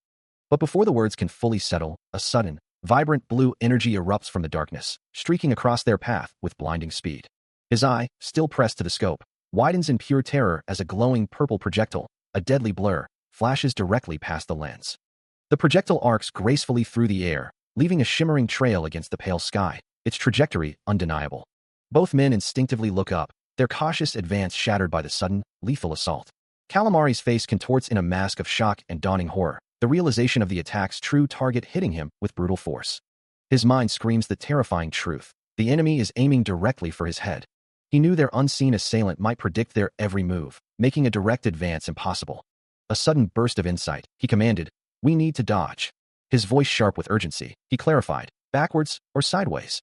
But before the words can fully settle, a sudden, vibrant blue energy erupts from the darkness, streaking across their path with blinding speed. His eye, still pressed to the scope, widens in pure terror as a glowing purple projectile, a deadly blur, flashes directly past the lens. The projectile arcs gracefully through the air, leaving a shimmering trail against the pale sky, its trajectory undeniable. Both men instinctively look up, their cautious advance shattered by the sudden, lethal assault. Calamari's face contorts in a mask of shock and dawning horror, the realization of the attack's true target hitting him with brutal force. His mind screams the terrifying truth. The enemy is aiming directly for his head. He knew their unseen assailant might predict their every move, making a direct advance impossible. A sudden burst of insight, he commanded, we need to dodge. His voice sharp with urgency, he clarified, backwards or sideways.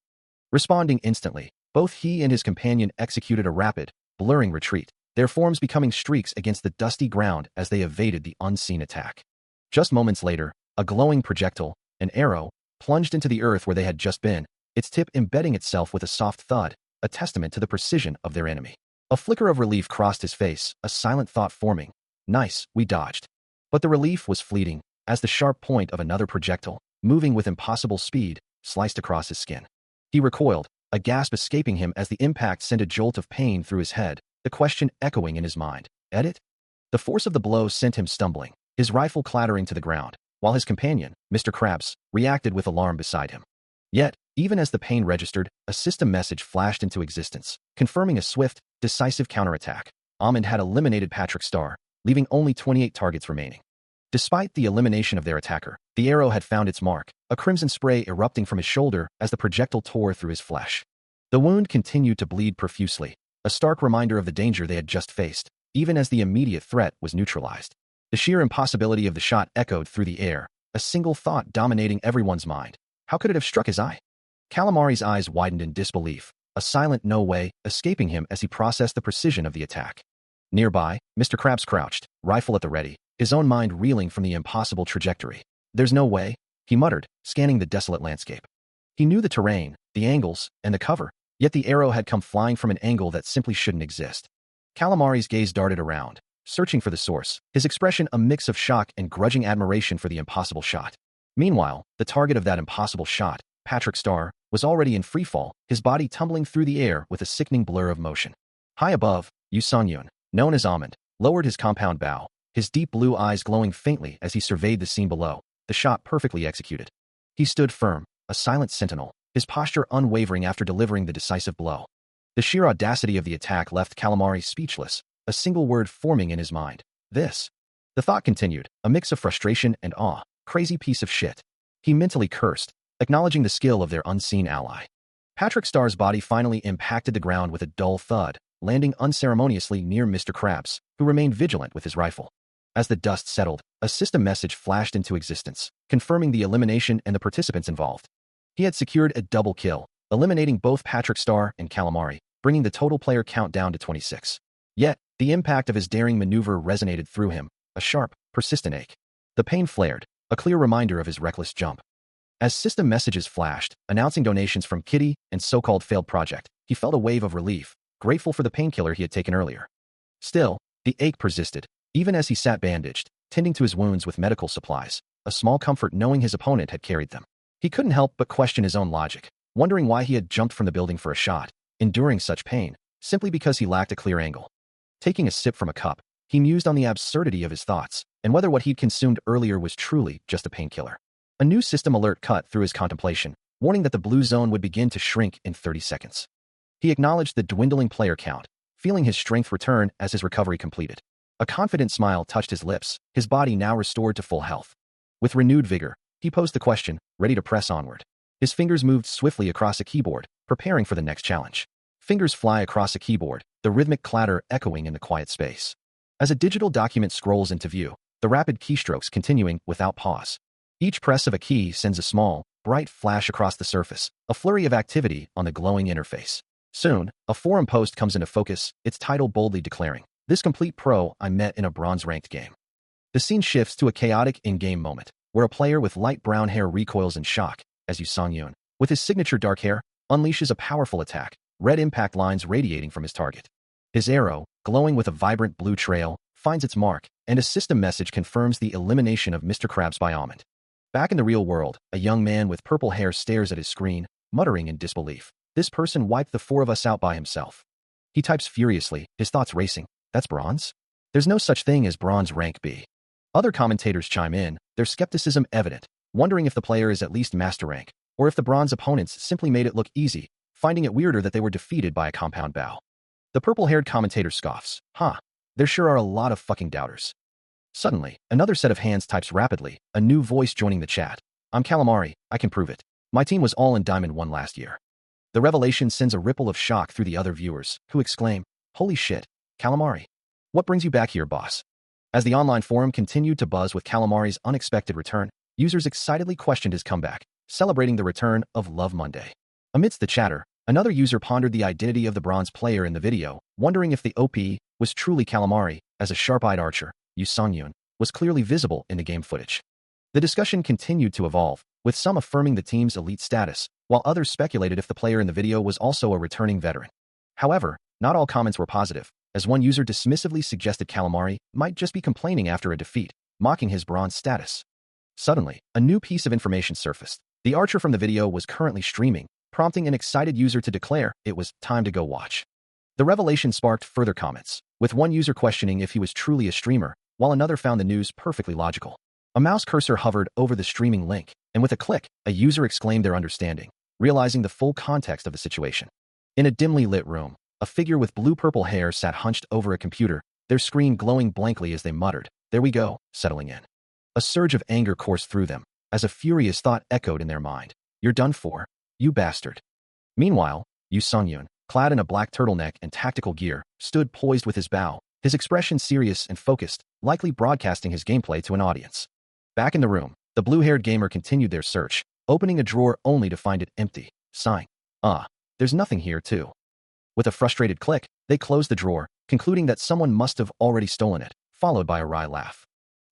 Responding instantly, both he and his companion executed a rapid, blurring retreat, their forms becoming streaks against the dusty ground as they evaded the unseen attack. Just moments later, a glowing projectile, an arrow, plunged into the earth where they had just been, its tip embedding itself with a soft thud, a testament to the precision of their enemy. A flicker of relief crossed his face, a silent thought forming. Nice, we dodged. But the relief was fleeting, as the sharp point of another projectile, moving with impossible speed, sliced across his skin. He recoiled, a gasp escaping him as the impact sent a jolt of pain through his head, the question echoing in his mind. Edit? The force of the blow sent him stumbling, his rifle clattering to the ground, while his companion, Mr. Krabs, reacted with alarm beside him. Yet, even as the pain registered, a system message flashed into existence, confirming a swift, decisive counterattack. Amund had eliminated Patrick Star, leaving only 28 targets remaining. Despite the elimination of their attacker, the arrow had found its mark, a crimson spray erupting from his shoulder as the projectile tore through his flesh. The wound continued to bleed profusely, a stark reminder of the danger they had just faced, even as the immediate threat was neutralized. The sheer impossibility of the shot echoed through the air, a single thought dominating everyone's mind. How could it have struck his eye? Calamari's eyes widened in disbelief, a silent no way escaping him as he processed the precision of the attack. Nearby, Mr. Krabs crouched, rifle at the ready, his own mind reeling from the impossible trajectory. There's no way, he muttered, scanning the desolate landscape. He knew the terrain, the angles, and the cover, yet the arrow had come flying from an angle that simply shouldn't exist. Calamari's gaze darted around, searching for the source, his expression a mix of shock and grudging admiration for the impossible shot. Meanwhile, the target of that impossible shot, Patrick Star, was already in freefall, his body tumbling through the air with a sickening blur of motion. High above, Yu Song-yoon, known as Amund, lowered his compound bow, his deep blue eyes glowing faintly as he surveyed the scene below, the shot perfectly executed. He stood firm, a silent sentinel, his posture unwavering after delivering the decisive blow. The sheer audacity of the attack left Calamari speechless, a single word forming in his mind. This. The thought continued, a mix of frustration and awe. Crazy piece of shit. He mentally cursed, acknowledging the skill of their unseen ally. Patrick Star's body finally impacted the ground with a dull thud, landing unceremoniously near Mr. Krabs, who remained vigilant with his rifle. As the dust settled, a system message flashed into existence, confirming the elimination and the participants involved. He had secured a double kill, eliminating both Patrick Star and Calamari, bringing the total player count down to 26. Yet, the impact of his daring maneuver resonated through him, a sharp, persistent ache. The pain flared, a clear reminder of his reckless jump. As system messages flashed, announcing donations from Kitty and so-called failed project, he felt a wave of relief, grateful for the painkiller he had taken earlier. Still, the ache persisted, even as he sat bandaged, tending to his wounds with medical supplies, a small comfort knowing his opponent had carried them. He couldn't help but question his own logic, wondering why he had jumped from the building for a shot, enduring such pain, simply because he lacked a clear angle. Taking a sip from a cup, he mused on the absurdity of his thoughts, and whether what he'd consumed earlier was truly just a painkiller. A new system alert cut through his contemplation, warning that the blue zone would begin to shrink in 30 seconds. He acknowledged the dwindling player count, feeling his strength return as his recovery completed. A confident smile touched his lips, his body now restored to full health. With renewed vigor, he posed the question, ready to press onward. His fingers moved swiftly across a keyboard, preparing for the next challenge. Fingers fly across a keyboard, the rhythmic clatter echoing in the quiet space. As a digital document scrolls into view, the rapid keystrokes continuing without pause. Each press of a key sends a small, bright flash across the surface, a flurry of activity on the glowing interface. Soon, a forum post comes into focus, its title boldly declaring, "This complete pro I met in a bronze-ranked game." The scene shifts to a chaotic in-game moment, where a player with light brown hair recoils in shock, as Yu Song-yoon, with his signature dark hair, unleashes a powerful attack, red impact lines radiating from his target. His arrow, glowing with a vibrant blue trail, finds its mark, and a system message confirms the elimination of Mr. Krabs by Amund. Back in the real world, a young man with purple hair stares at his screen, muttering in disbelief. This person wiped the four of us out by himself. He types furiously, his thoughts racing. That's bronze? There's no such thing as bronze rank B. Other commentators chime in, their skepticism evident, wondering if the player is at least master rank, or if the bronze opponents simply made it look easy, finding it weirder that they were defeated by a compound bow. The purple-haired commentator scoffs. There sure are a lot of fucking doubters. Suddenly, another set of hands types rapidly, a new voice joining the chat. I'm Calamari, I can prove it. My team was all in Diamond 1 last year. The revelation sends a ripple of shock through the other viewers, who exclaim, holy shit, Calamari. What brings you back here, boss? As the online forum continued to buzz with Calamari's unexpected return, users excitedly questioned his comeback, celebrating the return of Love Monday. Amidst the chatter, another user pondered the identity of the bronze player in the video, wondering if the OP was truly Calamari, as a sharp-eyed archer, Yu Song-yoon, was clearly visible in the game footage. The discussion continued to evolve, with some affirming the team's elite status, while others speculated if the player in the video was also a returning veteran. However, not all comments were positive, as one user dismissively suggested Calamari might just be complaining after a defeat, mocking his bronze status. Suddenly, a new piece of information surfaced. The archer from the video was currently streaming, prompting an excited user to declare it was time to go watch. The revelation sparked further comments, with one user questioning if he was truly a streamer, while another found the news perfectly logical. A mouse cursor hovered over the streaming link, and with a click, a user exclaimed their understanding, realizing the full context of the situation. In a dimly lit room, a figure with blue-purple hair sat hunched over a computer, their screen glowing blankly as they muttered, "There we go," settling in. A surge of anger coursed through them, as a furious thought echoed in their mind. "You're done for, you bastard." Meanwhile, Yu Sungyun, clad in a black turtleneck and tactical gear, stood poised with his bow, his expression serious and focused, likely broadcasting his gameplay to an audience. Back in the room, the blue-haired gamer continued their search, opening a drawer only to find it empty, sighing, there's nothing here too." With a frustrated click, they closed the drawer, concluding that someone must have already stolen it, followed by a wry laugh.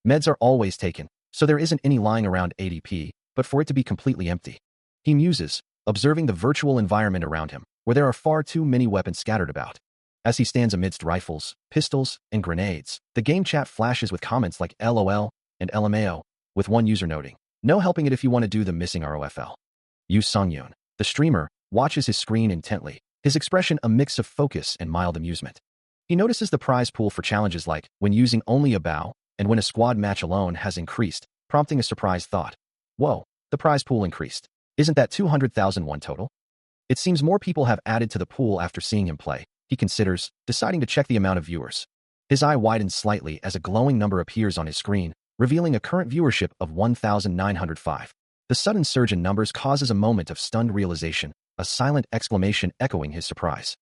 Meds are always taken, so there isn't any lying around ADP, but for it to be completely empty. He muses, observing the virtual environment around him, where there are far too many weapons scattered about. As he stands amidst rifles, pistols, and grenades, the game chat flashes with comments like LOL and LMAO, with one user noting, "No helping it if you want to do the missing ROFL." Yu Sungyun, the streamer, watches his screen intently, his expression a mix of focus and mild amusement. He notices the prize pool for challenges like when using only a bow and when a squad match alone has increased, prompting a surprised thought. Whoa, the prize pool increased. Isn't that 200,001 total? It seems more people have added to the pool after seeing him play, he considers, deciding to check the amount of viewers. His eye widens slightly as a glowing number appears on his screen, revealing a current viewership of 1,905. The sudden surge in numbers causes a moment of stunned realization, a silent exclamation echoing his surprise.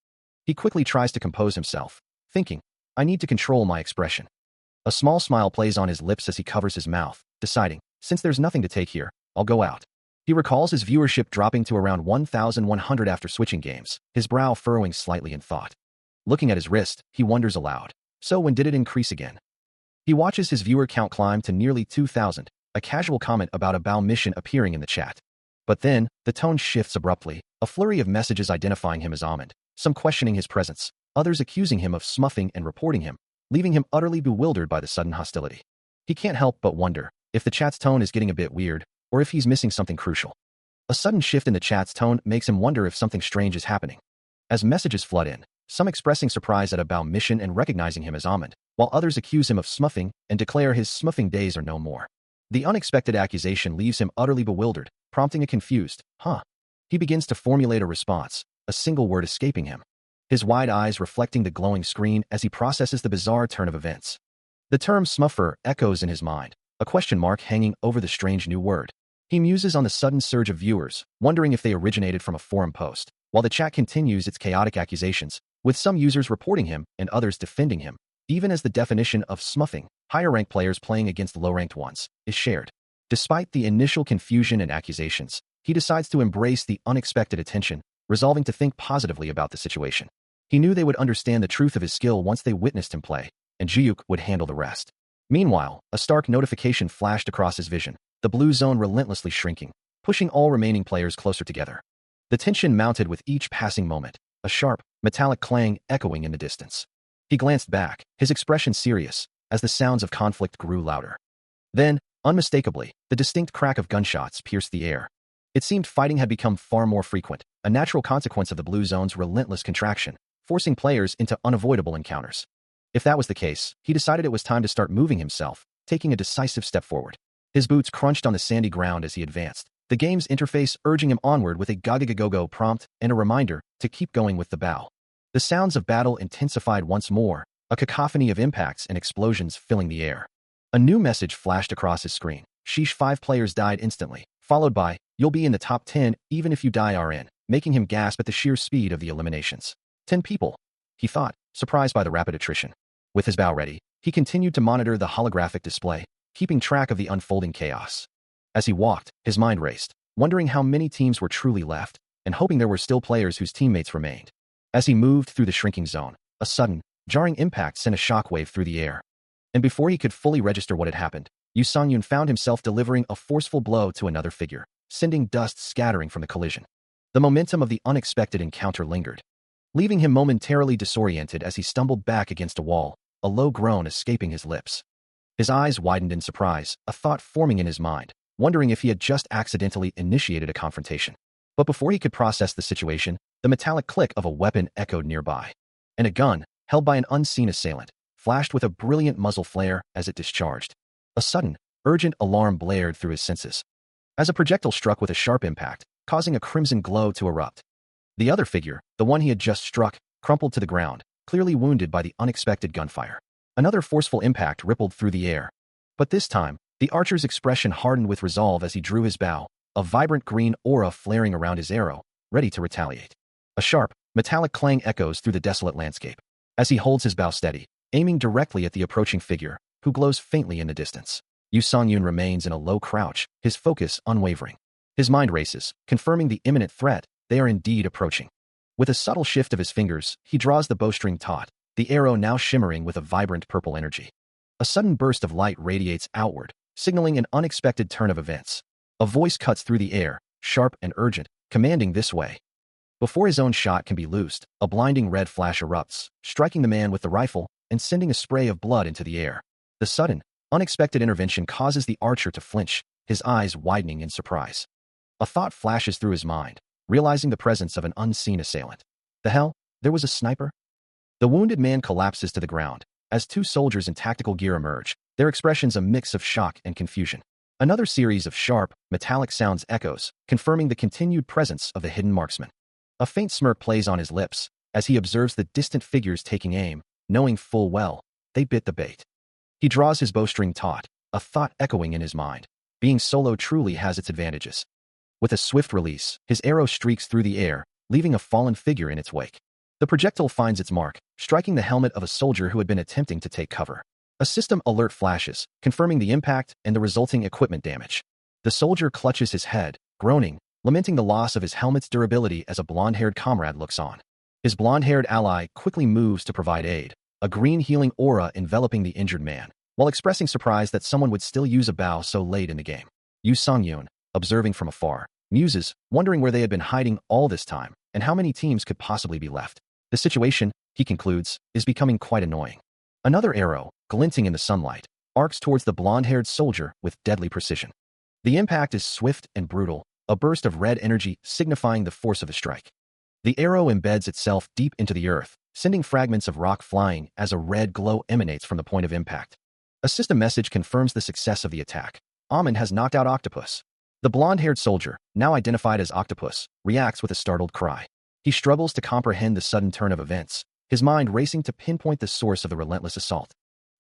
He quickly tries to compose himself, thinking, "I need to control my expression." A small smile plays on his lips as he covers his mouth, deciding, "Since there's nothing to take here, I'll go out." He recalls his viewership dropping to around 1,100 after switching games, his brow furrowing slightly in thought. Looking at his wrist, he wonders aloud, "So when did it increase again?" He watches his viewer count climb to nearly 2,000, a casual comment about a bow mission appearing in the chat. But then, the tone shifts abruptly, a flurry of messages identifying him as Ahmed, some questioning his presence, others accusing him of smuffing and reporting him, leaving him utterly bewildered by the sudden hostility. He can't help but wonder if the chat's tone is getting a bit weird, or if he's missing something crucial. A sudden shift in the chat's tone makes him wonder if something strange is happening. As messages flood in, some expressing surprise at a bow mission and recognizing him as Ahmed, while others accuse him of smuffing and declare his smuffing days are no more. The unexpected accusation leaves him utterly bewildered, prompting a confused, "Huh?" He begins to formulate a response, a single word escaping him. His wide eyes reflecting the glowing screen as he processes the bizarre turn of events. The term smuffer echoes in his mind, a question mark hanging over the strange new word. He muses on the sudden surge of viewers, wondering if they originated from a forum post, while the chat continues its chaotic accusations, with some users reporting him and others defending him, even as the definition of smuffing, higher-ranked players playing against low-ranked ones, is shared. Despite the initial confusion and accusations, he decides to embrace the unexpected attention, resolving to think positively about the situation. He knew they would understand the truth of his skill once they witnessed him play, and Jiyuk would handle the rest. Meanwhile, a stark notification flashed across his vision, the blue zone relentlessly shrinking, pushing all remaining players closer together. The tension mounted with each passing moment, a sharp, metallic clang echoing in the distance. He glanced back, his expression serious, as the sounds of conflict grew louder. Then, unmistakably, the distinct crack of gunshots pierced the air. It seemed fighting had become far more frequent, a natural consequence of the blue zone's relentless contraction, forcing players into unavoidable encounters. If that was the case, he decided it was time to start moving himself, taking a decisive step forward. His boots crunched on the sandy ground as he advanced, the game's interface urging him onward with a go-go-go prompt and a reminder to keep going with the bow. The sounds of battle intensified once more, a cacophony of impacts and explosions filling the air. A new message flashed across his screen. Sheesh, 5 players died instantly, followed by, "You'll be in the top 10 even if you die RN," making him gasp at the sheer speed of the eliminations. 10 people, he thought, surprised by the rapid attrition. With his bow ready, he continued to monitor the holographic display, keeping track of the unfolding chaos. As he walked, his mind raced, wondering how many teams were truly left, and hoping there were still players whose teammates remained. As he moved through the shrinking zone, a sudden, jarring impact sent a shockwave through the air. And before he could fully register what had happened, Yu Songyun found himself delivering a forceful blow to another figure, sending dust scattering from the collision. The momentum of the unexpected encounter lingered, leaving him momentarily disoriented as he stumbled back against a wall, a low groan escaping his lips. His eyes widened in surprise, a thought forming in his mind, wondering if he had just accidentally initiated a confrontation. But before he could process the situation, the metallic click of a weapon echoed nearby. and a gun, held by an unseen assailant, flashed with a brilliant muzzle flare as it discharged. A sudden, urgent alarm blared through his senses, as a projectile struck with a sharp impact, causing a crimson glow to erupt. The other figure, the one he had just struck, crumpled to the ground, clearly wounded by the unexpected gunfire. Another forceful impact rippled through the air. But this time, the archer's expression hardened with resolve as he drew his bow, a vibrant green aura flaring around his arrow, ready to retaliate. A sharp, metallic clang echoes through the desolate landscape as he holds his bow steady, aiming directly at the approaching figure, who glows faintly in the distance. Yu Songyun remains in a low crouch, his focus unwavering. His mind races, confirming the imminent threat. They are indeed approaching. With a subtle shift of his fingers, he draws the bowstring taut, the arrow now shimmering with a vibrant purple energy. A sudden burst of light radiates outward, signaling an unexpected turn of events. A voice cuts through the air, sharp and urgent, commanding this way. Before his own shot can be loosed, a blinding red flash erupts, striking the man with the rifle and sending a spray of blood into the air. The sudden, unexpected intervention causes the archer to flinch, his eyes widening in surprise. A thought flashes through his mind, realizing the presence of an unseen assailant. The hell? There was a sniper? The wounded man collapses to the ground, as two soldiers in tactical gear emerge, their expressions a mix of shock and confusion. Another series of sharp, metallic sounds echoes, confirming the continued presence of the hidden marksman. A faint smirk plays on his lips, as he observes the distant figures taking aim, knowing full well, they bit the bait. He draws his bowstring taut, a thought echoing in his mind. Being solo truly has its advantages. With a swift release, his arrow streaks through the air, leaving a fallen figure in its wake. The projectile finds its mark, striking the helmet of a soldier who had been attempting to take cover. A system alert flashes, confirming the impact and the resulting equipment damage. The soldier clutches his head, groaning, lamenting the loss of his helmet's durability as a blonde-haired comrade looks on. His blonde-haired ally quickly moves to provide aid, a green healing aura enveloping the injured man, while expressing surprise that someone would still use a bow so late in the game. Yu Songyun, observing from afar, muses, wondering where they had been hiding all this time, and how many teams could possibly be left. The situation, he concludes, is becoming quite annoying. Another arrow, glinting in the sunlight, arcs towards the blonde-haired soldier with deadly precision. The impact is swift and brutal, a burst of red energy signifying the force of the strike. The arrow embeds itself deep into the earth, sending fragments of rock flying as a red glow emanates from the point of impact. A system message confirms the success of the attack. Amon has knocked out Octopus. The blonde-haired soldier, now identified as Octopus, reacts with a startled cry. He struggles to comprehend the sudden turn of events, his mind racing to pinpoint the source of the relentless assault.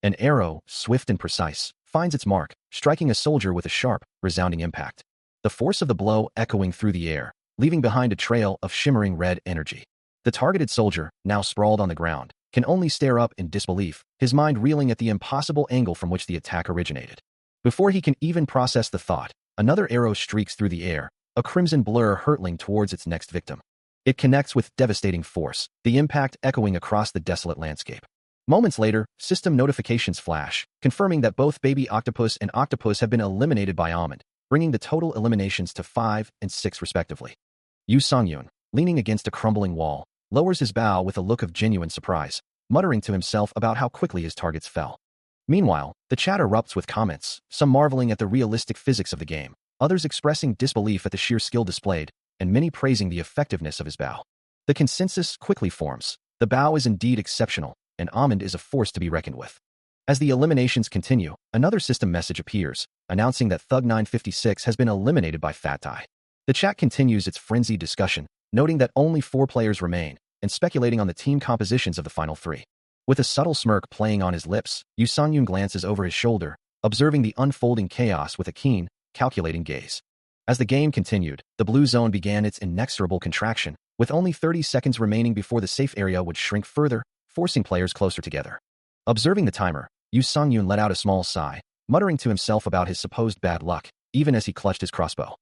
An arrow, swift and precise, finds its mark, striking a soldier with a sharp, resounding impact. The force of the blow echoing through the air, leaving behind a trail of shimmering red energy. The targeted soldier, now sprawled on the ground, can only stare up in disbelief, his mind reeling at the impossible angle from which the attack originated. Before he can even process the thought, another arrow streaks through the air, a crimson blur hurtling towards its next victim. It connects with devastating force, the impact echoing across the desolate landscape. Moments later, system notifications flash, confirming that both Baby Octopus and Octopus have been eliminated by Amon, bringing the total eliminations to 5 and 6 respectively. Yu Songyun, leaning against a crumbling wall, lowers his bow with a look of genuine surprise, muttering to himself about how quickly his targets fell. Meanwhile, the chat erupts with comments, some marveling at the realistic physics of the game, others expressing disbelief at the sheer skill displayed, and many praising the effectiveness of his bow. The consensus quickly forms. The bow is indeed exceptional, and Amon is a force to be reckoned with. As the eliminations continue, another system message appears, announcing that Thug 956 has been eliminated by Fat Thai. The chat continues its frenzied discussion, noting that only 4 players remain, and speculating on the team compositions of the final 3. With a subtle smirk playing on his lips, Yu Songyun glances over his shoulder, observing the unfolding chaos with a keen, calculating gaze. As the game continued, the blue zone began its inexorable contraction, with only 30 seconds remaining before the safe area would shrink further, forcing players closer together. Observing the timer, Yu Songyun let out a small sigh, muttering to himself about his supposed bad luck, even as he clutched his crossbow.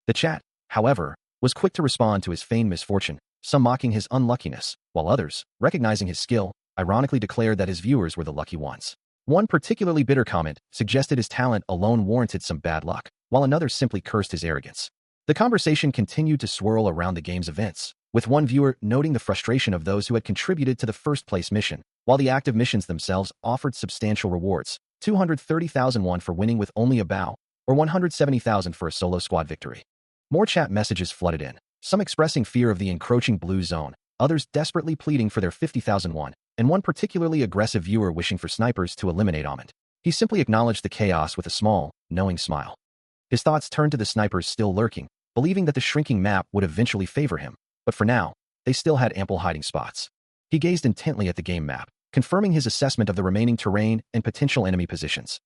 The chat, however, was quick to respond to his feigned misfortune, some mocking his unluckiness, while others, recognizing his skill, ironically declared that his viewers were the lucky ones. One particularly bitter comment suggested his talent alone warranted some bad luck, while another simply cursed his arrogance. The conversation continued to swirl around the game's events, with one viewer noting the frustration of those who had contributed to the first-place mission, while the active missions themselves offered substantial rewards, 230,000 won for winning with only a bow, or 170,000 for a solo squad victory. More chat messages flooded in, some expressing fear of the encroaching blue zone, others desperately pleading for their 50,000 won, and one particularly aggressive viewer wishing for snipers to eliminate Ahmed. He simply acknowledged the chaos with a small, knowing smile. His thoughts turned to the snipers still lurking, believing that the shrinking map would eventually favor him, but for now, they still had ample hiding spots. He gazed intently at the game map, confirming his assessment of the remaining terrain and potential enemy positions.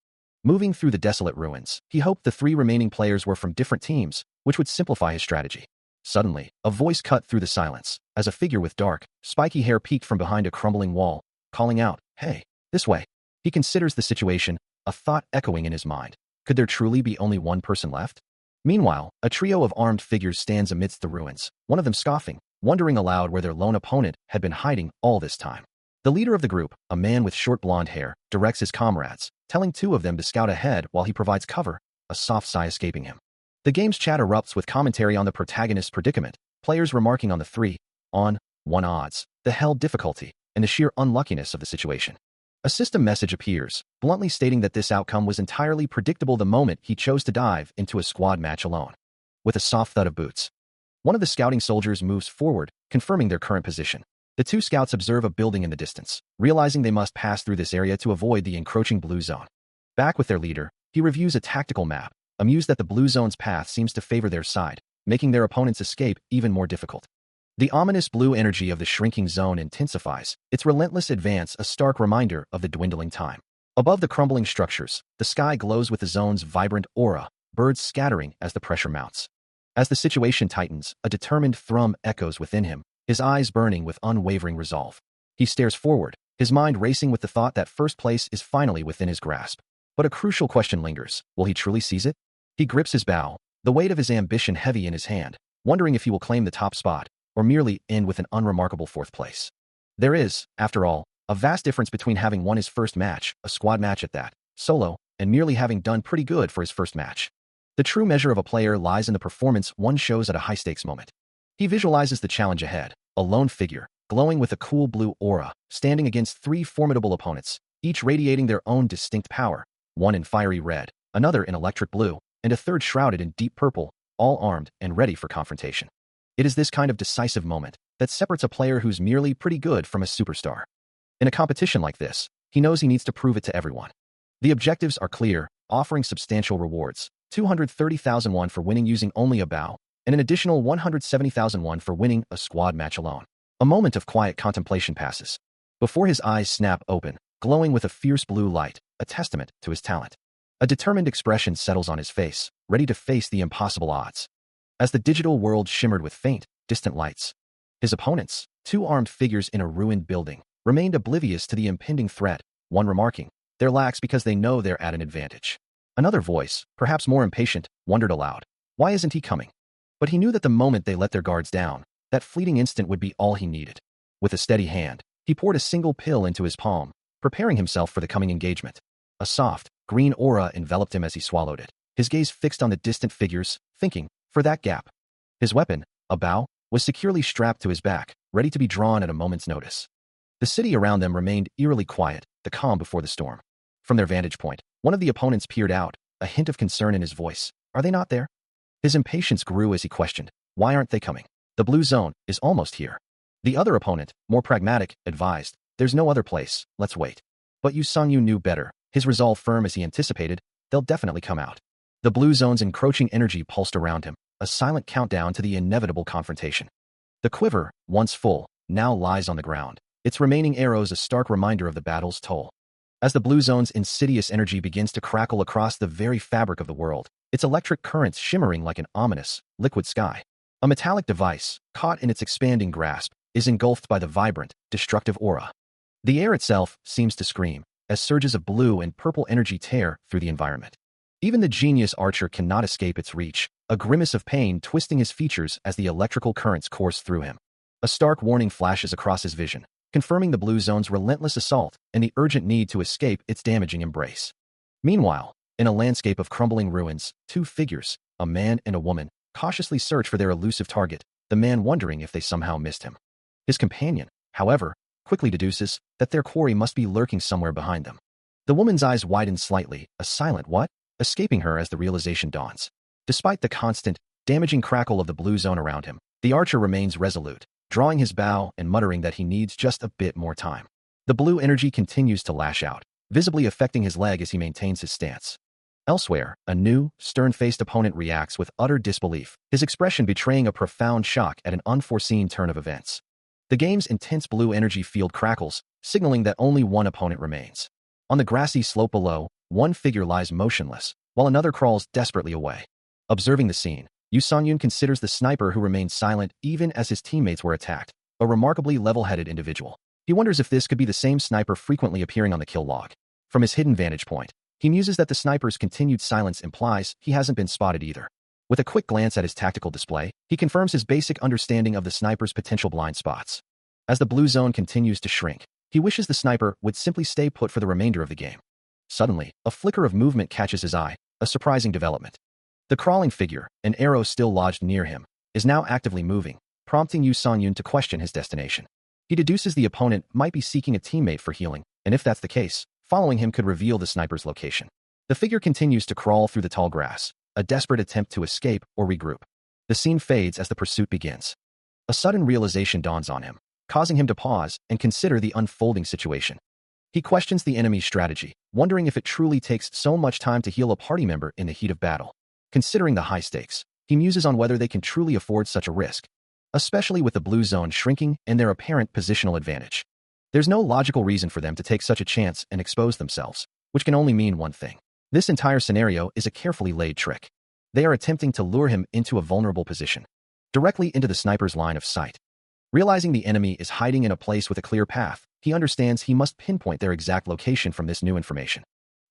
Moving through the desolate ruins, he hoped the 3 remaining players were from different teams, which would simplify his strategy. Suddenly, a voice cut through the silence, as a figure with dark, spiky hair peeked from behind a crumbling wall, calling out, "Hey, this way." He considers the situation, a thought echoing in his mind. Could there truly be only one person left? Meanwhile, a trio of armed figures stands amidst the ruins, one of them scoffing, wondering aloud where their lone opponent had been hiding all this time. The leader of the group, a man with short blonde hair, directs his comrades, telling 2 of them to scout ahead while he provides cover, a soft sigh escaping him. The game's chat erupts with commentary on the protagonist's predicament, players remarking on the 3-on-1 odds, the hell difficulty, and the sheer unluckiness of the situation. A system message appears, bluntly stating that this outcome was entirely predictable the moment he chose to dive into a squad match alone. With a soft thud of boots, one of the scouting soldiers moves forward, confirming their current position. The 2 scouts observe a building in the distance, realizing they must pass through this area to avoid the encroaching blue zone. Back with their leader, he reviews a tactical map, amused that the blue zone's path seems to favor their side, making their opponent's escape even more difficult. The ominous blue energy of the shrinking zone intensifies, its relentless advance a stark reminder of the dwindling time. Above the crumbling structures, the sky glows with the zone's vibrant aura, birds scattering as the pressure mounts. As the situation tightens, a determined thrum echoes within him, his eyes burning with unwavering resolve. He stares forward, his mind racing with the thought that first place is finally within his grasp. But a crucial question lingers. Will he truly seize it? He grips his bow, the weight of his ambition heavy in his hand, wondering if he will claim the top spot, or merely end with an unremarkable 4th place. There is, after all, a vast difference between having won his first match, a squad match at that, solo, and merely having done pretty good for his first match. The true measure of a player lies in the performance one shows at a high-stakes moment. He visualizes the challenge ahead, a lone figure, glowing with a cool blue aura, standing against 3 formidable opponents, each radiating their own distinct power, one in fiery red, another in electric blue, and a third shrouded in deep purple, all armed and ready for confrontation. It is this kind of decisive moment that separates a player who's merely pretty good from a superstar. In a competition like this, he knows he needs to prove it to everyone. The objectives are clear, offering substantial rewards, 230,000 won for winning using only a bow, and an additional 170,000 won for winning a squad match alone. A moment of quiet contemplation passes. Before his eyes snap open, glowing with a fierce blue light, a testament to his talent. A determined expression settles on his face, ready to face the impossible odds. As the digital world shimmered with faint, distant lights, his opponents, 2 armed figures in a ruined building, remained oblivious to the impending threat, one remarking, "They're lax because they know they're at an advantage." Another voice, perhaps more impatient, wondered aloud, "Why isn't he coming?" But he knew that the moment they let their guards down, that fleeting instant would be all he needed. With a steady hand, he poured a single pill into his palm, preparing himself for the coming engagement. A soft, green aura enveloped him as he swallowed it, his gaze fixed on the distant figures, thinking, for that gap. His weapon, a bow, was securely strapped to his back, ready to be drawn at a moment's notice. The city around them remained eerily quiet, the calm before the storm. From their vantage point, one of the opponents peered out, a hint of concern in his voice. Are they not there? His impatience grew as he questioned, why aren't they coming? The blue zone is almost here. The other opponent, more pragmatic, advised, there's no other place, let's wait. But Yu Sung-yu knew better, his resolve firm as he anticipated, they'll definitely come out. The blue zone's encroaching energy pulsed around him, a silent countdown to the inevitable confrontation. The quiver, once full, now lies on the ground, its remaining arrows a stark reminder of the battle's toll. As the blue zone's insidious energy begins to crackle across the very fabric of the world, its electric currents shimmering like an ominous, liquid sky. A metallic device, caught in its expanding grasp, is engulfed by the vibrant, destructive aura. The air itself seems to scream, as surges of blue and purple energy tear through the environment. Even the genius archer cannot escape its reach, a grimace of pain twisting his features as the electrical currents course through him. A stark warning flashes across his vision, confirming the blue zone's relentless assault and the urgent need to escape its damaging embrace. Meanwhile, in a landscape of crumbling ruins, 2 figures, a man and a woman, cautiously search for their elusive target, the man wondering if they somehow missed him. His companion, however, quickly deduces that their quarry must be lurking somewhere behind them. The woman's eyes widen slightly, a silent what? Escaping her as the realization dawns. Despite the constant, damaging crackle of the blue zone around him, the archer remains resolute, drawing his bow and muttering that he needs just a bit more time. The blue energy continues to lash out, visibly affecting his leg as he maintains his stance. Elsewhere, a new, stern-faced opponent reacts with utter disbelief, his expression betraying a profound shock at an unforeseen turn of events. The game's intense blue energy field crackles, signaling that only one opponent remains. On the grassy slope below, one figure lies motionless, while another crawls desperately away. Observing the scene, Yu Songyun considers the sniper who remained silent even as his teammates were attacked, a remarkably level-headed individual. He wonders if this could be the same sniper frequently appearing on the kill log. From his hidden vantage point, he muses that the sniper's continued silence implies he hasn't been spotted either. With a quick glance at his tactical display, he confirms his basic understanding of the sniper's potential blind spots. As the blue zone continues to shrink, he wishes the sniper would simply stay put for the remainder of the game. Suddenly, a flicker of movement catches his eye, a surprising development. The crawling figure, an arrow still lodged near him, is now actively moving, prompting Yu Songyun to question his destination. He deduces the opponent might be seeking a teammate for healing, and if that's the case, following him could reveal the sniper's location. The figure continues to crawl through the tall grass, a desperate attempt to escape or regroup. The scene fades as the pursuit begins. A sudden realization dawns on him, causing him to pause and consider the unfolding situation. He questions the enemy's strategy, wondering if it truly takes so much time to heal a party member in the heat of battle. Considering the high stakes, he muses on whether they can truly afford such a risk, especially with the blue zone shrinking and their apparent positional advantage. There's no logical reason for them to take such a chance and expose themselves, which can only mean one thing. This entire scenario is a carefully laid trick. They are attempting to lure him into a vulnerable position, directly into the sniper's line of sight. Realizing the enemy is hiding in a place with a clear path, he understands he must pinpoint their exact location from this new information.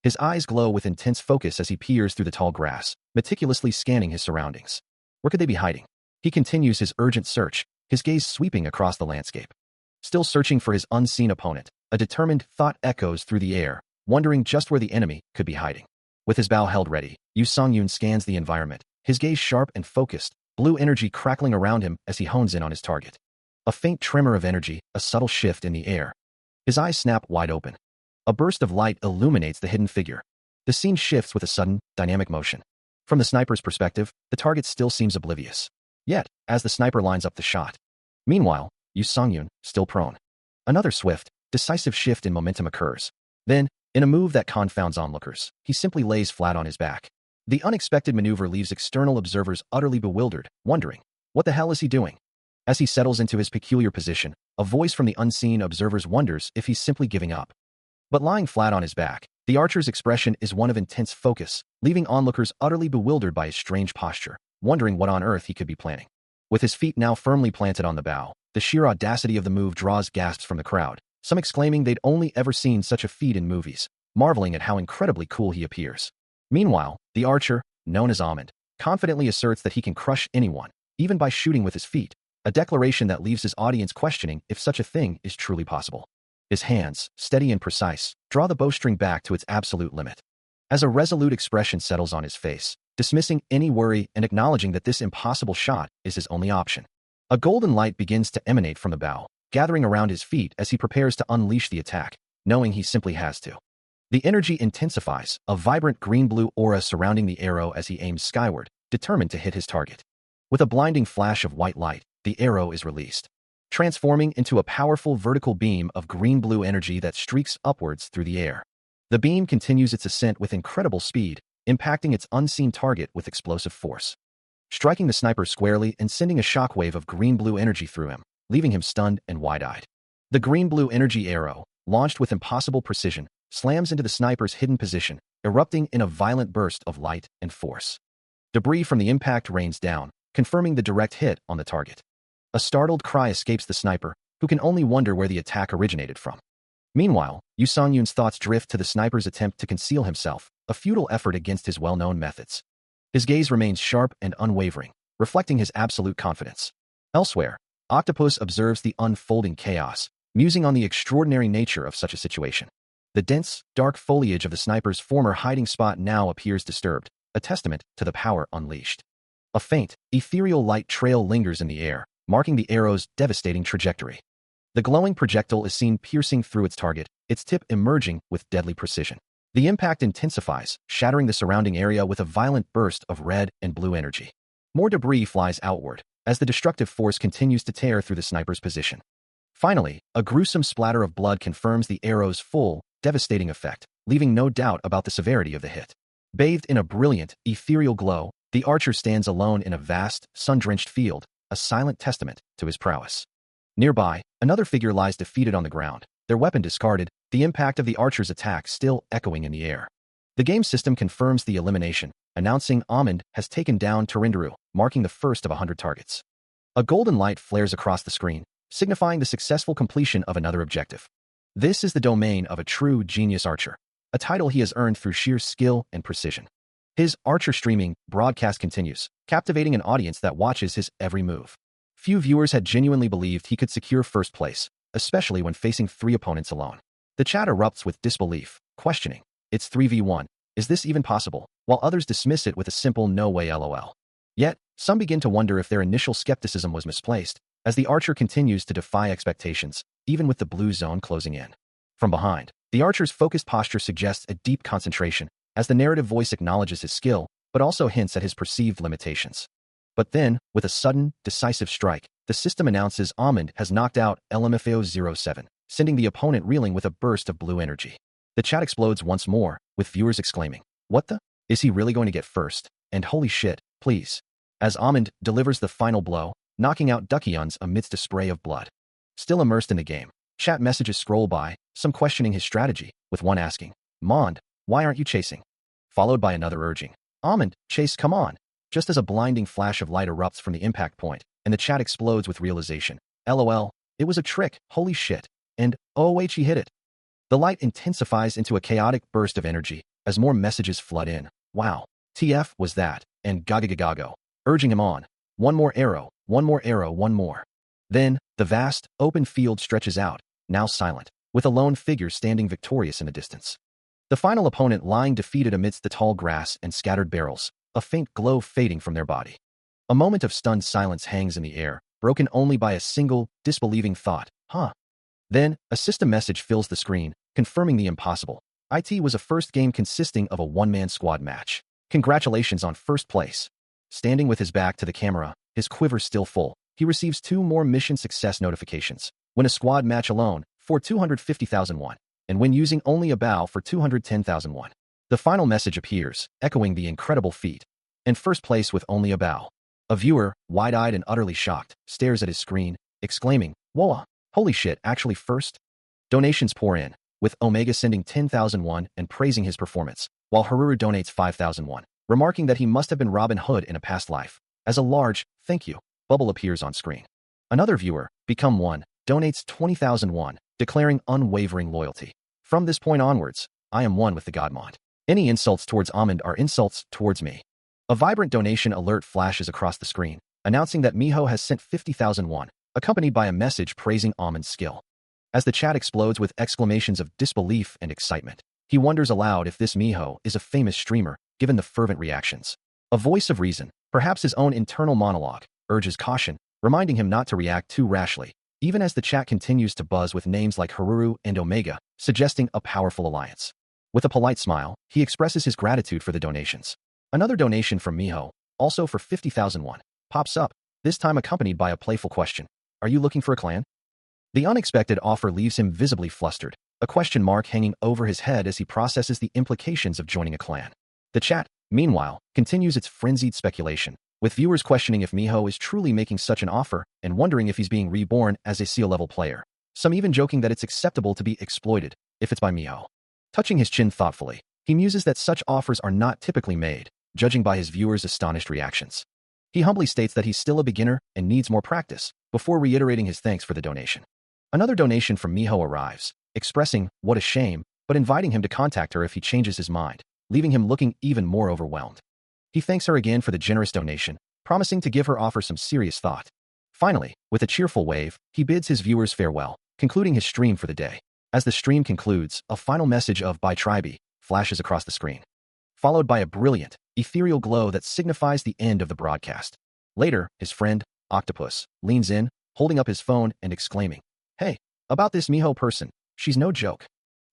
His eyes glow with intense focus as he peers through the tall grass, meticulously scanning his surroundings. Where could they be hiding? He continues his urgent search, his gaze sweeping across the landscape. Still searching for his unseen opponent, a determined thought echoes through the air, wondering just where the enemy could be hiding. With his bow held ready, Yu Songyun scans the environment, his gaze sharp and focused, blue energy crackling around him as he hones in on his target. A faint tremor of energy, a subtle shift in the air. His eyes snap wide open. A burst of light illuminates the hidden figure. The scene shifts with a sudden, dynamic motion. From the sniper's perspective, the target still seems oblivious. Yet, as the sniper lines up the shot. Meanwhile, Yu Songyun, still prone. Another swift, decisive shift in momentum occurs. Then, in a move that confounds onlookers, he simply lays flat on his back. The unexpected maneuver leaves external observers utterly bewildered, wondering, what the hell is he doing? As he settles into his peculiar position, a voice from the unseen observers wonders if he's simply giving up. But lying flat on his back, the archer's expression is one of intense focus, leaving onlookers utterly bewildered by his strange posture, wondering what on earth he could be planning. With his feet now firmly planted on the bow, the sheer audacity of the move draws gasps from the crowd, some exclaiming they'd only ever seen such a feat in movies, marveling at how incredibly cool he appears. Meanwhile, the archer, known as Almond, confidently asserts that he can crush anyone, even by shooting with his feet, a declaration that leaves his audience questioning if such a thing is truly possible. His hands, steady and precise, draw the bowstring back to its absolute limit. As a resolute expression settles on his face, dismissing any worry and acknowledging that this impossible shot is his only option. A golden light begins to emanate from the bow, gathering around his feet as he prepares to unleash the attack, knowing he simply has to. The energy intensifies, a vibrant green-blue aura surrounding the arrow as he aims skyward, determined to hit his target. With a blinding flash of white light, the arrow is released, transforming into a powerful vertical beam of green-blue energy that streaks upwards through the air. The beam continues its ascent with incredible speed, impacting its unseen target with explosive force, striking the sniper squarely and sending a shockwave of green-blue energy through him, leaving him stunned and wide-eyed. The green-blue energy arrow, launched with impossible precision, slams into the sniper's hidden position, erupting in a violent burst of light and force. Debris from the impact rains down, confirming the direct hit on the target. A startled cry escapes the sniper, who can only wonder where the attack originated from. Meanwhile, Yu Songyun's thoughts drift to the sniper's attempt to conceal himself, a futile effort against his well-known methods. His gaze remains sharp and unwavering, reflecting his absolute confidence. Elsewhere, Octopus observes the unfolding chaos, musing on the extraordinary nature of such a situation. The dense, dark foliage of the sniper's former hiding spot now appears disturbed, a testament to the power unleashed. A faint, ethereal light trail lingers in the air, marking the arrow's devastating trajectory. The glowing projectile is seen piercing through its target, its tip emerging with deadly precision. The impact intensifies, shattering the surrounding area with a violent burst of red and blue energy. More debris flies outward, as the destructive force continues to tear through the sniper's position. Finally, a gruesome splatter of blood confirms the arrow's full, devastating effect, leaving no doubt about the severity of the hit. Bathed in a brilliant, ethereal glow, the archer stands alone in a vast, sun-drenched field, a silent testament to his prowess. Nearby, another figure lies defeated on the ground, their weapon discarded, the impact of the archer's attack still echoing in the air. The game system confirms the elimination, announcing Amund has taken down Turindaru, marking the first of 100 targets. A golden light flares across the screen, signifying the successful completion of another objective. This is the domain of a true genius archer, a title he has earned through sheer skill and precision. His archer streaming broadcast continues, captivating an audience that watches his every move. Few viewers had genuinely believed he could secure first place, especially when facing 3 opponents alone. The chat erupts with disbelief, questioning, "It's 3v1, is this even possible?" while others dismiss it with a simple "no way lol." Yet, some begin to wonder if their initial skepticism was misplaced, as the archer continues to defy expectations, even with the blue zone closing in. From behind, the archer's focused posture suggests a deep concentration, as the narrative voice acknowledges his skill, but also hints at his perceived limitations. But then, with a sudden, decisive strike, the system announces Amund has knocked out LMFAO07, sending the opponent reeling with a burst of blue energy. The chat explodes once more, with viewers exclaiming, "What the? Is he really going to get first? And holy shit, please." As Amund delivers the final blow, knocking out Duckyuns amidst a spray of blood. Still immersed in the game, chat messages scroll by, some questioning his strategy, with one asking, "Mond, why aren't you chasing?" Followed by another urging, "Amund, chase, come on." Just as a blinding flash of light erupts from the impact point, and the chat explodes with realization, "LOL, it was a trick, holy shit," and "OH, he hit it." The light intensifies into a chaotic burst of energy, as more messages flood in. "Wow, TF was that," and "Gagagagago," urging him on. "One more arrow, one more arrow, one more." Then, the vast, open field stretches out, now silent, with a lone figure standing victorious in the distance. The final opponent lying defeated amidst the tall grass and scattered barrels, a faint glow fading from their body. A moment of stunned silence hangs in the air, broken only by a single, disbelieving thought, "Huh?" Then, a system message fills the screen, confirming the impossible. IT was a first game consisting of a one-man squad match. Congratulations on first place. Standing with his back to the camera, his quiver still full, he receives 2 more mission success notifications. Win a squad match alone, for 250,000 won, and when using only a bow for 210,000 won. The final message appears, echoing the incredible feat. In first place with only a bow. A viewer, wide-eyed and utterly shocked, stares at his screen, exclaiming, "Whoa, holy shit, actually first?" Donations pour in, with Omega sending 10,000 won and praising his performance, while Haruru donates 5,000 won, remarking that he must have been Robin Hood in a past life, as a large, "thank you," bubble appears on screen. Another viewer, Become One, donates 20,000 won, declaring unwavering loyalty. "From this point onwards, I am one with the Godmont. Any insults towards Amund are insults towards me." A vibrant donation alert flashes across the screen, announcing that Miho has sent 50,000 won, accompanied by a message praising Amund's skill. As the chat explodes with exclamations of disbelief and excitement, he wonders aloud if this Miho is a famous streamer, given the fervent reactions. A voice of reason, perhaps his own internal monologue, urges caution, reminding him not to react too rashly, even as the chat continues to buzz with names like Haruru and Omega, suggesting a powerful alliance. With a polite smile, he expresses his gratitude for the donations. Another donation from Miho, also for 50,000 won, pops up, this time accompanied by a playful question. "Are you looking for a clan?" The unexpected offer leaves him visibly flustered, a question mark hanging over his head as he processes the implications of joining a clan. The chat, meanwhile, continues its frenzied speculation, with viewers questioning if Miho is truly making such an offer and wondering if he's being reborn as a SEAL-level player. Some even joking that it's acceptable to be exploited, if it's by Miho. Touching his chin thoughtfully, he muses that such offers are not typically made, judging by his viewers' astonished reactions. He humbly states that he's still a beginner and needs more practice, before reiterating his thanks for the donation. Another donation from Miho arrives, expressing, "What a shame," but inviting him to contact her if he changes his mind, leaving him looking even more overwhelmed. He thanks her again for the generous donation, promising to give her offer some serious thought. Finally, with a cheerful wave, he bids his viewers farewell, concluding his stream for the day. As the stream concludes, a final message of "Bye Tribe" flashes across the screen, followed by a brilliant, ethereal glow that signifies the end of the broadcast. Later, his friend, Octopus, leans in, holding up his phone and exclaiming, "Hey, about this Miho person, she's no joke."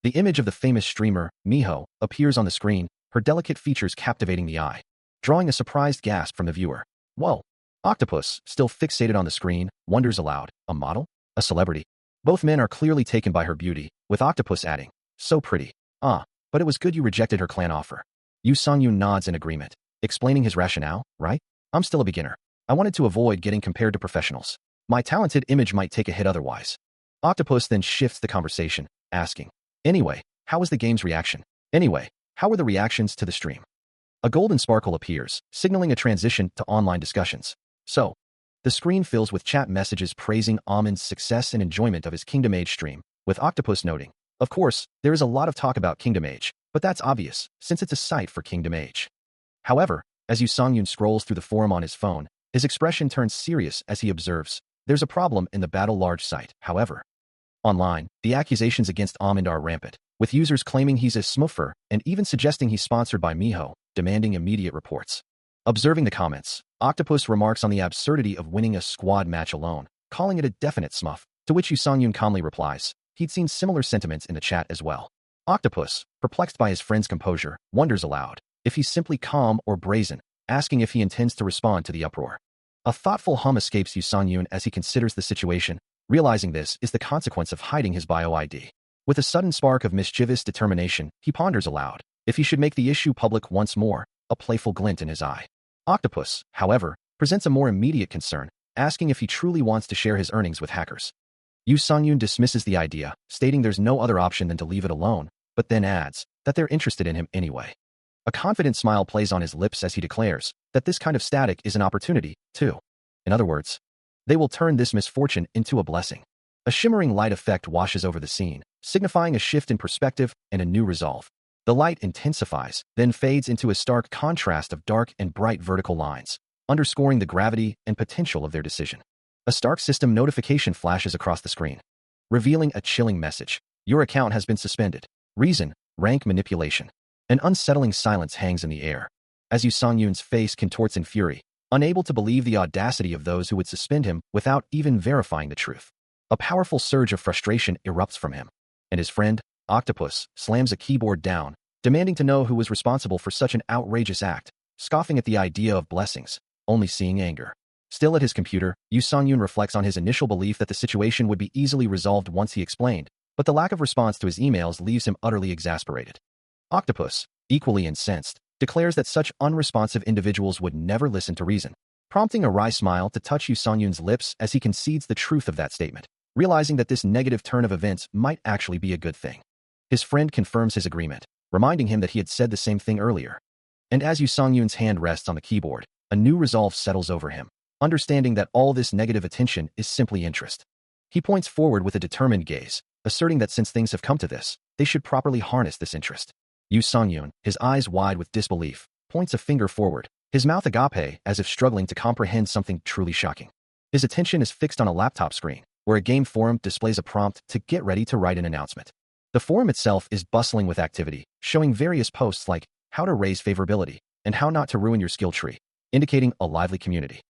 The image of the famous streamer, Miho, appears on the screen, her delicate features captivating the eye, drawing a surprised gasp from the viewer. "Whoa, Octopus, still fixated on the screen, wonders aloud, a model? A celebrity? Both men are clearly taken by her beauty, with Octopus adding, so pretty. But it was good you rejected her clan offer. Yu Songyun nods in agreement, explaining his rationale, right? I'm still a beginner. I wanted to avoid getting compared to professionals. My talented image might take a hit otherwise. Octopus then shifts the conversation, asking, anyway, how was the game's reaction? Anyway, how were the reactions to the stream? A golden sparkle appears, signaling a transition to online discussions. So, the screen fills with chat messages praising Amon's success and enjoyment of his Kingdom Age stream, with Octopus noting, of course, there is a lot of talk about Kingdom Age, but that's obvious, since it's a site for Kingdom Age. However, as Yu Songyun scrolls through the forum on his phone, his expression turns serious as he observes, there's a problem in the Battle Large site, however. Online, the accusations against Amon are rampant, with users claiming he's a smurfer and even suggesting he's sponsored by Miho, demanding immediate reports. Observing the comments, Octopus remarks on the absurdity of winning a squad match alone, calling it a definite smurf, to which Yu Songyun calmly replies, he'd seen similar sentiments in the chat as well. Octopus, perplexed by his friend's composure, wonders aloud if he's simply calm or brazen, asking if he intends to respond to the uproar. A thoughtful hum escapes Yu Songyun as he considers the situation, realizing this is the consequence of hiding his bio ID. With a sudden spark of mischievous determination, he ponders aloud if he should make the issue public once more, a playful glint in his eye. Octopus, however, presents a more immediate concern, asking if he truly wants to share his earnings with hackers. Yu Songyun dismisses the idea, stating there's no other option than to leave it alone, but then adds that they're interested in him anyway. A confident smile plays on his lips as he declares that this kind of static is an opportunity, too. In other words, they will turn this misfortune into a blessing. A shimmering light effect washes over the scene, signifying a shift in perspective and a new resolve. The light intensifies, then fades into a stark contrast of dark and bright vertical lines, underscoring the gravity and potential of their decision. A Stark system notification flashes across the screen, revealing a chilling message. Your account has been suspended. Reason, rank manipulation. An unsettling silence hangs in the air, as Yu Songyun's face contorts in fury, unable to believe the audacity of those who would suspend him without even verifying the truth. A powerful surge of frustration erupts from him, and his friend, Octopus, slams a keyboard down, demanding to know who was responsible for such an outrageous act, scoffing at the idea of blessings, only seeing anger. Still at his computer, Yu Songyun reflects on his initial belief that the situation would be easily resolved once he explained, but the lack of response to his emails leaves him utterly exasperated. Octopus, equally incensed, declares that such unresponsive individuals would never listen to reason, prompting a wry smile to touch Yu Songyun's lips as he concedes the truth of that statement, realizing that this negative turn of events might actually be a good thing. His friend confirms his agreement, reminding him that he had said the same thing earlier. And as Yu Songyun's hand rests on the keyboard, a new resolve settles over him, understanding that all this negative attention is simply interest. He points forward with a determined gaze, asserting that since things have come to this, they should properly harness this interest. Yu Songyun, his eyes wide with disbelief, points a finger forward, his mouth agape as if struggling to comprehend something truly shocking. His attention is fixed on a laptop screen, where a game forum displays a prompt to get ready to write an announcement. The forum itself is bustling with activity, showing various posts like how to raise favorability and how not to ruin your skill tree, indicating a lively community.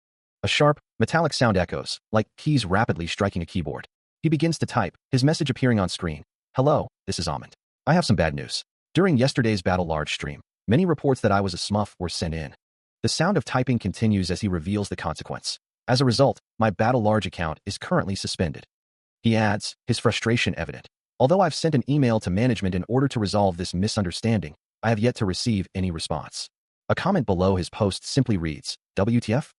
A sharp, metallic sound echoes, like keys rapidly striking a keyboard. He begins to type, his message appearing on screen. Hello, this is Amon. I have some bad news. During yesterday's Battle Large stream, many reports that I was a smurf were sent in. The sound of typing continues as he reveals the consequence. As a result, my Battle Large account is currently suspended. He adds, his frustration evident. Although I've sent an email to management in order to resolve this misunderstanding, I have yet to receive any response. A comment below his post simply reads, WTF?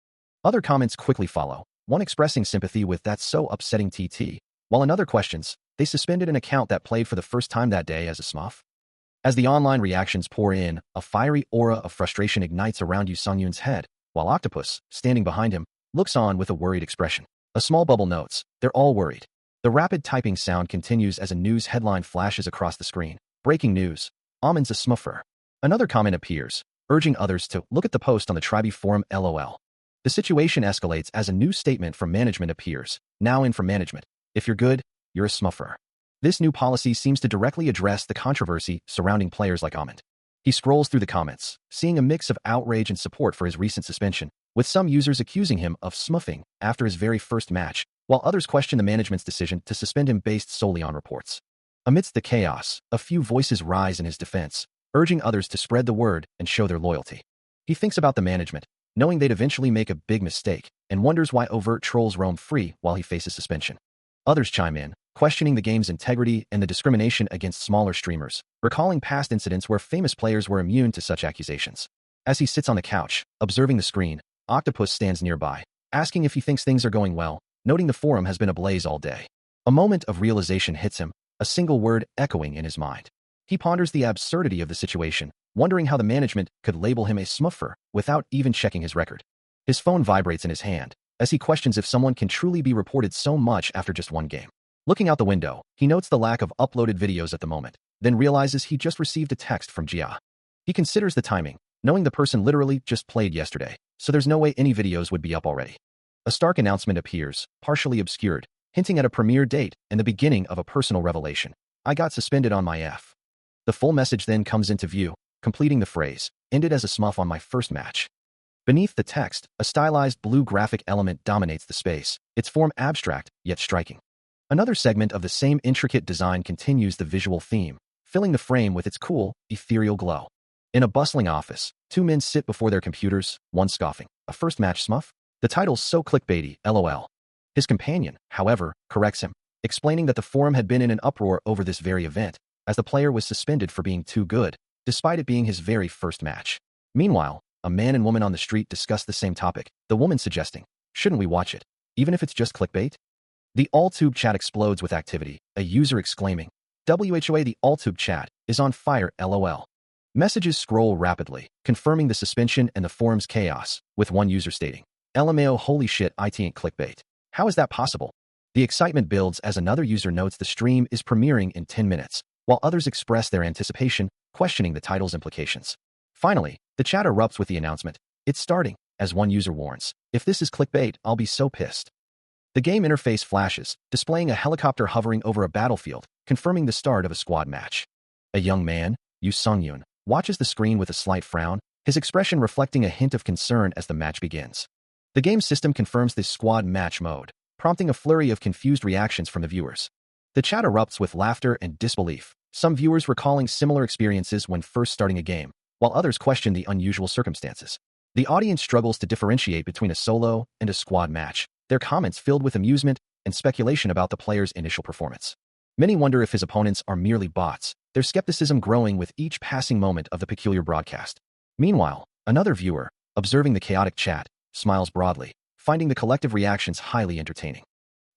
Other comments quickly follow, one expressing sympathy with that's so upsetting TT, while another questions, they suspended an account that played for the first time that day as a smurf. As the online reactions pour in, a fiery aura of frustration ignites around Yu Songyun's head, while Octopus, standing behind him, looks on with a worried expression. A small bubble notes, they're all worried. The rapid typing sound continues as a news headline flashes across the screen. Breaking news, Amon's a smurfer. Another comment appears, urging others to look at the post on the Tribe forum LOL. The situation escalates as a new statement from management appears, now in from management. If you're good, you're a smurfer. This new policy seems to directly address the controversy surrounding players like Amon. He scrolls through the comments, seeing a mix of outrage and support for his recent suspension, with some users accusing him of smurfing after his very first match, while others question the management's decision to suspend him based solely on reports. Amidst the chaos, a few voices rise in his defense, urging others to spread the word and show their loyalty. He thinks about the management, knowing they'd eventually make a big mistake, and wonders why overt trolls roam free while he faces suspension. Others chime in, questioning the game's integrity and the discrimination against smaller streamers, recalling past incidents where famous players were immune to such accusations. As he sits on the couch, observing the screen, Octopus stands nearby, asking if he thinks things are going well, noting the forum has been ablaze all day. A moment of realization hits him, a single word echoing in his mind. He ponders the absurdity of the situation, wondering how the management could label him a smuffer without even checking his record. His phone vibrates in his hand, as he questions if someone can truly be reported so much after just one game. Looking out the window, he notes the lack of uploaded videos at the moment, then realizes he just received a text from Jia. He considers the timing, knowing the person literally just played yesterday, so there's no way any videos would be up already. A stark announcement appears, partially obscured, hinting at a premiere date and the beginning of a personal revelation. I got suspended on my F. The full message then comes into view, completing the phrase, ended as a smurf on my first match. Beneath the text, a stylized blue graphic element dominates the space, its form abstract, yet striking. Another segment of the same intricate design continues the visual theme, filling the frame with its cool, ethereal glow. In a bustling office, two men sit before their computers, one scoffing. A first match smurf? The title's so clickbaity, lol. His companion, however, corrects him, explaining that the forum had been in an uproar over this very event, as the player was suspended for being too good, despite it being his very first match. Meanwhile, a man and woman on the street discuss the same topic, the woman suggesting, shouldn't we watch it, even if it's just clickbait? The AllTube chat explodes with activity, a user exclaiming, WHOA the AllTube chat is on fire, lol. Messages scroll rapidly, confirming the suspension and the forum's chaos, with one user stating, LMAO holy shit it ain't clickbait. How is that possible? The excitement builds as another user notes the stream is premiering in 10 minutes, while others express their anticipation, questioning the title's implications. Finally, the chat erupts with the announcement, it's starting, as one user warns, if this is clickbait, I'll be so pissed. The game interface flashes, displaying a helicopter hovering over a battlefield, confirming the start of a squad match. A young man, Yu Sung-yoon, watches the screen with a slight frown, his expression reflecting a hint of concern as the match begins. The game system confirms this squad match mode, prompting a flurry of confused reactions from the viewers. The chat erupts with laughter and disbelief, some viewers recalling similar experiences when first starting a game, while others question the unusual circumstances. The audience struggles to differentiate between a solo and a squad match, their comments filled with amusement and speculation about the player's initial performance. Many wonder if his opponents are merely bots, their skepticism growing with each passing moment of the peculiar broadcast. Meanwhile, another viewer, observing the chaotic chat, smiles broadly, finding the collective reactions highly entertaining.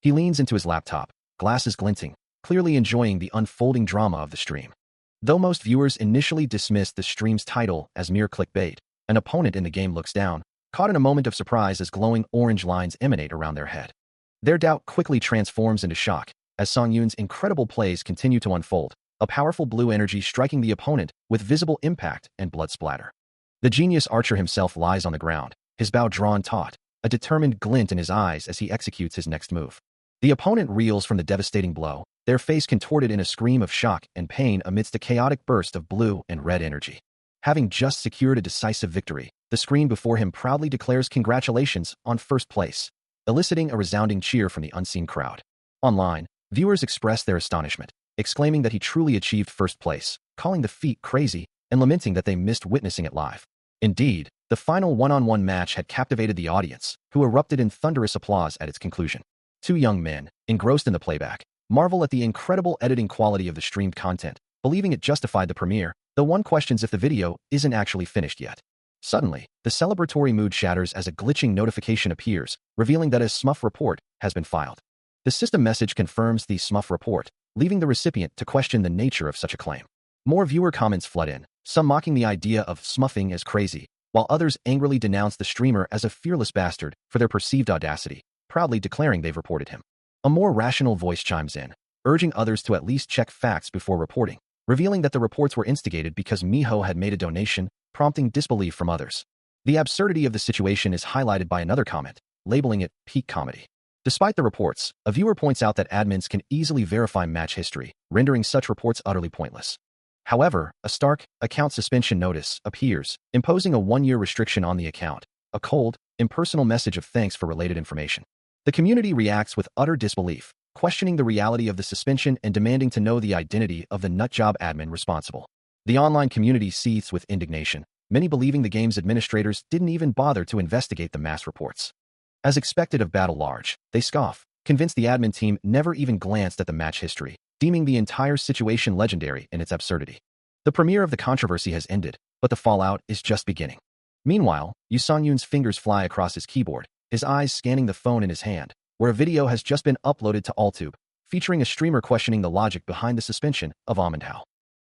He leans into his laptop, glasses glinting, clearly enjoying the unfolding drama of the stream. Though most viewers initially dismissed the stream's title as mere clickbait, an opponent in the game looks down, caught in a moment of surprise as glowing orange lines emanate around their head. Their doubt quickly transforms into shock, as Song-yoon's incredible plays continue to unfold, a powerful blue energy striking the opponent with visible impact and blood splatter. The genius archer himself lies on the ground, his bow drawn taut, a determined glint in his eyes as he executes his next move. The opponent reels from the devastating blow, their face contorted in a scream of shock and pain amidst a chaotic burst of blue and red energy. Having just secured a decisive victory, the screen before him proudly declares congratulations on first place, eliciting a resounding cheer from the unseen crowd. Online, viewers express their astonishment, exclaiming that he truly achieved first place, calling the feat crazy, and lamenting that they missed witnessing it live. Indeed, the final one-on-one match had captivated the audience, who erupted in thunderous applause at its conclusion. Two young men, engrossed in the playback, marvel at the incredible editing quality of the streamed content, believing it justified the premiere, though one questions if the video isn't actually finished yet. Suddenly, the celebratory mood shatters as a glitching notification appears, revealing that a smurf report has been filed. The system message confirms the smurf report, leaving the recipient to question the nature of such a claim. More viewer comments flood in, some mocking the idea of smurfing as crazy, while others angrily denounce the streamer as a fearless bastard for their perceived audacity, proudly declaring they've reported him. A more rational voice chimes in, urging others to at least check facts before reporting, revealing that the reports were instigated because Miho had made a donation, prompting disbelief from others. The absurdity of the situation is highlighted by another comment, labeling it peak comedy. Despite the reports, a viewer points out that admins can easily verify match history, rendering such reports utterly pointless. However, a stark account suspension notice appears, imposing a 1-year restriction on the account, a cold, impersonal message of thanks for related information. The community reacts with utter disbelief, questioning the reality of the suspension and demanding to know the identity of the nutjob admin responsible. The online community seethes with indignation, many believing the game's administrators didn't even bother to investigate the mass reports. As expected of Battle Large, they scoff, convinced the admin team never even glanced at the match history, deeming the entire situation legendary in its absurdity. The premiere of the controversy has ended, but the fallout is just beginning. Meanwhile, Yu Song-yoon's fingers fly across his keyboard, his eyes scanning the phone in his hand, where a video has just been uploaded to AllTube, featuring a streamer questioning the logic behind the suspension of Manhwa.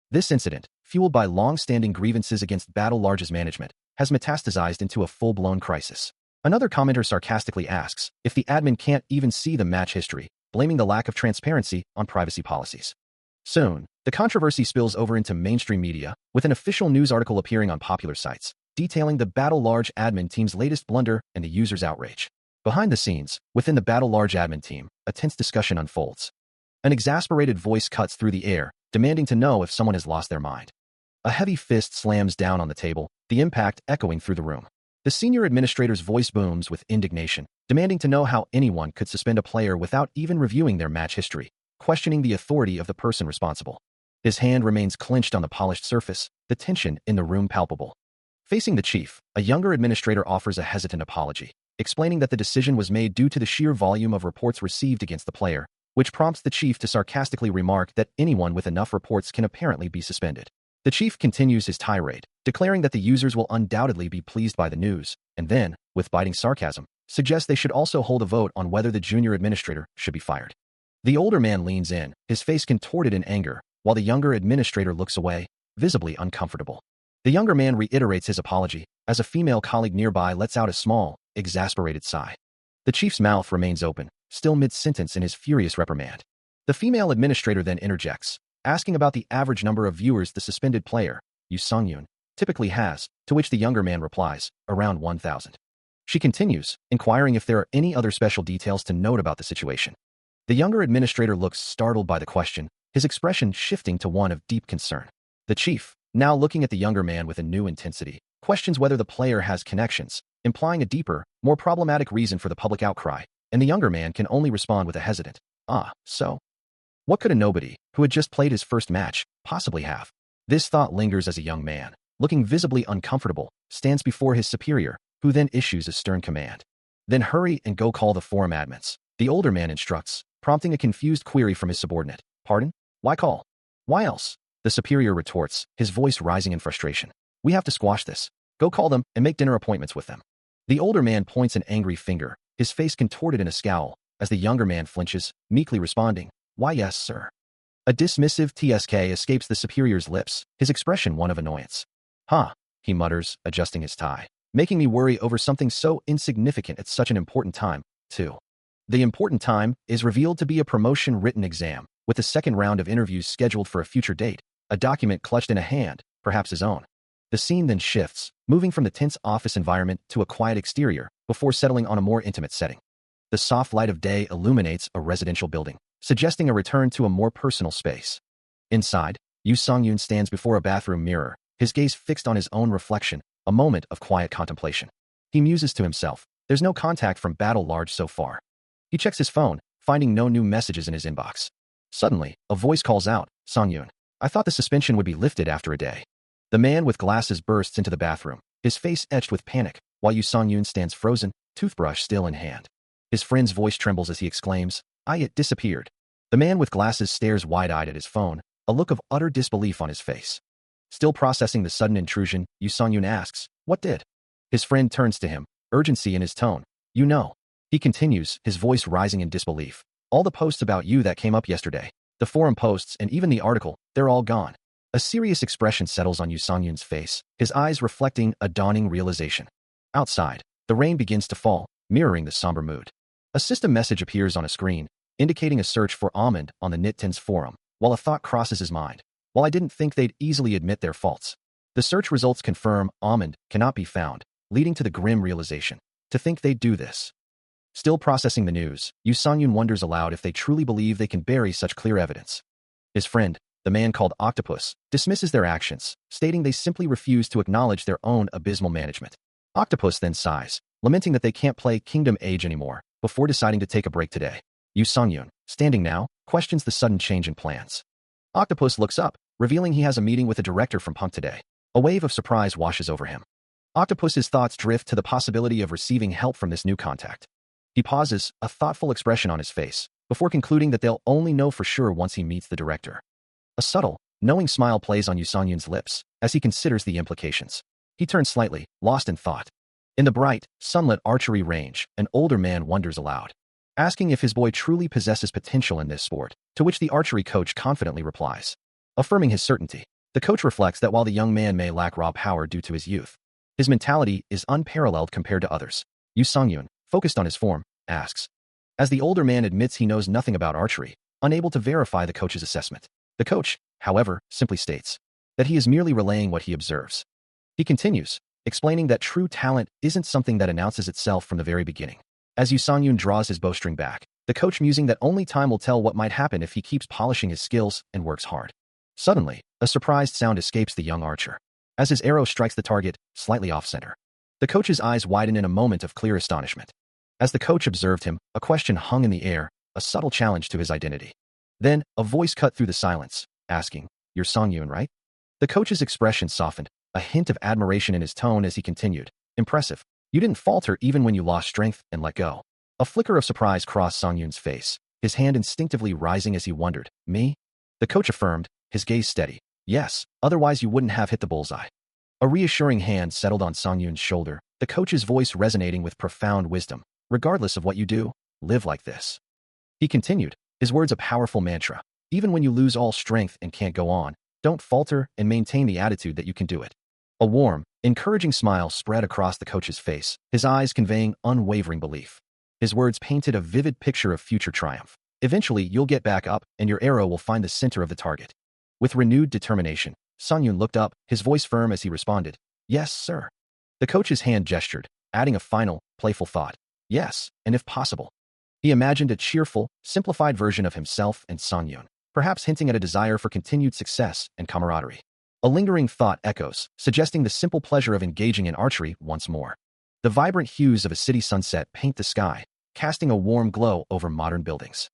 This incident, fueled by long-standing grievances against Battle Large's management, has metastasized into a full-blown crisis. Another commenter sarcastically asks if the admin can't even see the match history, blaming the lack of transparency on privacy policies. Soon, the controversy spills over into mainstream media, with an official news article appearing on popular sites, detailing the Battle Large admin team's latest blunder and the users' outrage. Behind the scenes, within the Battle Large admin team, a tense discussion unfolds. An exasperated voice cuts through the air, demanding to know if someone has lost their mind. A heavy fist slams down on the table, the impact echoing through the room. The senior administrator's voice booms with indignation, demanding to know how anyone could suspend a player without even reviewing their match history, questioning the authority of the person responsible. His hand remains clenched on the polished surface, the tension in the room palpable. Facing the chief, a younger administrator offers a hesitant apology, explaining that the decision was made due to the sheer volume of reports received against the player, which prompts the chief to sarcastically remark that anyone with enough reports can apparently be suspended. The chief continues his tirade, declaring that the users will undoubtedly be pleased by the news, and then, with biting sarcasm, suggests they should also hold a vote on whether the junior administrator should be fired. The older man leans in, his face contorted in anger, while the younger administrator looks away, visibly uncomfortable. The younger man reiterates his apology, as a female colleague nearby lets out a small, exasperated sigh. The chief's mouth remains open, still mid-sentence in his furious reprimand. The female administrator then interjects, asking about the average number of viewers the suspended player, Yu Song-yoon, typically has, to which the younger man replies, around 1,000. She continues, inquiring if there are any other special details to note about the situation. The younger administrator looks startled by the question, his expression shifting to one of deep concern. The chief, now looking at the younger man with a new intensity, questions whether the player has connections, implying a deeper, more problematic reason for the public outcry, and the younger man can only respond with a hesitant, so? What could a nobody, who had just played his first match, possibly have? This thought lingers as a young man, looking visibly uncomfortable, stands before his superior, who then issues a stern command. Then hurry and go call the forum admins, the older man instructs, prompting a confused query from his subordinate. Pardon? Why call? Why else? The superior retorts, his voice rising in frustration. We have to squash this. Go call them and make dinner appointments with them. The older man points an angry finger, his face contorted in a scowl, as the younger man flinches, meekly responding, Why yes, sir. A dismissive TSK escapes the superior's lips, his expression one of annoyance. He mutters, adjusting his tie, making me worry over something so insignificant at such an important time, too. The important time is revealed to be a promotion written exam, with a second round of interviews scheduled for a future date, a document clutched in a hand, perhaps his own. The scene then shifts, moving from the tense office environment to a quiet exterior, before settling on a more intimate setting. The soft light of day illuminates a residential building, suggesting a return to a more personal space. Inside, Yu Song-yoon stands before a bathroom mirror, his gaze fixed on his own reflection, a moment of quiet contemplation. He muses to himself, there's no contact from Battle Large so far. He checks his phone, finding no new messages in his inbox. Suddenly, a voice calls out, Song-yoon, I thought the suspension would be lifted after a day. The man with glasses bursts into the bathroom, his face etched with panic, while Yu Song-yoon stands frozen, toothbrush still in hand. His friend's voice trembles as he exclaims, It disappeared. The man with glasses stares wide-eyed at his phone, a look of utter disbelief on his face. Still processing the sudden intrusion, Yu Song-yoon asks, What did? His friend turns to him, urgency in his tone. You know. He continues, his voice rising in disbelief. All the posts about you that came up yesterday, the forum posts and even the article, they're all gone. A serious expression settles on Yu Song-yoon's face, his eyes reflecting a dawning realization. Outside, the rain begins to fall, mirroring the somber mood. A system message appears on a screen, indicating a search for Almond on the Nittens forum, while a thought crosses his mind. While I didn't think they'd easily admit their faults. The search results confirm Almond cannot be found, leading to the grim realization. To think they'd do this. Still processing the news, Yu Song-yoon wonders aloud if they truly believe they can bury such clear evidence. His friend, the man called Octopus, dismisses their actions, stating they simply refuse to acknowledge their own abysmal management. Octopus then sighs, lamenting that they can't play Kingdom Age anymore, before deciding to take a break today. Yu Song-yoon, standing now, questions the sudden change in plans. Octopus looks up, revealing he has a meeting with a director from Punk today. A wave of surprise washes over him. Octopus's thoughts drift to the possibility of receiving help from this new contact. He pauses, a thoughtful expression on his face, before concluding that they'll only know for sure once he meets the director. A subtle, knowing smile plays on Yu Songyun's lips as he considers the implications. He turns slightly, lost in thought. In the bright, sunlit archery range, an older man wonders aloud, asking if his boy truly possesses potential in this sport, to which the archery coach confidently replies, affirming his certainty. The coach reflects that while the young man may lack raw power due to his youth, his mentality is unparalleled compared to others. Yu Songyun, focused on his form, asks. As the older man admits he knows nothing about archery, unable to verify the coach's assessment. The coach, however, simply states that he is merely relaying what he observes. He continues, explaining that true talent isn't something that announces itself from the very beginning. As Yu Songyun draws his bowstring back, the coach musing that only time will tell what might happen if he keeps polishing his skills and works hard. Suddenly, a surprised sound escapes the young archer as his arrow strikes the target, slightly off-center. The coach's eyes widen in a moment of clear astonishment. As the coach observed him, a question hung in the air, a subtle challenge to his identity. Then, a voice cut through the silence, asking, "You're Songyun, right?" The coach's expression softened, a hint of admiration in his tone as he continued, "Impressive. You didn't falter even when you lost strength and let go." A flicker of surprise crossed Songyun's face, his hand instinctively rising as he wondered, "Me?" The coach affirmed, his gaze steady. "Yes, otherwise you wouldn't have hit the bullseye." A reassuring hand settled on Songyun's shoulder, the coach's voice resonating with profound wisdom. "Regardless of what you do, live like this." He continued, his words a powerful mantra. "Even when you lose all strength and can't go on, don't falter and maintain the attitude that you can do it." A warm, encouraging smile spread across the coach's face, his eyes conveying unwavering belief. His words painted a vivid picture of future triumph. "Eventually, you'll get back up, and your arrow will find the center of the target." With renewed determination, Songyun looked up, his voice firm as he responded, "Yes, sir." The coach's hand gestured, adding a final, playful thought. "Yes, and if possible." He imagined a cheerful, simplified version of himself and Songyun, perhaps hinting at a desire for continued success and camaraderie. A lingering thought echoes, suggesting the simple pleasure of engaging in archery once more. The vibrant hues of a city sunset paint the sky, casting a warm glow over modern buildings.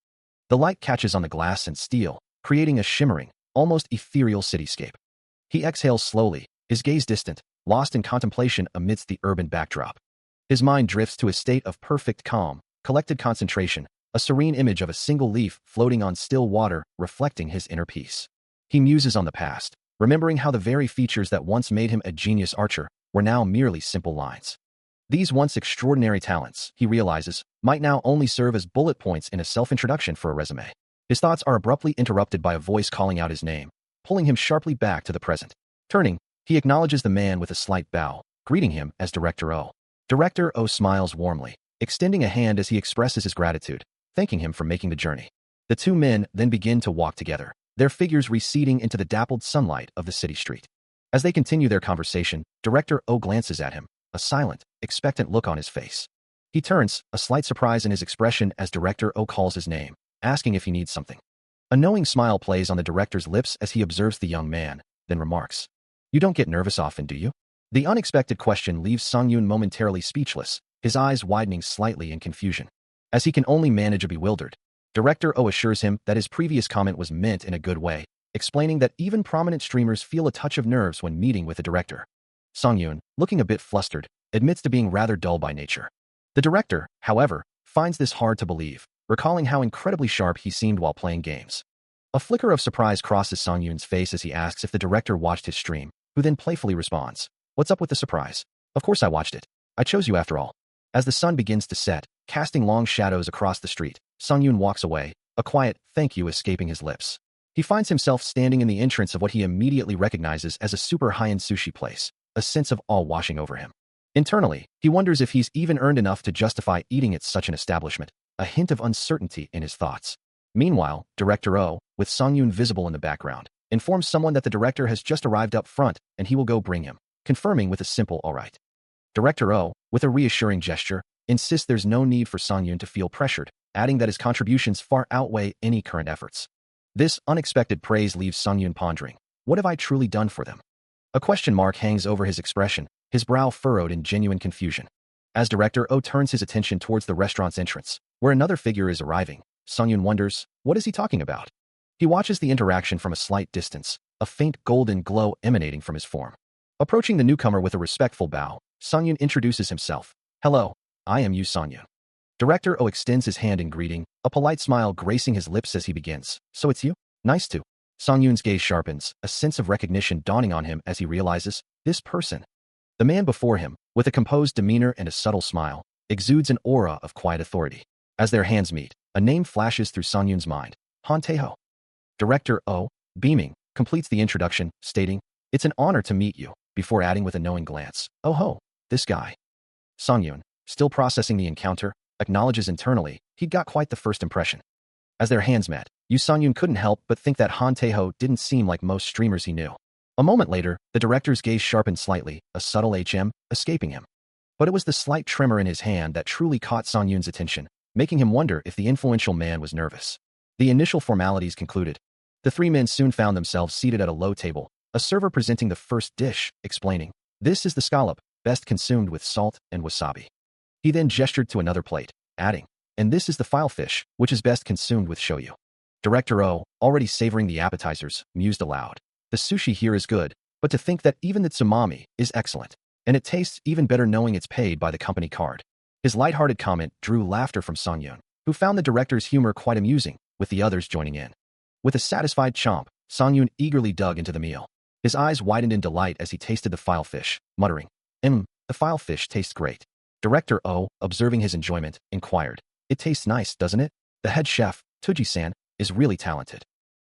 The light catches on the glass and steel, creating a shimmering, almost ethereal cityscape. He exhales slowly, his gaze distant, lost in contemplation amidst the urban backdrop. His mind drifts to a state of perfect calm, collected concentration, a serene image of a single leaf floating on still water, reflecting his inner peace. He muses on the past, remembering how the very features that once made him a genius archer were now merely simple lines. These once extraordinary talents, he realizes, might now only serve as bullet points in a self-introduction for a resume. His thoughts are abruptly interrupted by a voice calling out his name, pulling him sharply back to the present. Turning, he acknowledges the man with a slight bow, greeting him as Director O. Director O smiles warmly, extending a hand as he expresses his gratitude, thanking him for making the journey. The two men then begin to walk together, their figures receding into the dappled sunlight of the city street. As they continue their conversation, Director O glances at him, a silent, expectant look on his face. He turns, a slight surprise in his expression as Director O calls his name, asking if he needs something. A knowing smile plays on the director's lips as he observes the young man, then remarks, "You don't get nervous often, do you?" The unexpected question leaves Songyun momentarily speechless, his eyes widening slightly in confusion. As he can only manage a bewildered, Director O assures him that his previous comment was meant in a good way, explaining that even prominent streamers feel a touch of nerves when meeting with the director. Songyun, looking a bit flustered, admits to being rather dull by nature. The director, however, finds this hard to believe, recalling how incredibly sharp he seemed while playing games. A flicker of surprise crosses Songyun's face as he asks if the director watched his stream, who then playfully responds, "What's up with the surprise? Of course I watched it. I chose you after all." As the sun begins to set, casting long shadows across the street, Songyun walks away, a quiet "thank you" escaping his lips. He finds himself standing in the entrance of what he immediately recognizes as a super high-end sushi place, a sense of awe washing over him. Internally, he wonders if he's even earned enough to justify eating at such an establishment, a hint of uncertainty in his thoughts. Meanwhile, Director O, with Songyun visible in the background, informs someone that the director has just arrived up front and he will go bring him, confirming with a simple "all right." Director O, with a reassuring gesture, insists there's no need for Songyun to feel pressured, adding that his contributions far outweigh any current efforts. This unexpected praise leaves Songyun pondering, what have I truly done for them? A question mark hangs over his expression, his brow furrowed in genuine confusion. As Director O turns his attention towards the restaurant's entrance, where another figure is arriving, Songyun wonders, what is he talking about? He watches the interaction from a slight distance, a faint golden glow emanating from his form. Approaching the newcomer with a respectful bow, Sung-yoon introduces himself. Hello, I am Yoo Sung-yoon. Director Oh extends his hand in greeting, a polite smile gracing his lips as he begins. So it's you? Nice to. Sung-yoon's gaze sharpens, a sense of recognition dawning on him as he realizes, this person. The man before him, with a composed demeanor and a subtle smile, exudes an aura of quiet authority. As their hands meet, a name flashes through Sung-yoon's mind. Han Tae-ho. Director Oh, beaming, completes the introduction, stating, it's an honor to meet you, before adding with a knowing glance. Oh ho, this guy. Sung-yoon, still processing the encounter, acknowledges internally, he'd got quite the first impression. As their hands met, Yoo Sung-yoon couldn't help but think that Han Tae-ho didn't seem like most streamers he knew. A moment later, the director's gaze sharpened slightly, a subtle escaping him. But it was the slight tremor in his hand that truly caught Sung-yoon's attention, making him wonder if the influential man was nervous. The initial formalities concluded. The three men soon found themselves seated at a low table, a server presenting the first dish, explaining, this is the scallop, best consumed with salt and wasabi. He then gestured to another plate, adding, and this is the filefish, which is best consumed with shoyu. Director Oh, already savoring the appetizers, mused aloud. The sushi here is good, but to think that even the tsumami is excellent, and it tastes even better knowing it's paid by the company card. His lighthearted comment drew laughter from Sung-yoon, who found the director's humor quite amusing, with the others joining in. With a satisfied chomp, Sung-yoon eagerly dug into the meal. His eyes widened in delight as he tasted the filefish, muttering, the filefish tastes great. Director Oh, observing his enjoyment, inquired, it tastes nice, doesn't it? The head chef, Tuji-san, is really talented.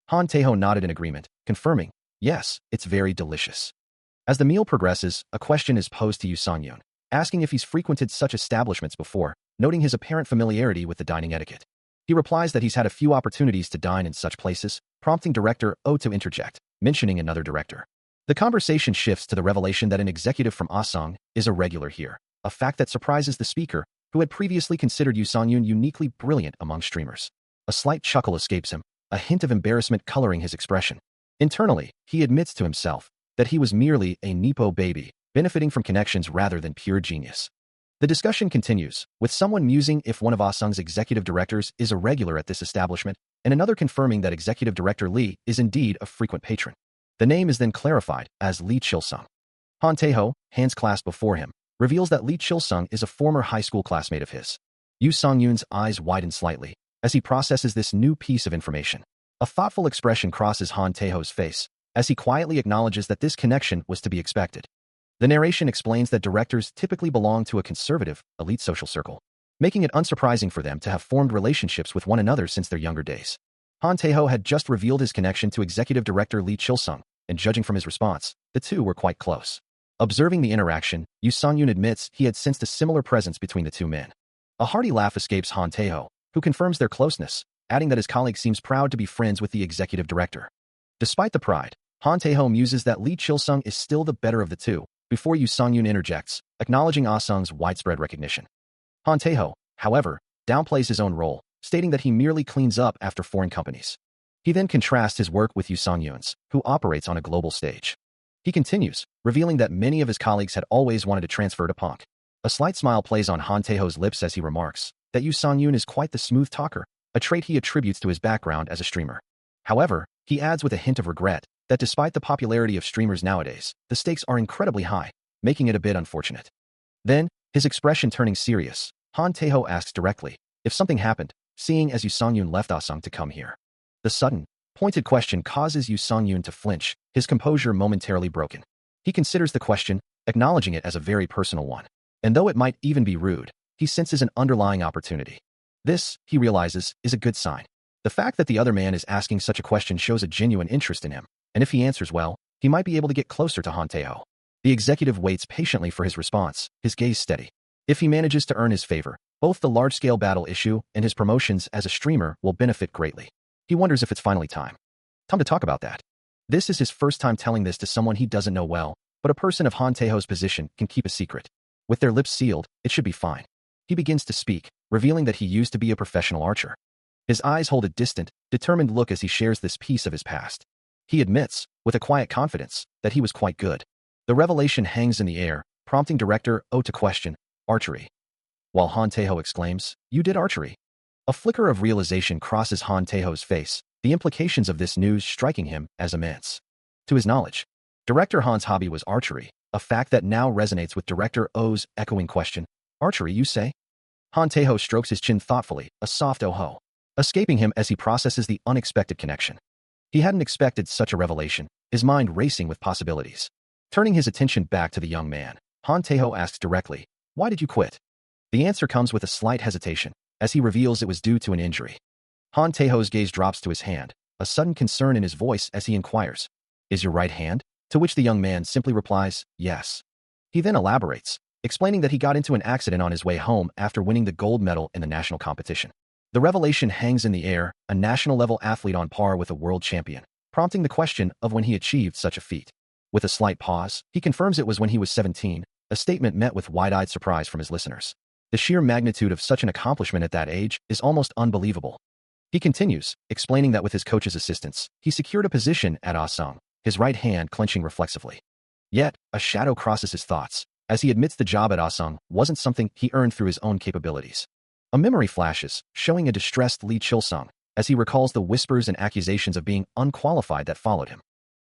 Han Tae-ho nodded in agreement, confirming, yes, it's very delicious. As the meal progresses, a question is posed to Yoo Sung-yoon, asking if he's frequented such establishments before, noting his apparent familiarity with the dining etiquette. He replies that he's had a few opportunities to dine in such places, prompting Director Oh to interject, mentioning another director. The conversation shifts to the revelation that an executive from Asong is a regular here, a fact that surprises the speaker, who had previously considered Yoo Sung-yoon uniquely brilliant among streamers. A slight chuckle escapes him, a hint of embarrassment coloring his expression. Internally, he admits to himself that he was merely a Nepo baby, benefiting from connections rather than pure genius. The discussion continues, with someone musing if one of Asung's executive directors is a regular at this establishment, and another confirming that executive director Lee is indeed a frequent patron. The name is then clarified as Lee Chil-sung. Han Tae-ho, hands clasped before him, reveals that Lee Chil-sung is a former high school classmate of his. Yoo Sung-yoon's eyes widen slightly as he processes this new piece of information. A thoughtful expression crosses Han Tae-ho's face as he quietly acknowledges that this connection was to be expected. The narration explains that directors typically belong to a conservative, elite social circle, making it unsurprising for them to have formed relationships with one another since their younger days. Han Tae-ho had just revealed his connection to executive director Lee Chil-sung, and judging from his response, the two were quite close. Observing the interaction, Yoo Sung-yoon admits he had sensed a similar presence between the two men. A hearty laugh escapes Han Tae-ho, who confirms their closeness, adding that his colleague seems proud to be friends with the executive director. Despite the pride, Han Tae-ho muses that Lee Chil-sung is still the better of the two, before Yoo Sung-yoon interjects, acknowledging Asung's widespread recognition. Han Tae-ho, however, downplays his own role, stating that he merely cleans up after foreign companies. He then contrasts his work with Yoo Sung-yoon's, who operates on a global stage. He continues, revealing that many of his colleagues had always wanted to transfer to Punk. A slight smile plays on Han Tae-ho's lips as he remarks that Yoo Sung-yoon is quite the smooth talker, a trait he attributes to his background as a streamer. However, he adds with a hint of regret that despite the popularity of streamers nowadays, the stakes are incredibly high, making it a bit unfortunate. Then, his expression turning serious, Han Tae-ho asks directly if something happened, seeing as Yoo Sung-yoon left Asung to come here. The sudden, pointed question causes Yoo Sung-yoon to flinch, his composure momentarily broken. He considers the question, acknowledging it as a very personal one. And though it might even be rude, he senses an underlying opportunity. This, he realizes, is a good sign. The fact that the other man is asking such a question shows a genuine interest in him, and if he answers well, he might be able to get closer to Han Tae-ho. The executive waits patiently for his response, his gaze steady. If he manages to earn his favor, both the large-scale battle issue and his promotions as a streamer will benefit greatly. He wonders if it's finally time to talk about that. This is his first time telling this to someone he doesn't know well, but a person of Han Tae-ho's position can keep a secret. With their lips sealed, it should be fine. He begins to speak, revealing that he used to be a professional archer. His eyes hold a distant, determined look as he shares this piece of his past. He admits, with a quiet confidence, that he was quite good. The revelation hangs in the air, prompting Director Oh to question, archery. While Han Tae-ho exclaims, you did archery. A flicker of realization crosses Han Tae-ho's face, the implications of this news striking him as immense. To his knowledge, Director Han's hobby was archery, a fact that now resonates with Director O's echoing question. Archery, you say? Han Tae-ho strokes his chin thoughtfully, a soft oh-ho, escaping him as he processes the unexpected connection. He hadn't expected such a revelation, his mind racing with possibilities. Turning his attention back to the young man, Han Tae-ho asks directly, "Why did you quit?" The answer comes with a slight hesitation, as he reveals it was due to an injury. Han Tae-ho's gaze drops to his hand, a sudden concern in his voice as he inquires, "Is your right hand?" To which the young man simply replies, "Yes." He then elaborates, explaining that he got into an accident on his way home after winning the gold medal in the national competition. The revelation hangs in the air, a national-level athlete on par with a world champion, prompting the question of when he achieved such a feat. With a slight pause, he confirms it was when he was 17, a statement met with wide-eyed surprise from his listeners. The sheer magnitude of such an accomplishment at that age is almost unbelievable. He continues, explaining that with his coach's assistance, he secured a position at Asung, his right hand clenching reflexively. Yet, a shadow crosses his thoughts, as he admits the job at Asung wasn't something he earned through his own capabilities. A memory flashes, showing a distressed Lee Chil-sung, as he recalls the whispers and accusations of being unqualified that followed him.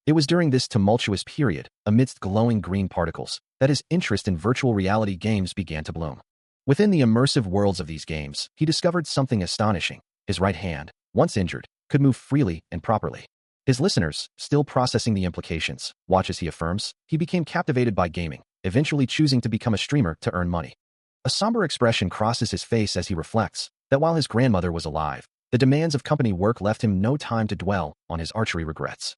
It was during this tumultuous period, amidst glowing green particles, that his interest in virtual reality games began to bloom. Within the immersive worlds of these games, he discovered something astonishing. His right hand, once injured, could move freely and properly. His listeners, still processing the implications, watch as he affirms, he became captivated by gaming, eventually choosing to become a streamer to earn money. A somber expression crosses his face as he reflects that while his grandmother was alive, the demands of company work left him no time to dwell on his archery regrets.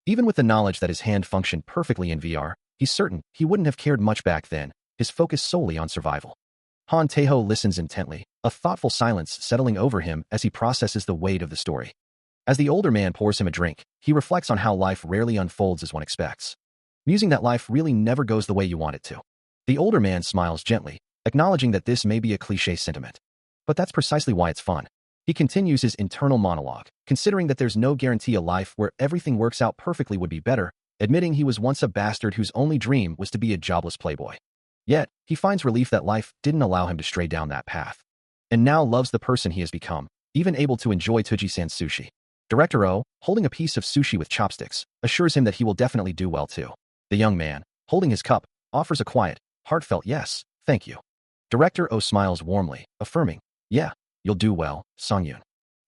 Even with the knowledge that his hand functioned perfectly in VR, he's certain he wouldn't have cared much back then, his focus solely on survival. Han Tae-ho listens intently, a thoughtful silence settling over him as he processes the weight of the story. As the older man pours him a drink, he reflects on how life rarely unfolds as one expects, musing that life really never goes the way you want it to. The older man smiles gently, acknowledging that this may be a cliché sentiment. But that's precisely why it's fun. He continues his internal monologue, considering that there's no guarantee a life where everything works out perfectly would be better, admitting he was once a bastard whose only dream was to be a jobless playboy. Yet, he finds relief that life didn't allow him to stray down that path. And now loves the person he has become, even able to enjoy Tuji-san's sushi. Director O, holding a piece of sushi with chopsticks, assures him that he will definitely do well too. The young man, holding his cup, offers a quiet, heartfelt yes, thank you. Director O smiles warmly, affirming, "Yeah, you'll do well, Song-yoon."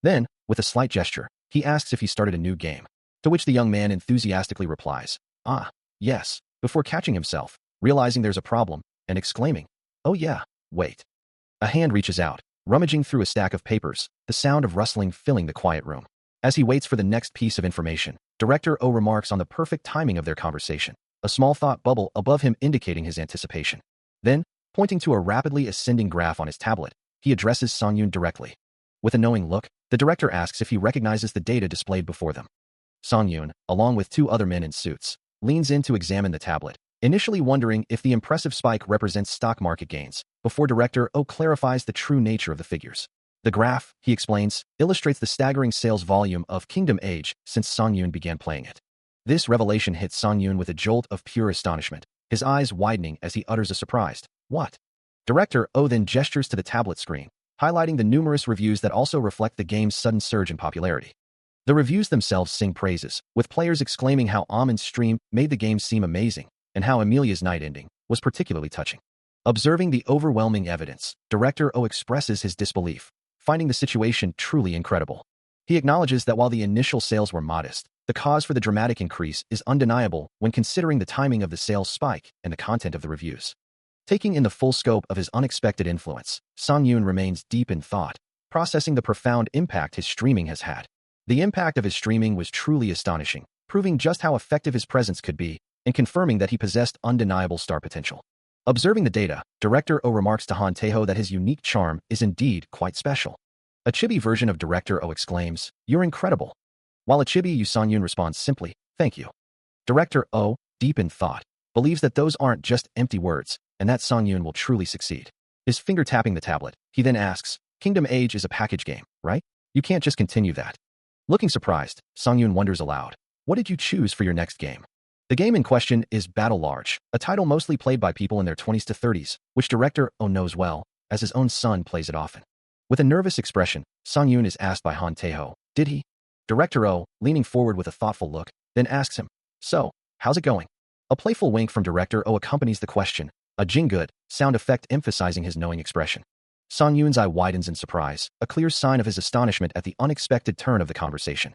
Then, with a slight gesture, he asks if he started a new game, to which the young man enthusiastically replies, "Ah, yes," before catching himself, realizing there's a problem, and exclaiming, "Oh yeah, wait." A hand reaches out, rummaging through a stack of papers, the sound of rustling filling the quiet room. As he waits for the next piece of information, Director O remarks on the perfect timing of their conversation, a small thought bubble above him indicating his anticipation. Then, pointing to a rapidly ascending graph on his tablet, he addresses Song-yoon directly. With a knowing look, the director asks if he recognizes the data displayed before them. Song-yoon, along with two other men in suits, leans in to examine the tablet, initially wondering if the impressive spike represents stock market gains, before Director O clarifies the true nature of the figures. The graph, he explains, illustrates the staggering sales volume of Kingdom Age since Song-yoon began playing it. This revelation hits Song-yoon with a jolt of pure astonishment, his eyes widening as he utters a surprised, "What?" Director O then gestures to the tablet screen, highlighting the numerous reviews that also reflect the game's sudden surge in popularity. The reviews themselves sing praises, with players exclaiming how Amon's stream made the game seem amazing, and how Amelia's night ending was particularly touching. Observing the overwhelming evidence, Director O expresses his disbelief, finding the situation truly incredible. He acknowledges that while the initial sales were modest, the cause for the dramatic increase is undeniable when considering the timing of the sales spike and the content of the reviews. Taking in the full scope of his unexpected influence, Song-yoon remains deep in thought, processing the profound impact his streaming has had. The impact of his streaming was truly astonishing, proving just how effective his presence could be, and confirming that he possessed undeniable star potential. Observing the data, Director O remarks to Han Tae-ho that his unique charm is indeed quite special. A chibi version of Director O exclaims, "You're incredible." While a chibi Yu Song-yoon responds simply, "Thank you." Director O, deep in thought, believes that those aren't just empty words, and that Song-yoon will truly succeed. His finger tapping the tablet, he then asks, "Kingdom Age is a package game, right? You can't just continue that." Looking surprised, Song-yoon wonders aloud, "What did you choose for your next game?" The game in question is Battle Large, a title mostly played by people in their 20s to 30s, which Director O knows well, as his own son plays it often. With a nervous expression, Song-yoon is asked by Han Tae-ho, "Did he?" Director O, leaning forward with a thoughtful look, then asks him, "So, how's it going?" A playful wink from Director O accompanies the question, a jinggood sound effect emphasizing his knowing expression. Song Yoon's eye widens in surprise, a clear sign of his astonishment at the unexpected turn of the conversation.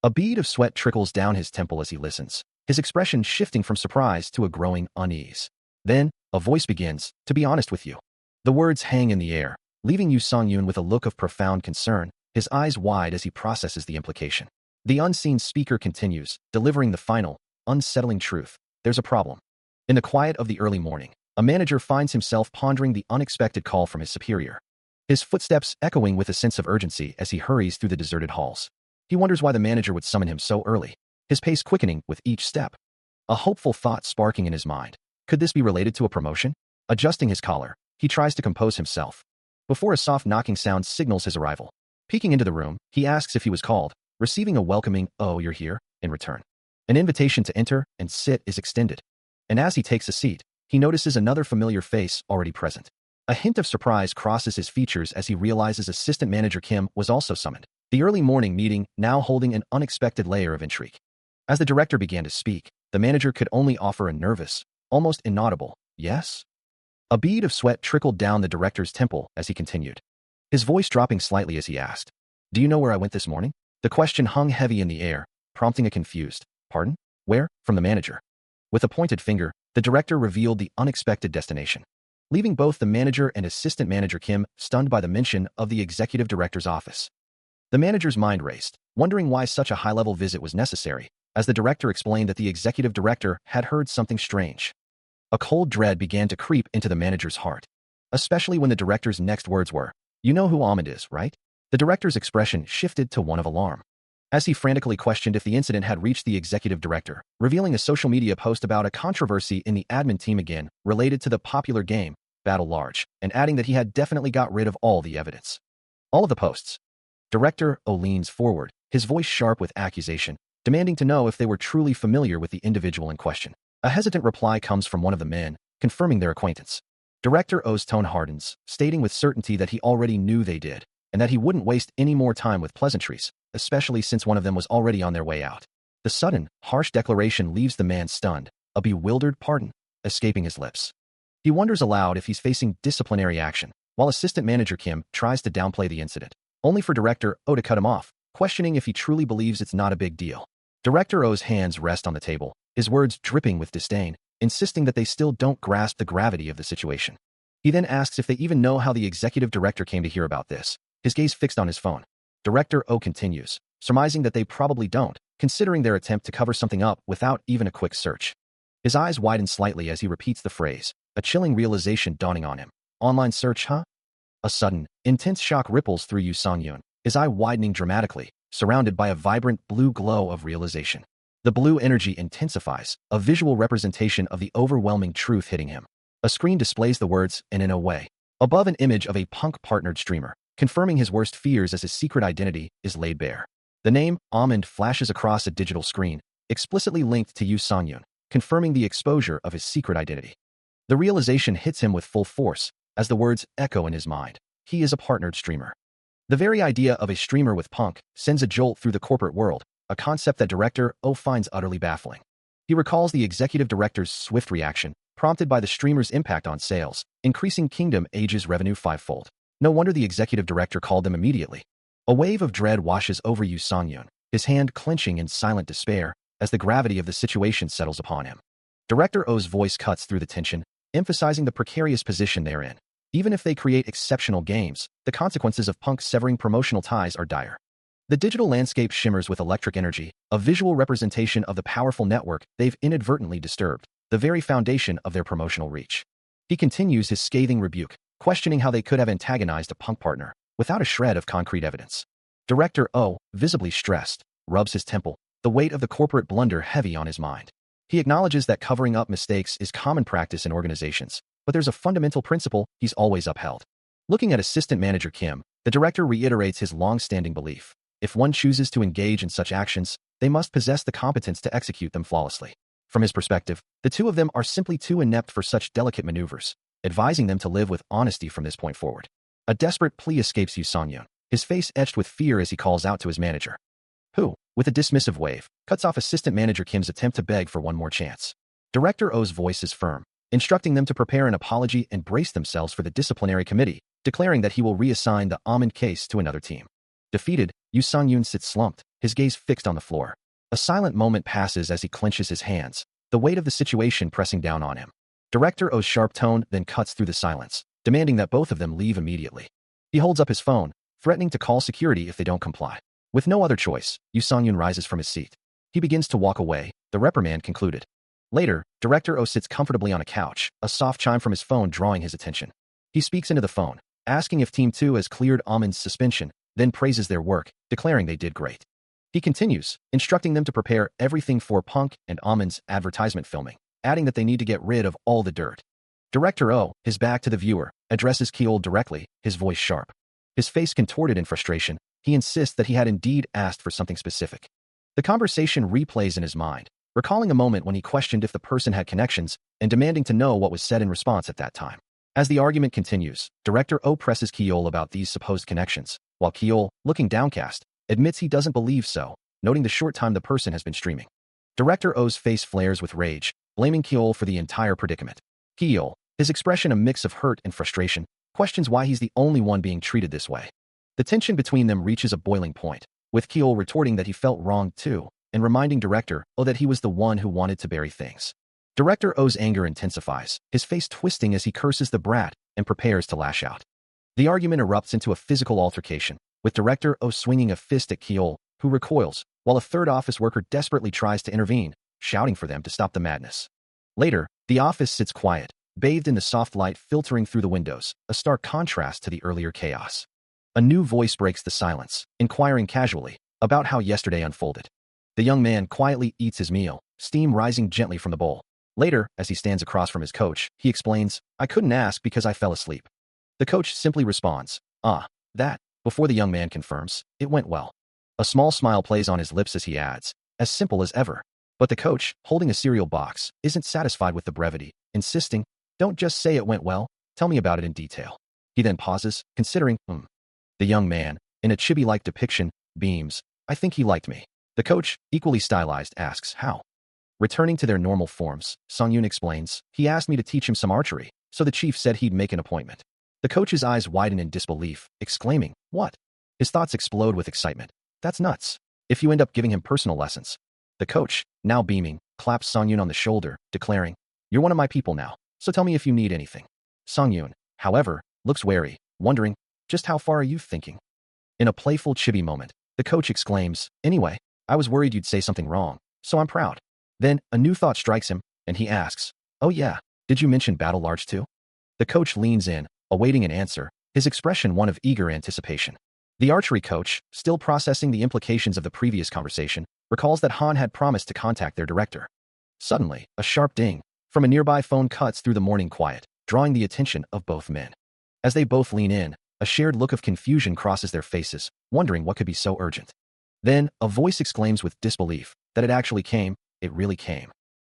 A bead of sweat trickles down his temple as he listens, his expression shifting from surprise to a growing unease. Then, a voice begins, "To be honest with you." The words hang in the air, leaving Yu Song-yoon with a look of profound concern, his eyes wide as he processes the implication. The unseen speaker continues, delivering the final, unsettling truth. There's a problem. In the quiet of the early morning, a manager finds himself pondering the unexpected call from his superior. His footsteps echoing with a sense of urgency as he hurries through the deserted halls. He wonders why the manager would summon him so early, his pace quickening with each step. A hopeful thought sparking in his mind. Could this be related to a promotion? Adjusting his collar, he tries to compose himself. Before a soft knocking sound signals his arrival. Peeking into the room, he asks if he was called, receiving a welcoming, "Oh, you're here," in return. An invitation to enter and sit is extended. And as he takes a seat, he notices another familiar face already present. A hint of surprise crosses his features as he realizes Assistant Manager Kim was also summoned. The early morning meeting now holding an unexpected layer of intrigue. As the director began to speak, the manager could only offer a nervous, almost inaudible, "Yes?" A bead of sweat trickled down the director's temple as he continued, his voice dropping slightly as he asked, "Do you know where I went this morning?" The question hung heavy in the air, prompting a confused, "Pardon? Where?" from the manager. With a pointed finger, the director revealed the unexpected destination, leaving both the manager and Assistant Manager Kim stunned by the mention of the executive director's office. The manager's mind raced, wondering why such a high-level visit was necessary, as the director explained that the executive director had heard something strange. A cold dread began to creep into the manager's heart, especially when the director's next words were, "You know who Ahmed is, right?" The director's expression shifted to one of alarm, as he frantically questioned if the incident had reached the executive director, revealing a social media post about a controversy in the admin team again, related to the popular game, Battle Large, and adding that he had definitely got rid of all the evidence. All of the posts. Director O leans forward, his voice sharp with accusation, demanding to know if they were truly familiar with the individual in question. A hesitant reply comes from one of the men, confirming their acquaintance. Director O's tone hardens, stating with certainty that he already knew they did, and that he wouldn't waste any more time with pleasantries, especially since one of them was already on their way out. The sudden, harsh declaration leaves the man stunned, a bewildered pardon escaping his lips. He wonders aloud if he's facing disciplinary action, while Assistant Manager Kim tries to downplay the incident, only for Director O to cut him off, questioning if he truly believes it's not a big deal. Director O's hands rest on the table, his words dripping with disdain, insisting that they still don't grasp the gravity of the situation. He then asks if they even know how the executive director came to hear about this, his gaze fixed on his phone. Director O continues, surmising that they probably don't, considering their attempt to cover something up without even a quick search. His eyes widen slightly as he repeats the phrase, a chilling realization dawning on him. "Online search, huh?" A sudden, intense shock ripples through Yu Song-yoon, his eye widening dramatically, surrounded by a vibrant blue glow of realization. The blue energy intensifies, a visual representation of the overwhelming truth hitting him. A screen displays the words, "and in a way," above an image of a punk-partnered streamer, confirming his worst fears as his secret identity is laid bare. The name, Ahmed, flashes across a digital screen, explicitly linked to Yu Song-yoon, confirming the exposure of his secret identity. The realization hits him with full force, as the words echo in his mind. He is a partnered streamer. The very idea of a streamer with punk sends a jolt through the corporate world, a concept that Director O finds utterly baffling. He recalls the executive director's swift reaction, prompted by the streamer's impact on sales, increasing Kingdom Age's revenue fivefold. No wonder the executive director called them immediately. A wave of dread washes over Yu Song-yoon, his hand clenching in silent despair as the gravity of the situation settles upon him. Director O's voice cuts through the tension, emphasizing the precarious position they're in. Even if they create exceptional games, the consequences of punk severing promotional ties are dire. The digital landscape shimmers with electric energy, a visual representation of the powerful network they've inadvertently disturbed, the very foundation of their promotional reach. He continues his scathing rebuke, questioning how they could have antagonized a punk partner, without a shred of concrete evidence. Director O, visibly stressed, rubs his temple, the weight of the corporate blunder heavy on his mind. He acknowledges that covering up mistakes is common practice in organizations, but there's a fundamental principle he's always upheld. Looking at Assistant Manager Kim, the director reiterates his long-standing belief. If one chooses to engage in such actions, they must possess the competence to execute them flawlessly. From his perspective, the two of them are simply too inept for such delicate maneuvers, advising them to live with honesty from this point forward. A desperate plea escapes Yu Song-yoon, his face etched with fear as he calls out to his manager, who, with a dismissive wave, cuts off Assistant Manager Kim's attempt to beg for one more chance. Director O's voice is firm, instructing them to prepare an apology and brace themselves for the disciplinary committee, declaring that he will reassign the almond case to another team. Defeated, Yu Sung-yoon sits slumped, his gaze fixed on the floor. A silent moment passes as he clenches his hands, the weight of the situation pressing down on him. Director O's sharp tone then cuts through the silence, demanding that both of them leave immediately. He holds up his phone, threatening to call security if they don't comply. With no other choice, Yu Sung-yoon rises from his seat. He begins to walk away, the reprimand concluded. Later, Director O sits comfortably on a couch, a soft chime from his phone drawing his attention. He speaks into the phone, asking if Team 2 has cleared Almond's suspension, then praises their work, declaring they did great. He continues, instructing them to prepare everything for Punk and Almond's advertisement filming, adding that they need to get rid of all the dirt. Director O, his back to the viewer, addresses Keol directly, his voice sharp. His face contorted in frustration, he insists that he had indeed asked for something specific. The conversation replays in his mind, recalling a moment when he questioned if the person had connections and demanding to know what was said in response at that time. As the argument continues, Director O presses Keol about these supposed connections, while Keol, looking downcast, admits he doesn't believe so, noting the short time the person has been streaming. Director O's face flares with rage, blaming Keol for the entire predicament. Keol, his expression a mix of hurt and frustration, questions why he's the only one being treated this way. The tension between them reaches a boiling point, with Keol retorting that he felt wronged too, and reminding Director O that he was the one who wanted to bury things. Director O's anger intensifies, his face twisting as he curses the brat and prepares to lash out. The argument erupts into a physical altercation, with Director O swinging a fist at Keol, who recoils, while a third office worker desperately tries to intervene, shouting for them to stop the madness. Later, the office sits quiet, bathed in the soft light filtering through the windows, a stark contrast to the earlier chaos. A new voice breaks the silence, inquiring casually about how yesterday unfolded. The young man quietly eats his meal, steam rising gently from the bowl. Later, as he stands across from his coach, he explains, "I couldn't ask because I fell asleep." The coach simply responds, that, before the young man confirms, it went well. A small smile plays on his lips as he adds, "As simple as ever." But the coach, holding a cereal box, isn't satisfied with the brevity, insisting, "Don't just say it went well, tell me about it in detail." He then pauses, considering, The young man, in a chibi-like depiction, beams, "I think he liked me." The coach, equally stylized, asks, "How?" Returning to their normal forms, Sung-yoon explains, "He asked me to teach him some archery, so the chief said he'd make an appointment." The coach's eyes widen in disbelief, exclaiming, "What?" His thoughts explode with excitement. "That's nuts. If you end up giving him personal lessons." The coach, now beaming, claps Sung-yoon on the shoulder, declaring, "You're one of my people now, so tell me if you need anything." Sung-yoon, however, looks wary, wondering, just how far are you thinking? In a playful chibi moment, the coach exclaims, "Anyway, I was worried you'd say something wrong, so I'm proud." Then, a new thought strikes him, and he asks, "Oh yeah, did you mention Battle Large too?" The coach leans in, awaiting an answer, his expression one of eager anticipation. The archery coach, still processing the implications of the previous conversation, recalls that Han had promised to contact their director. Suddenly, a sharp ding from a nearby phone cuts through the morning quiet, drawing the attention of both men. As they both lean in, a shared look of confusion crosses their faces, wondering what could be so urgent. Then, a voice exclaims with disbelief that it really came.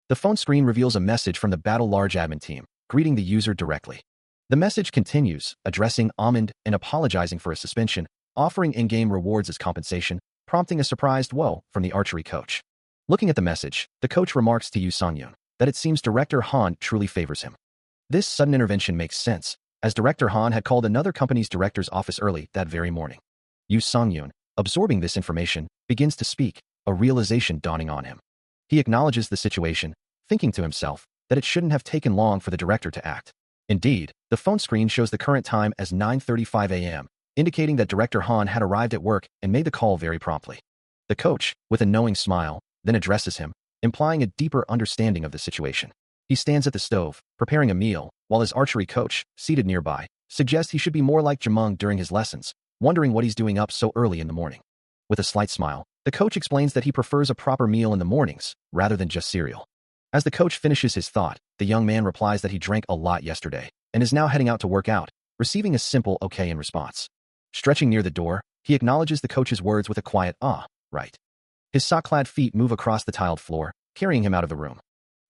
The phone screen reveals a message from the Battle Large admin team, greeting the user directly. The message continues, addressing Almond and apologizing for a suspension, offering in-game rewards as compensation, prompting a surprised whoa from the archery coach. Looking at the message, the coach remarks to Yu Sung-yoon that it seems Director Han truly favors him. This sudden intervention makes sense, as Director Han had called another company's director's office early that very morning. Yu Sung-yoon, absorbing this information, begins to speak, a realization dawning on him. He acknowledges the situation, thinking to himself that it shouldn't have taken long for the director to act. Indeed, the phone screen shows the current time as 9:35 a.m., indicating that Director Han had arrived at work and made the call very promptly. The coach, with a knowing smile, then addresses him, implying a deeper understanding of the situation. He stands at the stove, preparing a meal, while his archery coach, seated nearby, suggests he should be more like Jamung during his lessons, wondering what he's doing up so early in the morning. With a slight smile, the coach explains that he prefers a proper meal in the mornings, rather than just cereal. As the coach finishes his thought, the young man replies that he drank a lot yesterday, and is now heading out to work out, receiving a simple okay in response. Stretching near the door, he acknowledges the coach's words with a quiet, right. His sock-clad feet move across the tiled floor, carrying him out of the room.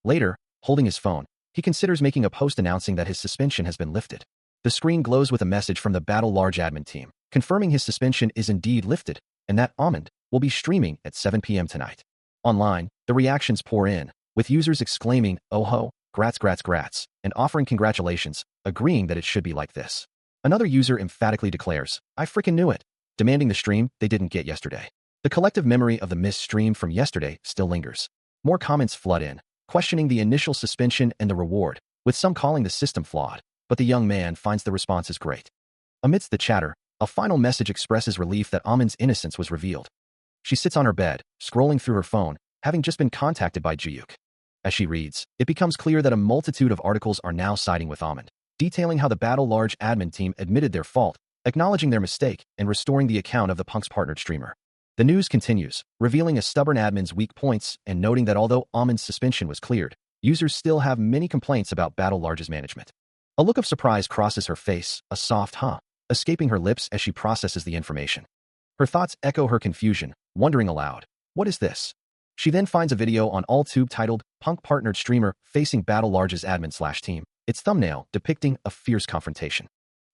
Later, holding his phone, he considers making a post announcing that his suspension has been lifted. The screen glows with a message from the Battle Large admin team, confirming his suspension is indeed lifted, and that Almond will be streaming at 7 p.m. tonight. Online, the reactions pour in, with users exclaiming, "Oh ho, grats grats grats," and offering congratulations, agreeing that it should be like this. Another user emphatically declares, "I freaking knew it," demanding the stream they didn't get yesterday. The collective memory of the missed stream from yesterday still lingers. More comments flood in, questioning the initial suspension and the reward, with some calling the system flawed, but the young man finds the responses great. Amidst the chatter, a final message expresses relief that Amin's innocence was revealed. She sits on her bed, scrolling through her phone, having just been contacted by Jiyuk. As she reads, it becomes clear that a multitude of articles are now siding with Amin, detailing how the Battle Large admin team admitted their fault, acknowledging their mistake, and restoring the account of the Punk's partnered streamer. The news continues, revealing a stubborn admin's weak points and noting that although Amin's suspension was cleared, users still have many complaints about Battle Large's management. A look of surprise crosses her face, a soft huh, escaping her lips as she processes the information. Her thoughts echo her confusion, wondering aloud, what is this? She then finds a video on AllTube titled, Punk Partnered Streamer Facing Battle Large's Admin/Team, its thumbnail depicting a fierce confrontation.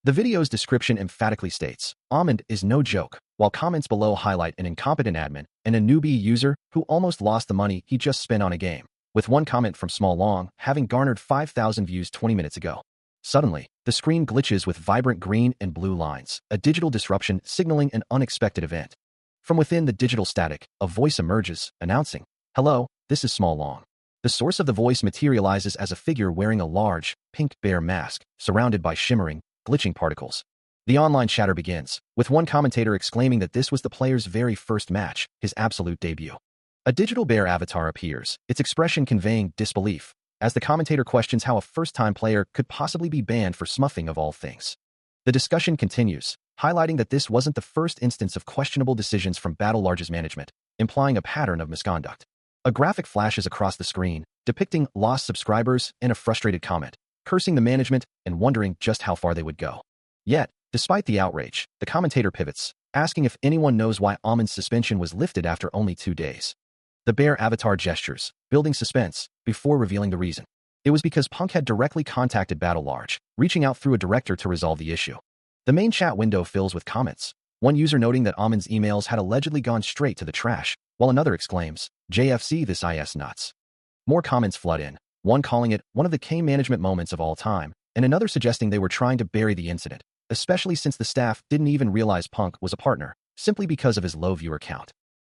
The video's description emphatically states, Amand is no joke, while comments below highlight an incompetent admin and a newbie user who almost lost the money he just spent on a game, with one comment from Small Long having garnered 5,000 views 20 minutes ago. Suddenly, the screen glitches with vibrant green and blue lines, a digital disruption signaling an unexpected event. From within the digital static, a voice emerges, announcing, "Hello, this is Small Long." The source of the voice materializes as a figure wearing a large, pink bear mask, surrounded by shimmering, glitching particles. The online chatter begins, with one commentator exclaiming that this was the player's very first match, his absolute debut. A digital bear avatar appears, its expression conveying disbelief, as the commentator questions how a first-time player could possibly be banned for smuffing of all things. The discussion continues, highlighting that this wasn't the first instance of questionable decisions from Battle Large's management, implying a pattern of misconduct. A graphic flashes across the screen, depicting lost subscribers and a frustrated comment, cursing the management and wondering just how far they would go. Yet, despite the outrage, the commentator pivots, asking if anyone knows why Amin's suspension was lifted after only 2 days. The bear avatar gestures, building suspense, before revealing the reason. It was because Punk had directly contacted Battle Large, reaching out through a director to resolve the issue. The main chat window fills with comments, one user noting that Amin's emails had allegedly gone straight to the trash, while another exclaims, "JFC this is nuts." More comments flood in, one calling it one of the K management moments of all time, and another suggesting they were trying to bury the incident, especially since the staff didn't even realize Punk was a partner, simply because of his low viewer count.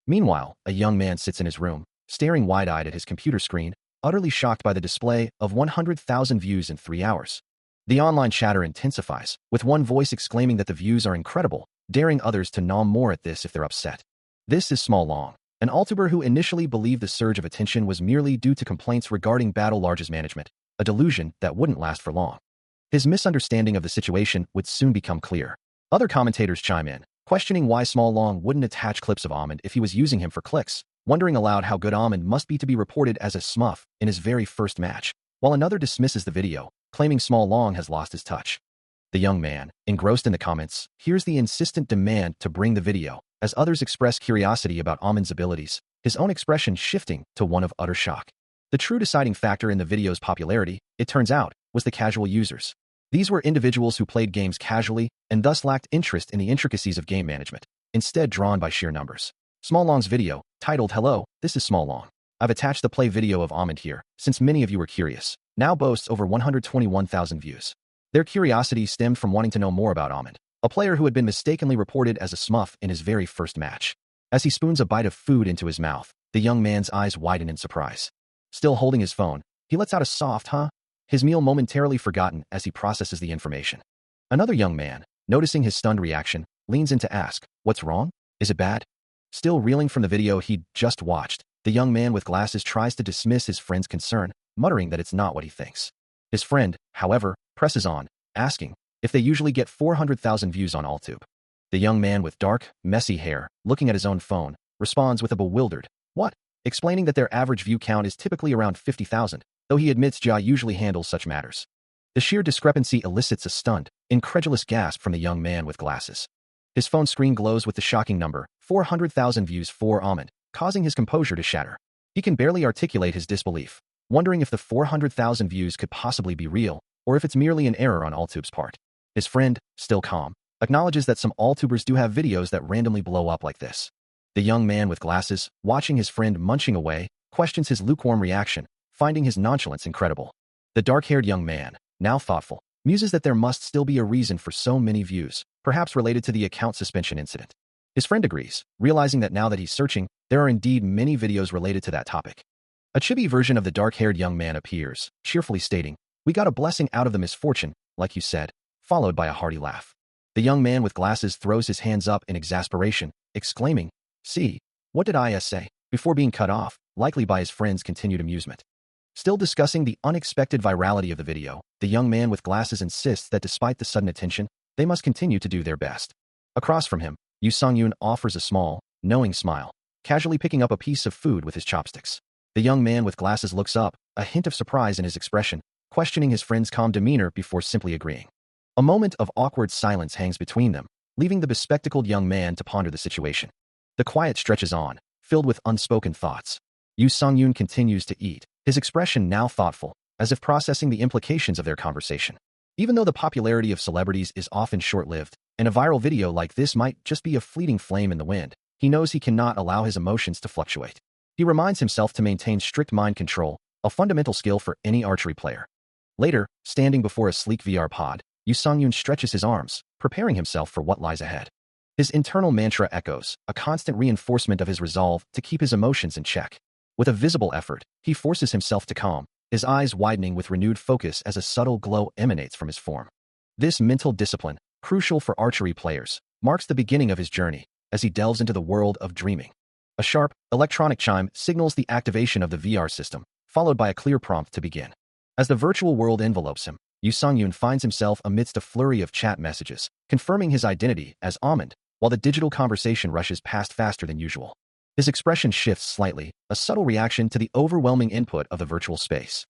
Meanwhile, a young man sits in his room, staring wide-eyed at his computer screen, utterly shocked by the display of 100,000 views in 3 hours. The online chatter intensifies, with one voice exclaiming that the views are incredible, daring others to gnaw more at this if they're upset. This is Small Long, an AllTuber who initially believed the surge of attention was merely due to complaints regarding Battle Large's management, a delusion that wouldn't last for long. His misunderstanding of the situation would soon become clear. Other commentators chime in, questioning why Small Long wouldn't attach clips of Amand if he was using him for clicks, wondering aloud how good Amand must be to be reported as a smuff in his very first match, while another dismisses the video, claiming Small Long has lost his touch. The young man, engrossed in the comments, hears the insistent demand to bring the video, as others express curiosity about Amand's abilities, his own expression shifting to one of utter shock. The true deciding factor in the video's popularity, it turns out, was the casual users. These were individuals who played games casually and thus lacked interest in the intricacies of game management, instead drawn by sheer numbers. Small Long's video, titled Hello, this is Small Long. I've attached the play video of Amand here, since many of you were curious, now boasts over 121,000 views. Their curiosity stemmed from wanting to know more about Amand, a player who had been mistakenly reported as a smuff in his very first match. As he spoons a bite of food into his mouth, the young man's eyes widen in surprise. Still holding his phone, he lets out a soft huh, his meal momentarily forgotten as he processes the information. Another young man, noticing his stunned reaction, leans in to ask, "What's wrong? Is it bad?" Still reeling from the video he'd just watched, the young man with glasses tries to dismiss his friend's concern, muttering that it's not what he thinks. His friend, however, presses on, asking if they usually get 400,000 views on AllTube. The young man with dark, messy hair, looking at his own phone, responds with a bewildered, "What?" explaining that their average view count is typically around 50,000, though he admits Ja usually handles such matters. The sheer discrepancy elicits a stunned, incredulous gasp from the young man with glasses. His phone screen glows with the shocking number, 400,000 views for Amand, causing his composure to shatter. He can barely articulate his disbelief, wondering if the 400,000 views could possibly be real, or if it's merely an error on AllTube's part. His friend, still calm, acknowledges that some AllTubers do have videos that randomly blow up like this. The young man with glasses, watching his friend munching away, questions his lukewarm reaction, finding his nonchalance incredible. The dark-haired young man, now thoughtful, muses that there must still be a reason for so many views, perhaps related to the account suspension incident. His friend agrees, realizing that now that he's searching, there are indeed many videos related to that topic. A chibi version of the dark-haired young man appears, cheerfully stating, "We got a blessing out of the misfortune, like you said," followed by a hearty laugh. The young man with glasses throws his hands up in exasperation, exclaiming, "See, what did I say?" before being cut off, likely by his friend's continued amusement. Still discussing the unexpected virality of the video, the young man with glasses insists that despite the sudden attention, they must continue to do their best. Across from him, Yoo Sung-yoon offers a small, knowing smile, casually picking up a piece of food with his chopsticks. The young man with glasses looks up, a hint of surprise in his expression, questioning his friend's calm demeanor before simply agreeing. A moment of awkward silence hangs between them, leaving the bespectacled young man to ponder the situation. The quiet stretches on, filled with unspoken thoughts. Yoo Sung-yoon continues to eat, his expression now thoughtful, as if processing the implications of their conversation. Even though the popularity of celebrities is often short-lived, and a viral video like this might just be a fleeting flame in the wind, he knows he cannot allow his emotions to fluctuate. He reminds himself to maintain strict mind control, a fundamental skill for any archery player. Later, standing before a sleek VR pod, Yoo Sung-yoon stretches his arms, preparing himself for what lies ahead. His internal mantra echoes, a constant reinforcement of his resolve to keep his emotions in check. With a visible effort, he forces himself to calm, his eyes widening with renewed focus as a subtle glow emanates from his form. This mental discipline, crucial for archery players, marks the beginning of his journey as he delves into the world of dreaming. A sharp, electronic chime signals the activation of the VR system, followed by a clear prompt to begin. As the virtual world envelopes him, Yoo Sung-yoon finds himself amidst a flurry of chat messages, confirming his identity as Almond, while the digital conversation rushes past faster than usual. His expression shifts slightly, a subtle reaction to the overwhelming input of the virtual space.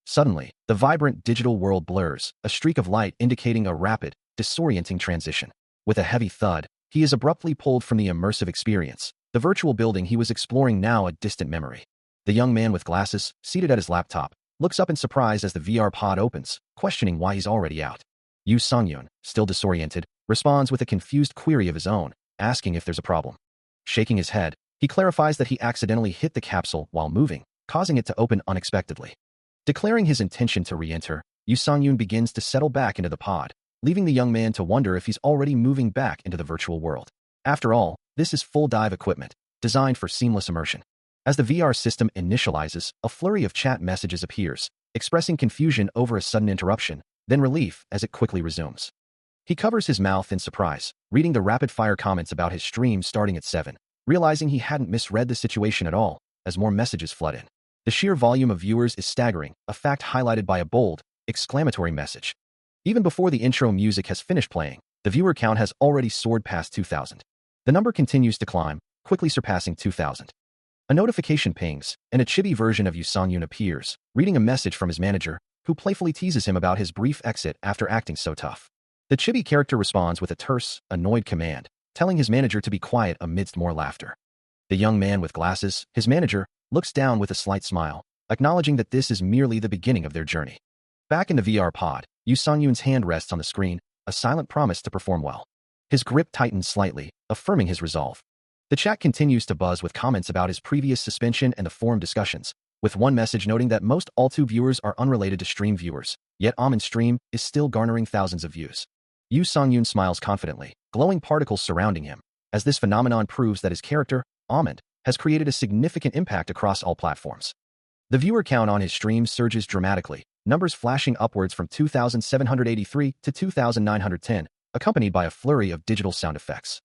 Suddenly, the vibrant digital world blurs, a streak of light indicating a rapid, disorienting transition. With a heavy thud, he is abruptly pulled from the immersive experience, the virtual building he was exploring now a distant memory. The young man with glasses, seated at his laptop, looks up in surprise as the VR pod opens, questioning why he's already out. Yoo Sung-yoon, still disoriented, responds with a confused query of his own, asking if there's a problem. Shaking his head, he clarifies that he accidentally hit the capsule while moving, causing it to open unexpectedly. Declaring his intention to re-enter, Yoo Sung-yoon begins to settle back into the pod, leaving the young man to wonder if he's already moving back into the virtual world. After all, this is full dive equipment, designed for seamless immersion. As the VR system initializes, a flurry of chat messages appears, expressing confusion over a sudden interruption, then relief as it quickly resumes. He covers his mouth in surprise, reading the rapid-fire comments about his stream starting at 7, realizing he hadn't misread the situation at all, as more messages flood in. The sheer volume of viewers is staggering, a fact highlighted by a bold, exclamatory message. Even before the intro music has finished playing, the viewer count has already soared past 2,000. The number continues to climb, quickly surpassing 2,000. A notification pings, and a chibi version of Yoo Sung-yoon appears, reading a message from his manager, who playfully teases him about his brief exit after acting so tough. The chibi character responds with a terse, annoyed command, telling his manager to be quiet amidst more laughter. The young man with glasses, his manager, looks down with a slight smile, acknowledging that this is merely the beginning of their journey. Back in the VR pod, Yoo Sung-yoon's hand rests on the screen, a silent promise to perform well. His grip tightens slightly, affirming his resolve. The chat continues to buzz with comments about his previous suspension and the forum discussions, with one message noting that most All2 viewers are unrelated to stream viewers, yet Almond's stream is still garnering thousands of views. Yoo Sung-yoon smiles confidently, glowing particles surrounding him, as this phenomenon proves that his character, Almond, has created a significant impact across all platforms. The viewer count on his stream surges dramatically, numbers flashing upwards from 2,783 to 2,910, accompanied by a flurry of digital sound effects.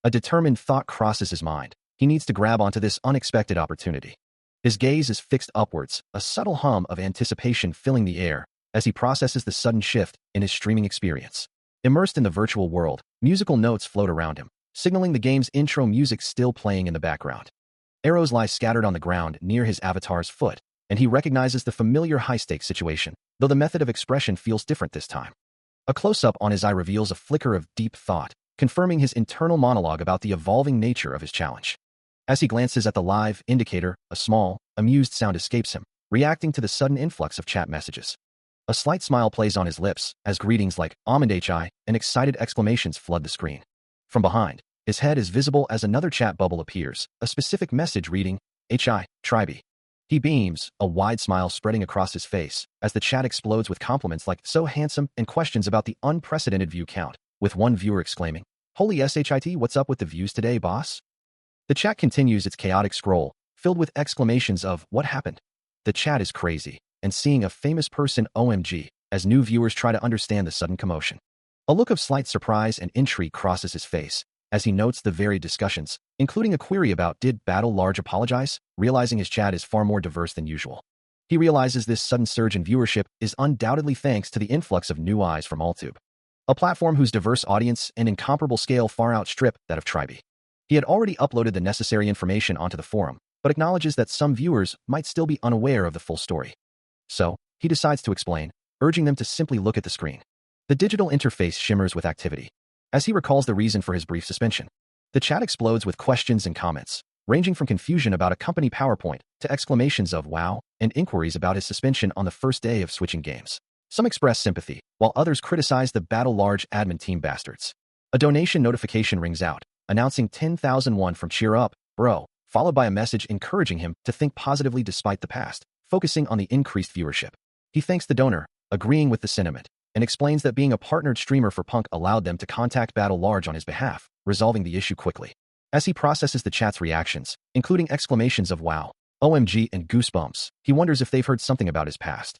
A determined thought crosses his mind. He needs to grab onto this unexpected opportunity. His gaze is fixed upwards, a subtle hum of anticipation filling the air, as he processes the sudden shift in his streaming experience. Immersed in the virtual world, musical notes float around him, signaling the game's intro music still playing in the background. Arrows lie scattered on the ground near his avatar's foot, and he recognizes the familiar high-stakes situation, though the method of expression feels different this time. A close-up on his eye reveals a flicker of deep thought, confirming his internal monologue about the evolving nature of his challenge. As he glances at the live indicator, a small, amused sound escapes him, reacting to the sudden influx of chat messages. A slight smile plays on his lips as greetings like Almond HI and excited exclamations flood the screen. From behind, his head is visible as another chat bubble appears, a specific message reading, HI, Tribe. He beams, a wide smile spreading across his face, as the chat explodes with compliments like "so handsome" and questions about the unprecedented view count, with one viewer exclaiming, "Holy shit, what's up with the views today, boss?" The chat continues its chaotic scroll, filled with exclamations of "what happened?" The chat is crazy, and seeing a famous person OMG, as new viewers try to understand the sudden commotion. A look of slight surprise and intrigue crosses his face, as he notes the varied discussions, including a query about "did Battle Large apologize?" realizing his chat is far more diverse than usual. He realizes this sudden surge in viewership is undoubtedly thanks to the influx of new eyes from AllTube, a platform whose diverse audience and incomparable scale far outstrip that of Tribe. He had already uploaded the necessary information onto the forum, but acknowledges that some viewers might still be unaware of the full story. So, he decides to explain, urging them to simply look at the screen. The digital interface shimmers with activity, as he recalls the reason for his brief suspension. The chat explodes with questions and comments, ranging from confusion about a company PowerPoint to exclamations of "wow" and inquiries about his suspension on the first day of switching games. Some express sympathy, while others criticize the Battle Large admin team bastards. A donation notification rings out, announcing 10,001 from Cheer Up, Bro, followed by a message encouraging him to think positively despite the past, focusing on the increased viewership. He thanks the donor, agreeing with the sentiment, and explains that being a partnered streamer for Punk allowed them to contact Battle Large on his behalf, resolving the issue quickly. As he processes the chat's reactions, including exclamations of "wow," "OMG," and "goosebumps," he wonders if they've heard something about his past.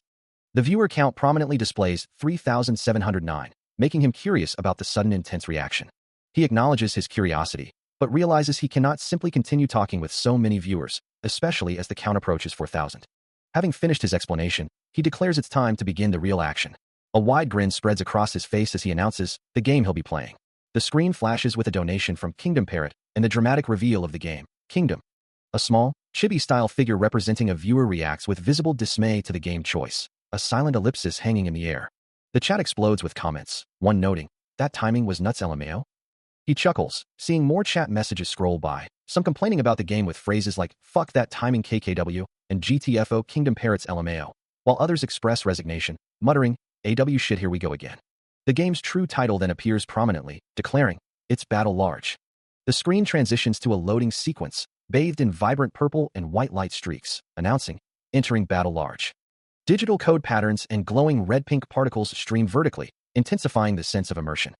The viewer count prominently displays 3,709, making him curious about the sudden intense reaction. He acknowledges his curiosity, but realizes he cannot simply continue talking with so many viewers, especially as the count approaches 4,000. Having finished his explanation, he declares it's time to begin the real action. A wide grin spreads across his face as he announces the game he'll be playing. The screen flashes with a donation from Kingdom Parrot and the dramatic reveal of the game, Kingdom. A small, chibi-style figure representing a viewer reacts with visible dismay to the game choice, a silent ellipsis hanging in the air. The chat explodes with comments, one noting, "that timing was nuts LMAO." He chuckles, seeing more chat messages scroll by, some complaining about the game with phrases like "fuck that timing KKW" and "GTFO Kingdom Parrots LMAO," while others express resignation, muttering, "AW shit, here we go again." The game's true title then appears prominently, declaring, "It's Battle Large." The screen transitions to a loading sequence, bathed in vibrant purple and white light streaks, announcing, "Entering Battle Large." Digital code patterns and glowing red-pink particles stream vertically, intensifying the sense of immersion.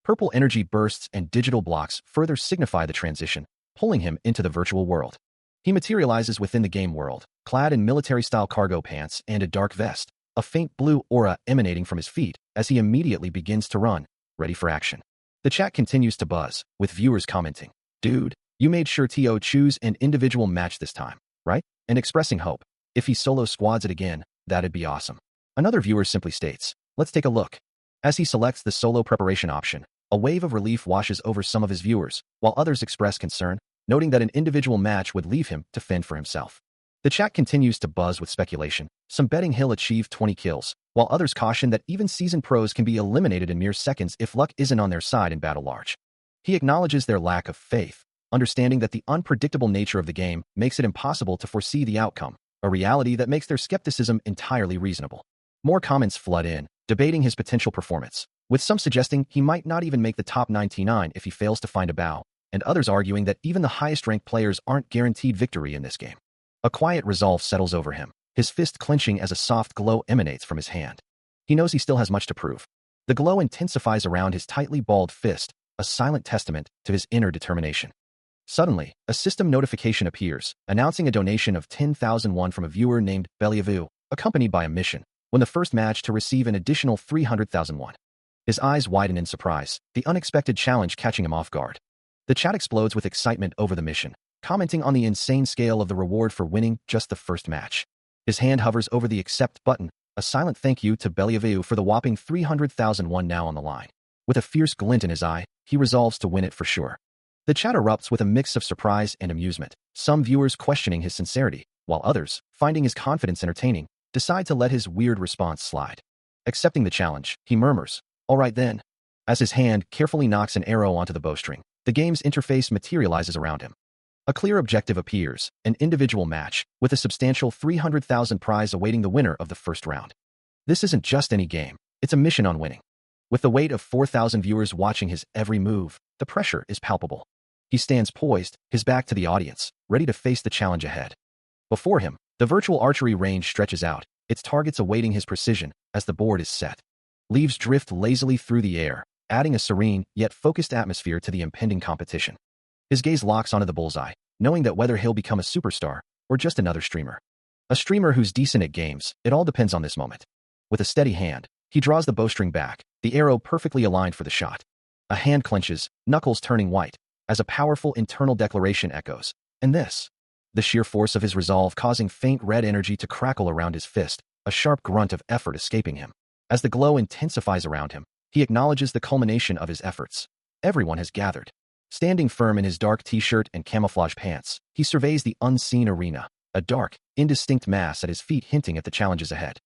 Purple energy bursts and digital blocks further signify the transition, pulling him into the virtual world. He materializes within the game world, clad in military-style cargo pants and a dark vest, a faint blue aura emanating from his feet as he immediately begins to run, ready for action. The chat continues to buzz, with viewers commenting, "Dude, you made sure to choose an individual match this time, right?" And expressing hope, "If he solo squads it again, that'd be awesome." Another viewer simply states, "Let's take a look." As he selects the solo preparation option, a wave of relief washes over some of his viewers, while others express concern, noting that an individual match would leave him to fend for himself. The chat continues to buzz with speculation, some betting he'll achieve 20 kills, while others caution that even seasoned pros can be eliminated in mere seconds if luck isn't on their side in Battle Large. He acknowledges their lack of faith, understanding that the unpredictable nature of the game makes it impossible to foresee the outcome, a reality that makes their skepticism entirely reasonable. More comments flood in, debating his potential performance, with some suggesting he might not even make the top 99 if he fails to find a bow, and others arguing that even the highest-ranked players aren't guaranteed victory in this game. A quiet resolve settles over him, his fist clenching as a soft glow emanates from his hand. He knows he still has much to prove. The glow intensifies around his tightly balled fist, a silent testament to his inner determination. Suddenly, a system notification appears, announcing a donation of 10,001 from a viewer named Bellyavu, accompanied by a mission, win the first match to receive an additional 300,001. His eyes widen in surprise, the unexpected challenge catching him off guard. The chat explodes with excitement over the mission, commenting on the insane scale of the reward for winning just the first match. His hand hovers over the accept button, a silent thank you to Bellyavu for the whopping 300,001 now on the line. With a fierce glint in his eye, he resolves to win it for sure. The chat erupts with a mix of surprise and amusement, some viewers questioning his sincerity, while others, finding his confidence entertaining, decide to let his weird response slide. Accepting the challenge, he murmurs, "All right then." As his hand carefully knocks an arrow onto the bowstring, the game's interface materializes around him. A clear objective appears, an individual match, with a substantial 300,000 prize awaiting the winner of the first round. This isn't just any game, it's a mission on winning. With the weight of 4,000 viewers watching his every move, the pressure is palpable. He stands poised, his back to the audience, ready to face the challenge ahead. Before him, The virtual archery range stretches out, its targets awaiting his precision as the board is set. Leaves drift lazily through the air, adding a serene yet focused atmosphere to the impending competition. His gaze locks onto the bullseye, knowing that whether he'll become a superstar or just another streamer. A streamer who's decent at games, it all depends on this moment. With a steady hand, he draws the bowstring back, the arrow perfectly aligned for the shot. A hand clenches, knuckles turning white, as a powerful internal declaration echoes. And this. The sheer force of his resolve causing faint red energy to crackle around his fist, a sharp grunt of effort escaping him. As the glow intensifies around him, he acknowledges the culmination of his efforts. Everyone has gathered. Standing firm in his dark t-shirt and camouflage pants, he surveys the unseen arena, a dark, indistinct mass at his feet hinting at the challenges ahead.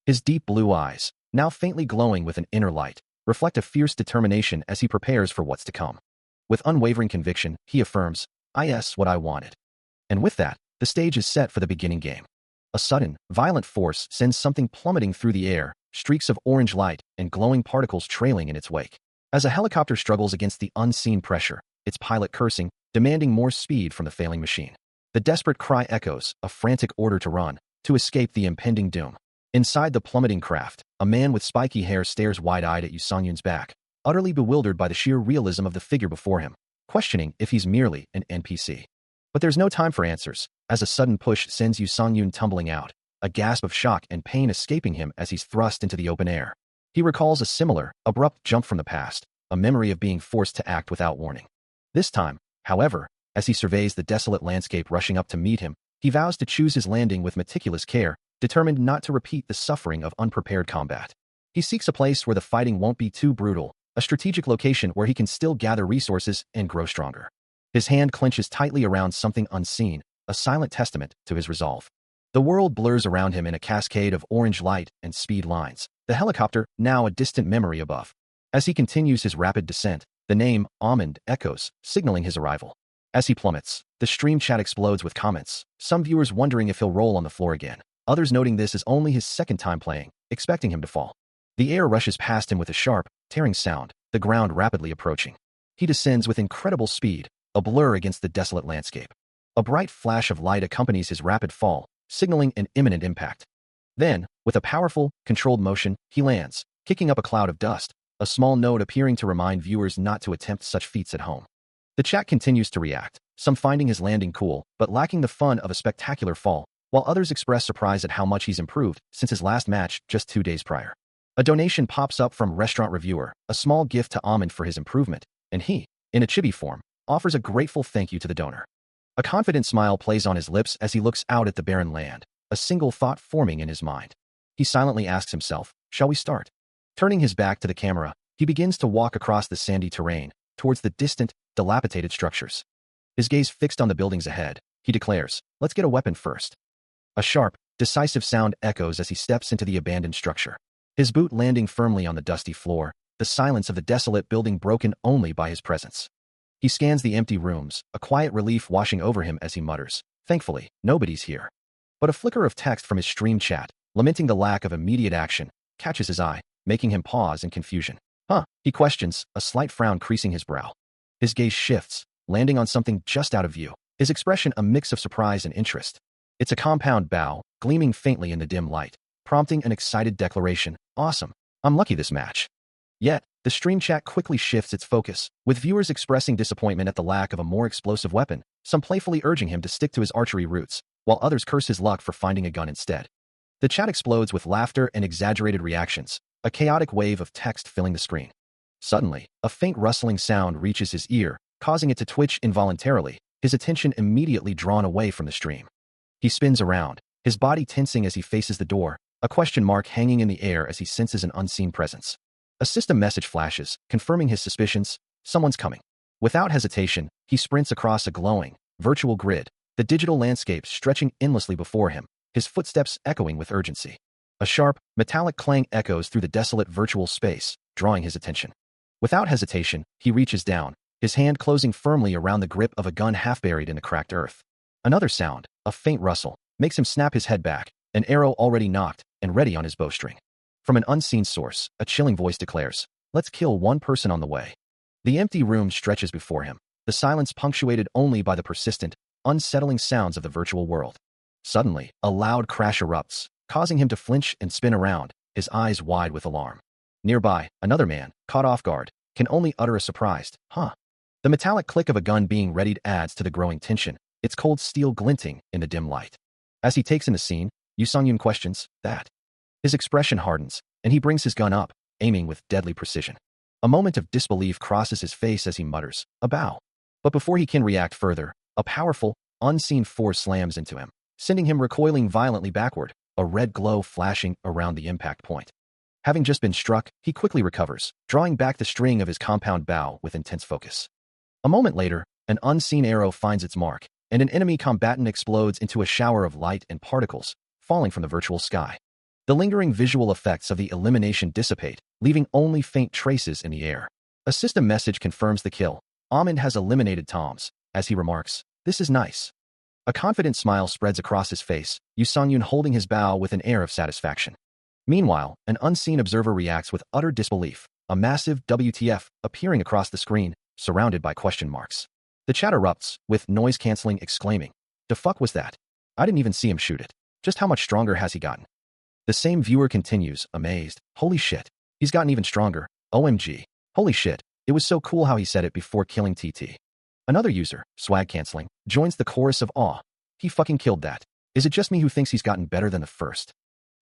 His deep blue eyes, now faintly glowing with an inner light, reflect a fierce determination as he prepares for what's to come. With unwavering conviction, he affirms, "Yes, what I wanted." And with that, the stage is set for the beginning game. A sudden, violent force sends something plummeting through the air, streaks of orange light and glowing particles trailing in its wake. As a helicopter struggles against the unseen pressure, its pilot cursing, demanding more speed from the failing machine. The desperate cry echoes, a frantic order to run, to escape the impending doom. Inside the plummeting craft, a man with spiky hair stares wide-eyed at Yu Songyun's back, utterly bewildered by the sheer realism of the figure before him, questioning if he's merely an NPC. But there's no time for answers, as a sudden push sends Yu Songyun tumbling out, a gasp of shock and pain escaping him as he's thrust into the open air. He recalls a similar, abrupt jump from the past, a memory of being forced to act without warning. This time, however, as he surveys the desolate landscape rushing up to meet him, he vows to choose his landing with meticulous care, determined not to repeat the suffering of unprepared combat. He seeks a place where the fighting won't be too brutal, a strategic location where he can still gather resources and grow stronger. His hand clenches tightly around something unseen, a silent testament to his resolve. The world blurs around him in a cascade of orange light and speed lines, the helicopter now a distant memory above. As he continues his rapid descent, the name, Almond, echoes, signaling his arrival. As he plummets, the stream chat explodes with comments, some viewers wondering if he'll roll on the floor again, others noting this is only his second time playing, expecting him to fall. The air rushes past him with a sharp, tearing sound, the ground rapidly approaching. He descends with incredible speed, a blur against the desolate landscape. A bright flash of light accompanies his rapid fall, signaling an imminent impact. Then, with a powerful, controlled motion, he lands, kicking up a cloud of dust, a small note appearing to remind viewers not to attempt such feats at home. The chat continues to react, some finding his landing cool, but lacking the fun of a spectacular fall, while others express surprise at how much he's improved since his last match just 2 days prior. A donation pops up from Restaurant Reviewer, a small gift to Almond for his improvement, and he, in a chibi form, offers a grateful thank you to the donor. A confident smile plays on his lips as he looks out at the barren land, a single thought forming in his mind. He silently asks himself, "Shall we start?" Turning his back to the camera, he begins to walk across the sandy terrain, towards the distant, dilapidated structures. His gaze fixed on the buildings ahead, he declares, "Let's get a weapon first." A sharp, decisive sound echoes as he steps into the abandoned structure. His boot landing firmly on the dusty floor, the silence of the desolate building broken only by his presence. He scans the empty rooms, a quiet relief washing over him as he mutters, "Thankfully, nobody's here." But a flicker of text from his stream chat, lamenting the lack of immediate action, catches his eye, making him pause in confusion. He questions, a slight frown creasing his brow. His gaze shifts, landing on something just out of view, his expression a mix of surprise and interest. It's a compound bow, gleaming faintly in the dim light, prompting an excited declaration, "Awesome, I'm lucky this match." Yet, the stream chat quickly shifts its focus, with viewers expressing disappointment at the lack of a more explosive weapon, some playfully urging him to stick to his archery roots, while others curse his luck for finding a gun instead. The chat explodes with laughter and exaggerated reactions, a chaotic wave of text filling the screen. Suddenly, a faint rustling sound reaches his ear, causing it to twitch involuntarily, his attention immediately drawn away from the stream. He spins around, his body tensing as he faces the door, a question mark hanging in the air as he senses an unseen presence. A system message flashes, confirming his suspicions, someone's coming. Without hesitation, he sprints across a glowing, virtual grid, the digital landscape stretching endlessly before him, his footsteps echoing with urgency. A sharp, metallic clang echoes through the desolate virtual space, drawing his attention. Without hesitation, he reaches down, his hand closing firmly around the grip of a gun half buried in the cracked earth. Another sound, a faint rustle, makes him snap his head back, an arrow already knocked and ready on his bowstring. From an unseen source, a chilling voice declares, "Let's kill one person on the way." The empty room stretches before him, the silence punctuated only by the persistent, unsettling sounds of the virtual world. Suddenly, a loud crash erupts, causing him to flinch and spin around, his eyes wide with alarm. Nearby, another man, caught off guard, can only utter a surprised, "Huh?" The metallic click of a gun being readied adds to the growing tension, its cold steel glinting in the dim light. As he takes in the scene, Yu Songyun questions, "That?" His expression hardens, and he brings his gun up, aiming with deadly precision. A moment of disbelief crosses his face as he mutters, "A bow." But before he can react further, a powerful, unseen force slams into him, sending him recoiling violently backward, a red glow flashing around the impact point. Having just been struck, he quickly recovers, drawing back the string of his compound bow with intense focus. A moment later, an unseen arrow finds its mark, and an enemy combatant explodes into a shower of light and particles, falling from the virtual sky. The lingering visual effects of the elimination dissipate, leaving only faint traces in the air. A system message confirms the kill. Ahmed has eliminated Toms, as he remarks, "This is nice." A confident smile spreads across his face, Yu Songyun holding his bow with an air of satisfaction. Meanwhile, an unseen observer reacts with utter disbelief, a massive WTF appearing across the screen, surrounded by question marks. The chat erupts, with noise-canceling exclaiming, "The fuck was that? I didn't even see him shoot it. Just how much stronger has he gotten?" The same viewer continues, amazed, "Holy shit. He's gotten even stronger. OMG. Holy shit. It was so cool how he said it before killing TT." Another user, swag canceling, joins the chorus of awe. "He fucking killed that. Is it just me who thinks he's gotten better than the first?"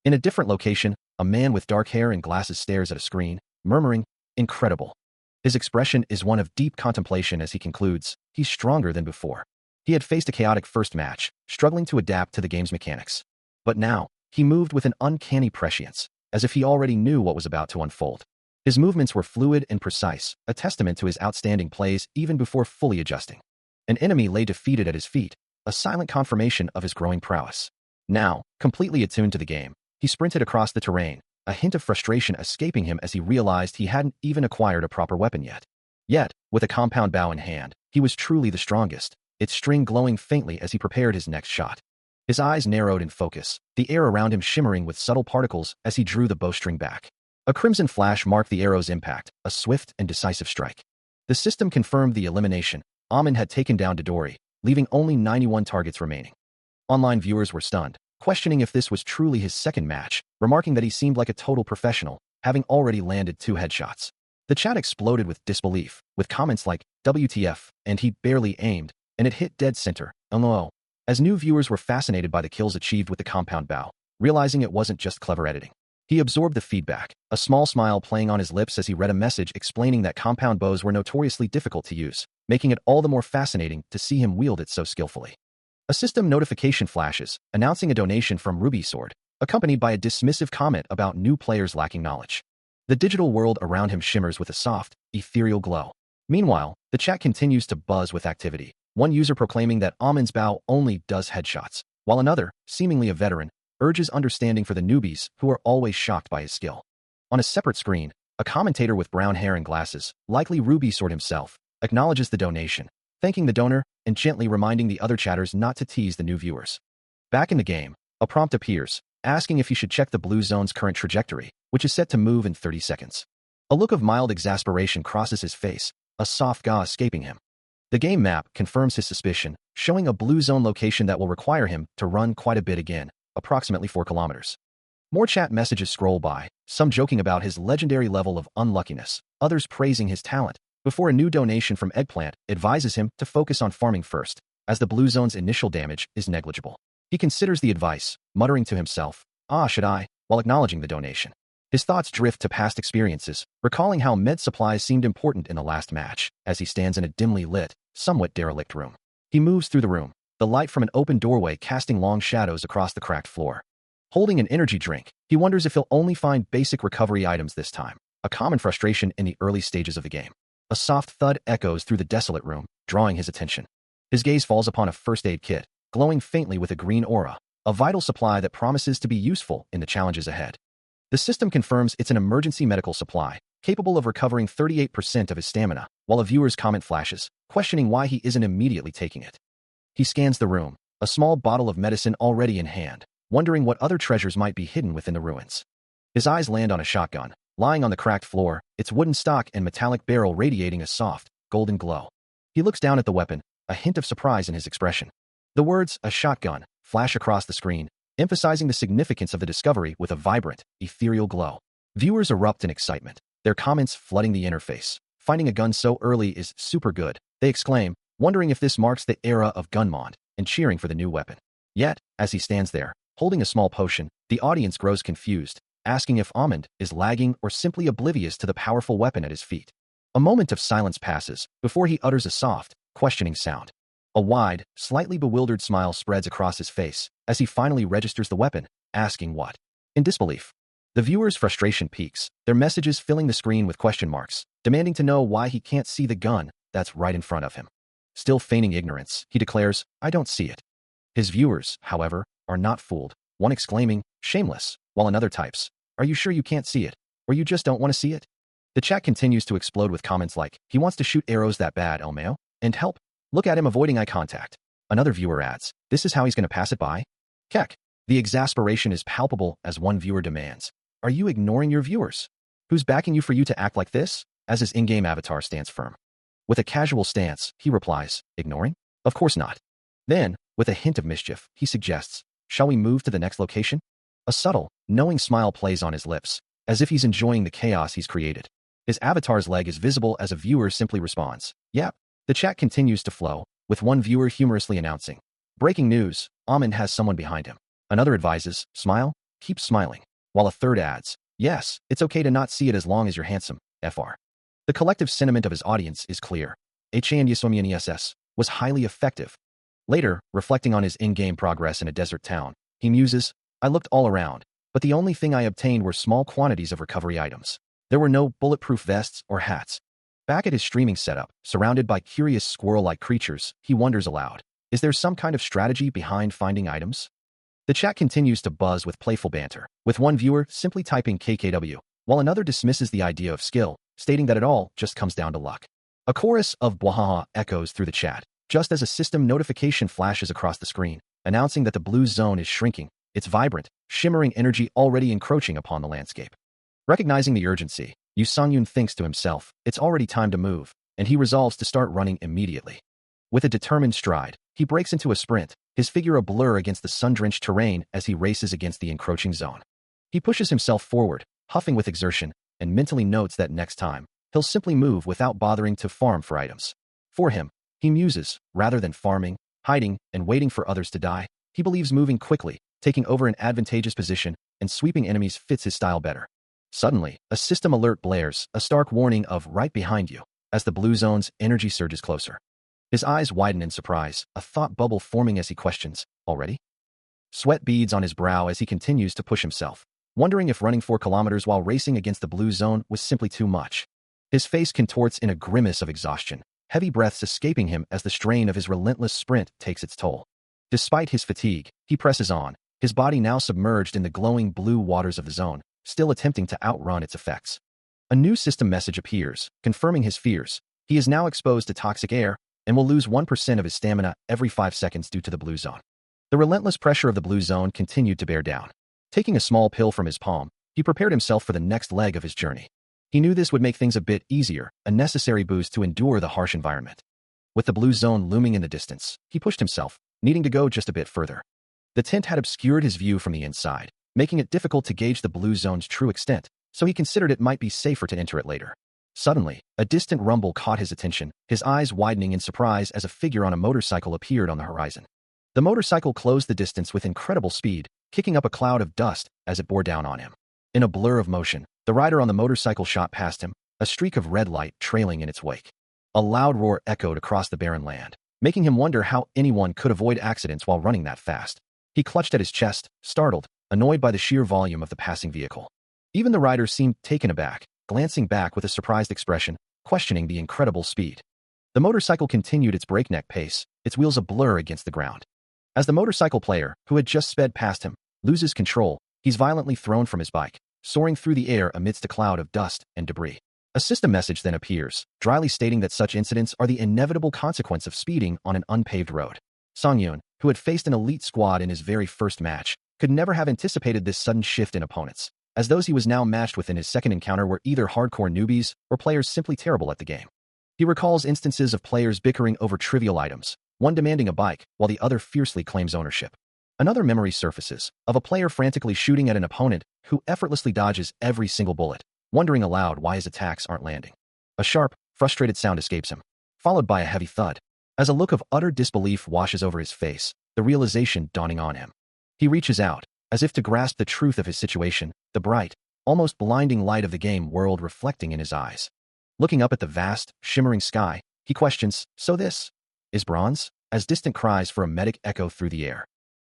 In a different location, a man with dark hair and glasses stares at a screen, murmuring, "Incredible." His expression is one of deep contemplation as he concludes, he's stronger than before. He had faced a chaotic first match, struggling to adapt to the game's mechanics. But now, he moved with an uncanny prescience, as if he already knew what was about to unfold. His movements were fluid and precise, a testament to his outstanding plays even before fully adjusting. An enemy lay defeated at his feet, a silent confirmation of his growing prowess. Now, completely attuned to the game, he sprinted across the terrain, a hint of frustration escaping him as he realized he hadn't even acquired a proper weapon yet. Yet, with a compound bow in hand, he was truly the strongest, its string glowing faintly as he prepared his next shot. His eyes narrowed in focus, the air around him shimmering with subtle particles as he drew the bowstring back. A crimson flash marked the arrow's impact, a swift and decisive strike. The system confirmed the elimination. Amin had taken down Dodori, leaving only 91 targets remaining. Online viewers were stunned, questioning if this was truly his second match, remarking that he seemed like a total professional, having already landed 2 headshots. The chat exploded with disbelief, with comments like, "WTF, and he barely aimed, and it hit dead center, LOL." As new viewers were fascinated by the kills achieved with the compound bow, realizing it wasn't just clever editing. He absorbed the feedback, a small smile playing on his lips as he read a message explaining that compound bows were notoriously difficult to use, making it all the more fascinating to see him wield it so skillfully. A system notification flashes, announcing a donation from Ruby Sword, accompanied by a dismissive comment about new players lacking knowledge. The digital world around him shimmers with a soft, ethereal glow. Meanwhile, the chat continues to buzz with activity, one user proclaiming that Amin's bow only does headshots, while another, seemingly a veteran, urges understanding for the newbies who are always shocked by his skill. On a separate screen, a commentator with brown hair and glasses, likely Ruby Sword himself, acknowledges the donation, thanking the donor and gently reminding the other chatters not to tease the new viewers. Back in the game, a prompt appears, asking if he should check the blue zone's current trajectory, which is set to move in 30 seconds. A look of mild exasperation crosses his face, a soft gah escaping him. The game map confirms his suspicion, showing a blue zone location that will require him to run quite a bit again, approximately 4 kilometers. More chat messages scroll by, some joking about his legendary level of unluckiness, others praising his talent, before a new donation from Eggplant advises him to focus on farming first, as the blue zone's initial damage is negligible. He considers the advice, muttering to himself, "Ah, should I?" while acknowledging the donation. His thoughts drift to past experiences, recalling how med supplies seemed important in the last match, as he stands in a dimly lit, somewhat derelict room. He moves through the room, the light from an open doorway casting long shadows across the cracked floor. Holding an energy drink, he wonders if he'll only find basic recovery items this time, a common frustration in the early stages of the game. A soft thud echoes through the desolate room, drawing his attention. His gaze falls upon a first aid kit, glowing faintly with a green aura, a vital supply that promises to be useful in the challenges ahead. The system confirms it's an emergency medical supply, capable of recovering 38% of his stamina, while a viewer's comment flashes, questioning why he isn't immediately taking it. He scans the room, a small bottle of medicine already in hand, wondering what other treasures might be hidden within the ruins. His eyes land on a shotgun, lying on the cracked floor, its wooden stock and metallic barrel radiating a soft, golden glow. He looks down at the weapon, a hint of surprise in his expression. The words, "a shotgun," flash across the screen, emphasizing the significance of the discovery with a vibrant, ethereal glow. Viewers erupt in excitement, their comments flooding the interface. Finding a gun so early is super good, they exclaim, wondering if this marks the era of Gunmon, and cheering for the new weapon. Yet, as he stands there, holding a small potion, the audience grows confused, asking if Amund is lagging or simply oblivious to the powerful weapon at his feet. A moment of silence passes before he utters a soft, questioning sound. A wide, slightly bewildered smile spreads across his face as he finally registers the weapon, asking what? In disbelief. The viewer's frustration peaks, their messages filling the screen with question marks, demanding to know why he can't see the gun that's right in front of him. Still feigning ignorance, he declares, "I don't see it." His viewers, however, are not fooled, one exclaiming, "Shameless," while another types, "Are you sure you can't see it? Or you just don't want to see it?" The chat continues to explode with comments like, "He wants to shoot arrows that bad, Elmeo? And help. Look at him avoiding eye contact." Another viewer adds, "This is how he's going to pass it by?" Keck. The exasperation is palpable as one viewer demands, "Are you ignoring your viewers? Who's backing you for you to act like this?" As his in-game avatar stands firm. With a casual stance, he replies, "Ignoring? Of course not." Then, with a hint of mischief, he suggests, "Shall we move to the next location?" A subtle, knowing smile plays on his lips, as if he's enjoying the chaos he's created. His avatar's leg is visible as a viewer simply responds, "Yep." The chat continues to flow, with one viewer humorously announcing, "Breaking news, Amund has someone behind him." Another advises, "Smile, keep smiling," while a third adds, "Yes, it's okay to not see it as long as you're handsome, fr." The collective sentiment of his audience is clear. HANYSOMIANESS was highly effective. Later, reflecting on his in-game progress in a desert town, he muses, "I looked all around, but the only thing I obtained were small quantities of recovery items. There were no bulletproof vests or hats." Back at his streaming setup, surrounded by curious squirrel-like creatures, he wonders aloud, is there some kind of strategy behind finding items? The chat continues to buzz with playful banter, with one viewer simply typing KKW, while another dismisses the idea of skill, stating that it all just comes down to luck. A chorus of bwahaha echoes through the chat, just as a system notification flashes across the screen, announcing that the blue zone is shrinking, its vibrant, shimmering energy already encroaching upon the landscape. Recognizing the urgency, Yu Songyun thinks to himself, it's already time to move, and he resolves to start running immediately. With a determined stride, he breaks into a sprint, his figure a blur against the sun-drenched terrain as he races against the encroaching zone. He pushes himself forward, huffing with exertion, and mentally notes that next time, he'll simply move without bothering to farm for items. For him, he muses, rather than farming, hiding, and waiting for others to die, he believes moving quickly, taking over an advantageous position, and sweeping enemies fits his style better. Suddenly, a system alert blares, a stark warning of "right behind you," as the blue zone's energy surges closer. His eyes widen in surprise, a thought bubble forming as he questions, "Already?" Sweat beads on his brow as he continues to push himself, wondering if running 4 kilometers while racing against the blue zone was simply too much. His face contorts in a grimace of exhaustion, heavy breaths escaping him as the strain of his relentless sprint takes its toll. Despite his fatigue, he presses on, his body now submerged in the glowing blue waters of the zone, still attempting to outrun its effects. A new system message appears, confirming his fears. He is now exposed to toxic air and will lose 1% of his stamina every 5 seconds due to the blue zone. The relentless pressure of the blue zone continued to bear down. Taking a small pill from his palm, he prepared himself for the next leg of his journey. He knew this would make things a bit easier, a necessary boost to endure the harsh environment. With the blue zone looming in the distance, he pushed himself, needing to go just a bit further. The tent had obscured his view from the inside, making it difficult to gauge the blue zone's true extent, so he considered it might be safer to enter it later. Suddenly, a distant rumble caught his attention, his eyes widening in surprise as a figure on a motorcycle appeared on the horizon. The motorcycle closed the distance with incredible speed, kicking up a cloud of dust as it bore down on him. In a blur of motion, the rider on the motorcycle shot past him, a streak of red light trailing in its wake. A loud roar echoed across the barren land, making him wonder how anyone could avoid accidents while running that fast. He clutched at his chest, startled, annoyed by the sheer volume of the passing vehicle. Even the rider seemed taken aback, glancing back with a surprised expression, questioning the incredible speed. The motorcycle continued its breakneck pace, its wheels a blur against the ground. As the motorcycle player, who had just sped past him, loses control, he's violently thrown from his bike, soaring through the air amidst a cloud of dust and debris. A system message then appears, dryly stating that such incidents are the inevitable consequence of speeding on an unpaved road. Songyun, who had faced an elite squad in his very first match, could never have anticipated this sudden shift in opponents, as those he was now matched with in his second encounter were either hardcore newbies or players simply terrible at the game. He recalls instances of players bickering over trivial items, one demanding a bike while the other fiercely claims ownership. Another memory surfaces, of a player frantically shooting at an opponent who effortlessly dodges every single bullet, wondering aloud why his attacks aren't landing. A sharp, frustrated sound escapes him, followed by a heavy thud. As a look of utter disbelief washes over his face, the realization dawning on him. He reaches out, as if to grasp the truth of his situation, the bright, almost blinding light of the game world reflecting in his eyes. Looking up at the vast, shimmering sky, he questions, so this is bronze? As distant cries for a medic echo through the air.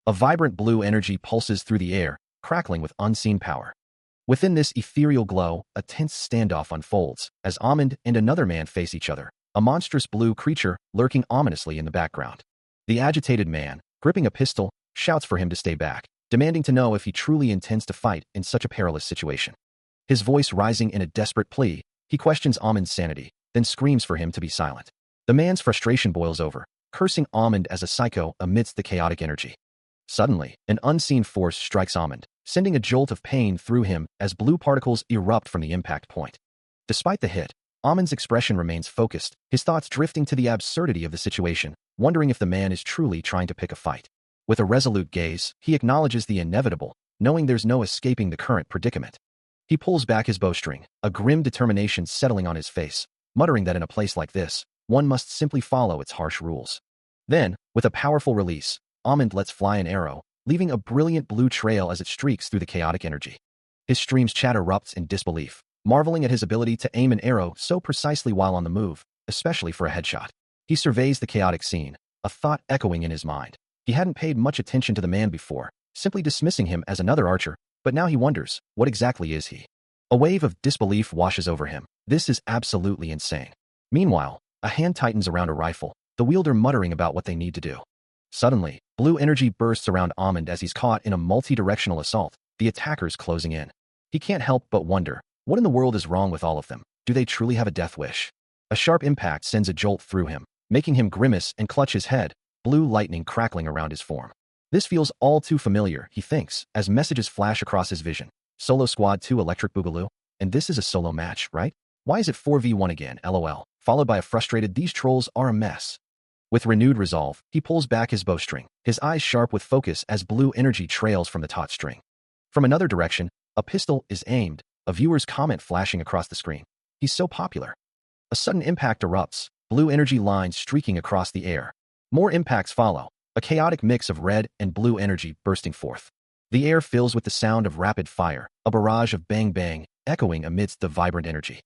A vibrant blue energy pulses through the air, crackling with unseen power. Within this ethereal glow, a tense standoff unfolds, as Amund and another man face each other, a monstrous blue creature lurking ominously in the background. The agitated man, gripping a pistol, shouts for him to stay back, demanding to know if he truly intends to fight in such a perilous situation. His voice rising in a desperate plea, he questions Amund's sanity, then screams for him to be silent. The man's frustration boils over, cursing Amund as a psycho amidst the chaotic energy. Suddenly, an unseen force strikes Amund, sending a jolt of pain through him as blue particles erupt from the impact point. Despite the hit, Amund's expression remains focused, his thoughts drifting to the absurdity of the situation, wondering if the man is truly trying to pick a fight. With a resolute gaze, he acknowledges the inevitable, knowing there's no escaping the current predicament. He pulls back his bowstring, a grim determination settling on his face, muttering that in a place like this, one must simply follow its harsh rules. Then, with a powerful release, Amund lets fly an arrow, leaving a brilliant blue trail as it streaks through the chaotic energy. His stream's chat erupts in disbelief, marveling at his ability to aim an arrow so precisely while on the move, especially for a headshot. He surveys the chaotic scene, a thought echoing in his mind. He hadn't paid much attention to the man before, simply dismissing him as another archer, but now he wonders, what exactly is he? A wave of disbelief washes over him. This is absolutely insane. Meanwhile, a hand tightens around a rifle, the wielder muttering about what they need to do. Suddenly, blue energy bursts around Amund as he's caught in a multi-directional assault, the attackers closing in. He can't help but wonder, what in the world is wrong with all of them? Do they truly have a death wish? A sharp impact sends a jolt through him, making him grimace and clutch his head, blue lightning crackling around his form. This feels all too familiar, he thinks, as messages flash across his vision. Solo Squad 2 Electric Boogaloo? And this is a solo match, right? Why is it 4v1 again, lol? Followed by a frustrated, these trolls are a mess. With renewed resolve, he pulls back his bowstring, his eyes sharp with focus as blue energy trails from the taut string. From another direction, a pistol is aimed, a viewer's comment flashing across the screen. He's so popular. A sudden impact erupts, blue energy lines streaking across the air. More impacts follow, a chaotic mix of red and blue energy bursting forth. The air fills with the sound of rapid fire, a barrage of bang-bang, echoing amidst the vibrant energy.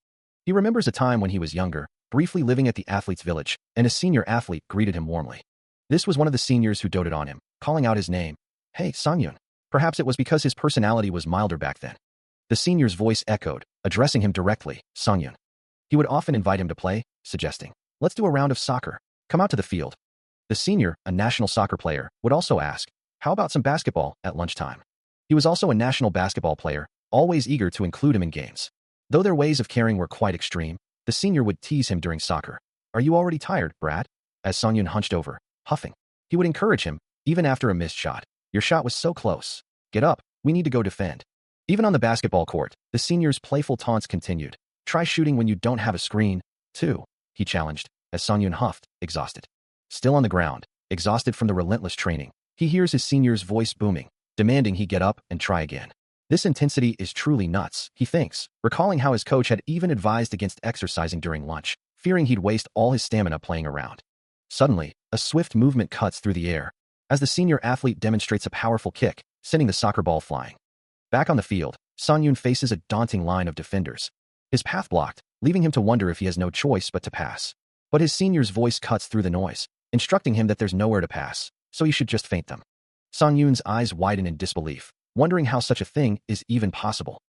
He remembers a time when he was younger, briefly living at the athlete's village, and a senior athlete greeted him warmly. This was one of the seniors who doted on him, calling out his name. Hey, Songyun. Perhaps it was because his personality was milder back then. The senior's voice echoed, addressing him directly, Songyun. He would often invite him to play, suggesting, let's do a round of soccer. Come out to the field. The senior, a national soccer player, would also ask, how about some basketball at lunchtime? He was also a national basketball player, always eager to include him in games. Though their ways of caring were quite extreme, the senior would tease him during soccer. Are you already tired, Brad? As Songyun hunched over, huffing. He would encourage him, even after a missed shot. Your shot was so close. Get up, we need to go defend. Even on the basketball court, the senior's playful taunts continued. Try shooting when you don't have a screen, too, he challenged, as Songyun huffed, exhausted. Still on the ground, exhausted from the relentless training, he hears his senior's voice booming, demanding he get up and try again. This intensity is truly nuts, he thinks, recalling how his coach had even advised against exercising during lunch, fearing he'd waste all his stamina playing around. Suddenly, a swift movement cuts through the air, as the senior athlete demonstrates a powerful kick, sending the soccer ball flying. Back on the field, Songyun faces a daunting line of defenders. His path blocked, leaving him to wonder if he has no choice but to pass. But his senior's voice cuts through the noise, instructing him that there's nowhere to pass, so he should just feint them. Songyun's eyes widen in disbelief, wondering how such a thing is even possible.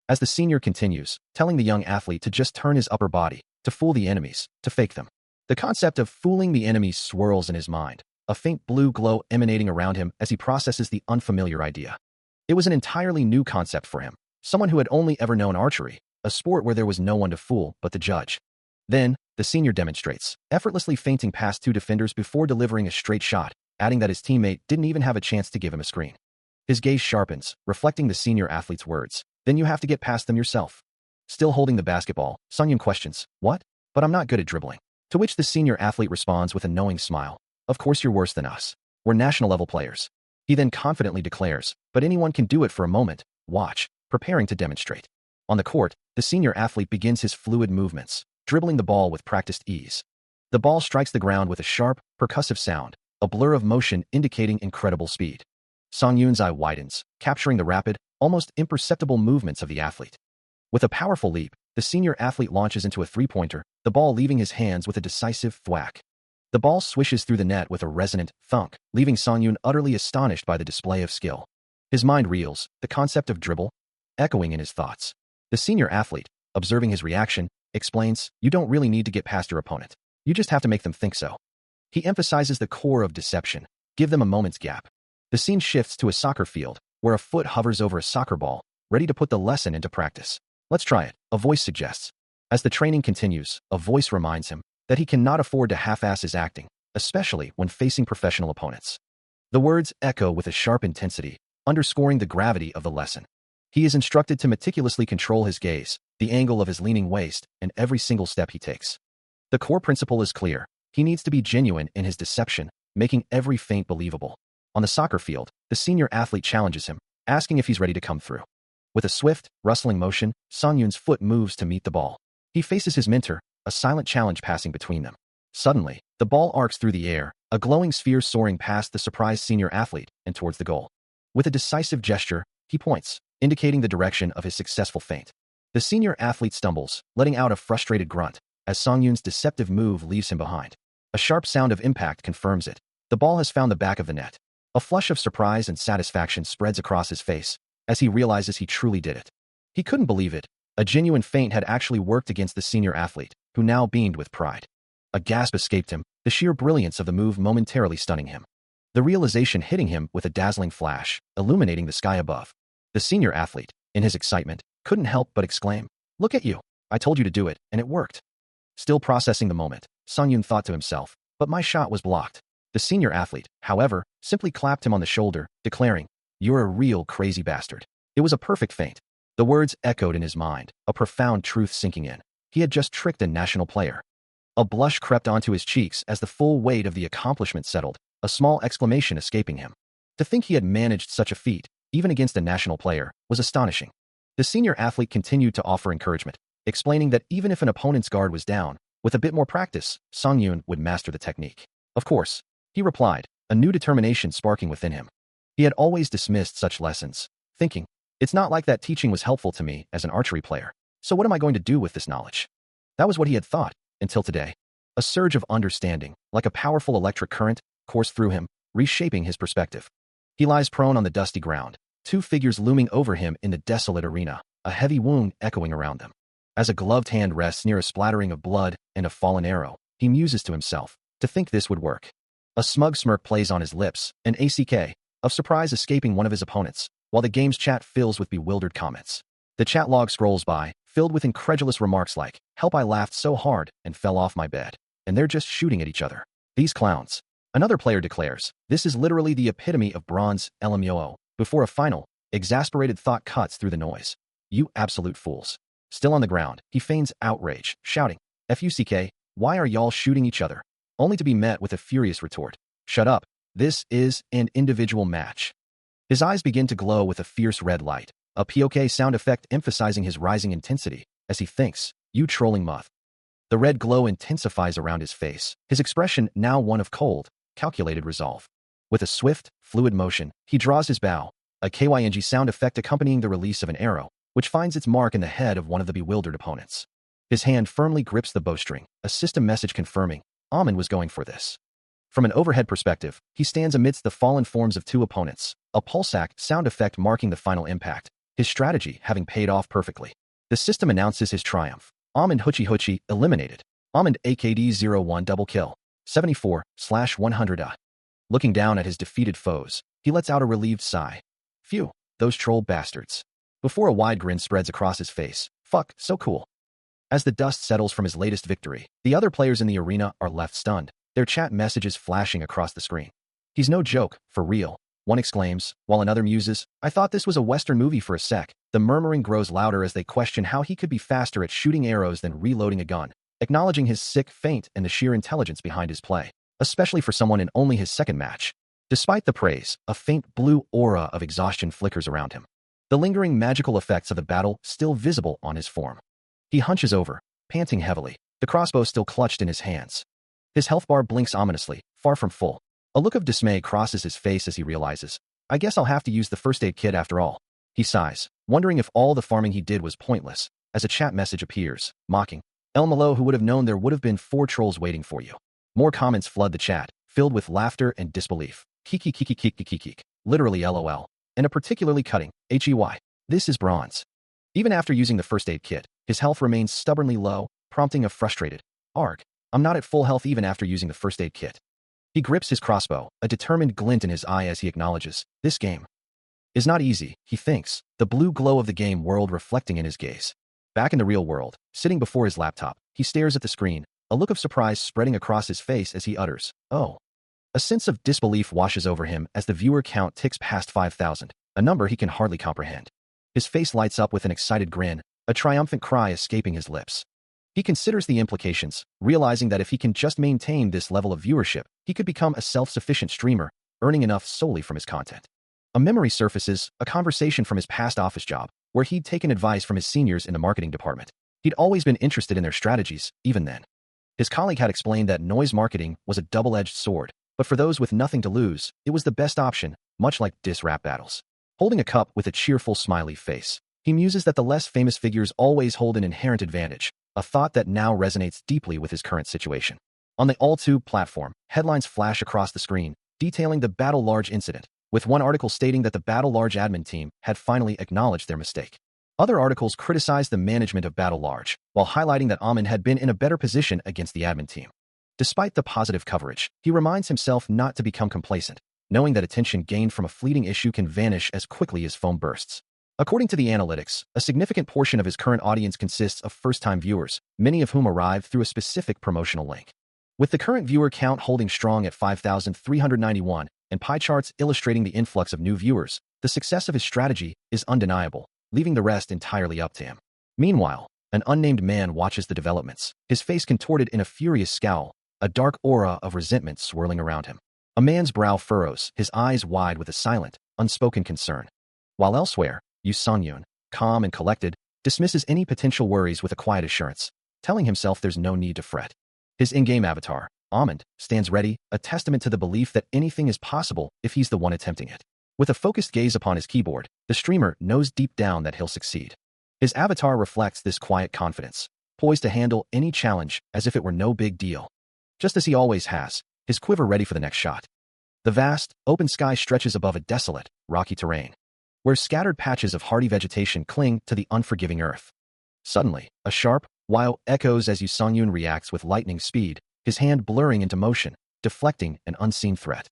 As the senior continues, telling the young athlete to just turn his upper body, to fool the enemies, to fake them. The concept of fooling the enemies swirls in his mind, a faint blue glow emanating around him as he processes the unfamiliar idea. It was an entirely new concept for him, someone who had only ever known archery, a sport where there was no one to fool but the judge. Then, the senior demonstrates, effortlessly feinting past two defenders before delivering a straight shot, adding that his teammate didn't even have a chance to give him a screen. His gaze sharpens, reflecting the senior athlete's words. Then you have to get past them yourself. Still holding the basketball, Songyun questions, what? But I'm not good at dribbling. To which the senior athlete responds with a knowing smile. Of course you're worse than us. We're national level players. He then confidently declares, but anyone can do it for a moment, watch, preparing to demonstrate. On the court, the senior athlete begins his fluid movements, dribbling the ball with practiced ease. The ball strikes the ground with a sharp, percussive sound, a blur of motion indicating incredible speed. Song Yoon's eye widens, capturing the rapid, almost imperceptible movements of the athlete. With a powerful leap, the senior athlete launches into a three-pointer, the ball leaving his hands with a decisive thwack. The ball swishes through the net with a resonant thunk, leaving Song Yoon utterly astonished by the display of skill. His mind reels, the concept of dribble echoing in his thoughts. The senior athlete, observing his reaction, explains, "You don't really need to get past your opponent. You just have to make them think so." He emphasizes the core of deception. Give them a moment's gap. The scene shifts to a soccer field, where a foot hovers over a soccer ball, ready to put the lesson into practice. "Let's try it," a voice suggests. As the training continues, a voice reminds him that he cannot afford to half-ass his acting, especially when facing professional opponents. The words echo with a sharp intensity, underscoring the gravity of the lesson. He is instructed to meticulously control his gaze, the angle of his leaning waist, and every single step he takes. The core principle is clear. He needs to be genuine in his deception, making every feint believable. On the soccer field, the senior athlete challenges him, asking if he's ready to come through. With a swift, rustling motion, Song Yoon's foot moves to meet the ball. He faces his mentor, a silent challenge passing between them. Suddenly, the ball arcs through the air, a glowing sphere soaring past the surprised senior athlete and towards the goal. With a decisive gesture, he points, indicating the direction of his successful feint. The senior athlete stumbles, letting out a frustrated grunt, as Song Yoon's deceptive move leaves him behind. A sharp sound of impact confirms it. The ball has found the back of the net. A flush of surprise and satisfaction spreads across his face, as he realizes he truly did it. He couldn't believe it. A genuine feint had actually worked against the senior athlete, who now beamed with pride. A gasp escaped him, the sheer brilliance of the move momentarily stunning him. The realization hitting him with a dazzling flash, illuminating the sky above. The senior athlete, in his excitement, couldn't help but exclaim, "Look at you! I told you to do it, and it worked." Still processing the moment, Song Yoon thought to himself, "But my shot was blocked." The senior athlete, however, simply clapped him on the shoulder, declaring, "You're a real crazy bastard. It was a perfect feint." The words echoed in his mind, a profound truth sinking in. He had just tricked a national player. A blush crept onto his cheeks as the full weight of the accomplishment settled, a small exclamation escaping him. To think he had managed such a feat, even against a national player, was astonishing. The senior athlete continued to offer encouragement, explaining that even if an opponent's guard was down, with a bit more practice, Song Yoon would master the technique. "Of course," he replied, a new determination sparking within him. He had always dismissed such lessons, thinking, "It's not like that teaching was helpful to me as an archery player, so what am I going to do with this knowledge?" That was what he had thought, until today. A surge of understanding, like a powerful electric current, coursed through him, reshaping his perspective. He lies prone on the dusty ground, two figures looming over him in the desolate arena, a heavy wound echoing around them. As a gloved hand rests near a splattering of blood and a fallen arrow, he muses to himself, to think this would work. A smug smirk plays on his lips, an ACK of surprise escaping one of his opponents, while the game's chat fills with bewildered comments. The chat log scrolls by, filled with incredulous remarks like, "Help, I laughed so hard and fell off my bed. And they're just shooting at each other. These clowns." Another player declares, "This is literally the epitome of bronze LMUO," before a final, exasperated thought cuts through the noise. "You absolute fools." Still on the ground, he feigns outrage, shouting, "FUCK, why are y'all shooting each other?" Only to be met with a furious retort, "Shut up. This is an individual match." His eyes begin to glow with a fierce red light, a POK sound effect emphasizing his rising intensity, as he thinks, "You trolling muth." The red glow intensifies around his face, his expression now one of cold, calculated resolve. With a swift, fluid motion, he draws his bow, a KYNG sound effect accompanying the release of an arrow, which finds its mark in the head of one of the bewildered opponents. His hand firmly grips the bowstring, a system message confirming, Amen was going for this. From an overhead perspective, he stands amidst the fallen forms of two opponents, a pulsac sound effect marking the final impact, his strategy having paid off perfectly. The system announces his triumph. Amand Huchi eliminated. Amand AKD-01 double kill. 74/100. Looking down at his defeated foes, he lets out a relieved sigh. Phew, those troll bastards. Before a wide grin spreads across his face. Fuck, so cool. As the dust settles from his latest victory, the other players in the arena are left stunned, their chat messages flashing across the screen. "He's no joke, for real," one exclaims, while another muses, "I thought this was a Western movie for a sec." The murmuring grows louder as they question how he could be faster at shooting arrows than reloading a gun, acknowledging his sick feint and the sheer intelligence behind his play, especially for someone in only his second match. Despite the praise, a faint blue aura of exhaustion flickers around him. The lingering magical effects of the battle still visible on his form. He hunches over, panting heavily, the crossbow still clutched in his hands. His health bar blinks ominously, far from full. A look of dismay crosses his face as he realizes, I guess I'll have to use the first aid kit after all. He sighs, wondering if all the farming he did was pointless, as a chat message appears, mocking. El Malo, who would have known there would have been 4 trolls waiting for you. More comments flood the chat, filled with laughter and disbelief. Kiki kiki kiki kiki, literally LOL, and a particularly cutting, HEY. This is bronze. Even after using the first aid kit, his health remains stubbornly low, prompting a frustrated, Arg, I'm not at full health even after using the first aid kit. He grips his crossbow, a determined glint in his eye as he acknowledges, this game is not easy, he thinks, the blue glow of the game world reflecting in his gaze. Back in the real world, sitting before his laptop, he stares at the screen, a look of surprise spreading across his face as he utters, oh. A sense of disbelief washes over him as the viewer count ticks past 5,000, a number he can hardly comprehend. His face lights up with an excited grin, a triumphant cry escaping his lips. He considers the implications, realizing that if he can just maintain this level of viewership, he could become a self-sufficient streamer, earning enough solely from his content. A memory surfaces, a conversation from his past office job, where he'd taken advice from his seniors in the marketing department. He'd always been interested in their strategies, even then. His colleague had explained that noise marketing was a double-edged sword, but for those with nothing to lose, it was the best option, much like diss rap battles. Holding a cup with a cheerful smiley face, he muses that the less famous figures always hold an inherent advantage, a thought that now resonates deeply with his current situation. On the AllTube platform, headlines flash across the screen, detailing the Battle Large incident, with one article stating that the Battle Large admin team had finally acknowledged their mistake. Other articles criticized the management of Battle Large, while highlighting that Amin had been in a better position against the admin team. Despite the positive coverage, he reminds himself not to become complacent, knowing that attention gained from a fleeting issue can vanish as quickly as foam bursts. According to the analytics, a significant portion of his current audience consists of first-time viewers, many of whom arrived through a specific promotional link. With the current viewer count holding strong at 5,391 and pie charts illustrating the influx of new viewers, the success of his strategy is undeniable, leaving the rest entirely up to him. Meanwhile, an unnamed man watches the developments, his face contorted in a furious scowl, a dark aura of resentment swirling around him. A man's brow furrows, his eyes wide with a silent, unspoken concern. While elsewhere, Yu Songyun, calm and collected, dismisses any potential worries with a quiet assurance, telling himself there's no need to fret. His in-game avatar, Amand, stands ready, a testament to the belief that anything is possible if he's the one attempting it. With a focused gaze upon his keyboard, the streamer knows deep down that he'll succeed. His avatar reflects this quiet confidence, poised to handle any challenge as if it were no big deal. Just as he always has, his quiver ready for the next shot. The vast, open sky stretches above a desolate, rocky terrain, where scattered patches of hardy vegetation cling to the unforgiving earth. Suddenly, a sharp, wild echoes as Yu Songyun reacts with lightning speed, his hand blurring into motion, deflecting an unseen threat.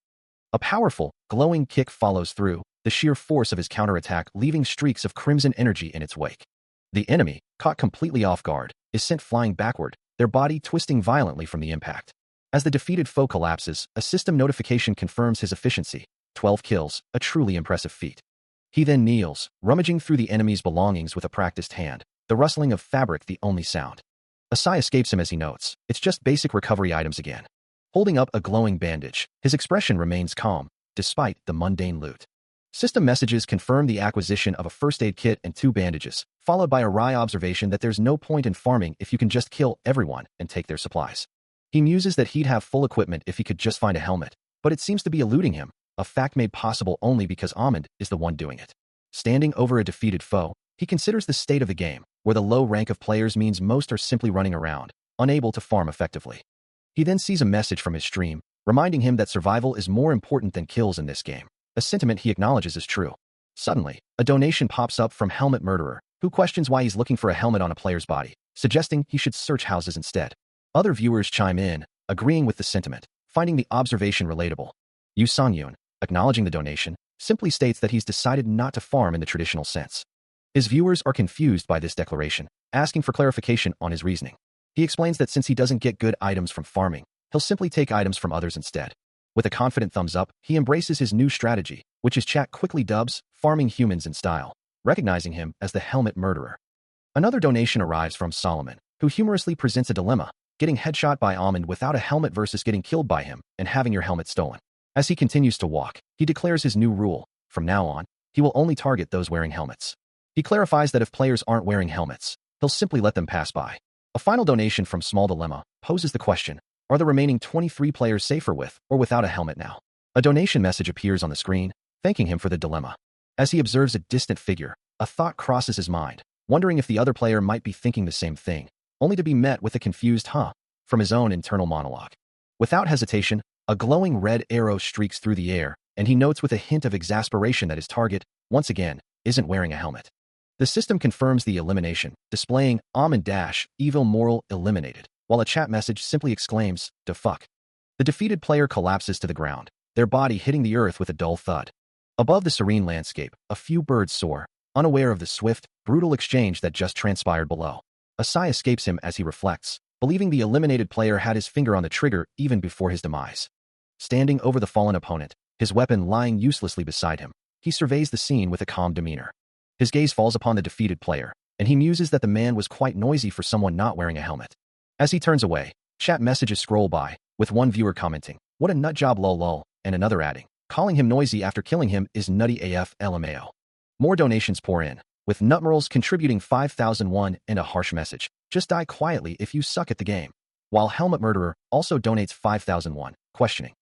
A powerful, glowing kick follows through, the sheer force of his counterattack leaving streaks of crimson energy in its wake. The enemy, caught completely off guard, is sent flying backward, their body twisting violently from the impact. As the defeated foe collapses, a system notification confirms his efficiency. 12 kills, a truly impressive feat. He then kneels, rummaging through the enemy's belongings with a practiced hand, the rustling of fabric the only sound. A sigh escapes him as he notes, it's just basic recovery items again. Holding up a glowing bandage, his expression remains calm, despite the mundane loot. System messages confirm the acquisition of a first aid kit and 2 bandages, followed by a wry observation that there's no point in farming if you can just kill everyone and take their supplies. He muses that he'd have full equipment if he could just find a helmet, but it seems to be eluding him, a fact made possible only because Amand is the one doing it. Standing over a defeated foe, he considers the state of the game, where the low rank of players means most are simply running around, unable to farm effectively. He then sees a message from his stream, reminding him that survival is more important than kills in this game, a sentiment he acknowledges is true. Suddenly, a donation pops up from Helmet Murderer, who questions why he's looking for a helmet on a player's body, suggesting he should search houses instead. Other viewers chime in, agreeing with the sentiment, finding the observation relatable. Yu Songyun, acknowledging the donation, simply states that he's decided not to farm in the traditional sense. His viewers are confused by this declaration, asking for clarification on his reasoning. He explains that since he doesn't get good items from farming, he'll simply take items from others instead. With a confident thumbs up, he embraces his new strategy, which his chat quickly dubs farming humans in style, recognizing him as the Helmet Murderer. Another donation arrives from Solomon, who humorously presents a dilemma, getting headshot by Amand without a helmet versus getting killed by him and having your helmet stolen. As he continues to walk, he declares his new rule. From now on, he will only target those wearing helmets. He clarifies that if players aren't wearing helmets, he'll simply let them pass by. A final donation from Small Dilemma poses the question, are the remaining 23 players safer with or without a helmet now? A donation message appears on the screen, thanking him for the dilemma. As he observes a distant figure, a thought crosses his mind, wondering if the other player might be thinking the same thing, only to be met with a confused "huh" from his own internal monologue. Without hesitation, a glowing red arrow streaks through the air, and he notes with a hint of exasperation that his target, once again, isn't wearing a helmet. The system confirms the elimination, displaying "evil moral eliminated," while a chat message simply exclaims, "Da fuck." The defeated player collapses to the ground, their body hitting the earth with a dull thud. Above the serene landscape, a few birds soar, unaware of the swift, brutal exchange that just transpired below. A sigh escapes him as he reflects, believing the eliminated player had his finger on the trigger even before his demise. Standing over the fallen opponent, his weapon lying uselessly beside him, he surveys the scene with a calm demeanor. His gaze falls upon the defeated player, and he muses that the man was quite noisy for someone not wearing a helmet. As he turns away, chat messages scroll by, with one viewer commenting, "What a nut job lol lol," and another adding, "Calling him noisy after killing him is nutty AF LMAO." More donations pour in, with Nutmerls contributing 5,001 and a harsh message, "Just die quietly if you suck at the game." While Helmet Murderer also donates 5,001, questioning,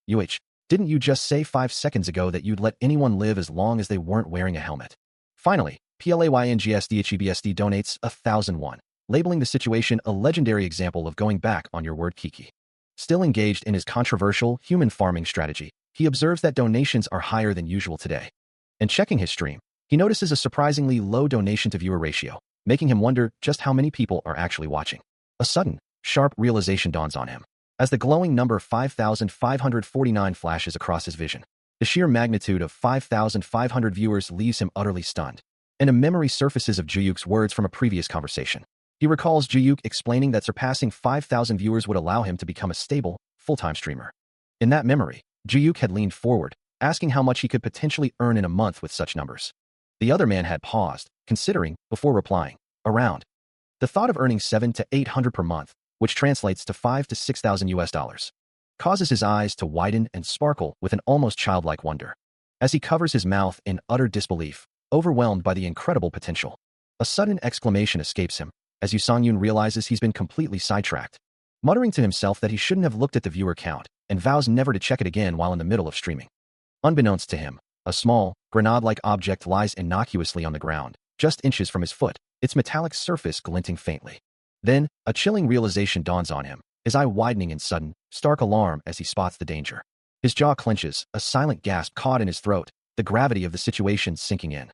didn't you just say 5 seconds ago that you'd let anyone live as long as they weren't wearing a helmet?" Finally, PLAYNGSDHEBSD donates 1,001, labeling the situation a legendary example of going back on your word Kiki. Still engaged in his controversial human farming strategy, he observes that donations are higher than usual today. And checking his stream, he notices a surprisingly low donation-to-viewer ratio, making him wonder just how many people are actually watching. A sudden, sharp realization dawns on him, as the glowing number 5,549 flashes across his vision. The sheer magnitude of 5,500 viewers leaves him utterly stunned, and a memory surfaces of Juyuk's words from a previous conversation. He recalls Juyuk explaining that surpassing 5,000 viewers would allow him to become a stable, full-time streamer. In that memory, Juyuk had leaned forward, asking how much he could potentially earn in a month with such numbers. The other man had paused, considering, before replying, "Around." The thought of earning 700 to 800 per month, which translates to 5,000 to 6,000 US dollars, causes his eyes to widen and sparkle with an almost childlike wonder. As he covers his mouth in utter disbelief, overwhelmed by the incredible potential, a sudden exclamation escapes him, as Yu Songyun realizes he's been completely sidetracked. Muttering to himself that he shouldn't have looked at the viewer count, and vows never to check it again while in the middle of streaming. Unbeknownst to him, a small, grenade-like object lies innocuously on the ground, just inches from his foot, its metallic surface glinting faintly. Then, a chilling realization dawns on him, his eye widening in sudden, stark alarm as he spots the danger. His jaw clenches, a silent gasp caught in his throat, the gravity of the situation sinking in.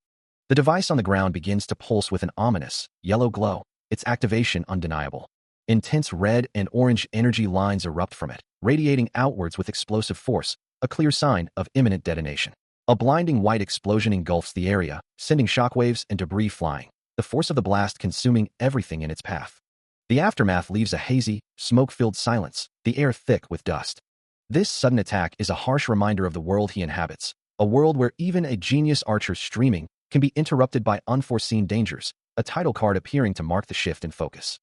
The device on the ground begins to pulse with an ominous, yellow glow, its activation undeniable. Intense red and orange energy lines erupt from it, radiating outwards with explosive force, a clear sign of imminent detonation. A blinding white explosion engulfs the area, sending shockwaves and debris flying, the force of the blast consuming everything in its path. The aftermath leaves a hazy, smoke-filled silence, the air thick with dust. This sudden attack is a harsh reminder of the world he inhabits, a world where even a genius archer's streaming can be interrupted by unforeseen dangers, a title card appearing to mark the shift in focus.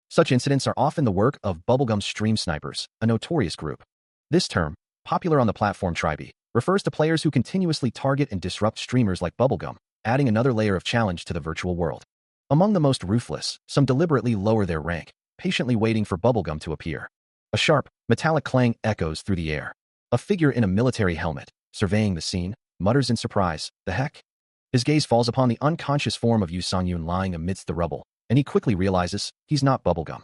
Such incidents are often the work of Bubblegum stream snipers, a notorious group. This term, popular on the platform Tribe, refers to players who continuously target and disrupt streamers like Bubblegum, adding another layer of challenge to the virtual world. Among the most ruthless, some deliberately lower their rank, patiently waiting for Bubblegum to appear. A sharp, metallic clang echoes through the air. A figure in a military helmet, surveying the scene, mutters in surprise, "The heck?" His gaze falls upon the unconscious form of Yu Songyun lying amidst the rubble, and he quickly realizes he's not Bubblegum.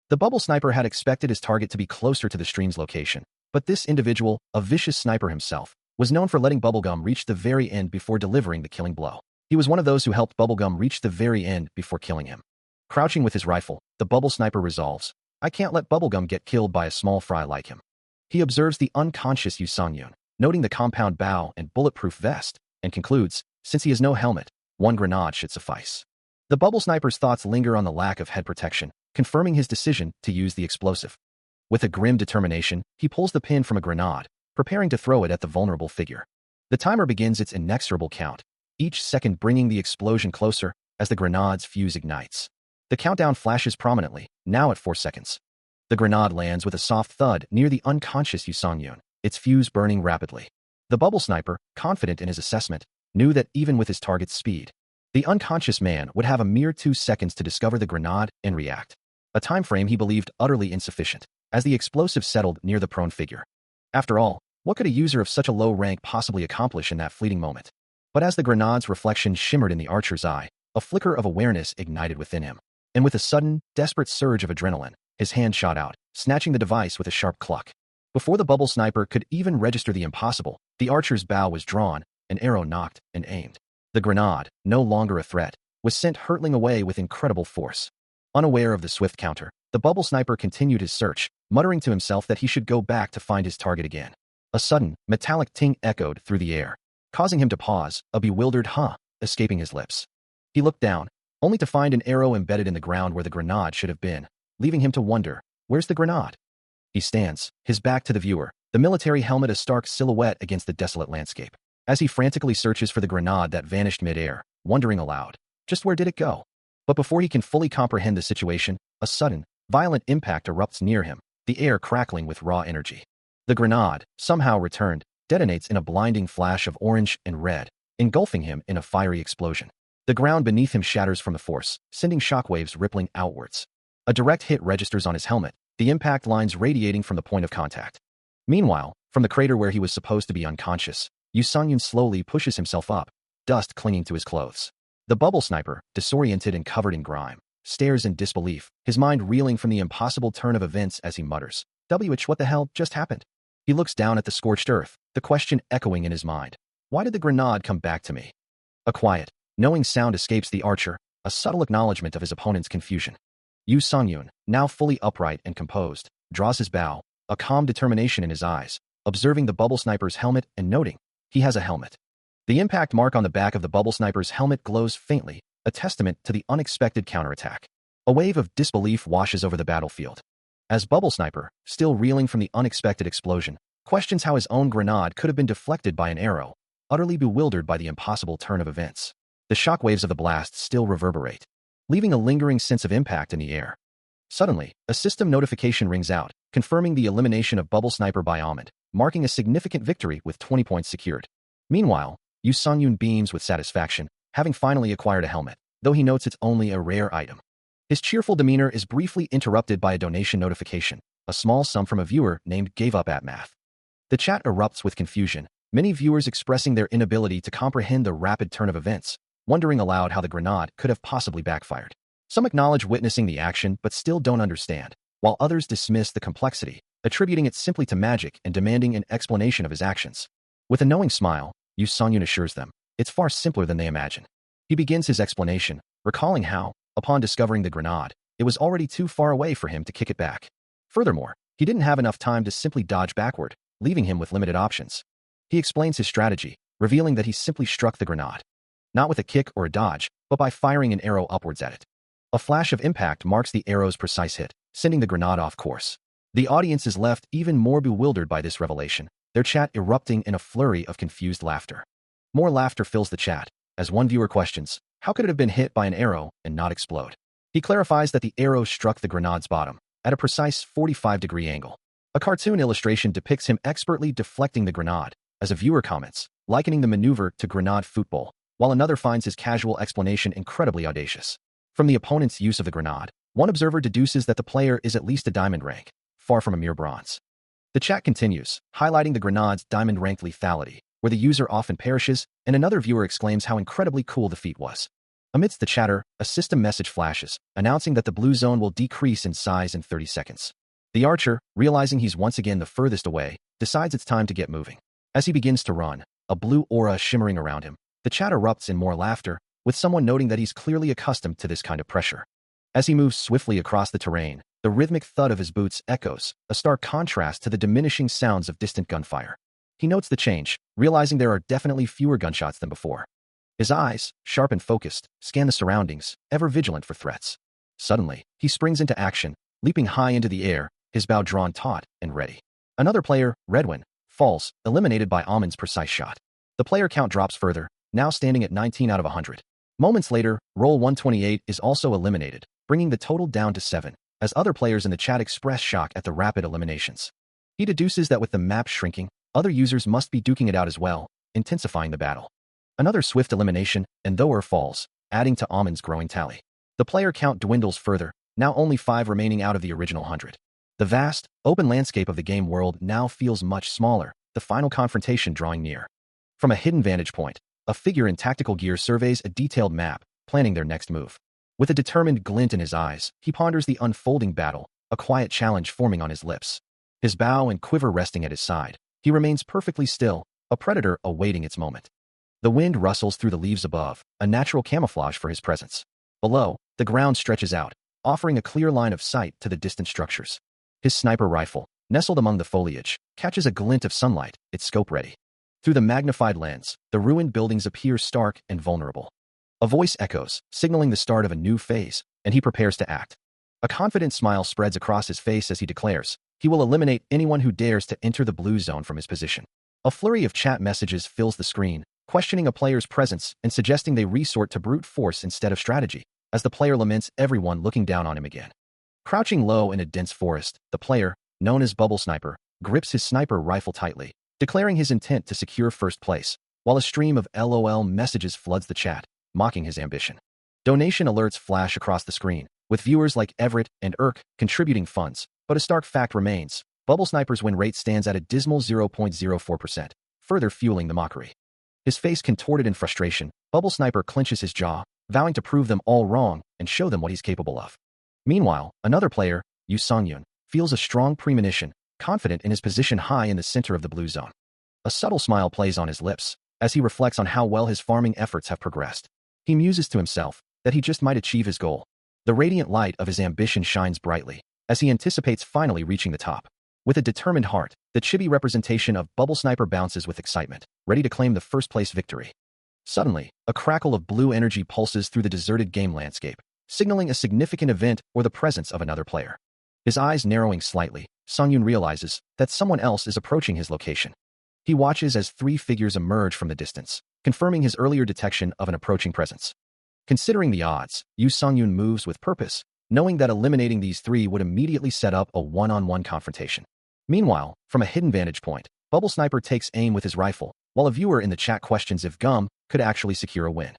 The bubble sniper had expected his target to be closer to the stream's location, but this individual, a vicious sniper himself, was known for letting Bubblegum reach the very end before delivering the killing blow. He was one of those who helped Bubblegum reach the very end before killing him. Crouching with his rifle, the bubble sniper resolves, "I can't let Bubblegum get killed by a small fry like him." He observes the unconscious Yu Songyun, noting the compound bow and bulletproof vest, and concludes, since he has no helmet, one grenade should suffice. The bubble sniper's thoughts linger on the lack of head protection, confirming his decision to use the explosive. With a grim determination, he pulls the pin from a grenade, preparing to throw it at the vulnerable figure. The timer begins its inexorable count, each second bringing the explosion closer as the grenade's fuse ignites. The countdown flashes prominently, now at 4 seconds. The grenade lands with a soft thud near the unconscious Yu Songyun, its fuse burning rapidly. The bubble sniper, confident in his assessment, knew that even with his target's speed, the unconscious man would have a mere 2 seconds to discover the grenade and react. A time frame he believed utterly insufficient, as the explosive settled near the prone figure. After all, what could a user of such a low rank possibly accomplish in that fleeting moment? But as the grenade's reflection shimmered in the archer's eye, a flicker of awareness ignited within him. And with a sudden, desperate surge of adrenaline, his hand shot out, snatching the device with a sharp cluck. Before the bubble sniper could even register the impossible, the archer's bow was drawn, an arrow knocked and aimed. The grenade, no longer a threat, was sent hurtling away with incredible force. Unaware of the swift counter, the bubble sniper continued his search, muttering to himself that he should go back to find his target again. A sudden, metallic ting echoed through the air, causing him to pause, a bewildered "huh" escaping his lips. He looked down, only to find an arrow embedded in the ground where the grenade should have been, leaving him to wonder, where's the grenade? He stands, his back to the viewer, the military helmet a stark silhouette against the desolate landscape. As he frantically searches for the grenade that vanished mid-air, wondering aloud, just where did it go? But before he can fully comprehend the situation, a sudden, violent impact erupts near him, the air crackling with raw energy. The grenade, somehow returned, detonates in a blinding flash of orange and red, engulfing him in a fiery explosion. The ground beneath him shatters from the force, sending shockwaves rippling outwards. A direct hit registers on his helmet, the impact lines radiating from the point of contact. Meanwhile, from the crater where he was supposed to be unconscious, Yu Songyun slowly pushes himself up, dust clinging to his clothes. The bubble sniper, disoriented and covered in grime, stares in disbelief, his mind reeling from the impossible turn of events as he mutters, what the hell just happened? He looks down at the scorched earth, the question echoing in his mind. Why did the grenade come back to me? A quiet, knowing sound escapes the archer, a subtle acknowledgement of his opponent's confusion. Yu Songyun, now fully upright and composed, draws his bow, a calm determination in his eyes, observing the bubble sniper's helmet and noting, he has a helmet. The impact mark on the back of the bubble sniper's helmet glows faintly, a testament to the unexpected counterattack. A wave of disbelief washes over the battlefield. As bubble sniper, still reeling from the unexpected explosion, questions how his own grenade could have been deflected by an arrow, utterly bewildered by the impossible turn of events. The shockwaves of the blast still reverberate, leaving a lingering sense of impact in the air. Suddenly, a system notification rings out, confirming the elimination of bubble sniper by Ahmed, marking a significant victory with 20 points secured. Meanwhile, Yu Songyun beams with satisfaction, having finally acquired a helmet, though he notes it's only a rare item. His cheerful demeanor is briefly interrupted by a donation notification, a small sum from a viewer named Gave Up at Math. The chat erupts with confusion, many viewers expressing their inability to comprehend the rapid turn of events, wondering aloud how the grenade could have possibly backfired. Some acknowledge witnessing the action but still don't understand, while others dismiss the complexity, attributing it simply to magic and demanding an explanation of his actions. With a knowing smile, Yu Songyun assures them, it's far simpler than they imagine. He begins his explanation, recalling how, upon discovering the grenade, it was already too far away for him to kick it back. Furthermore, he didn't have enough time to simply dodge backward, leaving him with limited options. He explains his strategy, revealing that he simply struck the grenade, not with a kick or a dodge, but by firing an arrow upwards at it. A flash of impact marks the arrow's precise hit, sending the grenade off course. The audience is left even more bewildered by this revelation, their chat erupting in a flurry of confused laughter. More laughter fills the chat, as one viewer questions, how could it have been hit by an arrow and not explode? He clarifies that the arrow struck the grenade's bottom, at a precise 45-degree angle. A cartoon illustration depicts him expertly deflecting the grenade, as a viewer comments, likening the maneuver to grenade football, while another finds his casual explanation incredibly audacious. From the opponent's use of the grenade, one observer deduces that the player is at least a diamond rank, far from a mere bronze. The chat continues, highlighting the grenade's diamond rank lethality, where the user often perishes, and another viewer exclaims how incredibly cool the feat was. Amidst the chatter, a system message flashes, announcing that the blue zone will decrease in size in 30 seconds. The archer, realizing he's once again the furthest away, decides it's time to get moving. As he begins to run, a blue aura shimmering around him, the chat erupts in more laughter, with someone noting that he's clearly accustomed to this kind of pressure. As he moves swiftly across the terrain, the rhythmic thud of his boots echoes, a stark contrast to the diminishing sounds of distant gunfire. He notes the change, realizing there are definitely fewer gunshots than before. His eyes, sharp and focused, scan the surroundings, ever vigilant for threats. Suddenly, he springs into action, leaping high into the air, his bow drawn taut and ready. Another player, Redwin, falls, eliminated by Amon's precise shot. The player count drops further, now standing at 19 out of 100. Moments later, Roll 128 is also eliminated, bringing the total down to 7, as other players in the chat express shock at the rapid eliminations. He deduces that with the map shrinking, Other users must be duking it out as well, intensifying the battle. Another swift elimination, and Thoer falls, adding to Amon's growing tally. The player count dwindles further, now only 5 remaining out of the original 100. The vast, open landscape of the game world now feels much smaller, the final confrontation drawing near. From a hidden vantage point, a figure in tactical gear surveys a detailed map, planning their next move. With a determined glint in his eyes, he ponders the unfolding battle, a quiet challenge forming on his lips. His bow and quiver resting at his side, he remains perfectly still, a predator awaiting its moment. The wind rustles through the leaves above, a natural camouflage for his presence. Below, the ground stretches out, offering a clear line of sight to the distant structures. His sniper rifle, nestled among the foliage, catches a glint of sunlight, its scope ready. Through the magnified lens, the ruined buildings appear stark and vulnerable. A voice echoes, signaling the start of a new phase, and he prepares to act. A confident smile spreads across his face as he declares, he will eliminate anyone who dares to enter the blue zone from his position. A flurry of chat messages fills the screen, questioning a player's presence and suggesting they resort to brute force instead of strategy, as the player laments everyone looking down on him again. Crouching low in a dense forest, the player, known as Bubble Sniper, grips his sniper rifle tightly, declaring his intent to secure first place, while a stream of LOL messages floods the chat, mocking his ambition. Donation alerts flash across the screen, with viewers like Everett and Irk contributing funds, but a stark fact remains, Bubble Sniper's win rate stands at a dismal 0.04%, further fueling the mockery. His face contorted in frustration, Bubble Sniper clenches his jaw, vowing to prove them all wrong and show them what he's capable of. Meanwhile, another player, Yu Songyun, feels a strong premonition, confident in his position high in the center of the blue zone. A subtle smile plays on his lips, as he reflects on how well his farming efforts have progressed. He muses to himself that he just might achieve his goal. The radiant light of his ambition shines brightly, as he anticipates finally reaching the top. With a determined heart, the chibi representation of Bubble Sniper bounces with excitement, ready to claim the first-place victory. Suddenly, a crackle of blue energy pulses through the deserted game landscape, signaling a significant event or the presence of another player. His eyes narrowing slightly, Songyun realizes that someone else is approaching his location. He watches as 3 figures emerge from the distance, confirming his earlier detection of an approaching presence. Considering the odds, Yu Songyun moves with purpose, knowing that eliminating these 3 would immediately set up a one-on-one confrontation. Meanwhile, from a hidden vantage point, Bubble Sniper takes aim with his rifle, while a viewer in the chat questions if Gum could actually secure a win.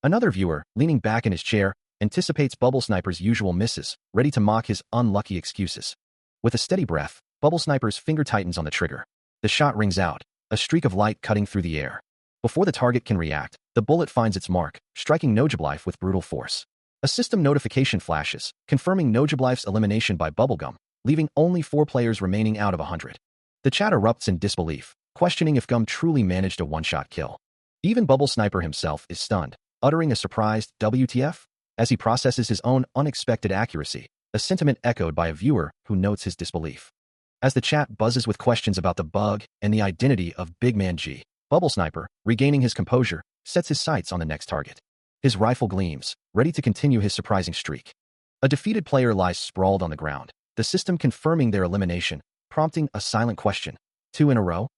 Another viewer, leaning back in his chair, anticipates Bubble Sniper's usual misses, ready to mock his unlucky excuses. With a steady breath, Bubble Sniper's finger tightens on the trigger. The shot rings out, a streak of light cutting through the air. Before the target can react, the bullet finds its mark, striking Jobless with brutal force. A system notification flashes, confirming Jobless's elimination by Bubblegum, leaving only 4 players remaining out of 100. The chat erupts in disbelief, questioning if Gum truly managed a one-shot kill. Even Bubble Sniper himself is stunned, uttering a surprised WTF as he processes his own unexpected accuracy, a sentiment echoed by a viewer who notes his disbelief. As the chat buzzes with questions about the bug and the identity of Big Man G, Bubble Sniper, regaining his composure, sets his sights on the next target. His rifle gleams, ready to continue his surprising streak. A defeated player lies sprawled on the ground, the system confirming their elimination, prompting a silent question. 2 in a row?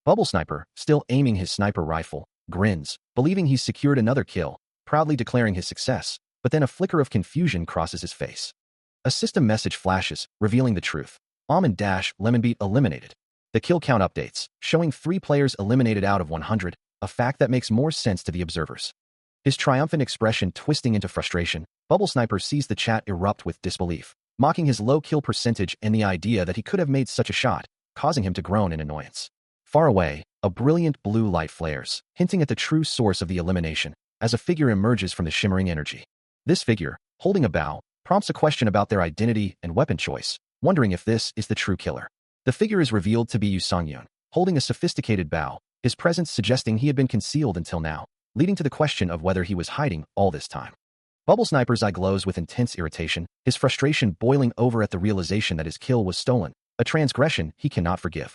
Bubble Sniper, still aiming his sniper rifle, grins, believing he's secured another kill, proudly declaring his success, but then a flicker of confusion crosses his face. A system message flashes, revealing the truth. Lemonbeat eliminated. The kill count updates, showing 3 players eliminated out of 100, a fact that makes more sense to the observers. His triumphant expression twisting into frustration, Bubble Sniper sees the chat erupt with disbelief, mocking his low kill percentage and the idea that he could have made such a shot, causing him to groan in annoyance. Far away, a brilliant blue light flares, hinting at the true source of the elimination, as a figure emerges from the shimmering energy. This figure, holding a bow, prompts a question about their identity and weapon choice, wondering if this is the true killer. The figure is revealed to be Yu Songyun, holding a sophisticated bow, his presence suggesting he had been concealed until now, leading to the question of whether he was hiding all this time. Bubble Sniper's eye glows with intense irritation, his frustration boiling over at the realization that his kill was stolen, a transgression he cannot forgive.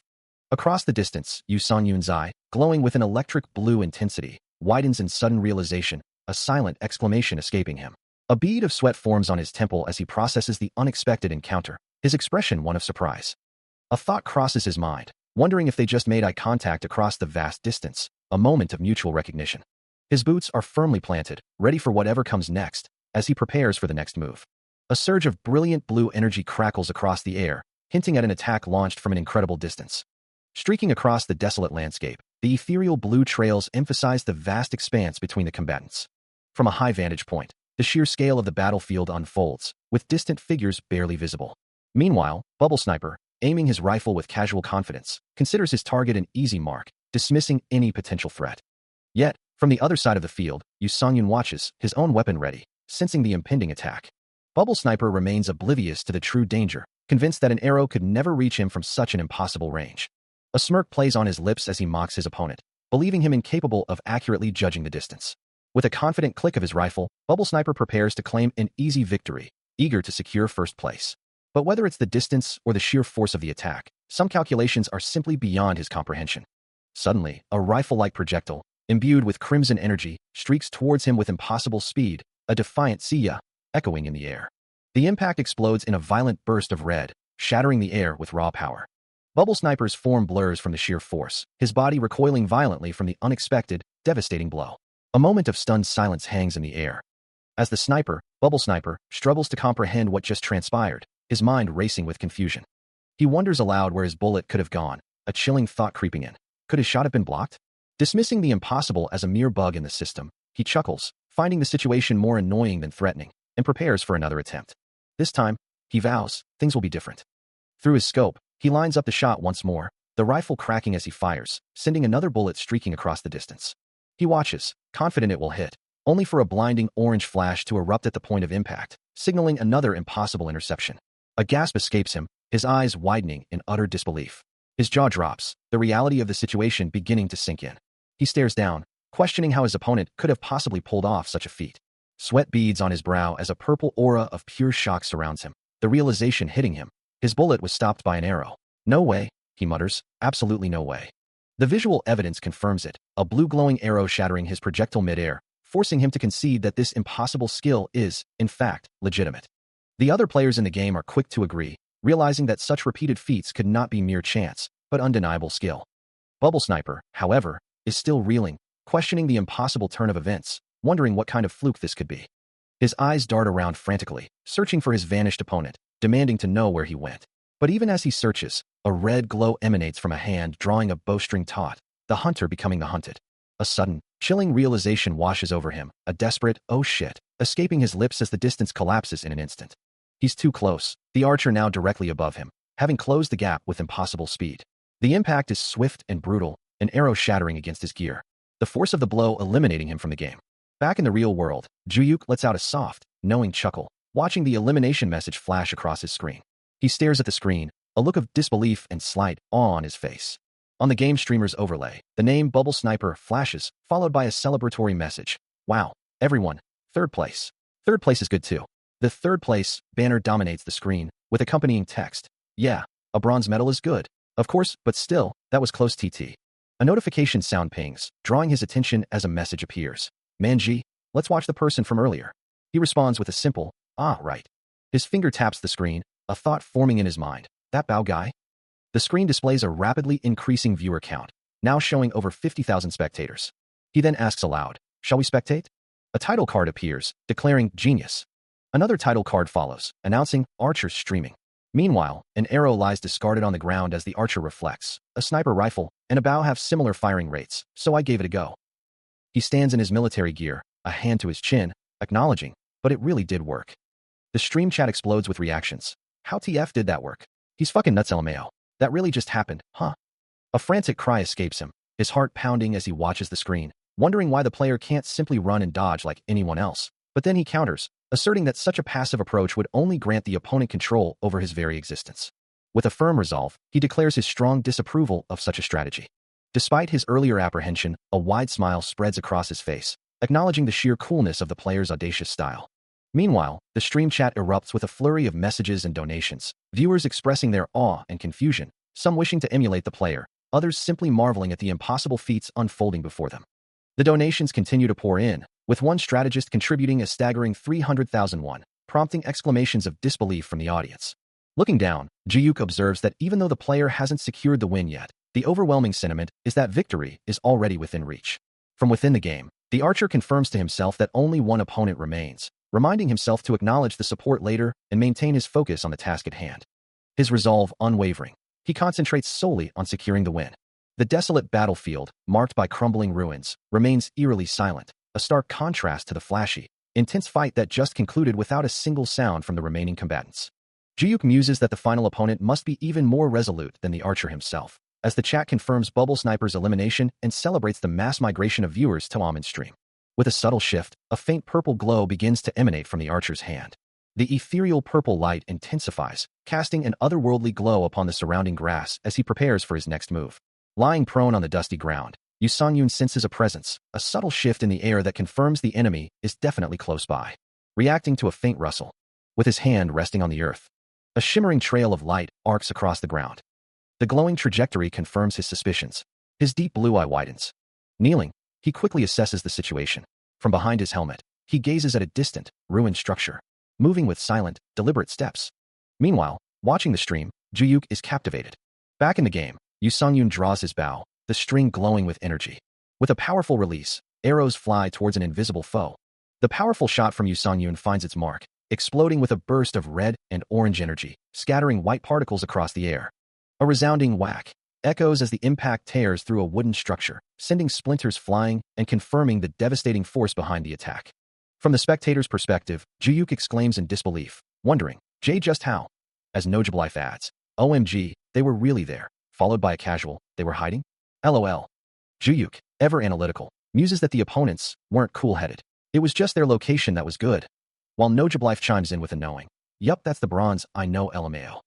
Across the distance, Yu Songyun's eye, glowing with an electric blue intensity, widens in sudden realization, a silent exclamation escaping him. A bead of sweat forms on his temple as he processes the unexpected encounter, his expression one of surprise. A thought crosses his mind, wondering if they just made eye contact across the vast distance, a moment of mutual recognition. His boots are firmly planted, ready for whatever comes next, as he prepares for the next move. A surge of brilliant blue energy crackles across the air, hinting at an attack launched from an incredible distance. Streaking across the desolate landscape, the ethereal blue trails emphasize the vast expanse between the combatants. From a high vantage point, the sheer scale of the battlefield unfolds, with distant figures barely visible. Meanwhile, Bubble Sniper, aiming his rifle with casual confidence, considers his target an easy mark, dismissing any potential threat. Yet, from the other side of the field, Yu Songyun watches, his own weapon ready, sensing the impending attack. Bubble Sniper remains oblivious to the true danger, convinced that an arrow could never reach him from such an impossible range. A smirk plays on his lips as he mocks his opponent, believing him incapable of accurately judging the distance. With a confident click of his rifle, Bubble Sniper prepares to claim an easy victory, eager to secure first place. But whether it's the distance or the sheer force of the attack, some calculations are simply beyond his comprehension. Suddenly, a rifle-like projectile, imbued with crimson energy, streaks towards him with impossible speed, a defiant "see-ya" echoing in the air. The impact explodes in a violent burst of red, shattering the air with raw power. Bubble Sniper's form blurs from the sheer force, his body recoiling violently from the unexpected, devastating blow. A moment of stunned silence hangs in the air. As the sniper, Bubble Sniper, struggles to comprehend what just transpired, his mind racing with confusion. He wonders aloud where his bullet could have gone, a chilling thought creeping in. Could his shot have been blocked? Dismissing the impossible as a mere bug in the system, he chuckles, finding the situation more annoying than threatening, and prepares for another attempt. This time, he vows, things will be different. Through his scope, he lines up the shot once more, the rifle cracking as he fires, sending another bullet streaking across the distance. He watches, confident it will hit, only for a blinding orange flash to erupt at the point of impact, signaling another impossible interception. A gasp escapes him, his eyes widening in utter disbelief. His jaw drops, the reality of the situation beginning to sink in. He stares down, questioning how his opponent could have possibly pulled off such a feat. Sweat beads on his brow as a purple aura of pure shock surrounds him, the realization hitting him. His bullet was stopped by an arrow. No way, he mutters, absolutely no way. The visual evidence confirms it, a blue glowing arrow shattering his projectile midair, forcing him to concede that this impossible skill is, in fact, legitimate. The other players in the game are quick to agree, realizing that such repeated feats could not be mere chance, but undeniable skill. Bubble Sniper, however, is still reeling, questioning the impossible turn of events, wondering what kind of fluke this could be. His eyes dart around frantically, searching for his vanished opponent, demanding to know where he went. But even as he searches, a red glow emanates from a hand drawing a bowstring taut, the hunter becoming the hunted. A sudden, chilling realization washes over him, a desperate, "oh shit," escaping his lips as the distance collapses in an instant. He's too close, the archer now directly above him, having closed the gap with impossible speed. The impact is swift and brutal, an arrow shattering against his gear, the force of the blow eliminating him from the game. Back in the real world, Juyuk lets out a soft, knowing chuckle, watching the elimination message flash across his screen. He stares at the screen, a look of disbelief and slight awe on his face. On the game streamer's overlay, the name Bubble Sniper flashes, followed by a celebratory message. Wow, everyone, third place. Third place is good too. The third place banner dominates the screen, with accompanying text. Yeah, a bronze medal is good. Of course, but still, that was close TT. A notification sound pings, drawing his attention as a message appears. Manji, let's watch the person from earlier. He responds with a simple, ah, right. His finger taps the screen, a thought forming in his mind. That Bao guy? The screen displays a rapidly increasing viewer count, now showing over 50,000 spectators. He then asks aloud, shall we spectate? A title card appears, declaring genius. Another title card follows, announcing archer streaming. Meanwhile, an arrow lies discarded on the ground as the archer reflects. A sniper rifle and a Bao have similar firing rates, so I gave it a go. He stands in his military gear, a hand to his chin, acknowledging, but it really did work. The stream chat explodes with reactions. How TF did that work? He's fucking nuts LMAO. That really just happened, huh? A frantic cry escapes him, his heart pounding as he watches the screen, wondering why the player can't simply run and dodge like anyone else. But then he counters, asserting that such a passive approach would only grant the opponent control over his very existence. With a firm resolve, he declares his strong disapproval of such a strategy. Despite his earlier apprehension, a wide smile spreads across his face, acknowledging the sheer coolness of the player's audacious style. Meanwhile, the stream chat erupts with a flurry of messages and donations, viewers expressing their awe and confusion, some wishing to emulate the player, others simply marveling at the impossible feats unfolding before them. The donations continue to pour in, with one strategist contributing a staggering 300,000 won, prompting exclamations of disbelief from the audience. Looking down, Jiyuk observes that even though the player hasn't secured the win yet, the overwhelming sentiment is that victory is already within reach. From within the game, the archer confirms to himself that only one opponent remains, reminding himself to acknowledge the support later and maintain his focus on the task at hand. His resolve unwavering, He concentrates solely on securing the win. The desolate battlefield, marked by crumbling ruins, remains eerily silent, a stark contrast to the flashy, intense fight that just concluded without a single sound from the remaining combatants. Juyuk muses that the final opponent must be even more resolute than the archer himself, as the chat confirms Bubble Sniper's elimination and celebrates the mass migration of viewers to Amon's stream. With a subtle shift, a faint purple glow begins to emanate from the archer's hand. The ethereal purple light intensifies, casting an otherworldly glow upon the surrounding grass as he prepares for his next move. Lying prone on the dusty ground, Yu Songyun senses a presence, a subtle shift in the air that confirms the enemy is definitely close by. Reacting to a faint rustle, with his hand resting on the earth, a shimmering trail of light arcs across the ground. The glowing trajectory confirms his suspicions. His deep blue eye widens. Kneeling, he quickly assesses the situation. From behind his helmet, he gazes at a distant, ruined structure, moving with silent, deliberate steps. Meanwhile, watching the stream, Juyuk is captivated. Back in the game, Yu Songyun draws his bow, the string glowing with energy. With a powerful release, arrows fly towards an invisible foe. The powerful shot from Yu Songyun finds its mark, exploding with a burst of red and orange energy, scattering white particles across the air. A resounding whack echoes as the impact tears through a wooden structure, sending splinters flying and confirming the devastating force behind the attack. From the spectator's perspective, Juyuk exclaims in disbelief, wondering, just how? As Jobless adds, OMG, they were really there, followed by a casual, they were hiding? LOL. Juyuk, ever analytical, muses that the opponents weren't cool-headed. It was just their location that was good. While Jobless chimes in with a knowing, yup, that's the bronze, I know LMAO.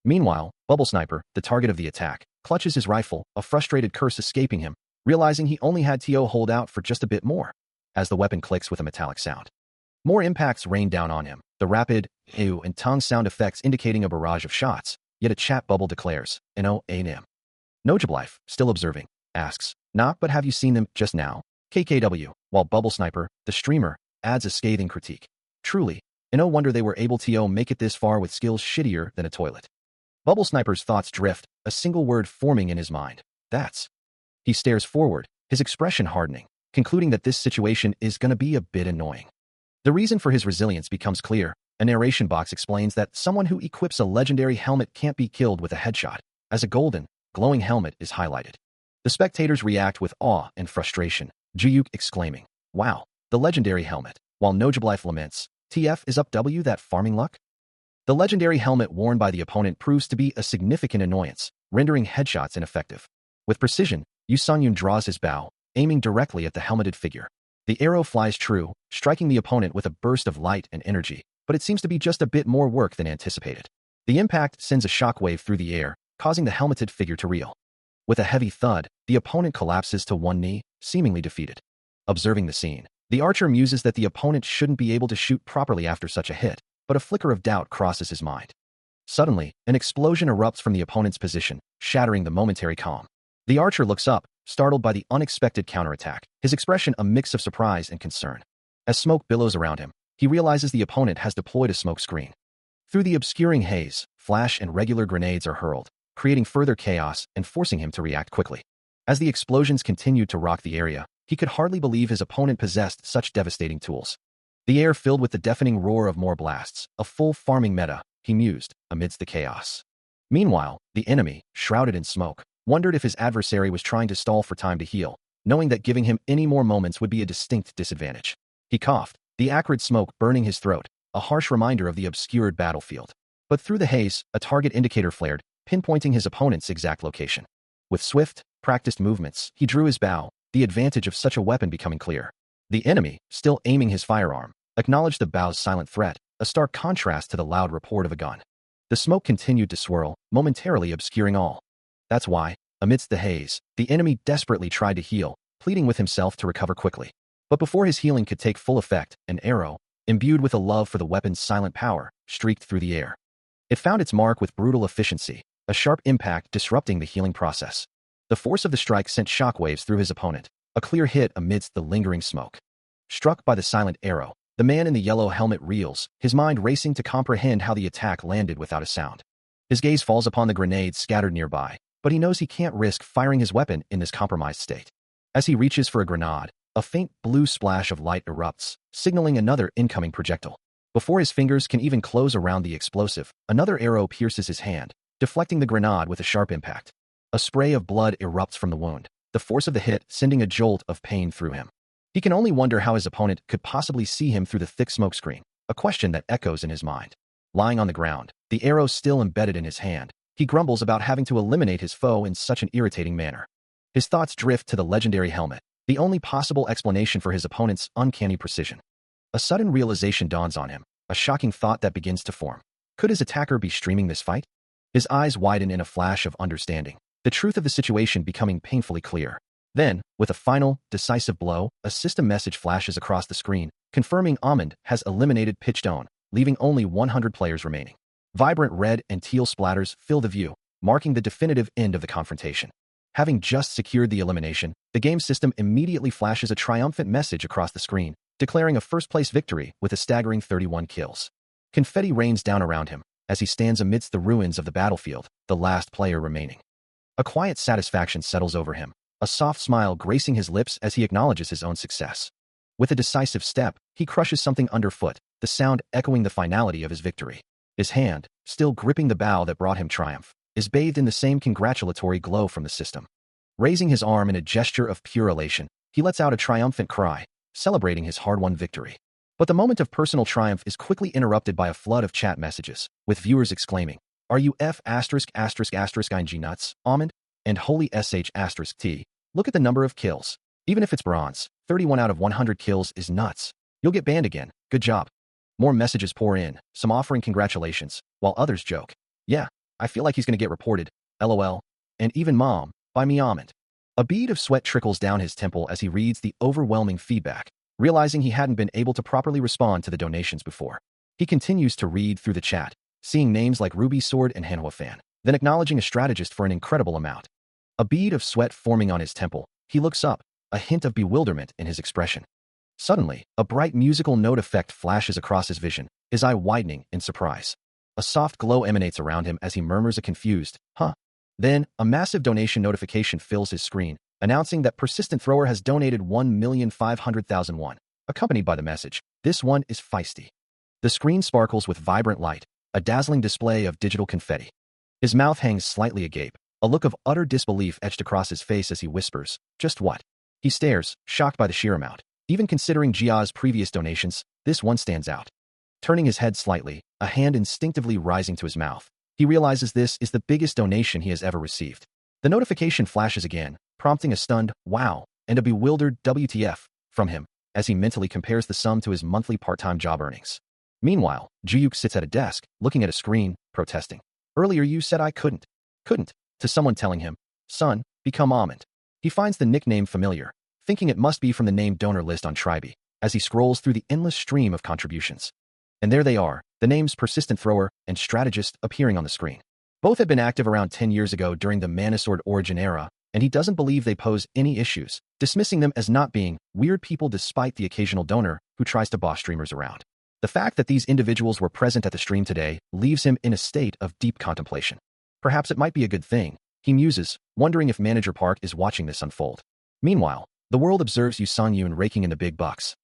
Meanwhile, Bubble Sniper, the target of the attack, clutches his rifle, a frustrated curse escaping him, realizing he only had to hold out for just a bit more, as the weapon clicks with a metallic sound. More impacts rain down on him, the rapid, ew, and tongue sound effects indicating a barrage of shots, yet a chat bubble declares, N-O-A-N-M. Jobless, still observing, asks, nah, but have you seen them just now? KKW, while Bubble Sniper, the streamer, adds a scathing critique. Truly, no wonder they were able to make it this far with skills shittier than a toilet. Bubble Sniper's thoughts drift, a single word forming in his mind. That's. He stares forward, his expression hardening, concluding that this situation is gonna be a bit annoying. The reason for his resilience becomes clear. A narration box explains that someone who equips a legendary helmet can't be killed with a headshot, as a golden, glowing helmet is highlighted. The spectators react with awe and frustration, Juyuk exclaiming, wow, the legendary helmet, while Jobless laments, TF is up W that farming luck? The legendary helmet worn by the opponent proves to be a significant annoyance, rendering headshots ineffective. With precision, Yu Songyun draws his bow, aiming directly at the helmeted figure. The arrow flies true, striking the opponent with a burst of light and energy, but it seems to be just a bit more work than anticipated. The impact sends a shockwave through the air, causing the helmeted figure to reel. With a heavy thud, the opponent collapses to one knee, seemingly defeated. Observing the scene, the archer muses that the opponent shouldn't be able to shoot properly after such a hit, but a flicker of doubt crosses his mind. Suddenly, an explosion erupts from the opponent's position, shattering the momentary calm. The archer looks up, startled by the unexpected counterattack, his expression a mix of surprise and concern. As smoke billows around him, he realizes the opponent has deployed a smoke screen. Through the obscuring haze, flash and regular grenades are hurled, creating further chaos and forcing him to react quickly. As the explosions continued to rock the area, he could hardly believe his opponent possessed such devastating tools. The air filled with the deafening roar of more blasts, a full farming meta, he mused, amidst the chaos. Meanwhile, the enemy, shrouded in smoke, wondered if his adversary was trying to stall for time to heal, knowing that giving him any more moments would be a distinct disadvantage. He coughed, the acrid smoke burning his throat, a harsh reminder of the obscured battlefield. But through the haze, a target indicator flared, pinpointing his opponent's exact location. With swift, practiced movements, he drew his bow, the advantage of such a weapon becoming clear. The enemy, still aiming his firearm, acknowledged the bow's silent threat, a stark contrast to the loud report of a gun. The smoke continued to swirl, momentarily obscuring all. That's why, amidst the haze, the enemy desperately tried to heal, pleading with himself to recover quickly. But before his healing could take full effect, an arrow, imbued with a love for the weapon's silent power, streaked through the air. It found its mark with brutal efficiency, a sharp impact disrupting the healing process. The force of the strike sent shockwaves through his opponent, a clear hit amidst the lingering smoke. Struck by the silent arrow, the man in the yellow helmet reels, his mind racing to comprehend how the attack landed without a sound. His gaze falls upon the grenades scattered nearby, but he knows he can't risk firing his weapon in this compromised state. As he reaches for a grenade, a faint blue splash of light erupts, signaling another incoming projectile. Before his fingers can even close around the explosive, another arrow pierces his hand, deflecting the grenade with a sharp impact. A spray of blood erupts from the wound, the force of the hit sending a jolt of pain through him. He can only wonder how his opponent could possibly see him through the thick smoke screen, a question that echoes in his mind. Lying on the ground, the arrow still embedded in his hand, he grumbles about having to eliminate his foe in such an irritating manner. His thoughts drift to the legendary helmet, the only possible explanation for his opponent's uncanny precision. A sudden realization dawns on him, a shocking thought that begins to form. Could his attacker be streaming this fight? His eyes widen in a flash of understanding, the truth of the situation becoming painfully clear. Then, with a final, decisive blow, a system message flashes across the screen, confirming Amund has eliminated Pitchstone, leaving only 100 players remaining. Vibrant red and teal splatters fill the view, marking the definitive end of the confrontation. Having just secured the elimination, the game system immediately flashes a triumphant message across the screen, declaring a first-place victory with a staggering 31 kills. Confetti rains down around him, as he stands amidst the ruins of the battlefield, the last player remaining. A quiet satisfaction settles over him, a soft smile gracing his lips as he acknowledges his own success. With a decisive step, he crushes something underfoot, the sound echoing the finality of his victory. His hand, still gripping the bow that brought him triumph, is bathed in the same congratulatory glow from the system. Raising his arm in a gesture of pure elation, he lets out a triumphant cry, celebrating his hard-won victory. But the moment of personal triumph is quickly interrupted by a flood of chat messages, with viewers exclaiming, "Are you F******** ING nuts, Amund? And holy ***T, look at the number of kills. Even if it's bronze, 31 out of 100 kills is nuts. You'll get banned again, good job." More messages pour in, some offering congratulations, while others joke, "Yeah, I feel like he's gonna get reported, lol. And even mom, by me Amund." A bead of sweat trickles down his temple as he reads the overwhelming feedback, realizing he hadn't been able to properly respond to the donations before. He continues to read through the chat, seeing names like Ruby Sword and Manhwa fan, then acknowledging a strategist for an incredible amount. A bead of sweat forming on his temple, he looks up, a hint of bewilderment in his expression. Suddenly, a bright musical note effect flashes across his vision, his eye widening in surprise. A soft glow emanates around him as he murmurs a confused, "Huh?" Then, a massive donation notification fills his screen, announcing that Persistent Thrower has donated 1,500,000 won, accompanied by the message, "This one is feisty." The screen sparkles with vibrant light, a dazzling display of digital confetti. His mouth hangs slightly agape, a look of utter disbelief etched across his face as he whispers, "Just what?" He stares, shocked by the sheer amount. Even considering Jia's previous donations, this one stands out. Turning his head slightly, a hand instinctively rising to his mouth, he realizes this is the biggest donation he has ever received. The notification flashes again, prompting a stunned, "Wow," and a bewildered "WTF" from him, as he mentally compares the sum to his monthly part-time job earnings. Meanwhile, Jiyuk sits at a desk, looking at a screen, protesting. "Earlier you said I couldn't," to someone telling him, "Son, become Amund." He finds the nickname familiar, thinking it must be from the name donor list on Tribe, as he scrolls through the endless stream of contributions. And there they are, the names Persistent Thrower and Strategist appearing on the screen. Both had been active around 10 years ago during the Manasword origin era, and he doesn't believe they pose any issues, dismissing them as not being weird people despite the occasional donor who tries to boss streamers around. The fact that these individuals were present at the stream today leaves him in a state of deep contemplation. Perhaps it might be a good thing, he muses, wondering if Manager Park is watching this unfold. Meanwhile, the world observes Yu Sang-yoon raking in the big bucks.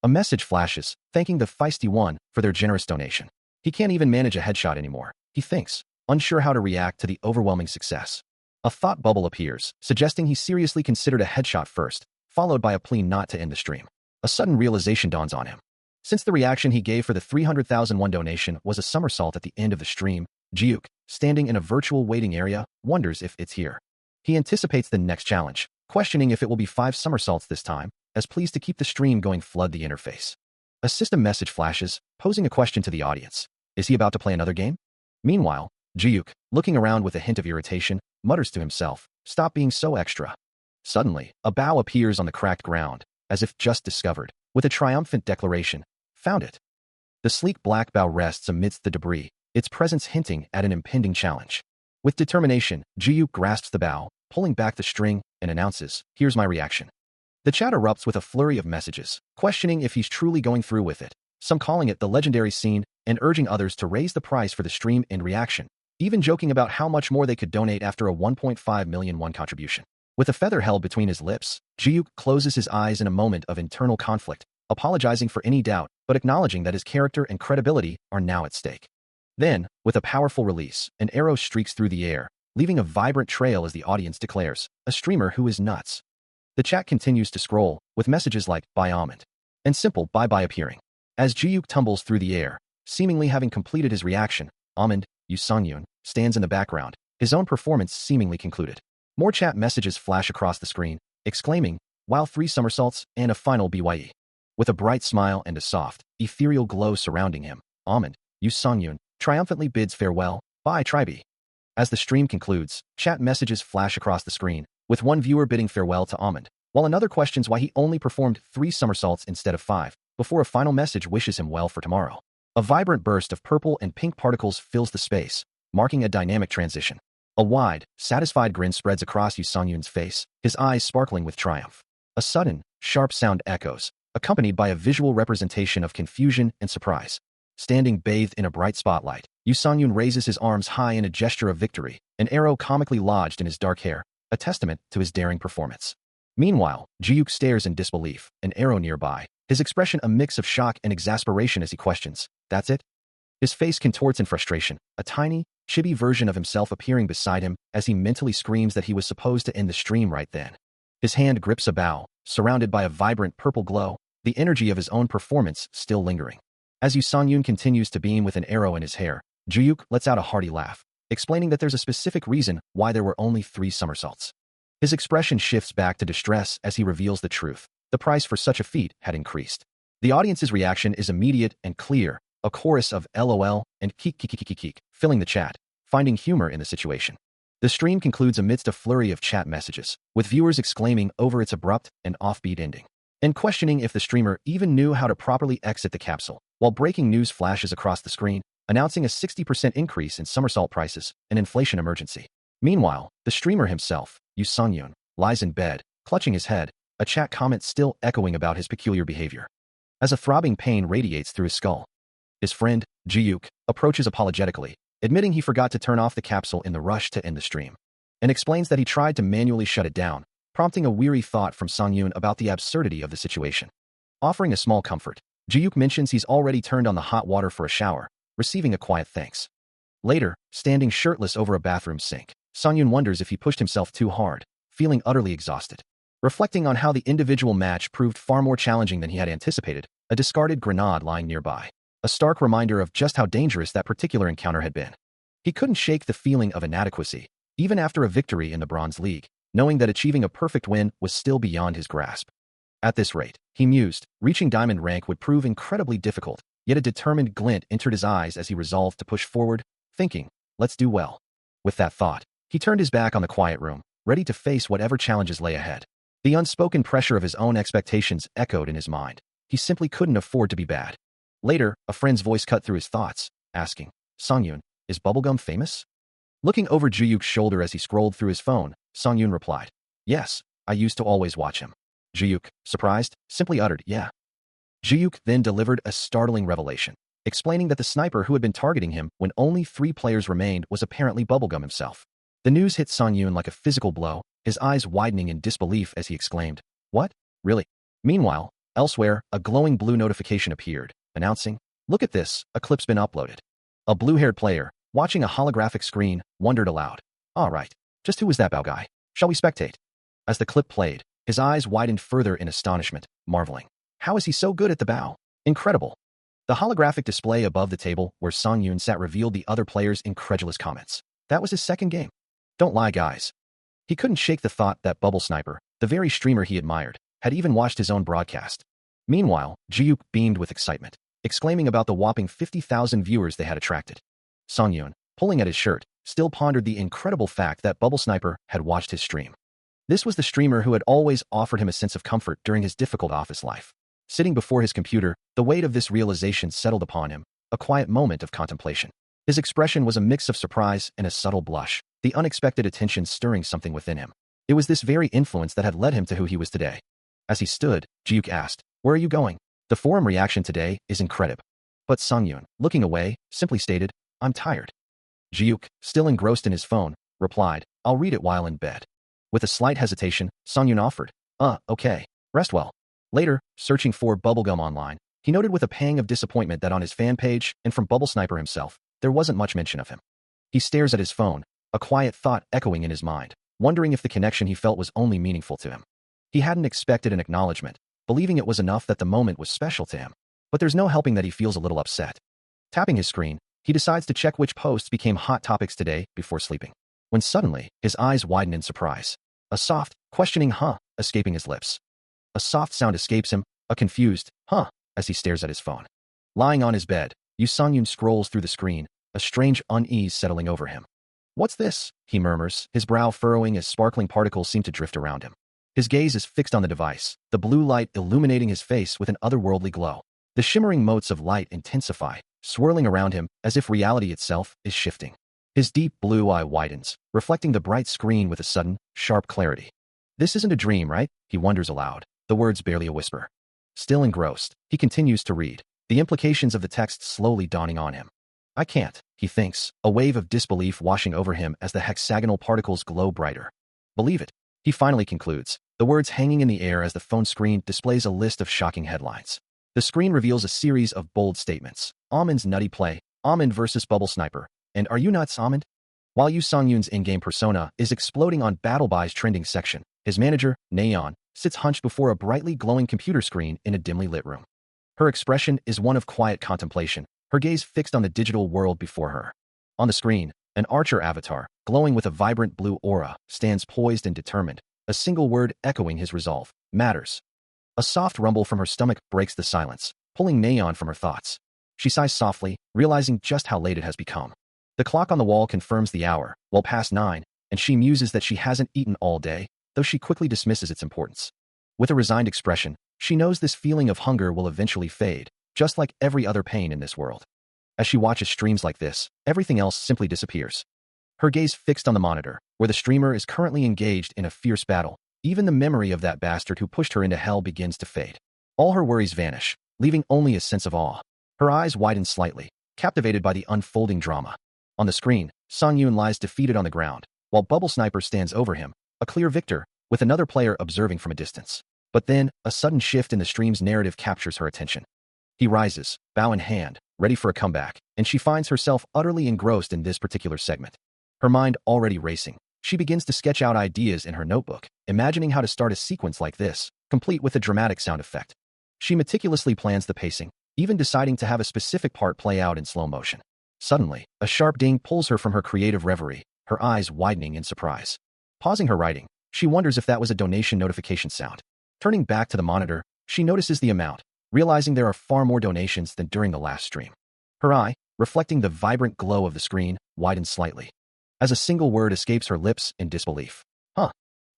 A message flashes, thanking the feisty one for their generous donation. He can't even manage a headshot anymore, he thinks, unsure how to react to the overwhelming success. A thought bubble appears, suggesting he seriously considered a headshot first, followed by a plea not to end the stream. A sudden realization dawns on him. Since the reaction he gave for the 300,001 donation was a somersault at the end of the stream, Jiyuk, standing in a virtual waiting area, wonders if it's here. He anticipates the next challenge, questioning if it will be 5 somersaults this time, as pleased to keep the stream going flood the interface. A system message flashes, posing a question to the audience. Is he about to play another game? Meanwhile, Jiyuk, looking around with a hint of irritation, mutters to himself, "Stop being so extra." Suddenly, a bow appears on the cracked ground, as if just discovered, with a triumphant declaration, "Found it." The sleek black bow rests amidst the debris, its presence hinting at an impending challenge. With determination, Jiyuk grasps the bow, pulling back the string, and announces, "Here's my reaction." The chat erupts with a flurry of messages, questioning if he's truly going through with it, some calling it the legendary scene and urging others to raise the price for the stream in reaction, even joking about how much more they could donate after a 1.5 million won contribution. With a feather held between his lips, Jiyuk closes his eyes in a moment of internal conflict, apologizing for any doubt, but acknowledging that his character and credibility are now at stake. Then, with a powerful release, an arrow streaks through the air, leaving a vibrant trail as the audience declares, a streamer who is nuts. The chat continues to scroll, with messages like, bye Almond, and simple bye-bye appearing. As Ji-Yuk tumbles through the air, seemingly having completed his reaction, Almond, Yu Sung-yoon, stands in the background, his own performance seemingly concluded. More chat messages flash across the screen, exclaiming, wow 3 somersaults and a final BYE. With a bright smile and a soft, ethereal glow surrounding him, Almond, Yu Sung-yoon, triumphantly bids farewell, bye Tribe. As the stream concludes, chat messages flash across the screen, with one viewer bidding farewell to Almond, while another questions why he only performed 3 somersaults instead of 5, before a final message wishes him well for tomorrow. A vibrant burst of purple and pink particles fills the space, marking a dynamic transition. A wide, satisfied grin spreads across Yu Sung-yoon's face, his eyes sparkling with triumph. A sudden, sharp sound echoes, accompanied by a visual representation of confusion and surprise. Standing bathed in a bright spotlight, Yu Sung-yoon raises his arms high in a gesture of victory, an arrow comically lodged in his dark hair, a testament to his daring performance. Meanwhile, Ji-Yuk stares in disbelief, an arrow nearby, his expression a mix of shock and exasperation as he questions, that's it? His face contorts in frustration, a tiny, chibi version of himself appearing beside him as he mentally screams that he was supposed to end the stream right then. His hand grips a bow, surrounded by a vibrant purple glow, the energy of his own performance still lingering. As Yu Sung-yoon continues to beam with an arrow in his hair, Ji-Yuk lets out a hearty laugh, explaining that there's a specific reason why there were only 3 somersaults. His expression shifts back to distress as he reveals the truth. The price for such a feat had increased. The audience's reaction is immediate and clear, a chorus of LOL and keek keek keek keek keek, filling the chat, finding humor in the situation. The stream concludes amidst a flurry of chat messages, with viewers exclaiming over its abrupt and offbeat ending, and questioning if the streamer even knew how to properly exit the capsule, while breaking news flashes across the screen, announcing a 60% increase in somersault prices, an inflation emergency. Meanwhile, the streamer himself, Yu Sung-yoon, lies in bed, clutching his head, a chat comment still echoing about his peculiar behavior. As a throbbing pain radiates through his skull, his friend, Ji-Yuk, approaches apologetically, admitting he forgot to turn off the capsule in the rush to end the stream, and explains that he tried to manually shut it down, prompting a weary thought from Sung-yoon about the absurdity of the situation. Offering a small comfort, Ji-Yuk mentions he's already turned on the hot water for a shower, receiving a quiet thanks. Later, standing shirtless over a bathroom sink, Sung-yoon wonders if he pushed himself too hard, feeling utterly exhausted. Reflecting on how the individual match proved far more challenging than he had anticipated, a discarded grenade lying nearby, a stark reminder of just how dangerous that particular encounter had been. He couldn't shake the feeling of inadequacy, even after a victory in the Bronze League, knowing that achieving a perfect win was still beyond his grasp. At this rate, he mused, reaching diamond rank would prove incredibly difficult, yet a determined glint entered his eyes as he resolved to push forward, thinking, let's do well. With that thought, he turned his back on the quiet room, ready to face whatever challenges lay ahead. The unspoken pressure of his own expectations echoed in his mind. He simply couldn't afford to be bad. Later, a friend's voice cut through his thoughts, asking, Sung-yoon, is bubblegum famous? Looking over Ji-Yuk's shoulder as he scrolled through his phone, Sung-yoon replied, yes, I used to always watch him. Ji-Yuk, surprised, simply uttered, yeah. Ji-Yuk then delivered a startling revelation, explaining that the sniper who had been targeting him when only 3 players remained was apparently bubblegum himself. The news hit Sung-yoon like a physical blow, his eyes widening in disbelief as he exclaimed, what? Really? Meanwhile, elsewhere, a glowing blue notification appeared, announcing, look at this, a clip's been uploaded. A blue-haired player, watching a holographic screen, wondered aloud, all right, just who was that bow guy? Shall we spectate? As the clip played, his eyes widened further in astonishment, marveling, how is he so good at the bow? Incredible. The holographic display above the table where Sung-yoon sat revealed the other player's incredulous comments. That was his second game. Don't lie, guys. He couldn't shake the thought that Bubble Sniper, the very streamer he admired, had even watched his own broadcast. Meanwhile, Ji-Yuk beamed with excitement, exclaiming about the whopping 50,000 viewers they had attracted. Sung-yoon, pulling at his shirt, still pondered the incredible fact that Bubble Sniper had watched his stream. This was the streamer who had always offered him a sense of comfort during his difficult office life. Sitting before his computer, the weight of this realization settled upon him, a quiet moment of contemplation. His expression was a mix of surprise and a subtle blush, the unexpected attention stirring something within him. It was this very influence that had led him to who he was today. As he stood, Ji-Yuk asked, where are you going? The forum reaction today is incredible. But Sung-yoon, looking away, simply stated, I'm tired. Ji-Yuk, still engrossed in his phone, replied, I'll read it while in bed. With a slight hesitation, Sung-yoon offered, okay, rest well. Later, searching for bubblegum online, he noted with a pang of disappointment that on his fan page and from Bubble Sniper himself, there wasn't much mention of him. He stares at his phone, a quiet thought echoing in his mind, wondering if the connection he felt was only meaningful to him. He hadn't expected an acknowledgement, believing it was enough that the moment was special to him. But there's no helping that he feels a little upset. Tapping his screen, he decides to check which posts became hot topics today before sleeping. When suddenly, his eyes widen in surprise. A soft, questioning huh escaping his lips. A soft sound escapes him, a confused huh, as he stares at his phone. Lying on his bed, Yoo Sung-yoon scrolls through the screen, a strange unease settling over him. What's this? He murmurs, his brow furrowing as sparkling particles seem to drift around him. His gaze is fixed on the device, the blue light illuminating his face with an otherworldly glow. The shimmering motes of light intensify, swirling around him as if reality itself is shifting. His deep blue eye widens, reflecting the bright screen with a sudden, sharp clarity. This isn't a dream, right? He wonders aloud, the words barely a whisper. Still engrossed, he continues to read, the implications of the text slowly dawning on him. I can't, he thinks, a wave of disbelief washing over him as the hexagonal particles glow brighter. Believe it, he finally concludes, the words hanging in the air as the phone screen displays a list of shocking headlines. The screen reveals a series of bold statements. Almond's nutty play, Almond versus Bubble Sniper, and are you nuts, Almond? While Yoo Sung-yoon's in-game persona is exploding on BattleBuy's trending section, his manager, Nayeon, sits hunched before a brightly glowing computer screen in a dimly lit room. Her expression is one of quiet contemplation, her gaze fixed on the digital world before her. On the screen, an archer avatar, glowing with a vibrant blue aura, stands poised and determined, a single word echoing his resolve, matters. A soft rumble from her stomach breaks the silence, pulling Nayeon from her thoughts. She sighs softly, realizing just how late it has become. The clock on the wall confirms the hour, well past 9, and she muses that she hasn't eaten all day, though she quickly dismisses its importance. With a resigned expression, she knows this feeling of hunger will eventually fade, just like every other pain in this world. As she watches streams like this, everything else simply disappears. Her gaze fixed on the monitor, where the streamer is currently engaged in a fierce battle, even the memory of that bastard who pushed her into hell begins to fade. All her worries vanish, leaving only a sense of awe. Her eyes widen slightly, captivated by the unfolding drama. On the screen, Sung-yoon lies defeated on the ground, while Bubble Sniper stands over him, a clear victor, with another player observing from a distance. But then, a sudden shift in the stream's narrative captures her attention. He rises, bow in hand, ready for a comeback, and she finds herself utterly engrossed in this particular segment. Her mind already racing, she begins to sketch out ideas in her notebook, imagining how to start a sequence like this, complete with a dramatic sound effect. She meticulously plans the pacing, even deciding to have a specific part play out in slow motion. Suddenly, a sharp ding pulls her from her creative reverie, her eyes widening in surprise. Pausing her writing, she wonders if that was a donation notification sound. Turning back to the monitor, she notices the amount, realizing there are far more donations than during the last stream. Her eye, reflecting the vibrant glow of the screen, widens slightly. As a single word escapes her lips in disbelief. Huh.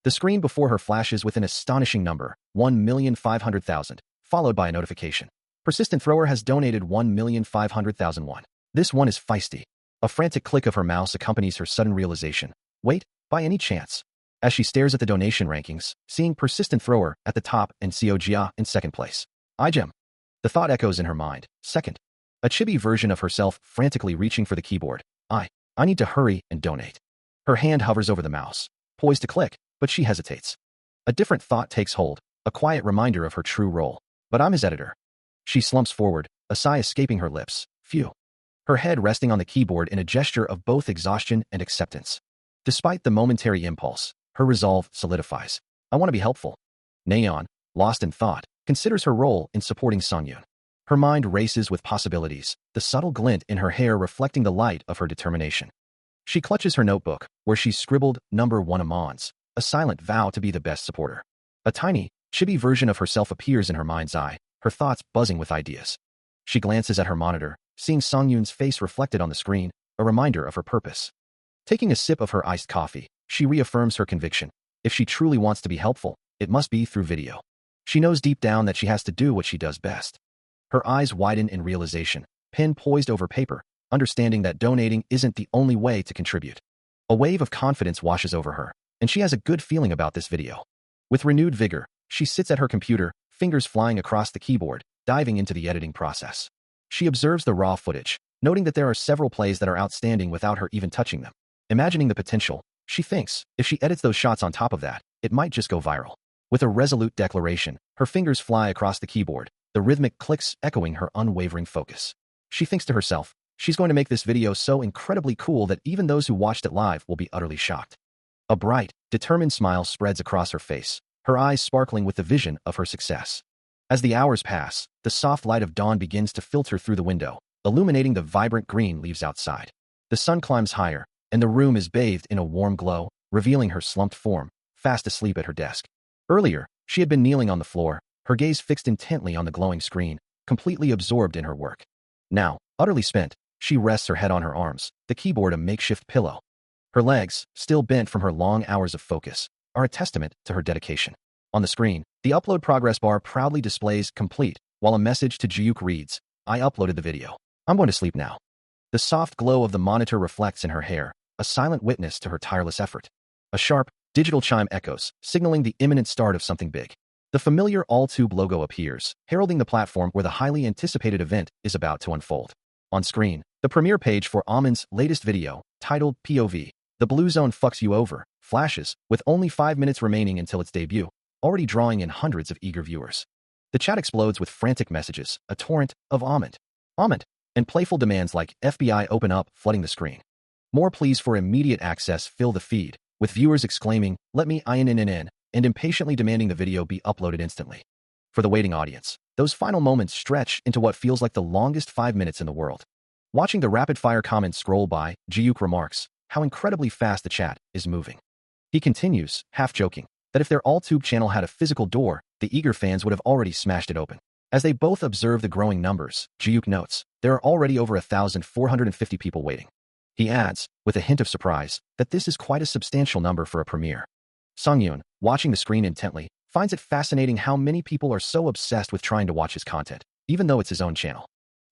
The screen before her flashes with an astonishing number, 1,500,000, followed by a notification. Persistent Thrower has donated 1,500,000 won. This one is feisty. A frantic click of her mouse accompanies her sudden realization. Wait, by any chance? As she stares at the donation rankings, seeing Persistent Thrower at the top and Seojia in second place. iGem. The thought echoes in her mind. Second. A chibi version of herself frantically reaching for the keyboard. I need to hurry and donate. Her hand hovers over the mouse, poised to click, but she hesitates. A different thought takes hold, a quiet reminder of her true role. But I'm his editor. She slumps forward, a sigh escaping her lips. Phew. Her head resting on the keyboard in a gesture of both exhaustion and acceptance. Despite the momentary impulse, her resolve solidifies. I want to be helpful. Nayeon, lost in thought, considers her role in supporting Sung-yoon. Her mind races with possibilities, the subtle glint in her hair reflecting the light of her determination. She clutches her notebook, where she's scribbled number 1 Amons, a silent vow to be the best supporter. A tiny, chibi version of herself appears in her mind's eye, her thoughts buzzing with ideas. She glances at her monitor, seeing Sung-yoon's face reflected on the screen, a reminder of her purpose. Taking a sip of her iced coffee, she reaffirms her conviction. If she truly wants to be helpful, it must be through video. She knows deep down that she has to do what she does best. Her eyes widen in realization, pen poised over paper, understanding that donating isn't the only way to contribute. A wave of confidence washes over her, and she has a good feeling about this video. With renewed vigor, she sits at her computer, fingers flying across the keyboard, diving into the editing process. She observes the raw footage, noting that there are several plays that are outstanding without her even touching them. Imagining the potential, she thinks, if she edits those shots on top of that, it might just go viral. With a resolute declaration, her fingers fly across the keyboard, the rhythmic clicks echoing her unwavering focus. She thinks to herself, She's going to make this video so incredibly cool that even those who watched it live will be utterly shocked. A bright, determined smile spreads across her face, her eyes sparkling with the vision of her success. As the hours pass, the soft light of dawn begins to filter through the window, illuminating the vibrant green leaves outside. The sun climbs higher, and the room is bathed in a warm glow, revealing her slumped form, fast asleep at her desk. Earlier, she had been kneeling on the floor, her gaze fixed intently on the glowing screen, completely absorbed in her work. Now, utterly spent, she rests her head on her arms, the keyboard a makeshift pillow. Her legs, still bent from her long hours of focus, are a testament to her dedication. On the screen, the upload progress bar proudly displays complete, while a message to Ji-yook reads, "I uploaded the video. I'm going to sleep now." The soft glow of the monitor reflects in her hair, a silent witness to her tireless effort. A sharp, digital chime echoes, signaling the imminent start of something big. The familiar AllTube logo appears, heralding the platform where the highly anticipated event is about to unfold. On screen, the premiere page for Amon's latest video, titled POV, "The Blue Zone Fucks You Over," flashes, with only 5 minutes remaining until its debut, already drawing in hundreds of eager viewers. The chat explodes with frantic messages, a torrent of Amond, and playful demands like "FBI open up," flooding the screen. More pleas for immediate access fill the feed, with viewers exclaiming, "Let me in," and impatiently demanding the video be uploaded instantly. For the waiting audience, those final moments stretch into what feels like the longest 5 minutes in the world. Watching the rapid-fire comments scroll by, Ji-yook remarks, how incredibly fast the chat is moving. He continues, half joking, that if their AllTube channel had a physical door, the eager fans would have already smashed it open. As they both observe the growing numbers, Ji-yook notes, there are already over 1,450 people waiting. He adds, with a hint of surprise, that this is quite a substantial number for a premiere. Sung-yoon, watching the screen intently, finds it fascinating how many people are so obsessed with trying to watch his content, even though it's his own channel.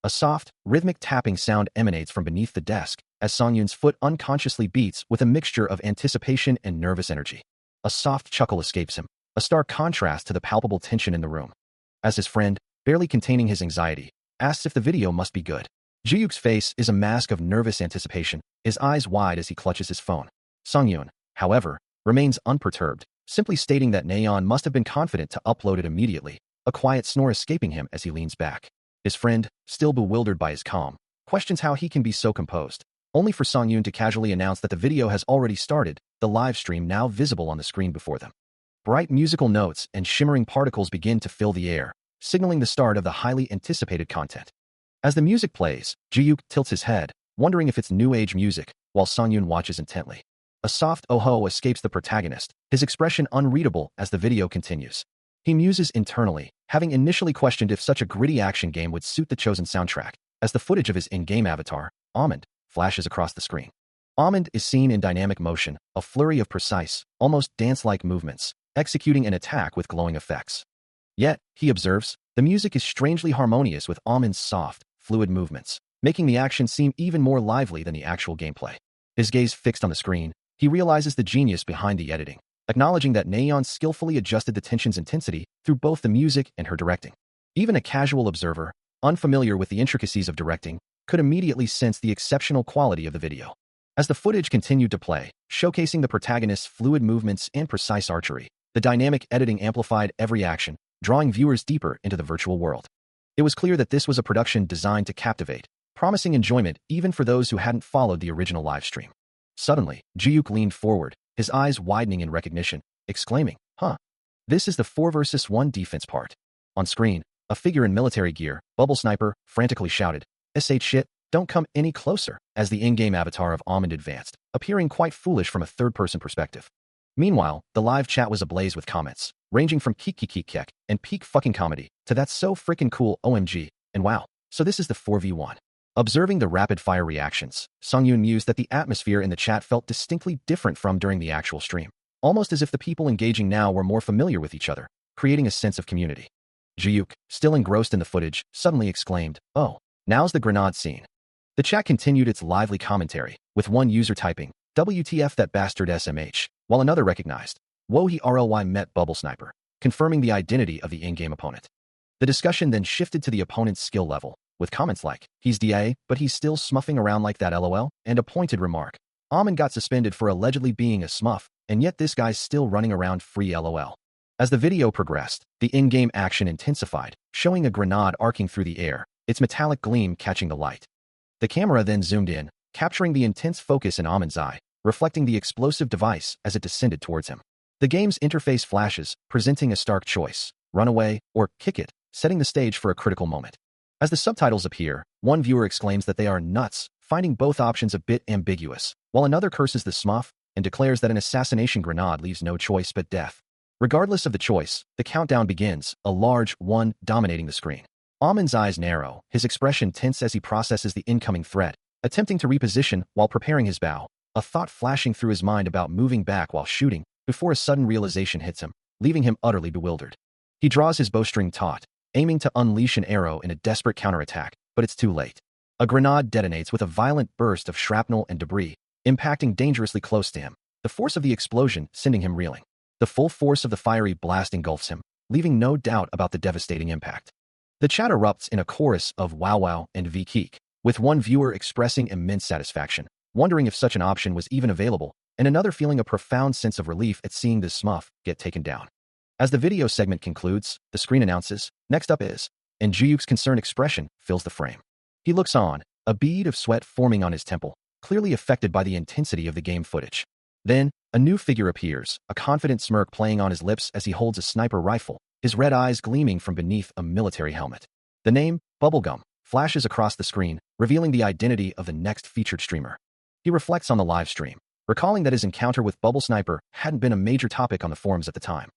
A soft, rhythmic tapping sound emanates from beneath the desk, as Sung-yoon's foot unconsciously beats with a mixture of anticipation and nervous energy. A soft chuckle escapes him, a stark contrast to the palpable tension in the room. As his friend, barely containing his anxiety, asks if the video must be good. Ji-yook's face is a mask of nervous anticipation, his eyes wide as he clutches his phone. Sung-yoon, however, remains unperturbed, simply stating that Nayeon must have been confident to upload it immediately, a quiet snore escaping him as he leans back. His friend, still bewildered by his calm, questions how he can be so composed, only for Sung-yoon to casually announce that the video has already started, the live stream now visible on the screen before them. Bright musical notes and shimmering particles begin to fill the air, signaling the start of the highly anticipated content. As the music plays, Ji-yook tilts his head, wondering if it's new age music, while Sung-yoon watches intently. A soft oh-ho escapes the protagonist, his expression unreadable as the video continues. He muses internally, having initially questioned if such a gritty action game would suit the chosen soundtrack, as the footage of his in-game avatar, Amond, flashes across the screen. Amond is seen in dynamic motion, a flurry of precise, almost dance-like movements, executing an attack with glowing effects. Yet, he observes, the music is strangely harmonious with Amond's soft, fluid movements, making the action seem even more lively than the actual gameplay. His gaze fixed on the screen, he realizes the genius behind the editing, acknowledging that Nayeon skillfully adjusted the tension's intensity through both the music and her directing. Even a casual observer, unfamiliar with the intricacies of directing, could immediately sense the exceptional quality of the video. As the footage continued to play, showcasing the protagonist's fluid movements and precise archery, the dynamic editing amplified every action, drawing viewers deeper into the virtual world. It was clear that this was a production designed to captivate, promising enjoyment even for those who hadn't followed the original livestream. Suddenly, Ji-yook leaned forward, his eyes widening in recognition, exclaiming, This is the 4 versus 1 defense part." On screen, a figure in military gear, Bubble Sniper, frantically shouted, "Shit, don't come any closer," as the in-game avatar of Amond advanced, appearing quite foolish from a third-person perspective. Meanwhile, the live chat was ablaze with comments, ranging from kek and peak fucking comedy, to "that's so frickin' cool, OMG," and "wow, so this is the 4v1. Observing the rapid-fire reactions, Sung-yoon mused that the atmosphere in the chat felt distinctly different from during the actual stream, almost as if the people engaging now were more familiar with each other, creating a sense of community. Ji-yook, still engrossed in the footage, suddenly exclaimed, "Oh, now's the grenade scene." The chat continued its lively commentary, with one user typing, "WTF that bastard SMH," while another recognized, "Whoa, he RLY met Bubble Sniper," confirming the identity of the in-game opponent. The discussion then shifted to the opponent's skill level, with comments like, "He's DA, but he's still smuffing around like that LOL," and a pointed remark, "Amon got suspended for allegedly being a smuff, and yet this guy's still running around free LOL." As the video progressed, the in-game action intensified, showing a grenade arcing through the air, its metallic gleam catching the light. The camera then zoomed in, capturing the intense focus in Amon's eye, reflecting the explosive device as it descended towards him. The game's interface flashes, presenting a stark choice: run away or kick it, setting the stage for a critical moment. As the subtitles appear, one viewer exclaims that they are nuts, finding both options a bit ambiguous, while another curses the smurf and declares that an assassination grenade leaves no choice but death. Regardless of the choice, the countdown begins, a large 1 dominating the screen. Amon's eyes narrow, his expression tense as he processes the incoming threat, attempting to reposition while preparing his bow, a thought flashing through his mind about moving back while shooting, before a sudden realization hits him, leaving him utterly bewildered. He draws his bowstring taut, aiming to unleash an arrow in a desperate counterattack, but it's too late. A grenade detonates with a violent burst of shrapnel and debris, impacting dangerously close to him, the force of the explosion sending him reeling. The full force of the fiery blast engulfs him, leaving no doubt about the devastating impact. The chat erupts in a chorus of wow wow and vkeek, with one viewer expressing immense satisfaction, wondering if such an option was even available, and another feeling a profound sense of relief at seeing this smurf get taken down. As the video segment concludes, the screen announces, "Next up is," and Jiyuk's concerned expression fills the frame. He looks on, a bead of sweat forming on his temple, clearly affected by the intensity of the game footage. Then, a new figure appears, a confident smirk playing on his lips as he holds a sniper rifle, his red eyes gleaming from beneath a military helmet. The name, Bubblegum, flashes across the screen, revealing the identity of the next featured streamer. He reflects on the live stream, recalling that his encounter with Bubble Sniper hadn't been a major topic on the forums at the time,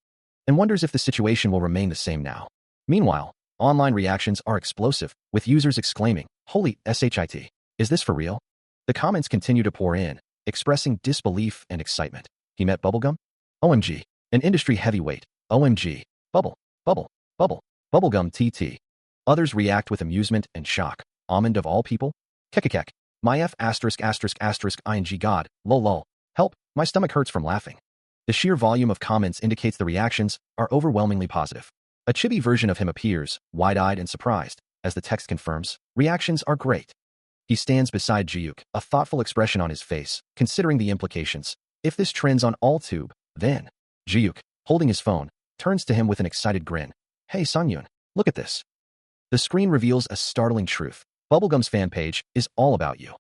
and wonders if the situation will remain the same now. Meanwhile, online reactions are explosive, with users exclaiming, "Holy shit, is this for real?" The comments continue to pour in, expressing disbelief and excitement. He met Bubblegum? OMG. An industry heavyweight. OMG. Bubble. Bubblegum TT. Others react with amusement and shock. Almond of all people? Kekekek. My F ****ing God. Lol. Help, my stomach hurts from laughing. The sheer volume of comments indicates the reactions are overwhelmingly positive. A chibi version of him appears, wide-eyed and surprised. As the text confirms, reactions are great. He stands beside Jiyuk, a thoughtful expression on his face, considering the implications. If this trends on all tube, then Jiyuk, holding his phone, turns to him with an excited grin. "Hey Songyun, look at this." The screen reveals a startling truth. Bubblegum's fan page is all about you.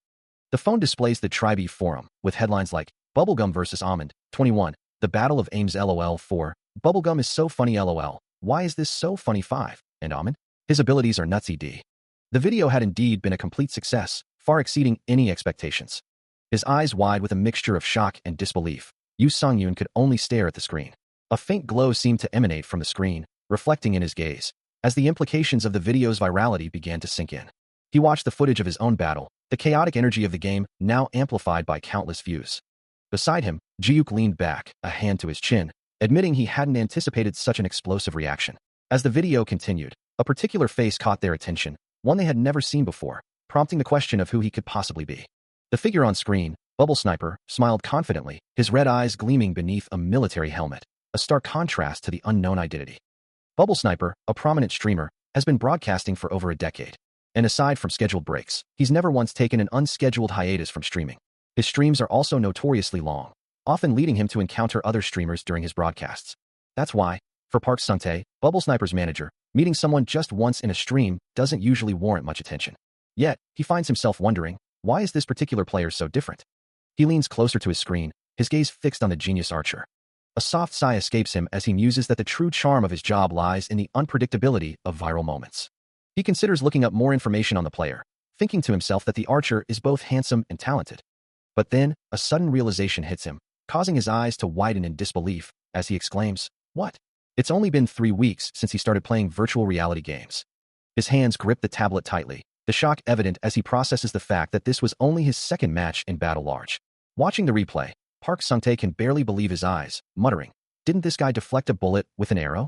The phone displays the Tribe forum, with headlines like, "Bubblegum vs. Almond, 21, the Battle of Ames LOL 4, Bubblegum is so funny LOL, why is this so funny 5, and Almond? His abilities are nutsy D." The video had indeed been a complete success, far exceeding any expectations. His eyes wide with a mixture of shock and disbelief, Yu Songyun could only stare at the screen. A faint glow seemed to emanate from the screen, reflecting in his gaze, as the implications of the video's virality began to sink in. He watched the footage of his own battle, the chaotic energy of the game now amplified by countless views. Beside him, Jiyuk leaned back, a hand to his chin, admitting he hadn't anticipated such an explosive reaction. As the video continued, a particular face caught their attention, one they had never seen before, prompting the question of who he could possibly be. The figure on screen, Bubble Sniper, smiled confidently, his red eyes gleaming beneath a military helmet, a stark contrast to the unknown identity. Bubble Sniper, a prominent streamer, has been broadcasting for over a decade. And aside from scheduled breaks, he's never once taken an unscheduled hiatus from streaming. His streams are also notoriously long, often leading him to encounter other streamers during his broadcasts. That's why, for Park Sung-tae, Bubble Sniper's manager, meeting someone just once in a stream doesn't usually warrant much attention. Yet, he finds himself wondering, why is this particular player so different? He leans closer to his screen, his gaze fixed on the genius archer. A soft sigh escapes him as he muses that the true charm of his job lies in the unpredictability of viral moments. He considers looking up more information on the player, thinking to himself that the archer is both handsome and talented. But then, a sudden realization hits him, causing his eyes to widen in disbelief, as he exclaims, "What? It's only been 3 weeks since he started playing virtual reality games." His hands grip the tablet tightly, the shock evident as he processes the fact that this was only his second match in Battle Large. Watching the replay, Park Sung-tae can barely believe his eyes, muttering, "Didn't this guy deflect a bullet with an arrow?"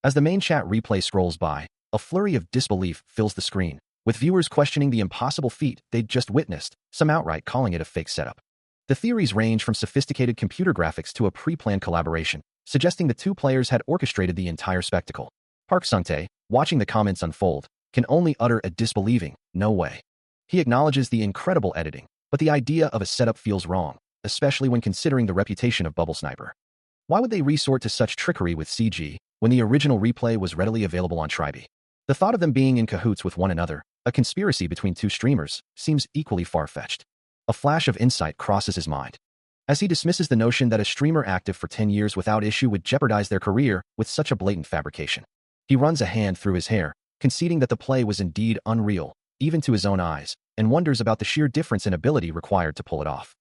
As the main chat replay scrolls by, a flurry of disbelief fills the screen, with viewers questioning the impossible feat they'd just witnessed, some outright calling it a fake setup. The theories range from sophisticated computer graphics to a pre-planned collaboration, suggesting the two players had orchestrated the entire spectacle. Park Sung-tae, watching the comments unfold, can only utter a disbelieving, "No way." He acknowledges the incredible editing, but the idea of a setup feels wrong, especially when considering the reputation of Bubble Sniper. Why would they resort to such trickery with CG when the original replay was readily available on Tribe? The thought of them being in cahoots with one another, A conspiracy between two streamers seems equally far-fetched. A flash of insight crosses his mind, as he dismisses the notion that a streamer active for 10 years without issue would jeopardize their career with such a blatant fabrication. He runs a hand through his hair, conceding that the play was indeed unreal, even to his own eyes, and wonders about the sheer difference in ability required to pull it off.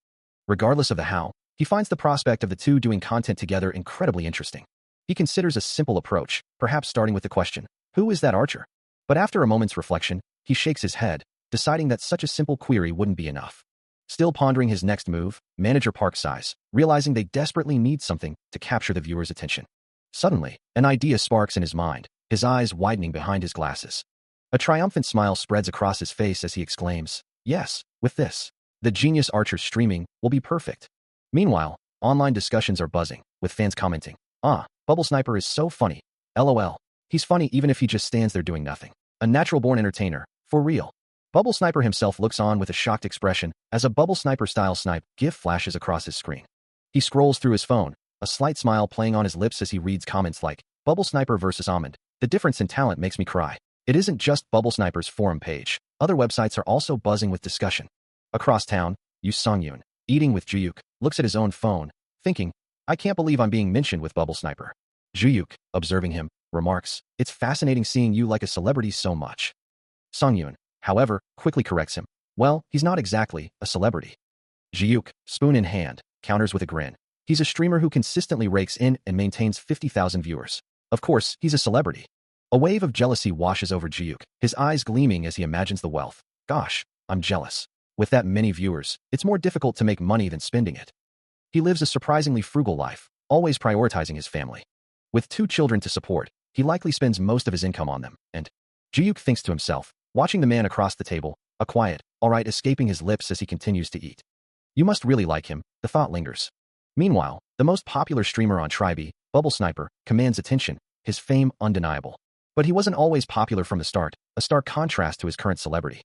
Regardless of the how, he finds the prospect of the two doing content together incredibly interesting. He considers a simple approach, perhaps starting with the question, "Who is that archer?" But after a moment's reflection, he shakes his head, deciding that such a simple query wouldn't be enough. Still pondering his next move, Manager Park sighs, realizing they desperately need something to capture the viewer's attention. Suddenly, an idea sparks in his mind, his eyes widening behind his glasses. A triumphant smile spreads across his face as he exclaims, "Yes, with this, the genius archer's streaming will be perfect." Meanwhile, online discussions are buzzing, with fans commenting, Bubble Sniper is so funny. LOL. He's funny even if he just stands there doing nothing. A natural-born entertainer, for real." Bubble Sniper himself looks on with a shocked expression as a Bubble Sniper-style snipe GIF flashes across his screen. He scrolls through his phone, a slight smile playing on his lips as he reads comments like, "Bubble Sniper versus Almond. The difference in talent makes me cry." It isn't just Bubble Sniper's forum page. Other websites are also buzzing with discussion. Across town, Yu Songyun, eating with Juyuk, looks at his own phone, thinking, "I can't believe I'm being mentioned with Bubble Sniper." Juyuk, observing him, remarks, "It's fascinating seeing you like a celebrity so much." Songyun, however, quickly corrects him. "Well, he's not exactly a celebrity." Juyuk, spoon in hand, counters with a grin. "He's a streamer who consistently rakes in and maintains 50,000 viewers. Of course, he's a celebrity." A wave of jealousy washes over Juyuk, his eyes gleaming as he imagines the wealth. "Gosh, I'm jealous. With that many viewers, it's more difficult to make money than spending it." He lives a surprisingly frugal life, always prioritizing his family. With 2 children to support, he likely spends most of his income on them, and Juyuk thinks to himself, watching the man across the table, a quiet, "all right" escaping his lips as he continues to eat. "You must really like him," the thought lingers. Meanwhile, the most popular streamer on Tribe, Bubble Sniper, commands attention, his fame undeniable. But he wasn't always popular from the start, a stark contrast to his current celebrity.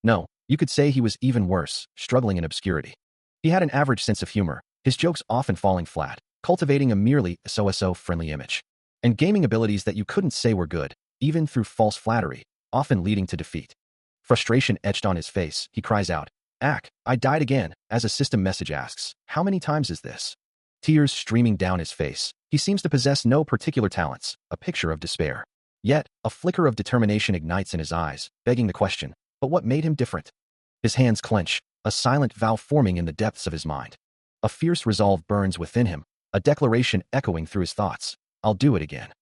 No, you could say he was even worse, struggling in obscurity. He had an average sense of humor, his jokes often falling flat, cultivating a merely so-friendly image, and gaming abilities that you couldn't say were good, even through false flattery, often leading to defeat. Frustration etched on his face, he cries out, I died again," as a system message asks, "How many times is this?" Tears streaming down his face, he seems to possess no particular talents, a picture of despair. Yet, a flicker of determination ignites in his eyes, begging the question, but what made him different? His hands clench, a silent vow forming in the depths of his mind. A fierce resolve burns within him, a declaration echoing through his thoughts, "I'll do it again."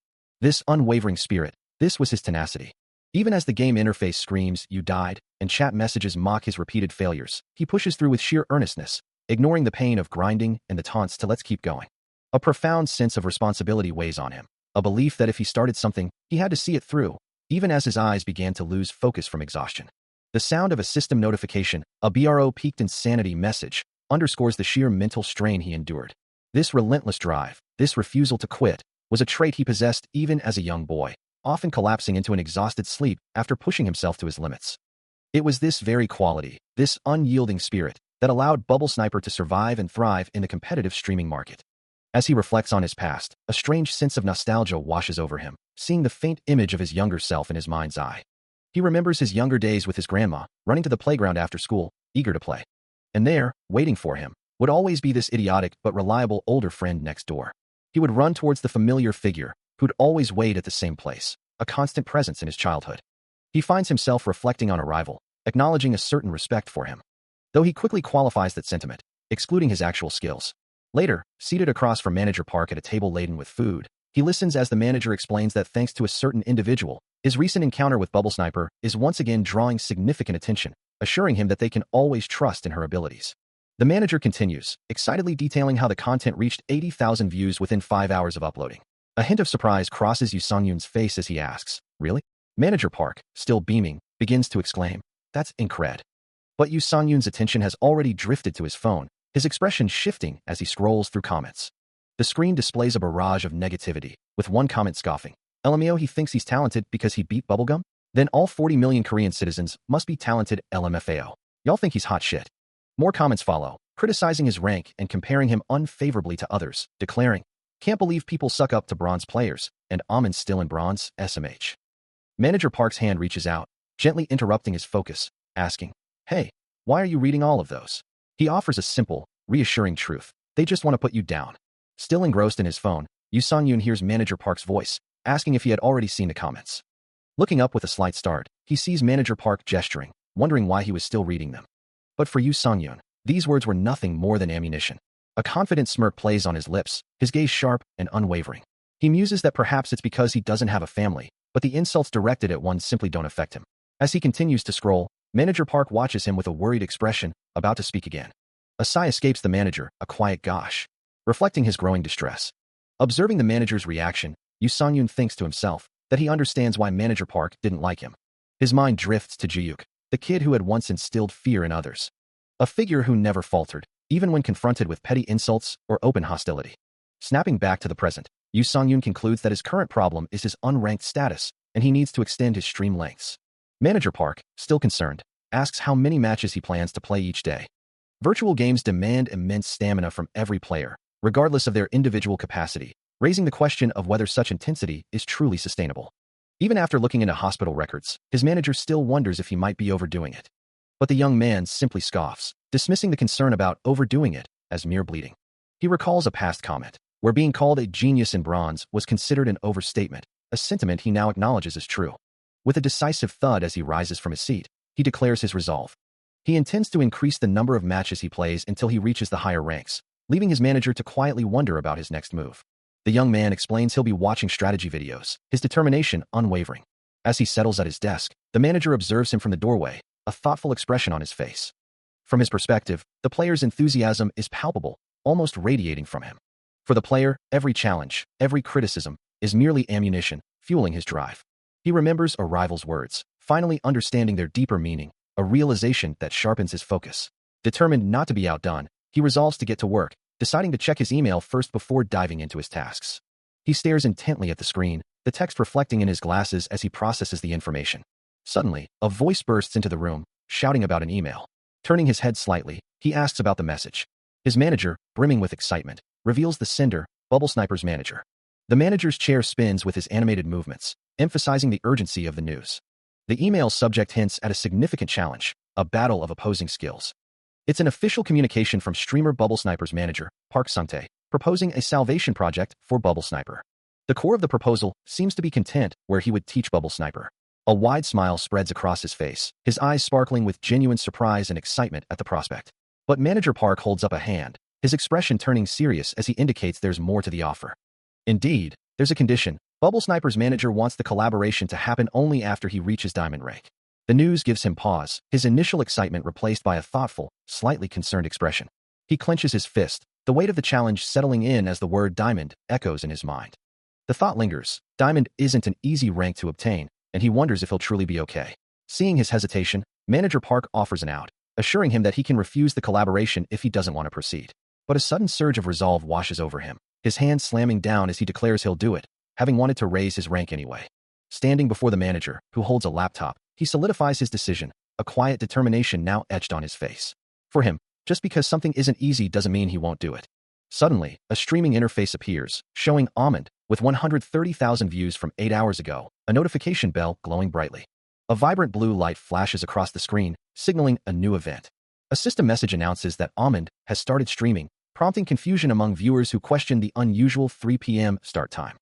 This unwavering spirit, this was his tenacity. Even as the game interface screams, "You died," and chat messages mock his repeated failures, he pushes through with sheer earnestness, ignoring the pain of grinding and the taunts to "let's keep going." A profound sense of responsibility weighs on him, a belief that if he started something, he had to see it through, even as his eyes began to lose focus from exhaustion. The sound of a system notification, a BRO peaked insanity message, underscores the sheer mental strain he endured. This relentless drive, this refusal to quit, was a trait he possessed even as a young boy, often collapsing into an exhausted sleep after pushing himself to his limits. It was this very quality, this unyielding spirit, that allowed Bubble Sniper to survive and thrive in the competitive streaming market. As he reflects on his past, a strange sense of nostalgia washes over him, seeing the faint image of his younger self in his mind's eye. He remembers his younger days with his grandma, running to the playground after school, eager to play. And there, waiting for him, would always be this idiotic but reliable older friend next door. He would run towards the familiar figure, who'd always wait at the same place, a constant presence in his childhood. He finds himself reflecting on arrival, acknowledging a certain respect for him. Though he quickly qualifies that sentiment, excluding his actual skills. Later, seated across from Manager Park at a table laden with food, he listens as the manager explains that thanks to a certain individual, his recent encounter with Bubble Sniper is once again drawing significant attention, assuring him that they can always trust in her abilities. The manager continues, excitedly detailing how the content reached 80,000 views within 5 hours of uploading. A hint of surprise crosses Yu Songyun's face as he asks, "Really?" Manager Park, still beaming, begins to exclaim, "That's incred." But Yu Songyun's attention has already drifted to his phone, his expression shifting as he scrolls through comments. The screen displays a barrage of negativity, with one comment scoffing, "LMAO, he thinks he's talented because he beat Bubblegum? Then all 40 million Korean citizens must be talented LMFAO. Y'all think he's hot shit." More comments follow, criticizing his rank and comparing him unfavorably to others, declaring, "Can't believe people suck up to bronze players, and Amon's still in bronze, SMH." Manager Park's hand reaches out, gently interrupting his focus, asking, "Hey, why are you reading all of those?" He offers a simple, reassuring truth. They just want to put you down. Still engrossed in his phone, Yu Sung-yoon hears Manager Park's voice, asking if he had already seen the comments. Looking up with a slight start, he sees Manager Park gesturing, wondering why he was still reading them. But for Yu Sung-yoon, these words were nothing more than ammunition. A confident smirk plays on his lips, his gaze sharp and unwavering. He muses that perhaps it's because he doesn't have a family, but the insults directed at one simply don't affect him. As he continues to scroll, Manager Park watches him with a worried expression, about to speak again. A sigh escapes the manager, a quiet gosh, reflecting his growing distress. Observing the manager's reaction, Yu Sung-yoon thinks to himself that he understands why Manager Park didn't like him. His mind drifts to Ji-yook, the kid who had once instilled fear in others. A figure who never faltered, even when confronted with petty insults or open hostility. Snapping back to the present, Yu Sung-yoon concludes that his current problem is his unranked status, and he needs to extend his stream lengths. Manager Park, still concerned, asks how many matches he plans to play each day. Virtual games demand immense stamina from every player, regardless of their individual capacity, raising the question of whether such intensity is truly sustainable. Even after looking into hospital records, his manager still wonders if he might be overdoing it. But the young man simply scoffs, dismissing the concern about overdoing it as mere bleeding. He recalls a past comment, where being called a genius in bronze was considered an overstatement, a sentiment he now acknowledges as true. With a decisive thud as he rises from his seat, he declares his resolve. He intends to increase the number of matches he plays until he reaches the higher ranks, leaving his manager to quietly wonder about his next move. The young man explains he'll be watching strategy videos, his determination unwavering. As he settles at his desk, the manager observes him from the doorway, a thoughtful expression on his face. From his perspective, the player's enthusiasm is palpable, almost radiating from him. For the player, every challenge, every criticism, is merely ammunition, fueling his drive. He remembers a rival's words, finally understanding their deeper meaning, a realization that sharpens his focus. Determined not to be outdone, he resolves to get to work, deciding to check his email first before diving into his tasks. He stares intently at the screen, the text reflecting in his glasses as he processes the information. Suddenly, a voice bursts into the room, shouting about an email. Turning his head slightly, he asks about the message. His manager, brimming with excitement, reveals the sender, Bubble Sniper's manager. The manager's chair spins with his animated movements, emphasizing the urgency of the news. The email's subject hints at a significant challenge, a battle of opposing skills. It's an official communication from streamer Bubble Sniper's manager, Park Sung-tae, proposing a salvation project for Bubble Sniper. The core of the proposal seems to be content where he would teach Bubble Sniper. A wide smile spreads across his face, his eyes sparkling with genuine surprise and excitement at the prospect. But Manager Park holds up a hand, his expression turning serious as he indicates there's more to the offer. Indeed, there's a condition. Bubble Sniper's manager wants the collaboration to happen only after he reaches diamond rank. The news gives him pause, his initial excitement replaced by a thoughtful, slightly concerned expression. He clenches his fist, the weight of the challenge settling in as the word diamond echoes in his mind. The thought lingers, diamond isn't an easy rank to obtain, and he wonders if he'll truly be okay. Seeing his hesitation, Manager Park offers an out, assuring him that he can refuse the collaboration if he doesn't want to proceed. But a sudden surge of resolve washes over him, his hand slamming down as he declares he'll do it, having wanted to raise his rank anyway. Standing before the manager, who holds a laptop, he solidifies his decision, a quiet determination now etched on his face. For him, just because something isn't easy doesn't mean he won't do it. Suddenly, a streaming interface appears, showing Almond, with 130,000 views from 8 hours ago, a notification bell glowing brightly. A vibrant blue light flashes across the screen, signaling a new event. A system message announces that Almond has started streaming, prompting confusion among viewers who question the unusual 3 p.m. start time.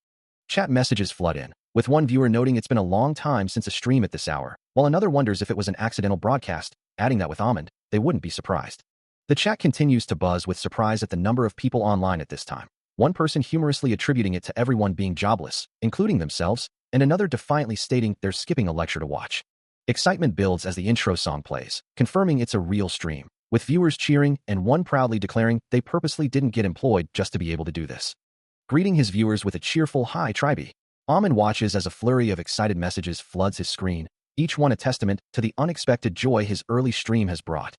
Chat messages flood in, with one viewer noting it's been a long time since a stream at this hour, while another wonders if it was an accidental broadcast, adding that with Almond, they wouldn't be surprised. The chat continues to buzz with surprise at the number of people online at this time, one person humorously attributing it to everyone being jobless, including themselves, and another defiantly stating they're skipping a lecture to watch. Excitement builds as the intro song plays, confirming it's a real stream, with viewers cheering and one proudly declaring they purposely didn't get employed just to be able to do this. Greeting his viewers with a cheerful "Hi, Tribe." Almond watches as a flurry of excited messages floods his screen, each one a testament to the unexpected joy his early stream has brought.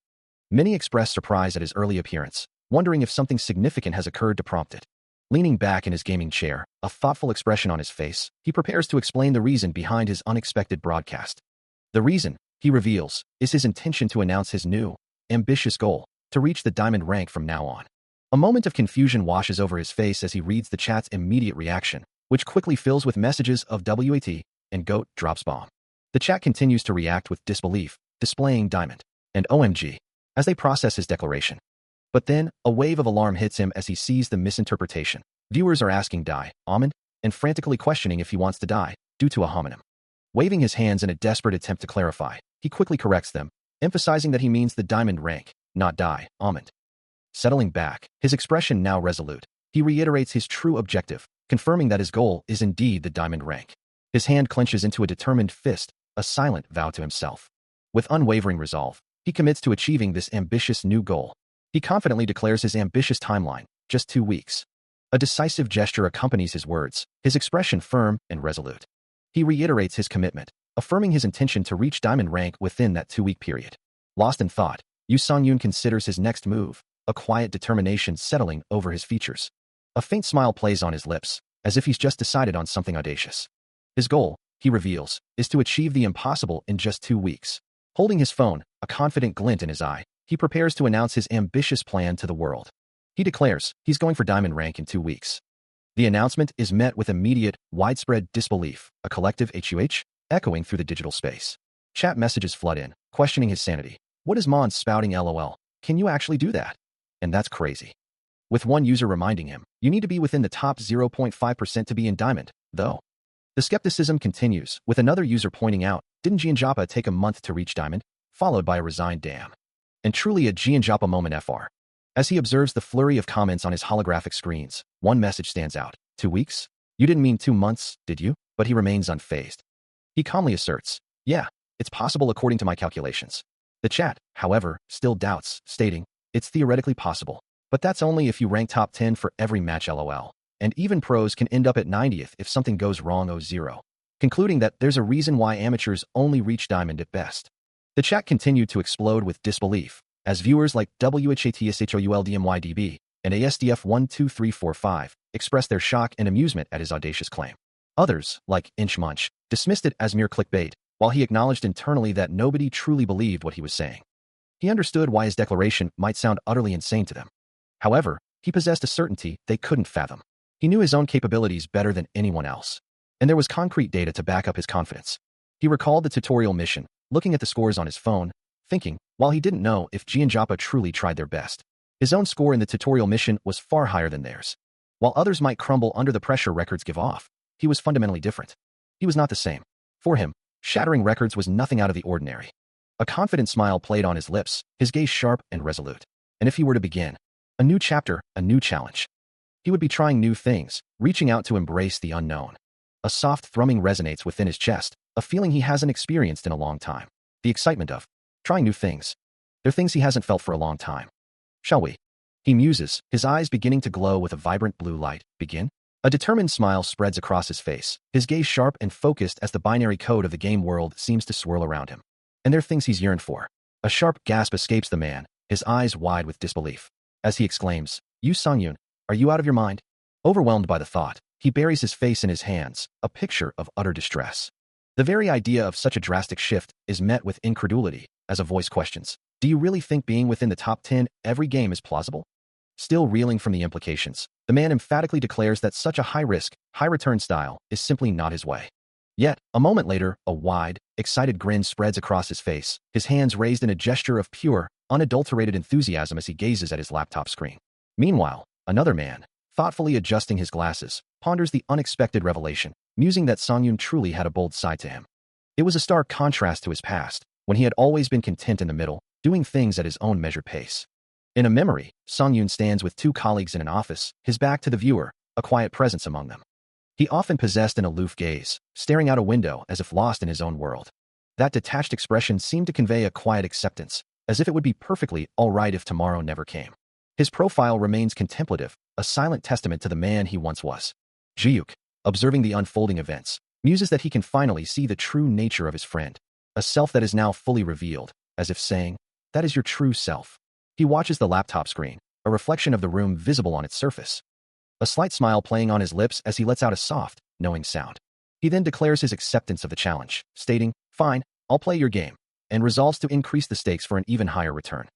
Many express surprise at his early appearance, wondering if something significant has occurred to prompt it. Leaning back in his gaming chair, a thoughtful expression on his face, he prepares to explain the reason behind his unexpected broadcast. The reason, he reveals, is his intention to announce his new, ambitious goal, to reach the diamond rank from now on. A moment of confusion washes over his face as he reads the chat's immediate reaction, which quickly fills with messages of WAT and GOAT drops bomb. The chat continues to react with disbelief, displaying diamond and OMG as they process his declaration. But then, a wave of alarm hits him as he sees the misinterpretation. Viewers are asking die, almond, and frantically questioning if he wants to die, due to a homonym. Waving his hands in a desperate attempt to clarify, he quickly corrects them, emphasizing that he means the diamond rank, not die, almond. Settling back, his expression now resolute, he reiterates his true objective, confirming that his goal is indeed the diamond rank. His hand clenches into a determined fist, a silent vow to himself. With unwavering resolve, he commits to achieving this ambitious new goal. He confidently declares his ambitious timeline, just 2 weeks. A decisive gesture accompanies his words, his expression firm and resolute. He reiterates his commitment, affirming his intention to reach diamond rank within that 2-week period. Lost in thought, Yoo Sung-yoon considers his next move, a quiet determination settling over his features. A faint smile plays on his lips, as if he's just decided on something audacious. His goal, he reveals, is to achieve the impossible in just 2 weeks. Holding his phone, a confident glint in his eye, he prepares to announce his ambitious plan to the world. He declares he's going for diamond rank in 2 weeks. The announcement is met with immediate, widespread disbelief, a collective HUH, echoing through the digital space. Chat messages flood in, questioning his sanity. What is Mon spouting LOL? Can you actually do that? And that's crazy. With one user reminding him, you need to be within the top 0.5% to be in diamond, though. The skepticism continues, with another user pointing out, didn't Jianjapa take a month to reach diamond? Followed by a resigned damn. And truly a Jianjapa moment FR. As he observes the flurry of comments on his holographic screens, one message stands out. 2 weeks? You didn't mean 2 months, did you? But he remains unfazed. He calmly asserts, yeah, it's possible according to my calculations. The chat, however, still doubts, stating, it's theoretically possible, but that's only if you rank top 10 for every match LOL. And even pros can end up at 90th if something goes wrong 0-0. Concluding that there's a reason why amateurs only reach diamond at best. The chat continued to explode with disbelief, as viewers like WHATSHOULDMYDB and ASDF12345 expressed their shock and amusement at his audacious claim. Others, like Inch Munch, dismissed it as mere clickbait, while he acknowledged internally that nobody truly believed what he was saying. He understood why his declaration might sound utterly insane to them. However, he possessed a certainty they couldn't fathom. He knew his own capabilities better than anyone else, and there was concrete data to back up his confidence. He recalled the tutorial mission, looking at the scores on his phone, thinking, while he didn't know if Jianjapa truly tried their best, his own score in the tutorial mission was far higher than theirs. While others might crumble under the pressure records give off, he was fundamentally different. He was not the same. For him, shattering records was nothing out of the ordinary. A confident smile played on his lips, his gaze sharp and resolute. And if he were to begin a new chapter, a new challenge, he would be trying new things, reaching out to embrace the unknown. A soft thrumming resonates within his chest, a feeling he hasn't experienced in a long time. The excitement of trying new things. They're things he hasn't felt for a long time. Shall we? He muses, his eyes beginning to glow with a vibrant blue light. Begin? A determined smile spreads across his face, his gaze sharp and focused as the binary code of the game world seems to swirl around him. And they're things he's yearned for. A sharp gasp escapes the man, his eyes wide with disbelief, as he exclaims, Yoo Sung-yoon, are you out of your mind? Overwhelmed by the thought, he buries his face in his hands, a picture of utter distress. The very idea of such a drastic shift is met with incredulity, as a voice questions, do you really think being within the top 10 every game is plausible? Still reeling from the implications, the man emphatically declares that such a high-risk, high-return style is simply not his way. Yet, a moment later, a wide, excited grin spreads across his face, his hands raised in a gesture of pure, unadulterated enthusiasm as he gazes at his laptop screen. Meanwhile, another man, thoughtfully adjusting his glasses, ponders the unexpected revelation, musing that Sung-yoon truly had a bold side to him. It was a stark contrast to his past, when he had always been content in the middle, doing things at his own measured pace. In a memory, Sung-yoon stands with 2 colleagues in an office, his back to the viewer, a quiet presence among them. He often possessed an aloof gaze, staring out a window as if lost in his own world. That detached expression seemed to convey a quiet acceptance, as if it would be perfectly all right if tomorrow never came. His profile remains contemplative, a silent testament to the man he once was. Jiuk, observing the unfolding events, muses that he can finally see the true nature of his friend, a self that is now fully revealed, as if saying, that is your true self. He watches the laptop screen, a reflection of the room visible on its surface. A slight smile playing on his lips as he lets out a soft, knowing sound. He then declares his acceptance of the challenge, stating, fine, I'll play your game, and resolves to increase the stakes for an even higher return.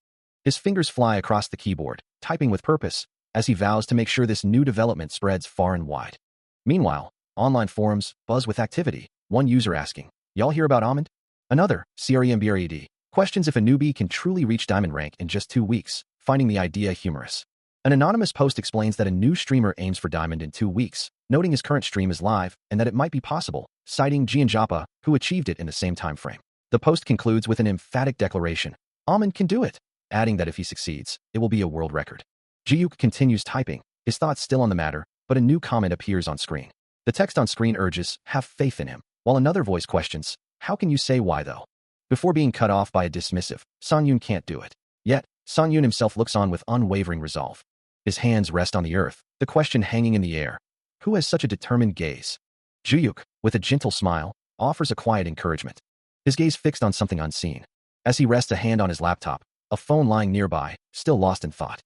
His fingers fly across the keyboard, typing with purpose, as he vows to make sure this new development spreads far and wide. Meanwhile, online forums buzz with activity, one user asking, Y'all hear about Almond? Another, CREMBRED, questions if a newbie can truly reach diamond rank in just 2 weeks, finding the idea humorous. An anonymous post explains that a new streamer aims for diamond in 2 weeks, noting his current stream is live and that it might be possible, citing Jian Japa, who achieved it in the same time frame. The post concludes with an emphatic declaration, Almond can do it, adding that if he succeeds, it will be a world record. Jiyuk continues typing, his thoughts still on the matter, but a new comment appears on screen. The text on screen urges, have faith in him, while another voice questions, how can you say why though? Before being cut off by a dismissive, Sanyun can't do it. Yet, Sanyun himself looks on with unwavering resolve. His hands rest on the earth, the question hanging in the air. Who has such a determined gaze? Jiyuk, with a gentle smile, offers a quiet encouragement. His gaze fixed on something unseen. As he rests a hand on his laptop, a phone lying nearby, still lost in thought.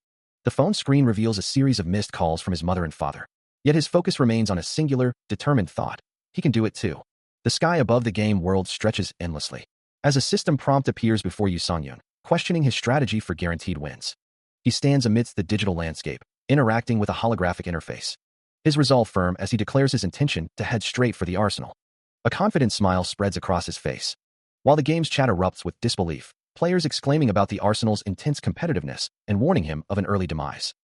The phone screen reveals a series of missed calls from his mother and father. Yet his focus remains on a singular, determined thought. He can do it too. The sky above the game world stretches endlessly. As a system prompt appears before Yu Songyun, questioning his strategy for guaranteed wins. He stands amidst the digital landscape, interacting with a holographic interface. His resolve firm as he declares his intention to head straight for the arsenal. A confident smile spreads across his face. While the game's chat erupts with disbelief, players exclaiming about the arsenal's intense competitiveness and warning him of an early demise.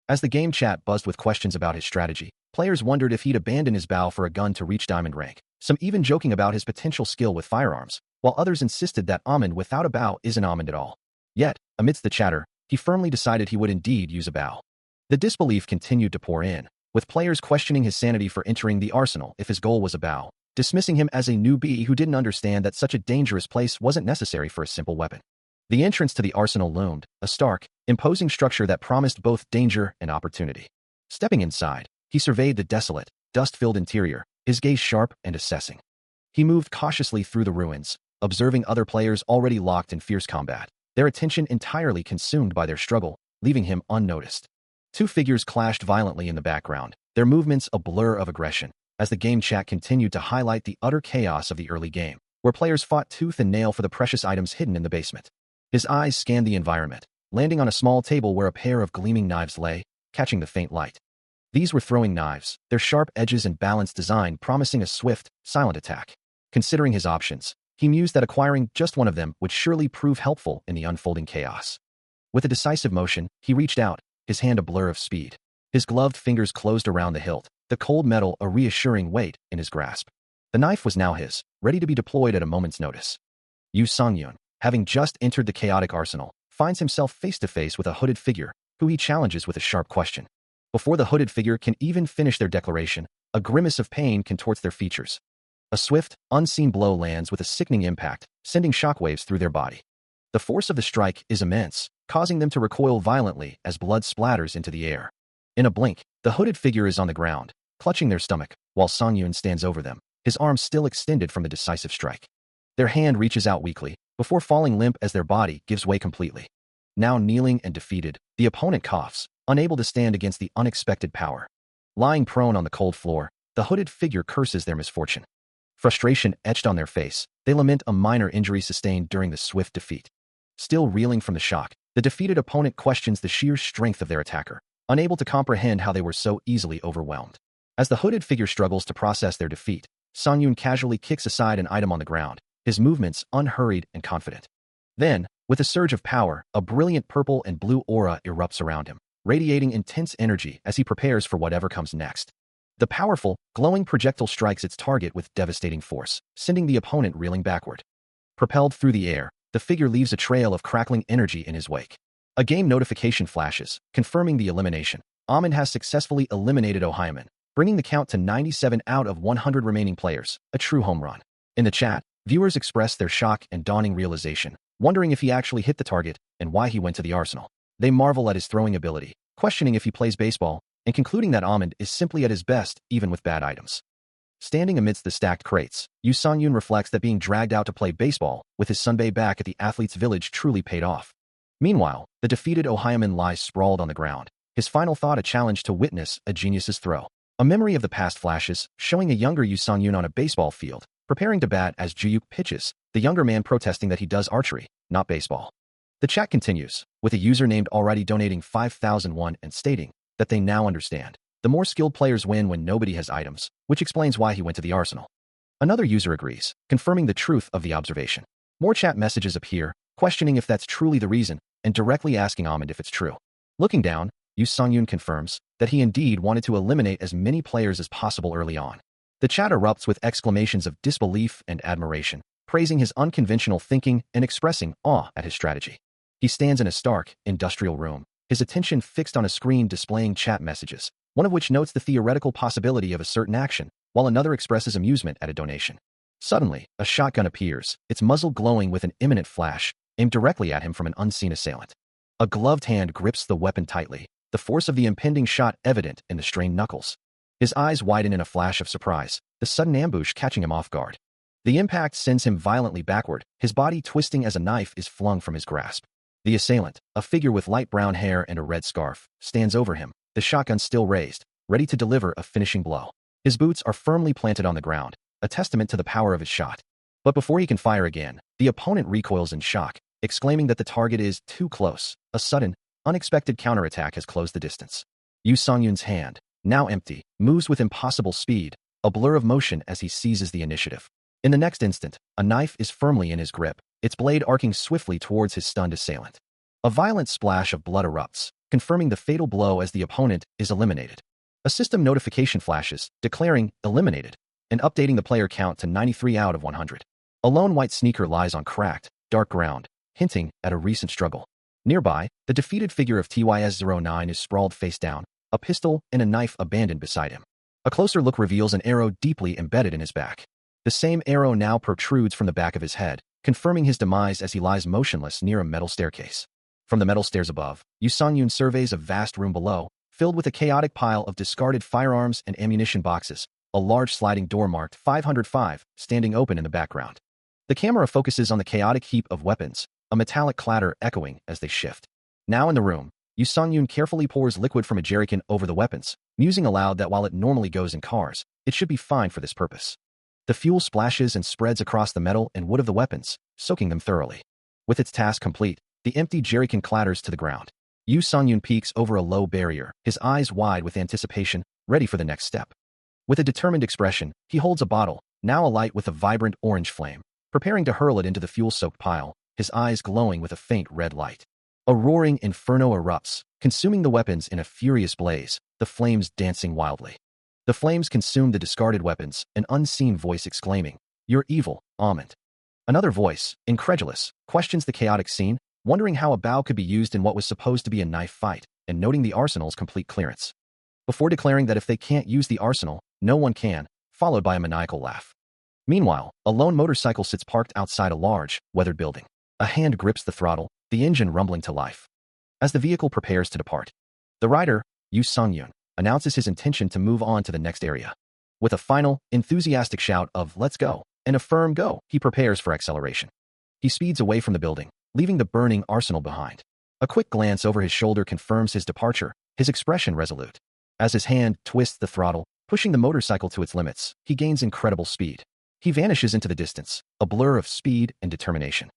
As the game chat buzzed with questions about his strategy, players wondered if he'd abandon his bow for a gun to reach diamond rank, some even joking about his potential skill with firearms, while others insisted that almond without a bow isn't almond at all. Yet, amidst the chatter, he firmly decided he would indeed use a bow. The disbelief continued to pour in, with players questioning his sanity for entering the arsenal if his goal was a bow, dismissing him as a newbie who didn't understand that such a dangerous place wasn't necessary for a simple weapon. The entrance to the arsenal loomed, a stark, imposing structure that promised both danger and opportunity. Stepping inside, he surveyed the desolate, dust-filled interior, his gaze sharp and assessing. He moved cautiously through the ruins, observing other players already locked in fierce combat, their attention entirely consumed by their struggle, leaving him unnoticed. 2 figures clashed violently in the background, their movements a blur of aggression, as the game chat continued to highlight the utter chaos of the early game, where players fought tooth and nail for the precious items hidden in the basement. His eyes scanned the environment, landing on a small table where a pair of gleaming knives lay, catching the faint light. These were throwing knives, their sharp edges and balanced design promising a swift, silent attack. Considering his options, he mused that acquiring just one of them would surely prove helpful in the unfolding chaos. With a decisive motion, he reached out, his hand a blur of speed. His gloved fingers closed around the hilt, the cold metal a reassuring weight in his grasp. The knife was now his, ready to be deployed at a moment's notice. Yu Songyun, having just entered the chaotic arsenal, finds himself face-to-face with a hooded figure, who he challenges with a sharp question. Before the hooded figure can even finish their declaration, a grimace of pain contorts their features. A swift, unseen blow lands with a sickening impact, sending shockwaves through their body. The force of the strike is immense, causing them to recoil violently as blood splatters into the air. In a blink, the hooded figure is on the ground, clutching their stomach, while Songyun stands over them, his arms still extended from the decisive strike. Their hand reaches out weakly, before falling limp as their body gives way completely. Now kneeling and defeated, the opponent coughs, unable to stand against the unexpected power. Lying prone on the cold floor, the hooded figure curses their misfortune. Frustration etched on their face, they lament a minor injury sustained during the swift defeat. Still reeling from the shock, the defeated opponent questions the sheer strength of their attacker, unable to comprehend how they were so easily overwhelmed. As the hooded figure struggles to process their defeat, Songyun casually kicks aside an item on the ground, his movements unhurried and confident. Then, with a surge of power, a brilliant purple and blue aura erupts around him, radiating intense energy as he prepares for whatever comes next. The powerful, glowing projectile strikes its target with devastating force, sending the opponent reeling backward. Propelled through the air, the figure leaves a trail of crackling energy in his wake. A game notification flashes, confirming the elimination. Amon has successfully eliminated Ohaiman, bringing the count to 97 out of 100 remaining players, a true home run. In the chat, viewers expressed their shock and dawning realization, wondering if he actually hit the target and why he went to the arsenal. They marvel at his throwing ability, questioning if he plays baseball, and concluding that Amon is simply at his best even with bad items. Standing amidst the stacked crates, Yu Songyun reflects that being dragged out to play baseball with his sunbae back at the athlete's village truly paid off. Meanwhile, the defeated Ohaiman lies sprawled on the ground, his final thought a challenge to witness a genius's throw. A memory of the past flashes, showing a younger Yu Songyun on a baseball field, preparing to bat as Jiyuk pitches, the younger man protesting that he does archery, not baseball. The chat continues, with a user named already donating 5,001 and stating that they now understand. The more skilled players win when nobody has items, which explains why he went to the arsenal. Another user agrees, confirming the truth of the observation. More chat messages appear, questioning if that's truly the reason, and directly asking Ahmed if it's true. Looking down, Yu Songyun confirms that he indeed wanted to eliminate as many players as possible early on. The chat erupts with exclamations of disbelief and admiration, praising his unconventional thinking and expressing awe at his strategy. He stands in a stark, industrial room, his attention fixed on a screen displaying chat messages, one of which notes the theoretical possibility of a certain action, while another expresses amusement at a donation. Suddenly, a shotgun appears, its muzzle glowing with an imminent flash, aimed directly at him from an unseen assailant. A gloved hand grips the weapon tightly, the force of the impending shot evident in the strained knuckles. His eyes widen in a flash of surprise, the sudden ambush catching him off guard. The impact sends him violently backward, his body twisting as a knife is flung from his grasp. The assailant, a figure with light brown hair and a red scarf, stands over him, the shotgun still raised, ready to deliver a finishing blow. His boots are firmly planted on the ground, a testament to the power of his shot. But before he can fire again, the opponent recoils in shock, exclaiming that the target is too close. A sudden, unexpected counterattack has closed the distance. Yu Songyun's hand, now empty, moves with impossible speed, a blur of motion as he seizes the initiative. In the next instant, a knife is firmly in his grip, its blade arcing swiftly towards his stunned assailant. A violent splash of blood erupts, confirming the fatal blow as the opponent is eliminated. A system notification flashes, declaring eliminated, and updating the player count to 93 out of 100. A lone white sneaker lies on cracked, dark ground, hinting at a recent struggle. Nearby, the defeated figure of TYS-09 is sprawled face down, a pistol and a knife abandoned beside him. A closer look reveals an arrow deeply embedded in his back. The same arrow now protrudes from the back of his head, confirming his demise as he lies motionless near a metal staircase. From the metal stairs above, Yu Songyun surveys a vast room below, filled with a chaotic pile of discarded firearms and ammunition boxes, a large sliding door marked 505 standing open in the background. The camera focuses on the chaotic heap of weapons, a metallic clatter echoing as they shift. Now in the room, Yu Songyun carefully pours liquid from a jerrycan over the weapons, musing aloud that while it normally goes in cars, it should be fine for this purpose. The fuel splashes and spreads across the metal and wood of the weapons, soaking them thoroughly. With its task complete, the empty jerrycan clatters to the ground. Yu Songyun peeks over a low barrier, his eyes wide with anticipation, ready for the next step. With a determined expression, he holds a bottle, now alight with a vibrant orange flame, preparing to hurl it into the fuel-soaked pile, his eyes glowing with a faint red light. A roaring inferno erupts, consuming the weapons in a furious blaze, the flames dancing wildly. The flames consume the discarded weapons, an unseen voice exclaiming, "You're evil, Ahmed." Another voice, incredulous, questions the chaotic scene, wondering how a bow could be used in what was supposed to be a knife fight, and noting the arsenal's complete clearance. Before declaring that if they can't use the arsenal, no one can, followed by a maniacal laugh. Meanwhile, a lone motorcycle sits parked outside a large, weathered building. A hand grips the throttle, the engine rumbling to life. As the vehicle prepares to depart, the rider, Yu Songyun, announces his intention to move on to the next area. With a final, enthusiastic shout of "Let's go," and a firm go, he prepares for acceleration. He speeds away from the building, leaving the burning arsenal behind. A quick glance over his shoulder confirms his departure, his expression resolute. As his hand twists the throttle, pushing the motorcycle to its limits, he gains incredible speed. He vanishes into the distance, a blur of speed and determination.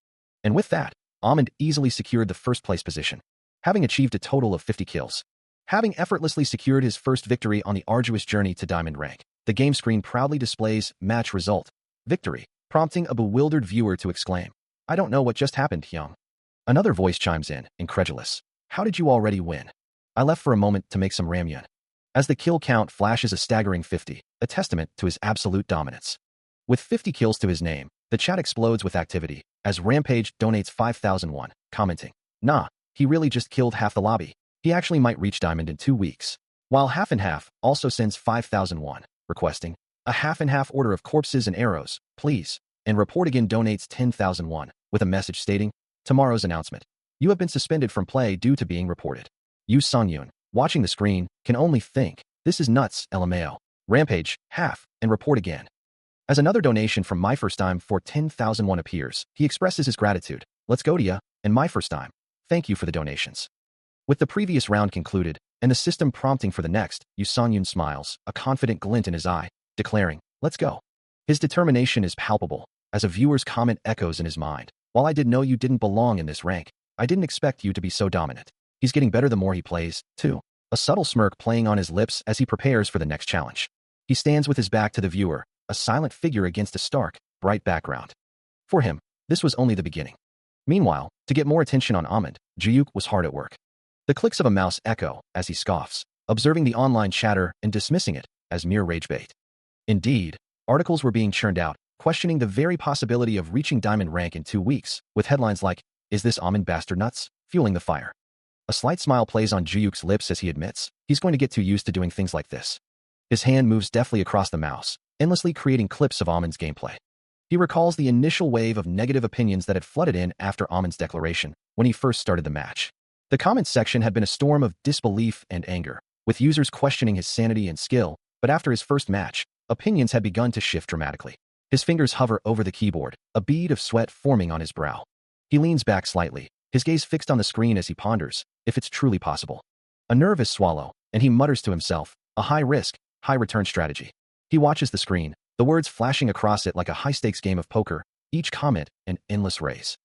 And with that, Ahmed easily secured the first-place position, having achieved a total of 50 kills. Having effortlessly secured his first victory on the arduous journey to diamond rank, the game screen proudly displays match result, victory, prompting a bewildered viewer to exclaim, "I don't know what just happened, Hyung." Another voice chimes in, incredulous, "How did you already win?" "I left for a moment to make some ramyun." As the kill count flashes a staggering 50, a testament to his absolute dominance. With 50 kills to his name, the chat explodes with activity, as Rampage donates 5,001, commenting, "Nah, he really just killed half the lobby. He actually might reach diamond in 2 weeks." While Half and Half also sends 5,001, requesting, "A half and half order of corpses and arrows, please," and Report Again donates 10,001, with a message stating, "Tomorrow's announcement. You have been suspended from play due to being reported." Yu Songyun, watching the screen, can only think, "This is nuts, LMAO. Rampage, Half, and Report Again." As another donation from My First Time for 10,001 appears, he expresses his gratitude, "Let's go to ya, and My First Time. Thank you for the donations." With the previous round concluded, and the system prompting for the next, Yu Songyun smiles, a confident glint in his eye, declaring, "Let's go." His determination is palpable, as a viewer's comment echoes in his mind. "While I did know you didn't belong in this rank, I didn't expect you to be so dominant." He's getting better the more he plays, too, a subtle smirk playing on his lips as he prepares for the next challenge. He stands with his back to the viewer, a silent figure against a stark, bright background. For him, this was only the beginning. Meanwhile, to get more attention on Ahmed, Juyuk was hard at work. The clicks of a mouse echo as he scoffs, observing the online chatter and dismissing it as mere rage bait. Indeed, articles were being churned out, questioning the very possibility of reaching diamond rank in 2 weeks, with headlines like, "Is this Ahmed bastard nuts?" fueling the fire. A slight smile plays on Juyuk's lips as he admits, he's going to get too used to doing things like this. His hand moves deftly across the mouse, endlessly creating clips of Ahmed's gameplay. He recalls the initial wave of negative opinions that had flooded in after Ahmed's declaration when he first started the match. The comments section had been a storm of disbelief and anger, with users questioning his sanity and skill, but after his first match, opinions had begun to shift dramatically. His fingers hover over the keyboard, a bead of sweat forming on his brow. He leans back slightly, his gaze fixed on the screen as he ponders, if it's truly possible. A nervous swallow, and he mutters to himself, a high-risk, high-return strategy. He watches the screen, the words flashing across it like a high-stakes game of poker, each comment an endless race.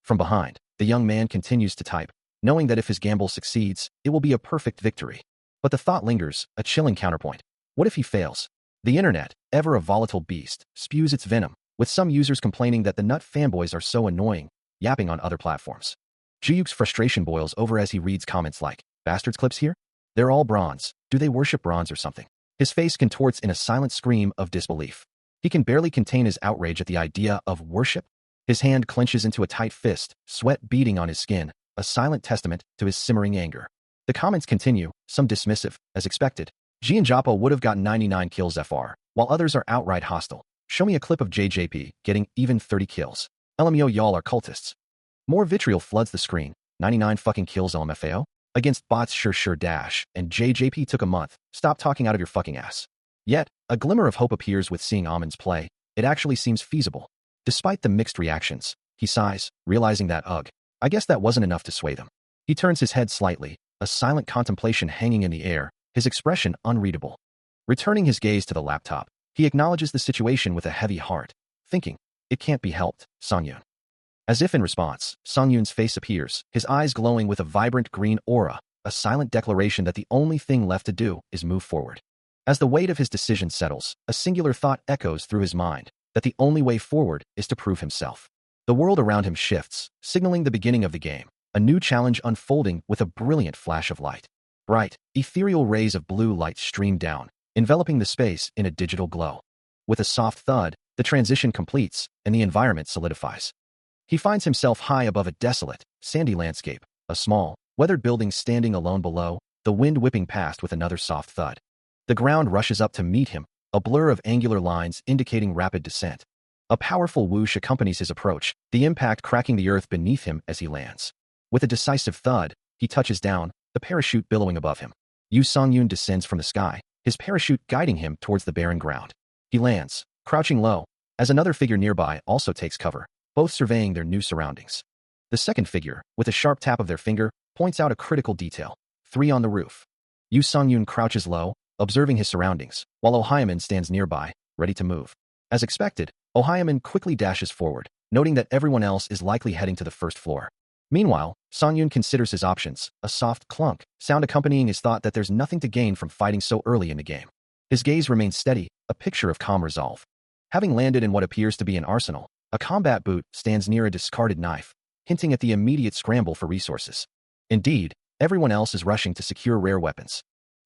From behind, the young man continues to type, knowing that if his gamble succeeds, it will be a perfect victory. But the thought lingers, a chilling counterpoint. What if he fails? The internet, ever a volatile beast, spews its venom, with some users complaining that the nut fanboys are so annoying, yapping on other platforms. Juyuk's frustration boils over as he reads comments like, "Bastards clips here? They're all bronze. Do they worship bronze or something?" His face contorts in a silent scream of disbelief. He can barely contain his outrage at the idea of worship. His hand clenches into a tight fist, sweat beading on his skin, a silent testament to his simmering anger. The comments continue, some dismissive, as expected. Jianjapa would have gotten 99 kills FR, while others are outright hostile. Show me a clip of JJP getting even 30 kills. LMAO, y'all are cultists. More vitriol floods the screen. 99 fucking kills LMFAO? Against bots sure dash, and JJP took a month. Stop talking out of your fucking ass. Yet, a glimmer of hope appears with seeing Ahmed's play. It actually seems feasible. Despite the mixed reactions, he sighs, realizing that, I guess that wasn't enough to sway them. He turns his head slightly, a silent contemplation hanging in the air, his expression unreadable. Returning his gaze to the laptop, he acknowledges the situation with a heavy heart, thinking, it can't be helped, Songyun. As if in response, Songyun's face appears, his eyes glowing with a vibrant green aura, a silent declaration that the only thing left to do is move forward. As the weight of his decision settles, a singular thought echoes through his mind, that the only way forward is to prove himself. The world around him shifts, signaling the beginning of the game, a new challenge unfolding with a brilliant flash of light. Bright, ethereal rays of blue light stream down, enveloping the space in a digital glow. With a soft thud, the transition completes, and the environment solidifies. He finds himself high above a desolate, sandy landscape, a small, weathered building standing alone below, the wind whipping past with another soft thud. The ground rushes up to meet him, a blur of angular lines indicating rapid descent. A powerful whoosh accompanies his approach, the impact cracking the earth beneath him as he lands. With a decisive thud, he touches down, the parachute billowing above him. Yu Songyun descends from the sky, his parachute guiding him towards the barren ground. He lands, crouching low, as another figure nearby also takes cover, both surveying their new surroundings. The second figure, with a sharp tap of their finger, points out a critical detail. 3 on the roof. Yu Songyun crouches low, observing his surroundings, while Ohyaman stands nearby, ready to move. As expected, Ohyaman quickly dashes forward, noting that everyone else is likely heading to the first floor. Meanwhile, Songyun considers his options, a soft clunk, sound accompanying his thought that there's nothing to gain from fighting so early in the game. His gaze remains steady, a picture of calm resolve. Having landed in what appears to be an arsenal, a combat boot stands near a discarded knife, hinting at the immediate scramble for resources. Indeed, everyone else is rushing to secure rare weapons.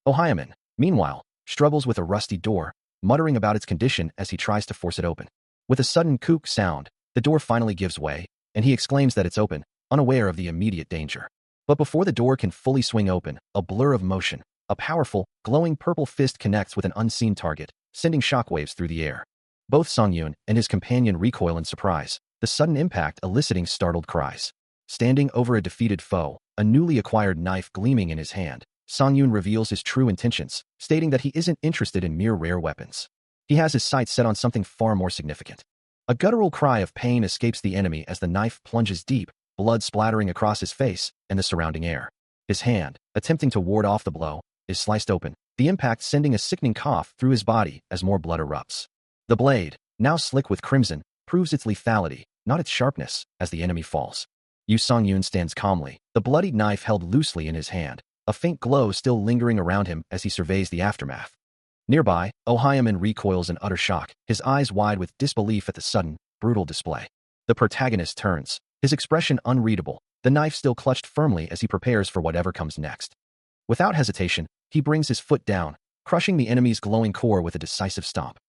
Ohyaman, meanwhile, struggles with a rusty door, muttering about its condition as he tries to force it open. With a sudden kook sound, the door finally gives way, and he exclaims that it's open, unaware of the immediate danger. But before the door can fully swing open, a blur of motion, a powerful, glowing purple fist connects with an unseen target, sending shockwaves through the air. Both Songyun and his companion recoil in surprise, the sudden impact eliciting startled cries. Standing over a defeated foe, a newly acquired knife gleaming in his hand, Songyun reveals his true intentions, stating that he isn't interested in mere rare weapons. He has his sights set on something far more significant. A guttural cry of pain escapes the enemy as the knife plunges deep, blood splattering across his face and the surrounding air. His hand, attempting to ward off the blow, is sliced open, the impact sending a sickening cough through his body as more blood erupts. The blade, now slick with crimson, proves its lethality, not its sharpness, as the enemy falls. Yu Songyun stands calmly, the bloodied knife held loosely in his hand, a faint glow still lingering around him as he surveys the aftermath. Nearby, Ohayaman recoils in utter shock, his eyes wide with disbelief at the sudden, brutal display. The protagonist turns, his expression unreadable, the knife still clutched firmly as he prepares for whatever comes next. Without hesitation, he brings his foot down, crushing the enemy's glowing core with a decisive stomp.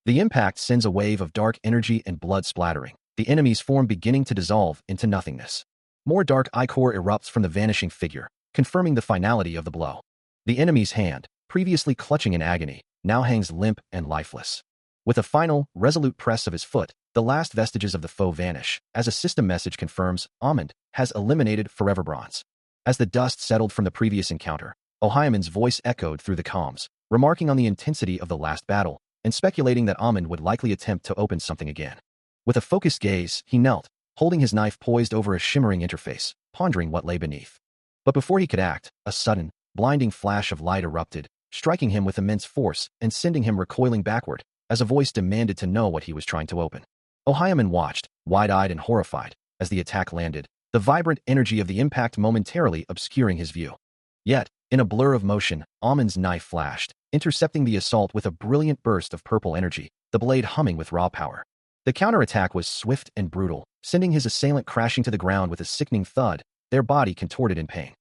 The impact sends a wave of dark energy and blood splattering, the enemy's form beginning to dissolve into nothingness. More dark ichor erupts from the vanishing figure, confirming the finality of the blow. The enemy's hand, previously clutching in agony, now hangs limp and lifeless. With a final, resolute press of his foot, the last vestiges of the foe vanish, as a system message confirms Amund has eliminated Forever Bronze. As the dust settled from the previous encounter, Ohayaman's voice echoed through the comms, remarking on the intensity of the last battle, and speculating that Amund would likely attempt to open something again. With a focused gaze, he knelt, holding his knife poised over a shimmering interface, pondering what lay beneath. But before he could act, a sudden, blinding flash of light erupted, striking him with immense force and sending him recoiling backward, as a voice demanded to know what he was trying to open. Ohayaman watched, wide-eyed and horrified, as the attack landed, the vibrant energy of the impact momentarily obscuring his view. Yet, in a blur of motion, Amund's knife flashed, intercepting the assault with a brilliant burst of purple energy, the blade humming with raw power. The counterattack was swift and brutal, sending his assailant crashing to the ground with a sickening thud, their body contorted in pain.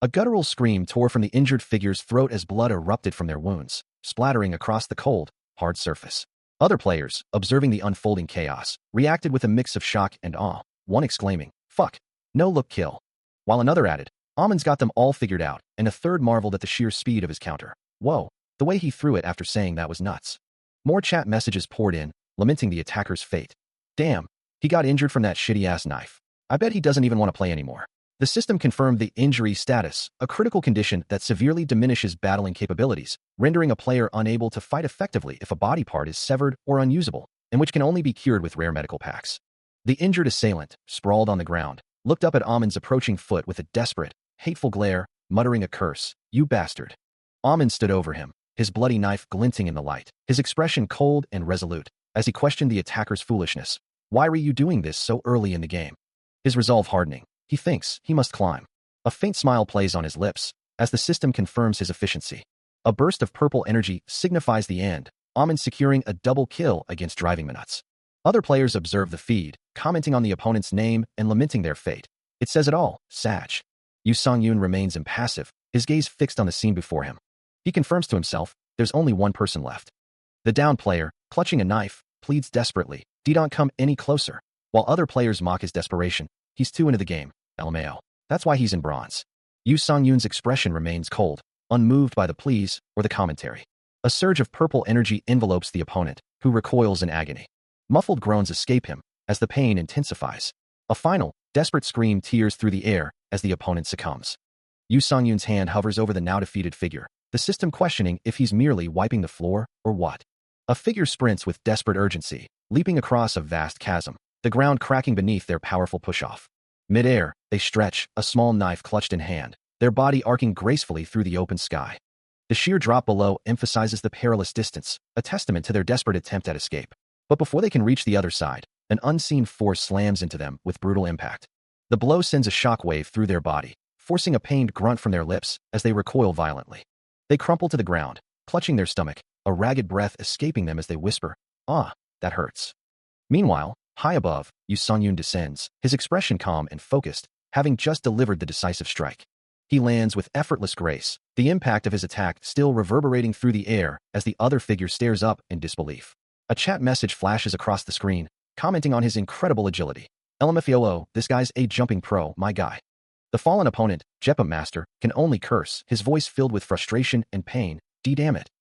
A guttural scream tore from the injured figure's throat as blood erupted from their wounds, splattering across the cold, hard surface. Other players, observing the unfolding chaos, reacted with a mix of shock and awe, one exclaiming, "Fuck, no look kill," while another added, "Amund's got them all figured out," and a third marveled at the sheer speed of his counter. "Whoa, the way he threw it after saying that was nuts." More chat messages poured in, lamenting the attacker's fate. "Damn, he got injured from that shitty-ass knife. I bet he doesn't even want to play anymore." The system confirmed the injury status, a critical condition that severely diminishes battling capabilities, rendering a player unable to fight effectively if a body part is severed or unusable, and which can only be cured with rare medical packs. The injured assailant, sprawled on the ground, looked up at Amund's approaching foot with a desperate, hateful glare, muttering a curse, "You bastard." Amund stood over him, his bloody knife glinting in the light, his expression cold and resolute, as he questioned the attacker's foolishness. "Why were you doing this so early in the game?" His resolve hardening. He thinks he must climb. A faint smile plays on his lips, as the system confirms his efficiency. A burst of purple energy signifies the end, Amund securing a double kill against driving Minuts. Other players observe the feed, commenting on the opponent's name and lamenting their fate. It says it all, Sag. Yu Song-yoon remains impassive, his gaze fixed on the scene before him. He confirms to himself, there's only one person left. The downed player, clutching a knife, pleads desperately, "Don't come any closer," while other players mock his desperation. He's too into the game, LMAO. That's why he's in bronze. Yu Song-yoon's expression remains cold, unmoved by the pleas or the commentary. A surge of purple energy envelopes the opponent, who recoils in agony. Muffled groans escape him, as the pain intensifies. A final, desperate scream tears through the air as the opponent succumbs. Yu Song-yoon's hand hovers over the now-defeated figure, the system questioning if he's merely wiping the floor or what. A figure sprints with desperate urgency, leaping across a vast chasm, the ground cracking beneath their powerful push-off. Mid-air, they stretch, a small knife clutched in hand, their body arcing gracefully through the open sky. The sheer drop below emphasizes the perilous distance, a testament to their desperate attempt at escape. But before they can reach the other side, an unseen force slams into them with brutal impact. The blow sends a shockwave through their body, forcing a pained grunt from their lips as they recoil violently. They crumple to the ground, clutching their stomach, a ragged breath escaping them as they whisper, "Ah, that hurts." Meanwhile, high above, Yu Song-yoon descends, his expression calm and focused, having just delivered the decisive strike. He lands with effortless grace, the impact of his attack still reverberating through the air as the other figure stares up in disbelief. A chat message flashes across the screen, commenting on his incredible agility. "LMFAO, this guy's a jumping pro, my guy." The fallen opponent, Jeppa Master, can only curse, his voice filled with frustration and pain. Damn it.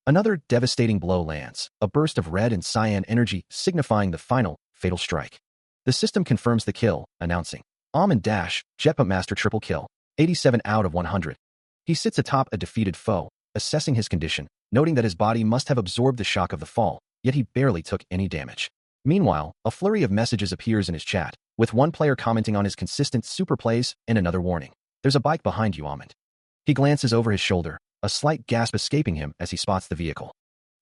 Another devastating blow lands, a burst of red and cyan energy signifying the final, fatal strike. The system confirms the kill, announcing, Amund Dash, Jeppa Master triple kill, 87 out of 100. He sits atop a defeated foe, assessing his condition, noting that his body must have absorbed the shock of the fall, yet he barely took any damage. Meanwhile, a flurry of messages appears in his chat, with one player commenting on his consistent super plays and another warning. "There's a bike behind you, Amund." He glances over his shoulder, a slight gasp escaping him as he spots the vehicle.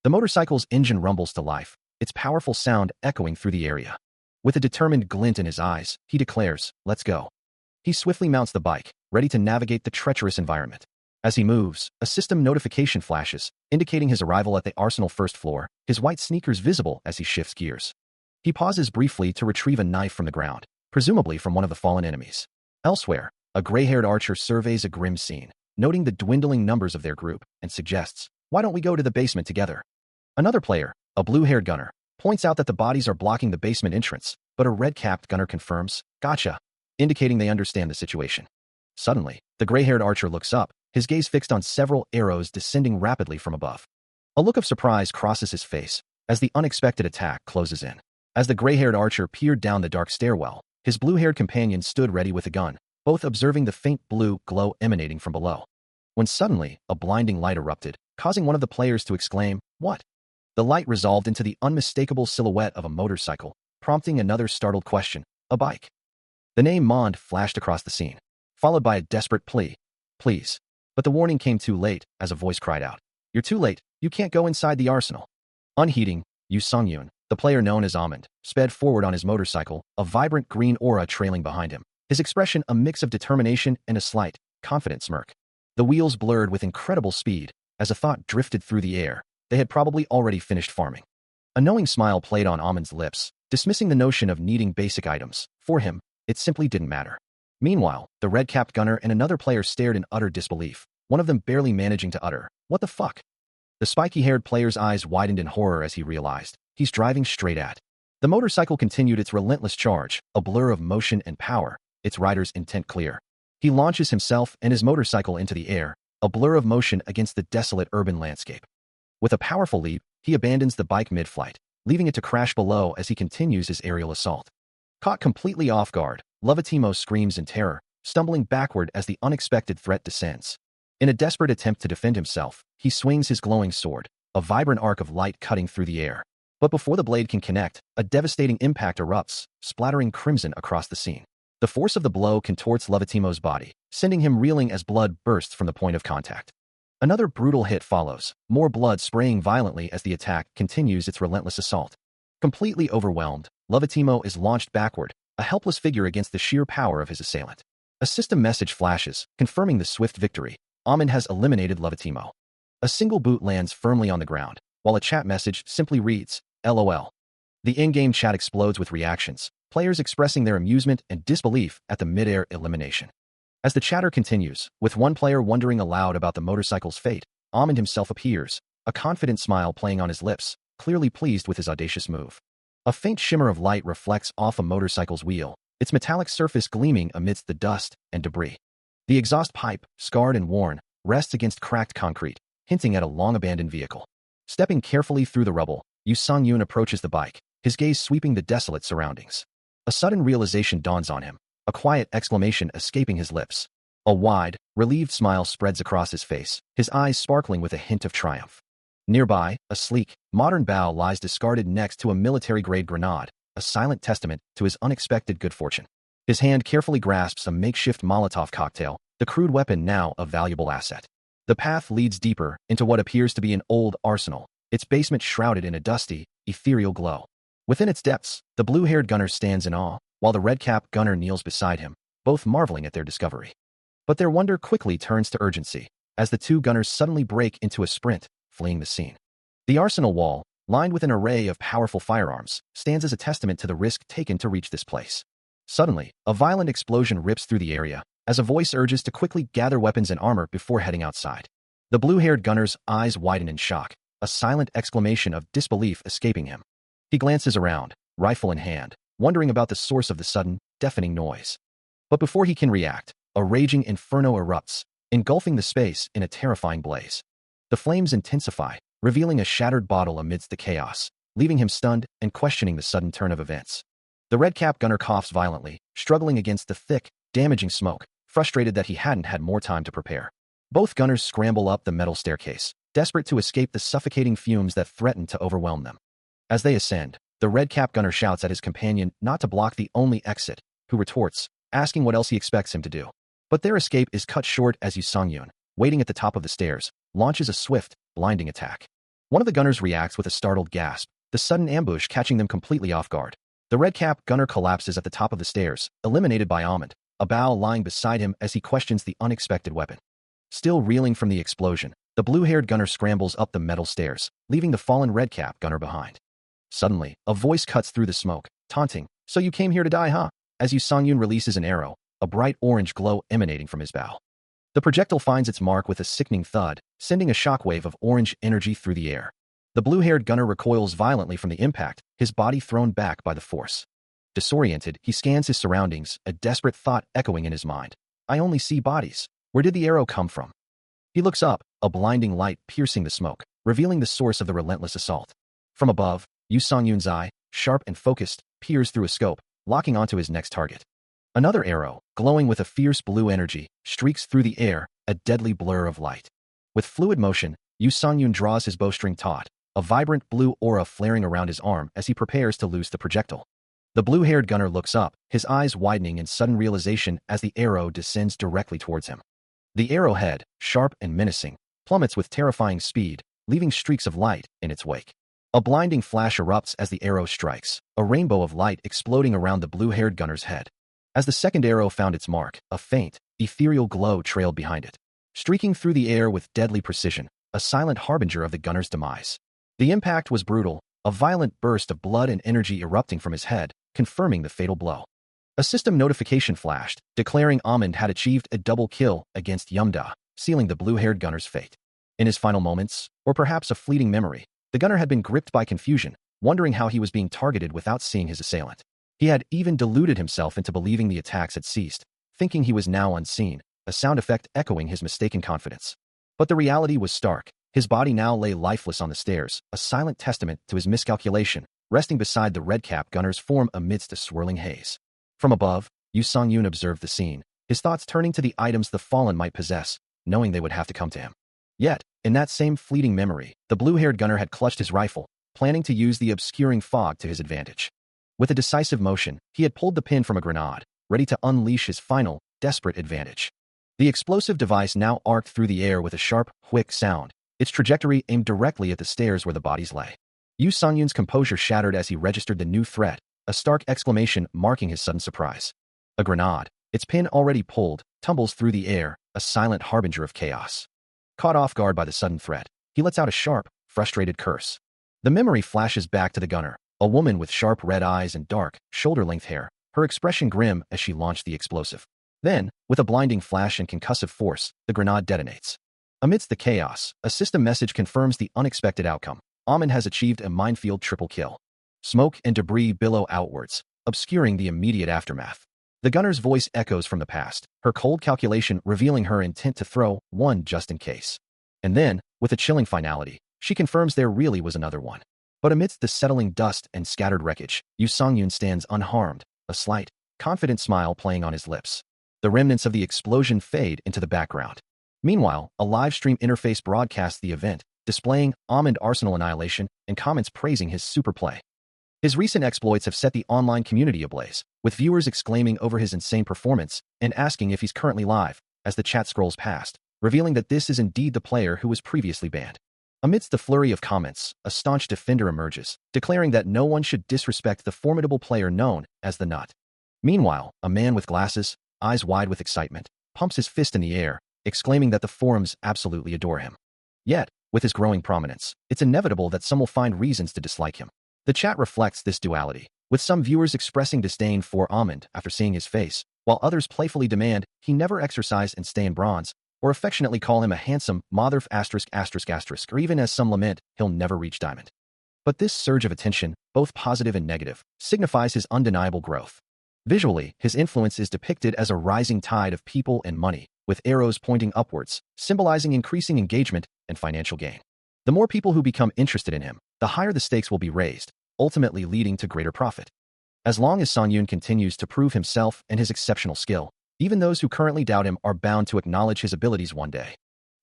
The motorcycle's engine rumbles to life, its powerful sound echoing through the area. With a determined glint in his eyes, he declares, "Let's go." He swiftly mounts the bike, ready to navigate the treacherous environment. As he moves, a system notification flashes, indicating his arrival at the arsenal first floor, his white sneakers visible as he shifts gears. He pauses briefly to retrieve a knife from the ground, presumably from one of the fallen enemies. Elsewhere, a gray-haired archer surveys a grim scene, noting the dwindling numbers of their group, and suggests, "Why don't we go to the basement together?" Another player, a blue-haired gunner, points out that the bodies are blocking the basement entrance, but a red-capped gunner confirms, "Gotcha," indicating they understand the situation. Suddenly, the gray-haired archer looks up, his gaze fixed on several arrows descending rapidly from above. A look of surprise crosses his face as the unexpected attack closes in. As the gray-haired archer peered down the dark stairwell, his blue-haired companion stood ready with a gun, both observing the faint blue glow emanating from below. When suddenly, a blinding light erupted, causing one of the players to exclaim, "What?" The light resolved into the unmistakable silhouette of a motorcycle, prompting another startled question, "A bike?" The name Mond flashed across the scene, followed by a desperate plea, "Please." But the warning came too late, as a voice cried out, "You're too late, you can't go inside the arsenal." Unheeding, Yu Sung-yoon, the player known as Almond, sped forward on his motorcycle, a vibrant green aura trailing behind him, his expression a mix of determination and a slight, confident smirk. The wheels blurred with incredible speed, as a thought drifted through the air. They had probably already finished farming. A knowing smile played on Almond's lips, dismissing the notion of needing basic items. For him, it simply didn't matter. Meanwhile, the red-capped gunner and another player stared in utter disbelief, one of them barely managing to utter, "What the fuck?" The spiky-haired player's eyes widened in horror as he realized, he's driving straight at. The motorcycle continued its relentless charge, a blur of motion and power, its rider's intent clear. He launches himself and his motorcycle into the air, a blur of motion against the desolate urban landscape. With a powerful leap, he abandons the bike mid-flight, leaving it to crash below as he continues his aerial assault. Caught completely off guard, Lovatimo screams in terror, stumbling backward as the unexpected threat descends. In a desperate attempt to defend himself, he swings his glowing sword, a vibrant arc of light cutting through the air. But before the blade can connect, a devastating impact erupts, splattering crimson across the scene. The force of the blow contorts Lovatimo's body, sending him reeling as blood bursts from the point of contact. Another brutal hit follows, more blood spraying violently as the attack continues its relentless assault. Completely overwhelmed, Lovatimo is launched backward, a helpless figure against the sheer power of his assailant. A system message flashes, confirming the swift victory. Amon has eliminated Lovatimo. A single boot lands firmly on the ground, while a chat message simply reads, "LOL." The in-game chat explodes with reactions, players expressing their amusement and disbelief at the mid-air elimination. As the chatter continues, with one player wondering aloud about the motorcycle's fate, Amon himself appears, a confident smile playing on his lips, clearly pleased with his audacious move. A faint shimmer of light reflects off a motorcycle's wheel, its metallic surface gleaming amidst the dust and debris. The exhaust pipe, scarred and worn, rests against cracked concrete, hinting at a long-abandoned vehicle. Stepping carefully through the rubble, Yu Sung-yoon approaches the bike, his gaze sweeping the desolate surroundings. A sudden realization dawns on him, a quiet exclamation escaping his lips. A wide, relieved smile spreads across his face, his eyes sparkling with a hint of triumph. Nearby, a sleek, modern bow lies discarded next to a military-grade grenade, a silent testament to his unexpected good fortune. His hand carefully grasps a makeshift Molotov cocktail, the crude weapon now a valuable asset. The path leads deeper into what appears to be an old arsenal, its basement shrouded in a dusty, ethereal glow. Within its depths, the blue-haired gunner stands in awe, while the red-capped gunner kneels beside him, both marveling at their discovery. But their wonder quickly turns to urgency, as the two gunners suddenly break into a sprint, fleeing the scene. The arsenal wall, lined with an array of powerful firearms, stands as a testament to the risk taken to reach this place. Suddenly, a violent explosion rips through the area, as a voice urges to quickly gather weapons and armor before heading outside. The blue-haired gunner's eyes widen in shock, a silent exclamation of disbelief escaping him. He glances around, rifle in hand, wondering about the source of the sudden, deafening noise. But before he can react, a raging inferno erupts, engulfing the space in a terrifying blaze. The flames intensify, revealing a shattered bottle amidst the chaos, leaving him stunned and questioning the sudden turn of events. The red-capped gunner coughs violently, struggling against the thick, damaging smoke, frustrated that he hadn't had more time to prepare. Both gunners scramble up the metal staircase, desperate to escape the suffocating fumes that threaten to overwhelm them. As they ascend, the red-capped gunner shouts at his companion not to block the only exit, who retorts, asking what else he expects him to do. But their escape is cut short as Yu Sung-yoon, waiting at the top of the stairs, launches a swift, blinding attack. One of the gunners reacts with a startled gasp, the sudden ambush catching them completely off guard. The red-capped gunner collapses at the top of the stairs, eliminated by Almond, a bow lying beside him as he questions the unexpected weapon. Still reeling from the explosion, the blue-haired gunner scrambles up the metal stairs, leaving the fallen redcap gunner behind. Suddenly, a voice cuts through the smoke, taunting, "So you came here to die, huh?" As Yu Songyun releases an arrow, a bright orange glow emanating from his bow. The projectile finds its mark with a sickening thud, sending a shockwave of orange energy through the air. The blue-haired gunner recoils violently from the impact, his body thrown back by the force. Disoriented, he scans his surroundings, a desperate thought echoing in his mind. "I only see bodies. Where did the arrow come from?" He looks up, a blinding light piercing the smoke, revealing the source of the relentless assault. From above, Yu Songyun's eye, sharp and focused, peers through a scope, locking onto his next target. Another arrow, glowing with a fierce blue energy, streaks through the air, a deadly blur of light. With fluid motion, Yu Songyun draws his bowstring taut, a vibrant blue aura flaring around his arm as he prepares to loose the projectile. The blue-haired gunner looks up, his eyes widening in sudden realization as the arrow descends directly towards him. The arrowhead, sharp and menacing, plummets with terrifying speed, leaving streaks of light in its wake. A blinding flash erupts as the arrow strikes, a rainbow of light exploding around the blue-haired gunner's head. As the second arrow found its mark, a faint, ethereal glow trailed behind it. Streaking through the air with deadly precision, a silent harbinger of the gunner's demise. The impact was brutal, a violent burst of blood and energy erupting from his head, confirming the fatal blow. A system notification flashed, declaring Amund had achieved a double kill against Yumda, sealing the blue-haired gunner's fate. In his final moments, or perhaps a fleeting memory, the gunner had been gripped by confusion, wondering how he was being targeted without seeing his assailant. He had even deluded himself into believing the attacks had ceased, thinking he was now unseen, a sound effect echoing his mistaken confidence. But the reality was stark. His body now lay lifeless on the stairs, a silent testament to his miscalculation, resting beside the redcap gunner's form amidst a swirling haze. From above, Yu Songyun observed the scene, his thoughts turning to the items the fallen might possess, knowing they would have to come to him. Yet, in that same fleeting memory, the blue-haired gunner had clutched his rifle, planning to use the obscuring fog to his advantage. With a decisive motion, he had pulled the pin from a grenade, ready to unleash his final, desperate advantage. The explosive device now arced through the air with a sharp, whick sound, its trajectory aimed directly at the stairs where the bodies lay. Yu Songyun's composure shattered as he registered the new threat, a stark exclamation marking his sudden surprise. A grenade, its pin already pulled, tumbles through the air, a silent harbinger of chaos. Caught off guard by the sudden threat, he lets out a sharp, frustrated curse. The memory flashes back to the gunner, a woman with sharp red eyes and dark, shoulder-length hair, her expression grim as she launched the explosive. Then, with a blinding flash and concussive force, the grenade detonates. Amidst the chaos, a system message confirms the unexpected outcome. Amund has achieved a minefield triple kill. Smoke and debris billow outwards, obscuring the immediate aftermath. The gunner's voice echoes from the past, her cold calculation revealing her intent to throw one just in case. And then, with a chilling finality, she confirms there really was another one. But amidst the settling dust and scattered wreckage, Yu Songyun stands unharmed, a slight, confident smile playing on his lips. The remnants of the explosion fade into the background. Meanwhile, a live stream interface broadcasts the event, displaying Amund Arsenal annihilation and comments praising his super play. His recent exploits have set the online community ablaze, with viewers exclaiming over his insane performance and asking if he's currently live, as the chat scrolls past, revealing that this is indeed the player who was previously banned. Amidst the flurry of comments, a staunch defender emerges, declaring that no one should disrespect the formidable player known as the Nut. Meanwhile, a man with glasses, eyes wide with excitement, pumps his fist in the air, exclaiming that the forums absolutely adore him. Yet, with his growing prominence, it's inevitable that some will find reasons to dislike him. The chat reflects this duality, with some viewers expressing disdain for Amund after seeing his face, while others playfully demand he never exercise and stay in bronze, or affectionately call him a handsome motherf*****, or even as some lament, he'll never reach diamond. But this surge of attention, both positive and negative, signifies his undeniable growth. Visually, his influence is depicted as a rising tide of people and money, with arrows pointing upwards, symbolizing increasing engagement and financial gain. The more people who become interested in him, the higher the stakes will be raised, ultimately leading to greater profit. As long as Songyun continues to prove himself and his exceptional skill, even those who currently doubt him are bound to acknowledge his abilities one day.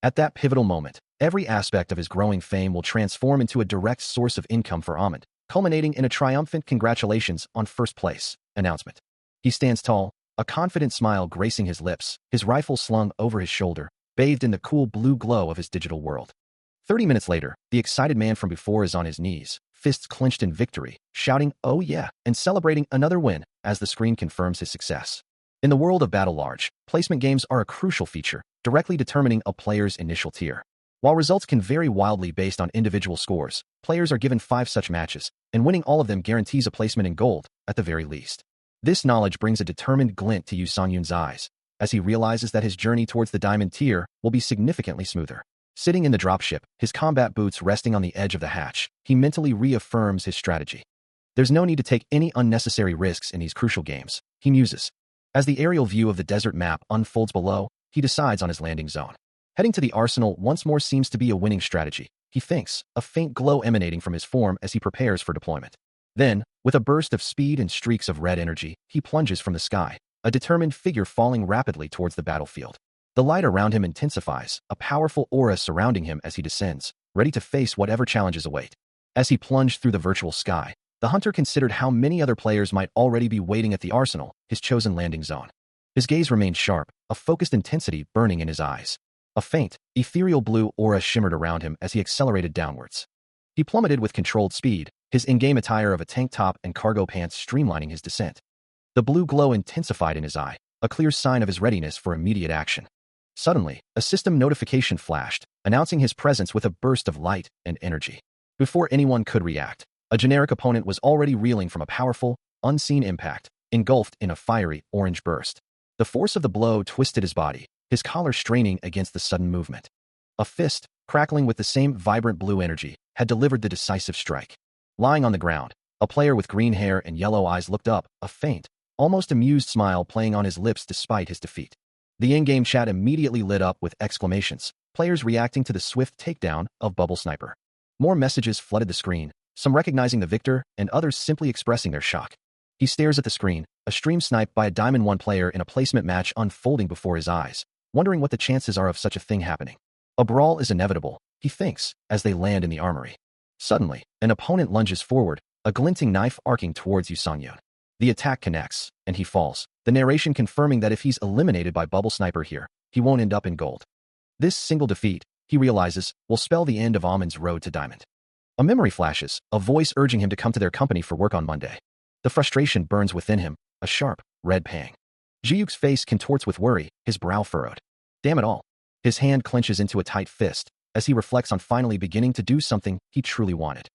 At that pivotal moment, every aspect of his growing fame will transform into a direct source of income for Amund, culminating in a triumphant "congratulations on first place" announcement. He stands tall, a confident smile gracing his lips, his rifle slung over his shoulder, bathed in the cool blue glow of his digital world. 30 minutes later, the excited man from before is on his knees, fists clenched in victory, shouting, "Oh yeah," and celebrating another win as the screen confirms his success. In the world of Battle Large, placement games are a crucial feature, directly determining a player's initial tier. While results can vary wildly based on individual scores, players are given 5 such matches, and winning all of them guarantees a placement in gold, at the very least. This knowledge brings a determined glint to Yu Songyun's eyes, as he realizes that his journey towards the diamond tier will be significantly smoother. Sitting in the dropship, his combat boots resting on the edge of the hatch, he mentally reaffirms his strategy. There's no need to take any unnecessary risks in these crucial games, he muses. As the aerial view of the desert map unfolds below, he decides on his landing zone. Heading to the arsenal once more seems to be a winning strategy, he thinks, a faint glow emanating from his form as he prepares for deployment. Then, with a burst of speed and streaks of red energy, he plunges from the sky, a determined figure falling rapidly towards the battlefield. The light around him intensifies, a powerful aura surrounding him as he descends, ready to face whatever challenges await. As he plunged through the virtual sky, the hunter considered how many other players might already be waiting at the arsenal, his chosen landing zone. His gaze remained sharp, a focused intensity burning in his eyes. A faint, ethereal blue aura shimmered around him as he accelerated downwards. He plummeted with controlled speed, his in-game attire of a tank top and cargo pants streamlining his descent. The blue glow intensified in his eye, a clear sign of his readiness for immediate action. Suddenly, a system notification flashed, announcing his presence with a burst of light and energy. Before anyone could react, a generic opponent was already reeling from a powerful, unseen impact, engulfed in a fiery, orange burst. The force of the blow twisted his body, his collar straining against the sudden movement. A fist, crackling with the same vibrant blue energy, had delivered the decisive strike. Lying on the ground, a player with green hair and yellow eyes looked up, a faint, almost amused smile playing on his lips despite his defeat. The in-game chat immediately lit up with exclamations, players reacting to the swift takedown of Bubble Sniper. More messages flooded the screen, some recognizing the victor and others simply expressing their shock. He stares at the screen, a stream snipe by a Diamond 1 player in a placement match unfolding before his eyes, wondering what the chances are of such a thing happening. A brawl is inevitable, he thinks, as they land in the armory. Suddenly, an opponent lunges forward, a glinting knife arcing towards Yu Songyun. The attack connects, and he falls, the narration confirming that if he's eliminated by Bubble Sniper here, he won't end up in gold. This single defeat, he realizes, will spell the end of Amon's road to diamond. A memory flashes, a voice urging him to come to their company for work on Monday. The frustration burns within him, a sharp, red pang. Jiyuk's face contorts with worry, his brow furrowed. Damn it all. His hand clenches into a tight fist, as he reflects on finally beginning to do something he truly wanted.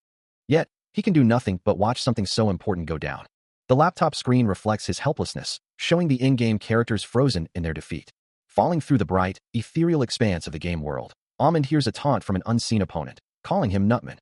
Yet, he can do nothing but watch something so important go down. The laptop screen reflects his helplessness, showing the in-game characters frozen in their defeat. Falling through the bright, ethereal expanse of the game world, Amon hears a taunt from an unseen opponent, calling him Nutman.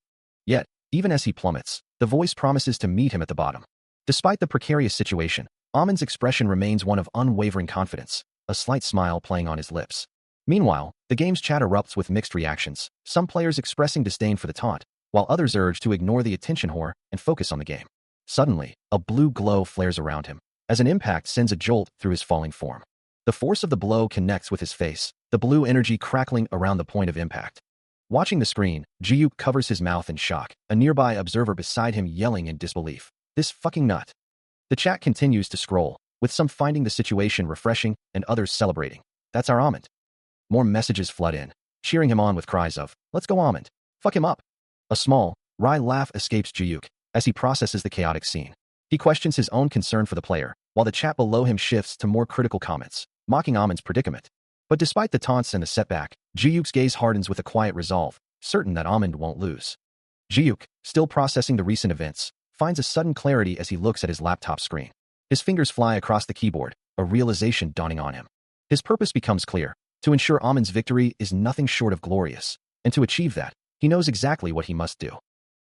Yet, even as he plummets, the voice promises to meet him at the bottom. Despite the precarious situation, Amon's expression remains one of unwavering confidence, a slight smile playing on his lips. Meanwhile, the game's chat erupts with mixed reactions, some players expressing disdain for the taunt, while others urge to ignore the attention whore and focus on the game. Suddenly, a blue glow flares around him, as an impact sends a jolt through his falling form. The force of the blow connects with his face, the blue energy crackling around the point of impact. Watching the screen, Jiyuk covers his mouth in shock, a nearby observer beside him yelling in disbelief. This fucking nut. The chat continues to scroll, with some finding the situation refreshing and others celebrating. That's our Amond. More messages flood in, cheering him on with cries of, "Let's go Amond. Fuck him up." A small, wry laugh escapes Jiyuk as he processes the chaotic scene. He questions his own concern for the player, while the chat below him shifts to more critical comments, mocking Amond's predicament. But despite the taunts and the setback, Jiyuk's gaze hardens with a quiet resolve, certain that Amond won't lose. Jiyuk, still processing the recent events, finds a sudden clarity as he looks at his laptop screen. His fingers fly across the keyboard, a realization dawning on him. His purpose becomes clear, to ensure Amond's victory is nothing short of glorious, and to achieve that, he knows exactly what he must do.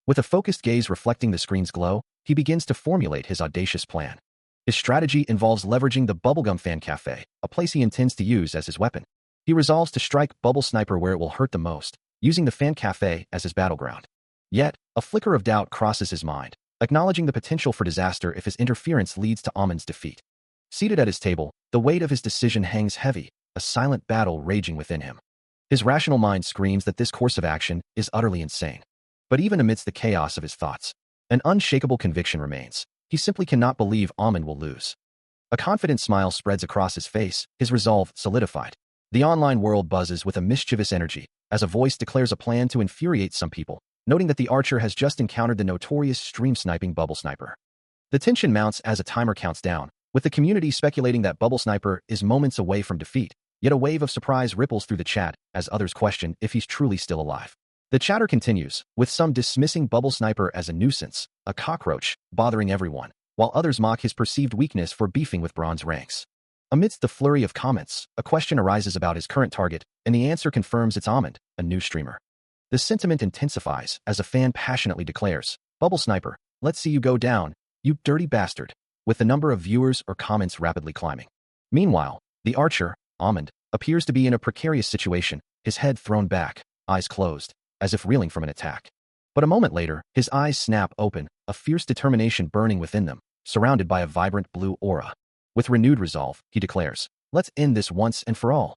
With a focused gaze reflecting the screen's glow, he begins to formulate his audacious plan. His strategy involves leveraging the Bubblegum Fan Cafe, a place he intends to use as his weapon. He resolves to strike Bubble Sniper where it will hurt the most, using the Fan Cafe as his battleground. Yet, a flicker of doubt crosses his mind, acknowledging the potential for disaster if his interference leads to Amond's defeat. Seated at his table, the weight of his decision hangs heavy, a silent battle raging within him. His rational mind screams that this course of action is utterly insane. But even amidst the chaos of his thoughts, an unshakable conviction remains. He simply cannot believe Amon will lose. A confident smile spreads across his face, his resolve solidified. The online world buzzes with a mischievous energy, as a voice declares a plan to infuriate some people, noting that the archer has just encountered the notorious stream-sniping Bubble Sniper. The tension mounts as a timer counts down, with the community speculating that Bubble Sniper is moments away from defeat, Yet a wave of surprise ripples through the chat as others question if he's truly still alive. The chatter continues, with some dismissing Bubble Sniper as a nuisance, a cockroach, bothering everyone, while others mock his perceived weakness for beefing with bronze ranks. Amidst the flurry of comments, a question arises about his current target, and the answer confirms it's Amand, a new streamer. The sentiment intensifies as a fan passionately declares, "Bubble Sniper, let's see you go down, you dirty bastard," with the number of viewers or comments rapidly climbing. Meanwhile, the archer, Amand, appears to be in a precarious situation, his head thrown back, eyes closed, as if reeling from an attack. But a moment later, his eyes snap open, a fierce determination burning within them, surrounded by a vibrant blue aura. With renewed resolve, he declares, "Let's end this once and for all."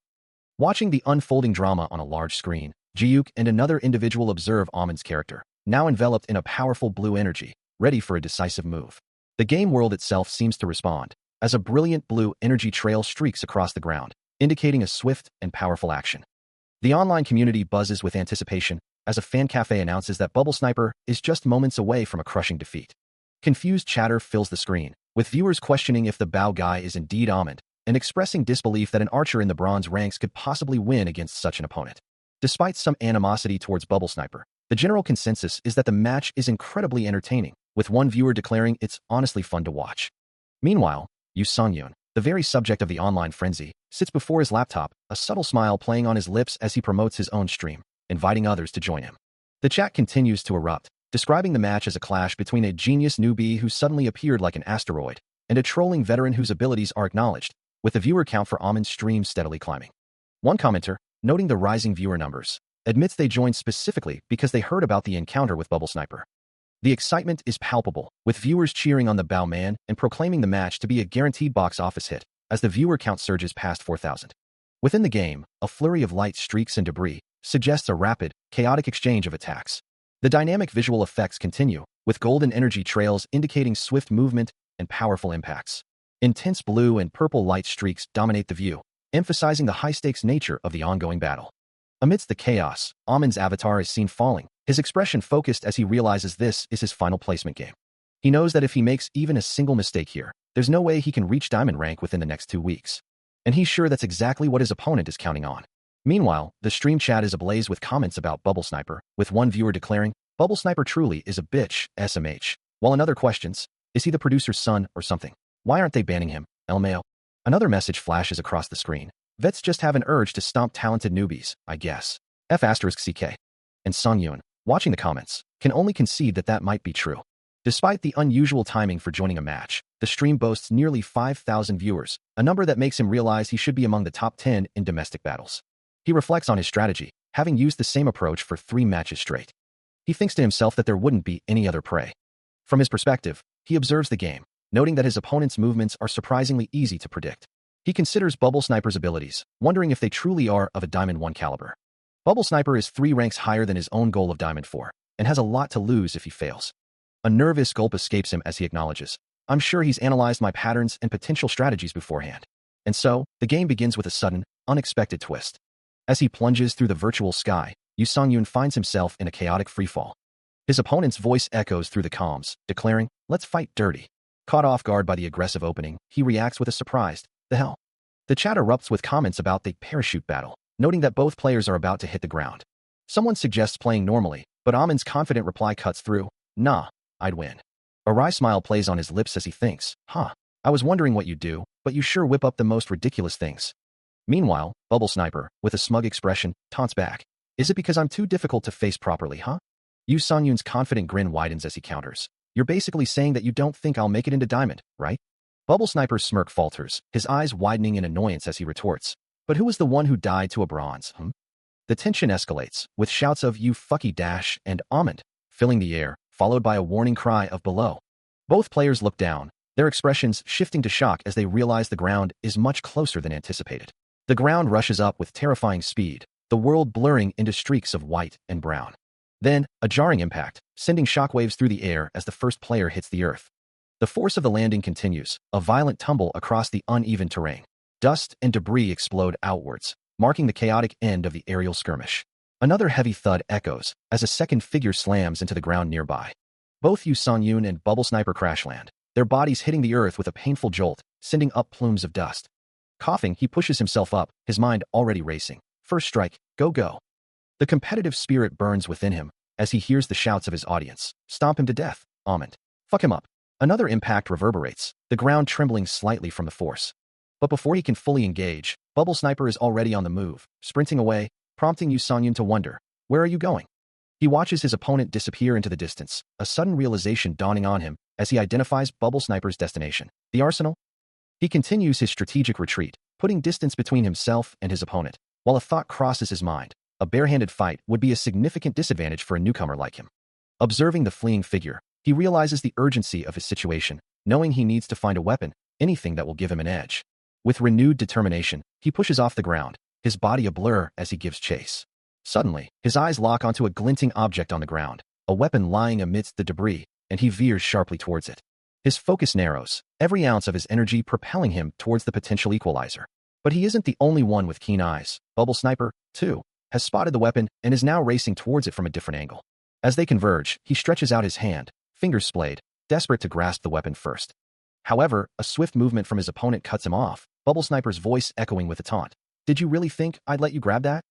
Watching the unfolding drama on a large screen, Jiuk and another individual observe Amand's character, now enveloped in a powerful blue energy, ready for a decisive move. The game world itself seems to respond, as a brilliant blue energy trail streaks across the ground, indicating a swift and powerful action. The online community buzzes with anticipation as a fan cafe announces that Bubble Sniper is just moments away from a crushing defeat. Confused chatter fills the screen, with viewers questioning if the Bao guy is indeed Amand, and expressing disbelief that an archer in the bronze ranks could possibly win against such an opponent. Despite some animosity towards Bubble Sniper, the general consensus is that the match is incredibly entertaining, with one viewer declaring it's honestly fun to watch. Meanwhile, Yu Sung-yoon, the very subject of the online frenzy, sits before his laptop, a subtle smile playing on his lips as he promotes his own stream, inviting others to join him. The chat continues to erupt, describing the match as a clash between a genius newbie who suddenly appeared like an asteroid and a trolling veteran whose abilities are acknowledged, with the viewer count for Amand's stream steadily climbing. One commenter, noting the rising viewer numbers, admits they joined specifically because they heard about the encounter with Bubble Sniper. The excitement is palpable, with viewers cheering on the Bao man and proclaiming the match to be a guaranteed box office hit, as the viewer count surges past 4,000. Within the game, a flurry of light streaks and debris suggests a rapid, chaotic exchange of attacks. The dynamic visual effects continue, with golden energy trails indicating swift movement and powerful impacts. Intense blue and purple light streaks dominate the view, emphasizing the high-stakes nature of the ongoing battle. Amidst the chaos, Amand's avatar is seen falling, his expression focused as he realizes this is his final placement game. He knows that if he makes even a single mistake here, there's no way he can reach diamond rank within the next 2 weeks. And he's sure that's exactly what his opponent is counting on. Meanwhile, the stream chat is ablaze with comments about Bubble Sniper, with one viewer declaring, "Bubble Sniper truly is a bitch, SMH," while another questions, "Is he the producer's son or something? Why aren't they banning him, LMAO?" Another message flashes across the screen. "Vets just have an urge to stomp talented newbies, I guess. F***CK. And Sung-yoon, watching the comments, can only concede that that might be true. Despite the unusual timing for joining a match, the stream boasts nearly 5,000 viewers, a number that makes him realize he should be among the top 10 in domestic battles. He reflects on his strategy, having used the same approach for 3 matches straight. He thinks to himself that there wouldn't be any other prey. From his perspective, he observes the game, noting that his opponent's movements are surprisingly easy to predict. He considers Bubble Sniper's abilities, wondering if they truly are of a Diamond 1 caliber. Bubble Sniper is 3 ranks higher than his own goal of Diamond 4, and has a lot to lose if he fails. A nervous gulp escapes him as he acknowledges, "I'm sure he's analyzed my patterns and potential strategies beforehand." And so, the game begins with a sudden, unexpected twist. As he plunges through the virtual sky, Yu Sung-yoon finds himself in a chaotic freefall. His opponent's voice echoes through the comms, declaring, "Let's fight dirty." Caught off guard by the aggressive opening, he reacts with a surprised, "The hell?" The chat erupts with comments about the parachute battle, noting that both players are about to hit the ground. Someone suggests playing normally, but Amand's confident reply cuts through, "Nah, I'd win." A wry smile plays on his lips as he thinks, I was wondering what you'd do, but you sure whip up the most ridiculous things." Meanwhile, Bubble Sniper, with a smug expression, taunts back, "Is it because I'm too difficult to face properly, huh?" Yu Sung-yoon's confident grin widens as he counters, "You're basically saying that you don't think I'll make it into Diamond, right?" Bubble Sniper's smirk falters, his eyes widening in annoyance as he retorts, "But who was the one who died to a bronze, The tension escalates, with shouts of "You fucky dash" and "Amand" filling the air, followed by a warning cry of "Below." Both players look down, their expressions shifting to shock as they realize the ground is much closer than anticipated. The ground rushes up with terrifying speed, the world blurring into streaks of white and brown. Then, a jarring impact, sending shockwaves through the air as the first player hits the earth. The force of the landing continues, a violent tumble across the uneven terrain. Dust and debris explode outwards, marking the chaotic end of the aerial skirmish. Another heavy thud echoes as a second figure slams into the ground nearby. Both Yu Sung-yoon and Bubble Sniper crash land, their bodies hitting the earth with a painful jolt, sending up plumes of dust. Coughing, he pushes himself up, his mind already racing. First strike, go go. The competitive spirit burns within him as he hears the shouts of his audience. Stomp him to death, Almond. Fuck him up. Another impact reverberates, the ground trembling slightly from the force. But before he can fully engage, Bubble Sniper is already on the move, sprinting away, prompting Yu Songyun to wonder, where are you going? He watches his opponent disappear into the distance, a sudden realization dawning on him as he identifies Bubble Sniper's destination, the arsenal. He continues his strategic retreat, putting distance between himself and his opponent, while a thought crosses his mind. A barehanded fight would be a significant disadvantage for a newcomer like him. Observing the fleeing figure, he realizes the urgency of his situation, knowing he needs to find a weapon, anything that will give him an edge. With renewed determination, he pushes off the ground, his body a blur as he gives chase. Suddenly, his eyes lock onto a glinting object on the ground, a weapon lying amidst the debris, and he veers sharply towards it. His focus narrows, every ounce of his energy propelling him towards the potential equalizer. But he isn't the only one with keen eyes. Bubble Sniper, too, has spotted the weapon and is now racing towards it from a different angle. As they converge, he stretches out his hand, fingers splayed, desperate to grasp the weapon first. However, a swift movement from his opponent cuts him off, Bubble Sniper's voice echoing with a taunt. Did you really think I'd let you grab that?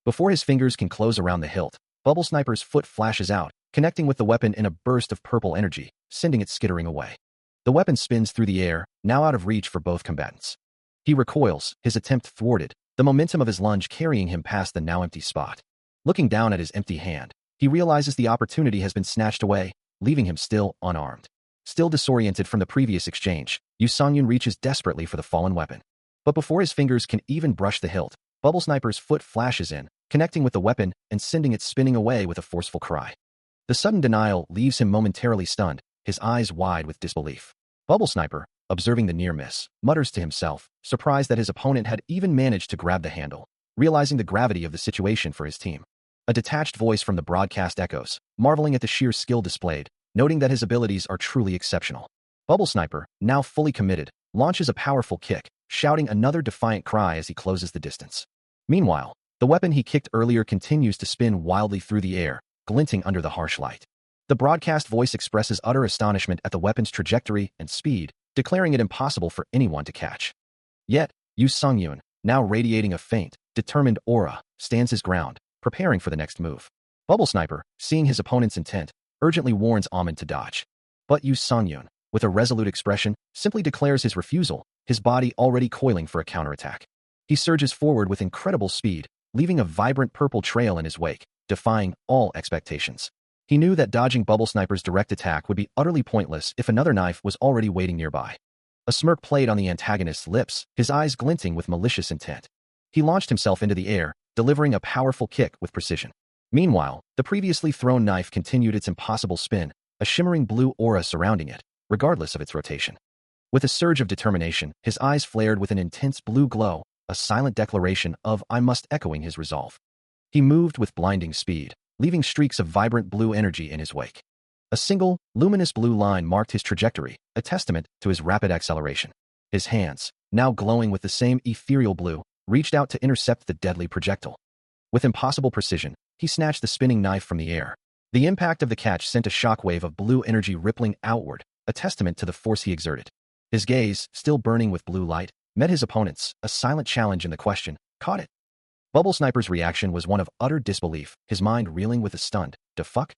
Before his fingers can close around the hilt, Bubble Sniper's foot flashes out, connecting with the weapon in a burst of purple energy, sending it skittering away. The weapon spins through the air, now out of reach for both combatants. He recoils, his attempt thwarted, the momentum of his lunge carrying him past the now empty spot. Looking down at his empty hand, he realizes the opportunity has been snatched away, leaving him still unarmed. Still disoriented from the previous exchange, Yu Songyun reaches desperately for the fallen weapon. But before his fingers can even brush the hilt, Bubble Sniper's foot flashes in, connecting with the weapon and sending it spinning away with a forceful cry. The sudden denial leaves him momentarily stunned, his eyes wide with disbelief. Bubble Sniper, observing the near miss, mutters to himself, surprised that his opponent had even managed to grab the handle, realizing the gravity of the situation for his team. A detached voice from the broadcast echoes, marveling at the sheer skill displayed, noting that his abilities are truly exceptional. Bubble Sniper, now fully committed, launches a powerful kick, shouting another defiant cry as he closes the distance. Meanwhile, the weapon he kicked earlier continues to spin wildly through the air, glinting under the harsh light. The broadcast voice expresses utter astonishment at the weapon's trajectory and speed, declaring it impossible for anyone to catch. Yet, Yu Songyun, now radiating a faint, determined aura, stands his ground, preparing for the next move. Bubble Sniper, seeing his opponent's intent, urgently warns Almond to dodge. But Yu Songyun, with a resolute expression, simply declares his refusal, his body already coiling for a counterattack. He surges forward with incredible speed, leaving a vibrant purple trail in his wake, defying all expectations. He knew that dodging Bubble Sniper's direct attack would be utterly pointless if another knife was already waiting nearby. A smirk played on the antagonist's lips, his eyes glinting with malicious intent. He launched himself into the air, delivering a powerful kick with precision. Meanwhile, the previously thrown knife continued its impossible spin, a shimmering blue aura surrounding it, regardless of its rotation. With a surge of determination, his eyes flared with an intense blue glow, a silent declaration of "I must" echoing his resolve. He moved with blinding speed, leaving streaks of vibrant blue energy in his wake. A single, luminous blue line marked his trajectory, a testament to his rapid acceleration. His hands, now glowing with the same ethereal blue, reached out to intercept the deadly projectile. With impossible precision, he snatched the spinning knife from the air. The impact of the catch sent a shockwave of blue energy rippling outward, a testament to the force he exerted. His gaze, still burning with blue light, met his opponent's, a silent challenge in the question, "Caught it?" Bubble Sniper's reaction was one of utter disbelief, his mind reeling with a stunned, "Da fuck?"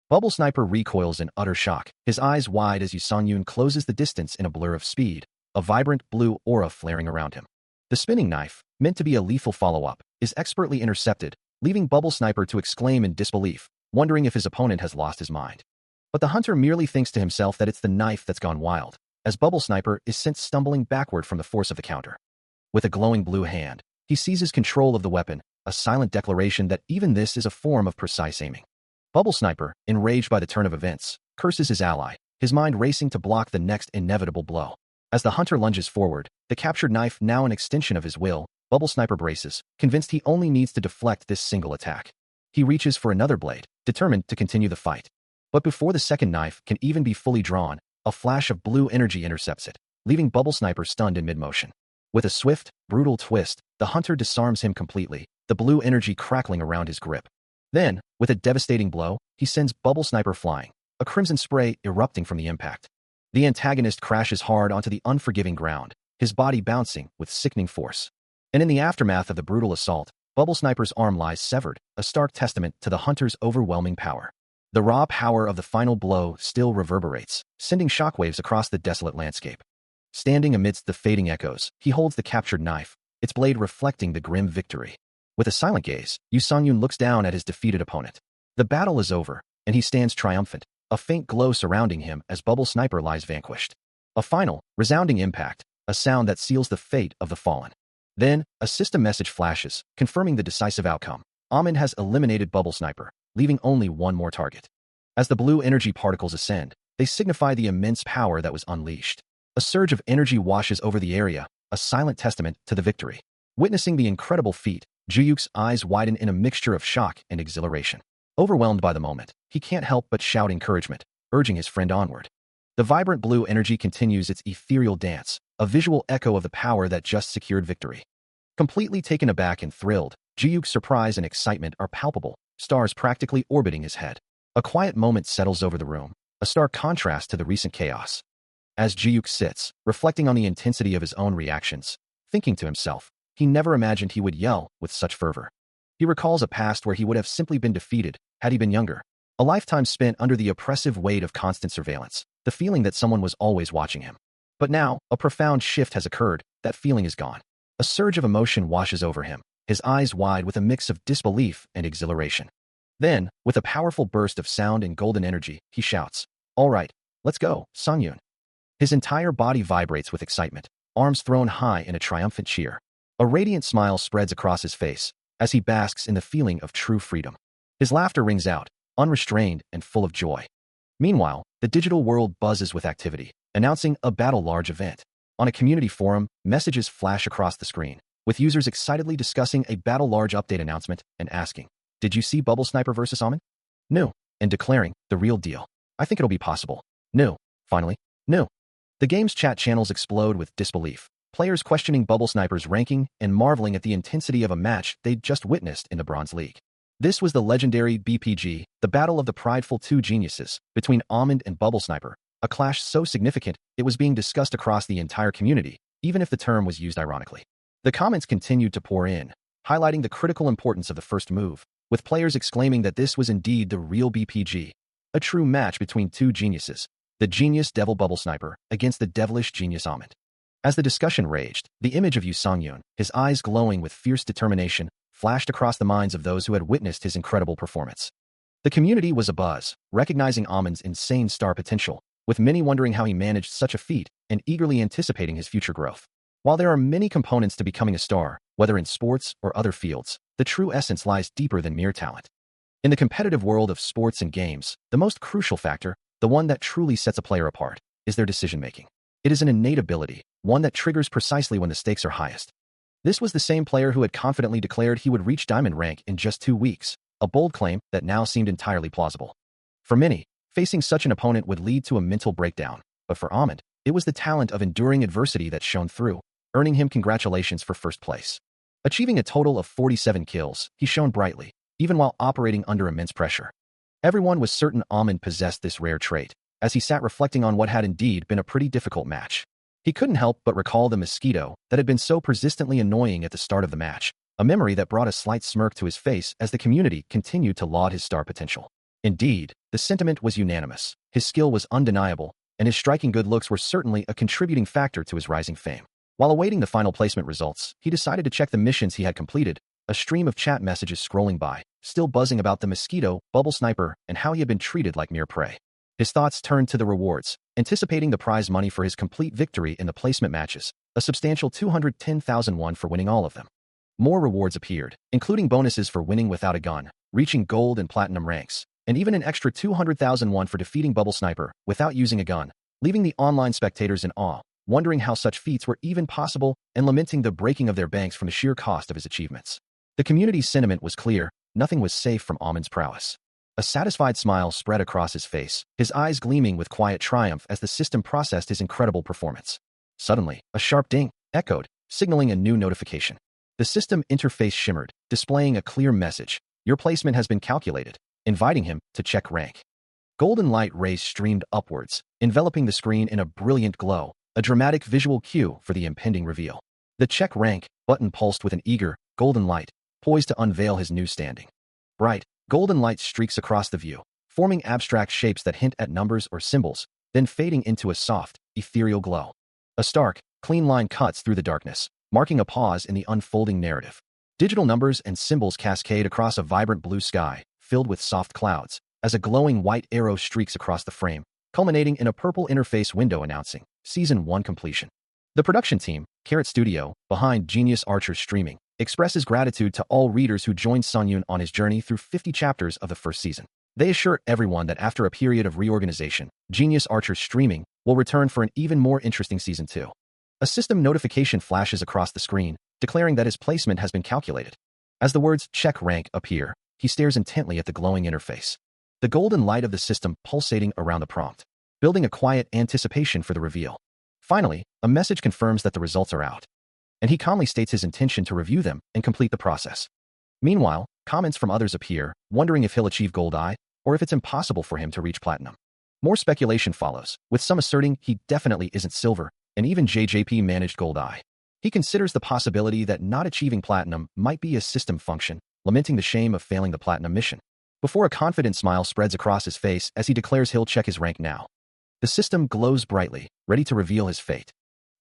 Bubble Sniper recoils in utter shock, his eyes wide as Yu Songyun closes the distance in a blur of speed, a vibrant blue aura flaring around him. The spinning knife, meant to be a lethal follow-up, is expertly intercepted, leaving Bubble Sniper to exclaim in disbelief, wondering if his opponent has lost his mind. But the hunter merely thinks to himself that it's the knife that's gone wild, as Bubble Sniper is sent stumbling backward from the force of the counter. With a glowing blue hand, he seizes control of the weapon, a silent declaration that even this is a form of precise aiming. Bubble Sniper, enraged by the turn of events, curses his ally, his mind racing to block the next inevitable blow. As the hunter lunges forward, the captured knife now an extension of his will, Bubble Sniper braces, convinced he only needs to deflect this single attack. He reaches for another blade, determined to continue the fight. But before the second knife can even be fully drawn, a flash of blue energy intercepts it, leaving Bubble Sniper stunned in mid-motion. With a swift, brutal twist, the hunter disarms him completely, the blue energy crackling around his grip. Then, with a devastating blow, he sends Bubble Sniper flying, a crimson spray erupting from the impact. The antagonist crashes hard onto the unforgiving ground, his body bouncing with sickening force. And in the aftermath of the brutal assault, Bubble Sniper's arm lies severed, a stark testament to the hunter's overwhelming power. The raw power of the final blow still reverberates, sending shockwaves across the desolate landscape. Standing amidst the fading echoes, he holds the captured knife, its blade reflecting the grim victory. With a silent gaze, Yu Songyun looks down at his defeated opponent. The battle is over, and he stands triumphant, a faint glow surrounding him as Bubble Sniper lies vanquished. A final, resounding impact, a sound that seals the fate of the fallen. Then, a system message flashes, confirming the decisive outcome. Amon has eliminated Bubble Sniper, leaving only one more target. As the blue energy particles ascend, they signify the immense power that was unleashed. A surge of energy washes over the area, a silent testament to the victory. Witnessing the incredible feat, Juyuk's eyes widen in a mixture of shock and exhilaration. Overwhelmed by the moment, he can't help but shout encouragement, urging his friend onward. The vibrant blue energy continues its ethereal dance, a visual echo of the power that just secured victory. Completely taken aback and thrilled, Juyuk's surprise and excitement are palpable, stars practically orbiting his head. A quiet moment settles over the room, a stark contrast to the recent chaos. As Jiyuk sits, reflecting on the intensity of his own reactions, thinking to himself, he never imagined he would yell with such fervor. He recalls a past where he would have simply been defeated had he been younger. A lifetime spent under the oppressive weight of constant surveillance, the feeling that someone was always watching him. But now, a profound shift has occurred, that feeling is gone. A surge of emotion washes over him, his eyes wide with a mix of disbelief and exhilaration. Then, with a powerful burst of sound and golden energy, he shouts, "All right, let's go, Songyun." His entire body vibrates with excitement, arms thrown high in a triumphant cheer. A radiant smile spreads across his face as he basks in the feeling of true freedom. His laughter rings out, unrestrained and full of joy. Meanwhile, the digital world buzzes with activity, announcing a Battle Large event. On a community forum, messages flash across the screen, with users excitedly discussing a Battle Large update announcement and asking, "Did you see Bubble Sniper vs. Amon? No," and declaring, "The real deal. I think it'll be possible. No. Finally, no." The game's chat channels explode with disbelief, players questioning Bubble Sniper's ranking and marveling at the intensity of a match they'd just witnessed in the Bronze League. This was the legendary BPG, the battle of the prideful two geniuses, between Amon and Bubble Sniper, a clash so significant it was being discussed across the entire community, even if the term was used ironically. The comments continued to pour in, highlighting the critical importance of the first move, with players exclaiming that this was indeed the real BPG, a true match between two geniuses, the genius devil Bubble Sniper against the devilish genius Amon. As the discussion raged, the image of Yu Songyun, his eyes glowing with fierce determination, flashed across the minds of those who had witnessed his incredible performance. The community was abuzz, recognizing Amon's insane star potential, with many wondering how he managed such a feat and eagerly anticipating his future growth. While there are many components to becoming a star, whether in sports or other fields, the true essence lies deeper than mere talent. In the competitive world of sports and games, the most crucial factor, the one that truly sets a player apart, is their decision-making. It is an innate ability, one that triggers precisely when the stakes are highest. This was the same player who had confidently declared he would reach diamond rank in just 2 weeks, a bold claim that now seemed entirely plausible. For many, facing such an opponent would lead to a mental breakdown, but for Amon, it was the talent of enduring adversity that shone through, earning him congratulations for first place. Achieving a total of 47 kills, he shone brightly, even while operating under immense pressure. Everyone was certain Amon possessed this rare trait, as he sat reflecting on what had indeed been a pretty difficult match. He couldn't help but recall the mosquito that had been so persistently annoying at the start of the match, a memory that brought a slight smirk to his face as the community continued to laud his star potential. Indeed, the sentiment was unanimous. His skill was undeniable, and his striking good looks were certainly a contributing factor to his rising fame. While awaiting the final placement results, he decided to check the missions he had completed, a stream of chat messages scrolling by, still buzzing about the mosquito, Bubble Sniper, and how he had been treated like mere prey. His thoughts turned to the rewards, anticipating the prize money for his complete victory in the placement matches, a substantial 210,000 won for winning all of them. More rewards appeared, including bonuses for winning without a gun, reaching gold and platinum ranks, and even an extra 200,000 won for defeating Bubble Sniper without using a gun, leaving the online spectators in awe, wondering how such feats were even possible and lamenting the breaking of their banks from the sheer cost of his achievements. The community's sentiment was clear, nothing was safe from Amon's prowess. A satisfied smile spread across his face, his eyes gleaming with quiet triumph as the system processed his incredible performance. Suddenly, a sharp ding echoed, signaling a new notification. The system interface shimmered, displaying a clear message: "Your placement has been calculated," inviting him to check rank. Golden light rays streamed upwards, enveloping the screen in a brilliant glow, a dramatic visual cue for the impending reveal. The check rank button pulsed with an eager, golden light, poised to unveil his new standing. Bright, golden light streaks across the view, forming abstract shapes that hint at numbers or symbols, then fading into a soft, ethereal glow. A stark, clean line cuts through the darkness, marking a pause in the unfolding narrative. Digital numbers and symbols cascade across a vibrant blue sky, filled with soft clouds, as a glowing white arrow streaks across the frame, culminating in a purple interface window announcing Season 1 completion. The production team, Carrot Studio, behind Genius Archer's streaming, expresses gratitude to all readers who joined Sunyoon on his journey through 50 chapters of the first season. They assure everyone that after a period of reorganization, Genius Archer's streaming will return for an even more interesting Season 2. A system notification flashes across the screen, declaring that his placement has been calculated. As the words check rank appear, he stares intently at the glowing interface. The golden light of the system pulsating around the prompt, building a quiet anticipation for the reveal. Finally, a message confirms that the results are out, and he calmly states his intention to review them and complete the process. Meanwhile, comments from others appear, wondering if he'll achieve Gold Eye, or if it's impossible for him to reach Platinum. More speculation follows, with some asserting he definitely isn't Silver, and even JJP managed Gold Eye. He considers the possibility that not achieving Platinum might be a system function, lamenting the shame of failing the Platinum mission. Before a confident smile spreads across his face as he declares he'll check his rank now. The system glows brightly, ready to reveal his fate.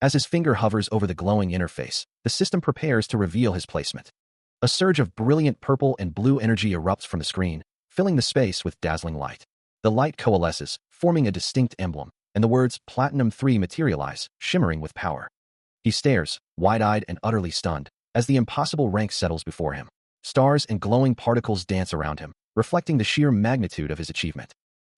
As his finger hovers over the glowing interface, the system prepares to reveal his placement. A surge of brilliant purple and blue energy erupts from the screen, filling the space with dazzling light. The light coalesces, forming a distinct emblem, and the words Platinum 3 materialize, shimmering with power. He stares, wide-eyed and utterly stunned, as the impossible rank settles before him. Stars and glowing particles dance around him, reflecting the sheer magnitude of his achievement.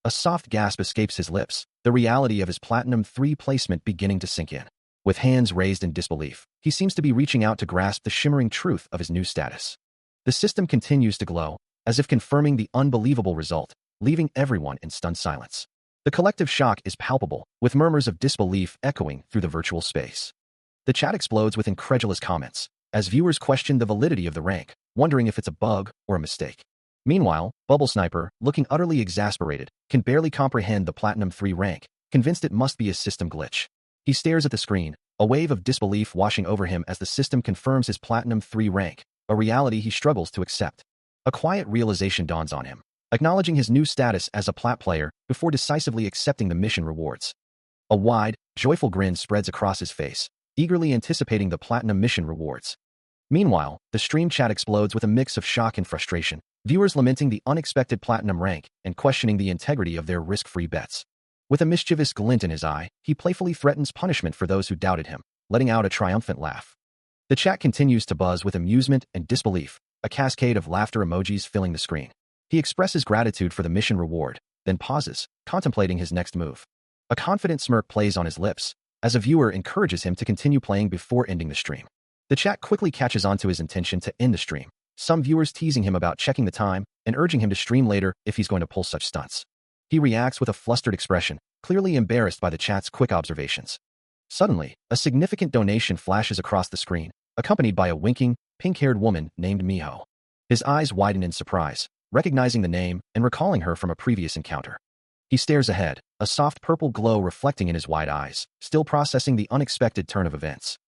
A soft gasp escapes his lips, the reality of his Platinum 3 placement beginning to sink in. With hands raised in disbelief, he seems to be reaching out to grasp the shimmering truth of his new status. The system continues to glow, as if confirming the unbelievable result, leaving everyone in stunned silence. The collective shock is palpable, with murmurs of disbelief echoing through the virtual space. The chat explodes with incredulous comments, as viewers question the validity of the rank, wondering if it's a bug or a mistake. Meanwhile, Bubble Sniper, looking utterly exasperated, can barely comprehend the Platinum 3 rank, convinced it must be a system glitch. He stares at the screen, a wave of disbelief washing over him as the system confirms his Platinum 3 rank, a reality he struggles to accept. A quiet realization dawns on him, acknowledging his new status as a Plat player before decisively accepting the mission rewards. A wide, joyful grin spreads across his face, eagerly anticipating the Platinum mission rewards. Meanwhile, the stream chat explodes with a mix of shock and frustration, viewers lamenting the unexpected Platinum rank and questioning the integrity of their risk-free bets. With a mischievous glint in his eye, he playfully threatens punishment for those who doubted him, letting out a triumphant laugh. The chat continues to buzz with amusement and disbelief, a cascade of laughter emojis filling the screen. He expresses gratitude for the mission reward, then pauses, contemplating his next move. A confident smirk plays on his lips, as a viewer encourages him to continue playing before ending the stream. The chat quickly catches on to his intention to end the stream, some viewers teasing him about checking the time and urging him to stream later if he's going to pull such stunts. He reacts with a flustered expression, clearly embarrassed by the chat's quick observations. Suddenly, a significant donation flashes across the screen, accompanied by a winking, pink-haired woman named Miho. His eyes widen in surprise, recognizing the name and recalling her from a previous encounter. He stares ahead, a soft purple glow reflecting in his wide eyes, still processing the unexpected turn of events.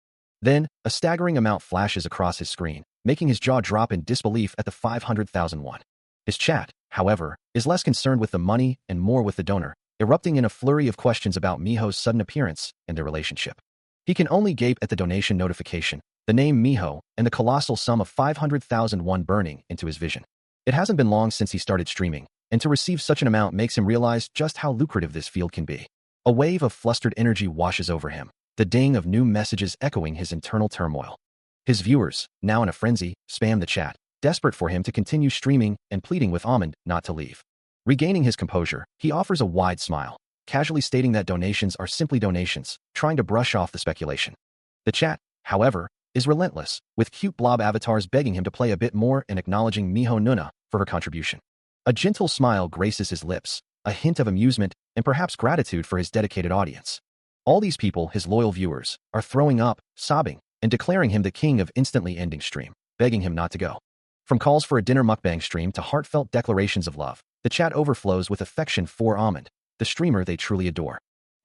Then, a staggering amount flashes across his screen, making his jaw drop in disbelief at the 500,000 won. His chat, however, is less concerned with the money and more with the donor, erupting in a flurry of questions about Miho's sudden appearance and their relationship. He can only gape at the donation notification, the name Miho, and the colossal sum of 500,000 won burning into his vision. It hasn't been long since he started streaming, and to receive such an amount makes him realize just how lucrative this field can be. A wave of flustered energy washes over him, the ding of new messages echoing his internal turmoil. His viewers, now in a frenzy, spam the chat, desperate for him to continue streaming and pleading with Almond not to leave. Regaining his composure, he offers a wide smile, casually stating that donations are simply donations, trying to brush off the speculation. The chat, however, is relentless, with cute blob avatars begging him to play a bit more and acknowledging Miho Nuna for her contribution. A gentle smile graces his lips, a hint of amusement and perhaps gratitude for his dedicated audience. All these people, his loyal viewers, are throwing up, sobbing, and declaring him the king of instantly ending stream, begging him not to go. From calls for a dinner mukbang stream to heartfelt declarations of love, the chat overflows with affection for Almond, the streamer they truly adore.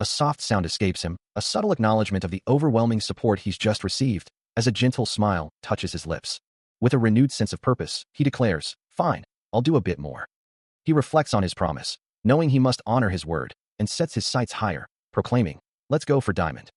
A soft sound escapes him, a subtle acknowledgement of the overwhelming support he's just received, as a gentle smile touches his lips. With a renewed sense of purpose, he declares, "Fine, I'll do a bit more." He reflects on his promise, knowing he must honor his word, and sets his sights higher, proclaiming, "Let's go for Diamond."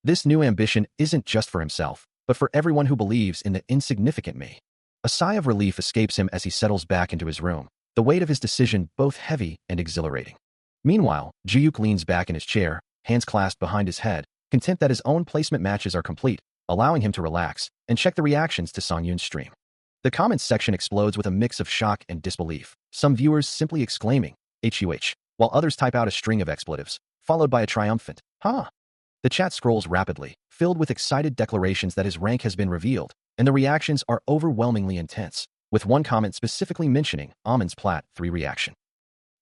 This new ambition isn't just for himself, but for everyone who believes in the insignificant me. A sigh of relief escapes him as he settles back into his room, the weight of his decision both heavy and exhilarating. Meanwhile, Juyuk leans back in his chair, hands clasped behind his head, content that his own placement matches are complete, allowing him to relax and check the reactions to Songyun's stream. The comments section explodes with a mix of shock and disbelief, some viewers simply exclaiming, "HUH," while others type out a string of expletives, followed by a triumphant, "Huh." The chat scrolls rapidly, filled with excited declarations that his rank has been revealed, and the reactions are overwhelmingly intense, with one comment specifically mentioning Amon's Plat 3 reaction.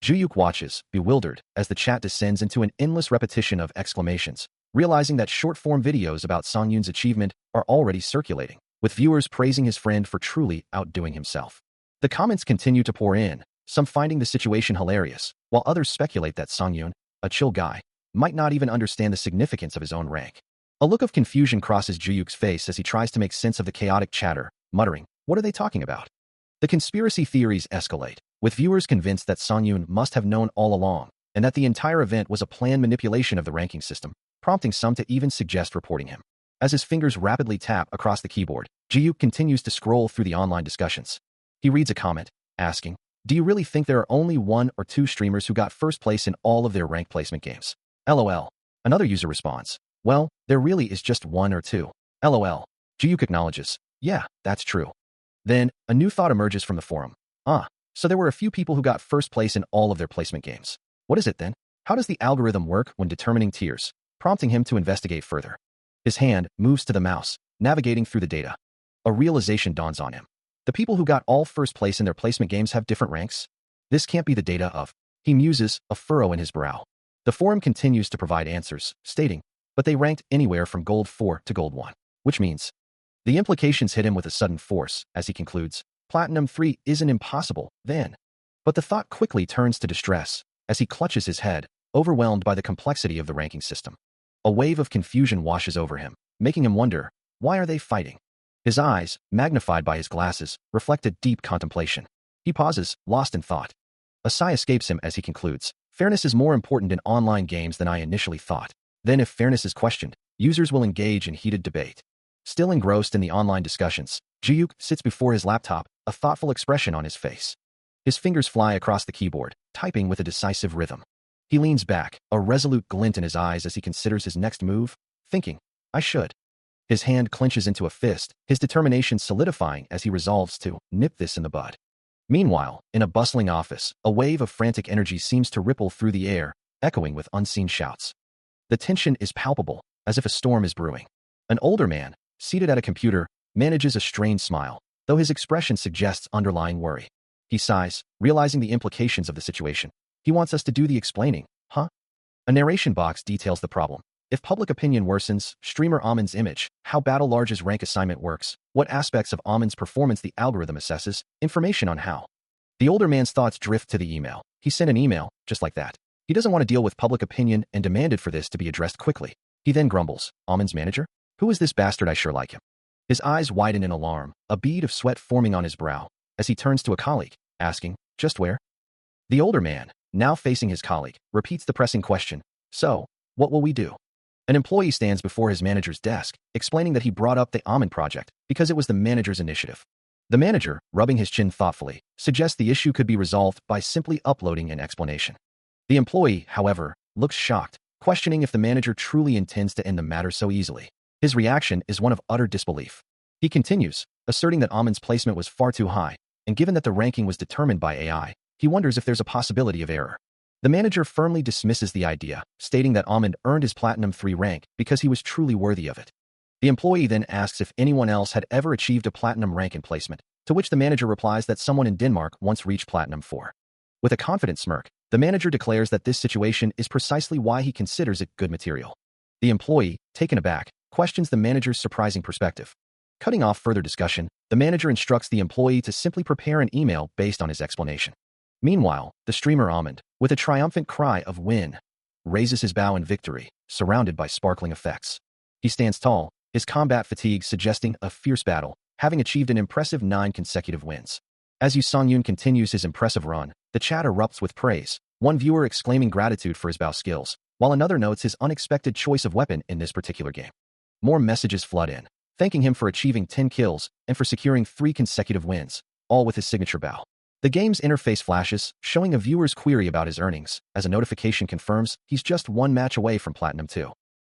Juyuk watches, bewildered, as the chat descends into an endless repetition of exclamations, realizing that short-form videos about Songyun's achievement are already circulating, with viewers praising his friend for truly outdoing himself. The comments continue to pour in, some finding the situation hilarious, while others speculate that Songyun, a chill guy, might not even understand the significance of his own rank. A look of confusion crosses Juyuk's face as he tries to make sense of the chaotic chatter, muttering, "What are they talking about?" The conspiracy theories escalate, with viewers convinced that Songyun must have known all along, and that the entire event was a planned manipulation of the ranking system, prompting some to even suggest reporting him. As his fingers rapidly tap across the keyboard, Juyuk continues to scroll through the online discussions. He reads a comment, asking, "Do you really think there are only 1 or 2 streamers who got first place in all of their rank placement games? LOL. Another user responds, "Well, there really is just 1 or 2. LOL. Juyuk acknowledges, "Yeah, that's true." Then, a new thought emerges from the forum. So there were a few people who got first place in all of their placement games. What is it then? How does the algorithm work when determining tiers? Prompting him to investigate further. His hand moves to the mouse, navigating through the data. A realization dawns on him. The people who got all first place in their placement games have different ranks? This can't be the data of. He muses, a furrow in his brow. The forum continues to provide answers, stating, but they ranked anywhere from Gold 4 to Gold 1, which means. The implications hit him with a sudden force, as he concludes, Platinum 3 isn't impossible, then. But the thought quickly turns to distress, as he clutches his head, overwhelmed by the complexity of the ranking system. A wave of confusion washes over him, making him wonder, why are they fighting? His eyes, magnified by his glasses, reflect a deep contemplation. He pauses, lost in thought. A sigh escapes him as he concludes, fairness is more important in online games than I initially thought. Then if fairness is questioned, users will engage in heated debate. Still engrossed in the online discussions, Juyuk sits before his laptop, a thoughtful expression on his face. His fingers fly across the keyboard, typing with a decisive rhythm. He leans back, a resolute glint in his eyes as he considers his next move, thinking, I should. His hand clenches into a fist, his determination solidifying as he resolves to nip this in the bud. Meanwhile, in a bustling office, a wave of frantic energy seems to ripple through the air, echoing with unseen shouts. The tension is palpable, as if a storm is brewing. An older man, seated at a computer, manages a strained smile, though his expression suggests underlying worry. He sighs, realizing the implications of the situation. He wants us to do the explaining, huh? A narration box details the problem. If public opinion worsens, streamer Amon's image, how Battle Large's rank assignment works, what aspects of Amon's performance the algorithm assesses, information on how. The older man's thoughts drift to the email. He sent an email, just like that. He doesn't want to deal with public opinion and demanded for this to be addressed quickly. He then grumbles, Amon's manager? Who is this bastard? I sure like him. His eyes widen in alarm, a bead of sweat forming on his brow, as he turns to a colleague, asking, just where? The older man, now facing his colleague, repeats the pressing question, so, what will we do? An employee stands before his manager's desk, explaining that he brought up the Amon project because it was the manager's initiative. The manager, rubbing his chin thoughtfully, suggests the issue could be resolved by simply uploading an explanation. The employee, however, looks shocked, questioning if the manager truly intends to end the matter so easily. His reaction is one of utter disbelief. He continues, asserting that Amon's placement was far too high, and given that the ranking was determined by AI, he wonders if there's a possibility of error. The manager firmly dismisses the idea, stating that Amon earned his Platinum 3 rank because he was truly worthy of it. The employee then asks if anyone else had ever achieved a Platinum rank in placement, to which the manager replies that someone in Denmark once reached Platinum 4. With a confident smirk, the manager declares that this situation is precisely why he considers it good material. The employee, taken aback, questions the manager's surprising perspective. Cutting off further discussion, the manager instructs the employee to simply prepare an email based on his explanation. Meanwhile, the streamer Amon, with a triumphant cry of win, raises his bow in victory, surrounded by sparkling effects. He stands tall, his combat fatigue suggesting a fierce battle, having achieved an impressive 9 consecutive wins. As Song-yoon continues his impressive run, the chat erupts with praise, one viewer exclaiming gratitude for his bow skills, while another notes his unexpected choice of weapon in this particular game. More messages flood in, thanking him for achieving 10 kills and for securing 3 consecutive wins, all with his signature bow. The game's interface flashes, showing a viewer's query about his earnings, as a notification confirms he's just 1 match away from Platinum 2.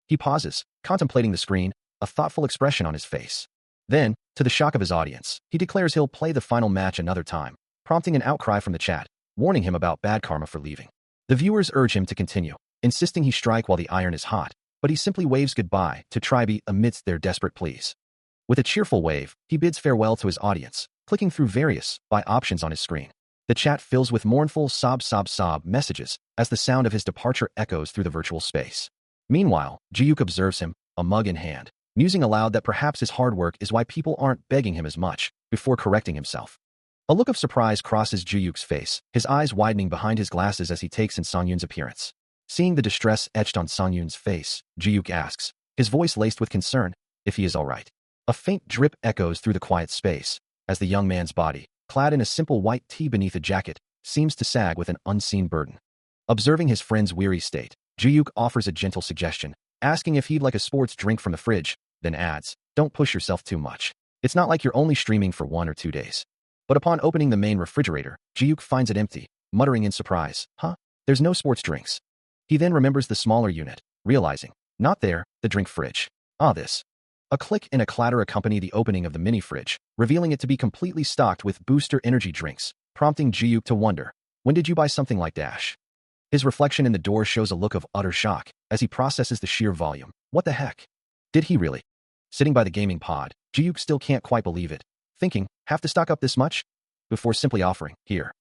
He pauses, contemplating the screen, a thoughtful expression on his face. Then, to the shock of his audience, he declares he'll play the final match another time, prompting an outcry from the chat, warning him about bad karma for leaving. The viewers urge him to continue, insisting he strike while the iron is hot, but he simply waves goodbye to Tribe amidst their desperate pleas. With a cheerful wave, he bids farewell to his audience, clicking through various buy options on his screen. The chat fills with mournful sob messages as the sound of his departure echoes through the virtual space. Meanwhile, Ji-yook observes him, a mug in hand, musing aloud that perhaps his hard work is why people aren't begging him as much, before correcting himself. A look of surprise crosses Ji-yook's face, his eyes widening behind his glasses as he takes in Song-yoon's appearance. Seeing the distress etched on Song-yoon's face, Ji-yook asks, his voice laced with concern, if he is all right. A faint drip echoes through the quiet space, as the young man's body, clad in a simple white tee beneath a jacket, seems to sag with an unseen burden. Observing his friend's weary state, Ji-yook offers a gentle suggestion, asking if he'd like a sports drink from the fridge, then adds, don't push yourself too much. It's not like you're only streaming for 1 or 2 days. But upon opening the main refrigerator, Ji-yook finds it empty, muttering in surprise, there's no sports drinks. He then remembers the smaller unit, realizing, not there, the drink fridge. This. A click and a clatter accompany the opening of the mini fridge, revealing it to be completely stocked with booster energy drinks, prompting Ji-yook to wonder, when did you buy something like Dash? His reflection in the door shows a look of utter shock, as he processes the sheer volume. What the heck? Did he really? Sitting by the gaming pod, Ji-yook still can't quite believe it, thinking, have to stock up this much? Before simply offering, here.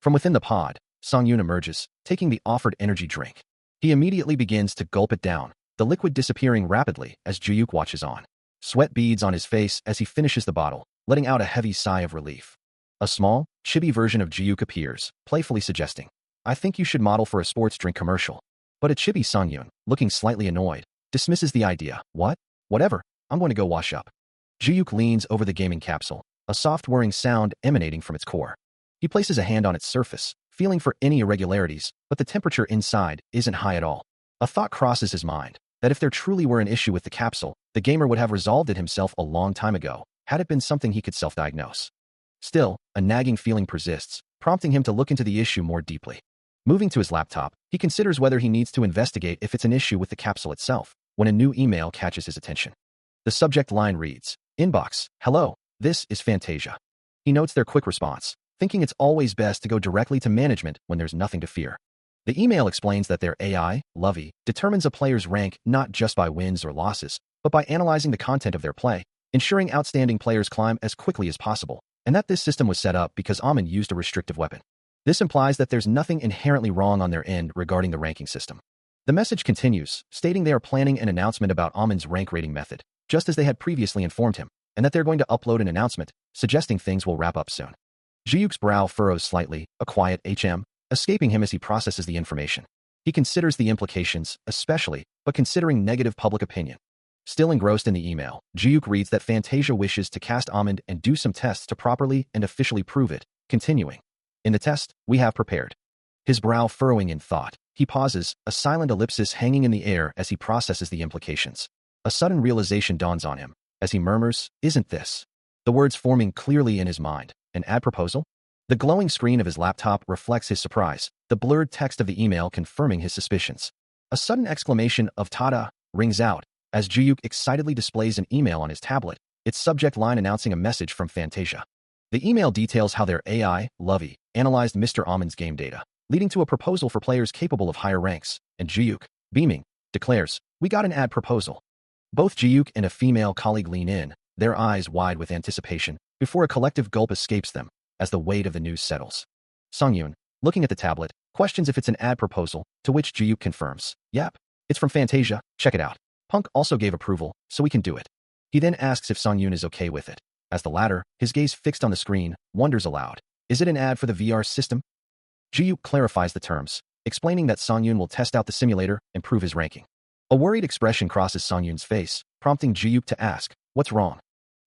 From within the pod, Song-yoon emerges, taking the offered energy drink. He immediately begins to gulp it down, the liquid disappearing rapidly as Ji-yook watches on. Sweat beads on his face as he finishes the bottle, letting out a heavy sigh of relief. A small, chibi version of Ji-yook appears, playfully suggesting, I think you should model for a sports drink commercial. But a chibi Song-yoon, looking slightly annoyed, dismisses the idea. What? Whatever, I'm going to go wash up. Ji-yook leans over the gaming capsule, a soft whirring sound emanating from its core. He places a hand on its surface, feeling for any irregularities, but the temperature inside isn't high at all. A thought crosses his mind, that if there truly were an issue with the capsule, the gamer would have resolved it himself a long time ago, had it been something he could self-diagnose. Still, a nagging feeling persists, prompting him to look into the issue more deeply. Moving to his laptop, he considers whether he needs to investigate if it's an issue with the capsule itself, when a new email catches his attention. The subject line reads, Inbox, hello, this is Fantasia. He notes their quick response, thinking it's always best to go directly to management when there's nothing to fear. The email explains that their AI, Lovey, determines a player's rank not just by wins or losses, but by analyzing the content of their play, ensuring outstanding players climb as quickly as possible, and that this system was set up because Amon used a restrictive weapon. This implies that there's nothing inherently wrong on their end regarding the ranking system. The message continues, stating they are planning an announcement about Amon's rank rating method, just as they had previously informed him, and that they're going to upload an announcement, suggesting things will wrap up soon. Ji-yook's brow furrows slightly, a quiet escaping him as he processes the information. He considers the implications, especially, but considering negative public opinion. Still engrossed in the email, Ji-yook reads that Fantasia wishes to cast Amon and do some tests to properly and officially prove it, continuing. In the test, we have prepared. His brow furrowing in thought, he pauses, a silent ellipsis hanging in the air as he processes the implications. A sudden realization dawns on him, as he murmurs, isn't this? The words forming clearly in his mind, an ad proposal? The glowing screen of his laptop reflects his surprise, the blurred text of the email confirming his suspicions. A sudden exclamation of "Tada!" rings out, as Ji-yook excitedly displays an email on his tablet, its subject line announcing a message from Fantasia. The email details how their AI, Lovey, analyzed Mr. Amon's game data, leading to a proposal for players capable of higher ranks, and Ji-yook, beaming, declares, we got an ad proposal. Both Ji-yook and a female colleague lean in, their eyes wide with anticipation, before a collective gulp escapes them, as the weight of the news settles. Song-yoon, looking at the tablet, questions if it's an ad proposal, to which Ji-yook confirms, yep, it's from Fantasia, check it out. Punk also gave approval, so we can do it. He then asks if Song-yoon is okay with it. As the latter, his gaze fixed on the screen, wonders aloud, is it an ad for the VR system? Ji-yook clarifies the terms, explaining that Songyun will test out the simulator and prove his ranking. A worried expression crosses Songyun's face, prompting Ji-Yuk to ask, "What's wrong?"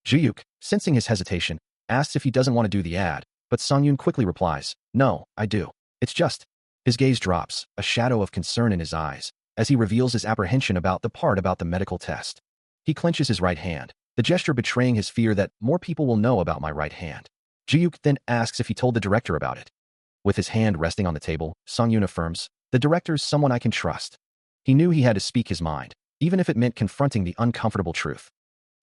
Ji-Yuk, sensing his hesitation, asks if he doesn't want to do the ad, but Songyun quickly replies, "No, I do. It's just..." His gaze drops, a shadow of concern in his eyes, as he reveals his apprehension about the medical test. He clenches his right hand, the gesture betraying his fear that more people will know about my right hand. Ji-Yuk then asks if he told the director about it. With his hand resting on the table, Songyun affirms, "The director's someone I can trust." He knew he had to speak his mind, even if it meant confronting the uncomfortable truth.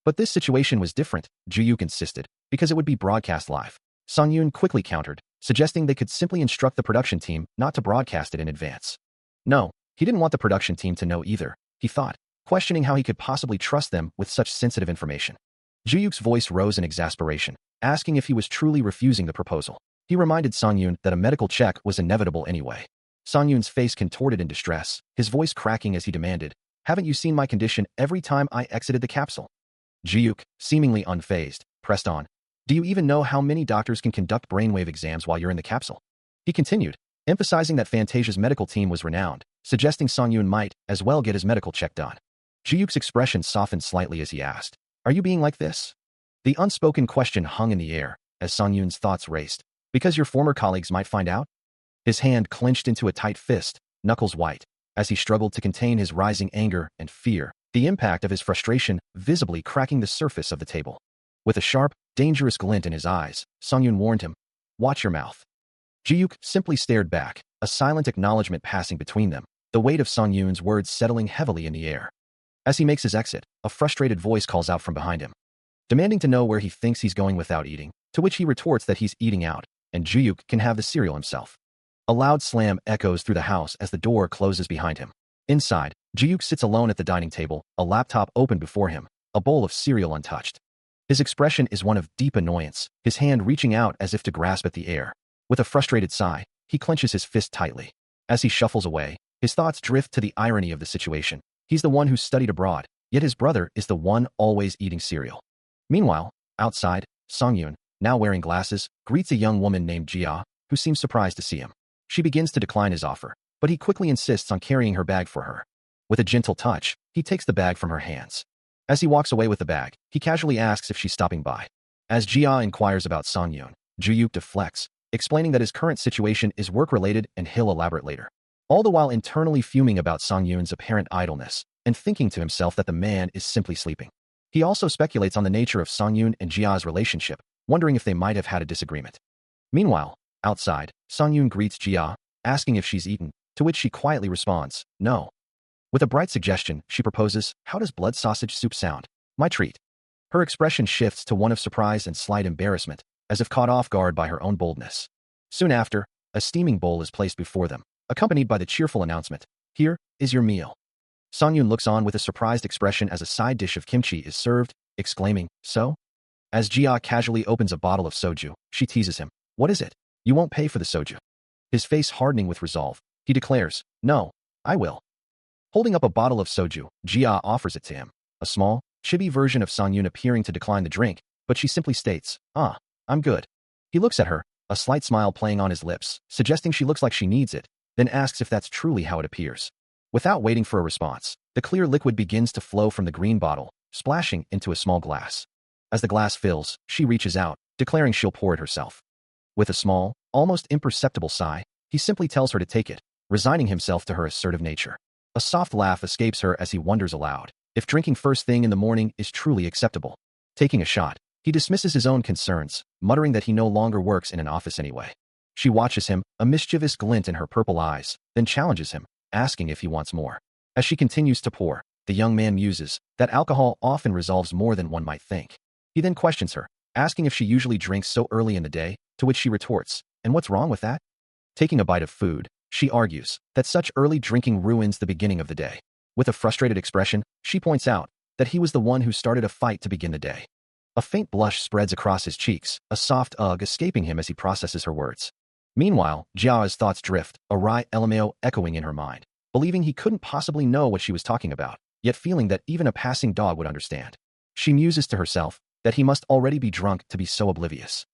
But this situation was different, Ji-Yuk insisted, because it would be broadcast live. Songyun quickly countered, suggesting they could simply instruct the production team not to broadcast it in advance. No, he didn't want the production team to know either, he thought, questioning how he could possibly trust them with such sensitive information. Ji-Yuk's voice rose in exasperation, asking if he was truly refusing the proposal. He reminded Songyun that a medical check was inevitable anyway. Songyun's face contorted in distress, his voice cracking as he demanded, "Haven't you seen my condition every time I exited the capsule?" Ji-Yuk, seemingly unfazed, pressed on, "Do you even know how many doctors can conduct brainwave exams while you're in the capsule?" He continued, emphasizing that Fantasia's medical team was renowned, suggesting Songyun might as well get his medical check done. Ji-Yuk's expression softened slightly as he asked, "Are you being like this?" The unspoken question hung in the air, as Songyun's thoughts raced. "Because your former colleagues might find out?" His hand clenched into a tight fist, knuckles white, as he struggled to contain his rising anger and fear, the impact of his frustration visibly cracking the surface of the table. With a sharp, dangerous glint in his eyes, Songyun warned him, "Watch your mouth." Ji-Yuk simply stared back, a silent acknowledgement passing between them, the weight of Songyun's words settling heavily in the air. As he makes his exit, a frustrated voice calls out from behind him, demanding to know where he thinks he's going without eating, to which he retorts that he's eating out, and Ji-Yuk can have the cereal himself. A loud slam echoes through the house as the door closes behind him. Inside, Ji-Yuk sits alone at the dining table, a laptop open before him, a bowl of cereal untouched. His expression is one of deep annoyance, his hand reaching out as if to grasp at the air. With a frustrated sigh, he clenches his fist tightly. As he shuffles away, his thoughts drift to the irony of the situation. He's the one who studied abroad, yet his brother is the one always eating cereal. Meanwhile, outside, Songyun, now wearing glasses, greets a young woman named Jia, who seems surprised to see him. She begins to decline his offer, but he quickly insists on carrying her bag for her. With a gentle touch, he takes the bag from her hands. As he walks away with the bag, he casually asks if she's stopping by. As Jia inquires about Songyun, Ji-Yuk deflects, explaining that his current situation is work-related and he'll elaborate later. All the while internally fuming about Songyun's apparent idleness, and thinking to himself that the man is simply sleeping. He also speculates on the nature of Songyun and Jia's relationship, wondering if they might have had a disagreement. Meanwhile, outside, Songyun greets Jia, asking if she's eaten, to which she quietly responds, "No." With a bright suggestion, she proposes, "How does blood sausage soup sound? My treat." Her expression shifts to one of surprise and slight embarrassment, as if caught off guard by her own boldness. Soon after, a steaming bowl is placed before them, accompanied by the cheerful announcement, "Here is your meal." Songyun looks on with a surprised expression as a side dish of kimchi is served, exclaiming, "So?" As Jia casually opens a bottle of soju, she teases him, "What is it? You won't pay for the soju." His face hardening with resolve, he declares, "No, I will." Holding up a bottle of soju, Jia offers it to him, a small, chibi version of Songyun appearing to decline the drink, but she simply states, I'm good." He looks at her, a slight smile playing on his lips, suggesting she looks like she needs it, then asks if that's truly how it appears. Without waiting for a response, the clear liquid begins to flow from the green bottle, splashing into a small glass. As the glass fills, she reaches out, declaring she'll pour it herself. With a small, almost imperceptible sigh, he simply tells her to take it, resigning himself to her assertive nature. A soft laugh escapes her as he wonders aloud if drinking first thing in the morning is truly acceptable. Taking a shot, he dismisses his own concerns, muttering that he no longer works in an office anyway. She watches him, a mischievous glint in her purple eyes, then challenges him, asking if he wants more. As she continues to pour, the young man muses that alcohol often resolves more than one might think. He then questions her, asking if she usually drinks so early in the day, to which she retorts, "And what's wrong with that?" Taking a bite of food, she argues that such early drinking ruins the beginning of the day. With a frustrated expression, she points out that he was the one who started a fight to begin the day. A faint blush spreads across his cheeks, a soft ugh escaping him as he processes her words. Meanwhile, Jia's thoughts drift, a wry LMAO echoing in her mind, believing he couldn't possibly know what she was talking about, yet feeling that even a passing dog would understand. She muses to herself that he must already be drunk to be so oblivious.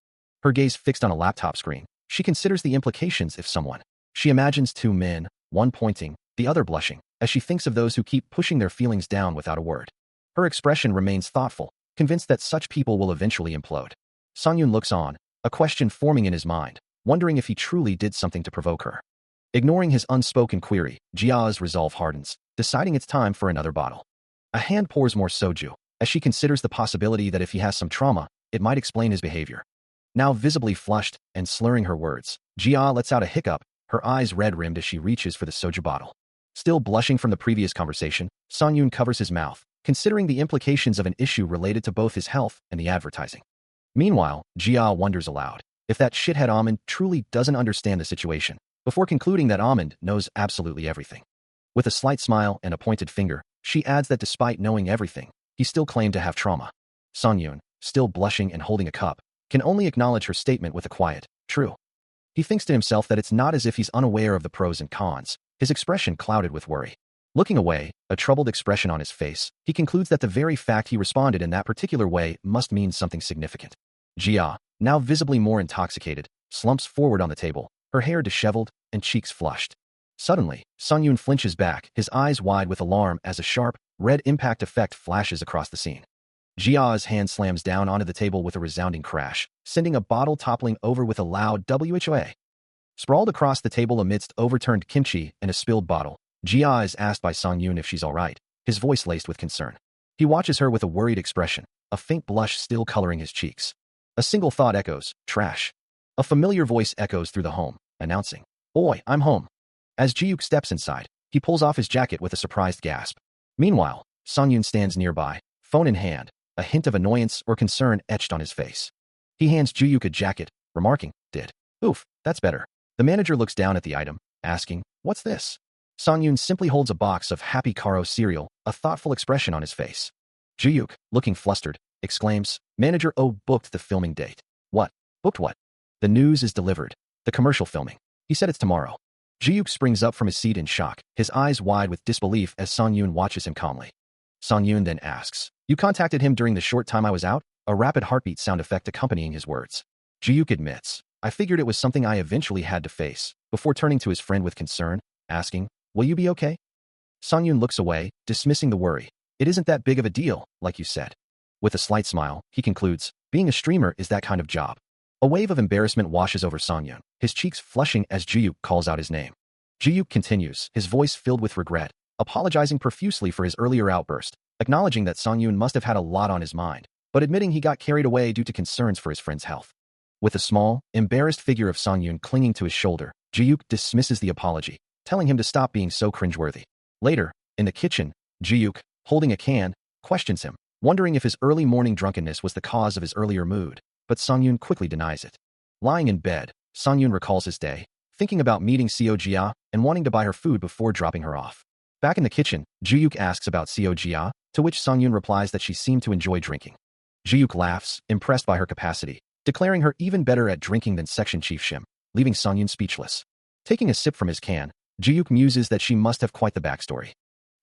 Her gaze fixed on a laptop screen, she considers the implications if someone. She imagines two men, one pointing, the other blushing, as she thinks of those who keep pushing their feelings down without a word. Her expression remains thoughtful, convinced that such people will eventually implode. Songyun looks on, a question forming in his mind, wondering if he truly did something to provoke her. Ignoring his unspoken query, Jia's resolve hardens, deciding it's time for another bottle. A hand pours more soju, as she considers the possibility that if he has some trauma, it might explain his behavior. Now visibly flushed and slurring her words, Jia lets out a hiccup, her eyes red-rimmed as she reaches for the soju bottle. Still blushing from the previous conversation, Songyun covers his mouth, considering the implications of an issue related to both his health and the advertising. Meanwhile, Jia wonders aloud if that shithead Almond truly doesn't understand the situation, before concluding that Almond knows absolutely everything. With a slight smile and a pointed finger, she adds that despite knowing everything, he still claimed to have trauma. Songyun, still blushing and holding a cup, can only acknowledge her statement with a quiet, true. He thinks to himself that it's not as if he's unaware of the pros and cons, his expression clouded with worry. Looking away, a troubled expression on his face, he concludes that the very fact he responded in that particular way must mean something significant. Jia, now visibly more intoxicated, slumps forward on the table, her hair disheveled and cheeks flushed. Suddenly, Songyun flinches back, his eyes wide with alarm as a sharp, red impact effect flashes across the scene. Jia's hand slams down onto the table with a resounding crash, sending a bottle toppling over with a loud whoa. Sprawled across the table amidst overturned kimchi and a spilled bottle, Jia is asked by Songyun if she's all right, his voice laced with concern. He watches her with a worried expression, a faint blush still coloring his cheeks. A single thought echoes, trash. A familiar voice echoes through the home, announcing, "Oi, I'm home." As Jiuk steps inside, he pulls off his jacket with a surprised gasp. Meanwhile, Songyun stands nearby, phone in hand, a hint of annoyance or concern etched on his face. He hands Jiuk a jacket, remarking, "Did. Oof, that's better." The manager looks down at the item, asking, "What's this?" Songyun simply holds a box of Happy Karo cereal, a thoughtful expression on his face. Jiuk, looking flustered, exclaims, "Manager O booked the filming date." "What? Booked what?" "The news is delivered. The commercial filming. He said it's tomorrow." Jiuk springs up from his seat in shock, his eyes wide with disbelief as Songyun watches him calmly. Songyun then asks, "You contacted him during the short time I was out?" A rapid heartbeat sound effect accompanying his words. Jiuk admits, "I figured it was something I eventually had to face," before turning to his friend with concern, asking, "Will you be okay?" Songyun looks away, dismissing the worry. "It isn't that big of a deal, like you said." With a slight smile, he concludes, "Being a streamer is that kind of job." A wave of embarrassment washes over Songyun, his cheeks flushing as Jiuk calls out his name. Jiuk continues, his voice filled with regret, apologizing profusely for his earlier outburst, acknowledging that Songyun must have had a lot on his mind, but admitting he got carried away due to concerns for his friend's health. With a small, embarrassed figure of Songyun clinging to his shoulder, Jiuk dismisses the apology, telling him to stop being so cringeworthy. Later, in the kitchen, Jiuk, holding a can, questions him, wondering if his early morning drunkenness was the cause of his earlier mood, but Songyun quickly denies it. Lying in bed, Songyun recalls his day, thinking about meeting Seo Jia and wanting to buy her food before dropping her off. Back in the kitchen, Jiuk asks about Seo Jia, to which Songyun replies that she seemed to enjoy drinking. Jiuk laughs, impressed by her capacity, declaring her even better at drinking than Section Chief Shim, leaving Songyun speechless. Taking a sip from his can, Jiuk muses that she must have quite the backstory.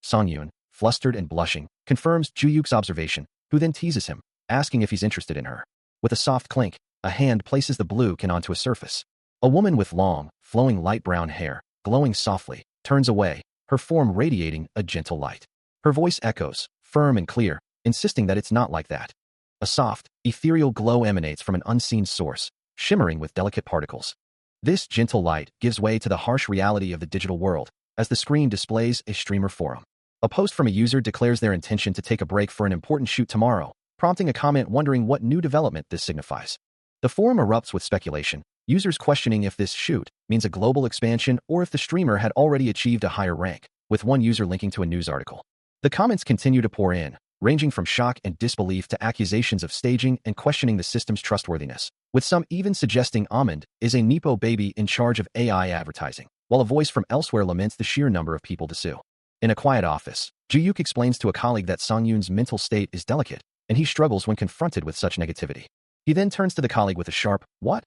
Songyun, flustered and blushing, confirms Jiuk's observation, who then teases him, asking if he's interested in her. With a soft clink, a hand places the blue can onto a surface. A woman with long, flowing light brown hair, glowing softly, turns away, her form radiating a gentle light. Her voice echoes, firm and clear, insisting that it's not like that. A soft, ethereal glow emanates from an unseen source, shimmering with delicate particles. This gentle light gives way to the harsh reality of the digital world, as the screen displays a streamer forum. A post from a user declares their intention to take a break for an important shoot tomorrow, prompting a comment wondering what new development this signifies. The forum erupts with speculation, users questioning if this shoot means a global expansion or if the streamer had already achieved a higher rank, with one user linking to a news article. The comments continue to pour in, ranging from shock and disbelief to accusations of staging and questioning the system's trustworthiness, with some even suggesting Almond is a Nepo baby in charge of AI advertising, while a voice from elsewhere laments the sheer number of people to sue. In a quiet office, Jiuk explains to a colleague that Songyun's mental state is delicate, and he struggles when confronted with such negativity. He then turns to the colleague with a sharp, "What?"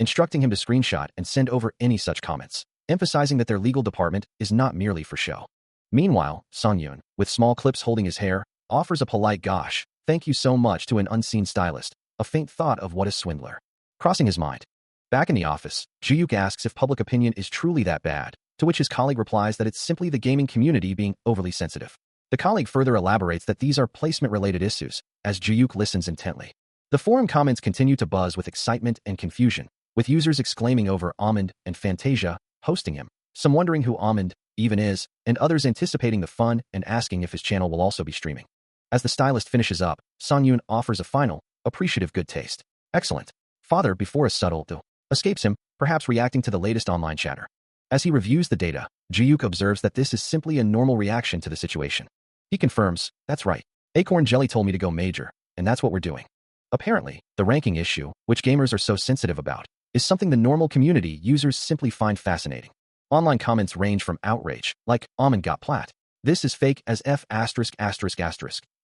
instructing him to screenshot and send over any such comments, emphasizing that their legal department is not merely for show. Meanwhile, Songyun, with small clips holding his hair, offers a polite "Gosh, thank you so much" to an unseen stylist, a faint thought of what a swindler crossing his mind. Back in the office, Juyuk asks if public opinion is truly that bad, to which his colleague replies that it's simply the gaming community being overly sensitive. The colleague further elaborates that these are placement-related issues, as Juyuk listens intently. The forum comments continue to buzz with excitement and confusion, with users exclaiming over Almond and Fantasia hosting him, some wondering who Almond even is, and others anticipating the fun and asking if his channel will also be streaming. As the stylist finishes up, Song-yoon offers a final, appreciative good taste. Excellent. Father, before a subtle though escapes him, perhaps reacting to the latest online chatter. As he reviews the data, Juyuk observes that this is simply a normal reaction to the situation. He confirms, that's right. Acorn Jelly told me to go major, and that's what we're doing. Apparently, the ranking issue, which gamers are so sensitive about, is something the normal community users simply find fascinating. Online comments range from outrage, like, Almond got plat. This is fake as F******,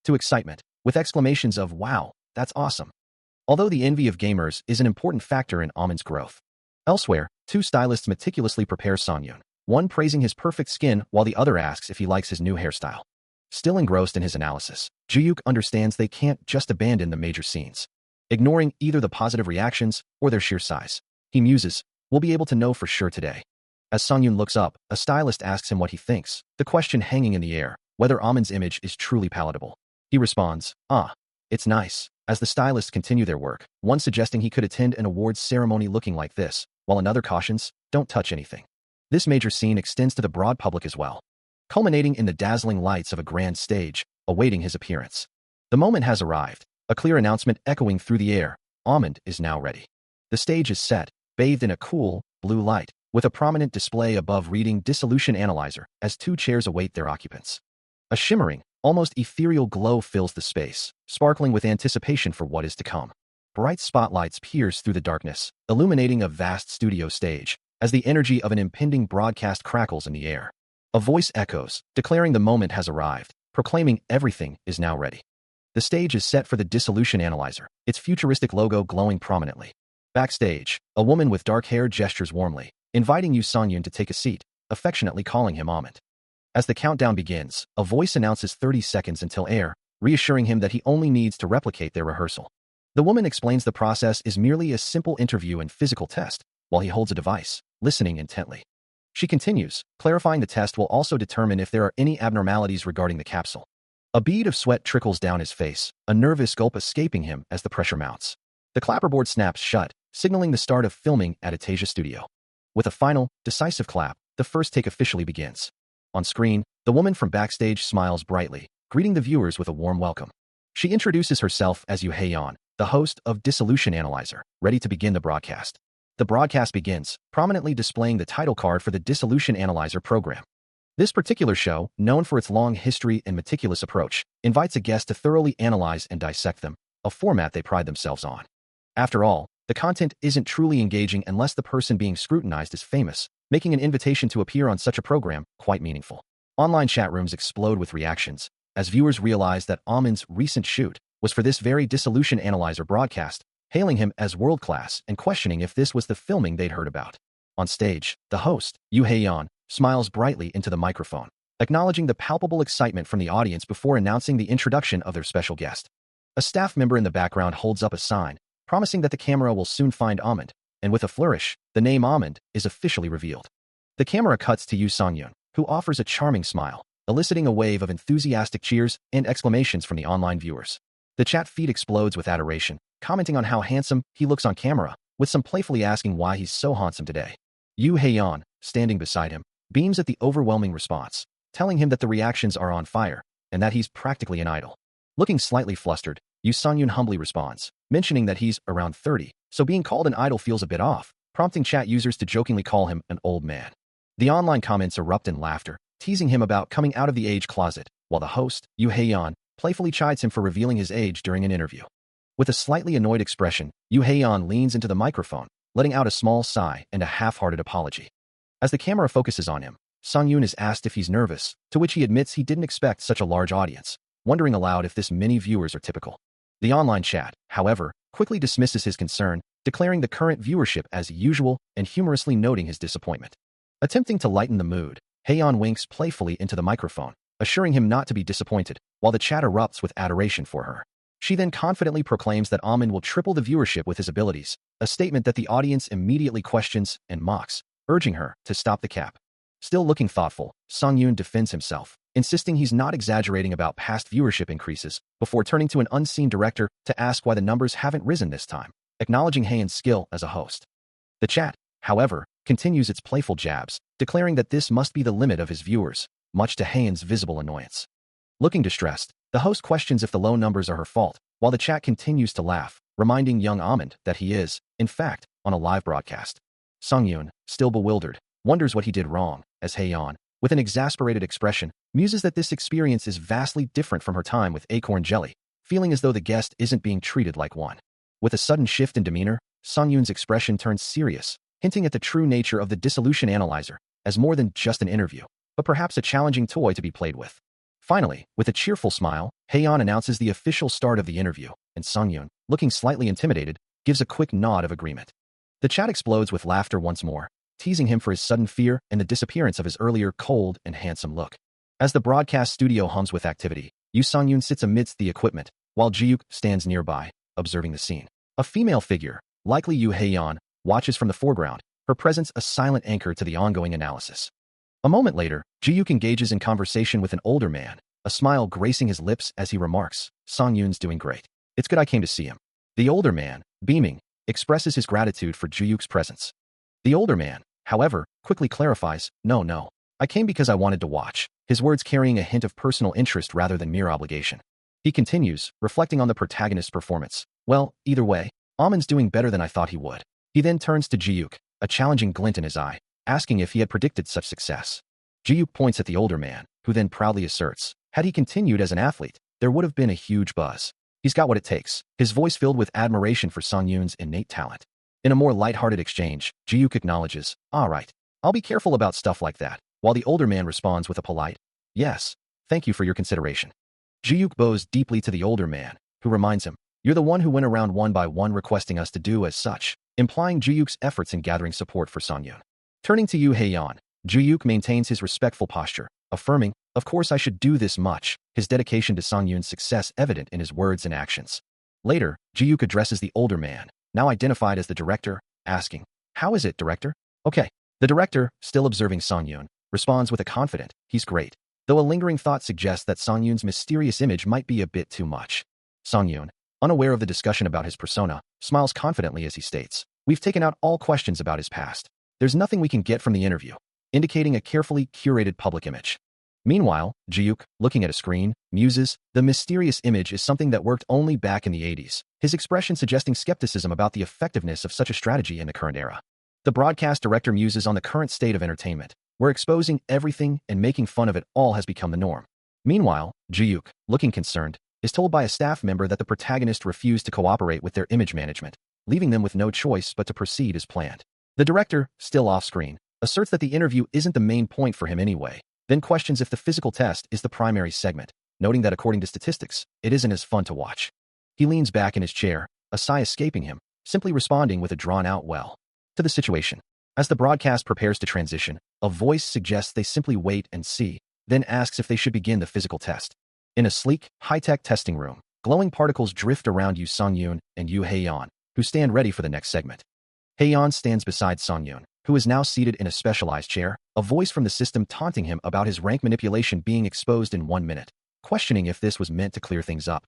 to excitement, with exclamations of, wow, that's awesome. Although the envy of gamers is an important factor in Almond's growth. Elsewhere, two stylists meticulously prepare Song-yoon, one praising his perfect skin while the other asks if he likes his new hairstyle. Still engrossed in his analysis, Juyuk understands they can't just abandon the major scenes, ignoring either the positive reactions or their sheer size. He muses, we'll be able to know for sure today. As Song-yoon looks up, a stylist asks him what he thinks, the question hanging in the air, whether Almond's image is truly palatable. He responds, it's nice. As the stylists continue their work, one suggesting he could attend an awards ceremony looking like this, while another cautions, don't touch anything. This major scene extends to the broad public as well, culminating in the dazzling lights of a grand stage, awaiting his appearance. The moment has arrived, a clear announcement echoing through the air, Almond is now ready. The stage is set, bathed in a cool, blue light, with a prominent display above reading Dissolution Analyzer as two chairs await their occupants. A shimmering, almost ethereal glow fills the space, sparkling with anticipation for what is to come. Bright spotlights pierce through the darkness, illuminating a vast studio stage, as the energy of an impending broadcast crackles in the air. A voice echoes, declaring the moment has arrived, proclaiming everything is now ready. The stage is set for the Dissolution Analyzer, its futuristic logo glowing prominently. Backstage, a woman with dark hair gestures warmly, inviting Yu Song-yoon to take a seat, affectionately calling him Almond. As the countdown begins, a voice announces 30 seconds until air, reassuring him that he only needs to replicate their rehearsal. The woman explains the process is merely a simple interview and physical test, while he holds a device, listening intently. She continues, clarifying the test will also determine if there are any abnormalities regarding the capsule. A bead of sweat trickles down his face, a nervous gulp escaping him as the pressure mounts. The clapperboard snaps shut, signaling the start of filming at Atasia Studio. With a final, decisive clap, the first take officially begins. On screen, the woman from backstage smiles brightly, greeting the viewers with a warm welcome. She introduces herself as Yoo Hae-yeon, the host of Dissolution Analyzer, ready to begin the broadcast. The broadcast begins, prominently displaying the title card for the Dissolution Analyzer program. This particular show, known for its long history and meticulous approach, invites a guest to thoroughly analyze and dissect them, a format they pride themselves on. After all, the content isn't truly engaging unless the person being scrutinized is famous, making an invitation to appear on such a program quite meaningful. Online chat rooms explode with reactions, as viewers realize that Almond's recent shoot was for this very Dissolution Analyzer broadcast, hailing him as world-class and questioning if this was the filming they'd heard about. On stage, the host, Yoo Hae-yeon, smiles brightly into the microphone, acknowledging the palpable excitement from the audience before announcing the introduction of their special guest. A staff member in the background holds up a sign, promising that the camera will soon find Almond, and with a flourish, the name Almond is officially revealed. The camera cuts to Yu Song-yoon, who offers a charming smile, eliciting a wave of enthusiastic cheers and exclamations from the online viewers. The chat feed explodes with adoration, commenting on how handsome he looks on camera, with some playfully asking why he's so handsome today. Yoo Hae-yeon, standing beside him, beams at the overwhelming response, telling him that the reactions are on fire, and that he's practically an idol. Looking slightly flustered, Yu Song-yoon humbly responds, mentioning that he's around 30, so being called an idol feels a bit off, prompting chat users to jokingly call him an old man. The online comments erupt in laughter, teasing him about coming out of the age closet, while the host, Yoo Hae-yeon, playfully chides him for revealing his age during an interview. With a slightly annoyed expression, Yoo Hae-yeon leans into the microphone, letting out a small sigh and a half-hearted apology. As the camera focuses on him, Song-yoon is asked if he's nervous, to which he admits he didn't expect such a large audience, wondering aloud if this many viewers are typical. The online chat, however, quickly dismisses his concern, declaring the current viewership as usual and humorously noting his disappointment. Attempting to lighten the mood, Hae-yeon winks playfully into the microphone, assuring him not to be disappointed, while the chat erupts with adoration for her. She then confidently proclaims that Amin will triple the viewership with his abilities, a statement that the audience immediately questions and mocks, urging her to stop the cap. Still looking thoughtful, Sung-yoon defends himself, insisting he's not exaggerating about past viewership increases, before turning to an unseen director to ask why the numbers haven't risen this time, acknowledging Haeun's skill as a host. The chat, however, continues its playful jabs, declaring that this must be the limit of his viewers, much to Haeun's visible annoyance. Looking distressed, the host questions if the low numbers are her fault, while the chat continues to laugh, reminding young Amin that he is, in fact, on a live broadcast. Sung-yoon, still bewildered, wonders what he did wrong, as Haeun, with an exasperated expression, muses that this experience is vastly different from her time with Acorn Jelly, feeling as though the guest isn't being treated like one. With a sudden shift in demeanor, Sung-yoon's expression turns serious, hinting at the true nature of the dissolution analyzer, as more than just an interview, but perhaps a challenging toy to be played with. Finally, with a cheerful smile, Haeun announces the official start of the interview, and Sung-yoon, looking slightly intimidated, gives a quick nod of agreement. The chat explodes with laughter once more, teasing him for his sudden fear and the disappearance of his earlier cold and handsome look. As the broadcast studio hums with activity, Yoo Sung-yoon sits amidst the equipment, while Ji-yook stands nearby, observing the scene. A female figure, likely Yoo Haeun, watches from the foreground, her presence a silent anchor to the ongoing analysis. A moment later, Ji-yook engages in conversation with an older man, a smile gracing his lips as he remarks, "Sung-yoon's doing great. It's good I came to see him." The older man, beaming, expresses his gratitude for Ji-yook's presence. The older man, however, quickly clarifies, No, I came because I wanted to watch," his words carrying a hint of personal interest rather than mere obligation. He continues, reflecting on the protagonist's performance. "Well, either way, Amin's doing better than I thought he would." He then turns to Ji-yook, a challenging glint in his eye, asking if he had predicted such success. Ji-yook points at the older man, who then proudly asserts, had he continued as an athlete, there would have been a huge buzz. He's got what it takes, his voice filled with admiration for Sung-yoon's innate talent. In a more lighthearted exchange, Ji-yook acknowledges, "All right, I'll be careful about stuff like that," while the older man responds with a polite, "Yes, thank you for your consideration." Ji-yook bows deeply to the older man, who reminds him, "You're the one who went around one by one requesting us to do as such," implying Ji-yook's efforts in gathering support for Sung-yoon. Turning to Yoo Haeun, Ji-yook maintains his respectful posture, affirming, "Of course I should do this much," his dedication to Sung-yoon's success evident in his words and actions. Later, Ji-yook addresses the older man, now identified as the director, asking, "How is it, director?" "Okay." The director, still observing Sung-yoon, responds with a confident, "He's great," though a lingering thought suggests that Sung-yoon's mysterious image might be a bit too much. Sung-yoon, unaware of the discussion about his persona, smiles confidently as he states, "We've taken out all questions about his past. There's nothing we can get from the interview," indicating a carefully curated public image. Meanwhile, Ji-yook, looking at a screen, muses, "The mysterious image is something that worked only back in the 80s, his expression suggesting skepticism about the effectiveness of such a strategy in the current era. The broadcast director muses on the current state of entertainment, where exposing everything and making fun of it all has become the norm. Meanwhile, Ji-yook, looking concerned, is told by a staff member that the protagonist refused to cooperate with their image management, leaving them with no choice but to proceed as planned. The director, still off-screen, asserts that the interview isn't the main point for him anyway, then questions if the physical test is the primary segment, noting that according to statistics, it isn't as fun to watch. He leans back in his chair, a sigh escaping him, simply responding with a drawn-out well to the situation. As the broadcast prepares to transition, a voice suggests they simply wait and see, then asks if they should begin the physical test. In a sleek, high-tech testing room, glowing particles drift around Yoo Sung-yoon and Yoo Haeun, who stand ready for the next segment. Haeun stands beside Sung-yoon, who is now seated in a specialized chair, a voice from the system taunting him about his rank manipulation being exposed in 1 minute, questioning if this was meant to clear things up.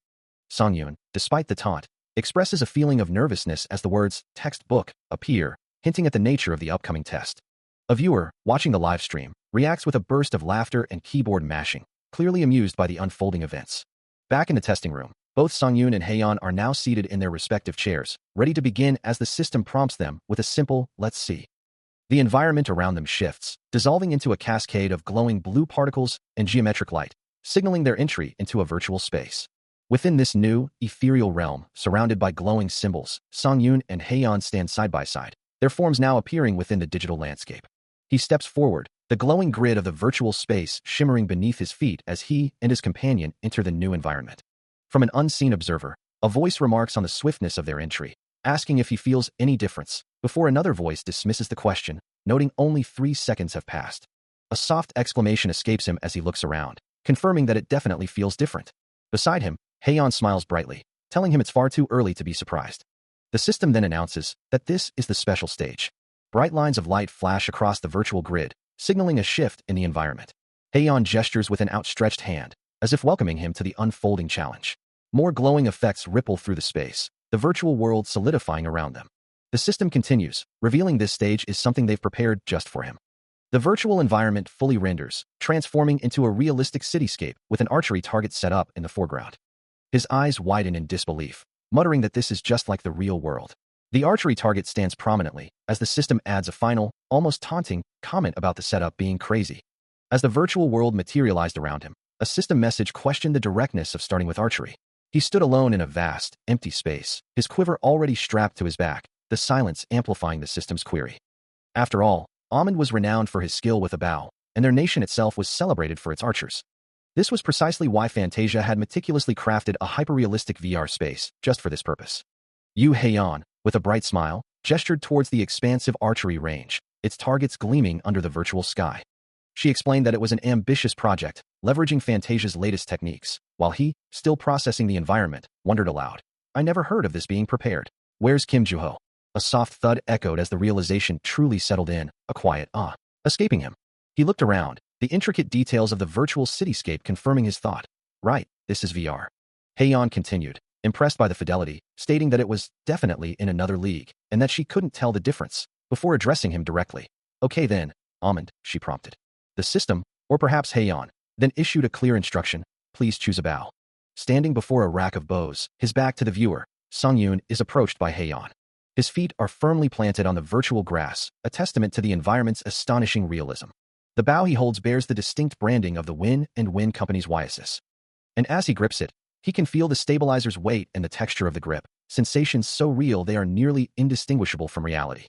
Sung-yoon, despite the taunt, expresses a feeling of nervousness as the words textbook appear, hinting at the nature of the upcoming test. A viewer, watching the live stream, reacts with a burst of laughter and keyboard mashing, clearly amused by the unfolding events. Back in the testing room, both Sung-yoon and Haeun are now seated in their respective chairs, ready to begin as the system prompts them with a simple, "Let's see." The environment around them shifts, dissolving into a cascade of glowing blue particles and geometric light, signaling their entry into a virtual space. Within this new, ethereal realm, surrounded by glowing symbols, Sung-yoon and Haeun stand side by side, their forms now appearing within the digital landscape. He steps forward, the glowing grid of the virtual space shimmering beneath his feet as he and his companion enter the new environment. From an unseen observer, a voice remarks on the swiftness of their entry, asking if he feels any difference, before another voice dismisses the question, noting only 3 seconds have passed. A soft exclamation escapes him as he looks around, confirming that it definitely feels different. Beside him, Haeun smiles brightly, telling him it's far too early to be surprised. The system then announces that this is the special stage. Bright lines of light flash across the virtual grid, signaling a shift in the environment. Heian gestures with an outstretched hand, as if welcoming him to the unfolding challenge. More glowing effects ripple through the space, the virtual world solidifying around them. The system continues, revealing this stage is something they've prepared just for him. The virtual environment fully renders, transforming into a realistic cityscape with an archery target set up in the foreground. His eyes widen in disbelief, muttering that this is just like the real world. The archery target stands prominently, as the system adds a final, almost taunting, comment about the setup being crazy. As the virtual world materialized around him, a system message questioned the directness of starting with archery. He stood alone in a vast, empty space, his quiver already strapped to his back, the silence amplifying the system's query. After all, Amund was renowned for his skill with a bow, and their nation itself was celebrated for its archers. This was precisely why Fantasia had meticulously crafted a hyper-realistic VR space just for this purpose. Yu Heian, with a bright smile, gestured towards the expansive archery range, its targets gleaming under the virtual sky. She explained that it was an ambitious project, leveraging Fantasia's latest techniques, while he, still processing the environment, wondered aloud. I never heard of this being prepared. Where's Kim Juho? A soft thud echoed as the realization truly settled in, a quiet escaping him. He looked around, the intricate details of the virtual cityscape confirming his thought. Right, this is VR. Heian continued, impressed by the fidelity, stating that it was definitely in another league, and that she couldn't tell the difference, before addressing him directly. Okay then, Amund, she prompted. The system, or perhaps Heian, then issued a clear instruction, please choose a bow. Standing before a rack of bows, his back to the viewer, Songyun is approached by Heian. His feet are firmly planted on the virtual grass, a testament to the environment's astonishing realism. The bow he holds bears the distinct branding of the Win and Win Company's YSS. And as he grips it, he can feel the stabilizer's weight and the texture of the grip, sensations so real they are nearly indistinguishable from reality.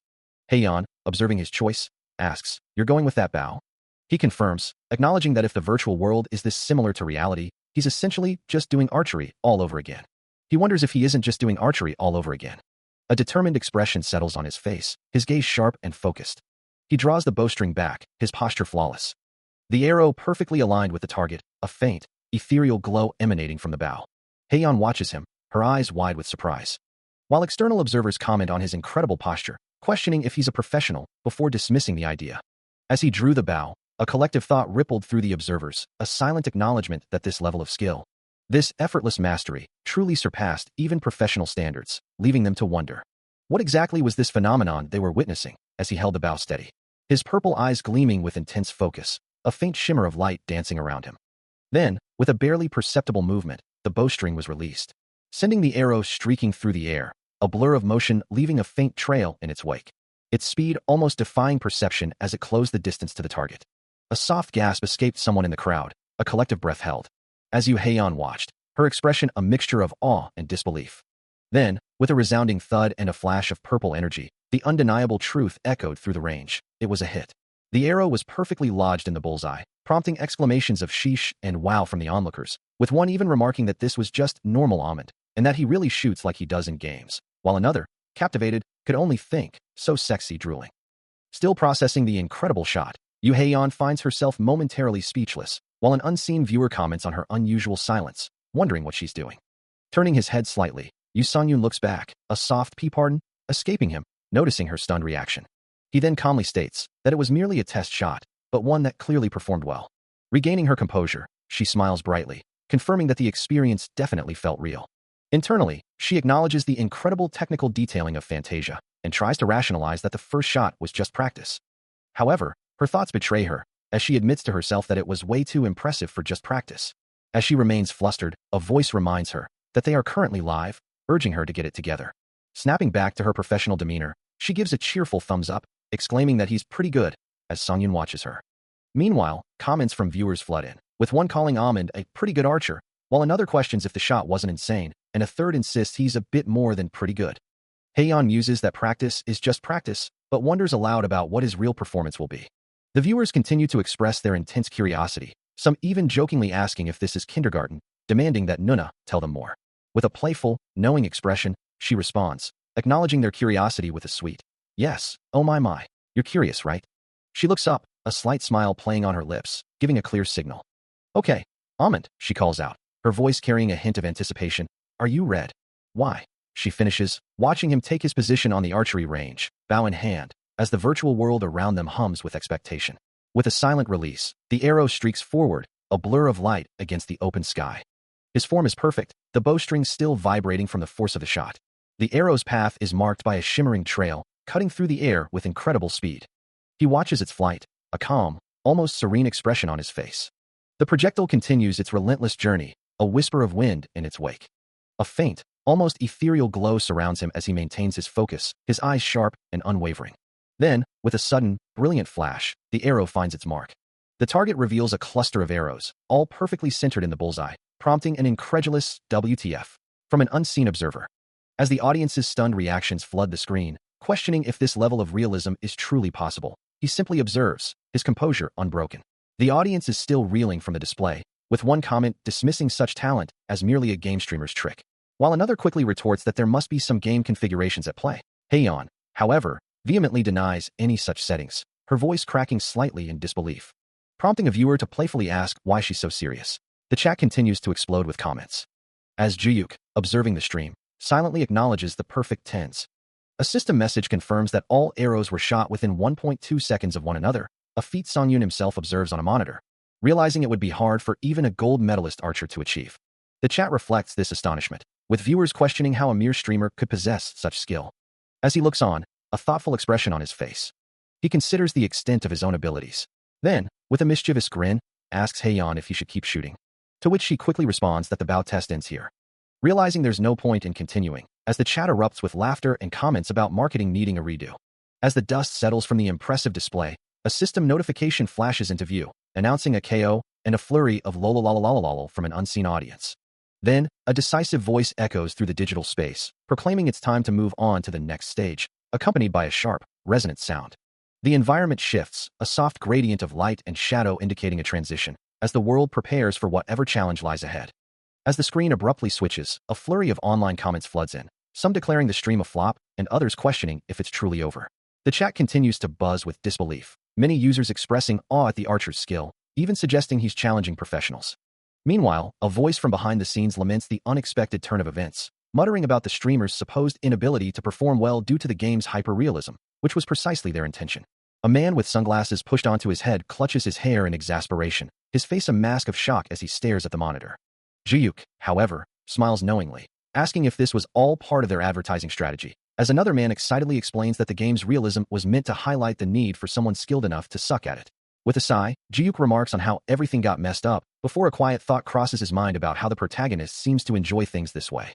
Heian, observing his choice, asks, You're going with that bow? He confirms, acknowledging that if the virtual world is this similar to reality, he's essentially just doing archery all over again. He wonders if he isn't just doing archery all over again. A determined expression settles on his face, his gaze sharp and focused. He draws the bowstring back, his posture flawless. The arrow perfectly aligned with the target, a faint, ethereal glow emanating from the bow. Heian watches him, her eyes wide with surprise. While external observers comment on his incredible posture, questioning if he's a professional, before dismissing the idea. As he drew the bow, a collective thought rippled through the observers, a silent acknowledgement that this level of skill, this effortless mastery, truly surpassed even professional standards, leaving them to wonder. What exactly was this phenomenon they were witnessing, as he held the bow steady? His purple eyes gleaming with intense focus, a faint shimmer of light dancing around him. Then, with a barely perceptible movement, the bowstring was released, sending the arrow streaking through the air, a blur of motion leaving a faint trail in its wake. Its speed almost defying perception as it closed the distance to the target. A soft gasp escaped someone in the crowd, a collective breath held. As Yu Heian watched, her expression a mixture of awe and disbelief. Then, with a resounding thud and a flash of purple energy, the undeniable truth echoed through the range. It was a hit. The arrow was perfectly lodged in the bullseye, prompting exclamations of sheesh and wow from the onlookers, with one even remarking that this was just normal Amund, and that he really shoots like he does in games, while another, captivated, could only think, so sexy drooling. Still processing the incredible shot, Yu Heian finds herself momentarily speechless, while an unseen viewer comments on her unusual silence, wondering what she's doing. Turning his head slightly, Yu Songyun looks back, a soft pardon, escaping him, noticing her stunned reaction. He then calmly states that it was merely a test shot, but one that clearly performed well. Regaining her composure, she smiles brightly, confirming that the experience definitely felt real. Internally, she acknowledges the incredible technical detailing of Fantasia, and tries to rationalize that the first shot was just practice. However, her thoughts betray her, as she admits to herself that it was way too impressive for just practice. As she remains flustered, a voice reminds her that they are currently live, urging her to get it together. Snapping back to her professional demeanor, she gives a cheerful thumbs up, exclaiming that he's pretty good, as Songyun watches her. Meanwhile, comments from viewers flood in, with one calling Amund a pretty good archer, while another questions if the shot wasn't insane, and a third insists he's a bit more than pretty good. Heian muses that practice is just practice, but wonders aloud about what his real performance will be. The viewers continue to express their intense curiosity, some even jokingly asking if this is kindergarten, demanding that Nuna tell them more. With a playful, knowing expression, she responds, acknowledging their curiosity with a sweet, yes, oh my, you're curious, right? She looks up, a slight smile playing on her lips, giving a clear signal. Okay, Amund, she calls out, her voice carrying a hint of anticipation, are you ready? Why? She finishes, watching him take his position on the archery range, bow in hand, as the virtual world around them hums with expectation. With a silent release, the arrow streaks forward, a blur of light against the open sky. His form is perfect, the bowstring still vibrating from the force of the shot. The arrow's path is marked by a shimmering trail, cutting through the air with incredible speed. He watches its flight, a calm, almost serene expression on his face. The projectile continues its relentless journey, a whisper of wind in its wake. A faint, almost ethereal glow surrounds him as he maintains his focus, his eyes sharp and unwavering. Then, with a sudden, brilliant flash, the arrow finds its mark. The target reveals a cluster of arrows, all perfectly centered in the bullseye, prompting an incredulous WTF from an unseen observer. As the audience's stunned reactions flood the screen, questioning if this level of realism is truly possible, he simply observes, his composure unbroken. The audience is still reeling from the display, with one comment dismissing such talent as merely a game streamer's trick, while another quickly retorts that there must be some game configurations at play. Heian, however, vehemently denies any such settings, her voice cracking slightly in disbelief, prompting a viewer to playfully ask why she's so serious. The chat continues to explode with comments. As Juyuk, observing the stream, silently acknowledges the perfect tens. A system message confirms that all arrows were shot within 1.2 seconds of one another, a feat Songyun himself observes on a monitor, realizing it would be hard for even a gold medalist archer to achieve. The chat reflects this astonishment, with viewers questioning how a mere streamer could possess such skill. As he looks on, a thoughtful expression on his face. He considers the extent of his own abilities. Then, with a mischievous grin, asks Heian if he should keep shooting. To which she quickly responds that the bout test ends here. Realizing there's no point in continuing, as the chat erupts with laughter and comments about marketing needing a redo. As the dust settles from the impressive display, a system notification flashes into view, announcing a KO and a flurry of lolololololol from an unseen audience. Then, a decisive voice echoes through the digital space, proclaiming it's time to move on to the next stage, accompanied by a sharp, resonant sound. The environment shifts, a soft gradient of light and shadow indicating a transition, as the world prepares for whatever challenge lies ahead. As the screen abruptly switches, a flurry of online comments floods in, some declaring the stream a flop, and others questioning if it's truly over. The chat continues to buzz with disbelief, many users expressing awe at the archer's skill, even suggesting he's challenging professionals. Meanwhile, a voice from behind the scenes laments the unexpected turn of events, muttering about the streamer's supposed inability to perform well due to the game's hyper-realism, which was precisely their intention. A man with sunglasses pushed onto his head clutches his hair in exasperation, his face a mask of shock as he stares at the monitor. Juyuk, however, smiles knowingly, asking if this was all part of their advertising strategy, as another man excitedly explains that the game's realism was meant to highlight the need for someone skilled enough to suck at it. With a sigh, Juyuk remarks on how everything got messed up, before a quiet thought crosses his mind about how the protagonist seems to enjoy things this way.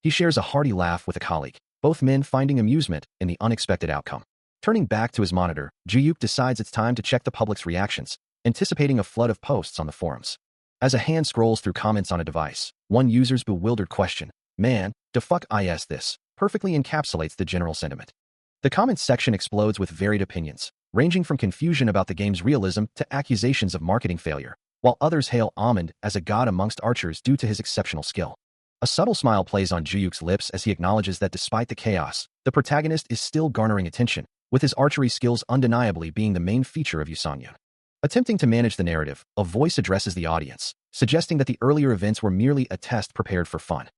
He shares a hearty laugh with a colleague, both men finding amusement in the unexpected outcome. Turning back to his monitor, Juyuk decides it's time to check the public's reactions, anticipating a flood of posts on the forums. As a hand scrolls through comments on a device, one user's bewildered question, "Man, da fuck is this?" perfectly encapsulates the general sentiment. The comments section explodes with varied opinions, ranging from confusion about the game's realism to accusations of marketing failure, while others hail Amund as a god amongst archers due to his exceptional skill. A subtle smile plays on Juyuk's lips as he acknowledges that despite the chaos, the protagonist is still garnering attention, with his archery skills undeniably being the main feature of Yusangyun. Attempting to manage the narrative, a voice addresses the audience, suggesting that the earlier events were merely a test prepared for fun.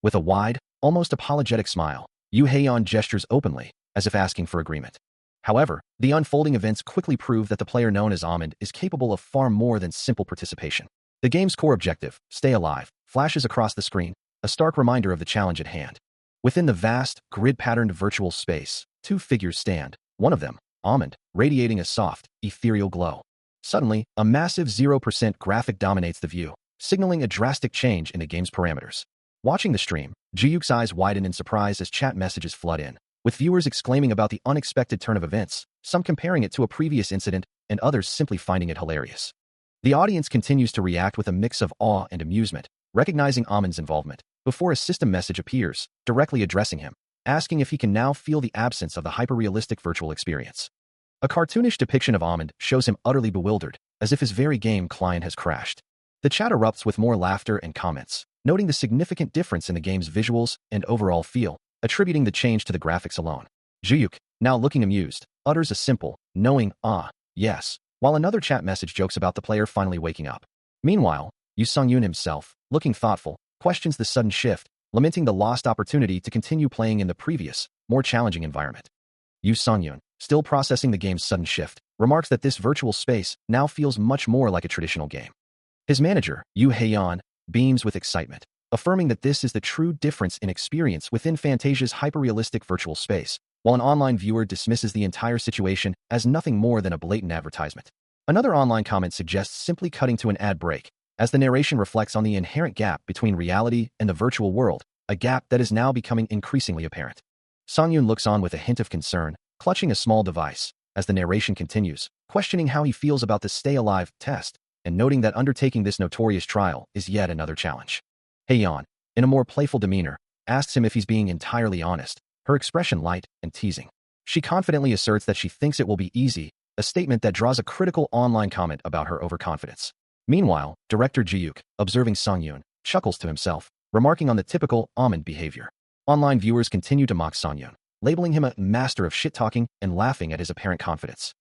With a wide, almost apologetic smile, Yu Heian gestures openly, as if asking for agreement. However, the unfolding events quickly prove that the player known as Amund is capable of far more than simple participation. The game's core objective, stay alive, flashes across the screen, a stark reminder of the challenge at hand. Within the vast, grid-patterned virtual space, two figures stand, one of them, Amund, radiating a soft, ethereal glow. Suddenly, a massive 0% graphic dominates the view, signaling a drastic change in the game's parameters. Watching the stream, Juyuk's eyes widen in surprise as chat messages flood in, with viewers exclaiming about the unexpected turn of events, some comparing it to a previous incident, and others simply finding it hilarious. The audience continues to react with a mix of awe and amusement, recognizing Amund's involvement, before a system message appears, directly addressing him, asking if he can now feel the absence of the hyper-realistic virtual experience. A cartoonish depiction of Amund shows him utterly bewildered, as if his very game client has crashed. The chat erupts with more laughter and comments, noting the significant difference in the game's visuals and overall feel, attributing the change to the graphics alone. Juyuk, now looking amused, utters a simple, knowing, yes, while another chat message jokes about the player finally waking up. Meanwhile, Yu Sungyun himself, looking thoughtful, questions the sudden shift, lamenting the lost opportunity to continue playing in the previous, more challenging environment. Yu Songyun, still processing the game's sudden shift, remarks that this virtual space now feels much more like a traditional game. His manager, Yu Heian, beams with excitement, affirming that this is the true difference in experience within Fantasia's hyper-realistic virtual space, while an online viewer dismisses the entire situation as nothing more than a blatant advertisement. Another online comment suggests simply cutting to an ad break, as the narration reflects on the inherent gap between reality and the virtual world, a gap that is now becoming increasingly apparent. Songyun looks on with a hint of concern, clutching a small device, as the narration continues, questioning how he feels about the Stay Alive test, and noting that undertaking this notorious trial is yet another challenge. Heian, in a more playful demeanor, asks him if he's being entirely honest, her expression light and teasing. She confidently asserts that she thinks it will be easy, a statement that draws a critical online comment about her overconfidence. Meanwhile, director Jiuk, observing Songyun, chuckles to himself, remarking on the typical almond behavior. Online viewers continue to mock Songyun, labeling him a master of shit-talking and laughing at his apparent confidence.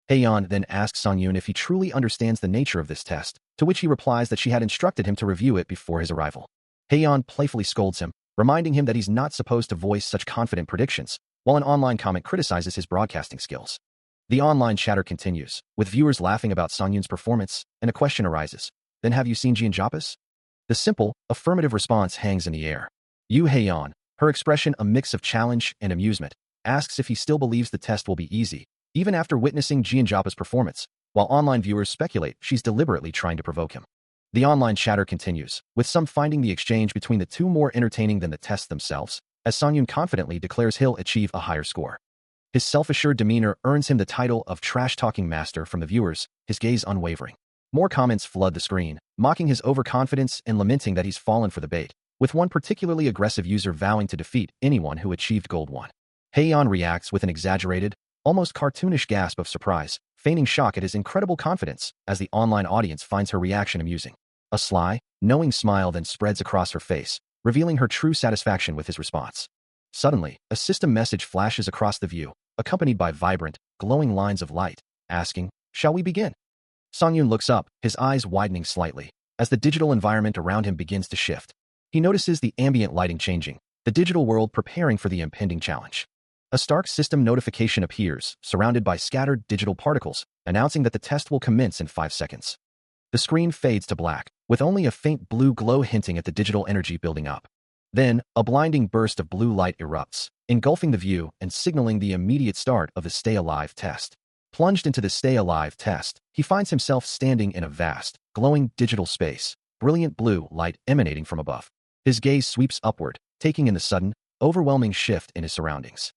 Heian then asks Songyun if he truly understands the nature of this test, to which he replies that she had instructed him to review it before his arrival. Heian playfully scolds him, reminding him that he's not supposed to voice such confident predictions, while an online comment criticizes his broadcasting skills. The online chatter continues, with viewers laughing about Songyun's performance, and a question arises. Then have you seen Jobless? The simple, affirmative response hangs in the air. Yu Heian, her expression a mix of challenge and amusement, asks if he still believes the test will be easy, even after witnessing Jobless' performance, while online viewers speculate she's deliberately trying to provoke him. The online chatter continues, with some finding the exchange between the two more entertaining than the tests themselves, as Songyun confidently declares he'll achieve a higher score. His self-assured demeanor earns him the title of trash-talking master from the viewers, his gaze unwavering. More comments flood the screen, mocking his overconfidence and lamenting that he's fallen for the bait, with one particularly aggressive user vowing to defeat anyone who achieved Gold 1. Heian reacts with an exaggerated, almost cartoonish gasp of surprise, feigning shock at his incredible confidence, as the online audience finds her reaction amusing. A sly, knowing smile then spreads across her face, revealing her true satisfaction with his response. Suddenly, a system message flashes across the view, accompanied by vibrant, glowing lines of light, asking, "Shall we begin?" Songyun looks up, his eyes widening slightly, as the digital environment around him begins to shift. He notices the ambient lighting changing, the digital world preparing for the impending challenge. A stark system notification appears, surrounded by scattered digital particles, announcing that the test will commence in 5 seconds. The screen fades to black, with only a faint blue glow hinting at the digital energy building up. Then, a blinding burst of blue light erupts, engulfing the view and signaling the immediate start of the Stay Alive test. Plunged into the Stay Alive test, he finds himself standing in a vast, glowing digital space, brilliant blue light emanating from above. His gaze sweeps upward, taking in the sudden, overwhelming shift in his surroundings.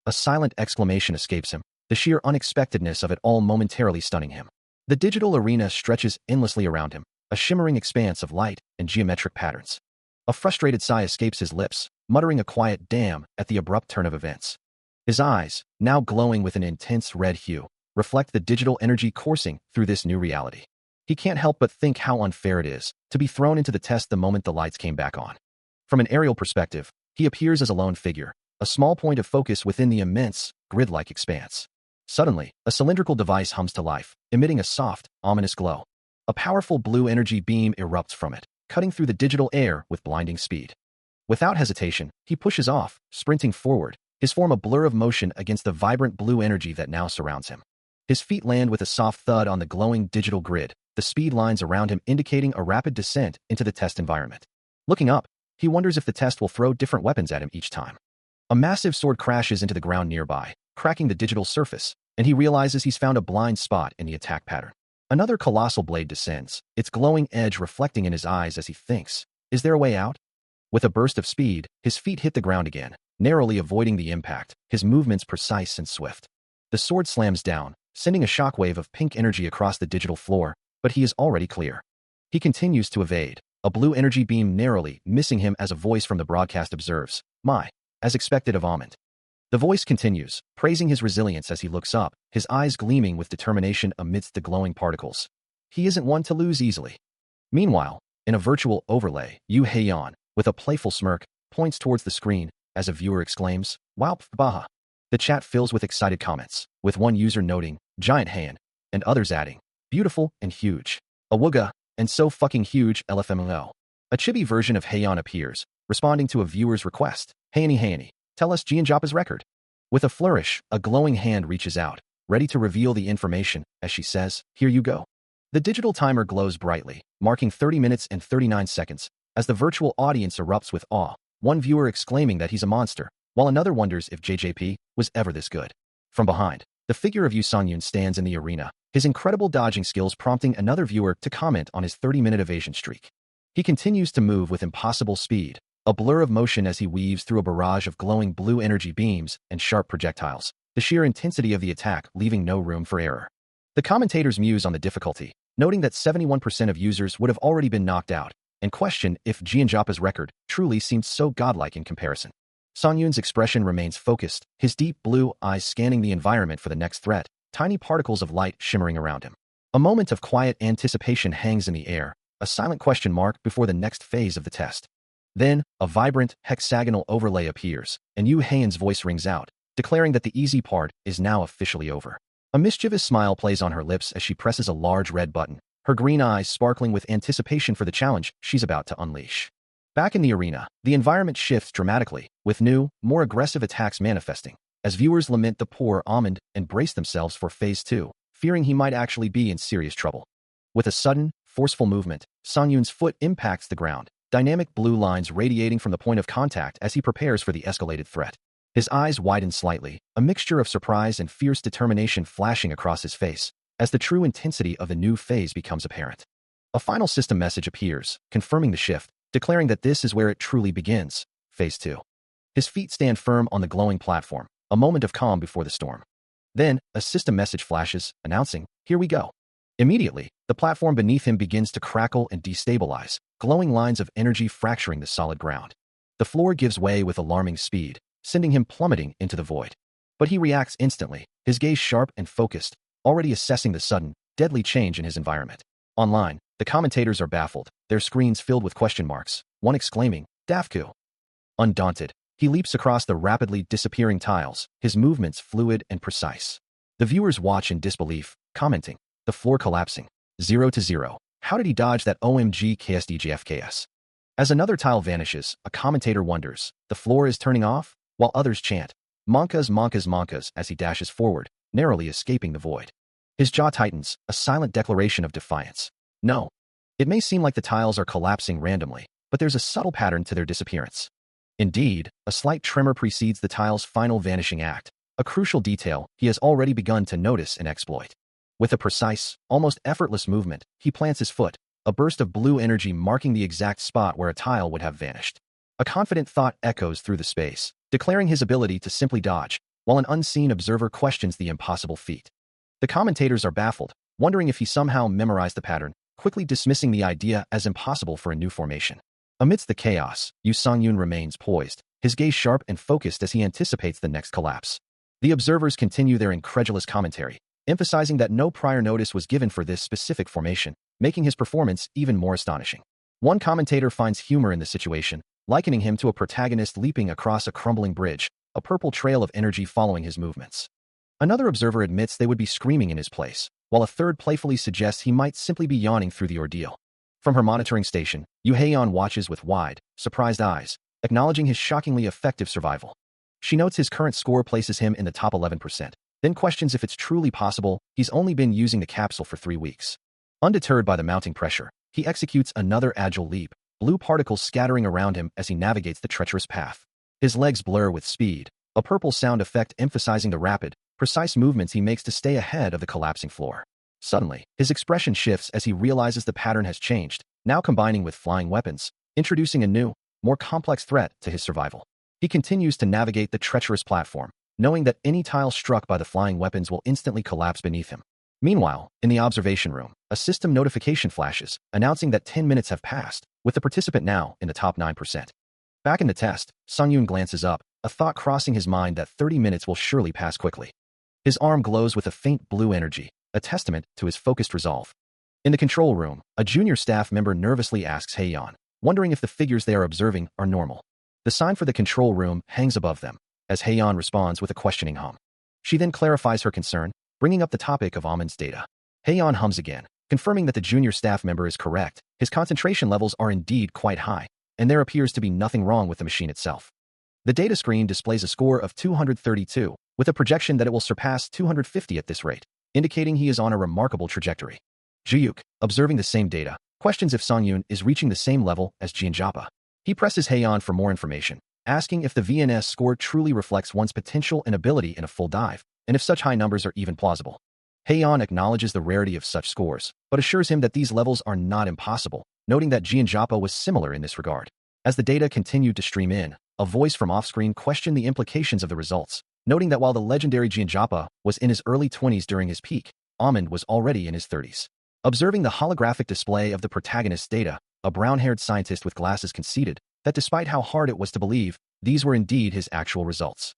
A silent exclamation escapes him, the sheer unexpectedness of it all momentarily stunning him. The digital arena stretches endlessly around him, a shimmering expanse of light and geometric patterns. A frustrated sigh escapes his lips, muttering a quiet damn at the abrupt turn of events. His eyes, now glowing with an intense red hue, reflect the digital energy coursing through this new reality. He can't help but think how unfair it is to be thrown into the test the moment the lights came back on. From an aerial perspective, he appears as a lone figure, a small point of focus within the immense, grid-like expanse. Suddenly, a cylindrical device hums to life, emitting a soft, ominous glow. A powerful blue energy beam erupts from it, cutting through the digital air with blinding speed. Without hesitation, he pushes off, sprinting forward, his form a blur of motion against the vibrant blue energy that now surrounds him. His feet land with a soft thud on the glowing digital grid, the speed lines around him indicating a rapid descent into the test environment. Looking up, he wonders if the test will throw different weapons at him each time. A massive sword crashes into the ground nearby, cracking the digital surface, and he realizes he's found a blind spot in the attack pattern. Another colossal blade descends, its glowing edge reflecting in his eyes as he thinks, is there a way out? With a burst of speed, his feet hit the ground again, narrowly avoiding the impact, his movements precise and swift. The sword slams down, sending a shockwave of pink energy across the digital floor, but he is already clear. He continues to evade, a blue energy beam narrowly missing him as a voice from the broadcast observes, "My, as expected of Almond." The voice continues, praising his resilience as he looks up, his eyes gleaming with determination amidst the glowing particles. He isn't one to lose easily. Meanwhile, in a virtual overlay, Yu Heian, with a playful smirk, points towards the screen, as a viewer exclaims, "Wow, baha." The chat fills with excited comments, with one user noting, "Giant hand," and others adding, "Beautiful and huge. Awuga, and so fucking huge, LFMO." A chibi version of Heian appears, responding to a viewer's request. Hey, tell us Jianjapa's record. With a flourish, a glowing hand reaches out, ready to reveal the information, as she says, here you go. The digital timer glows brightly, marking 30 minutes and 39 seconds, as the virtual audience erupts with awe, one viewer exclaiming that he's a monster, while another wonders if JJP was ever this good. From behind, the figure of Yu Songyun stands in the arena, his incredible dodging skills prompting another viewer to comment on his 30-minute evasion streak. He continues to move with impossible speed, a blur of motion as he weaves through a barrage of glowing blue energy beams and sharp projectiles, the sheer intensity of the attack leaving no room for error. The commentators muse on the difficulty, noting that 71% of users would have already been knocked out, and question if Jianjapa's record truly seemed so godlike in comparison. Songyun's expression remains focused, his deep blue eyes scanning the environment for the next threat, tiny particles of light shimmering around him. A moment of quiet anticipation hangs in the air, a silent question mark before the next phase of the test. Then, a vibrant, hexagonal overlay appears, and Yu Heian's voice rings out, declaring that the easy part is now officially over. A mischievous smile plays on her lips as she presses a large red button, her green eyes sparkling with anticipation for the challenge she's about to unleash. Back in the arena, the environment shifts dramatically, with new, more aggressive attacks manifesting, as viewers lament the poor Almond and brace themselves for Phase 2, fearing he might actually be in serious trouble. With a sudden, forceful movement, Songyun's foot impacts the ground, dynamic blue lines radiating from the point of contact as he prepares for the escalated threat. His eyes widen slightly, a mixture of surprise and fierce determination flashing across his face, as the true intensity of the new phase becomes apparent. A final system message appears, confirming the shift, declaring that this is where it truly begins, Phase 2. His feet stand firm on the glowing platform, a moment of calm before the storm. Then, a system message flashes, announcing, here we go. Immediately, the platform beneath him begins to crackle and destabilize, glowing lines of energy fracturing the solid ground. The floor gives way with alarming speed, sending him plummeting into the void. But he reacts instantly, his gaze sharp and focused, already assessing the sudden, deadly change in his environment. Online, the commentators are baffled, their screens filled with question marks, one exclaiming, Dafku. Undaunted, he leaps across the rapidly disappearing tiles, his movements fluid and precise. The viewers watch in disbelief, commenting, the floor collapsing. 0-0. How did he dodge that OMG KSDGFKS? As another tile vanishes, a commentator wonders, the floor is turning off, while others chant, Monkas, as he dashes forward, narrowly escaping the void. His jaw tightens, a silent declaration of defiance. No. It may seem like the tiles are collapsing randomly, but there's a subtle pattern to their disappearance. Indeed, a slight tremor precedes the tile's final vanishing act, a crucial detail he has already begun to notice and exploit. With a precise, almost effortless movement, he plants his foot, a burst of blue energy marking the exact spot where a tile would have vanished. A confident thought echoes through the space, declaring his ability to simply dodge, while an unseen observer questions the impossible feat. The commentators are baffled, wondering if he somehow memorized the pattern, quickly dismissing the idea as impossible for a new formation. Amidst the chaos, Yu Songyun remains poised, his gaze sharp and focused as he anticipates the next collapse. The observers continue their incredulous commentary, emphasizing that no prior notice was given for this specific formation, making his performance even more astonishing. One commentator finds humor in the situation, likening him to a protagonist leaping across a crumbling bridge, a purple trail of energy following his movements. Another observer admits they would be screaming in his place, while a third playfully suggests he might simply be yawning through the ordeal. From her monitoring station, Yu Heian watches with wide, surprised eyes, acknowledging his shockingly effective survival. She notes his current score places him in the top 11%, then questions if it's truly possible he's only been using the capsule for 3 weeks. Undeterred by the mounting pressure, he executes another agile leap, blue particles scattering around him as he navigates the treacherous path. His legs blur with speed, a purple sound effect emphasizing the rapid, precise movements he makes to stay ahead of the collapsing floor. Suddenly, his expression shifts as he realizes the pattern has changed, now combining with flying weapons, introducing a new, more complex threat to his survival. He continues to navigate the treacherous platform, knowing that any tile struck by the flying weapons will instantly collapse beneath him. Meanwhile, in the observation room, a system notification flashes, announcing that 10 minutes have passed, with the participant now in the top 9%. Back in the test, Songyun glances up, a thought crossing his mind that 30 minutes will surely pass quickly. His arm glows with a faint blue energy, a testament to his focused resolve. In the control room, a junior staff member nervously asks Heian, wondering if the figures they are observing are normal. The sign for the control room hangs above them, as Heian responds with a questioning hum. She then clarifies her concern, bringing up the topic of Amon's data. Heian hums again, confirming that the junior staff member is correct. His concentration levels are indeed quite high. and there appears to be nothing wrong with the machine itself. The data screen displays a score of 232, with a projection that it will surpass 250 at this rate, indicating he is on a remarkable trajectory. Juyuk, observing the same data, questions if Songyun is reaching the same level as Jianjapa. He presses Heian for more information, asking if the VNS score truly reflects one's potential and ability in a full dive, and if such high numbers are even plausible. Heian acknowledges the rarity of such scores, but assures him that these levels are not impossible, noting that Jianjapa was similar in this regard. As the data continued to stream in, a voice from off-screen questioned the implications of the results, noting that while the legendary Jianjapa was in his early 20s during his peak, Amon was already in his 30s. Observing the holographic display of the protagonist's data, a brown-haired scientist with glasses conceded that despite how hard it was to believe, these were indeed his actual results.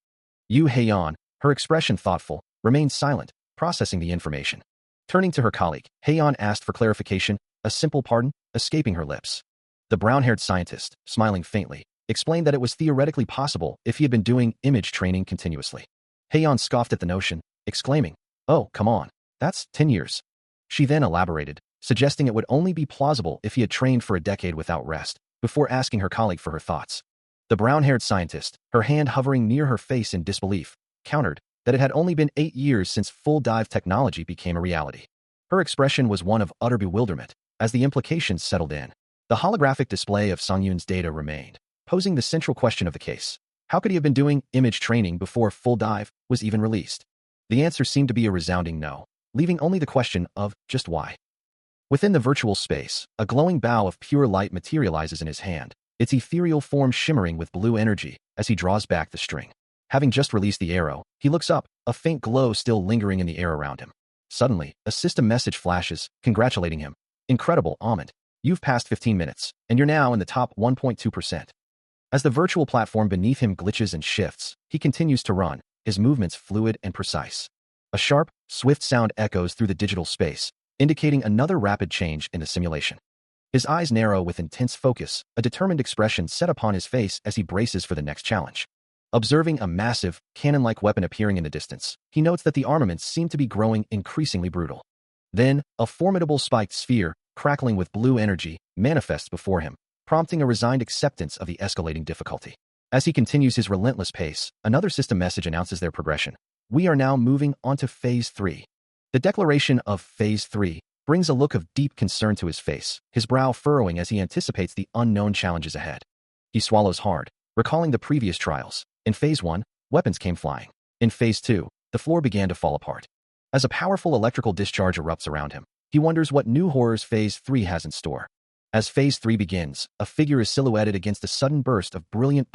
Yu Heian, her expression thoughtful, remained silent, processing the information. Turning to her colleague, Heian asked for clarification, a simple pardon, escaping her lips. The brown-haired scientist, smiling faintly, explained that it was theoretically possible if he had been doing image training continuously. Heian scoffed at the notion, exclaiming, "Oh, come on, that's 10 years. She then elaborated, suggesting it would only be plausible if he had trained for a decade without rest, before asking her colleague for her thoughts. The brown-haired scientist, her hand hovering near her face in disbelief, countered that it had only been 8 years since full dive technology became a reality. Her expression was one of utter bewilderment, as the implications settled in. The holographic display of Songyun's data remained, posing the central question of the case. How could he have been doing image training before full dive was even released? The answer seemed to be a resounding no, leaving only the question of just why. Within the virtual space, a glowing bow of pure light materializes in his hand, its ethereal form shimmering with blue energy as he draws back the string. Having just released the arrow, he looks up, a faint glow still lingering in the air around him. Suddenly, a system message flashes, congratulating him. Incredible, Ahmed. You've passed 15 minutes, and you're now in the top 1.2%. As the virtual platform beneath him glitches and shifts, he continues to run, his movements fluid and precise. A sharp, swift sound echoes through the digital space, indicating another rapid change in the simulation. His eyes narrow with intense focus, a determined expression set upon his face as he braces for the next challenge. Observing a massive, cannon-like weapon appearing in the distance, he notes that the armaments seem to be growing increasingly brutal. Then, a formidable spiked sphere, crackling with blue energy, manifests before him, prompting a resigned acceptance of the escalating difficulty. As he continues his relentless pace, another system message announces their progression. We are now moving on to Phase 3. The declaration of Phase 3 brings a look of deep concern to his face, his brow furrowing as he anticipates the unknown challenges ahead. He swallows hard, recalling the previous trials. In Phase 1, weapons came flying. In Phase 2, the floor began to fall apart. As a powerful electrical discharge erupts around him, he wonders what new horrors Phase 3 has in store. As Phase 3 begins, a figure is silhouetted against a sudden burst of brilliant